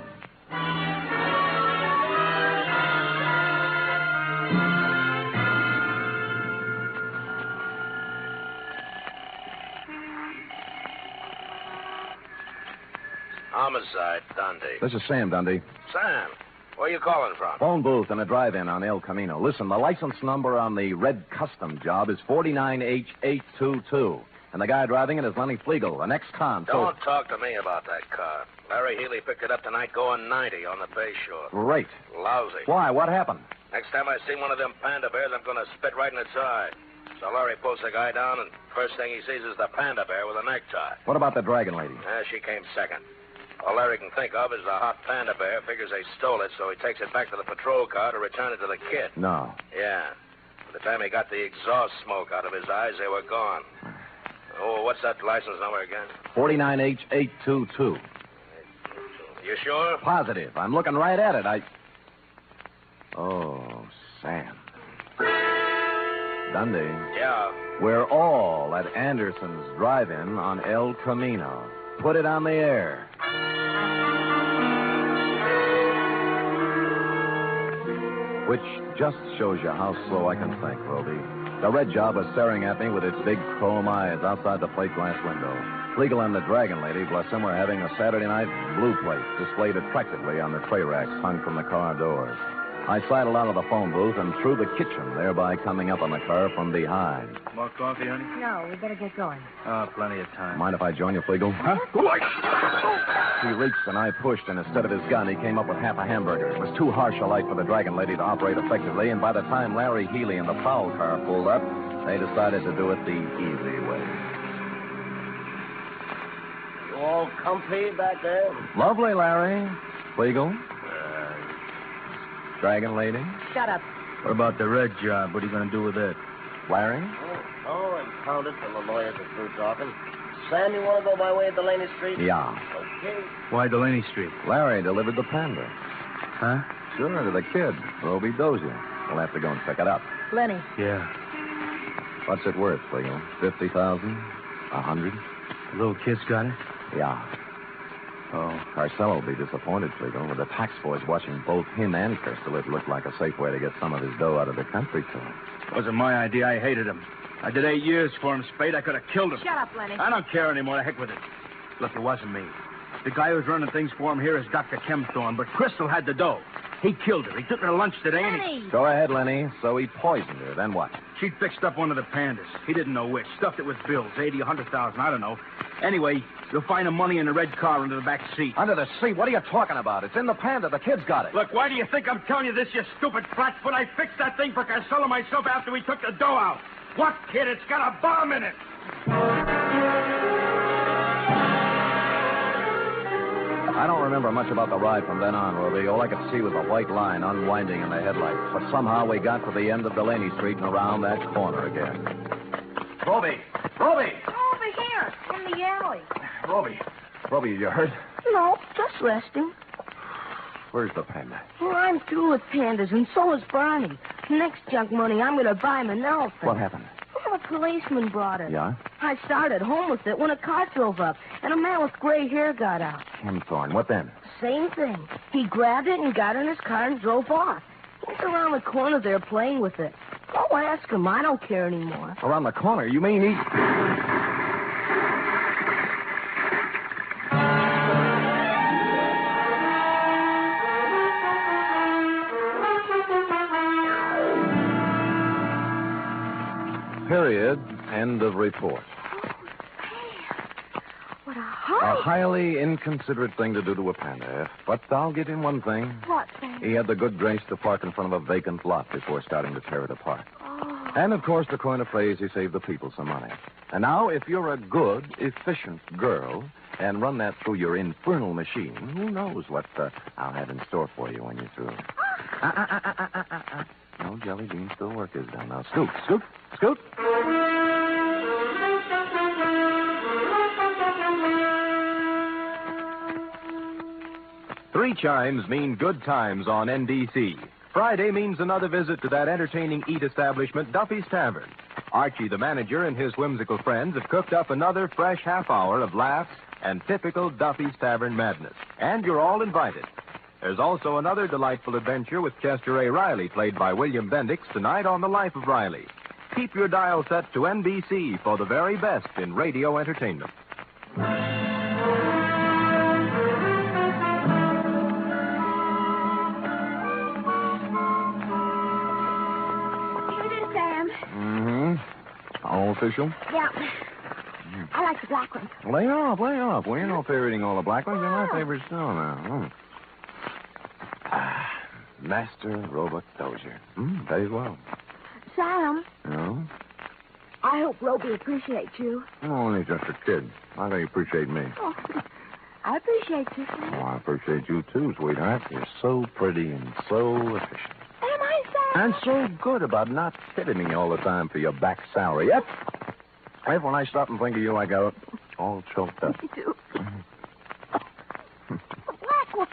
Homicide, Dundee. This is Sam, Dundee. Sam, where you calling from? Phone booth in a drive-in on El Camino. Listen, the license number on the red custom job is 49H822. And the guy driving it is Lenny Flegel, an ex-con. Don't talk to me about that car. Larry Healy picked it up tonight going 90 on the Bay Shore. Great. Lousy. Why? What happened? Next time I see one of them panda bears, I'm going to spit right in its eye. So Larry pulls the guy down, and first thing he sees is the panda bear with a necktie. What about the dragon lady? She came second. All Larry can think of is the hot panda bear. Figures they stole it, so he takes it back to the patrol car to return it to the kid. No. Yeah. By the time he got the exhaust smoke out of his eyes, they were gone. Oh, what's that license number again? 49H822. You sure? Positive. I'm looking right at it. Oh, Sam. Dundee. Yeah. We're all at Anderson's drive-in on El Camino. Put it on the air. Which just shows you how slow I can think, Roby. The red job was staring at me with its big chrome eyes outside the plate glass window. Flegel and the Dragon Lady, bless them, were having a Saturday night blue plate displayed attractively on the tray racks hung from the car doors. I sidled out of the phone booth and through the kitchen, thereby coming up on the car from behind. More coffee, honey? No, we better get going. Oh, plenty of time. Mind if I join you, Flegel? Huh? He reached and I pushed, and instead of his gun, he came up with half a hamburger. It was too harsh a light for the Dragon Lady to operate effectively, and by the time Larry Healy and the prowl car pulled up, they decided to do it the easy way. You All comfy back there? Lovely, Larry. Legal? Dragon lady? Shut up. What about the red job? What are you going to do with it? Larry? Oh, impound it till the lawyers are through talking. Sam, you want to go by way of Delaney Street? Yeah. Okay. Why Delaney Street? Larry delivered the Panda. Huh? Sure, to the kid, Roby Dozier. We'll have to go and pick it up. Lenny. Yeah. What's it worth, Leo? 50,000? 100? The little kid's got it? Yeah. Oh, Carson will be disappointed, Fleegle. With the tax boys watching both him and Crystal, it looked like a safe way to get some of his dough out of the country club. Wasn't my idea. I hated him. I did 8 years for him, Spade. I could have killed him. Shut up, Lenny. I don't care anymore. The heck with it. Look, it wasn't me. The guy who's running things for him here is Dr. Kempthorne, but Crystal had the dough. He killed her. He took her to lunch today, and he... Go ahead, Lenny. So he poisoned her. Then what? She'd fixed up one of the Pandas. He didn't know which. Stuffed it with bills, 80, 100,000, I don't know. Anyway, you'll find the money in the red car under the back seat. Under the seat? What are you talking about? It's in the Panda. The kid's got it. Look, why do you think I'm telling you this, you stupid flatfoot? I fixed that thing for Carson myself after we took the dough out. What, kid? It's got a bomb in it. I don't remember much about the ride from then on, Roby. All I could see was a white line unwinding in the headlights. But somehow we got to the end of Delaney Street and around that corner again. Roby! Roby! Over here, in the alley. Roby, you hurt? No, just resting. Where's the Panda? Well, I'm through with pandas, and so is Barney. Next junk money, I'm going to buy him an elephant. What happened? Well, a policeman brought it. Yeah? I started home with it when a car drove up, and a man with gray hair got out. Kempthorne. What then? Same thing. He grabbed it and got in his car and drove off. He's around the corner there playing with it. Go ask him. I don't care anymore. Around the corner? You mean he... Period. End of report. What a A hurry. highly inconsiderate thing to do to a Panda, but I'll give him one thing. What thing? He had the good grace to park in front of a vacant lot before starting to tear it apart. Oh. And, of course, to coin a phrase, he saved the people some money. And now, if you're a good, efficient girl and run that through your infernal machine, who knows what I'll have in store for you when you're through. No jelly beans till work is done. Now, scoot, scoot, scoot. Three chimes mean good times on NBC. Friday means another visit to that entertaining eat establishment, Duffy's Tavern. Archie, the manager, and his whimsical friends have cooked up another fresh half hour of laughs and typical Duffy's Tavern madness. And you're all invited. There's also another delightful adventure with Chester A. Riley, played by William Bendix, tonight on The Life of Riley. Keep your dial set to NBC for the very best in radio entertainment. Here it is, Sam. Mm-hmm. All official? Yeah. I like the black ones. Lay off, lay off. Well, you're no favorite eating all the black ones. They're my favorite still now. Master Robot Dozier. Pays well. Sam, No? I hope Roby appreciates you. Oh, he's just a kid. How can he appreciate me? Oh, I appreciate you, Oh, Sam. I appreciate you too, sweetheart. You're so pretty and so efficient. Am I, Sam? And so good about not hitting me all the time for your back salary. Yep. Right when I stop and think of you, I go all choked up. Me too. Black one.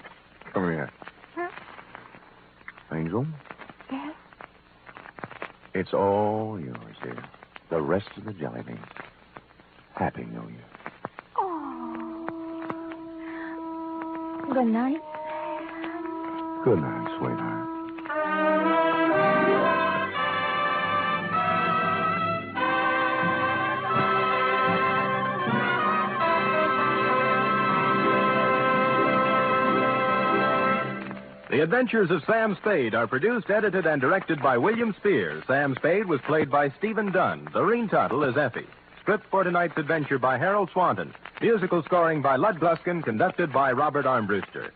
Come here. Huh? Angel, Yes? it's all yours, dear. The rest of the jelly beans. Happy New Year. Oh. Good night. Good night, sweetheart. The Adventures of Sam Spade are produced, edited, and directed by William Spears. Sam Spade was played by Stephen Dunn. Doreen Tuttle is Effie. Script for tonight's adventure by Harold Swanton. Musical scoring by Lud Gluskin, conducted by Robert Armbruster.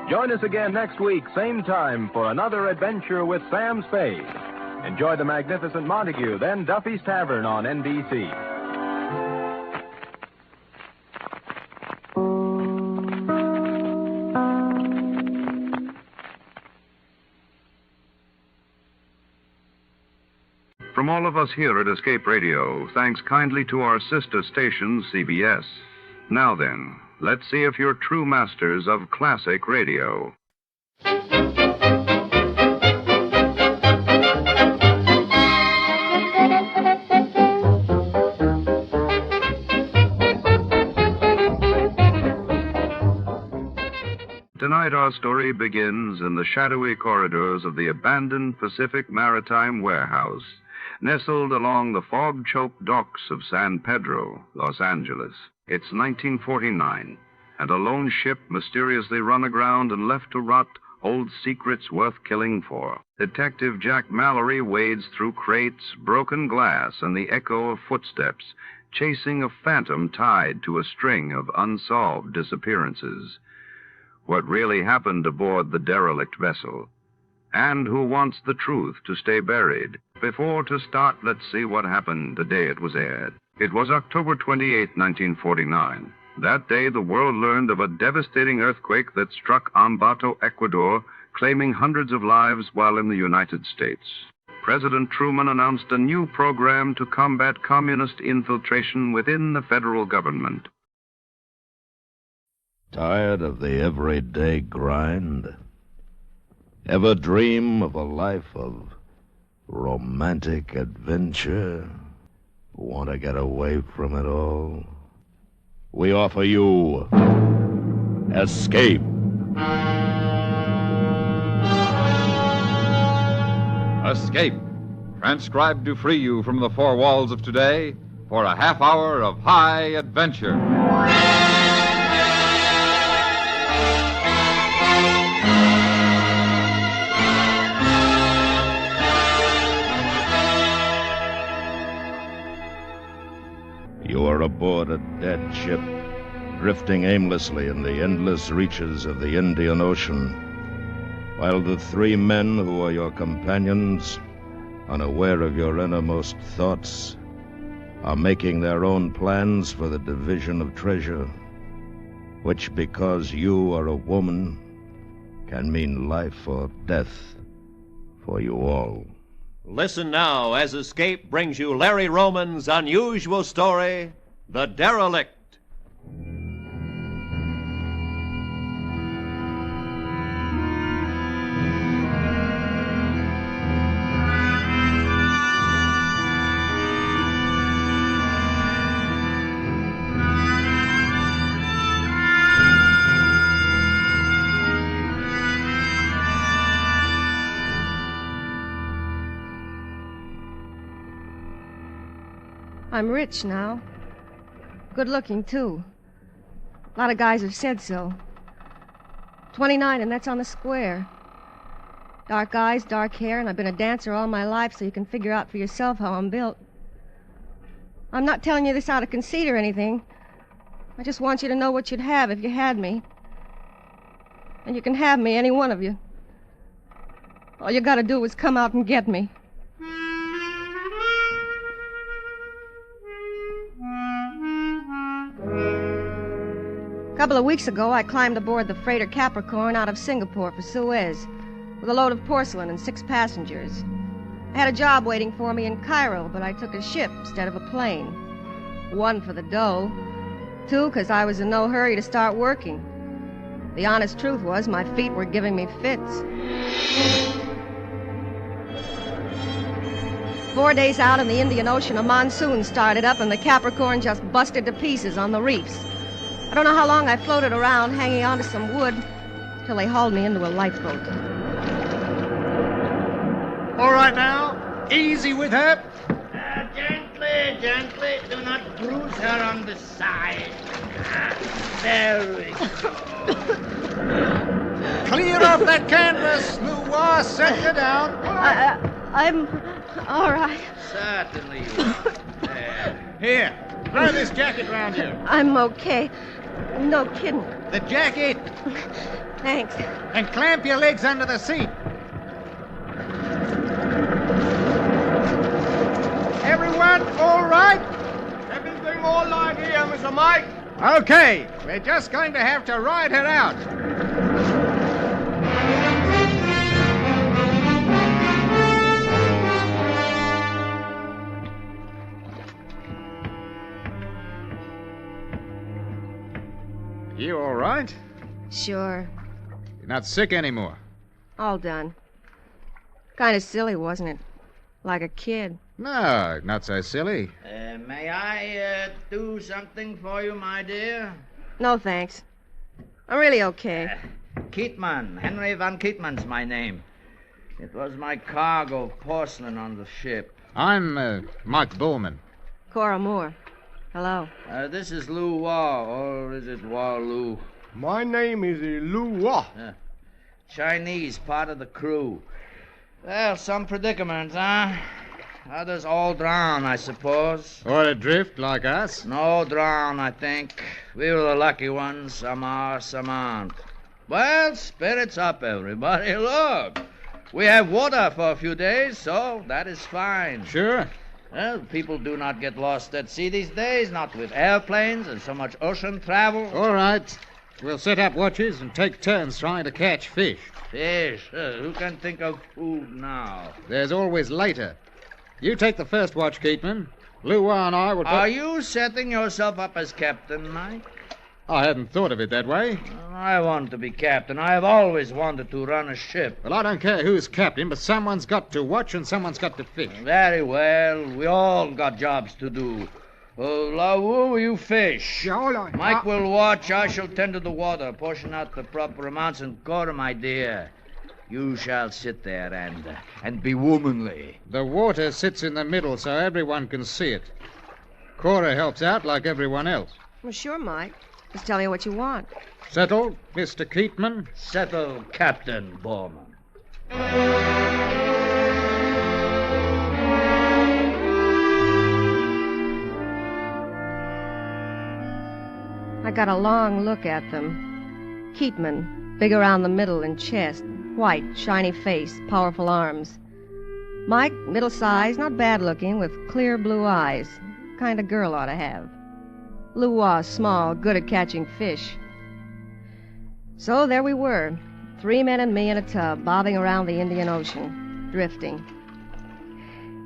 Join us again next week, same time, for another adventure with Sam Spade. Enjoy The Magnificent Montague, then Duffy's Tavern on NBC. From all of us here at Escape Radio, thanks kindly to our sister station, CBS. Now then, let's see if you're true masters of classic radio. Tonight our story begins in the shadowy corridors of the abandoned Pacific Maritime Warehouse, nestled along the fog-choked docks of San Pedro, Los Angeles. It's 1949, and a lone ship mysteriously run aground and left to rot holds secrets worth killing for. Detective Jack Mallory wades through crates, broken glass, and the echo of footsteps, chasing a phantom tied to a string of unsolved disappearances. What really happened aboard the derelict vessel? And who wants the truth to stay buried? Before to start, let's see what happened the day it was aired. It was October 28, 1949. That day, the world learned of a devastating earthquake that struck Ambato, Ecuador, claiming hundreds of lives while in the United States. President Truman announced a new program to combat communist infiltration within the federal government. Tired of the everyday grind? Ever dream of a life of romantic adventure? Want to get away from it all? We offer you Escape. Escape, transcribed to free you from the four walls of today for a half hour of high adventure. You are aboard a dead ship, drifting aimlessly in the endless reaches of the Indian Ocean, while the three men who are your companions, unaware of your innermost thoughts, are making their own plans for the division of treasure, which, because you are a woman, can mean life or death for you all. Listen now as Escape brings you Larry Roman's unusual story, The Derelict. I'm rich now. Good looking, too. A lot of guys have said so. 29, and that's on the square. Dark eyes, dark hair, and I've been a dancer all my life, so you can figure out for yourself how I'm built. I'm not telling you this out of conceit or anything. I just want you to know what you'd have if you had me. And you can have me, any one of you. All you gotta do is come out and get me. A couple of weeks ago, I climbed aboard the freighter Capricorn out of Singapore for Suez with a load of porcelain and 6 passengers. I had a job waiting for me in Cairo, but I took a ship instead of a plane. 1, for the dough. 2, because I was in no hurry to start working. The honest truth was my feet were giving me fits. 4 days out in the Indian Ocean, a monsoon started up and the Capricorn just busted to pieces on the reefs. I don't know how long I floated around, hanging onto some wood, till they hauled me into a lifeboat. All right now, easy with her. Gently, gently. Do not bruise her on the side. There we go. Clear off that canvas, Noir. Set you down. I'm all right. Certainly you are. There. Here, throw this jacket round you. I'm okay. No kidding. The jacket. Thanks. And clamp your legs under the seat. what? All right? Everything all right here, Mr. Mike? Okay. We're just going to have to ride her out. You all right? Sure. You're not sick anymore. All done. Kind of silly, wasn't it? Like a kid. No, not so silly. May I do something for you, my dear? No, thanks. I'm really okay. Keatman. Henry Van Keatman's my name. It was my cargo of porcelain on the ship. I'm Mike Bowman. Cora Moore. Hello. This is Lou Wah, or is it Wah Lou? My name is Lou Wah. Chinese, part of the crew. Well, some predicament, huh? Others all drown, I suppose. Or adrift like us? No drown, I think. We were the lucky ones. Some are, some aren't. Well, spirits up, everybody. Look, we have water for a few days, so that is fine. Sure. Well, people do not get lost at sea these days, not with airplanes and so much ocean travel. All right. We'll set up watches and take turns trying to catch fish. Fish? Who can think of food now? There's always later. You take the first watch, Keatman. Lua and I will... Are you setting yourself up as captain, Mike? I hadn't thought of it that way. I want to be captain. I have always wanted to run a ship. Well, I don't care who's captain, but someone's got to watch and someone's got to fish. Very well. We all got jobs to do. Lau, you fish. Mike will watch. I shall tend to the water, portion out the proper amounts, and Cora, my dear, you shall sit there and be womanly. The water sits in the middle so everyone can see it. Cora helps out like everyone else. Well, sure, Mike. Just tell me what you want. Settled, Mr. Keatman? Settled, Captain Bowman. I got a long look at them. Keatman, big around the middle and chest, white, shiny face, powerful arms. Mike, middle-sized, not bad-looking, with clear blue eyes. Kind of girl ought to have. Lou was small, good at catching fish. So there we were, 3 men and me in a tub, bobbing around the Indian Ocean, drifting.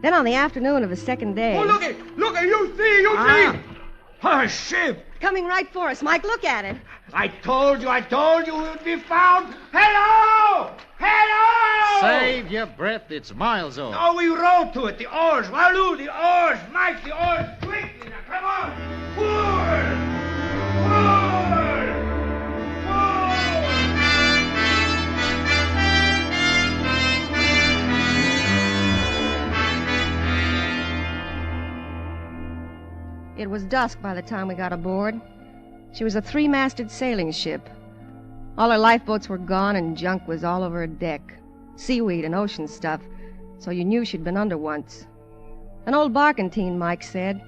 Then on the afternoon of the second day... Oh, look at you see! A ship! Coming right for us. Mike, look at it. I told you we would be found. Hello! Hello! Save your breath. It's miles off. Oh, we rowed to it. The oars. Waloo, the oars. Mike, the oars. Quickly, now, come on. Forward! Forward! It was dusk by the time we got aboard. She was a 3-masted sailing ship. All her lifeboats were gone and junk was all over her deck. Seaweed and ocean stuff, so you knew she'd been under once. An old barkentine, Mike said.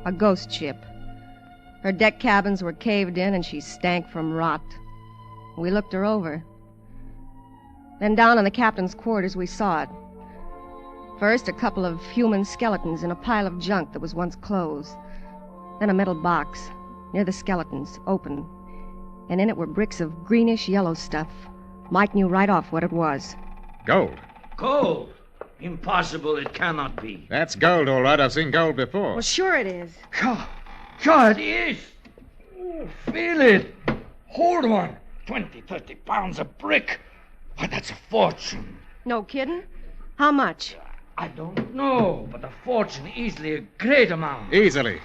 A ghost ship. Her deck cabins were caved in and she stank from rot. We looked her over. Then down in the captain's quarters we saw it. First, a couple of human skeletons in a pile of junk that was once clothes. Then a metal box, near the skeletons, open. And in it were bricks of greenish-yellow stuff. Mike knew right off what it was. Gold. Gold? Impossible, it cannot be. That's gold, all right. I've seen gold before. Well, sure it is. Sure it is. Oh, feel it. Hold on. 20, 30 pounds a brick. Why, that's a fortune. No kidding? How much? I don't know, but a fortune, easily a great amount. Easily.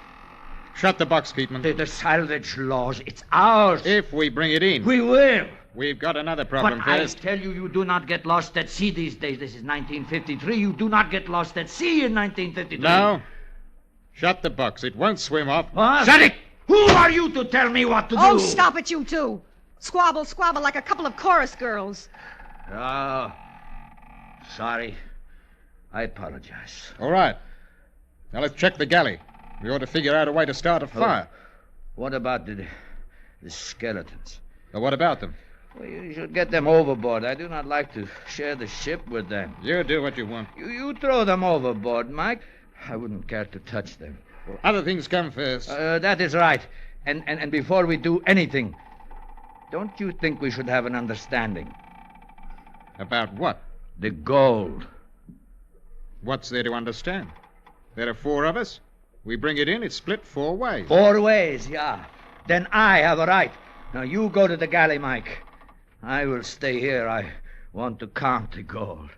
Shut the box, Keatman. The salvage laws, it's ours. If we bring it in. We will. We've got another problem but first. I tell you, you do not get lost at sea these days. This is 1953. You do not get lost at sea in 1953. No. Shut the box. It won't swim off. What? Shut it! Who are you to tell me what to do? Oh, stop it, you two. Squabble, squabble like a couple of chorus girls. Oh, sorry. I apologize. All right. Now let's check the galley. We ought to figure out a way to start a fire. What about the skeletons? Well, what about them? Well, you should get them overboard. I do not like to share the ship with them. You do what you want. You throw them overboard, Mike. I wouldn't care to touch them. Well, other things come first. That is right. And before we do anything, don't you think we should have an understanding? About what? The gold. What's there to understand? There are 4 of us. We bring it in, it's split 4 ways. 4 ways, yeah. Then I have a right. Now you go to the galley, Mike. I will stay here. I want to count the gold.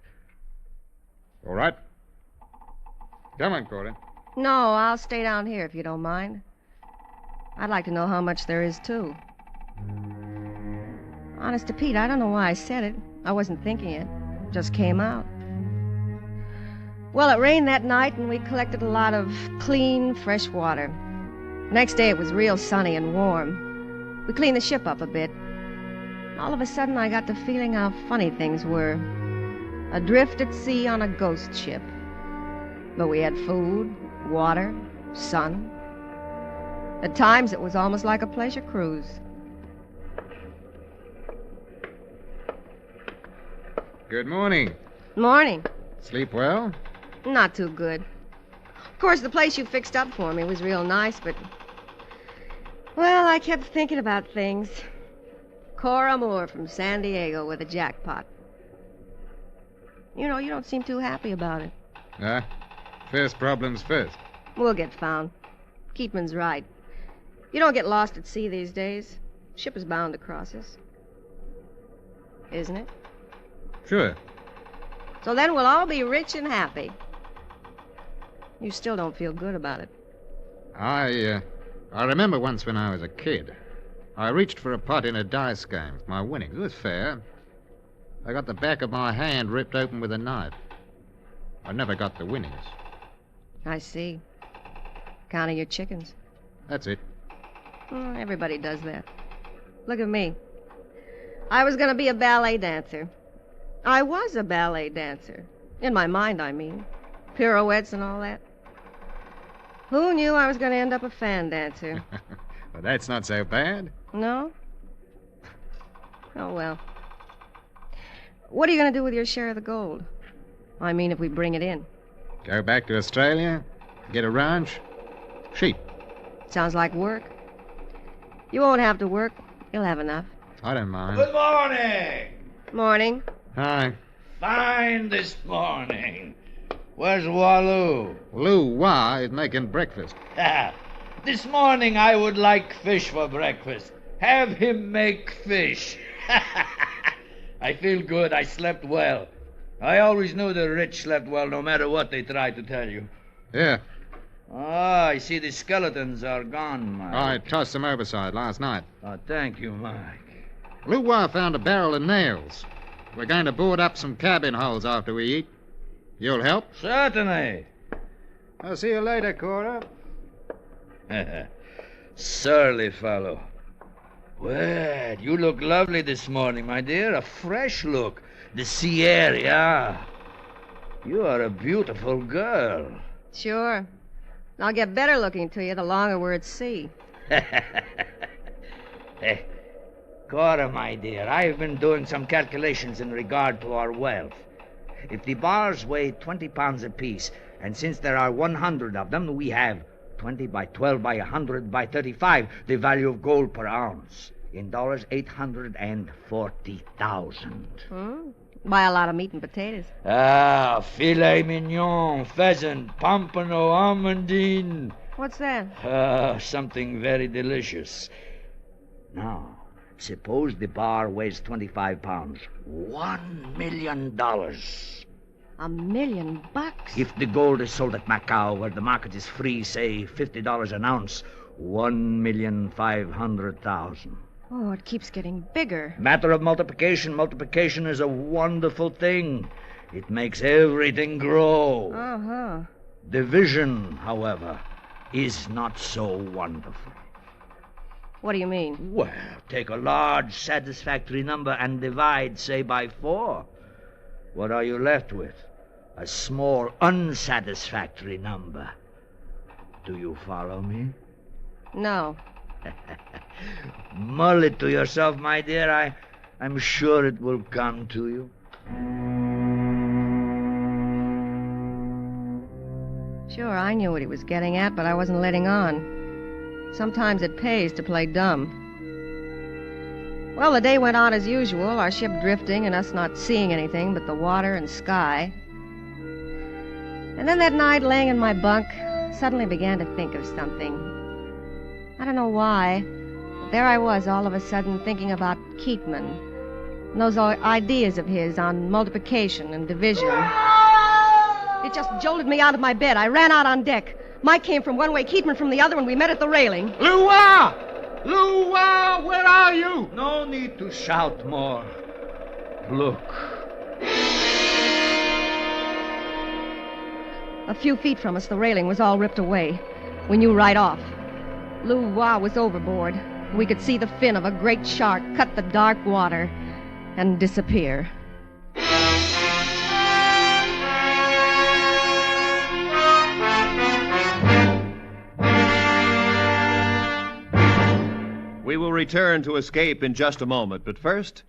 All right. Come on, Cora. No, I'll stay down here if you don't mind. I'd like to know how much there is, too. Honest to Pete, I don't know why I said it. I wasn't thinking it. It just came out. Well, it rained that night, and we collected a lot of clean, fresh water. Next day, it was real sunny and warm. We cleaned the ship up a bit. All of a sudden, I got the feeling how funny things were. Adrift at sea on a ghost ship. But we had food, water, sun. At times, it was almost like a pleasure cruise. Good morning. Morning. Sleep well? Not too good. Of course, the place you fixed up for me was real nice, but... Well, I kept thinking about things. Cora Moore from San Diego with a jackpot. You know, you don't seem too happy about it. First problems first. We'll get found. Keatman's right. You don't get lost at sea these days. Ship is bound to cross us. Isn't it? Sure. So then we'll all be rich and happy. You still don't feel good about it. I remember once when I was a kid. I reached for a pot in a dice game with my winnings. It was fair. I got the back of my hand ripped open with a knife. I never got the winnings. I see. Counting your chickens. That's it. Everybody does that. Look at me. I was going to be a ballet dancer. I was a ballet dancer. In my mind, I mean. Pirouettes and all that. Who knew I was going to end up a fan dancer? Well, that's not so bad. No? Oh, well. What are you going to do with your share of the gold? I mean, if we bring it in. Go back to Australia, get a ranch, sheep. Sounds like work. You won't have to work. You'll have enough. I don't mind. Good morning. Morning. Hi. Fine this morning. Where's Waloo? Lou Wah is making breakfast. This morning I would like fish for breakfast. Have him make fish. I feel good. I slept well. I always knew the rich slept well no matter what they tried to tell you. Yeah. Ah, I see the skeletons are gone, Mike. I tossed them overside last night. Oh, thank you, Mike. Lou Wah found a barrel of nails. We're going to board up some cabin holes after we eat. You'll help? Certainly. I'll see you later, Cora. Surly fellow. Well, you look lovely this morning, my dear. A fresh look. The sea air, yeah. You are a beautiful girl. Sure. I'll get better looking to you the longer we're at sea. Cora, my dear, I've been doing some calculations in regard to our wealth. If the bars weigh 20 pounds apiece, and since there are 100 of them, we have 20 by 12 by 100 by 35, the value of gold per ounce. In dollars, 840,000. Buy a lot of meat and potatoes. Ah, filet mignon, pheasant, pompano, almondine. What's that? Something very delicious. Now, suppose the bar weighs 25 pounds. $1 million. $1 million? If the gold is sold at Macao, where the market is free, say $50 an ounce, 1,500,000. Oh, it keeps getting bigger. Matter of multiplication. Multiplication is a wonderful thing. It makes everything grow. Uh-huh. Division, however, is not so wonderful. What do you mean? Well, take a large satisfactory number and divide, say, by 4. What are you left with? A small unsatisfactory number. Do you follow me? No. Mull it to yourself, my dear. I'm sure it will come to you. Sure, I knew what he was getting at, but I wasn't letting on. Sometimes it pays to play dumb. Well, the day went on as usual, our ship drifting and us not seeing anything but the water and sky. And then that night, laying in my bunk, suddenly began to think of something. I don't know why, but there I was all of a sudden thinking about Keatman and those ideas of his on multiplication and division. It just jolted me out of my bed. I ran out on deck. Mike came from one way, Keatman from the other, and we met at the railing. Lua! Lua, where are you? No need to shout more. Look. A few feet from us, the railing was all ripped away. We knew right off. Lua was overboard. We could see the fin of a great shark cut the dark water and disappear. We will return to Escape in just a moment, but first...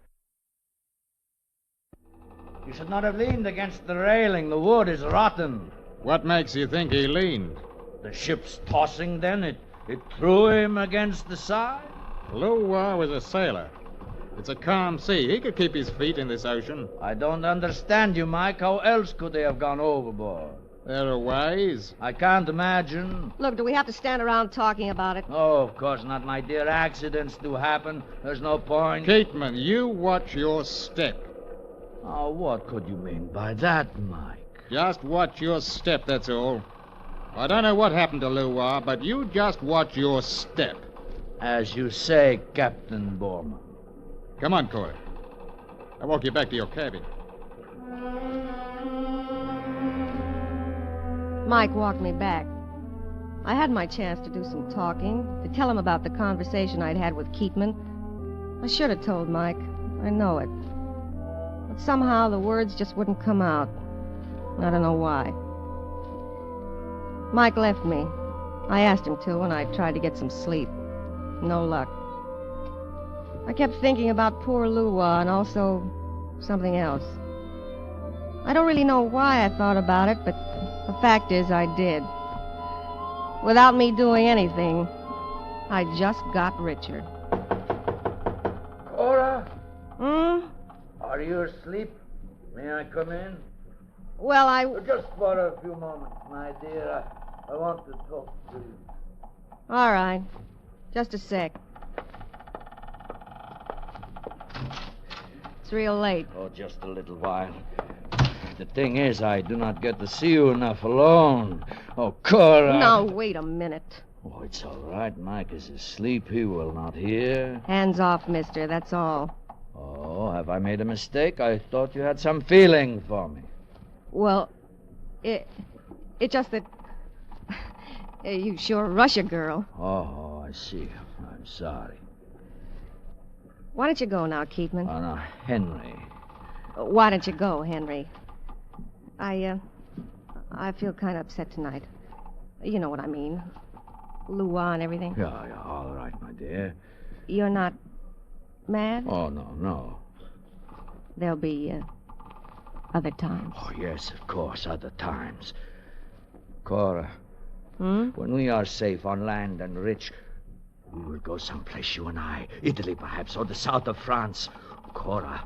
You should not have leaned against the railing. The wood is rotten. What makes you think he leaned? The ship's tossing, then. It threw him against the side. Lua was a sailor. It's a calm sea. He could keep his feet in this ocean. I don't understand you, Mike. How else could they have gone overboard? There are ways. I can't imagine. Look, do we have to stand around talking about it? Oh, of course not, my dear. Accidents do happen. There's no point. Keatman, you watch your step. Oh, what could you mean by that, Mike? Just watch your step, that's all. I don't know what happened to Lua, but you just watch your step. As you say, Captain Borman. Come on, Cora. I'll walk you back to your cabin. Mike walked me back. I had my chance to do some talking, to tell him about the conversation I'd had with Keatman. I should have told Mike. I know it. But somehow the words just wouldn't come out. I don't know why. Mike left me. I asked him to, and I tried to get some sleep. No luck. I kept thinking about poor Lua and also something else. I don't really know why I thought about it, but the fact is I did. Without me doing anything, I just got richer. Cora? Are you asleep? May I come in? Well, Just for a few moments, my dear. I want to talk to you. All right. Just a sec. It's real late. Oh, just a little while. The thing is, I do not get to see you enough alone. Oh, Cora. No, wait a minute. Oh, it's all right. Mike is asleep. He will not hear. Hands off, mister. That's all. Oh, have I made a mistake? I thought you had some feeling for me. Well, it's just that you sure rush a girl. Oh, I see. I'm sorry. Why don't you go now, Keatman? Oh, no, Henry. Why don't you go, Henry? I feel kind of upset tonight. You know what I mean. Lua and everything. Yeah, all right, my dear. You're not mad? Oh, no. There'll be other times. Oh, yes, of course, other times. Cora, Hmm? when we are safe on land and rich, we will go someplace, you and I. Italy, perhaps, or the south of France. Cora,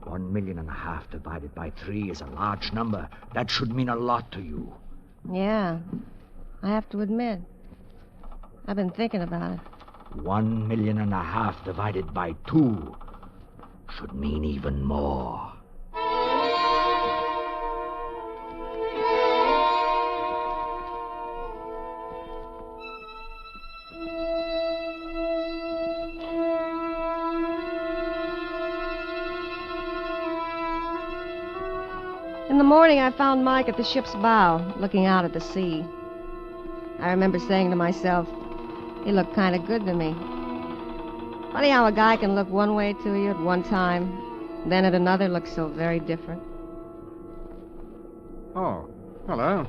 1.5 million divided by 3 is a large number. That should mean a lot to you. Yeah, I have to admit. I've been thinking about it. 1.5 million divided by 2 should mean even more. In the morning, I found Mike at the ship's bow, looking out at the sea. I remember saying to myself, he looked kind of good to me. Funny how a guy can look one way to you at one time, then at another look so very different. Oh, hello.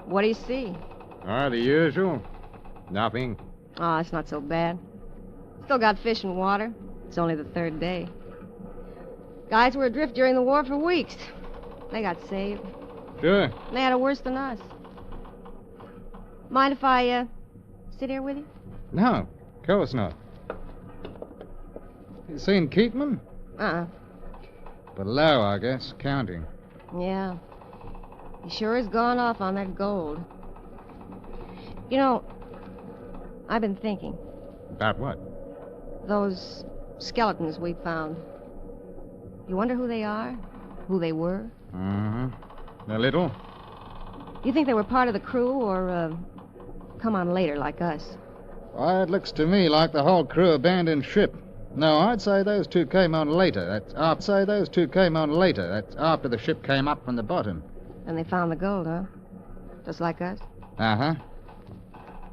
What do you see? The usual. Nothing. Oh, it's not so bad. Still got fish and water. It's only the 3rd day. Guys were adrift during the war for weeks. They got saved. Sure. They had it worse than us. Mind if I, sit here with you? No, of course not. You seen Keatman? Below, I guess, counting. Yeah. He sure has gone off on that gold. You know, I've been thinking. About what? Those skeletons we found. You wonder who they are? Who they were? Mm-hmm. A little. You think they were part of the crew or, come on later like us? Why, it looks to me like the whole crew abandoned ship. No, I'd say those two came on later. That's after the ship came up from the bottom. And they found the gold, huh? Just like us? Uh-huh.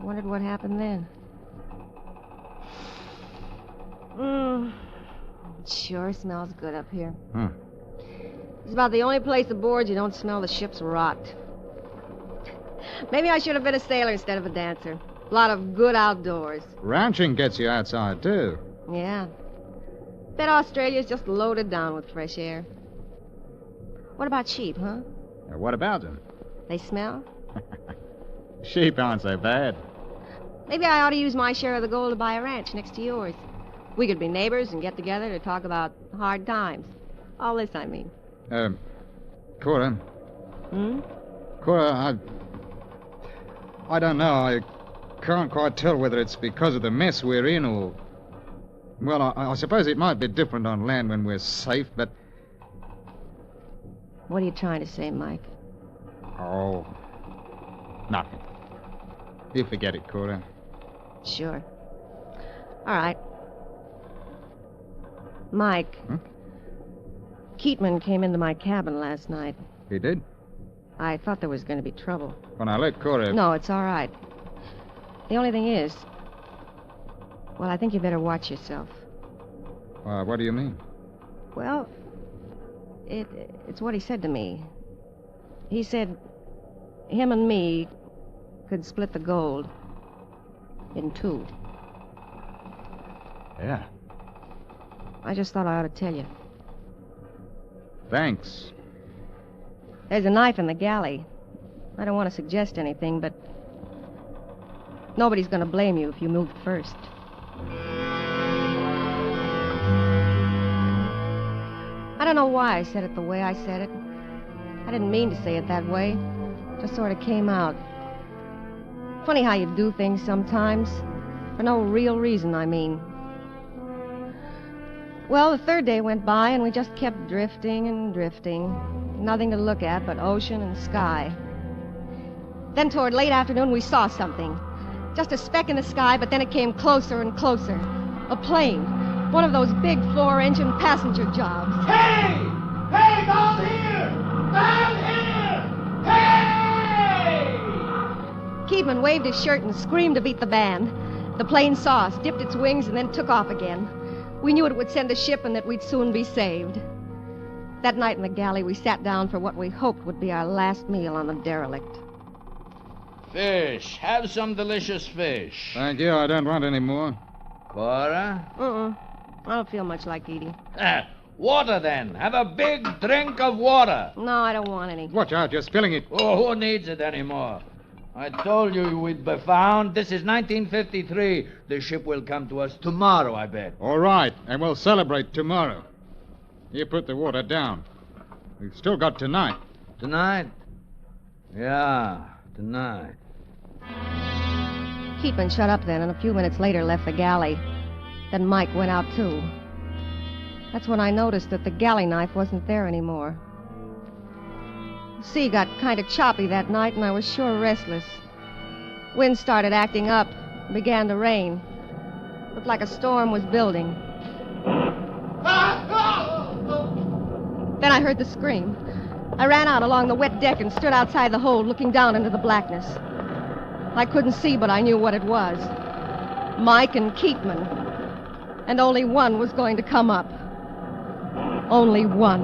Wondered what happened then. It sure smells good up here. It's about the only place aboard you don't smell the ship's rot. Maybe I should have been a sailor instead of a dancer. A lot of good outdoors. Ranching gets you outside, too. Yeah. Bet Australia's just loaded down with fresh air. What about sheep, huh? What about them? They smell? Sheep aren't so bad. Maybe I ought to use my share of the gold to buy a ranch next to yours. We could be neighbors and get together to talk about hard times. All this, I mean. Cora. Cora, I don't know. I can't quite tell whether it's because of the mess we're in or... Well, I suppose it might be different on land when we're safe, but... What are you trying to say, Mike? Oh, nothing. You forget it, Cora. Sure. All right. Mike. Keatman came into my cabin last night. He did? I thought there was going to be trouble. Well, now, let Cora... No, it's all right. The only thing is... Well, I think you better watch yourself. What do you mean? Well, it's what he said to me. He said him and me could split the gold in two. Yeah. I just thought I ought to tell you. Thanks. There's a knife in the galley. I don't want to suggest anything, but nobody's going to blame you if you moved first. I don't know why I said it the way I said it. I didn't mean to say it that way. It just sort of came out. Funny how you do things sometimes. For no real reason, I mean. Well, the third day went by, and we just kept drifting and drifting. Nothing to look at but ocean and sky. Then toward late afternoon, we saw something. Just a speck in the sky, but then it came closer and closer. A plane. One of those big four-engine passenger jobs. Hey! Hey, down here! Down here! Hey! Keatman waved his shirt and screamed to beat the band. The plane saw us, dipped its wings, and then took off again. We knew it would send a ship and that we'd soon be saved. That night in the galley, we sat down for what we hoped would be our last meal on the Derelict. Fish. Have some delicious fish. Thank you. I don't want any more. Cora? I don't feel much like eating. Water, then. Have a big drink of water. No, I don't want any. Watch out. You're spilling it. Oh, who needs it anymore? I told you we'd be found. This is 1953. The ship will come to us tomorrow, I bet. All right. And we'll celebrate tomorrow. You put the water down. We've still got tonight. Tonight? Yeah, tonight. Keatman shut up then, and a few minutes later left the galley. Then Mike went out, too. That's when I noticed that the galley knife wasn't there anymore. The sea got kind of choppy that night, and I was sure restless. Wind started acting up. It began to rain. Looked like a storm was building. Then I heard the scream. I ran out along the wet deck and stood outside the hold, looking down into the blackness. I couldn't see, but I knew what it was. Mike and Keatman. And only one was going to come up. Only one.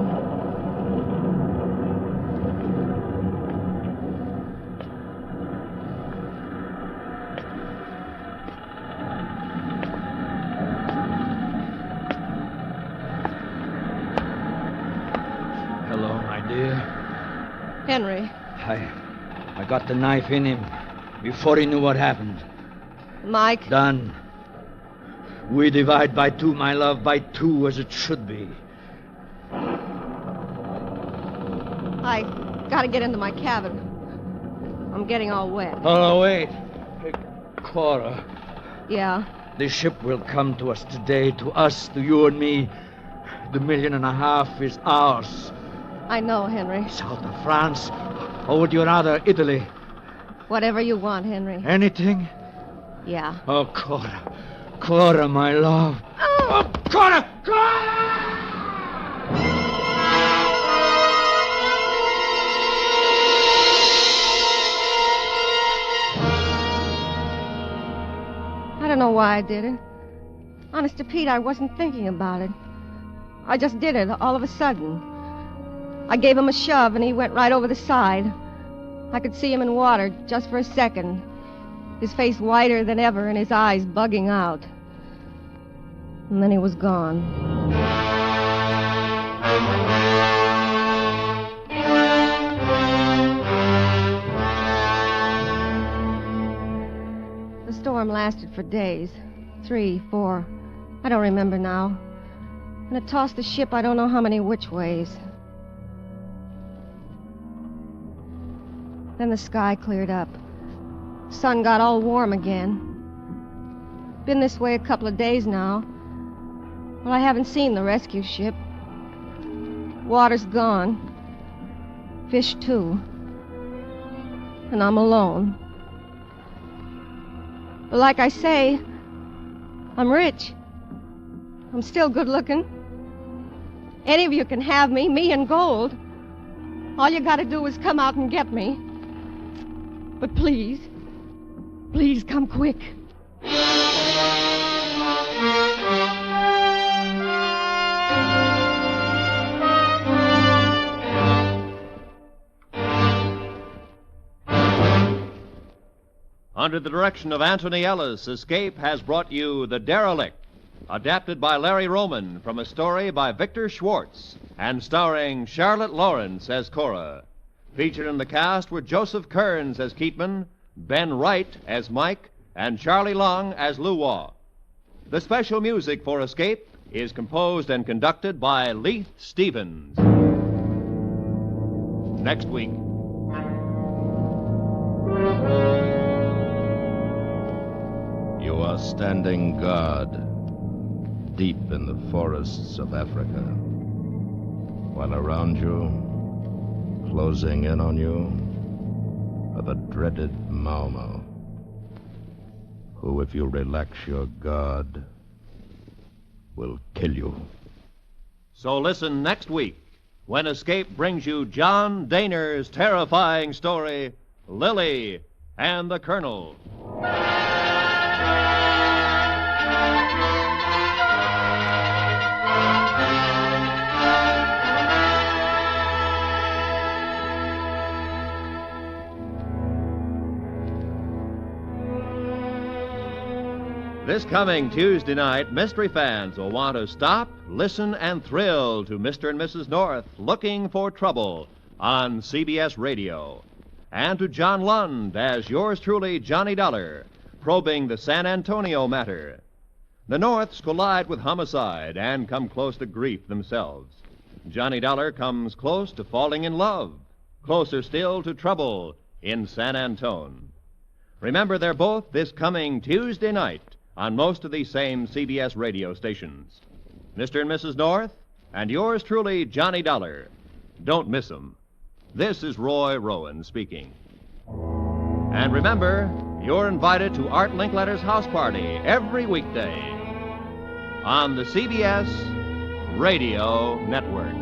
Hello, my dear. Henry. I got the knife in him. before he knew what happened. Mike? Done. We divide by 2, my love, by 2 as it should be. I gotta get into my cabin. I'm getting all wet. Oh, wait. Cora, Yeah? the ship will come to us today, to us, to you and me. The $1.5 million is ours. I know, Henry. South of France, or would you rather Italy? Whatever you want, Henry. Anything? Yeah. Oh, Cora. Cora, my love. Oh, Cora! I don't know why I did it. Honest to Pete, I wasn't thinking about it. I just did it all of a sudden. I gave him a shove, and he went right over the side. I could see him in water just for a second, his face whiter than ever and his eyes bugging out. And then he was gone. The storm lasted for days. 3, 4. I don't remember now. And it tossed the ship I don't know how many which ways. Then the sky cleared up. Sun got all warm again. Been this way a couple of days now. Well, I haven't seen the rescue ship. Water's gone. Fish, too. And I'm alone. But like I say, I'm rich. I'm still good looking. Any of you can have me and gold. All you gotta do is come out and get me. But please, please come quick. Under the direction of Anthony Ellis, Escape has brought you The Derelict, adapted by Larry Roman from a story by Victor Schwartz and starring Charlotte Lawrence as Cora. Featured in the cast were Joseph Kearns as Keatman, Ben Wright as Mike, and Charlie Long as Luwa. The special music for Escape is composed and conducted by Leith Stevens. Next week. You are standing guard deep in the forests of Africa, while around you, closing in on you, are the dreaded Mau Mau, who, if you relax your guard, will kill you. So listen next week when Escape brings you John Dehner's terrifying story, Lili and the Colonel. This coming Tuesday night, mystery fans will want to stop, listen, and thrill to Mr. and Mrs. North Looking for Trouble on CBS Radio. And to John Lund as yours truly, Johnny Dollar, probing the San Antonio matter. The Norths collide with homicide and come close to grief themselves. Johnny Dollar comes close to falling in love, closer still to trouble in San Antone. Remember, they're both this coming Tuesday night on most of these same CBS radio stations. Mr. and Mrs. North, and yours truly, Johnny Dollar. Don't miss them. This is Roy Rowan speaking. And remember, you're invited to Art Linkletter's house party every weekday on the CBS Radio Network.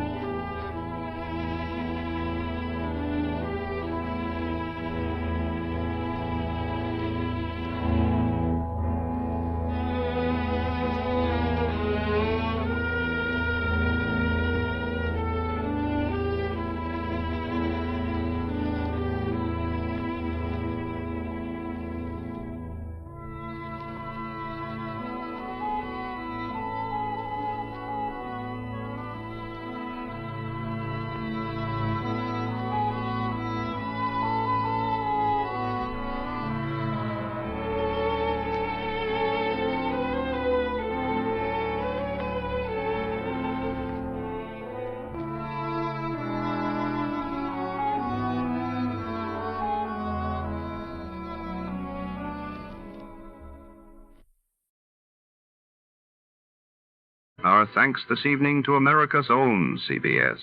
Our thanks this evening to America's own CBS.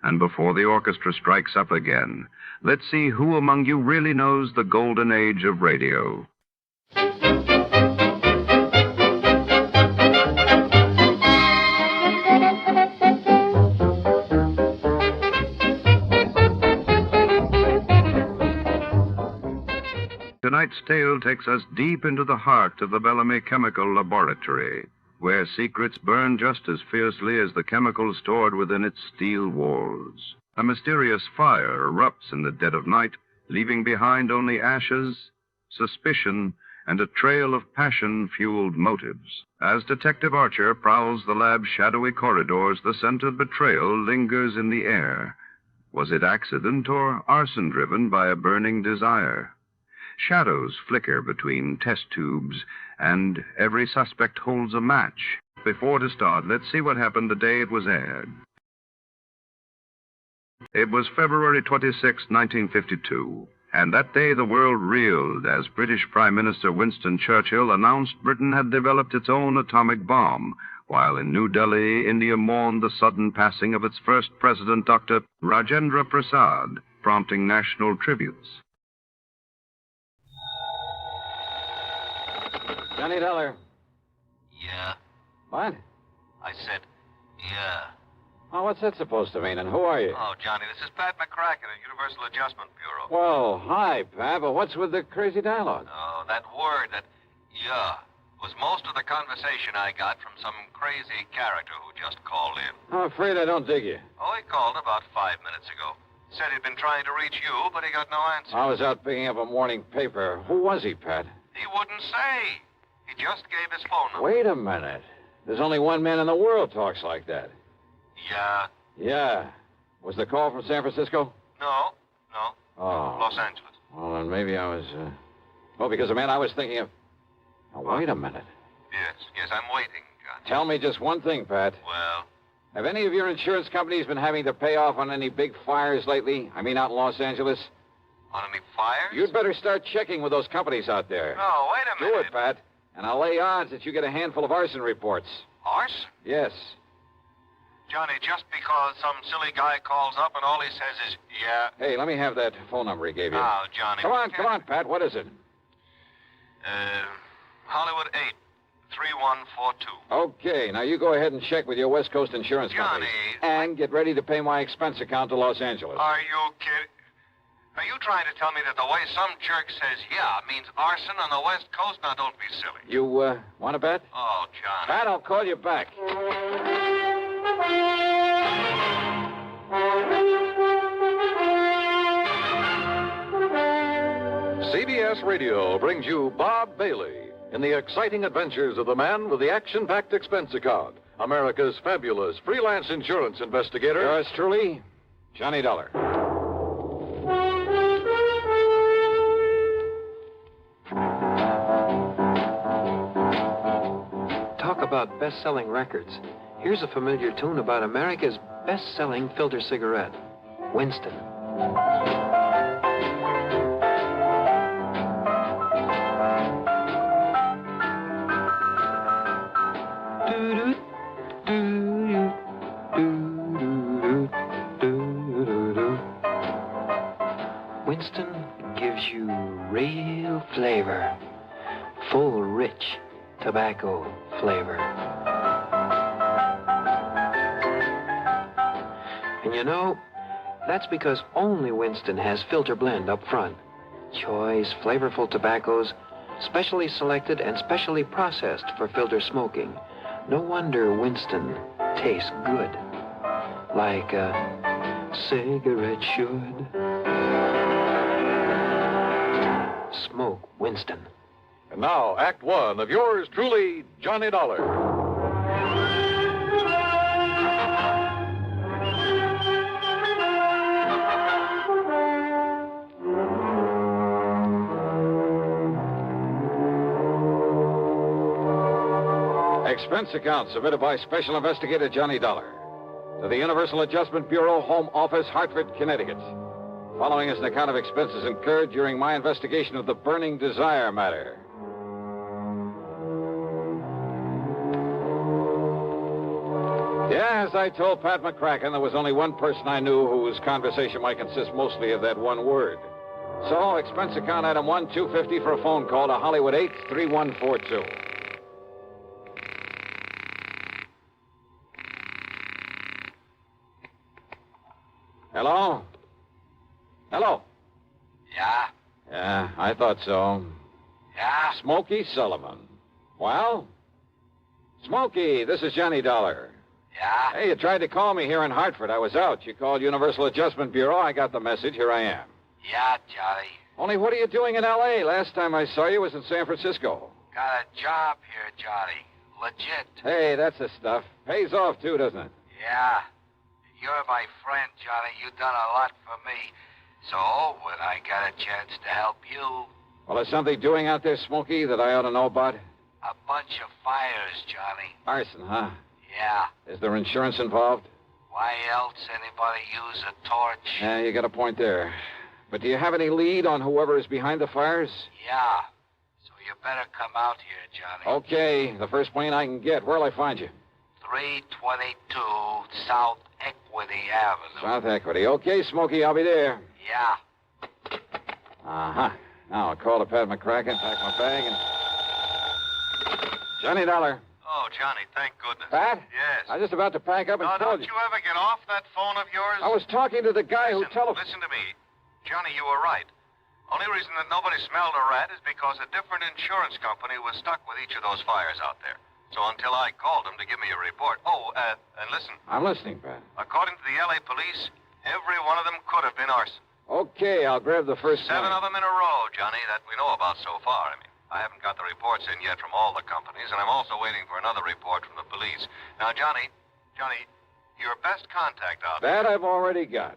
And before the orchestra strikes up again, let's see who among you really knows the golden age of radio. Tonight's tale takes us deep into the heart of the Bellamy Chemical Laboratory, where secrets burn just as fiercely as the chemicals stored within its steel walls. A mysterious fire erupts in the dead of night, leaving behind only ashes, suspicion, and a trail of passion-fueled motives. As Detective Archer prowls the lab's shadowy corridors, the scent of betrayal lingers in the air. Was it accident or arson driven by a burning desire? Shadows flicker between test tubes, and every suspect holds a match. Before to start, let's see what happened the day it was aired. It was February 26, 1952, and that day the world reeled as British Prime Minister Winston Churchill announced Britain had developed its own atomic bomb, while in New Delhi, India mourned the sudden passing of its first president, Dr. Rajendra Prasad, prompting national tributes. Johnny Dollar. Yeah. What? I said, yeah. Oh, what's that supposed to mean, and who are you? Oh, Johnny, this is Pat McCracken at Universal Adjustment Bureau. Well, hi, Pat, but what's with the crazy dialogue? Oh, that word, that yeah, was most of the conversation I got from some crazy character who just called in. I'm afraid I don't dig you. Oh, he called about 5 minutes ago. Said he'd been trying to reach you, but he got no answer. I was out picking up a morning paper. Who was he, Pat? He wouldn't say. He just gave his phone number. Wait a minute. There's only one man in the world talks like that. Yeah. Yeah. Was the call from San Francisco? No. Oh. Los Angeles. Well, then maybe I was, Oh, because the man I was thinking of... Oh, wait a minute. Yes, I'm waiting, John. Tell me just one thing, Pat. Well? Have any of your insurance companies been having to pay off on any big fires lately? I mean, out in Los Angeles? On any fires? You'd better start checking with those companies out there. No, wait a minute. Do it, Pat. And I'll lay odds that you get a handful of arson reports. Arson? Yes. Johnny, just because some silly guy calls up and all he says is, yeah. Hey, let me have that phone number he gave you. Now, Johnny. Come on, Pat. What is it? Hollywood 8, 3142. Okay, now you go ahead and check with your West Coast insurance company. And get ready to pay my expense account to Los Angeles. Are you kidding? Are you trying to tell me that the way some jerk says yeah means arson on the West Coast? Now, don't be silly. You, want to bet? Oh, Johnny. Pat, I'll call you back. CBS Radio brings you Bob Bailey in the exciting adventures of the man with the action-packed expense account, America's fabulous freelance insurance investigator. Yours truly, Johnny Dollar. Talk about best-selling records. Here's a familiar tune about America's best-selling filter cigarette, Winston. Winston gives you real flavor, full, rich tobacco flavor. And you know, that's because only Winston has filter blend up front. Choice, flavorful tobaccos, specially selected and specially processed for filter smoking. No wonder Winston tastes good, like a cigarette should. Smoke Winston. And now, Act One of yours truly, Johnny Dollar. Expense account submitted by Special Investigator Johnny Dollar to the Universal Adjustment Bureau, Home Office, Hartford, Connecticut. Following is an account of expenses incurred during my investigation of the burning desire matter. Yeah, as I told Pat McCracken, there was only one person I knew whose conversation might consist mostly of that one word. So, expense account item 1, $250 for a phone call to Hollywood 8, 3142. Hello? Hello? Yeah? Yeah, I thought so. Yeah? Smokey Sullivan. Well? Smokey, this is Johnny Dollar. Yeah? Hey, you tried to call me here in Hartford. I was out. You called Universal Adjustment Bureau. I got the message. Here I am. Yeah, Johnny. Only what are you doing in L.A.? Last time I saw you was in San Francisco. Got a job here, Johnny. Legit. Hey, that's the stuff. Pays off, too, doesn't it? Yeah. You're my friend, Johnny. You've done a lot for me. So, when I got a chance to help you... Well, is something doing out there, Smokey, that I ought to know about? A bunch of fires, Johnny. Arson, huh? Yeah. Is there insurance involved? Why else anybody use a torch? Yeah, you got a point there. But do you have any lead on whoever is behind the fires? Yeah. So you better come out here, Johnny. Okay. The first plane I can get. Where'll I find you? 322 South Equity Avenue. South Equity. Okay, Smokey, I'll be there. Yeah. Uh-huh. Now I'll call to Pat McCracken, pack my bag, and... Johnny Dollar. Oh, Johnny, thank goodness. Pat? Yes. I was just about to pack up and No, call don't you ever get off that phone of yours? I was talking to the guy who Listen to me. Johnny, you were right. Only reason that nobody smelled a rat is because a different insurance company was stuck with each of those fires out there. So until I called them to give me a report... Oh, and listen. I'm listening, Pat. According to the L.A. police, every one of them could have been arson. Okay, I'll grab the first 7 one. of them in a row, Johnny, that we know about so far. I mean, I haven't got the reports in yet from all the companies, and I'm also waiting for another report from the police. Now, Johnny, your best contact out there... That I've already got.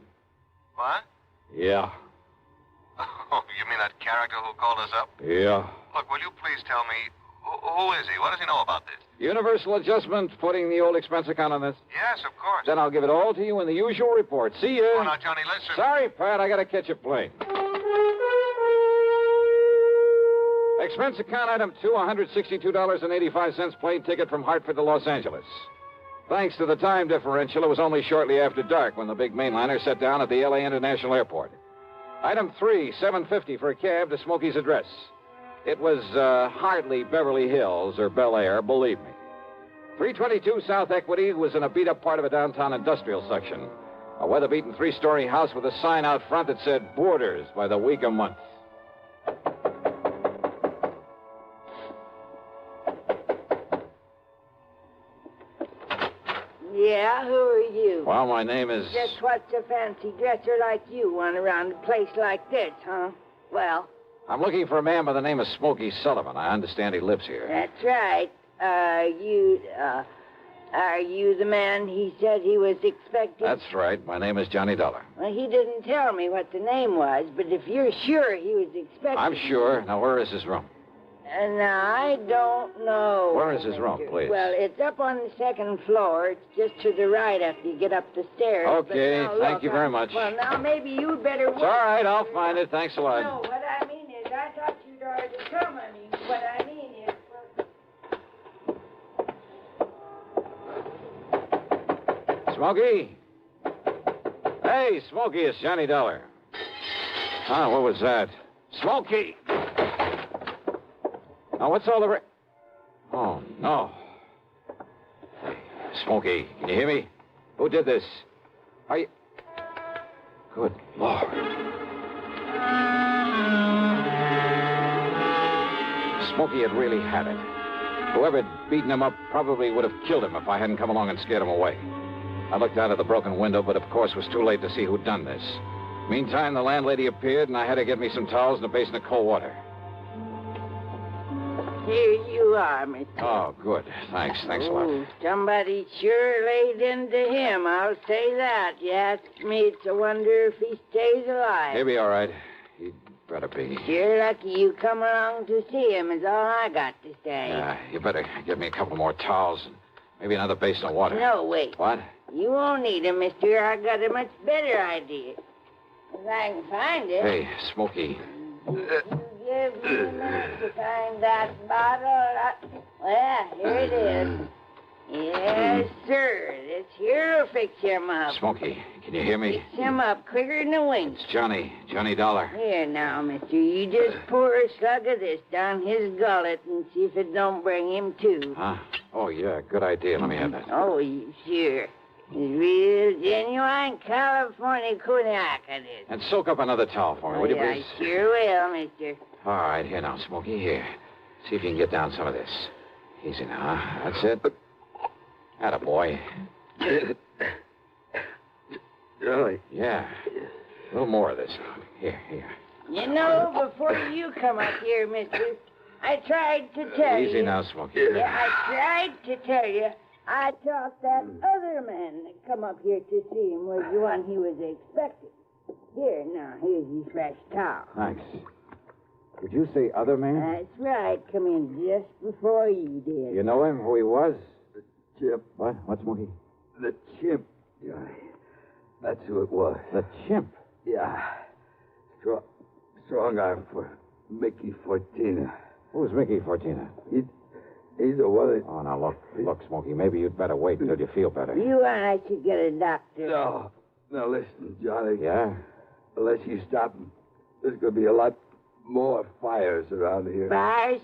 What? Yeah. Oh, you mean that character who called us up? Yeah. Look, will you please tell me, who is he? What does he know about this? Universal Adjustment putting the old expense account on this? Yes, of course. Then I'll give it all to you in the usual report. See ya. Oh, now, Johnny, listen. Sorry, Pat, I gotta catch a plane. Expense account item 2, $162.85 plane ticket from Hartford to Los Angeles. Thanks to the time differential, it was only shortly after dark when the big mainliner set down at the L.A. International Airport. Item 3, $750 for a cab to Smokey's address. It was hardly Beverly Hills or Bel Air, believe me. 322 South Equity was in a beat-up part of a downtown industrial section. A weather-beaten 3-story house with a sign out front that said Boarders by the week a month. Yeah, who are you? Well, my name is... Just what's a fancy dresser like you want around a place like this, huh? Well... I'm looking for a man by the name of Smokey Sullivan. I understand he lives here. That's right. Are you the man he said he was expecting? That's right. My name is Johnny Dollar. Well, he didn't tell me what the name was, but if you're sure he was expecting... I'm sure. Now, where is his room? And I don't know. Where is his room, please? Well, it's up on the second floor. It's just to the right after you get up the stairs. Okay, But now, thank look, you very much. Well, now maybe you'd better... It's all right, I'll find it. Thanks a lot. No, what I mean is, I thought you'd already come. What I mean is... Smokey? Hey, Smokey, it's Johnny Dollar. Ah, what was that? Smokey! Now, what's all the... Oh, no. Hey, Smokey, can you hear me? Who did this? Are you... Good Lord. Smokey had really had it. Whoever had beaten him up probably would have killed him if I hadn't come along and scared him away. I looked out of the broken window, but of course it was too late to see who'd done this. Meantime, the landlady appeared, and I had to get me some towels and a basin of cold water. Here you are, Mr. Oh, good. Thanks a lot. Somebody sure laid into him, I'll say that. You ask me, it's a wonder if he stays alive. He'll be all right. He'd better be. You're lucky you come along to see him, is all I got to say. Yeah, you better get me a couple more towels and maybe another basin of water. No, wait. What? You won't need them, mister. I got a much better idea. If I can find it. Hey, Smokey. Give me a minute to find that bottle. Well, here it is. Yes, sir. this here'll fix him up. Smokey, can you hear me? Fix him up quicker than a wink. It's Johnny Dollar. Here now, mister, you just pour a slug of this down his gullet and see if it don't bring him to. Huh? Oh, yeah, good idea. Let me have that. Oh, sure. It's real genuine California cognac, it is. And soak up another towel for me, will you, please? I sure will, mister. All right, here now, Smokey, here. See if you can get down some of this. Easy now, huh? That's it. Attaboy. Really? Yeah. A little more of this. Here. You know, before you come up here, mister, I tried to tell you. Easy now, Smokey. Yeah, I tried to tell you. I thought that other man that come up here to see him was the one he was expecting. Here, now, here's his fresh towel. Thanks. Did you say other man? That's right. Come in just before you did. You know him, who he was? The chimp. What? What, Smokey? The chimp, Johnny. That's who it was. The chimp? Yeah. Strong arm for Mickey Fortina. Who's Mickey Fortina? He's the one that... Oh, now, look, Smokey, maybe you'd better wait until you feel better. You and I should get a doctor. No. Now, listen, Johnny. Yeah? Unless you stop him, there's going to be a lot more fires around here. Fires?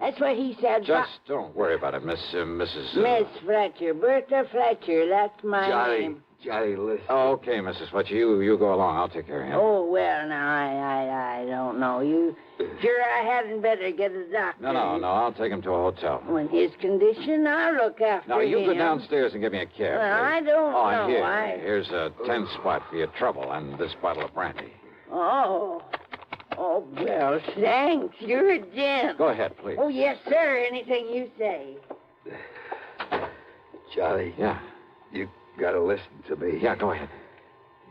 That's what he said. Just don't worry about it, Mrs. Miss Fletcher. Bertha Fletcher. That's my name. Johnny, listen. Oh, okay, Mrs. Fletcher. You go along. I'll take care of him. Oh, well, now, I don't know. You sure I hadn't better get a doctor? No. I'll take him to a hotel. In his condition, I'll look after him. Now, you go downstairs and get me a cab. Well, I don't know. Here's a 10 spot for your trouble and this bottle of brandy. Oh, well, thanks. You're a gent. Go ahead, please. Oh, yes, sir. Anything you say. Johnny. Yeah? You gotta listen to me. Yeah, go ahead.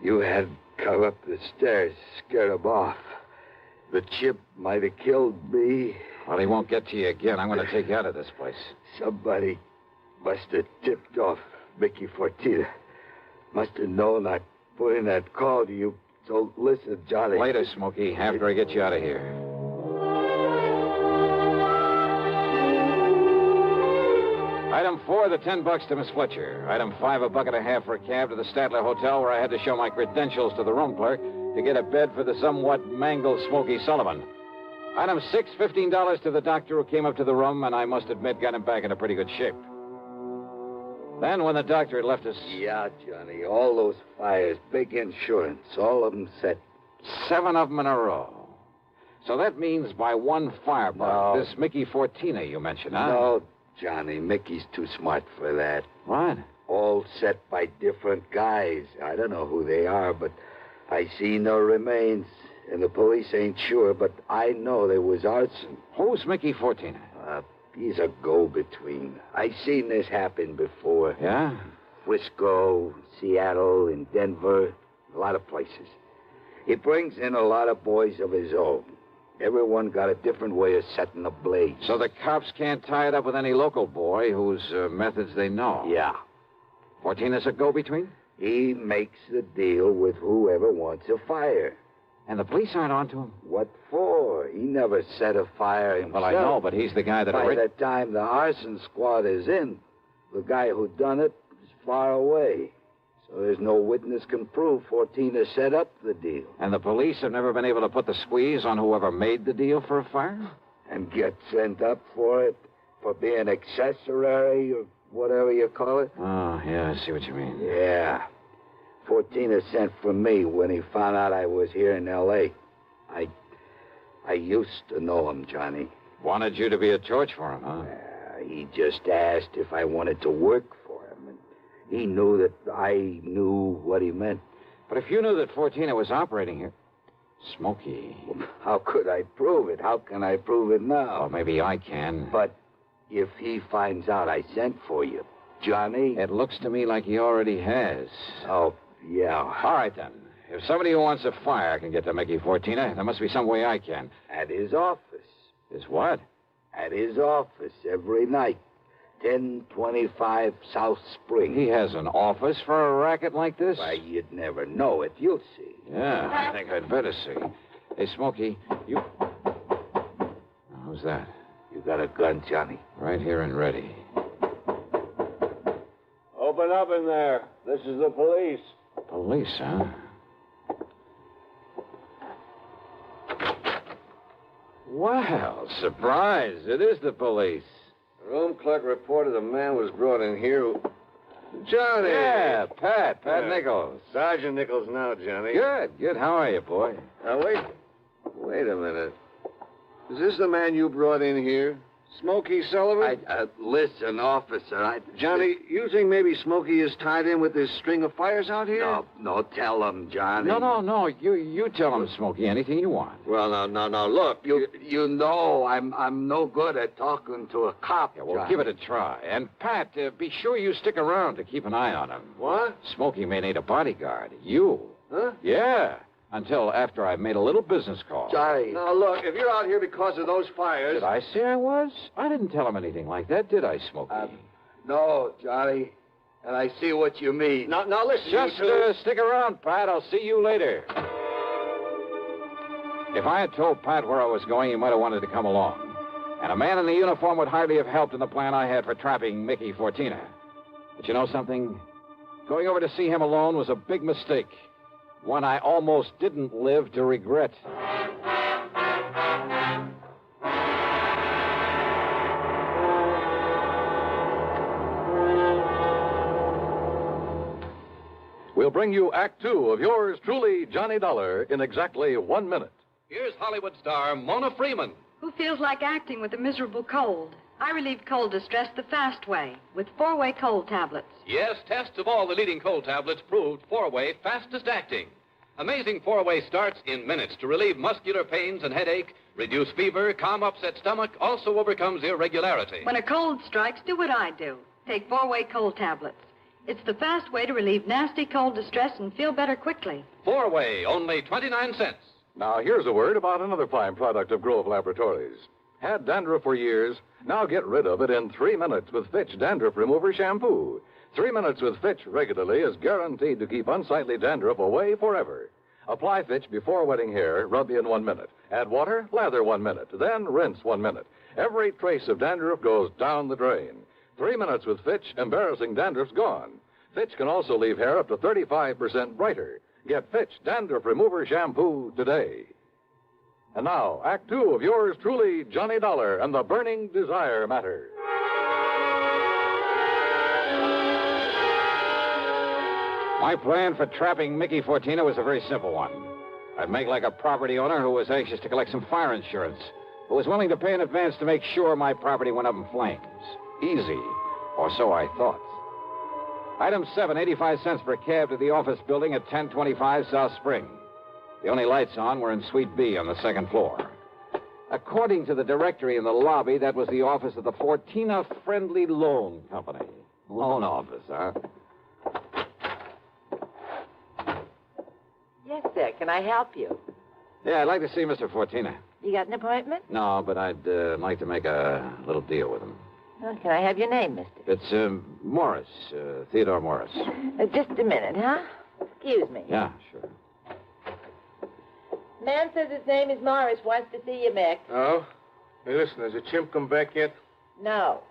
You had come up the stairs, scared him off. The chimp might have killed me. Well, he won't get to you again. I'm going to take you out of this place. Somebody must have tipped off Mickey Fortina. Must have known I'd put in that call to you. So listen, Johnny. Later, Smokey, after I get you out of here. Item 4, the $10 to Miss Fletcher. Item 5, a bucket and a half for a cab to the Statler Hotel, where I had to show my credentials to the room clerk to get a bed for the somewhat mangled Smokey Sullivan. Item 6, $15 to the doctor who came up to the room, and I must admit got him back in a pretty good shape. Then, when the doctor had left us... Yeah, Johnny, all those fires, big insurance, all of them set. 7 of them in a row. So that means by one firebug, this Mickey Fortina you mentioned, huh? No, Johnny, Mickey's too smart for that. What? All set by different guys. I don't know who they are, but I see no remains. And the police ain't sure, but I know there was arson. Who's Mickey Fortina? He's a go-between. I seen this happen before. Yeah? Frisco, Seattle, and Denver, a lot of places. He brings in a lot of boys of his own. Everyone got a different way of setting a blaze. So the cops can't tie it up with any local boy whose methods they know? Yeah. Fortina's a go-between? He makes the deal with whoever wants a fire. And the police aren't onto him? What for? He never set a fire himself. Well, I know, but he's the guy that... By the time the arson squad is in, the guy who done it is far away. So there's no witness can prove Fortina set up the deal. And the police have never been able to put the squeeze on whoever made the deal for a fire? And get sent up for it? For being accessory or whatever you call it? Oh, yeah, I see what you mean. Yeah. Fortina sent for me when he found out I was here in L.A. I used to know him, Johnny. Wanted you to be a torch for him, huh? He just asked if I wanted to work for him. And he knew that I knew what he meant. But if you knew that Fortina was operating here... Smokey. How could I prove it? How can I prove it now? Well, maybe I can. But if he finds out I sent for you, Johnny... It looks to me like he already has. Oh, yeah. All right, then. If somebody who wants a fire can get to Mickey Fortina, there must be some way I can. At his office. His what? At his office every night. 1025 South Spring. He has an office for a racket like this? Why, you'd never know it. You'll see. Yeah, I think I'd better see. Hey, Smokey, you... Who's that? You got a gun, Johnny? Right here and ready. Open up in there. This is the police. Police, huh? Well, surprise. It is the police. The room clerk reported a man was brought in here who... Johnny! Yeah, Pat Nichols. Sergeant Nichols now, Johnny. Good. How are you, boy? Now, wait a minute. Is this the man you brought in here? Smokey Sullivan? Listen, officer, Johnny, you think maybe Smokey is tied in with this string of fires out here? No, tell him, Johnny. No. You tell him, Smokey, anything you want. Well, no. Look, you know I'm no good at talking to a cop. Yeah, well, Johnny. give it a try. And, Pat, be sure you stick around to keep an eye on him. What? Smokey may need a bodyguard. You. Huh? Yeah. Until after I've made a little business call. Johnny. Now, look, if you're out here because of those fires... Did I say I was? I didn't tell him anything like that, did I, Smokey? No, Johnny. And I see what you mean. Now listen, Just stick around, Pat. I'll see you later. If I had told Pat where I was going, he might have wanted to come along. And a man in the uniform would hardly have helped in the plan I had for trapping Mickey Fortina. But you know something? Going over to see him alone was a big mistake. One I almost didn't live to regret. We'll bring you Act Two of yours truly, Johnny Dollar, in exactly 1 minute. Here's Hollywood star Mona Freeman. Who feels like acting with a miserable cold? I relieve cold distress the fast way with 4-way cold tablets. Yes, tests of all the leading cold tablets proved 4-way fastest acting. Amazing 4-way starts in minutes to relieve muscular pains and headache, reduce fever, calm upset stomach, also overcomes irregularity. When a cold strikes, do what I do. Take 4-way cold tablets. It's the fast way to relieve nasty cold distress and feel better quickly. 4-way, only 29 cents. Now, here's a word about another fine product of Grove Laboratories. Had dandruff for years? Now get rid of it in 3 minutes with Fitch Dandruff Remover Shampoo. 3 minutes with Fitch regularly is guaranteed to keep unsightly dandruff away forever. Apply Fitch before wetting hair, rub in 1 minute. Add water, lather 1 minute, then rinse 1 minute. Every trace of dandruff goes down the drain. 3 minutes with Fitch, embarrassing dandruff's gone. Fitch can also leave hair up to 35% brighter. Get Fitch Dandruff Remover Shampoo today. And now, Act Two of yours truly, Johnny Dollar and the Burning Desire Matter. My plan for trapping Mickey Fortina was a very simple one. I'd make like a property owner who was anxious to collect some fire insurance, who was willing to pay in advance to make sure my property went up in flames. Easy, or so I thought. Item 7, 85 cents per cab to the office building at 1025 South Spring. The only lights on were in Suite B on the second floor. According to the directory in the lobby, that was the office of the Fortina Friendly Loan Company. Loan office, huh? Yes, sir. Can I help you? Yeah, I'd like to see Mr. Fortina. You got an appointment? No, but I'd like to make a little deal with him. Well, can I have your name, mister? It's Morris, Theodore Morris. Just a minute, huh? Excuse me. Yeah, sure. Man says his name is Morris. Wants to see you, Mick. Oh? Hey, listen, has the chimp come back yet? No.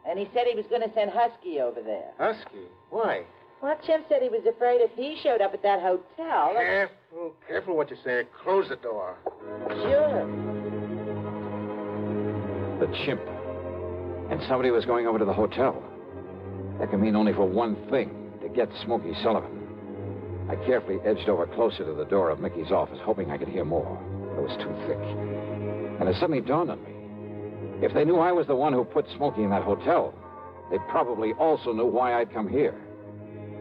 And he said he was going to send Husky over there. Husky? Why? Well, Chimp said he was afraid if he showed up at that hotel... Careful what you say. Close the door. Sure. The chimp. And somebody was going over to the hotel. That can mean only for one thing, to get Smokey Sullivan. I carefully edged over closer to the door of Mickey's office, hoping I could hear more. But it was too thick. And it suddenly dawned on me. If they knew I was the one who put Smokey in that hotel, they probably also knew why I'd come here.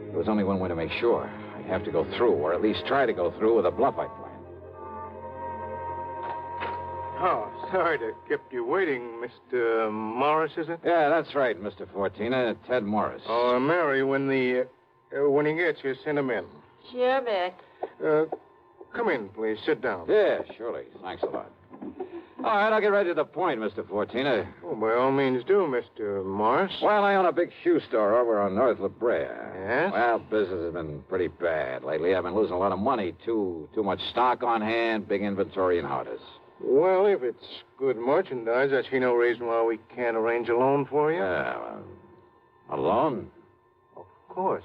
There was only one way to make sure. I'd have to go through, or at least try to go through, with a bluff I planned. Oh, sorry to keep you waiting, Mr. Morris, is it? Yeah, that's right, Mr. Fortina. Ted Morris. Oh, Mary, when he gets you, send him in. Sure, Mick. Come in, please. Sit down. Yeah, surely. Thanks a lot. All right, I'll get right to the point, Mr. Fortina. Oh, by all means do, Mr. Morris. Well, I own a big shoe store over on North La Brea. Yes? Well, business has been pretty bad lately. I've been losing a lot of money. Too much stock on hand, big inventory and hardest. Well, if it's good merchandise, I see no reason why we can't arrange a loan for you. Yeah, well, a loan? Of course.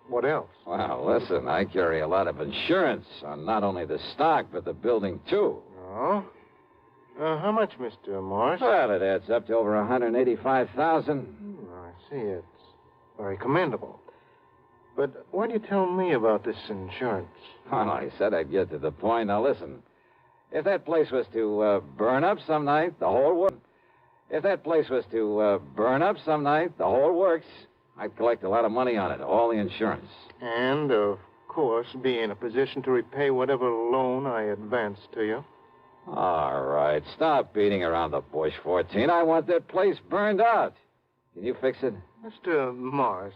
What else? Well, listen, I carry a lot of insurance on not only the stock, but the building, too. Oh? How much, Mr. Morris? Well, it adds up to over $185,000. I see. It's very commendable. But why do you tell me about this insurance? Well, I said I'd get to the point. Now, listen. If that place was to burn up some night, the whole works. If that place was to burn up some night, the whole works. I'd collect a lot of money on it, all the insurance. And, of course, be in a position to repay whatever loan I advance to you. All right, stop beating around the bush, 14. I want that place burned out. Can you fix it? Mr. Morris,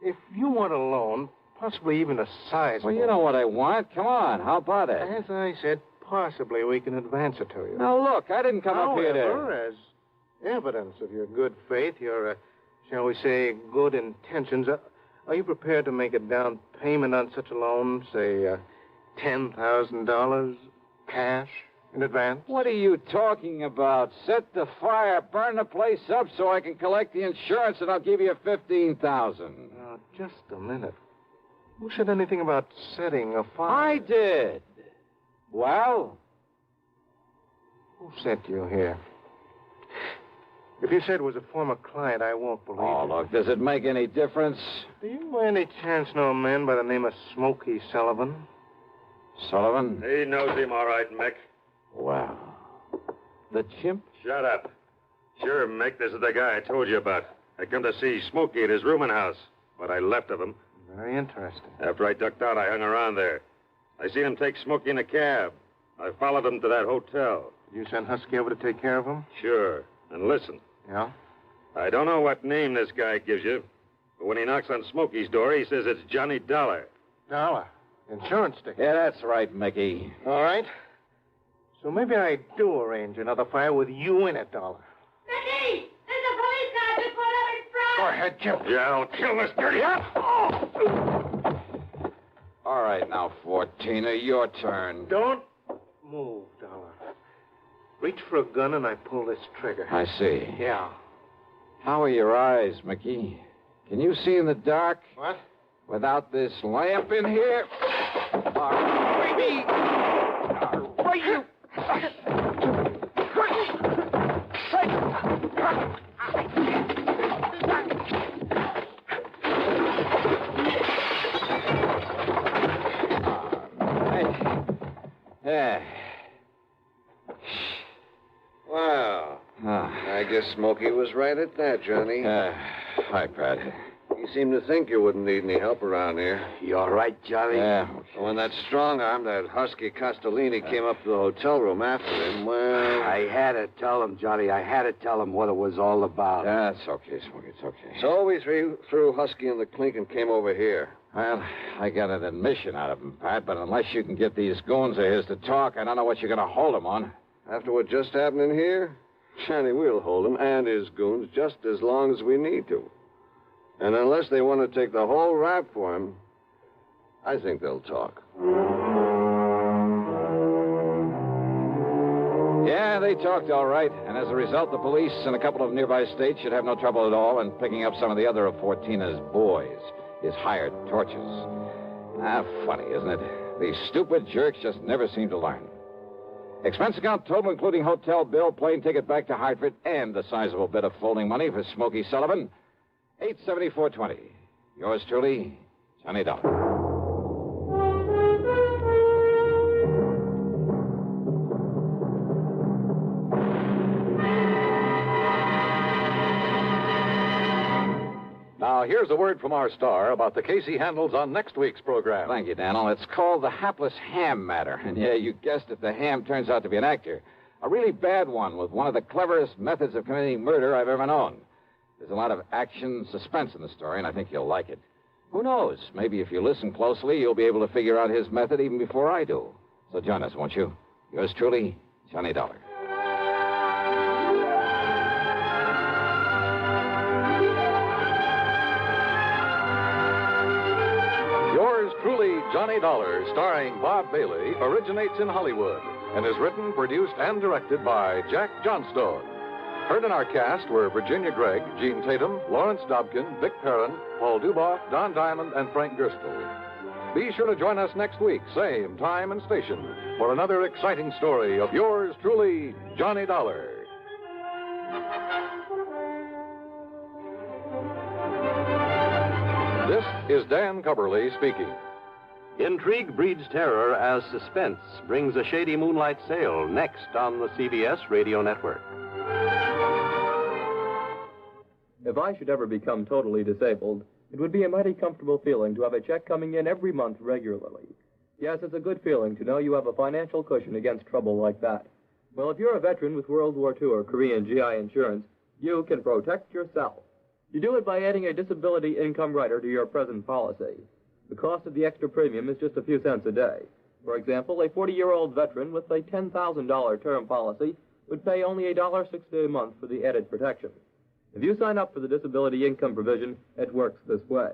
if you want a loan, possibly even a sizable... Well, you know what I want. Come on, how about it? As I said, possibly we can advance it to you. Now, look, I didn't come up here to... However, as evidence of your good faith, your, shall we say, good intentions, are you prepared to make a down payment on such a loan, say, $10,000 cash in advance? What are you talking about? Set the fire, burn the place up so I can collect the insurance, and I'll give you $15,000. Now, just a minute. Who said anything about setting a fire? I did. Well? Who sent you here? If you said it was a former client, I won't believe it. Oh, look, does it make any difference? Do you by any chance know a man by the name of Smokey Sullivan? Sullivan? He knows him all right, Mick. Wow. The chimp? Shut up. Sure, Mick, this is the guy I told you about. I come to see Smokey at his rooming house. What I left of him. Very interesting. After I ducked out, I hung around there. I seen him take Smokey in a cab. I followed him to that hotel. Did you send Husky over to take care of him? Sure. And listen. Yeah? I don't know what name this guy gives you, but when he knocks on Smokey's door, he says it's Johnny Dollar. Dollar? Insurance ticket? Yeah, that's right, Mickey. All right. So maybe I do arrange another fire with you in it, Dollar. Mickey! There's a police car just pulled up in front! Go ahead, Chip. Yeah, don't kill this dirty... All right, now, 14er, your turn. Don't move, Dollar. Reach for a gun and I pull this trigger. I see. Yeah. How are your eyes, Mickey? Can you see in the dark? What? Without this lamp in here? All right, you... Yeah. Wow. I guess Smokey was right at that, Johnny. Hi, Pat. You seem to think you wouldn't need any help around here. You all right, Johnny? Yeah. When that strong arm, that husky Castellini, came up to the hotel room after him, well... I had to tell him, Johnny. I had to tell him what it was all about. Yeah, it's okay, Smokey. It's okay. So we threw Husky in the clink and came over here. Well, I got an admission out of him, Pat, but unless you can get these goons of his to talk, I don't know what you're going to hold him on. After what just happened in here, Johnny, we'll hold him and his goons just as long as we need to. And unless they want to take the whole rap for him, I think they'll talk. Yeah, they talked all right. And as a result, the police in a couple of nearby states should have no trouble at all in picking up some of the other of Fortina's boys, his hired torches. Funny, isn't it? These stupid jerks just never seem to learn. Expense account total, including hotel bill, plane ticket back to Hartford, and a sizable bit of folding money for Smokey Sullivan. $874.20. Yours truly, Johnny Dollar. Now, here's a word from our star about the case he handles on next week's program. Thank you, Daniel. It's called the hapless ham matter. And yeah, you guessed it, the ham turns out to be an actor. A really bad one with one of the cleverest methods of committing murder I've ever known. There's a lot of action, suspense in the story, and I think you'll like it. Who knows? Maybe if you listen closely, you'll be able to figure out his method even before I do. So join us, won't you? Yours truly, Johnny Dollar. Yours truly, Johnny Dollar, starring Bob Bailey, originates in Hollywood and is written, produced, and directed by Jack Johnstone. Heard in our cast were Virginia Gregg, Gene Tatum, Lawrence Dobkin, Vic Perrin, Paul Duboff, Don Diamond, and Frank Gerstle. Be sure to join us next week, same time and station, for another exciting story of yours truly, Johnny Dollar. This is Dan Cubberly speaking. Intrigue breeds terror as Suspense brings a shady moonlight sail next on the CBS radio network. If I should ever become totally disabled, it would be a mighty comfortable feeling to have a check coming in every month regularly. Yes, it's a good feeling to know you have a financial cushion against trouble like that. Well, if you're a veteran with World War II or Korean GI insurance, you can protect yourself. You do it by adding a disability income rider to your present policy. The cost of the extra premium is just a few cents a day. For example, a 40-year-old veteran with a $10,000 term policy would pay only $1.60 a month for the added protection. If you sign up for the disability income provision, it works this way.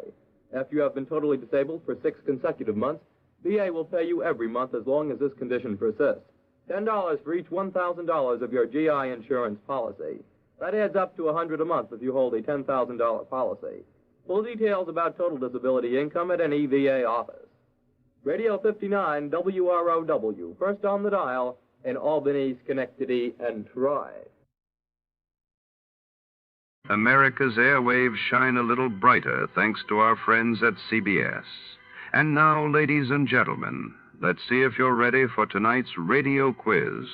After you have been totally disabled for 6 consecutive months, VA will pay you every month as long as this condition persists. $10 for each $1,000 of your GI insurance policy. That adds up to $100 a month if you hold a $10,000 policy. Full details about total disability income at any VA office. Radio 59 WROW, first on the dial in Albany, Schenectady, and Troy. America's airwaves shine a little brighter thanks to our friends at CBS. And now, ladies and gentlemen, let's see if you're ready for tonight's radio quiz.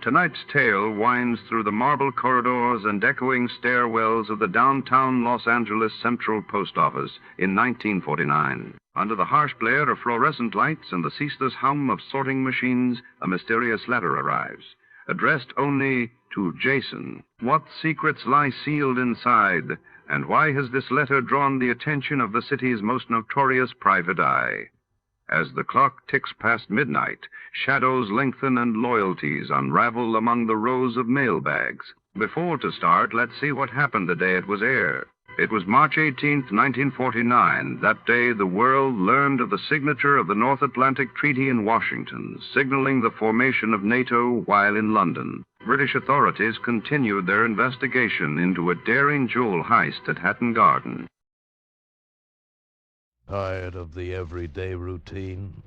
Tonight's tale winds through the marble corridors and echoing stairwells of the downtown Los Angeles Central Post Office in 1949. Under the harsh glare of fluorescent lights and the ceaseless hum of sorting machines, a mysterious letter arrives, addressed only to Jason. What secrets lie sealed inside, and why has this letter drawn the attention of the city's most notorious private eye? As the clock ticks past midnight, shadows lengthen and loyalties unravel among the rows of mailbags. Before to start, let's see what happened the day it was aired. It was March 18th, 1949. That day, the world learned of the signature of the North Atlantic Treaty in Washington, signaling the formation of NATO while in London. British authorities continued their investigation into a daring jewel heist at Hatton Garden. Tired of the everyday routine?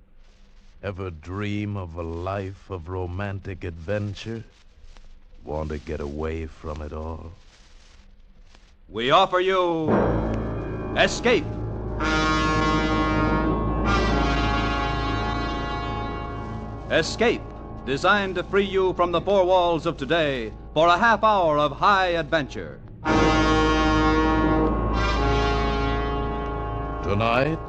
Ever dream of a life of romantic adventure? Want to get away from it all? We offer you Escape. Escape, designed to free you from the four walls of today for a half hour of high adventure. Tonight,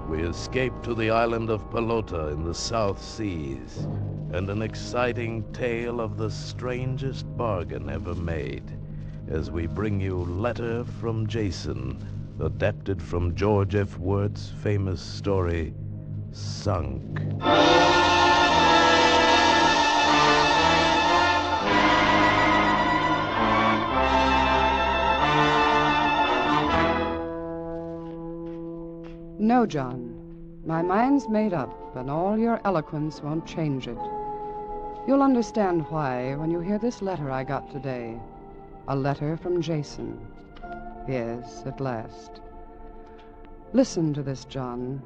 we escape to the island of Pelota in the South Seas, and an exciting tale of the strangest bargain ever made, as we bring you Letter from Jason, adapted from George F. Wirth's famous story, Sunk. No, John. My mind's made up, and all your eloquence won't change it. You'll understand why when you hear this letter I got today. A letter from Jason. Yes, at last. Listen to this, John.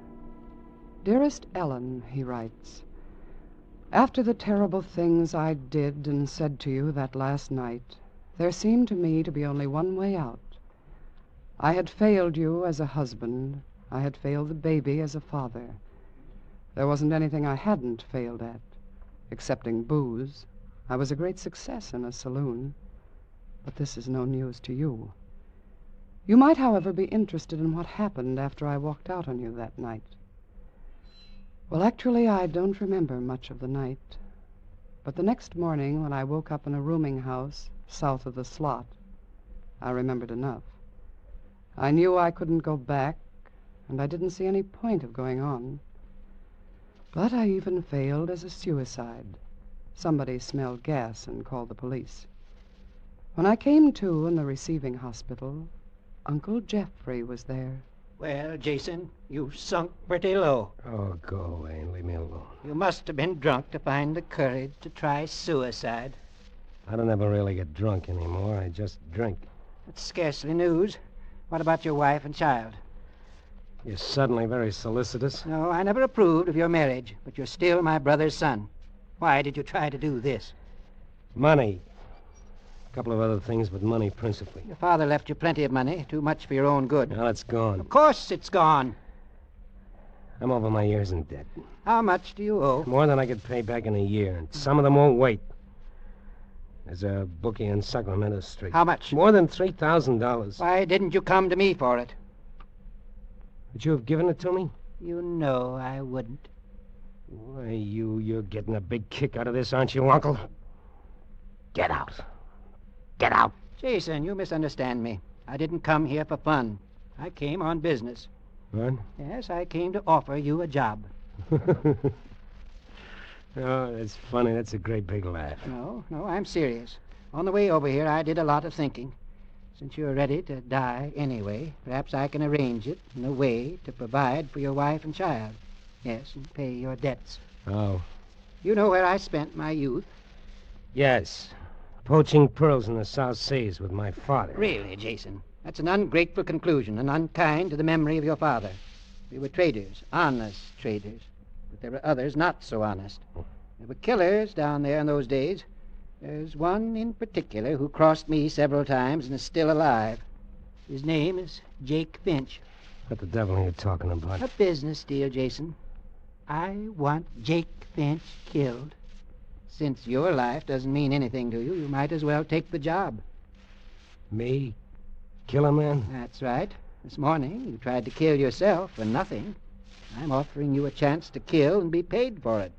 Dearest Ellen, he writes, after the terrible things I did and said to you that last night, there seemed to me to be only one way out. I had failed you as a husband. I had failed the baby as a father. There wasn't anything I hadn't failed at, excepting booze. I was a great success in a saloon. But this is no news to you. You might, however, be interested in what happened after I walked out on you that night. Well, actually, I don't remember much of the night. But the next morning, when I woke up in a rooming house south of the slot, I remembered enough. I knew I couldn't go back, and I didn't see any point of going on. But I even failed as a suicide. Somebody smelled gas and called the police. When I came to in the receiving hospital, Uncle Jeffrey was there. Well, Jason, you've sunk pretty low. Oh, go away and leave me alone. You must have been drunk to find the courage to try suicide. I don't ever really get drunk anymore. I just drink. That's scarcely news. What about your wife and child? You're suddenly very solicitous. No, I never approved of your marriage, but you're still my brother's son. Why did you try to do this? Money. A couple of other things, but money principally. Your father left you plenty of money, too much for your own good. Now it's gone. Of course it's gone. I'm over my years in debt. How much do you owe? More than I could pay back in a year, and some of them won't wait. There's a bookie in Sacramento Street. How much? More than $3,000. Why didn't you come to me for it? Would you have given it to me? You know I wouldn't. Why, you're getting a big kick out of this, aren't you, Uncle? Get out. Get out. Jason, you misunderstand me. I didn't come here for fun. I came on business. What? Yes, I came to offer you a job. Oh, that's funny. That's a great big laugh. No, I'm serious. On the way over here, I did a lot of thinking. Since you're ready to die anyway, perhaps I can arrange it in a way to provide for your wife and child. Yes, and pay your debts. Oh. You know where I spent my youth? Yes. Poaching pearls in the South Seas with my father. Really, Jason? That's an ungrateful conclusion and unkind to the memory of your father. We were traders, honest traders. But there were others not so honest. There were killers down there in those days. There's one in particular who crossed me several times and is still alive. His name is Jake Finch. What the devil are you talking about? A business deal, Jason. I want Jake Finch killed. Since your life doesn't mean anything to you, you might as well take the job. Me? Kill a man? That's right. This morning you tried to kill yourself for nothing. I'm offering you a chance to kill and be paid for it.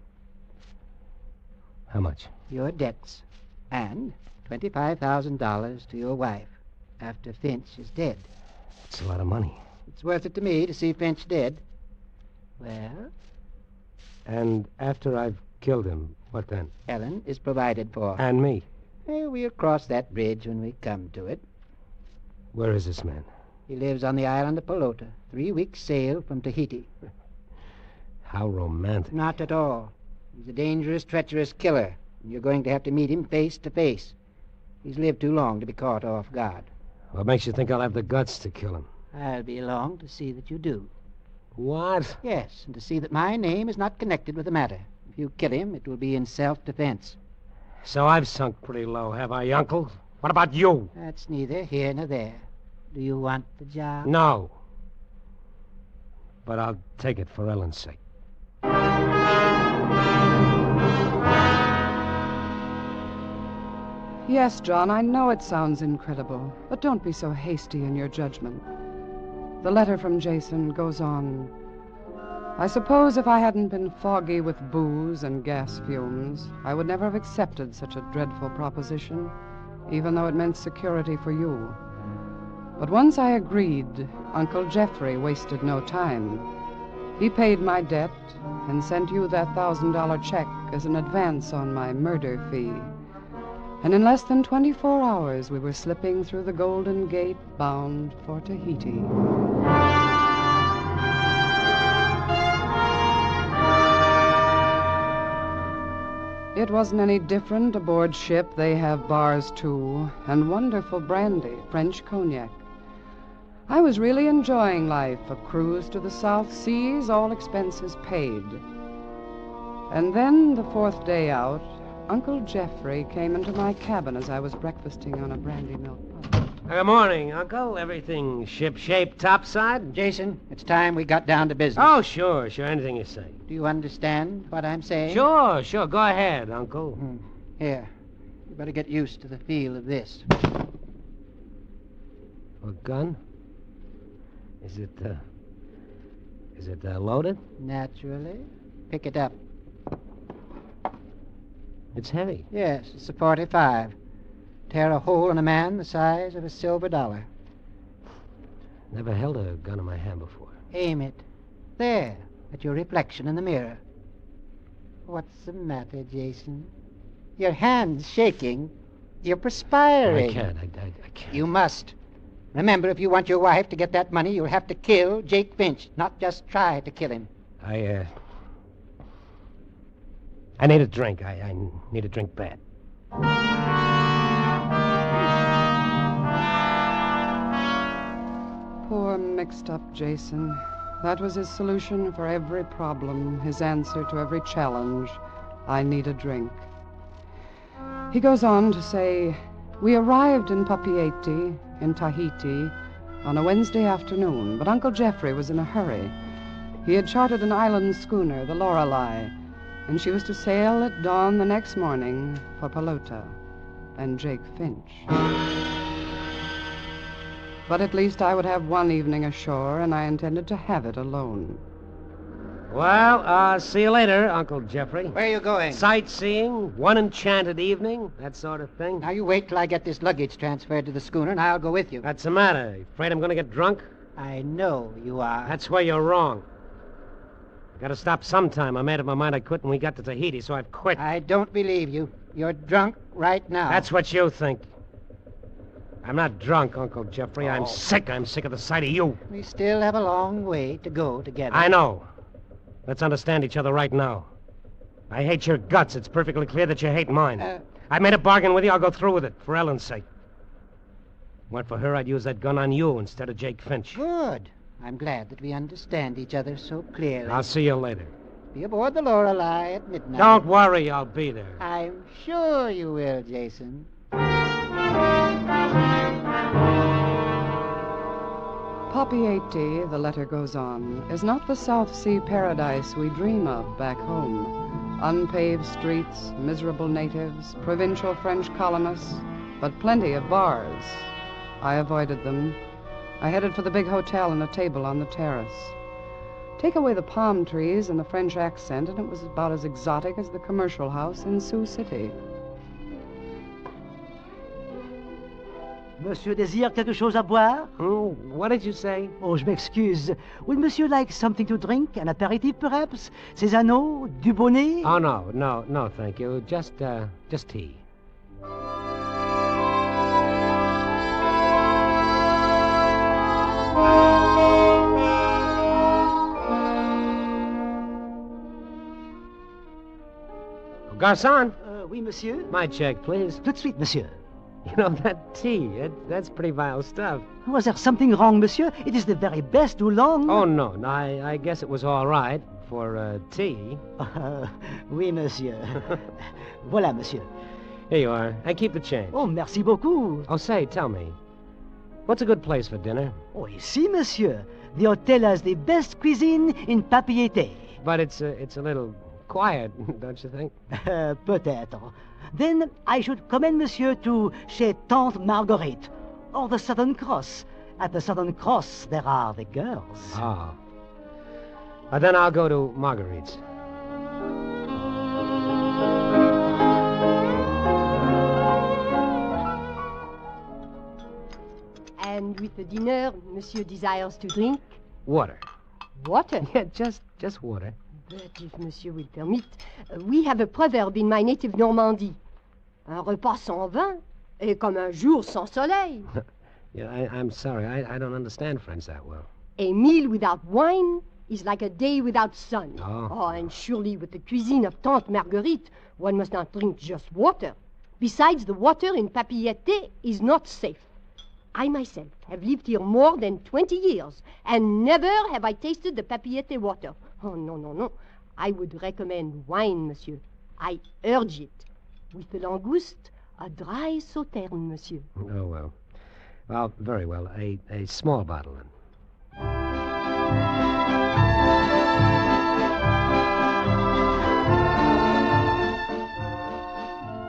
How much? Your debts. And $25,000 to your wife after Finch is dead. It's a lot of money. It's worth it to me to see Finch dead. Well? And after I've killed him, what then? Ellen is provided for. And me? We'll cross that bridge when we come to it. Where is this man? He lives on the island of Pelota, 3 weeks' sail from Tahiti. How romantic. Not at all. He's a dangerous, treacherous killer, and you're going to have to meet him face to face. He's lived too long to be caught off guard. What makes you think I'll have the guts to kill him? I'll be along to see that you do. What? Yes, and to see that my name is not connected with the matter. If you kill him, it will be in self-defense. So I've sunk pretty low, have I, Uncle? What about you? That's neither here nor there. Do you want the job? No. But I'll take it for Ellen's sake. Yes, John, I know it sounds incredible, but don't be so hasty in your judgment. The letter from Jason goes on. I suppose if I hadn't been foggy with booze and gas fumes, I would never have accepted such a dreadful proposition, even though it meant security for you. But once I agreed, Uncle Jeffrey wasted no time. He paid my debt and sent you that $1,000 check as an advance on my murder fee. And in less than 24 hours, we were slipping through the Golden Gate bound for Tahiti. It wasn't any different aboard ship. They have bars, too, and wonderful brandy, French cognac. I was really enjoying life, a cruise to the South Seas, all expenses paid. And then, the fourth day out, Uncle Jeffrey came into my cabin as I was breakfasting on a brandy milk punch. Good morning, Uncle. Everything ship-shape topside? Jason, it's time we got down to business. Oh, sure. Anything you say. Do you understand what I'm saying? Sure. Go ahead, Uncle. Here. You better get used to the feel of this. A gun? Is it loaded? Naturally. Pick it up. It's heavy. Yes, it's a .45. Tear a hole in a man the size of a silver dollar. Never held a gun in my hand before. Aim it. There, at your reflection in the mirror. What's the matter, Jason? Your hand's shaking. You're perspiring. I can't. I can't. You must. Remember, if you want your wife to get that money, you'll have to kill Jake Finch, not just try to kill him. I need a drink. I need a drink bad. Poor mixed-up Jason. That was his solution for every problem, his answer to every challenge. I need a drink. He goes on to say, we arrived in Papeete, in Tahiti, on a Wednesday afternoon, but Uncle Jeffrey was in a hurry. He had chartered an island schooner, the Lorelei, and she was to sail at dawn the next morning for Pelota and Jake Finch. But at least I would have one evening ashore, and I intended to have it alone. Well, see you later, Uncle Jeffrey. Where are you going? Sightseeing, one enchanted evening, that sort of thing. Now, you wait till I get this luggage transferred to the schooner, and I'll go with you. What's the matter? You afraid I'm going to get drunk? I know you are. That's where you're wrong. I got to stop sometime. I made up my mind I quit when we got to Tahiti, so I've quit. I don't believe you. You're drunk right now. That's what you think. I'm not drunk, Uncle Jeffrey. I'm sick. I'm sick of the sight of you. We still have a long way to go together. I know. Let's understand each other right now. I hate your guts. It's perfectly clear that you hate mine. I made a bargain with you. I'll go through with it, for Ellen's sake. Went for her, I'd use that gun on you instead of Jake Finch. Good. I'm glad that we understand each other so clearly. I'll see you later. Be aboard the Lorelei at midnight. Don't worry, I'll be there. I'm sure you will, Jason. Papeete, the letter goes on, is not the South Sea paradise we dream of back home. Unpaved streets, miserable natives, provincial French colonists, but plenty of bars. I avoided them. I headed for the big hotel and a table on the terrace. Take away the palm trees and the French accent, and it was about as exotic as the commercial house in Sioux City. Monsieur désire quelque chose à boire? What did you say? Oh, je m'excuse. Would monsieur like something to drink? An aperitif, perhaps? Cézanne? Du bonnet? Oh, no, thank you. Just tea. Garçon? Oui, monsieur? My check, please. Tout de suite, monsieur. You know, that tea, that's pretty vile stuff. Was there something wrong, monsieur? It is the very best Oolong. Oh, no, I guess it was all right for tea. Oui, monsieur. Voilà, monsieur. Here you are. And keep the change. Oh, merci beaucoup. Oh, say, tell me, what's a good place for dinner? Oh, ici, monsieur. The hotel has the best cuisine in Papeete. But it's a little quiet, don't you think? Peut-être. Then I should commend monsieur to chez Tante Marguerite, or the Southern Cross. At the Southern Cross, there are the girls. Oh. Then I'll go to Marguerite's. And with the dinner, monsieur desires to drink? Water. Water? Yeah, just water. But if monsieur will permit, we have a proverb in my native Normandie. Un repas sans vin est comme un jour sans soleil. Yeah, I'm sorry. I don't understand French that well. A meal without wine is like a day without sun. Oh. And surely with the cuisine of Tante Marguerite, one must not drink just water. Besides, the water in Papeete is not safe. I myself have lived here more than 20 years, and never have I tasted the Papeete water. Oh, no. I would recommend wine, monsieur. I urge it. With the langouste, a dry sauterne, monsieur. Oh, well. Well, very well. A small bottle, then.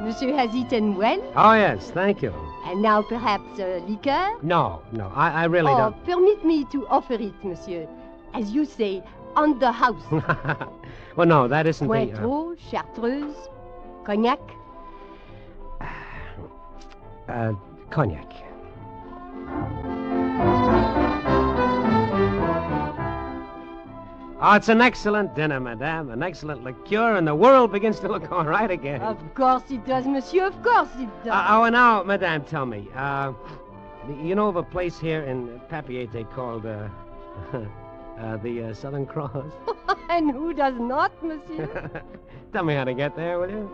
Monsieur has eaten well? Oh, yes, thank you. And now perhaps liqueur? No, I really don't. Permit me to offer it, monsieur. As you say, on the house. Well, no, that isn't Cointreau, Chartreuse, cognac? Cognac. Oh, it's an excellent dinner, madame. An excellent liqueur, and the world begins to look all right again. Of course it does, monsieur. Of course it does. And now, madame, tell me. You know of a place here in Papeete called, the Southern Cross? And who does not, monsieur? Tell me how to get there, will you?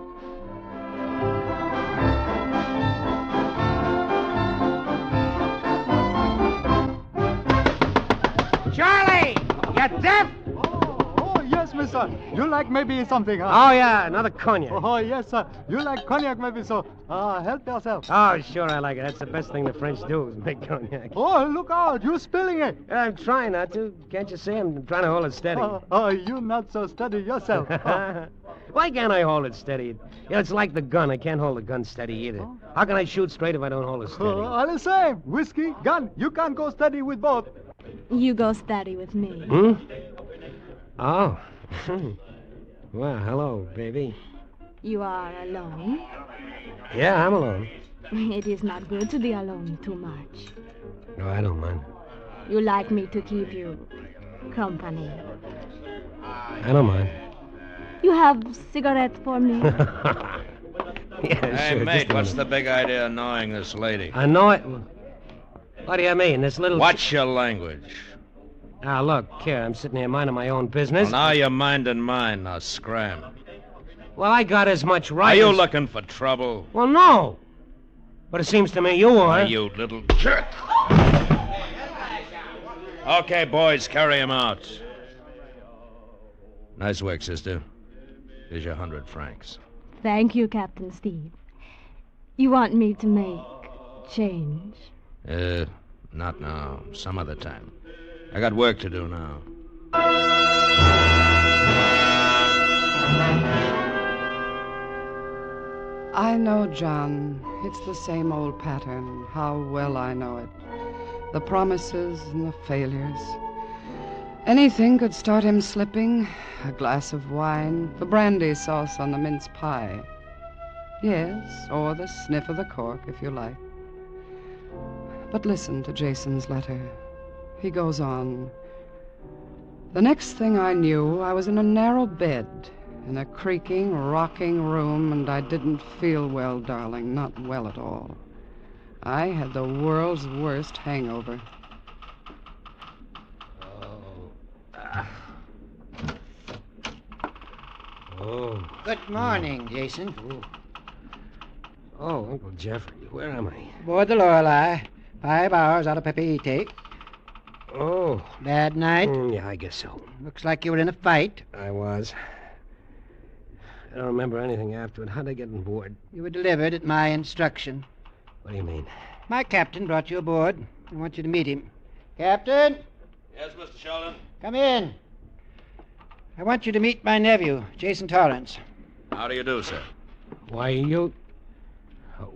Charlie! You deaf? Oh, yes, mister. You like maybe something, huh? Oh, yeah, another cognac. Oh, yes, sir. You like cognac maybe, so help yourself. Oh, sure, I like it. That's the best thing the French do is make cognac. Oh, look out. You're spilling it. I'm trying not to. Can't you see? I'm trying to hold it steady. You're not so steady yourself. Why can't I hold it steady? Yeah, it's like the gun. I can't hold the gun steady either. How can I shoot straight if I don't hold it steady? All the same. Whiskey, gun. You can't go steady with both. You go steady with me. Hmm? Oh. Well, hello, baby. You are alone? Yeah, I'm alone. It is not good to be alone too much. No, I don't mind. You like me to keep you company. I don't mind. You have cigarette for me? Yeah, Hey, sure, mate, just what's a the big idea of knowing this lady? I know it. What do you mean, this little... What's your language? Now, look, here, I'm sitting here minding my own business. Well, now you're minding mine. Now, scram. Well, I got as much right Are you as... looking for trouble? Well, no. But it seems to me you are. Why, you little jerk. Okay, boys, carry him out. Nice work, sister. Here's your 100 francs. Thank you, Captain Steve. You want me to make change? Not now. Some other time. I got work to do now. I know, John. It's the same old pattern. How well I know it. The promises and the failures. Anything could start him slipping. A glass of wine, the brandy sauce on the mince pie. Yes, or the sniff of the cork, if you like. But listen to Jason's letter. He goes on. The next thing I knew, I was in a narrow bed, in a creaking, rocking room, and I didn't feel well, darling, not well at all. I had the world's worst hangover. Oh. Good morning, Jason. Oh, Uncle Jeffrey, where am I? Aboard the Lorelei. 5 hours out of Papeete. Oh. Bad night? Yeah, I guess so. Looks like you were in a fight. I was. I don't remember anything afterward. How'd I get on board? You were delivered at my instruction. What do you mean? My captain brought you aboard. I want you to meet him. Captain? Yes, Mr. Sheldon? Come in. I want you to meet my nephew, Jason Torrance. How do you do, sir? Why, you...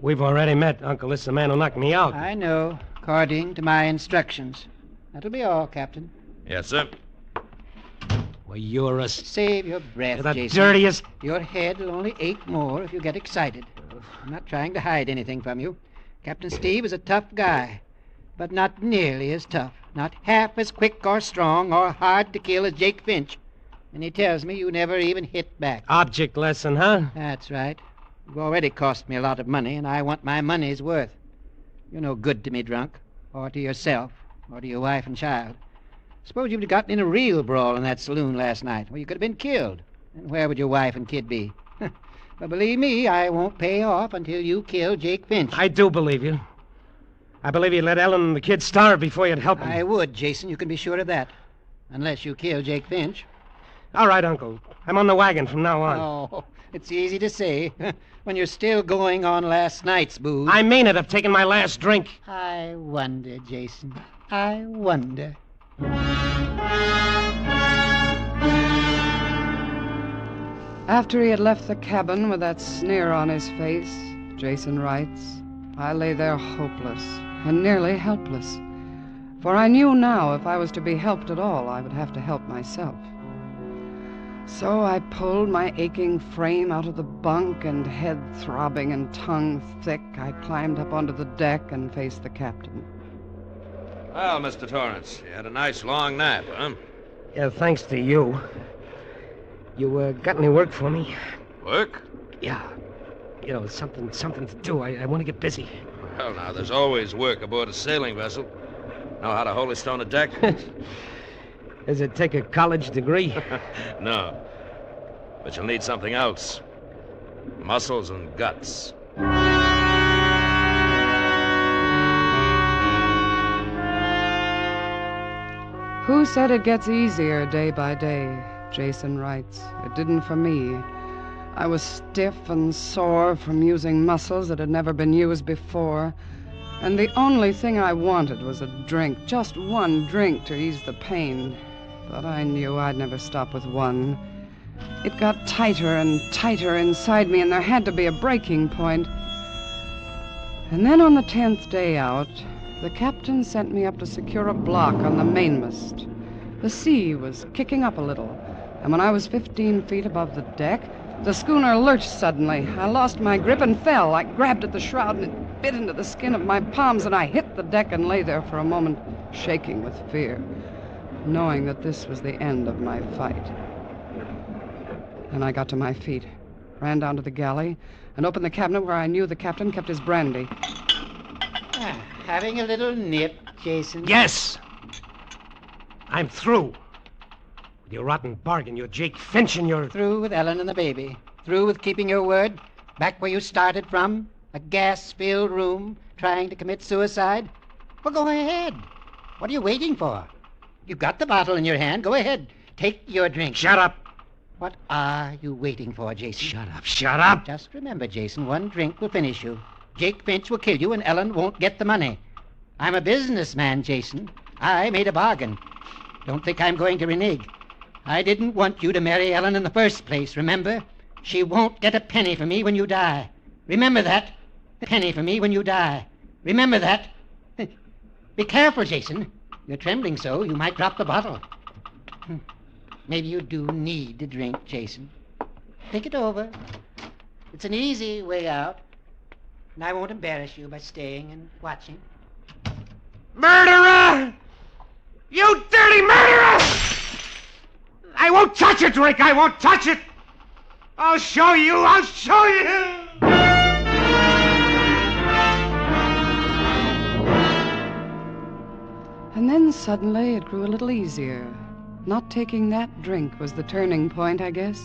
We've already met, Uncle. This is the man who knocked me out. I know, according to my instructions. That'll be all, Captain. Yes, sir. Well, you're a... Save your breath, You're the Jason. dirtiest... Your head will only ache more if you get excited. I'm not trying to hide anything from you. Captain Steve is a tough guy, but not nearly as tough. Not half as quick or strong or hard to kill as Jake Finch. And he tells me you never even hit back. Object lesson, huh? That's right. You've already cost me a lot of money, and I want my money's worth. You're no good to me, drunk, or to yourself, or to your wife and child. Suppose you'd gotten in a real brawl in that saloon last night, where you could have been killed. And where would your wife and kid be? But believe me, I won't pay off until you kill Jake Finch. I do believe you. I believe you'd let Ellen and the kid starve before you'd help them. I would, Jason. You can be sure of that. Unless you kill Jake Finch. All right, Uncle. I'm on the wagon from now on. Oh, it's easy to say when you're still going on last night's booze. I mean it. I've taken my last drink. I wonder, Jason. I wonder. After he had left the cabin with that sneer on his face, Jason writes, I lay there hopeless and nearly helpless. For I knew now if I was to be helped at all, I would have to help myself. So I pulled my aching frame out of the bunk, and head throbbing and tongue thick, I climbed up onto the deck and faced the captain. Well, Mr. Torrance, you had a nice long nap, huh? Yeah, thanks to you. You got any work for me? Work? Yeah. You know, something to do. I want to get busy. Well, now, there's always work aboard a sailing vessel. Know how to hold a stone a deck? Does it take a college degree? No. But you'll need something else. Muscles and guts. Who said it gets easier day by day? Jason writes. It didn't for me. I was stiff and sore from using muscles that had never been used before. And the only thing I wanted was a drink, just one drink to ease the pain. But I knew I'd never stop with one. It got tighter and tighter inside me, and there had to be a breaking point. And then on the 10th day out, the captain sent me up to secure a block on the mainmast. The sea was kicking up a little, and when I was 15 feet above the deck, the schooner lurched suddenly. I lost my grip and fell. I grabbed at the shroud, and it bit into the skin of my palms, and I hit the deck and lay there for a moment, shaking with fear, knowing that this was the end of my fight. Then I got to my feet, ran down to the galley, and opened the cabinet where I knew the captain kept his brandy. Having a little nip, Jason? Yes! I'm through. With your rotten bargain, your Jake Finch and your... Through with Ellen and the baby. Through with keeping your word. Back where you started from. A gas-filled room, trying to commit suicide. Well, go ahead. What are you waiting for? You've got the bottle in your hand. Go ahead. Take your drink. Shut up. What are you waiting for, Jason? Shut up. Shut up. Just remember, Jason, one drink will finish you. Jake Finch will kill you, and Ellen won't get the money. I'm a businessman, Jason. I made a bargain. Don't think I'm going to renege. I didn't want you to marry Ellen in the first place, remember? She won't get a penny from me when you die. Remember that. A penny from me when you die. Remember that. Be careful, Jason. You're trembling so, you might drop the bottle. Maybe you do need to drink, Jason. Think it over. It's an easy way out. And I won't embarrass you by staying and watching. Murderer! You dirty murderer! I won't touch it, Rick. I won't touch it. I'll show you. I'll show you. And then suddenly it grew a little easier. Not taking that drink was the turning point, I guess.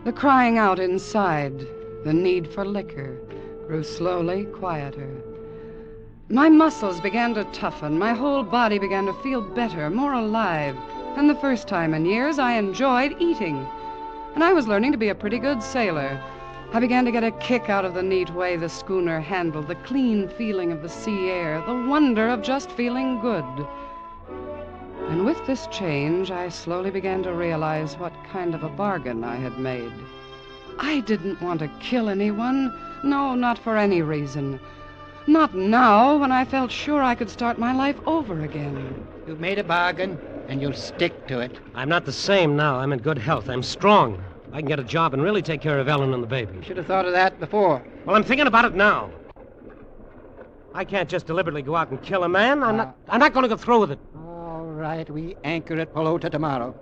The crying out inside, the need for liquor, grew slowly quieter. My muscles began to toughen. My whole body began to feel better, more alive. And the first time in years, I enjoyed eating. And I was learning to be a pretty good sailor. I began to get a kick out of the neat way the schooner handled, the clean feeling of the sea air, the wonder of just feeling good. And with this change, I slowly began to realize what kind of a bargain I had made. I didn't want to kill anyone. No, not for any reason. Not now, when I felt sure I could start my life over again. You've made a bargain, and you'll stick to it. I'm not the same now. I'm in good health. I'm strong. I can get a job and really take care of Ellen and the baby. You should have thought of that before. Well, I'm thinking about it now. I can't just deliberately go out and kill a man. I'm not going to go through with it. All right, we anchor at Pelota tomorrow.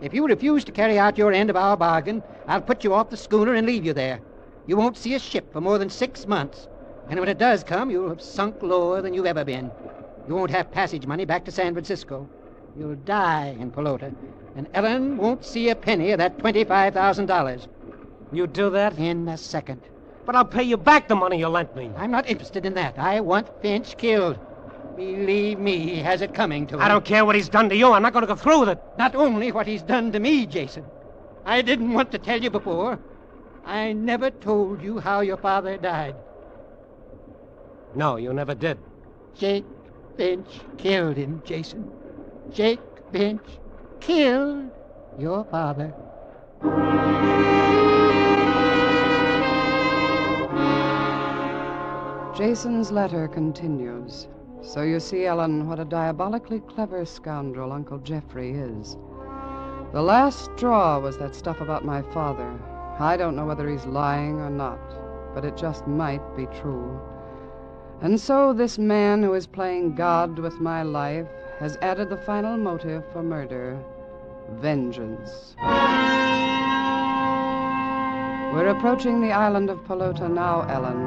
If you refuse to carry out your end of our bargain, I'll put you off the schooner and leave you there. You won't see a ship for more than 6 months. And when it does come, you'll have sunk lower than you've ever been. You won't have passage money back to San Francisco. You'll die in Pelota. And Ellen won't see a penny of that $25,000. You do that? In a second. But I'll pay you back the money you lent me. I'm not interested in that. I want Finch killed. Believe me, he has it coming to him. I don't care what he's done to you. I'm not going to go through with it. Not only what he's done to me, Jason. I didn't want to tell you before. I never told you how your father died. No, you never did. Jake Finch killed him, Jason. Jake Finch killed your father. Jason's letter continues. So you see, Ellen, what a diabolically clever scoundrel Uncle Jeffrey is. The last straw was that stuff about my father. I don't know whether he's lying or not, but it just might be true. And so this man who is playing God with my life has added the final motive for murder, vengeance. We're approaching the island of Pelota now, Ellen,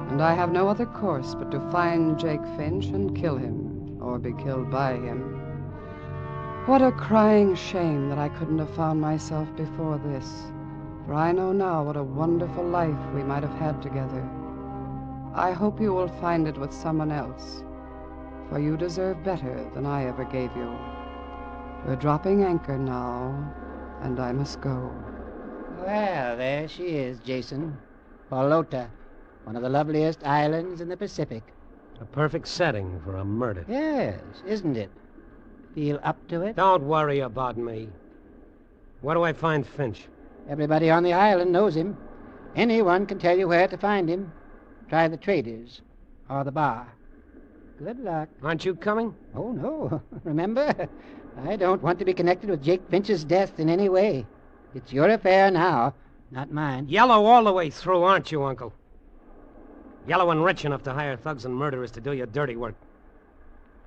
and I have no other course but to find Jake Finch and kill him, or be killed by him. What a crying shame that I couldn't have found myself before this, for I know now what a wonderful life we might have had together. I hope you will find it with someone else, for you deserve better than I ever gave you. We're dropping anchor now, and I must go. Well, there she is, Jason. Pelota, one of the loveliest islands in the Pacific. A perfect setting for a murder. Yes, isn't it? Feel up to it? Don't worry about me. Where do I find Finch? Everybody on the island knows him. Anyone can tell you where to find him. Try the traders or the bar. Good luck. Aren't you coming? Oh, no. Remember, I don't want to be connected with Jake Finch's death in any way. It's your affair now, not mine. Yellow all the way through, aren't you, Uncle? Yellow and rich enough to hire thugs and murderers to do your dirty work.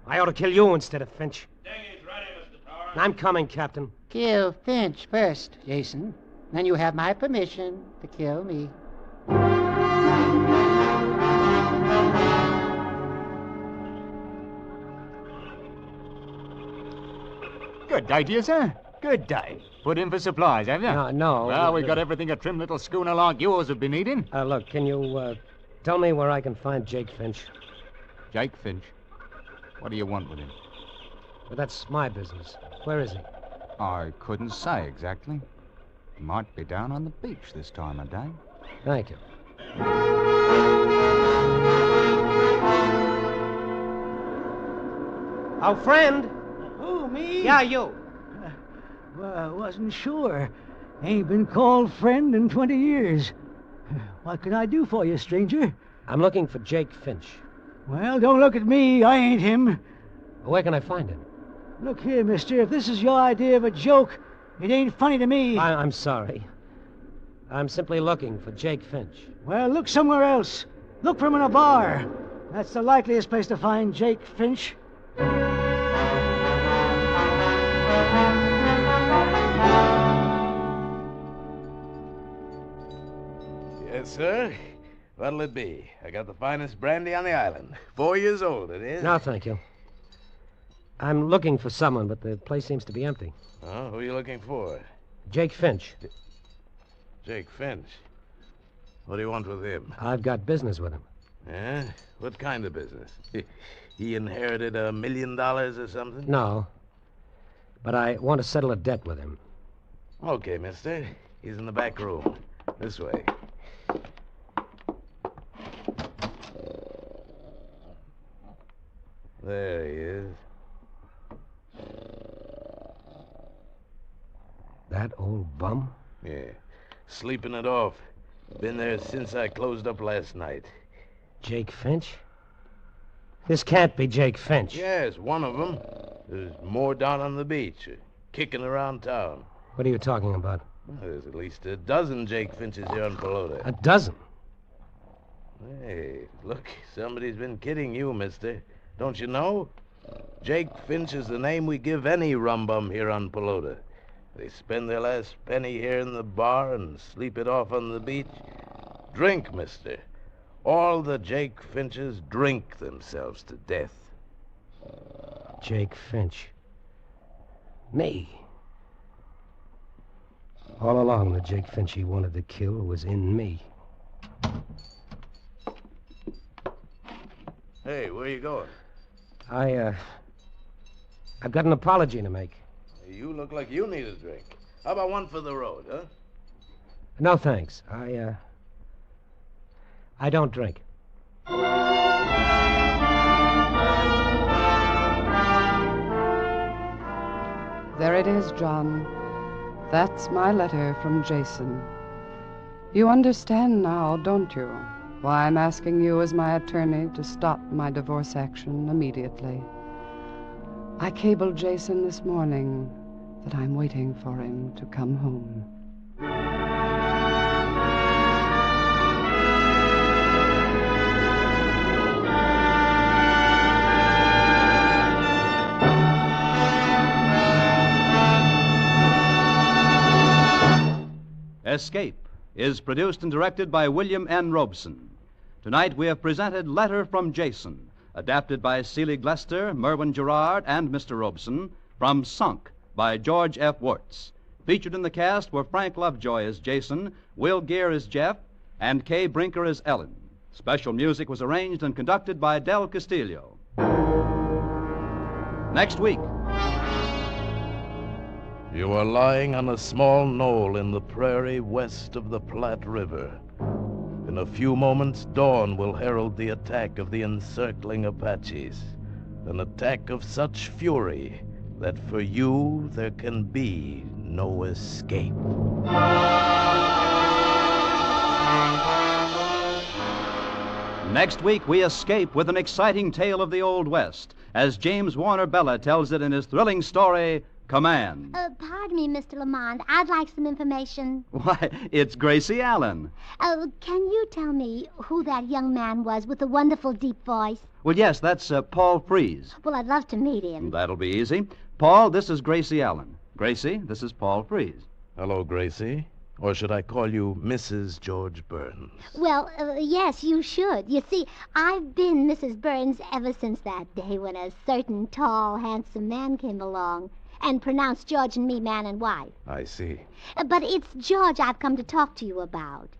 I ought to kill you instead of Finch. Dinghy's ready, Mr. Tower. I'm coming, Captain. Kill Finch first, Jason. Then you have my permission to kill me. Good day to you, sir. Good day. Put in for supplies, have you? No. Well, we've got everything a trim little schooner like yours would be needing. Look, can you, tell me where I can find Jake Finch? Jake Finch? What do you want with him? Well, that's my business. Where is he? I couldn't say exactly. He might be down on the beach this time of day. Thank you. Oh, friend. Who, me? Yeah, you. Well, I wasn't sure. Ain't been called friend in 20 years. What can I do for you, stranger? I'm looking for Jake Finch. Well, don't look at me. I ain't him. Where can I find him? Look here, mister. If this is your idea of a joke, it ain't funny to me. I'm sorry. I'm simply looking for Jake Finch. Well, look somewhere else. Look for him in a bar. That's the likeliest place to find Jake Finch. Yes, sir. What'll it be? I got the finest brandy on the island. 4 years old, it is. No, thank you. I'm looking for someone, but the place seems to be empty. Oh, who are you looking for? Jake Finch. Jake Finch. What do you want with him? I've got business with him. Yeah? What kind of business? He inherited $1 million or something? No. But I want to settle a debt with him. Okay, mister. He's in the back room. This way. There he is. That old bum? Yeah. Sleeping it off. Been there since I closed up last night. Jake Finch? This can't be Jake Finch. Yes, one of them. There's more down on the beach, kicking around town. What are you talking about? Well, there's at least a dozen Jake Finches here on Pelota. A dozen? Hey, look, somebody's been kidding you, mister. Don't you know? Jake Finch is the name we give any rum bum here on Pelota. They spend their last penny here in the bar and sleep it off on the beach. Drink, mister. All the Jake Finches drink themselves to death. Jake Finch. Me. All along, the Jake Finch he wanted to kill was in me. Hey, where you going? I've got an apology to make. You look like you need a drink. How about one for the road, huh? No, thanks. I don't drink. There it is, John. That's my letter from Jason. You understand now, don't you, why I'm asking you as my attorney to stop my divorce action immediately. I cabled Jason this morning that I'm waiting for him to come home. Escape is produced and directed by William N. Robeson. Tonight we have presented Letter from Jason, adapted by Celie Glester, Merwin Gerard, and Mr. Robeson, from Sunk by George F. Wirtz. Featured in the cast were Frank Lovejoy as Jason, Will Gear as Jeff, and Kay Brinker as Ellen. Special music was arranged and conducted by Del Castillo. Next week. You are lying on a small knoll in the prairie west of the Platte River. In a few moments, dawn will herald the attack of the encircling Apaches. An attack of such fury that for you there can be no escape. Next week, we escape with an exciting tale of the Old West, as James Warner Bella tells it in his thrilling story, Command. Pardon me, Mr. Lamont. I'd like some information. Why, it's Gracie Allen. Can you tell me who that young man was with the wonderful deep voice? Well, yes, that's Paul Freese. Well, I'd love to meet him. That'll be easy. Paul, this is Gracie Allen. Gracie, this is Paul Freese. Hello, Gracie. Or should I call you Mrs. George Burns? Well, yes, you should. You see, I've been Mrs. Burns ever since that day when a certain tall, handsome man came along and pronounced George and me man and wife. I see. But it's George I've come to talk to you about.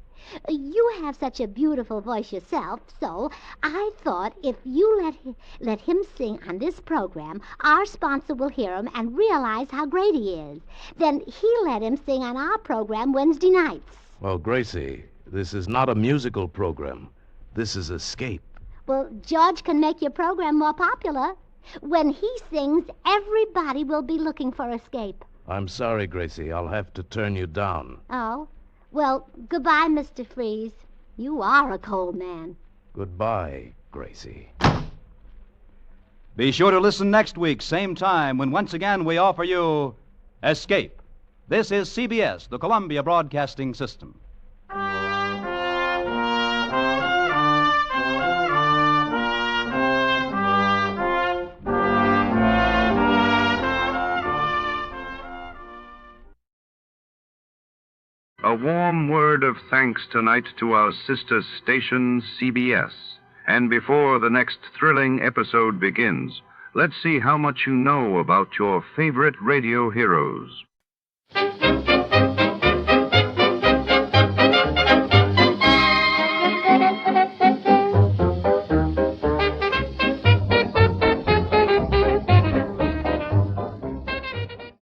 You have such a beautiful voice yourself, so I thought if you let him sing on this program, our sponsor will hear him and realize how great he is. Then he'll let him sing on our program Wednesday nights. Well, Gracie, this is not a musical program. This is Escape. Well, George can make your program more popular. When he sings, everybody will be looking for Escape. I'm sorry, Gracie. I'll have to turn you down. Oh? Well, goodbye, Mr. Freese. You are a cold man. Goodbye, Gracie. Be sure to listen next week, same time, when once again we offer you Escape. This is CBS, the Columbia Broadcasting System. A warm word of thanks tonight to our sister station, CBS. And before the next thrilling episode begins, let's see how much you know about your favorite radio heroes.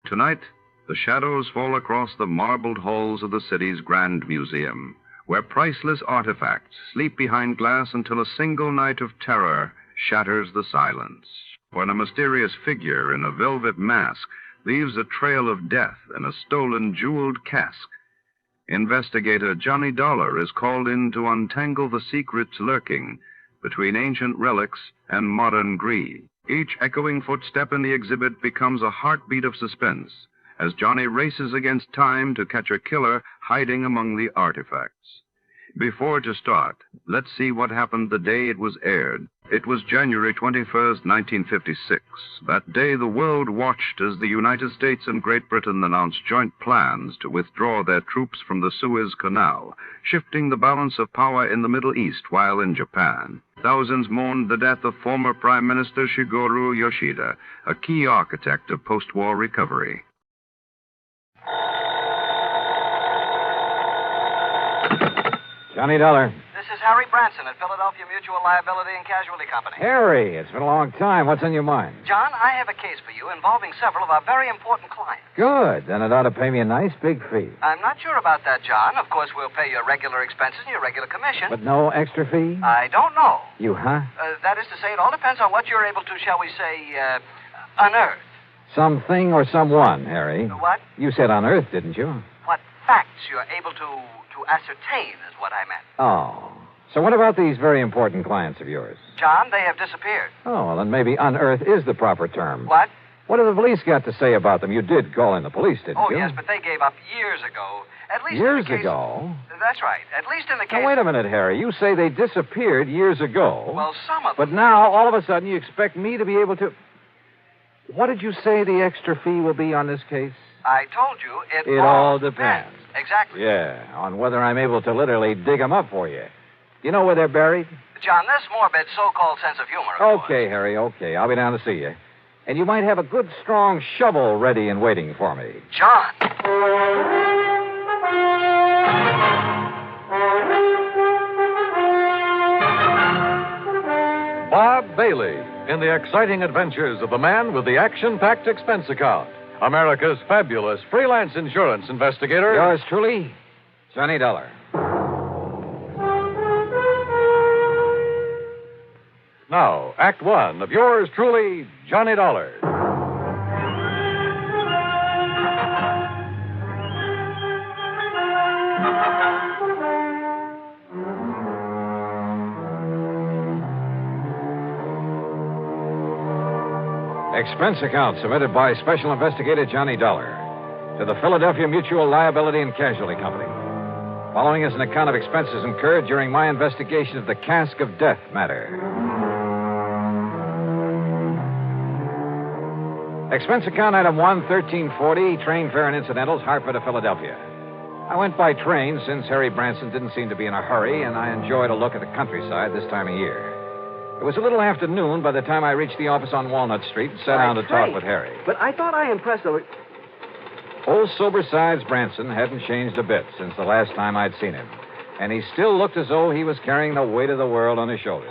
Tonight, the shadows fall across the marbled halls of the city's Grand Museum, where priceless artifacts sleep behind glass until a single night of terror shatters the silence. When a mysterious figure in a velvet mask leaves a trail of death in a stolen jeweled casque, investigator Johnny Dollar is called in to untangle the secrets lurking between ancient relics and modern greed. Each echoing footstep in the exhibit becomes a heartbeat of suspense as Johnny races against time to catch a killer hiding among the artifacts. Before to start, let's see what happened the day it was aired. It was January 21st, 1956. That day the world watched as the United States and Great Britain announced joint plans to withdraw their troops from the Suez Canal, shifting the balance of power in the Middle East while in Japan. Thousands mourned the death of former Prime Minister Shigeru Yoshida, a key architect of post-war recovery. Johnny Dollar. This is Harry Branson at Philadelphia Mutual Liability and Casualty Company. Harry, it's been a long time. What's on your mind? John, I have a case for you involving several of our very important clients. Good. Then it ought to pay me a nice big fee. I'm not sure about that, John. Of course, we'll pay your regular expenses and your regular commission. But no extra fee? I don't know. You, huh? That is to say, it all depends on what you're able to, shall we say, unearth. Something or someone, Harry. What? You said unearth, didn't you? What facts you're able to ascertain is what I meant. Oh. So what about these very important clients of yours? John, they have disappeared. Oh, well, then maybe unearth is the proper term. What? What have the police got to say about them? You did call in the police, didn't you? Oh, yes, but they gave up years ago. At least years in the case... ago? That's right. At least in the case... Now, wait a minute, Harry. You say they disappeared years ago. Well, some of them... But now, all of a sudden, you expect me to be able to... what did you say the extra fee will be on this case? I told you It all depends. Exactly. Yeah, on whether I'm able to literally dig them up for you. You know where they're buried? John, this morbid so-called sense of humor of yours. Okay, Harry, okay. I'll be down to see you. And you might have a good, strong shovel ready and waiting for me. John! Bob Bailey in the exciting adventures of the man with the action-packed expense account. America's fabulous freelance insurance investigator. Yours truly, Johnny Dollar. Now, Act One of yours truly, Johnny Dollar. Expense account submitted by Special Investigator Johnny Dollar to the Philadelphia Mutual Liability and Casualty Company. Following is an account of expenses incurred during my investigation of the Casque of Death matter. Expense account item 1, 1340, train fare and incidentals, Hartford to Philadelphia. I went by train since Harry Branson didn't seem to be in a hurry, and I enjoyed a look at the countryside this time of year. It was a little after noon by the time I reached the office on Walnut Street and sat down to talk with Harry. But I thought I impressed the... Old sober-sides Branson hadn't changed a bit since the last time I'd seen him, and he still looked as though he was carrying the weight of the world on his shoulders.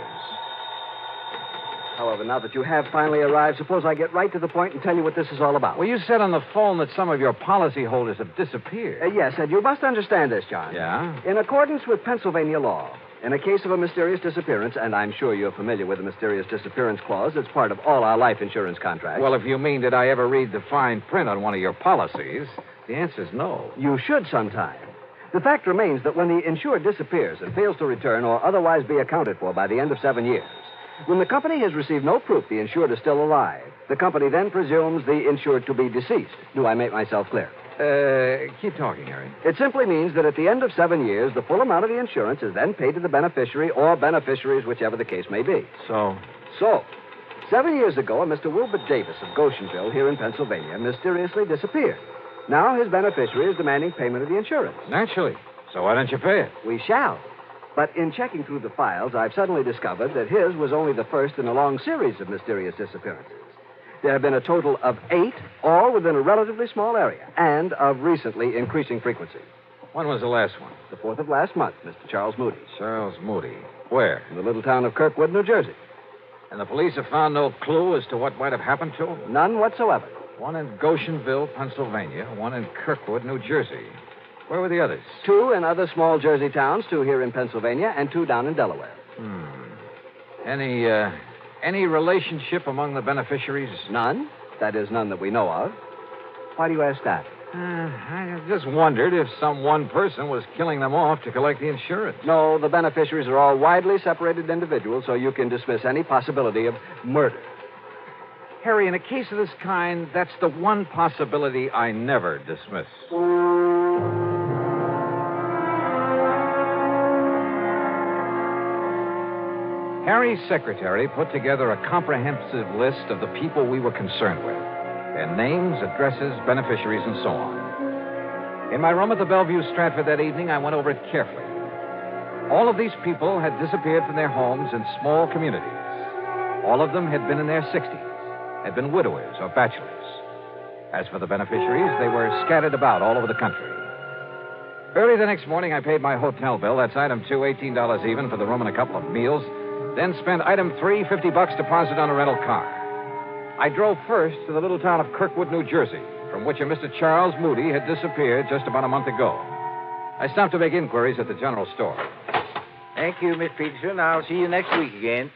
However, now that you have finally arrived, suppose I get right to the point and tell you what this is all about. Well, you said on the phone that some of your policyholders have disappeared. Yes, and you must understand this, John. Yeah? In accordance with Pennsylvania law, in a case of a mysterious disappearance, and I'm sure you're familiar with the mysterious disappearance clause that's part of all our life insurance contracts. Well, if you mean, did I ever read the fine print on one of your policies, the answer's no. You should sometime. The fact remains that when the insured disappears and fails to return or otherwise be accounted for by the end of 7 years, when the company has received no proof the insured is still alive, the company then presumes the insured to be deceased. Do I make myself clear? Keep talking, Harry. It simply means that at the end of 7 years, the full amount of the insurance is then paid to the beneficiary or beneficiaries, whichever the case may be. So, 7 years ago, a Mr. Wilbur Davis of Goshenville here in Pennsylvania mysteriously disappeared. Now his beneficiary is demanding payment of the insurance. Naturally. So why don't you pay it? We shall. But in checking through the files, I've suddenly discovered that his was only the first in a long series of mysterious disappearances. There have been a total of 8, all within a relatively small area, and of recently increasing frequency. When was the last one? The 4th of last month, Mr. Charles Moody. Charles Moody. Where? In the little town of Kirkwood, New Jersey. And the police have found no clue as to what might have happened to him? None whatsoever. One in Goshenville, Pennsylvania, one in Kirkwood, New Jersey. Where were the others? 2 in other small Jersey towns, 2 here in Pennsylvania, and 2 down in Delaware. Any relationship among the beneficiaries? None. That is, none that we know of. Why do you ask that? I just wondered if some one person was killing them off to collect the insurance. No, the beneficiaries are all widely separated individuals, so you can dismiss any possibility of murder. Harry, in a case of this kind, that's the one possibility I never dismiss. Harry's secretary put together a comprehensive list of the people we were concerned with. Their names, addresses, beneficiaries, and so on. In my room at the Bellevue Stratford that evening, I went over it carefully. All of these people had disappeared from their homes in small communities. All of them had been in their 60s, had been widowers or bachelors. As for the beneficiaries, they were scattered about all over the country. Early the next morning, I paid my hotel bill. That's item 2, $18 even for the room and a couple of meals. Then spent item 3, $50 deposit on a rental car. I drove first to the little town of Kirkwood, New Jersey, from which a Mr. Charles Moody had disappeared just about a month ago. I stopped to make inquiries at the general store. Thank you, Miss Peterson. I'll see you next week again.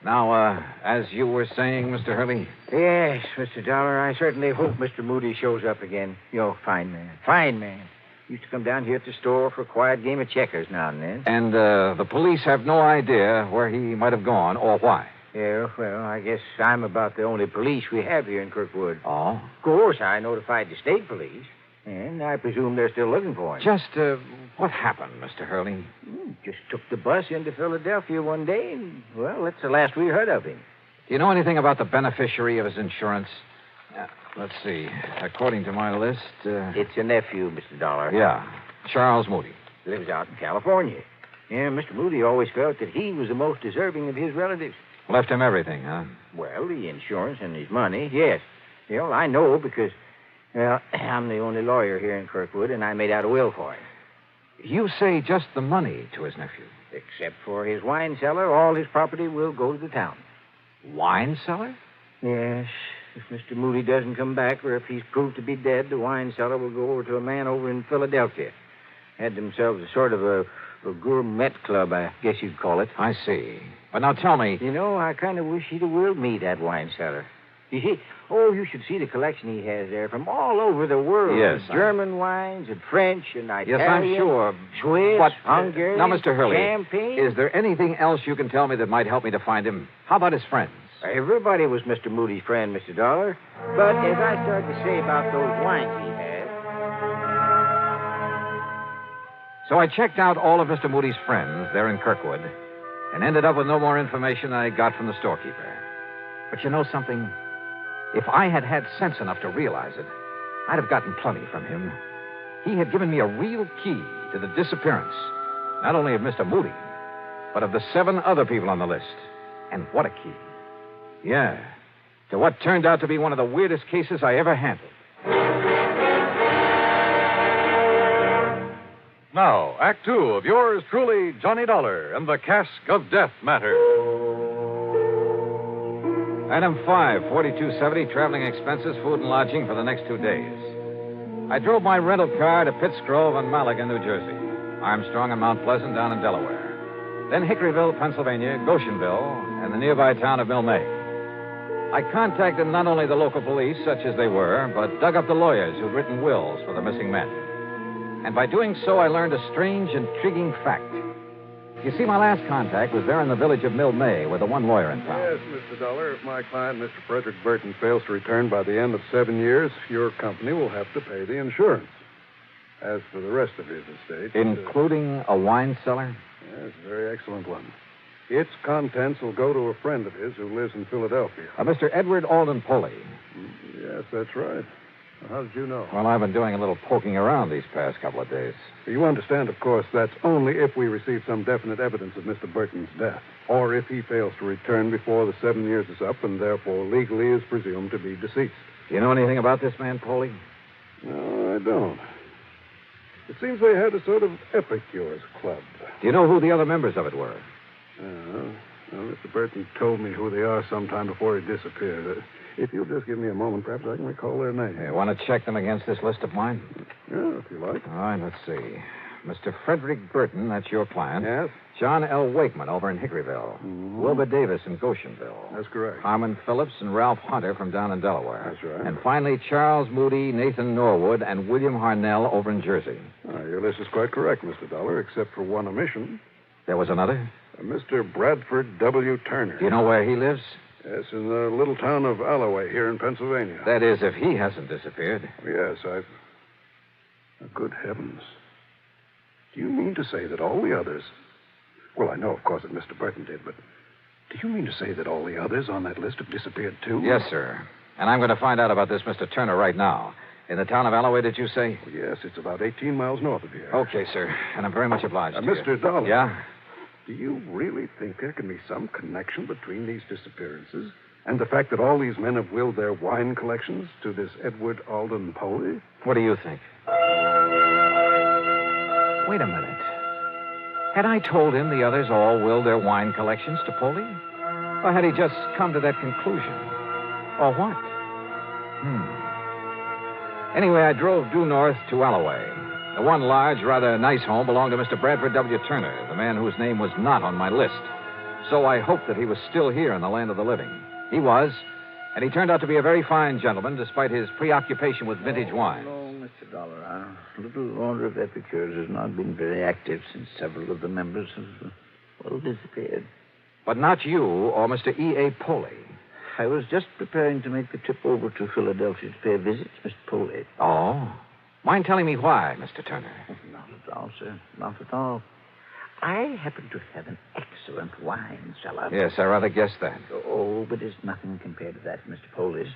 Now, as you were saying, Mr. Hurley? Yes, Mr. Dollar, I certainly hope Mr. Moody shows up again. You're a fine man. Fine man. Used to come down here at the store for a quiet game of checkers now and then. And the police have no idea where he might have gone or why? Yeah, well, I guess I'm about the only police we have here in Kirkwood. Oh? Of course, I notified the state police, and I presume they're still looking for him. Just, what happened, Mr. Hurley? Just took the bus into Philadelphia one day, and, well, that's the last we heard of him. Do you know anything about the beneficiary of his insurance? Let's see. According to my list... It's a nephew, Mr. Dollar. Yeah, Charles Moody. Lives out in California. Yeah, Mr. Moody always felt that he was the most deserving of his relatives. Left him everything, huh? Well, the insurance and his money, yes. Well, I know because, well, I'm the only lawyer here in Kirkwood, and I made out a will for him. You say just the money to his nephew? Except for his wine cellar, all his property will go to the town. Wine cellar? Yes. If Mr. Moody doesn't come back, or if he's proved to be dead, the wine cellar will go over to a man over in Philadelphia. Had themselves a sort of a gourmet club, I guess you'd call it. I see. But now tell me... You know, I kind of wish he'd have willed me that wine cellar. You see, you should see the collection he has there from all over the world. Yes. German wines and French and Italian. Yes, I'm sure. Swiss, But, Hungarian, now, Mr. Hurley, champagne. is there anything else you can tell me that might help me to find him? How about his friends? Everybody was Mr. Moody's friend, Mr. Dollar. But as I started to say about those wines he had... So I checked out all of Mr. Moody's friends there in Kirkwood and ended up with no more information than I got from the storekeeper. But you know something? If I had had sense enough to realize it, I'd have gotten plenty from him. He had given me a real key to the disappearance, not only of Mr. Moody, but of the 7 other people on the list. And what a key. Yeah, to what turned out to be one of the weirdest cases I ever handled. Now, Act 2 of yours truly, Johnny Dollar and the Casque of Death Matter. Item 5, $42.70, traveling expenses, food and lodging for the next 2 days. I drove my rental car to Pitts Grove and Malaga, New Jersey, Armstrong and Mount Pleasant down in Delaware, then Hickoryville, Pennsylvania, Goshenville, and the nearby town of Milne. I contacted not only the local police, such as they were, but dug up the lawyers who'd written wills for the missing men. And by doing so, I learned a strange, intriguing fact. You see, my last contact was there in the village of Milne with the one lawyer in town. Yes, Mr. Dollar. If my client, Mr. Frederick Burton, fails to return by the end of 7 years, your company will have to pay the insurance. As for the rest of his estate... Including a wine cellar? Yes, a very excellent one. Its contents will go to a friend of his who lives in Philadelphia. Mr. Edward Alden Poley. Yes, that's right. How did you know? Well, I've been doing a little poking around these past couple of days. You understand, of course, that's only if we receive some definite evidence of Mr. Burton's death, or if he fails to return before the 7 years is up and therefore legally is presumed to be deceased. Do you know anything about this man, Poley? No, I don't. It seems they had a sort of epicures club. Do you know who the other members of it were? Well, Mr. Burton told me who they are sometime before he disappeared. If you'll just give me a moment, perhaps I can recall their names. You want to check them against this list of mine? Yeah, if you like. All right, let's see. Mr. Frederick Burton, that's your client. Yes? John L. Wakeman over in Hickoryville. Mm-hmm. Wilbur Davis in Goshenville. That's correct. Harmon Phillips and Ralph Hunter from down in Delaware. That's right. And finally, Charles Moody, Nathan Norwood, and William Harnell over in Jersey. Your list is quite correct, Mr. Dollar, except for one omission. There was another? Mr. Bradford W. Turner. Do you know where he lives? Yes, in the little town of Alloway here in Pennsylvania. That is, if he hasn't disappeared. Yes, I've... Good heavens. Do you mean to say that all the others... Well, I know, of course, that Mr. Burton did, but do you mean to say that all the others on that list have disappeared, too? Yes, sir. And I'm going to find out about this Mr. Turner right now. In the town of Alloway, did you say? Well, yes, it's about 18 miles north of here. Okay, sir. And I'm very much obliged to you. Mr. Dollar. Yeah? Do you really think there can be some connection between these disappearances and the fact that all these men have willed their wine collections to this Edward Alden Poley? What do you think? Wait a minute. Had I told him the others all willed their wine collections to Poley? Or had he just come to that conclusion? Or what? Anyway, I drove due north to Alloway. The one large, rather nice home belonged to Mr. Bradford W. Turner, the man whose name was not on my list. So I hoped that he was still here in the land of the living. He was, and he turned out to be a very fine gentleman, despite his preoccupation with vintage wine. No, Mr. Dollar. Our little order of epicures has not been very active since several of the members have, disappeared. But not you or Mr. E.A. Poley. I was just preparing to make the trip over to Philadelphia to pay a visit to Mr. Poley. Oh? Mind telling me why, Mr. Turner? Not at all, sir. Not at all. I happen to have an excellent wine cellar. Yes, I rather guessed that. Oh, but it's nothing compared to that, Mr. Poley's.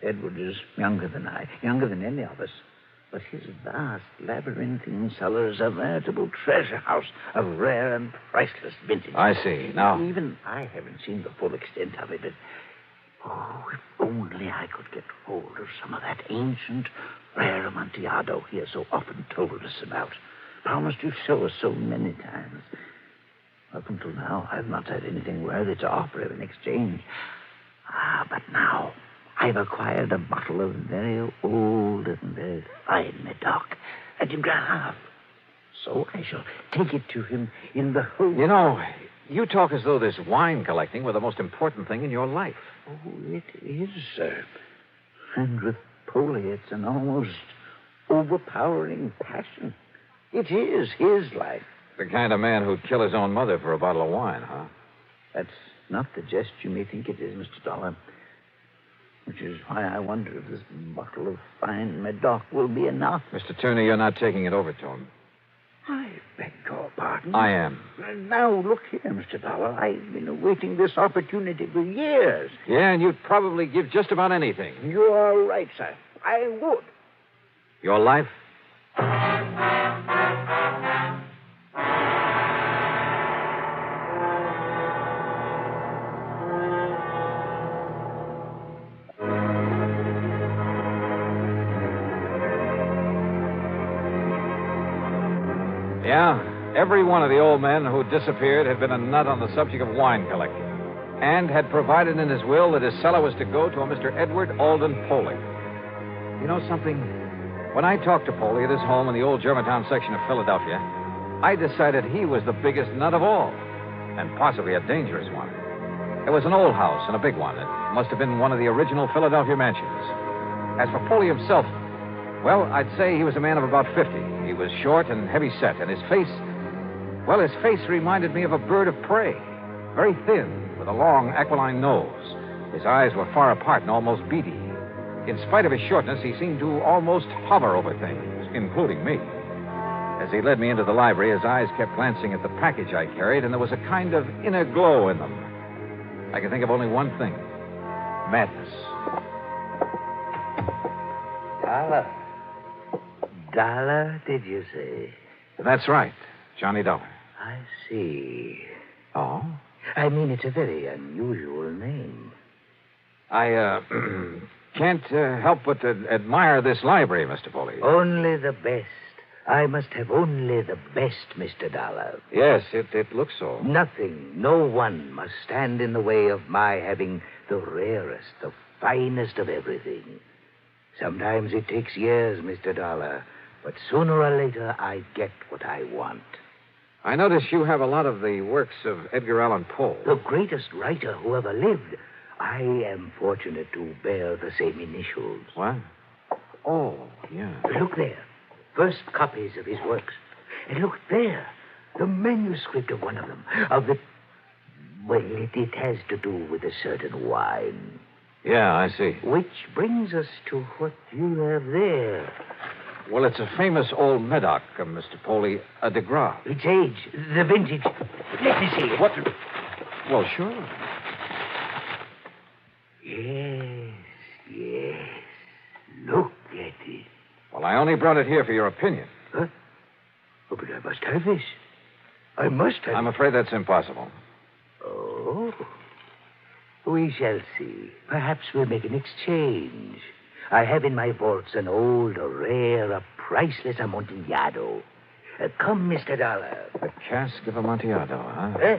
Edward is younger than I, younger than any of us. But his vast, labyrinthine cellar is a veritable treasure house of rare and priceless vintage. I see. Now... Even I haven't seen the full extent of it, but... Oh, if only I could get hold of some of that ancient, rare Amontillado he has so often told us about. Promised to show us so many times. Up until now, I've not had anything worthy to offer him in exchange. But now... I've acquired a bottle of very old and very fine Medoc at a half. So I shall take it to him in the hope... You know, you talk as though this wine collecting were the most important thing in your life. Oh, it is, sir. And with Polly, it's an almost overpowering passion. It is his life. The kind of man who'd kill his own mother for a bottle of wine, huh? That's not the jest you may think it is, Mr. Dollar. Which is why I wonder if this bottle of fine Medoc will be enough. Mr. Turner, you're not taking it over to him. I beg your pardon. I am. Now, look here, Mr. Dollar. I've been awaiting this opportunity for years. Yeah, and you'd probably give just about anything. You're right, sir. I would. Your life? Yeah, every one of the old men who disappeared had been a nut on the subject of wine collecting, and had provided in his will that his cellar was to go to a Mr. Edward Alden Poley. You know something? When I talked to Poley at his home in the old Germantown section of Philadelphia, I decided he was the biggest nut of all, and possibly a dangerous one. It was an old house and a big one. It must have been one of the original Philadelphia mansions. As for Poley himself, well, I'd say he was a man of about 50. He was short and heavy-set, and his face reminded me of a bird of prey. Very thin, with a long, aquiline nose. His eyes were far apart and almost beady. In spite of his shortness, he seemed to almost hover over things, including me. As he led me into the library, his eyes kept glancing at the package I carried, and there was a kind of inner glow in them. I can think of only one thing. Madness. Dollar, did you say? That's right. Johnny Dollar. I see. Oh? I mean, it's a very unusual name. I, can't help but admire this library, Mr. Poley. Only the best. I must have only the best, Mr. Dollar. Yes, it looks so. Nothing, no one must stand in the way of my having the rarest, the finest of everything. Sometimes it takes years, Mr. Dollar, but sooner or later I get what I want. I notice you have a lot of the works of Edgar Allan Poe. The greatest writer who ever lived. I am fortunate to bear the same initials. What? Oh, yeah. Look there. First copies of his works. And look there. The manuscript of one of them. Well, it has to do with a certain wine. Yeah, I see. Which brings us to what you have there. Well, it's a famous old Medoc, Mr. Poley, a de Gras. Its age, the vintage. Let me see. What? Well, sure. Yes. Look at it. Well, I only brought it here for your opinion. Huh? Oh, but I must have this. I must have... I'm afraid that's impossible. Oh. We shall see. Perhaps we'll make an exchange. I have in my vaults an old, a rare, a priceless Amontillado. Come, Mr. Dollar. The Casque of Amontillado, huh?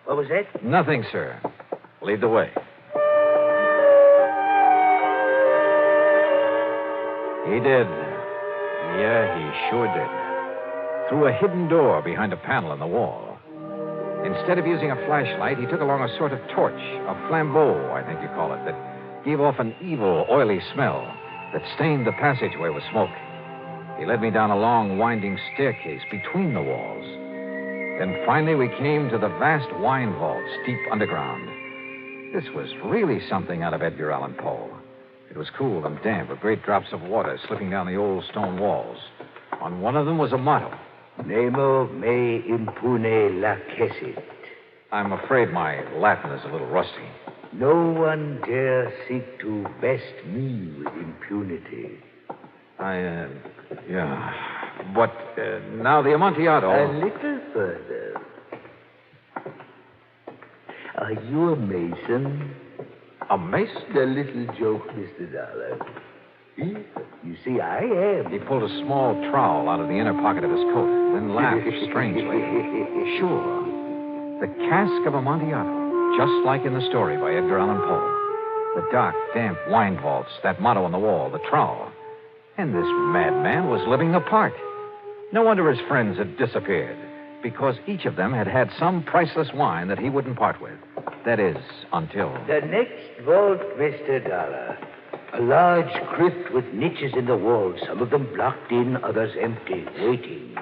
What was that? Nothing, sir. Lead the way. He did. Yeah, he sure did. Through a hidden door behind a panel in the wall. Instead of using a flashlight, he took along a sort of torch, a flambeau, I think you call it, that gave off an evil, oily smell that stained the passageway with smoke. He led me down a long, winding staircase between the walls. Then finally we came to the vast wine vaults deep underground. This was really something out of Edgar Allan Poe. It was cool and damp with great drops of water slipping down the old stone walls. On one of them was a motto. Nemo me impune lacessit. I'm afraid my Latin is a little rusty. No one dare seek to best me with impunity. Yeah. But now the Amontillado. A little further. Are you a mason? A mason? A little joke, Mr. Dollar. You see, I am. He pulled a small trowel out of the inner pocket of his coat, then laughed strangely. Sure. The Casque of Amontillado, just like in the story by Edgar Allan Poe. The dark, damp wine vaults, that motto on the wall, the trowel. And this madman was living apart. No wonder his friends had disappeared, because each of them had had some priceless wine that he wouldn't part with. That is, until... The next vault, Mr. Dollar. A large crypt with niches in the walls, some of them blocked in, others empty, waiting.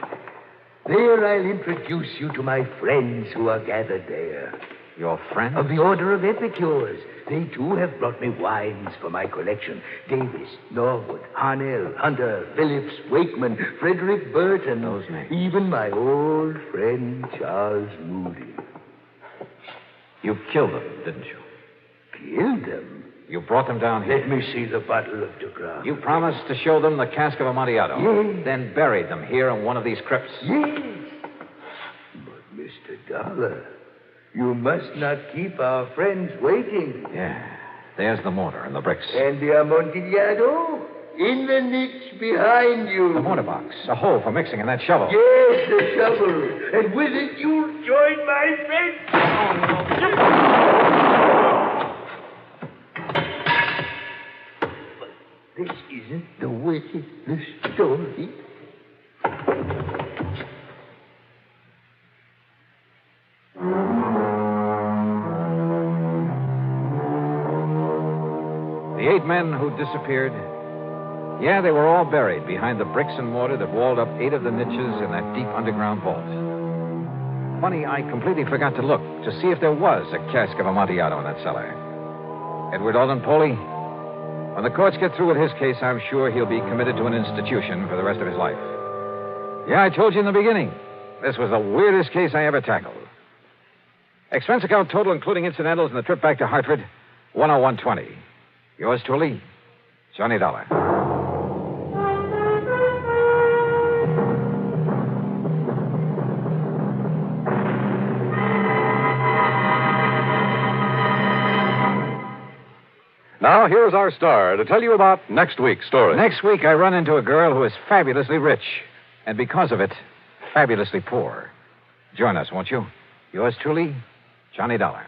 There I'll introduce you to my friends who are gathered there. Your friends? Of the Order of Epicures. They, too, have brought me wines for my collection. Davis, Norwood, Harnell, Hunter, Phillips, Wakeman, Frederick Burton. Those names. Even my old friend Charles Moody. You killed them, didn't you? Killed them? You brought them down here. Let me see the bottle of Dugram. You promised to show them the Casque of Amontillado. Yes. Then buried them here in one of these crypts. Yes. But, Mr. Dollar, you must not keep our friends waiting. Yeah. There's the mortar and the bricks. And the Amontillado? In the niche behind you. The mortar box. A hole for mixing in that shovel. Yes, the shovel. And with it, you'll join my friends. But this isn't the way the story. The 8 men who disappeared, yeah, they were all buried behind the bricks and mortar that walled up 8 of the niches in that deep underground vault. Funny, I completely forgot to look to see if there was a Casque of Amontillado in that cellar. Edward Alden Poley, when the courts get through with his case, I'm sure he'll be committed to an institution for the rest of his life. Yeah, I told you in the beginning, this was the weirdest case I ever tackled. Expense account total, including incidentals and the trip back to Hartford, $101.20. Yours truly, Johnny Dollar. Now, here's our star to tell you about next week's story. Next week, I run into a girl who is fabulously rich, and because of it, fabulously poor. Join us, won't you? Yours truly, Johnny Dollar.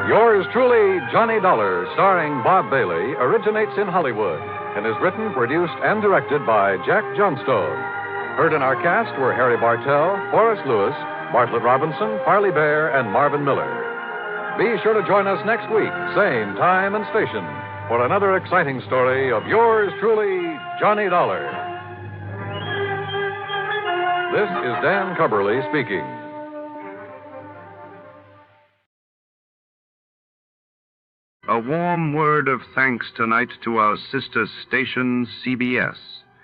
Yours truly, Johnny Dollar, starring Bob Bailey, originates in Hollywood and is written, produced, and directed by Jack Johnstone. Heard in our cast were Harry Bartell, Forrest Lewis, Bartlett Robinson, Farley Bear, and Marvin Miller. Be sure to join us next week, same time and station, for another exciting story of yours truly, Johnny Dollar. This is Dan Cubberly speaking. A warm word of thanks tonight to our sister station, CBS.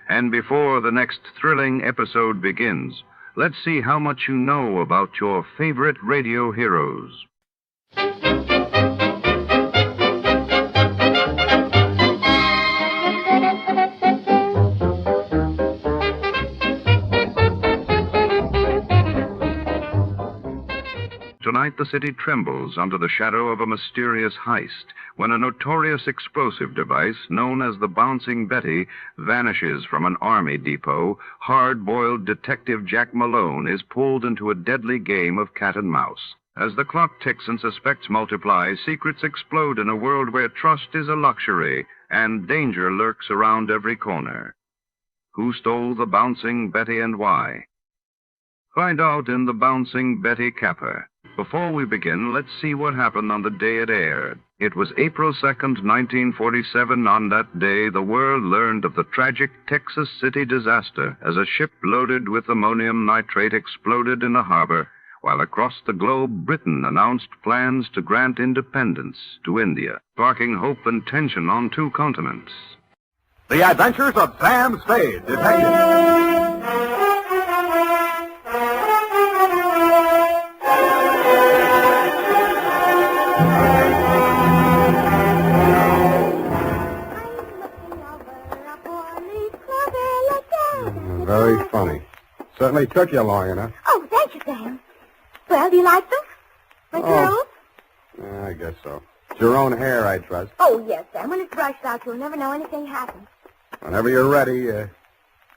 And before the next thrilling episode begins, let's see how much you know about your favorite radio heroes. Tonight, the city trembles under the shadow of a mysterious heist when a notorious explosive device known as the Bouncing Betty vanishes from an army depot. Hard-boiled detective Jack Malone is pulled into a deadly game of cat and mouse. As the clock ticks and suspects multiply, secrets explode in a world where trust is a luxury and danger lurks around every corner. Who stole the Bouncing Betty and why? Find out in the Bouncing Betty Caper. Before we begin, let's see what happened on the day it aired. It was April 2nd, 1947. On that day, the world learned of the tragic Texas City disaster as a ship loaded with ammonium nitrate exploded in a harbor, while across the globe, Britain announced plans to grant independence to India, sparking hope and tension on 2 continents. The Adventures of Sam Spade, Detective. Very funny. Certainly took you long enough. Oh, thank you, Sam. Well, do you like them? My girls? Yeah, I guess so. It's your own hair, I trust. Oh, yes, Sam. When it's brushed out, you'll never know anything happened. Whenever you're ready,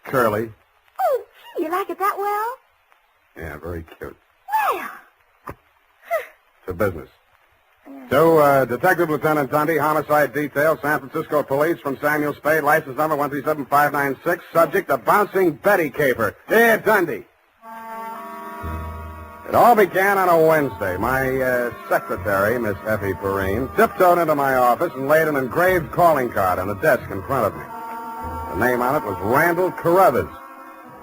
curly. Oh, gee, you like it that well? Yeah, very cute. Well. It's a business. To Detective Lieutenant Dundee, Homicide Detail, San Francisco Police, from Samuel Spade, license number 137596, subject, a bouncing Betty Caper. Dear Dundee. It all began on a Wednesday. My secretary, Miss Effie Perrine, tiptoed into my office and laid an engraved calling card on the desk in front of me. The name on it was Randall Carruthers.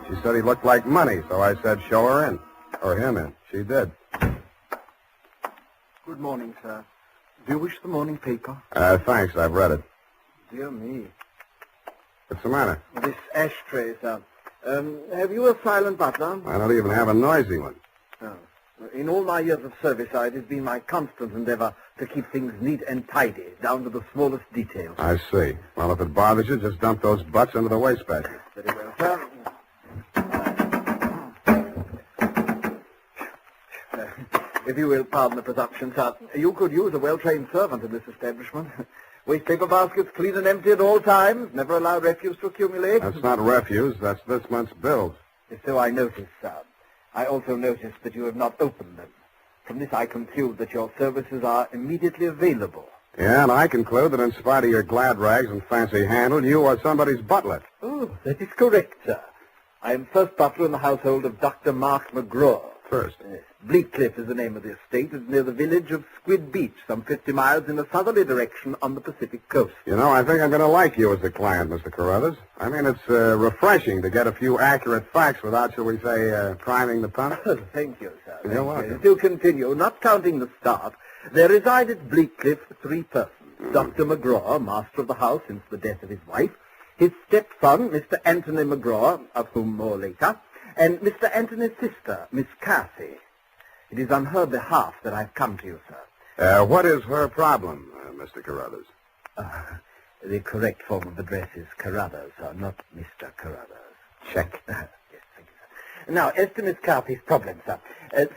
She said he looked like money, so I said, show her in. Or him in. She did. Good morning, sir. Do you wish the morning paper? Thanks, I've read it. Dear me. What's the matter? This ashtray, sir. Have you a silent butler? I don't even have a noisy one. Oh. In all my years of service, it has been my constant endeavor to keep things neat and tidy, down to the smallest details. I see. Well, if it bothers you, just dump those butts into the wastebasket. Very well, sir. If you will pardon the presumption, sir, you could use a well-trained servant in this establishment. Waste paper baskets clean and empty at all times. Never allow refuse to accumulate. That's not refuse. That's this month's bills. So I noticed, sir. I also noticed that you have not opened them. From this I conclude that your services are immediately available. Yeah, and I conclude that in spite of your glad rags and fancy handle, you are somebody's butler. Oh, that is correct, sir. I am first butler in the household of Dr. Mark McGraw. First? Yes. Bleakcliff is the name of the estate. It's near the village of Squid Beach, some 50 miles in a southerly direction on the Pacific coast. You know, I think I'm going to like you as a client, Mr. Carruthers. I mean, it's refreshing to get a few accurate facts without, shall we say, priming the pump. Thank you, sir. You're welcome. To continue, not counting the staff, there reside at Bleakcliff 3 persons. Dr. McGraw, master of the house since the death of his wife, his stepson, Mr. Anthony McGraw, of whom more later, and Mr. Anthony's sister, Miss Casque. It is on her behalf that I've come to you, sir. What is her problem, Mr. Carruthers? The correct form of address is Carruthers, sir, not Mr. Carruthers. Check. Yes, thank you, sir. Now, as to Miss Casque's problem, sir,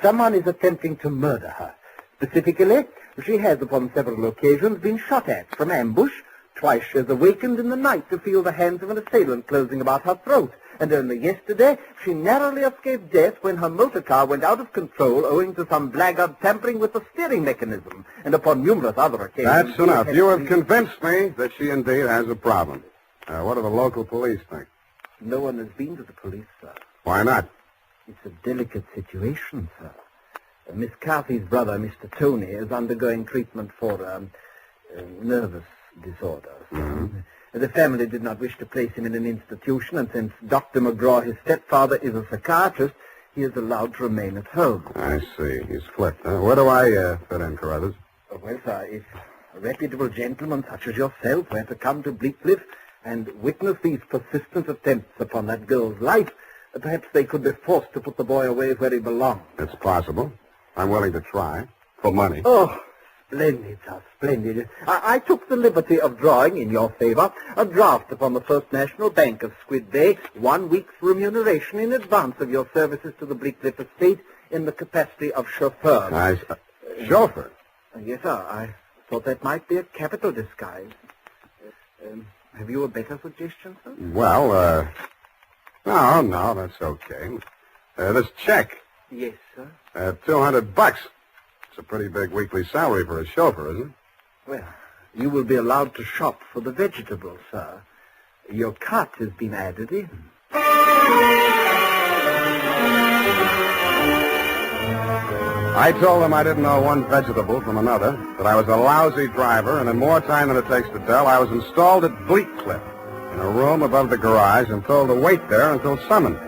someone is attempting to murder her. Specifically, she has upon several occasions been shot at from ambush. Twice she has awakened in the night to feel the hands of an assailant closing about her throat. And only yesterday, she narrowly escaped death when her motor car went out of control owing to some blackguard tampering with the steering mechanism, and upon numerous other occasions... That's enough. You have convinced me that she indeed has a problem. What do the local police think? No one has been to the police, sir. Why not? It's a delicate situation, sir. Miss Carthy's brother, Mr. Tony, is undergoing treatment for nervous disorders. Mm-hmm. The family did not wish to place him in an institution, and since Dr. McGraw, his stepfather, is a psychiatrist, he is allowed to remain at home. I see. He's flipped. Where do I fit in, Carruthers? Well, sir, if a reputable gentleman such as yourself were to come to Bleakcliff and witness these persistent attempts upon that girl's life, perhaps they could be forced to put the boy away where he belongs. It's possible. I'm willing to try. For money. Oh, splendid, sir, splendid. I took the liberty of drawing, in your favor, a draft upon the First National Bank of Squid Bay, 1 week's remuneration in advance of your services to the Bleakcliff estate in the capacity of chauffeur. Chauffeur? Yes, sir. I thought that might be a capital disguise. Have you a better suggestion, sir? Well, no, that's okay. This check. Yes, sir. $200. It's a pretty big weekly salary for a chauffeur, isn't it? Well, you will be allowed to shop for the vegetables, sir. Your cut has been added in. I told them I didn't know one vegetable from another, that I was a lousy driver, and in more time than it takes to tell, I was installed at Bleakcliff, in a room above the garage, and told to wait there until summoned.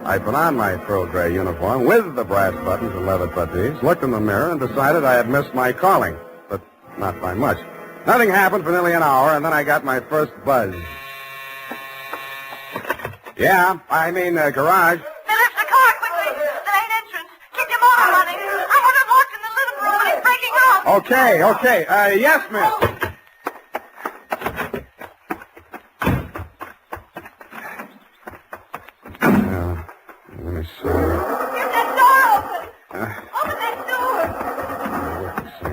I put on my pearl gray uniform with the brass buttons and leather puttees, looked in the mirror, and decided I had missed my calling, but not by much. Nothing happened for nearly an hour, and then I got my first buzz. Yeah, I mean, garage. Then lift the car quickly. The main entrance. Keep your motor running. I want him locked in the living room when he's breaking up. Okay. Yes, miss. Let me see. Get that door open. Open that door.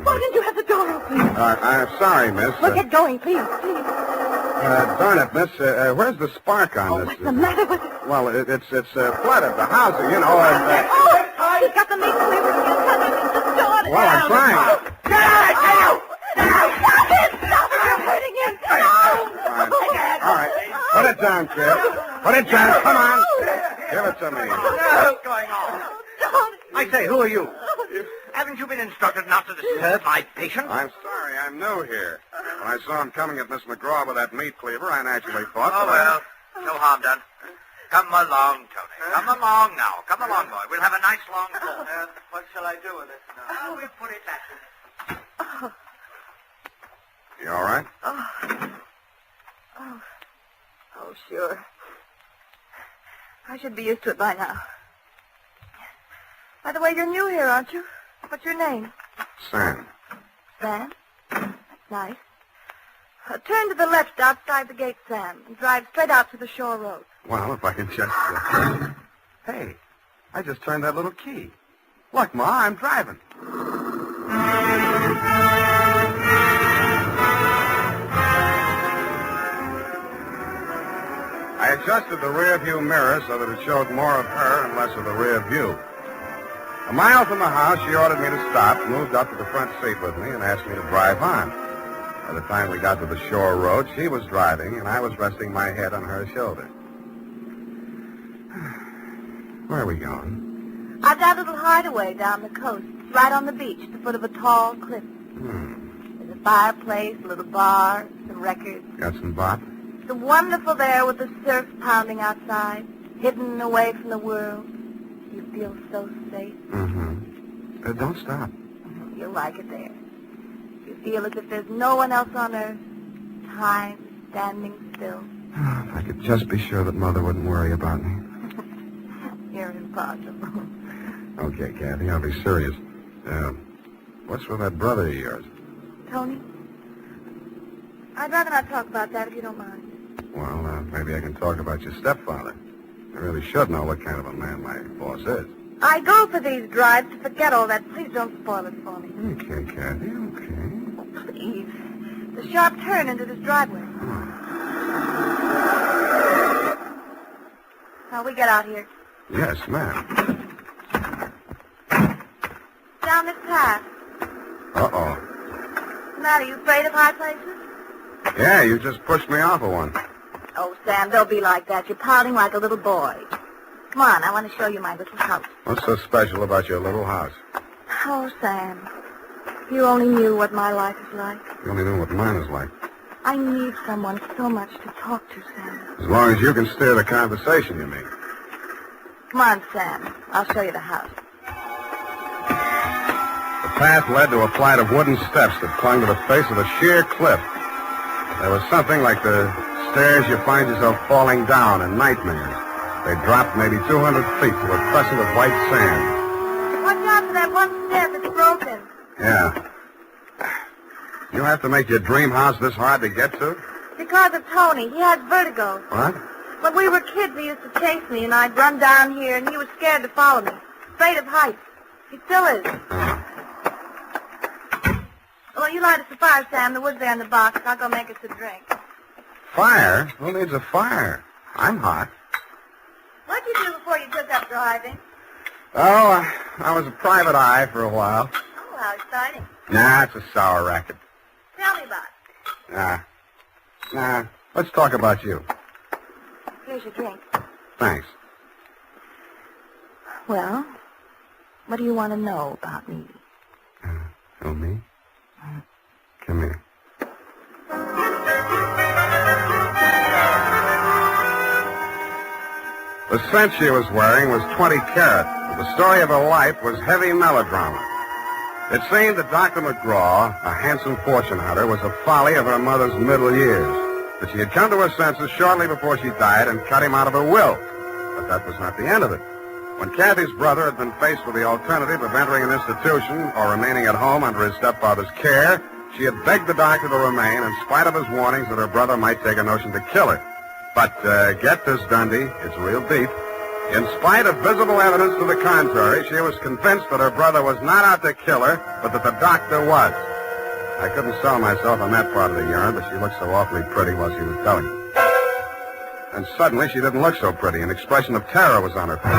Why didn't you have the door open? I'm sorry, miss. Well, get going, please. Darn it, miss. Where's the spark on this? What's the matter with it? Well, it's flooded. The house, you know. He's got the meat cleaver. Well, I'm trying. Stop it! You're hurting him! All right. Put it down, kid. Put it down. Come on. Give it to me. What's going on? I say, who are you? Haven't you been instructed not to disturb my patient? I'm sorry. I'm new here. When I saw him coming at Miss McGraw with that meat cleaver, I naturally thought... Oh, well, no harm done. Come along, Tony. Come along now. Come along, boy. We'll have a nice long talk. What shall I do with it now? We'll put it back. You all right? Oh, sure. I should be used to it by now. By the way, you're new here, aren't you? What's your name? Sam. Sam? That's nice. Turn to the left outside the gate, Sam, and drive straight out to the shore road. Well, if I can just... Hey, I just turned that little key. Look, Ma, I'm driving. I adjusted the rear view mirror so that it showed more of her and less of the rear view. A mile from the house, she ordered me to stop, moved up to the front seat with me, and asked me to drive on. By the time we got to the shore road, she was driving, and I was resting my head on her shoulder. Where are we going? I've got a little hideaway down the coast, right on the beach, at the foot of a tall cliff. There's a fireplace, a little bar, some records. Got some bop? It's wonderful there with the surf pounding outside, hidden away from the world. You feel so safe. Don't stop. You'll like it there. You feel as if there's no one else on earth. Time standing still. If I could just be sure that Mother wouldn't worry about me. You're impossible. Okay, Kathy, I'll be serious. What's with that brother of yours? Tony? I'd rather not talk about that if you don't mind. Well, maybe I can talk about your stepfather. I really should know what kind of a man my boss is. I go for these drives to forget all that. Please don't spoil it for me. Okay, Kathy, okay. Oh, please. The sharp turn into this driveway. Now, we get out here. Yes, ma'am. Down this path. Uh-oh. What's the matter? You afraid of high places? Yeah, you just pushed me off of one. Oh, Sam, don't be like that. You're pouting like a little boy. Come on, I want to show you my little house. What's so special about your little house? Oh, Sam, if you only knew what my life is like. You only know what mine is like. I need someone so much to talk to, Sam. As long as you can steer the conversation, you mean. Come on, Sam. I'll show you the house. The path led to a flight of wooden steps that clung to the face of a sheer cliff. There was something like the stairs you find yourself falling down in nightmares. They dropped maybe 200 feet to a crescent of white sand. Watch out for that one step that's broken. Yeah. You have to make your dream house this hard to get to? Because of Tony. He has vertigo. What? When we were kids, he used to chase me, and I'd run down here, and he was scared to follow me. Afraid of heights. He still is. Well, you light us a fire, Sam. The wood's there in the box. I'll go make us a drink. Fire? Who needs a fire? I'm hot. What'd you do before you took up driving? Oh, I was a private eye for a while. Oh, how exciting. Nah, it's a sour racket. Tell me about it. Nah. Let's talk about you. Here's your drink. Thanks. Well, what do you want to know about me? Oh, me? Come here. The scent she was wearing was 20 carat, but the story of her life was heavy melodrama. It seemed that Dr. McGraw, a handsome fortune hunter, was a folly of her mother's middle years. that she had come to her senses shortly before she died and cut him out of her will. But that was not the end of it. When Kathy's brother had been faced with the alternative of entering an institution or remaining at home under his stepfather's care, she had begged the doctor to remain in spite of his warnings that her brother might take a notion to kill her. But get this, Dundee, it's real deep. In spite of visible evidence to the contrary, she was convinced that her brother was not out to kill her, but that the doctor was. I couldn't sell myself on that part of the yarn, but she looked so awfully pretty while she was telling it. And suddenly, she didn't look so pretty. An expression of terror was on her face.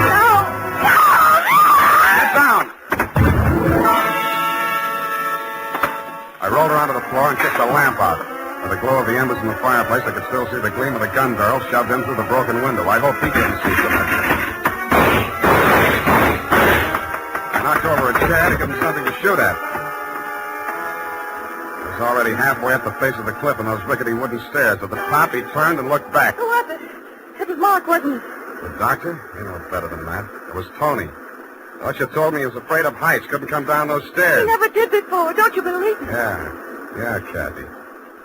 Get down! I rolled her onto the floor and kicked the lamp out. By the glow of the embers in the fireplace, I could still see the gleam of the gun barrel shoved in through the broken window. I hope he couldn't see so much. I knocked over a chair to give him something to shoot at. I was already halfway up the face of the cliff on those rickety wooden stairs. At the top, he turned and looked back. Who was it? It was Mark, wasn't it? The doctor? You know better than that. It was Tony. Usher told me he was afraid of heights, couldn't come down those stairs. He never did before. Don't you believe me? Yeah, Kathy.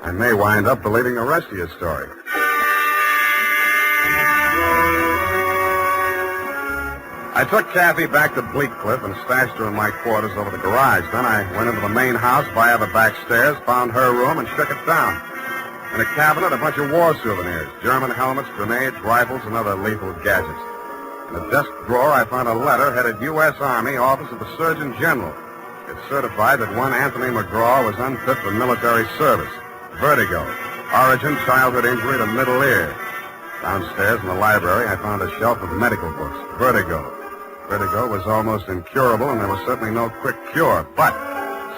I may wind up believing the rest of your story. I took Kathy back to Bleak Cliff and stashed her in my quarters over the garage. Then I went into the main house via the back stairs, found her room, and shook it down. In a cabinet, a bunch of war souvenirs, German helmets, grenades, rifles, and other lethal gadgets. In a desk drawer, I found a letter headed U.S. Army, Office of the Surgeon General. It certified that one Anthony McGraw was unfit for military service. Vertigo. Origin, childhood injury to middle ear. Downstairs in the library, I found a shelf of medical books. Vertigo. Vertigo was almost incurable, and there was certainly no quick cure. But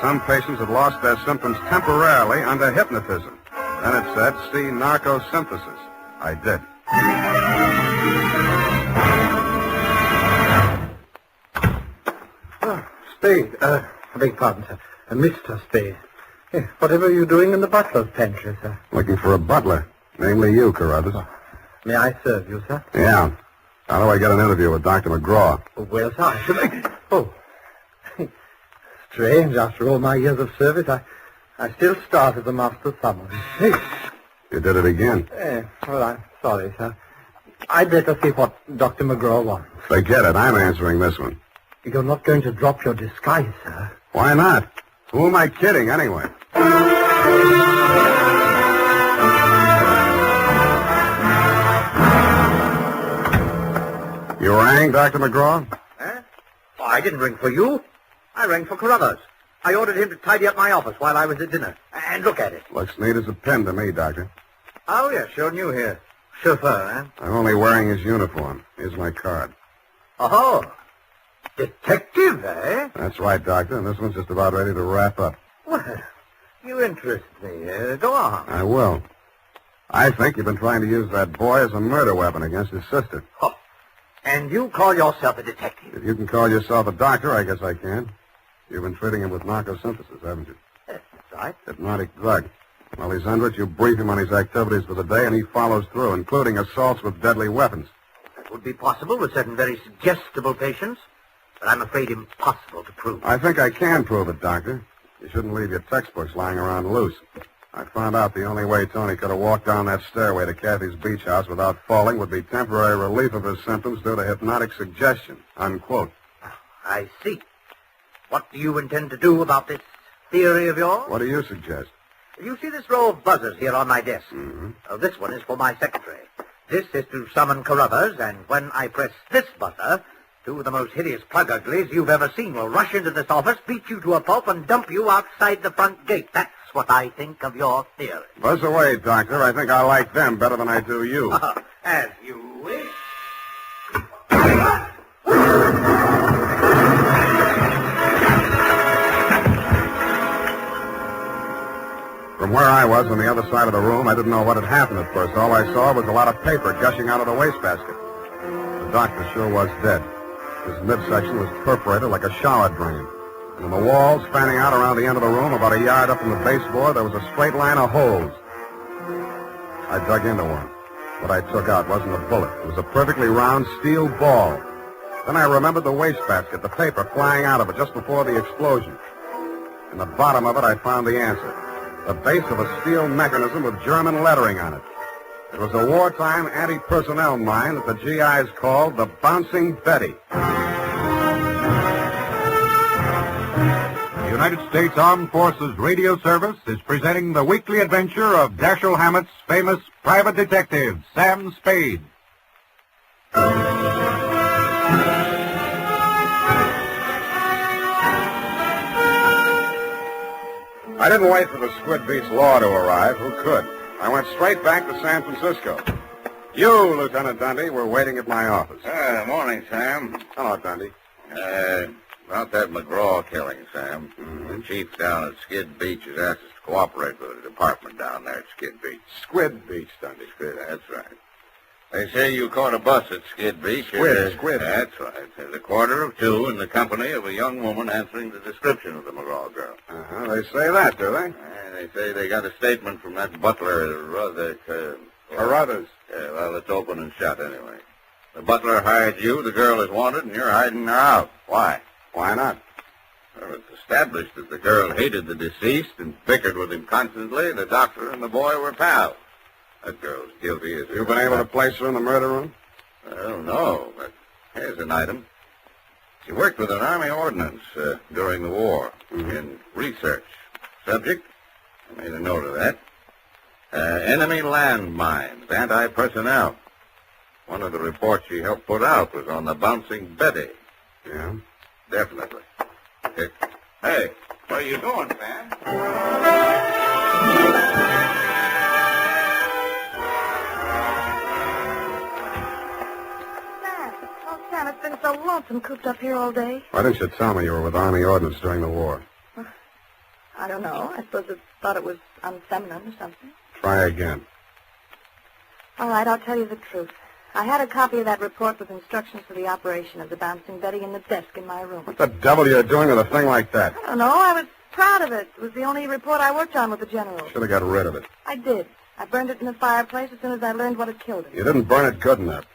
some patients had lost their symptoms temporarily under hypnotism. Then it said, see narcosynthesis. I did. Spade, I beg pardon, sir. Mr. Spade. Whatever are you doing in the butler's pantry, sir? Looking for a butler. Namely you, Carruthers. May I serve you, sir? Yeah. How do I get an interview with Dr. McGraw? Well, sir, I should... Oh. Strange, after all my years of service, I still start as a master summons. Hey. You did it again. Well, I'm sorry, sir. I'd better see what Dr. McGraw wants. Forget it. I'm answering this one. You're not going to drop your disguise, sir. Why not? Who am I kidding, anyway? You rang, Dr. McGraw? Oh, I didn't ring for you. I rang for Carruthers. I ordered him to tidy up my office while I was at dinner. And look at it. Looks neat as a pin to me, Doctor. Oh, yeah, sure new here. Chauffeur, eh? I'm only wearing his uniform. Here's my card. Oh, detective, eh? That's right, Doctor, and this one's just about ready to wrap up. Well, you interest me. Go on. I will. I think you've been trying to use that boy as a murder weapon against his sister. Oh, and you call yourself a detective? If you can call yourself a doctor, I guess I can. You've been treating him with narcosynthesis, haven't you? That's right. Hypnotic drug. While he's under it, you brief him on his activities for the day, and he follows through, including assaults with deadly weapons. That would be possible with certain very suggestible patients, but I'm afraid impossible to prove. I think I can prove it, Doctor. You shouldn't leave your textbooks lying around loose. I found out the only way Tony could have walked down that stairway to Kathy's beach house without falling would be temporary relief of his symptoms due to hypnotic suggestion. Unquote. I see. What do you intend to do about this theory of yours? What do you suggest? You see this row of buzzers here on my desk? Mm-hmm. This one is for my secretary. This is to summon Carruthers, and when I press this buzzer, two of the most hideous plug uglies you've ever seen will rush into this office, beat you to a pulp, and dump you outside the front gate. That's what I think of your theory. Buzz away, Doctor. I think I like them better than I do you. As you wish. From where I was on the other side of the room, I didn't know what had happened at first. All I saw was a lot of paper gushing out of the wastebasket. The doctor sure was dead. His midsection was perforated like a shower drain. And on the walls, fanning out around the end of the room, about a yard up from the baseboard, there was a straight line of holes. I dug into one. What I took out wasn't a bullet. It was a perfectly round steel ball. Then I remembered the wastebasket, the paper flying out of it just before the explosion. In the bottom of it, I found the answer. the base of a steel mechanism with German lettering on it. It was a wartime anti-personnel mine that the GIs called the Bouncing Betty. The United States Armed Forces Radio Service is presenting the weekly adventure of Dashiell Hammett's famous private detective, Sam Spade. I didn't wait for the Squid Beach law to arrive. Who could? I went straight back to San Francisco. You, Lieutenant Dundee, were waiting at my office. Morning, Sam. Hello, Dundee. About that McGraw killing, Sam. The chief down at Skid Beach has asked us to cooperate with the department down there at Skid Beach. Squid Beach, Dundee. Squid, that's right. They say you caught a bus at Skid Beach. Squid. That's right. At a 1:45 in the company of a young woman answering the description of the McGraw girl. They say that, do they? They say they got a statement from that butler, Carruthers. Well, it's open and shut anyway. The butler hired you, the girl is wanted, and you're hiding her out. Why? Why not? Well, it's established that the girl hated the deceased and bickered with him constantly. The doctor and the boy were pals. That girl's guilty as... You've been able to place her in the murder room? Well, no, but here's an item. She worked with an Army ordnance during the war in research. Subject, I made a note of that. Enemy landmines, anti-personnel. One of the reports she helped put out was on the Bouncing Betty. Yeah? Definitely. Hey, what are you doing, Sam? Sam, it's been so lonesome cooped up here all day. Why didn't you tell me you were with Army ordnance during the war? I don't know. I suppose it thought it was unfeminine or something. Try again. All right, I'll tell you the truth. I had a copy of that report with instructions for the operation of the Bouncing Betty in the desk in my room. What the devil are you doing with a thing like that? I don't know. I was proud of it. It was the only report I worked on with the general. Should have got rid of it. I did. I burned it in the fireplace as soon as I learned what had killed it. You didn't burn it good enough.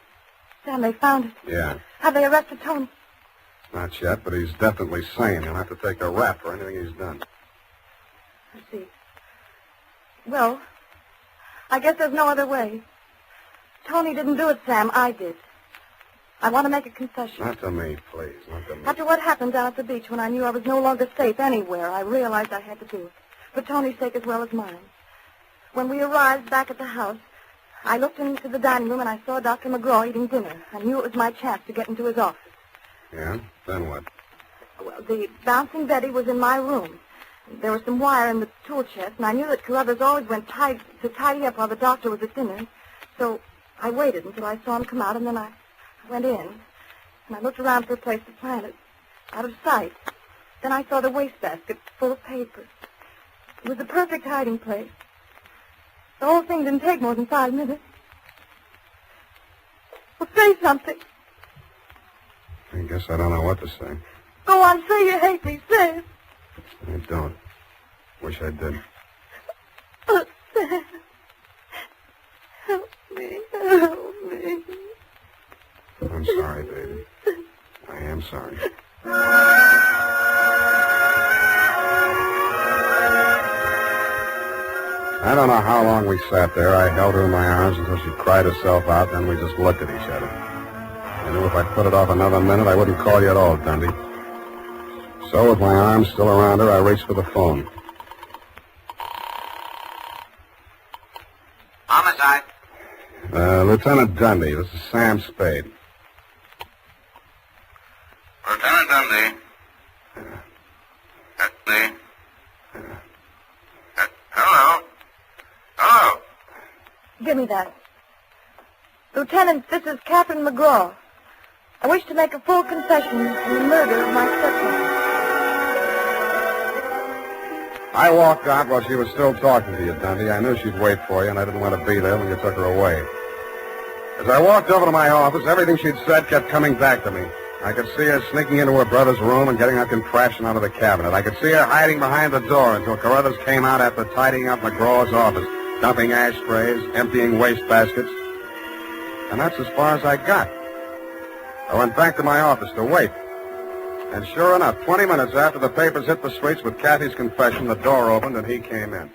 Sam, they found it. Yeah. Have they arrested Tony? Not yet, but he's definitely sane. He'll have to take a rap for anything he's done. I see. Well, I guess there's no other way. Tony didn't do it, Sam. I did. I want to make a confession. Not to me, please. Not to me. After what happened down at the beach when I knew I was no longer safe anywhere, I realized I had to do it. For Tony's sake as well as mine. When we arrived back at the house, I looked into the dining room and I saw Dr. McGraw eating dinner. I knew it was my chance to get into his office. Yeah? Then what? Well, the Bouncing Betty was in my room. There was some wire in the tool chest, and I knew that Carruthers always went to tidy up while the doctor was at dinner. So I waited until I saw him come out, and then I went in, and I looked around for a place to plant it, out of sight. Then I saw the wastebasket full of papers. It was the perfect hiding place. The whole thing didn't take more than 5 minutes. Well, say something. I guess I don't know what to say. Go on, say you hate me, say it. I don't. Wish I did. Oh, Sam. Help me, help me. I'm sorry, baby. I am sorry. I don't know how long we sat there. I held her in my arms until she cried herself out, then we just looked at each other. I knew if I put it off another minute, I wouldn't call you at all, Dundee. So, with my arms still around her, I reached for the phone. Homicide. Lieutenant Dundee, this is Sam Spade. Lieutenant Dundee. Dundee. Hello. Hello. Give me that. Lieutenant, this is Captain McGraw. I wish to make a full confession in the murder of my stepmother. I walked out while she was still talking to you, Dundee. I knew she'd wait for you, and I didn't want to be there when you took her away. As I walked over to my office, everything she'd said kept coming back to me. I could see her sneaking into her brother's room and getting up and crashing out of the cabinet. I could see her hiding behind the door until Carruthers came out after tidying up McGraw's office, dumping ashtrays, emptying wastebaskets. And that's as far as I got. I went back to my office to wait. And sure enough, 20 minutes after the papers hit the streets with Kathy's confession, the door opened and he came in.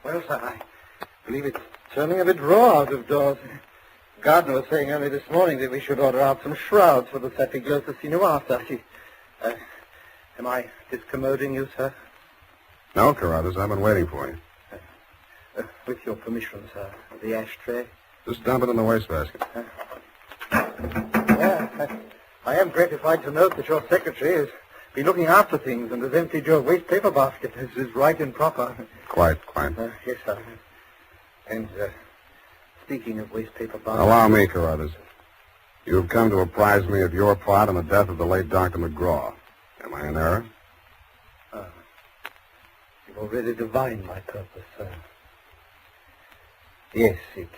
Well, sir, I believe it's turning a bit raw out of doors. The gardener was saying only this morning that we should order out some shrouds for the Santa Claus to see you after. Am I discommoding you, sir? No, Carruthers, I've been waiting for you. With your permission, sir, the ashtray. Just dump it in the wastebasket. I am gratified to note that your secretary has been looking after things and has emptied your waste paper basket. This is right and proper. Quite. Yes, sir. And, speaking of waste paper baskets... Allow me, Carruthers. You've come to apprise me of your part in the death of the late Dr. McGraw. Am I in error? You've already divined my purpose, sir. Yes, it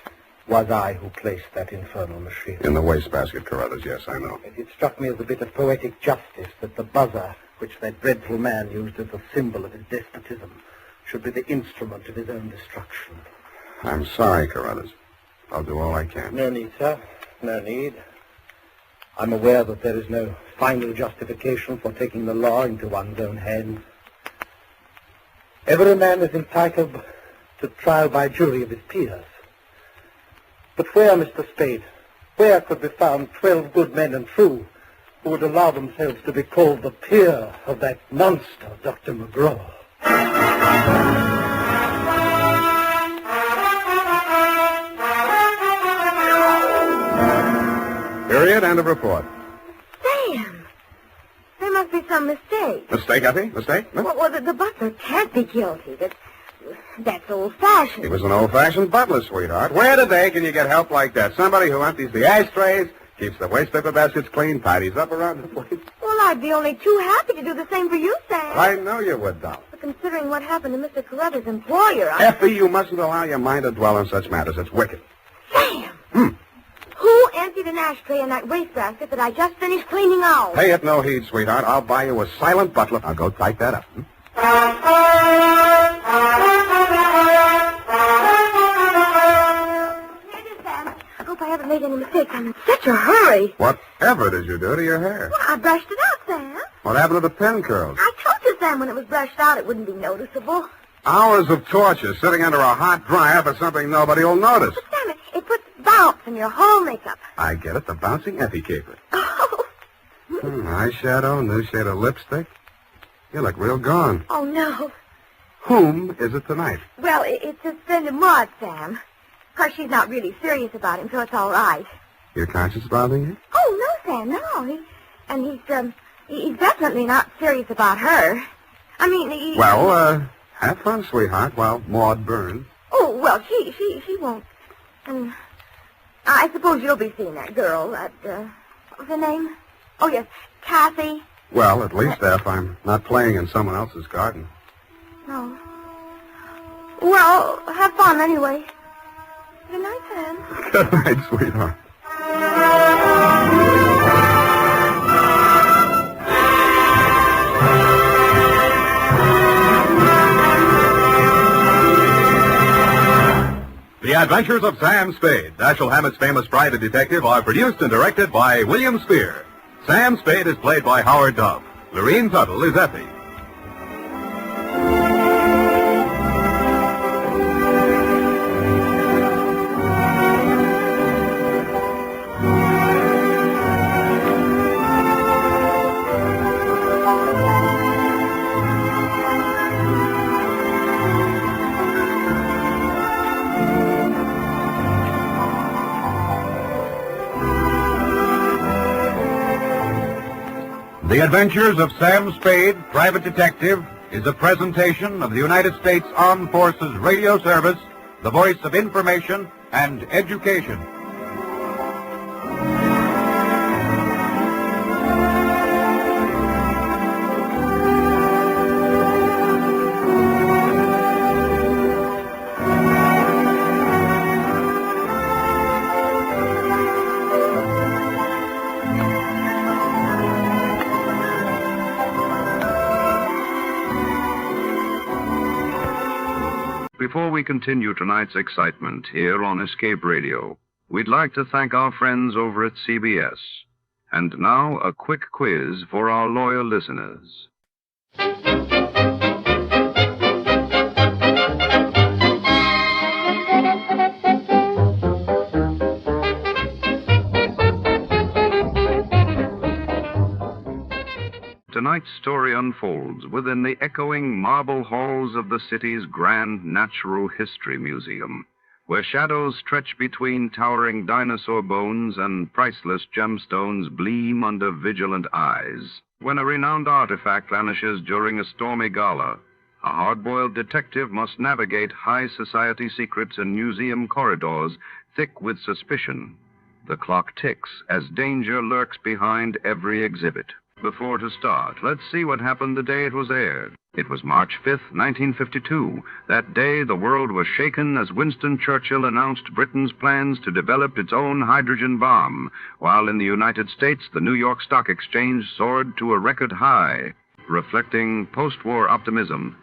was I who placed that infernal machine. In the wastebasket, Carruthers, yes, I know. It struck me as a bit of poetic justice that the buzzer, which that dreadful man used as a symbol of his despotism, should be the instrument of his own destruction. I'm sorry, Carruthers. I'll do all I can. No need, sir. No need. I'm aware that there is no final justification for taking the law into one's own hands. Every man is entitled to trial by jury of his peers. But where, Mr. Spade, where could be found 12 good men and true who would allow themselves to be called the peer of that monster, Dr. McGraw? Period. End of report. Sam! There must be some mistake. Mistake, Effie? Mistake? Huh? Well, the butler can't be guilty. That's old-fashioned. He was an old-fashioned butler, sweetheart. Where today can you get help like that? Somebody who empties the ashtrays, keeps the waste paper baskets clean, tidies up around the place. Well, I'd be only too happy to do the same for you, Sam. I know you would, doll. But considering what happened to Mr. Carruthers' employer, Effie, you mustn't allow your mind to dwell on such matters. It's wicked. Sam! Who emptied an ashtray in that wastebasket that I just finished cleaning out? Pay it no heed, sweetheart. I'll buy you a silent butler. I'll go type that up. I hope I haven't made any mistakes. I'm in such a hurry. Whatever did you do to your hair? Well, I brushed it out, Sam. What happened to the pin curls? I told you, Sam, when it was brushed out, it wouldn't be noticeable. Hours of torture sitting under a hot dryer for something nobody will notice. But, Sam, it puts bounce in your whole makeup. I get it, the bouncing Effie caper. Oh. Eyeshadow, new shade of lipstick. You look real gone. Oh, no. Whom is it tonight? Well, it's his friend of Maud, Sam. Of course, she's not really serious about him, so it's all right. Your conscience bothering you? Oh, no, Sam, no. He's definitely not serious about her. I mean, Well, have fun, sweetheart, while Maud burns. Oh, well, she won't. I suppose you'll be seeing that girl, what was her name? Oh, yes, Kathy. Well, at least if I'm not playing in someone else's garden. No. Well, have fun anyway. Good night, Sam. Good night, sweetheart. The Adventures of Sam Spade, Dashiell Hammett's famous private detective, are produced and directed by William Spear. Sam Spade is played by Howard Duff. Lorene Tuttle is Effie. The Adventures of Sam Spade, Private Detective, is a presentation of the United States Armed Forces Radio Service, the voice of information and education. Before we continue tonight's excitement here on Escape Radio, we'd like to thank our friends over at CBS. And now, a quick quiz for our loyal listeners. tonight's story unfolds within the echoing marble halls of the city's grand natural history museum, where shadows stretch between towering dinosaur bones and priceless gemstones gleam under vigilant eyes. When a renowned artifact vanishes during a stormy gala, a hard-boiled detective must navigate high society secrets and museum corridors thick with suspicion. The clock ticks as danger lurks behind every exhibit. Before to start, let's see what happened the day it was aired. It was March 5th, 1952. That day, the world was shaken as Winston Churchill announced Britain's plans to develop its own hydrogen bomb, while in the United States, the New York Stock Exchange soared to a record high, reflecting post-war optimism.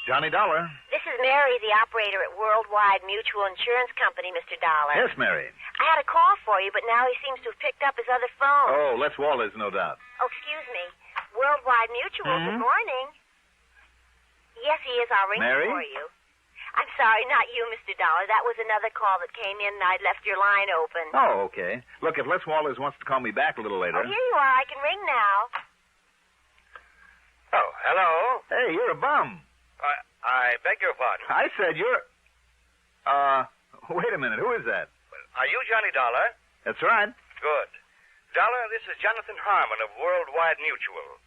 Johnny Dollar. This is Mary, the operator at Worldwide Mutual Insurance Company, Mr. Dollar. Yes, Mary. I had a call for you, but now he seems to have picked up his other phone. Oh, Les Waller's, no doubt. Oh, excuse me. Worldwide Mutual, Good morning. Yes, he is. I'll ring Mary? for you. I'm sorry, not you, Mr. Dollar. That was another call that came in, and I'd left your line open. Oh, okay. Look, if Les Waller's wants to call me back a little later. Oh, here you are. I can ring now. Oh, hello. Hey, you're a bum. I beg your pardon. I said you're... wait a minute. Who is that? Are you Johnny Dollar? That's right. Good. Dollar, this is Jonathan Harmon of Worldwide Mutual.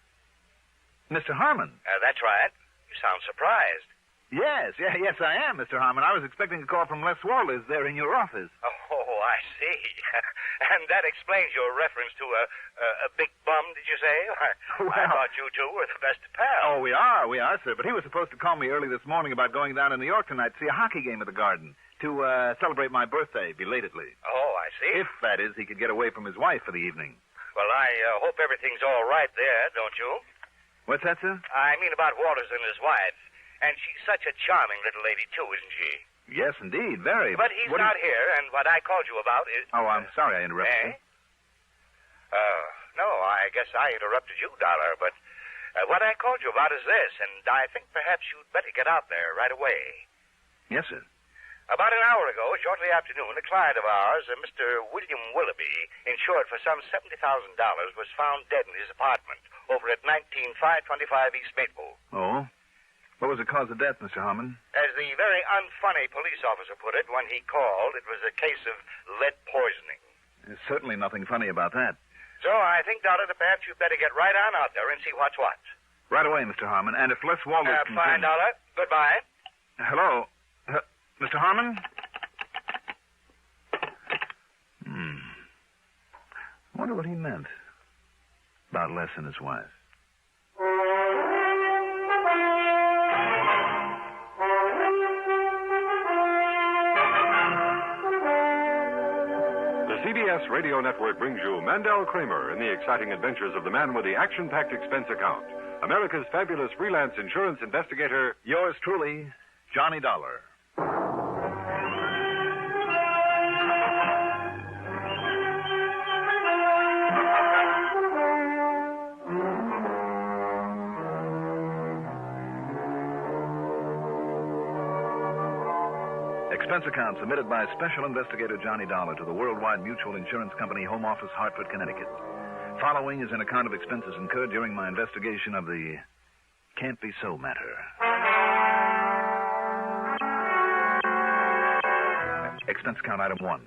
Mr. Harmon? That's right. You sound surprised. Yes, I am, Mr. Harmon. I was expecting a call from Les Waller's there in your office. Oh, I see. And that explains your reference to a big bum, did you say? I thought you two were the best of pals. Oh, we are, sir. But he was supposed to call me early this morning about going down to New York tonight to see a hockey game at the Garden to celebrate my birthday belatedly. Oh, I see. If, that is, he could get away from his wife for the evening. Well, I hope everything's all right there, don't you? What's that, sir? I mean about Walters and his wife. And she's such a charming little lady, too, isn't she? Yes, indeed, very. But he's not here, and what I called you about is... Oh, I'm sorry I interrupted you. No, I guess I interrupted you, Dollar, but what I called you about is this, and I think perhaps you'd better get out there right away. Yes, sir. About an hour ago, shortly after noon, a client of ours, Mr. William Willoughby, insured for some $70,000, was found dead in his apartment over at 19525 East Maple. Oh? What was the cause of death, Mr. Harmon? As the very unfunny police officer put it when he called, it was a case of lead poisoning. There's certainly nothing funny about that. So I think, Dollar, that perhaps you'd better get right on out there and see what's what. Right away, Mr. Harmon. And if Les Waller's... Fine, Dollar. Goodbye. Hello? Mr. Harmon? I wonder what he meant about Les and his wife. The CBS Radio Network brings you Mandel Kramer in the exciting adventures of the man with the action-packed expense account, America's fabulous freelance insurance investigator. Yours truly, Johnny Dollar. Expense account submitted by Special Investigator Johnny Dollar to the Worldwide Mutual Insurance Company, Home Office, Hartford, Connecticut. Following is an account of expenses incurred during my investigation of the Can't Be So matter. Expense account item 1.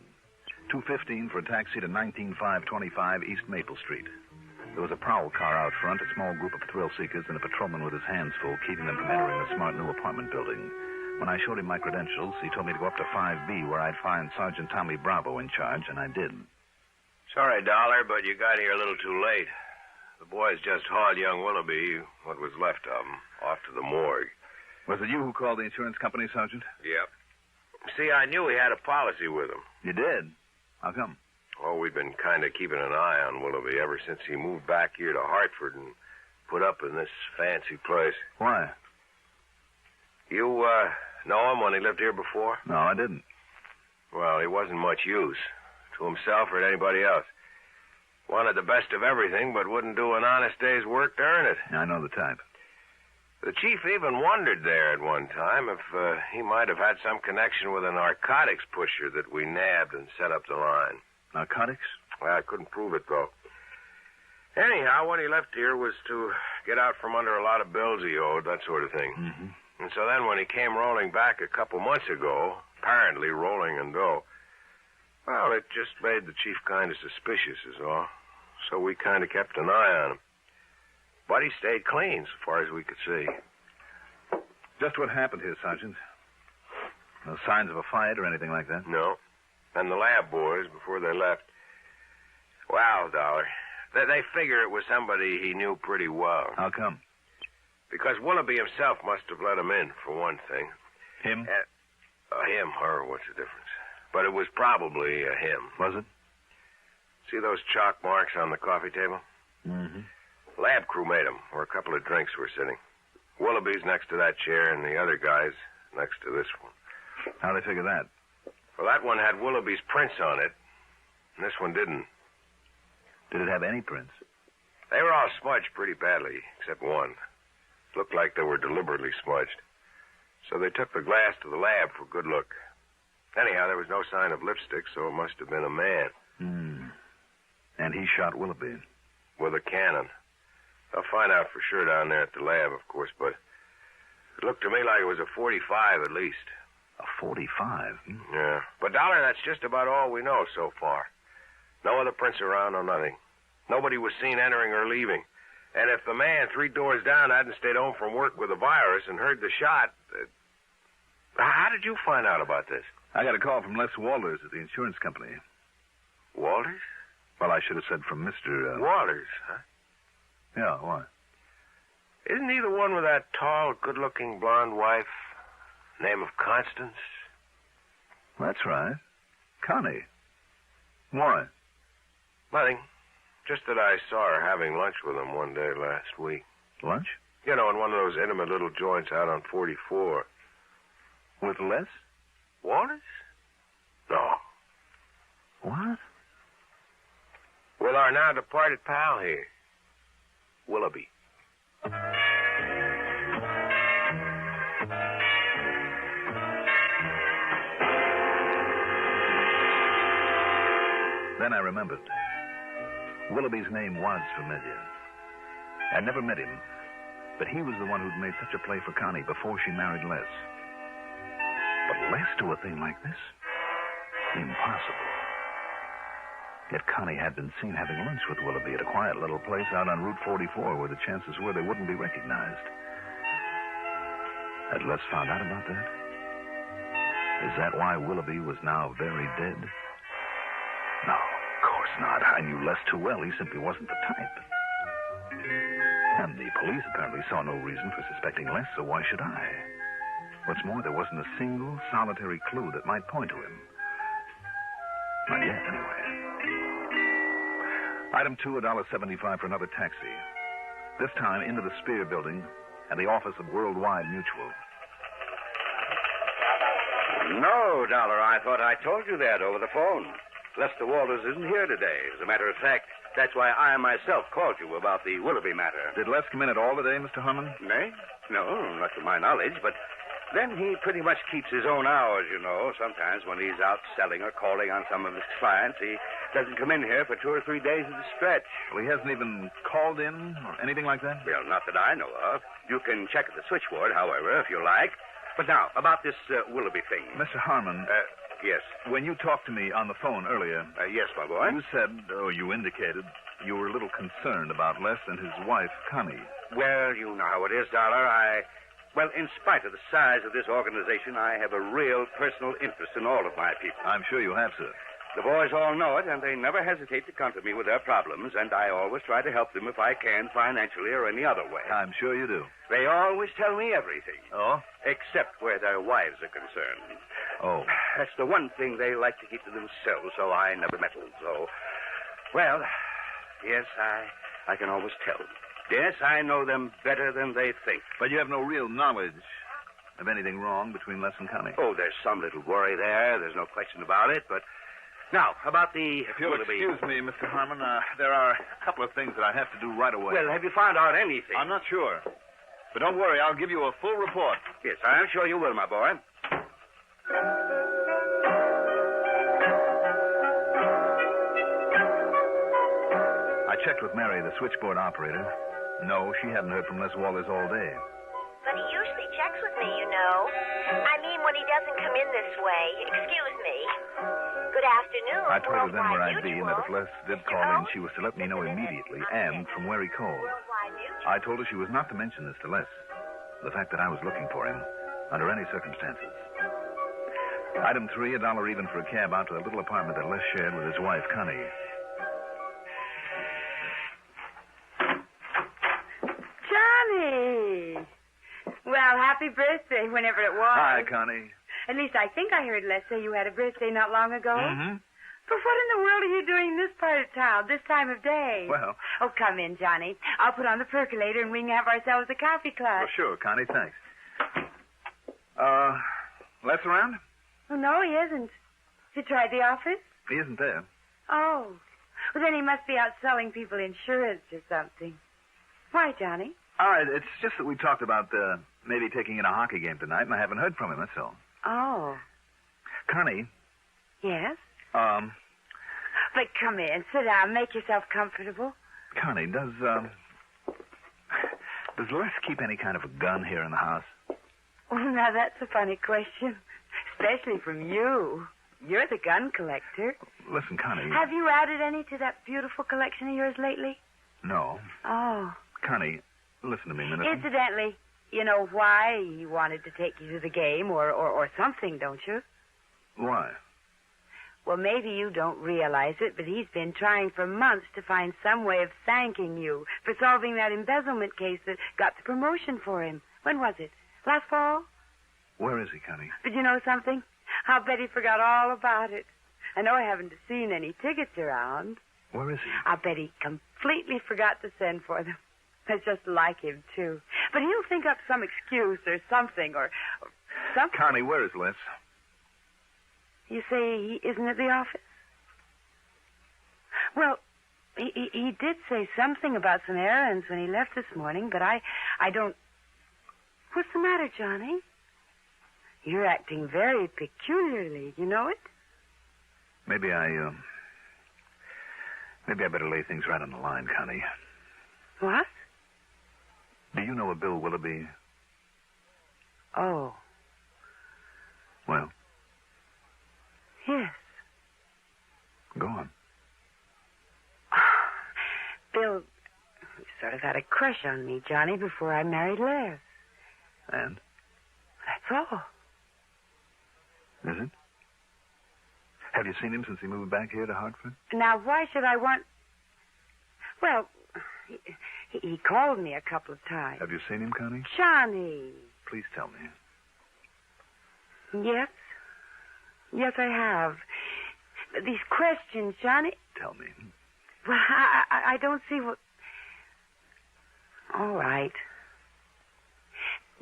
$2.15 for a taxi to 19525 East Maple Street. There was a prowl car out front, a small group of thrill seekers, and a patrolman with his hands full, keeping them from entering the smart new apartment building. When I showed him my credentials, he told me to go up to 5B, where I'd find Sergeant Tommy Bravo in charge, and I did. Sorry, Dollar, but you got here a little too late. The boys just hauled young Willoughby, what was left of him, off to the morgue. Was it you who called the insurance company, Sergeant? Yep. See, I knew he had a policy with him. You did? How come? Oh, we've been kind of keeping an eye on Willoughby ever since he moved back here to Hartford and put up in this fancy place. Why? You, know him when he lived here before? No, I didn't. Well, he wasn't much use to himself or to anybody else. Wanted the best of everything, but wouldn't do an honest day's work to earn it. I know the type. The chief even wondered there at one time if he might have had some connection with a narcotics pusher that we nabbed and set up the line. Narcotics? Well, I couldn't prove it, though. Anyhow, what he left here was to get out from under a lot of bills he owed, that sort of thing. Mm-hmm. And so then when he came rolling back a couple months ago, apparently rolling in dough, well, it just made the chief kind of suspicious is all. So we kind of kept an eye on him. But he stayed clean so far as we could see. Just what happened here, Sergeant? No signs of a fight or anything like that? No. And the lab boys, before they left, wow, Dollar, they figure it was somebody he knew pretty well. How come? Because Willoughby himself must have let him in, for one thing. Him? Him, her, what's the difference? But it was probably him. Was it? See those chalk marks on the coffee table? Mm-hmm. Lab crew made them, where a couple of drinks were sitting. Willoughby's next to that chair, and the other guy's next to this one. How'd they figure that? Well, that one had Willoughby's prints on it, and this one didn't. Did it have any prints? They were all smudged pretty badly, except one. Looked like they were deliberately smudged. So they took the glass to the lab for good look. Anyhow, there was no sign of lipstick, so it must have been a man. And he shot Willoughby. With a cannon. They'll find out for sure down there at the lab, of course, but it looked to me like it was a .45 at least. A .45? Yeah. But, Dollar, that's just about all we know so far. No other prints around, no nothing. Nobody was seen entering or leaving. And if the man 3 doors down hadn't stayed home from work with a virus and heard the shot... how did you find out about this? I got a call from Les Walters at the insurance company. Walters? Well, I should have said from Mr. Walters, huh? Yeah, why? Isn't he the one with that tall, good-looking blonde wife? Name of Constance? That's right. Connie. Why? Nothing. Just that I saw her having lunch with him one day last week. Lunch? You know, in one of those intimate little joints out on 44. With Les? Walters? No. What? With our now departed pal here, Willoughby. Then I remembered. Willoughby's name was familiar. I'd never met him, but he was the one who'd made such a play for Connie before she married Les. But Les do a thing like this? Impossible. Yet Connie had been seen having lunch with Willoughby at a quiet little place out on Route 44 where the chances were they wouldn't be recognized. Had Les found out about that? Is that why Willoughby was now very dead? No, of course not. I knew Les too well. He simply wasn't the type. And the police apparently saw no reason for suspecting Les, so why should I? What's more, there wasn't a single solitary clue that might point to him. Not yet, anyway. Item 2, $1.75 for another taxi. This time into the Spear Building and the office of Worldwide Mutual. No, Dollar, I thought I told you that over the phone. Lester Walters isn't here today. As a matter of fact, that's why I myself called you about the Willoughby matter. Did Les come in at all today, Mr. Harmon? Me? No, not to my knowledge, but then he pretty much keeps his own hours, you know. Sometimes when he's out selling or calling on some of his clients, he doesn't come in here for 2 or 3 days at a stretch. Well, he hasn't even called in or anything like that? Well, not that I know of. You can check at the switchboard, however, if you like. But now, about this Willoughby thing. Mr. Harmon. Yes. When you talked to me on the phone earlier... yes, my boy. You said, or you indicated, you were a little concerned about Les and his wife, Connie. Well, you know how it is, Dollar. Well, in spite of the size of this organization, I have a real personal interest in all of my people. I'm sure you have, sir. The boys all know it, and they never hesitate to come to me with their problems, and I always try to help them if I can, financially or any other way. I'm sure you do. They always tell me everything. Oh? Except where their wives are concerned. Oh. That's the one thing they like to keep to themselves, so I never meddle. So, well, yes, I can always tell. Yes, I know them better than they think. But you have no real knowledge of anything wrong between Les and Connie? Oh, there's some little worry there. There's no question about it, but... Now, about the... If you'll excuse me, Mr. Harmon, there are a couple of things that I have to do right away. Well, have you found out anything? I'm not sure. But don't worry, I'll give you a full report. Yes, I'm sure you will, my boy. I checked with Mary, the switchboard operator. No, she hadn't heard from Les Walters all day. But he usually checks with me, you know. I mean, when he doesn't come in this way. Excuse me. Good afternoon. I told her then where I'd be and that if Les did call in, she was to let me know immediately and from where he called. I told her she was not to mention this to Les. The fact that I was looking for him under any circumstances. Item 3, $1 even for a cab out to the little apartment that Les shared with his wife, Connie. Johnny! Well, happy birthday, whenever it was. Hi, Connie. At least I think I heard Les say you had a birthday not long ago. Mm-hmm. But what in the world are you doing in this part of town, this time of day? Well... Oh, come in, Johnny. I'll put on the percolator and we can have ourselves a coffee club. Well, sure, Connie, thanks. Les around? Oh, no, he isn't. He tried the office? He isn't there. Oh. Well, then he must be out selling people insurance or something. Why, Johnny? All right, it's just that we talked about maybe taking in a hockey game tonight, and I haven't heard from him, that's all. Oh. Connie? Yes? But come in, sit down, make yourself comfortable. Connie, does Les keep any kind of a gun here in the house? Well, now that's a funny question, especially from you. You're the gun collector. Listen, Connie... Have you added any to that beautiful collection of yours lately? No. Oh. Connie, listen to me a minute. Incidentally, you know why he wanted to take you to the game or something, don't you? Why? Well, maybe you don't realize it, but he's been trying for months to find some way of thanking you for solving that embezzlement case that got the promotion for him. When was it? Last fall? Where is he, Connie? But you know something? I'll bet he forgot all about it. I know I haven't seen any tickets around. Where is he? I'll bet he completely forgot to send for them. That's just like him, too. But he'll think up some excuse or something or something. Connie, where is Les? You say he isn't at the office? Well, he did say something about some errands when he left this morning, but I don't... What's the matter, Johnny? You're acting very peculiarly. You know it? Maybe I better lay things right on the line, Connie. What? Do you know a Bill Willoughby? Oh. Well? Yes. Go on. Bill sort of had a crush on me, Johnny, before I married Les. And? That's all. Is it? Have you seen him since he moved back here to Hartford? Now, why should I want... Well, he called me a couple of times. Have you seen him, Connie? Johnny. Please tell me. Yes. Yes, I have. But these questions, Johnny... Tell me. Well, I don't see what... All right.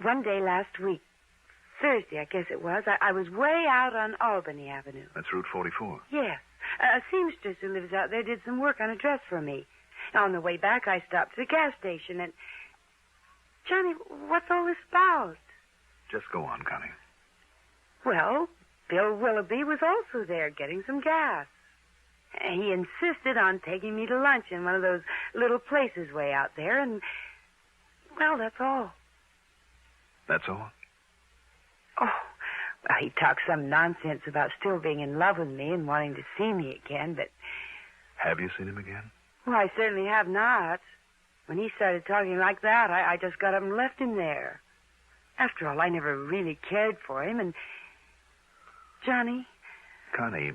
One day last week, Thursday, I guess it was, I was way out on Albany Avenue. That's Route 44. Yes. A seamstress who lives out there did some work on a dress for me. On the way back, I stopped at the gas station and... Johnny, what's all this about? Just go on, Connie. Well, Bill Willoughby was also there getting some gas. He insisted on taking me to lunch in one of those little places way out there, and... Well, that's all. That's all? Oh, well, he talked some nonsense about still being in love with me and wanting to see me again, but... Have you seen him again? Well, I certainly have not. When he started talking like that, I just got up and left him there. After all, I never really cared for him, and... Johnny? Connie,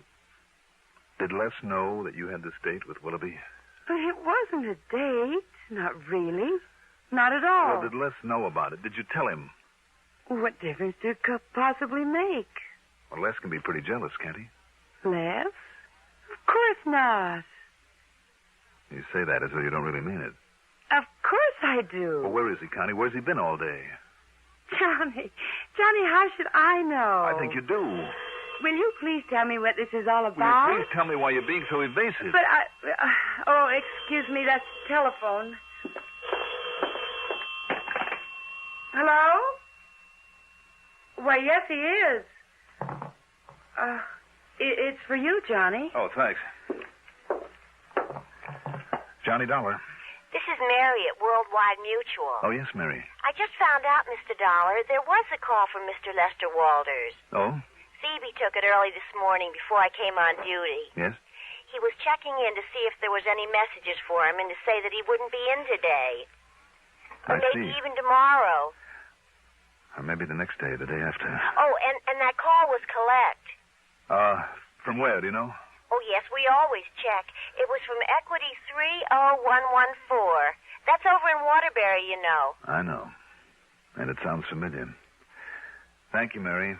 did Les know that you had this date with Willoughby? But it wasn't a date. Not really. Not at all. Well, did Les know about it? Did you tell him? What difference did it possibly make? Well, Les can be pretty jealous, can't he? Les? Of course not. You say that as though you don't really mean it. Of course I do. Well, where is he, Connie? Where's he been all day? Johnny, how should I know? I think you do. Will you please tell me what this is all about? Will you please tell me why you're being so evasive? But oh, excuse me, that's the telephone. Hello? Why, yes, he is. It's for you, Johnny. Oh, thanks. Johnny Dollar. This is Mary at Worldwide Mutual. Oh, yes, Mary. I just found out, Mr. Dollar, there was a call from Mr. Lester Walters. Oh? Phoebe took it early this morning before I came on duty. Yes? He was checking in to see if there was any messages for him and to say that he wouldn't be in today. Or maybe even tomorrow. Or maybe the next day, the day after. Oh, and that call was collect. From where, do you know? Oh, yes, we always check. It was from Equity 30114. That's over in Waterbury, you know. I know. And it sounds familiar. Thank you, Mary.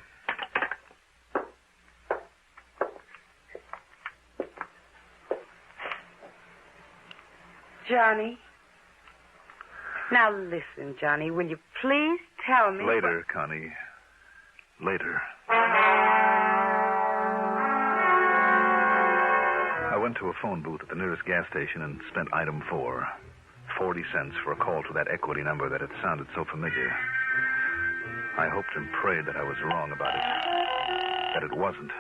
Johnny. Now listen, Johnny. Will you please tell me... Later, Connie. Later. I went to a phone booth at the nearest gas station and spent item 4. 40 cents for a call to that equity number that had sounded so familiar. I hoped and prayed that I was wrong about it. That it wasn't.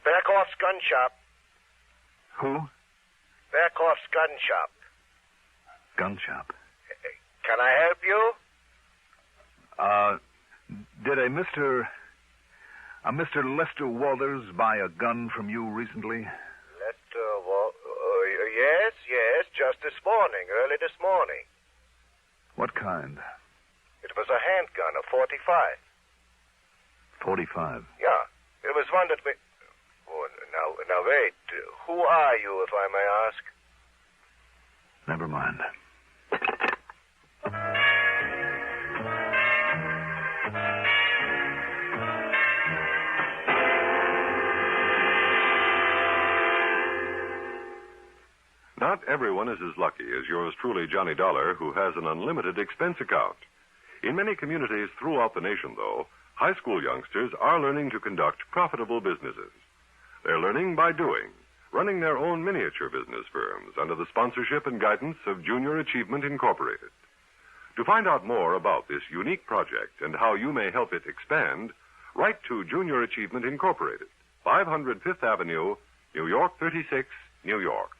Bearcloth's Gun Shop. Who? Bearcloth's Gun Shop. Gun shop. Can I help you? Did a Mr. Lester Walters buy a gun from you recently? Yes, just this morning, early this morning. What kind? It was a handgun, a 45. 45? Yeah, it was one that we... Oh, now wait. Who are you, if I may ask? Never mind. Not everyone is as lucky as yours truly, Johnny Dollar, who has an unlimited expense account. In many communities throughout the nation, though, high school youngsters are learning to conduct profitable businesses. They're learning by doing, running their own miniature business firms under the sponsorship and guidance of Junior Achievement Incorporated. To find out more about this unique project and how you may help it expand, write to Junior Achievement Incorporated, 500 Fifth Avenue, New York 36, New York.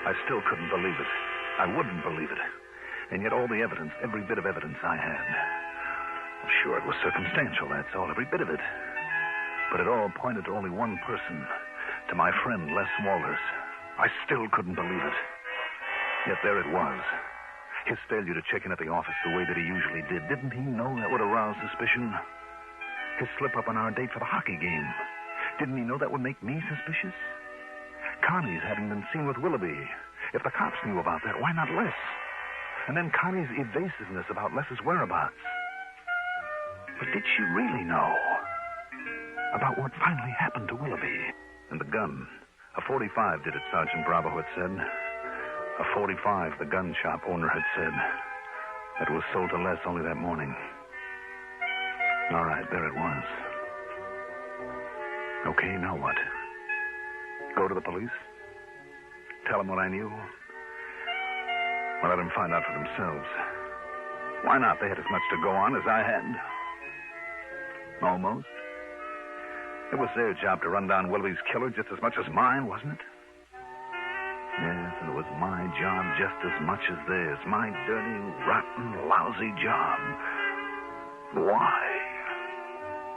I still couldn't believe it. I wouldn't believe it. And yet all the evidence, every bit of evidence I had. Well, sure, it was circumstantial, that's all, every bit of it. But it all pointed to only one person, to my friend Les Walters. I still couldn't believe it. Yet there it was. His failure to check in at the office the way that he usually did. Didn't he know that would arouse suspicion? His slip-up on our date for the hockey game. Didn't he know that would make me suspicious? Connie's having been seen with Willoughby. If the cops knew about that, why not Les? And then Connie's evasiveness about Les's whereabouts. But did she really know about what finally happened to Willoughby? And the gun. A 45 did it, Sergeant Bravo had said. A 45, the gun shop owner had said. That was sold to Les only that morning. All right, there it was. Okay, now what? Go to the police? Tell them what I knew? Or let them find out for themselves? Why not? They had as much to go on as I had. Almost. It was their job to run down Willoughby's killer just as much as mine, wasn't it? Yes, and it was my job just as much as theirs. My dirty, rotten, lousy job. Why?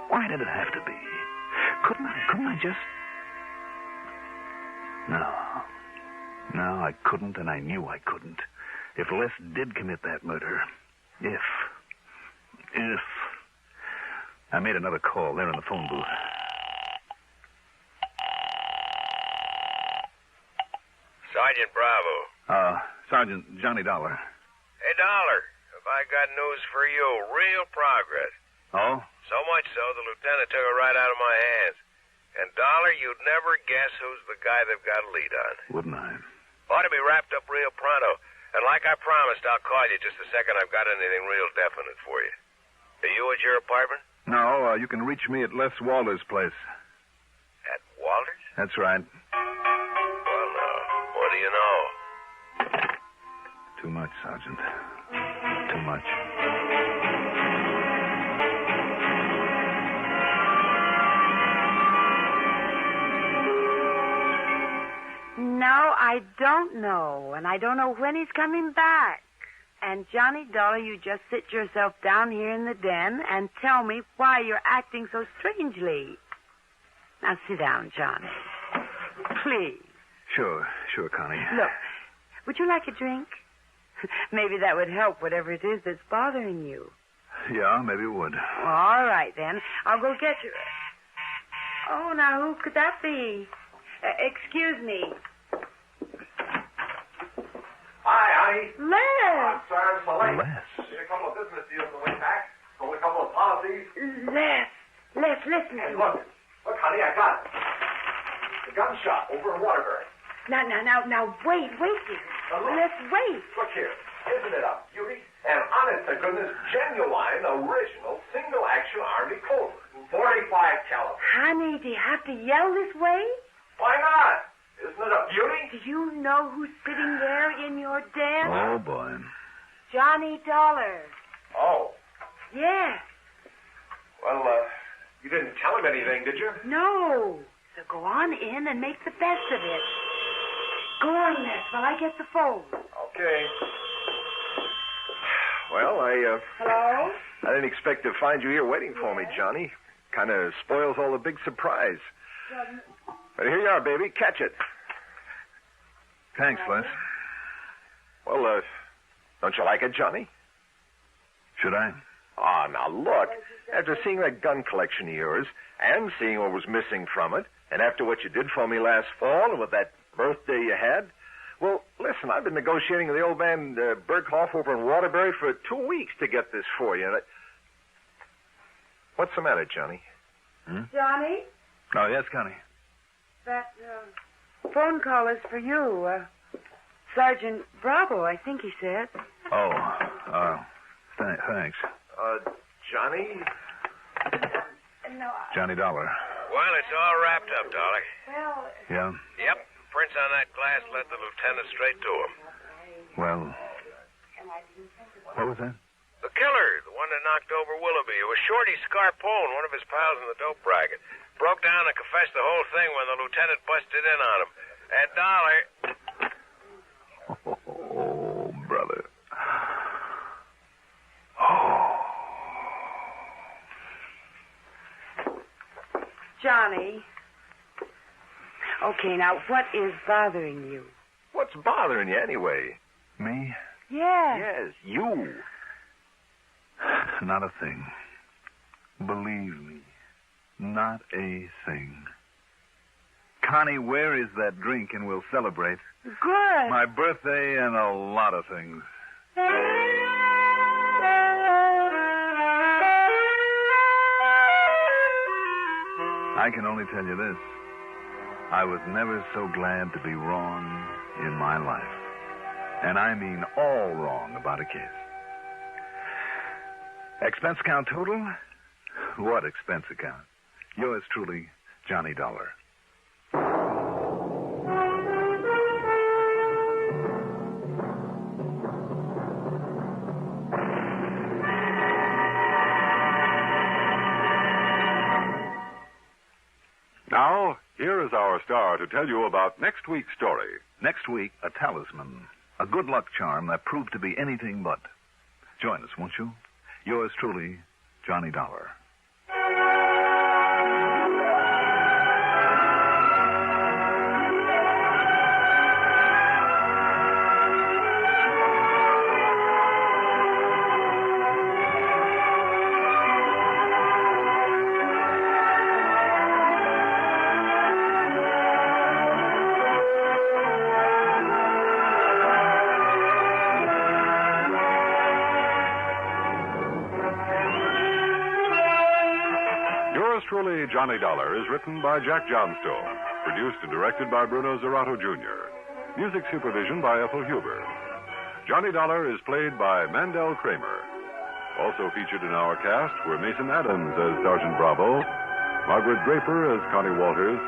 Why did it have to be? Couldn't I just... No, I couldn't, and I knew I couldn't. If Les did commit that murder, if... I made another call there in the phone booth. Sergeant Bravo. Sergeant Johnny Dollar. Hey, Dollar, have I got news for you? Real progress. Oh? So much so, the lieutenant took it right out of my hands. And, Dollar, you'd never guess who's the guy they've got a lead on. Wouldn't I? Ought to be wrapped up real pronto. And like I promised, I'll call you just the second I've got anything real definite for you. Are you at your apartment? No, you can reach me at Les Walters' place. At Walters? That's right. Well, now, what do you know? Too much, Sergeant. Too much. I don't know, and I don't know when he's coming back. And, Johnny Dollar, you just sit yourself down here in the den and tell me why you're acting so strangely. Now, sit down, Johnny. Please. Sure, Connie. Look, would you like a drink? Maybe that would help whatever it is that's bothering you. Yeah, maybe it would. Well, all right, then. I'll go get you. Oh, now, who could that be? Excuse me. Hi, honey. Les. I'm sorry I'm so late. Les. Need a couple of business deals on the way back. Sold a couple of policies. Les, listen. Hey, look, honey, I got it. The gun shop over in Waterbury. Now, wait here. Let's wait. Look here. Isn't it a beauty? An honest-to-goodness, genuine, original, single-action Army Colt. 45 caliber. Honey, do you have to yell this way? Why not? Isn't it a beauty? Do you know who's sitting there in your den? Oh, boy. Johnny Dollar. Oh. Yes. Well, you didn't tell him anything, did you? No. So go on in and make the best of it. Go on, Les, while I get the phone. Okay. Well, Hello? I didn't expect to find you here waiting for me, Johnny. Kind of spoils all the big surprise. But here you are, baby. Catch it. Thanks, Les. Well, don't you like it, Johnny? Should I? Oh, now look. After seeing that gun collection of yours and seeing what was missing from it, and after what you did for me last fall and with that birthday you had, well, listen, I've been negotiating with the old man Berghoff over in Waterbury for 2 weeks to get this for you. What's the matter, Johnny? Johnny? Oh, yes, Connie. That phone call is for you. Sergeant Bravo, I think he said. Oh, thanks. Johnny? No. Johnny Dollar. Well, it's all wrapped up, Dollar. Well... Yeah? Yep. Prints on that glass led the lieutenant straight to him. Well, what was that? The killer, the one that knocked over Willoughby. It was Shorty Scarpone, one of his pals in the dope racket. Broke down and confessed the whole thing when the lieutenant busted in on him. And Dollar... Oh, brother. Oh. Johnny. Okay, now, what is bothering you? What's bothering you anyway? Me? Yes. Yes, you. Not a thing. Believe me, not a thing. Connie, where is that drink and we'll celebrate? Good. My birthday and a lot of things. I can only tell you this. I was never so glad to be wrong in my life. And I mean all wrong about a case. Expense account total? What expense account? Yours truly, Johnny Dollar. Now, here is our star to tell you about next week's story. Next week, a talisman. A good luck charm that proved to be anything but. Join us, won't you? Yours truly, Johnny Dollar. Truly, Johnny Dollar is written by Jack Johnstone, produced and directed by Bruno Zerato Jr., music supervision by Ethel Huber. Johnny Dollar is played by Mandel Kramer. Also featured in our cast were Mason Adams as Sergeant Bravo, Margaret Draper as Connie Walters,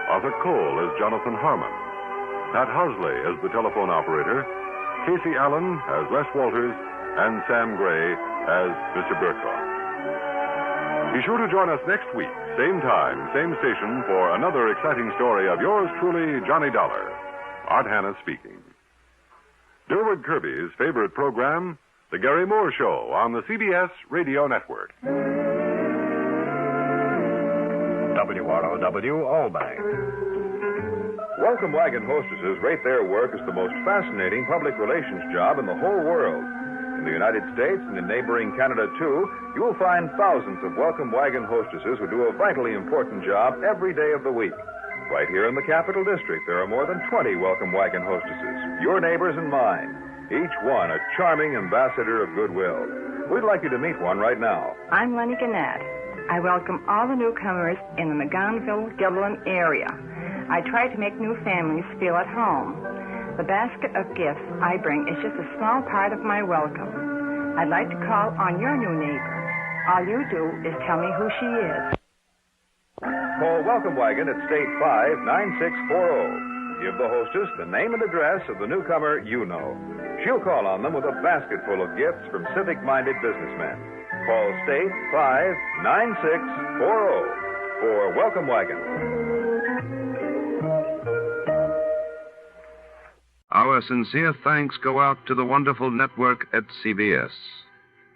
Arthur Cole as Jonathan Harmon, Pat Hosley as the telephone operator, Casey Allen as Les Walters, and Sam Gray as Mr. Burkhoff. Be sure to join us next week, same time, same station, for another exciting story of yours truly, Johnny Dollar, Art Hanna speaking. Dilbert Kirby's favorite program, The Gary Moore Show, on the CBS Radio Network. WROW Albany. Welcome wagon hostesses rate their work as the most fascinating public relations job in the whole world. In the United States and in neighboring Canada, too, you will find thousands of welcome wagon hostesses who do a vitally important job every day of the week. Right here in the Capital District, there are more than 20 welcome wagon hostesses, your neighbors and mine, each one a charming ambassador of goodwill. We'd like you to meet one right now. I'm Lenny Gannett. I welcome all the newcomers in the McGowanville-Gilliland area. I try to make new families feel at home. The basket of gifts I bring is just a small part of my welcome. I'd like to call on your new neighbor. All you do is tell me who she is. Call Welcome Wagon at State 59640. Give the hostess the name and address of the newcomer you know. She'll call on them with a basket full of gifts from civic-minded businessmen. Call State 59640 for Welcome Wagon. Our sincere thanks go out to the wonderful network at CBS.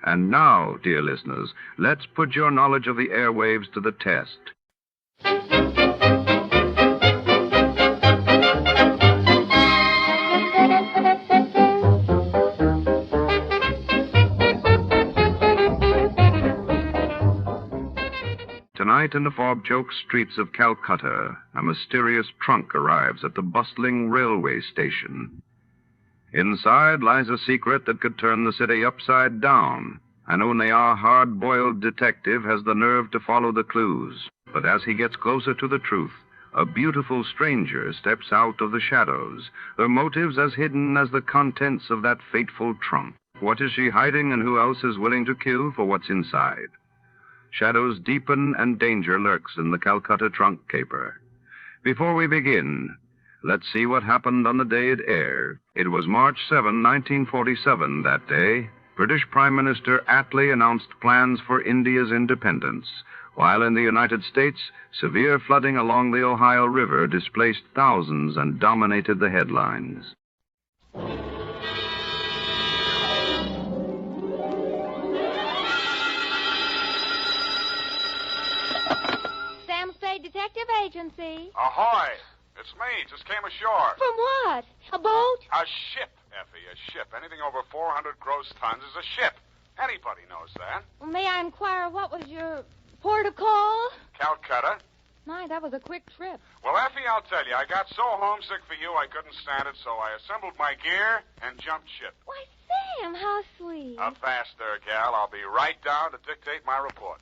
And now, dear listeners, let's put your knowledge of the airwaves to the test. Tonight in the fog-choked streets of Calcutta, a mysterious trunk arrives at the bustling railway station. Inside lies a secret that could turn the city upside down, and only our hard-boiled detective has the nerve to follow the clues. But as he gets closer to the truth, a beautiful stranger steps out of the shadows, her motives as hidden as the contents of that fateful trunk. What is she hiding, and who else is willing to kill for what's inside? Shadows deepen and danger lurks in the Calcutta trunk caper. Before we begin, let's see what happened on the day it aired. It was March 7, 1947, that day. British Prime Minister Attlee announced plans for India's independence, while in the United States, severe flooding along the Ohio River displaced thousands and dominated the headlines. Sam Spade Detective Agency. Ahoy! It's me. Just came ashore. From what? A boat? A ship, Effie, a ship. Anything over 400 gross tons is a ship. Anybody knows that. Well, may I inquire what was your port of call? Calcutta. My, that was a quick trip. Well, Effie, I'll tell you, I got so homesick for you I couldn't stand it, so I assembled my gear and jumped ship. Why, Sam, how sweet. A fast there, gal. I'll be right down to dictate my report.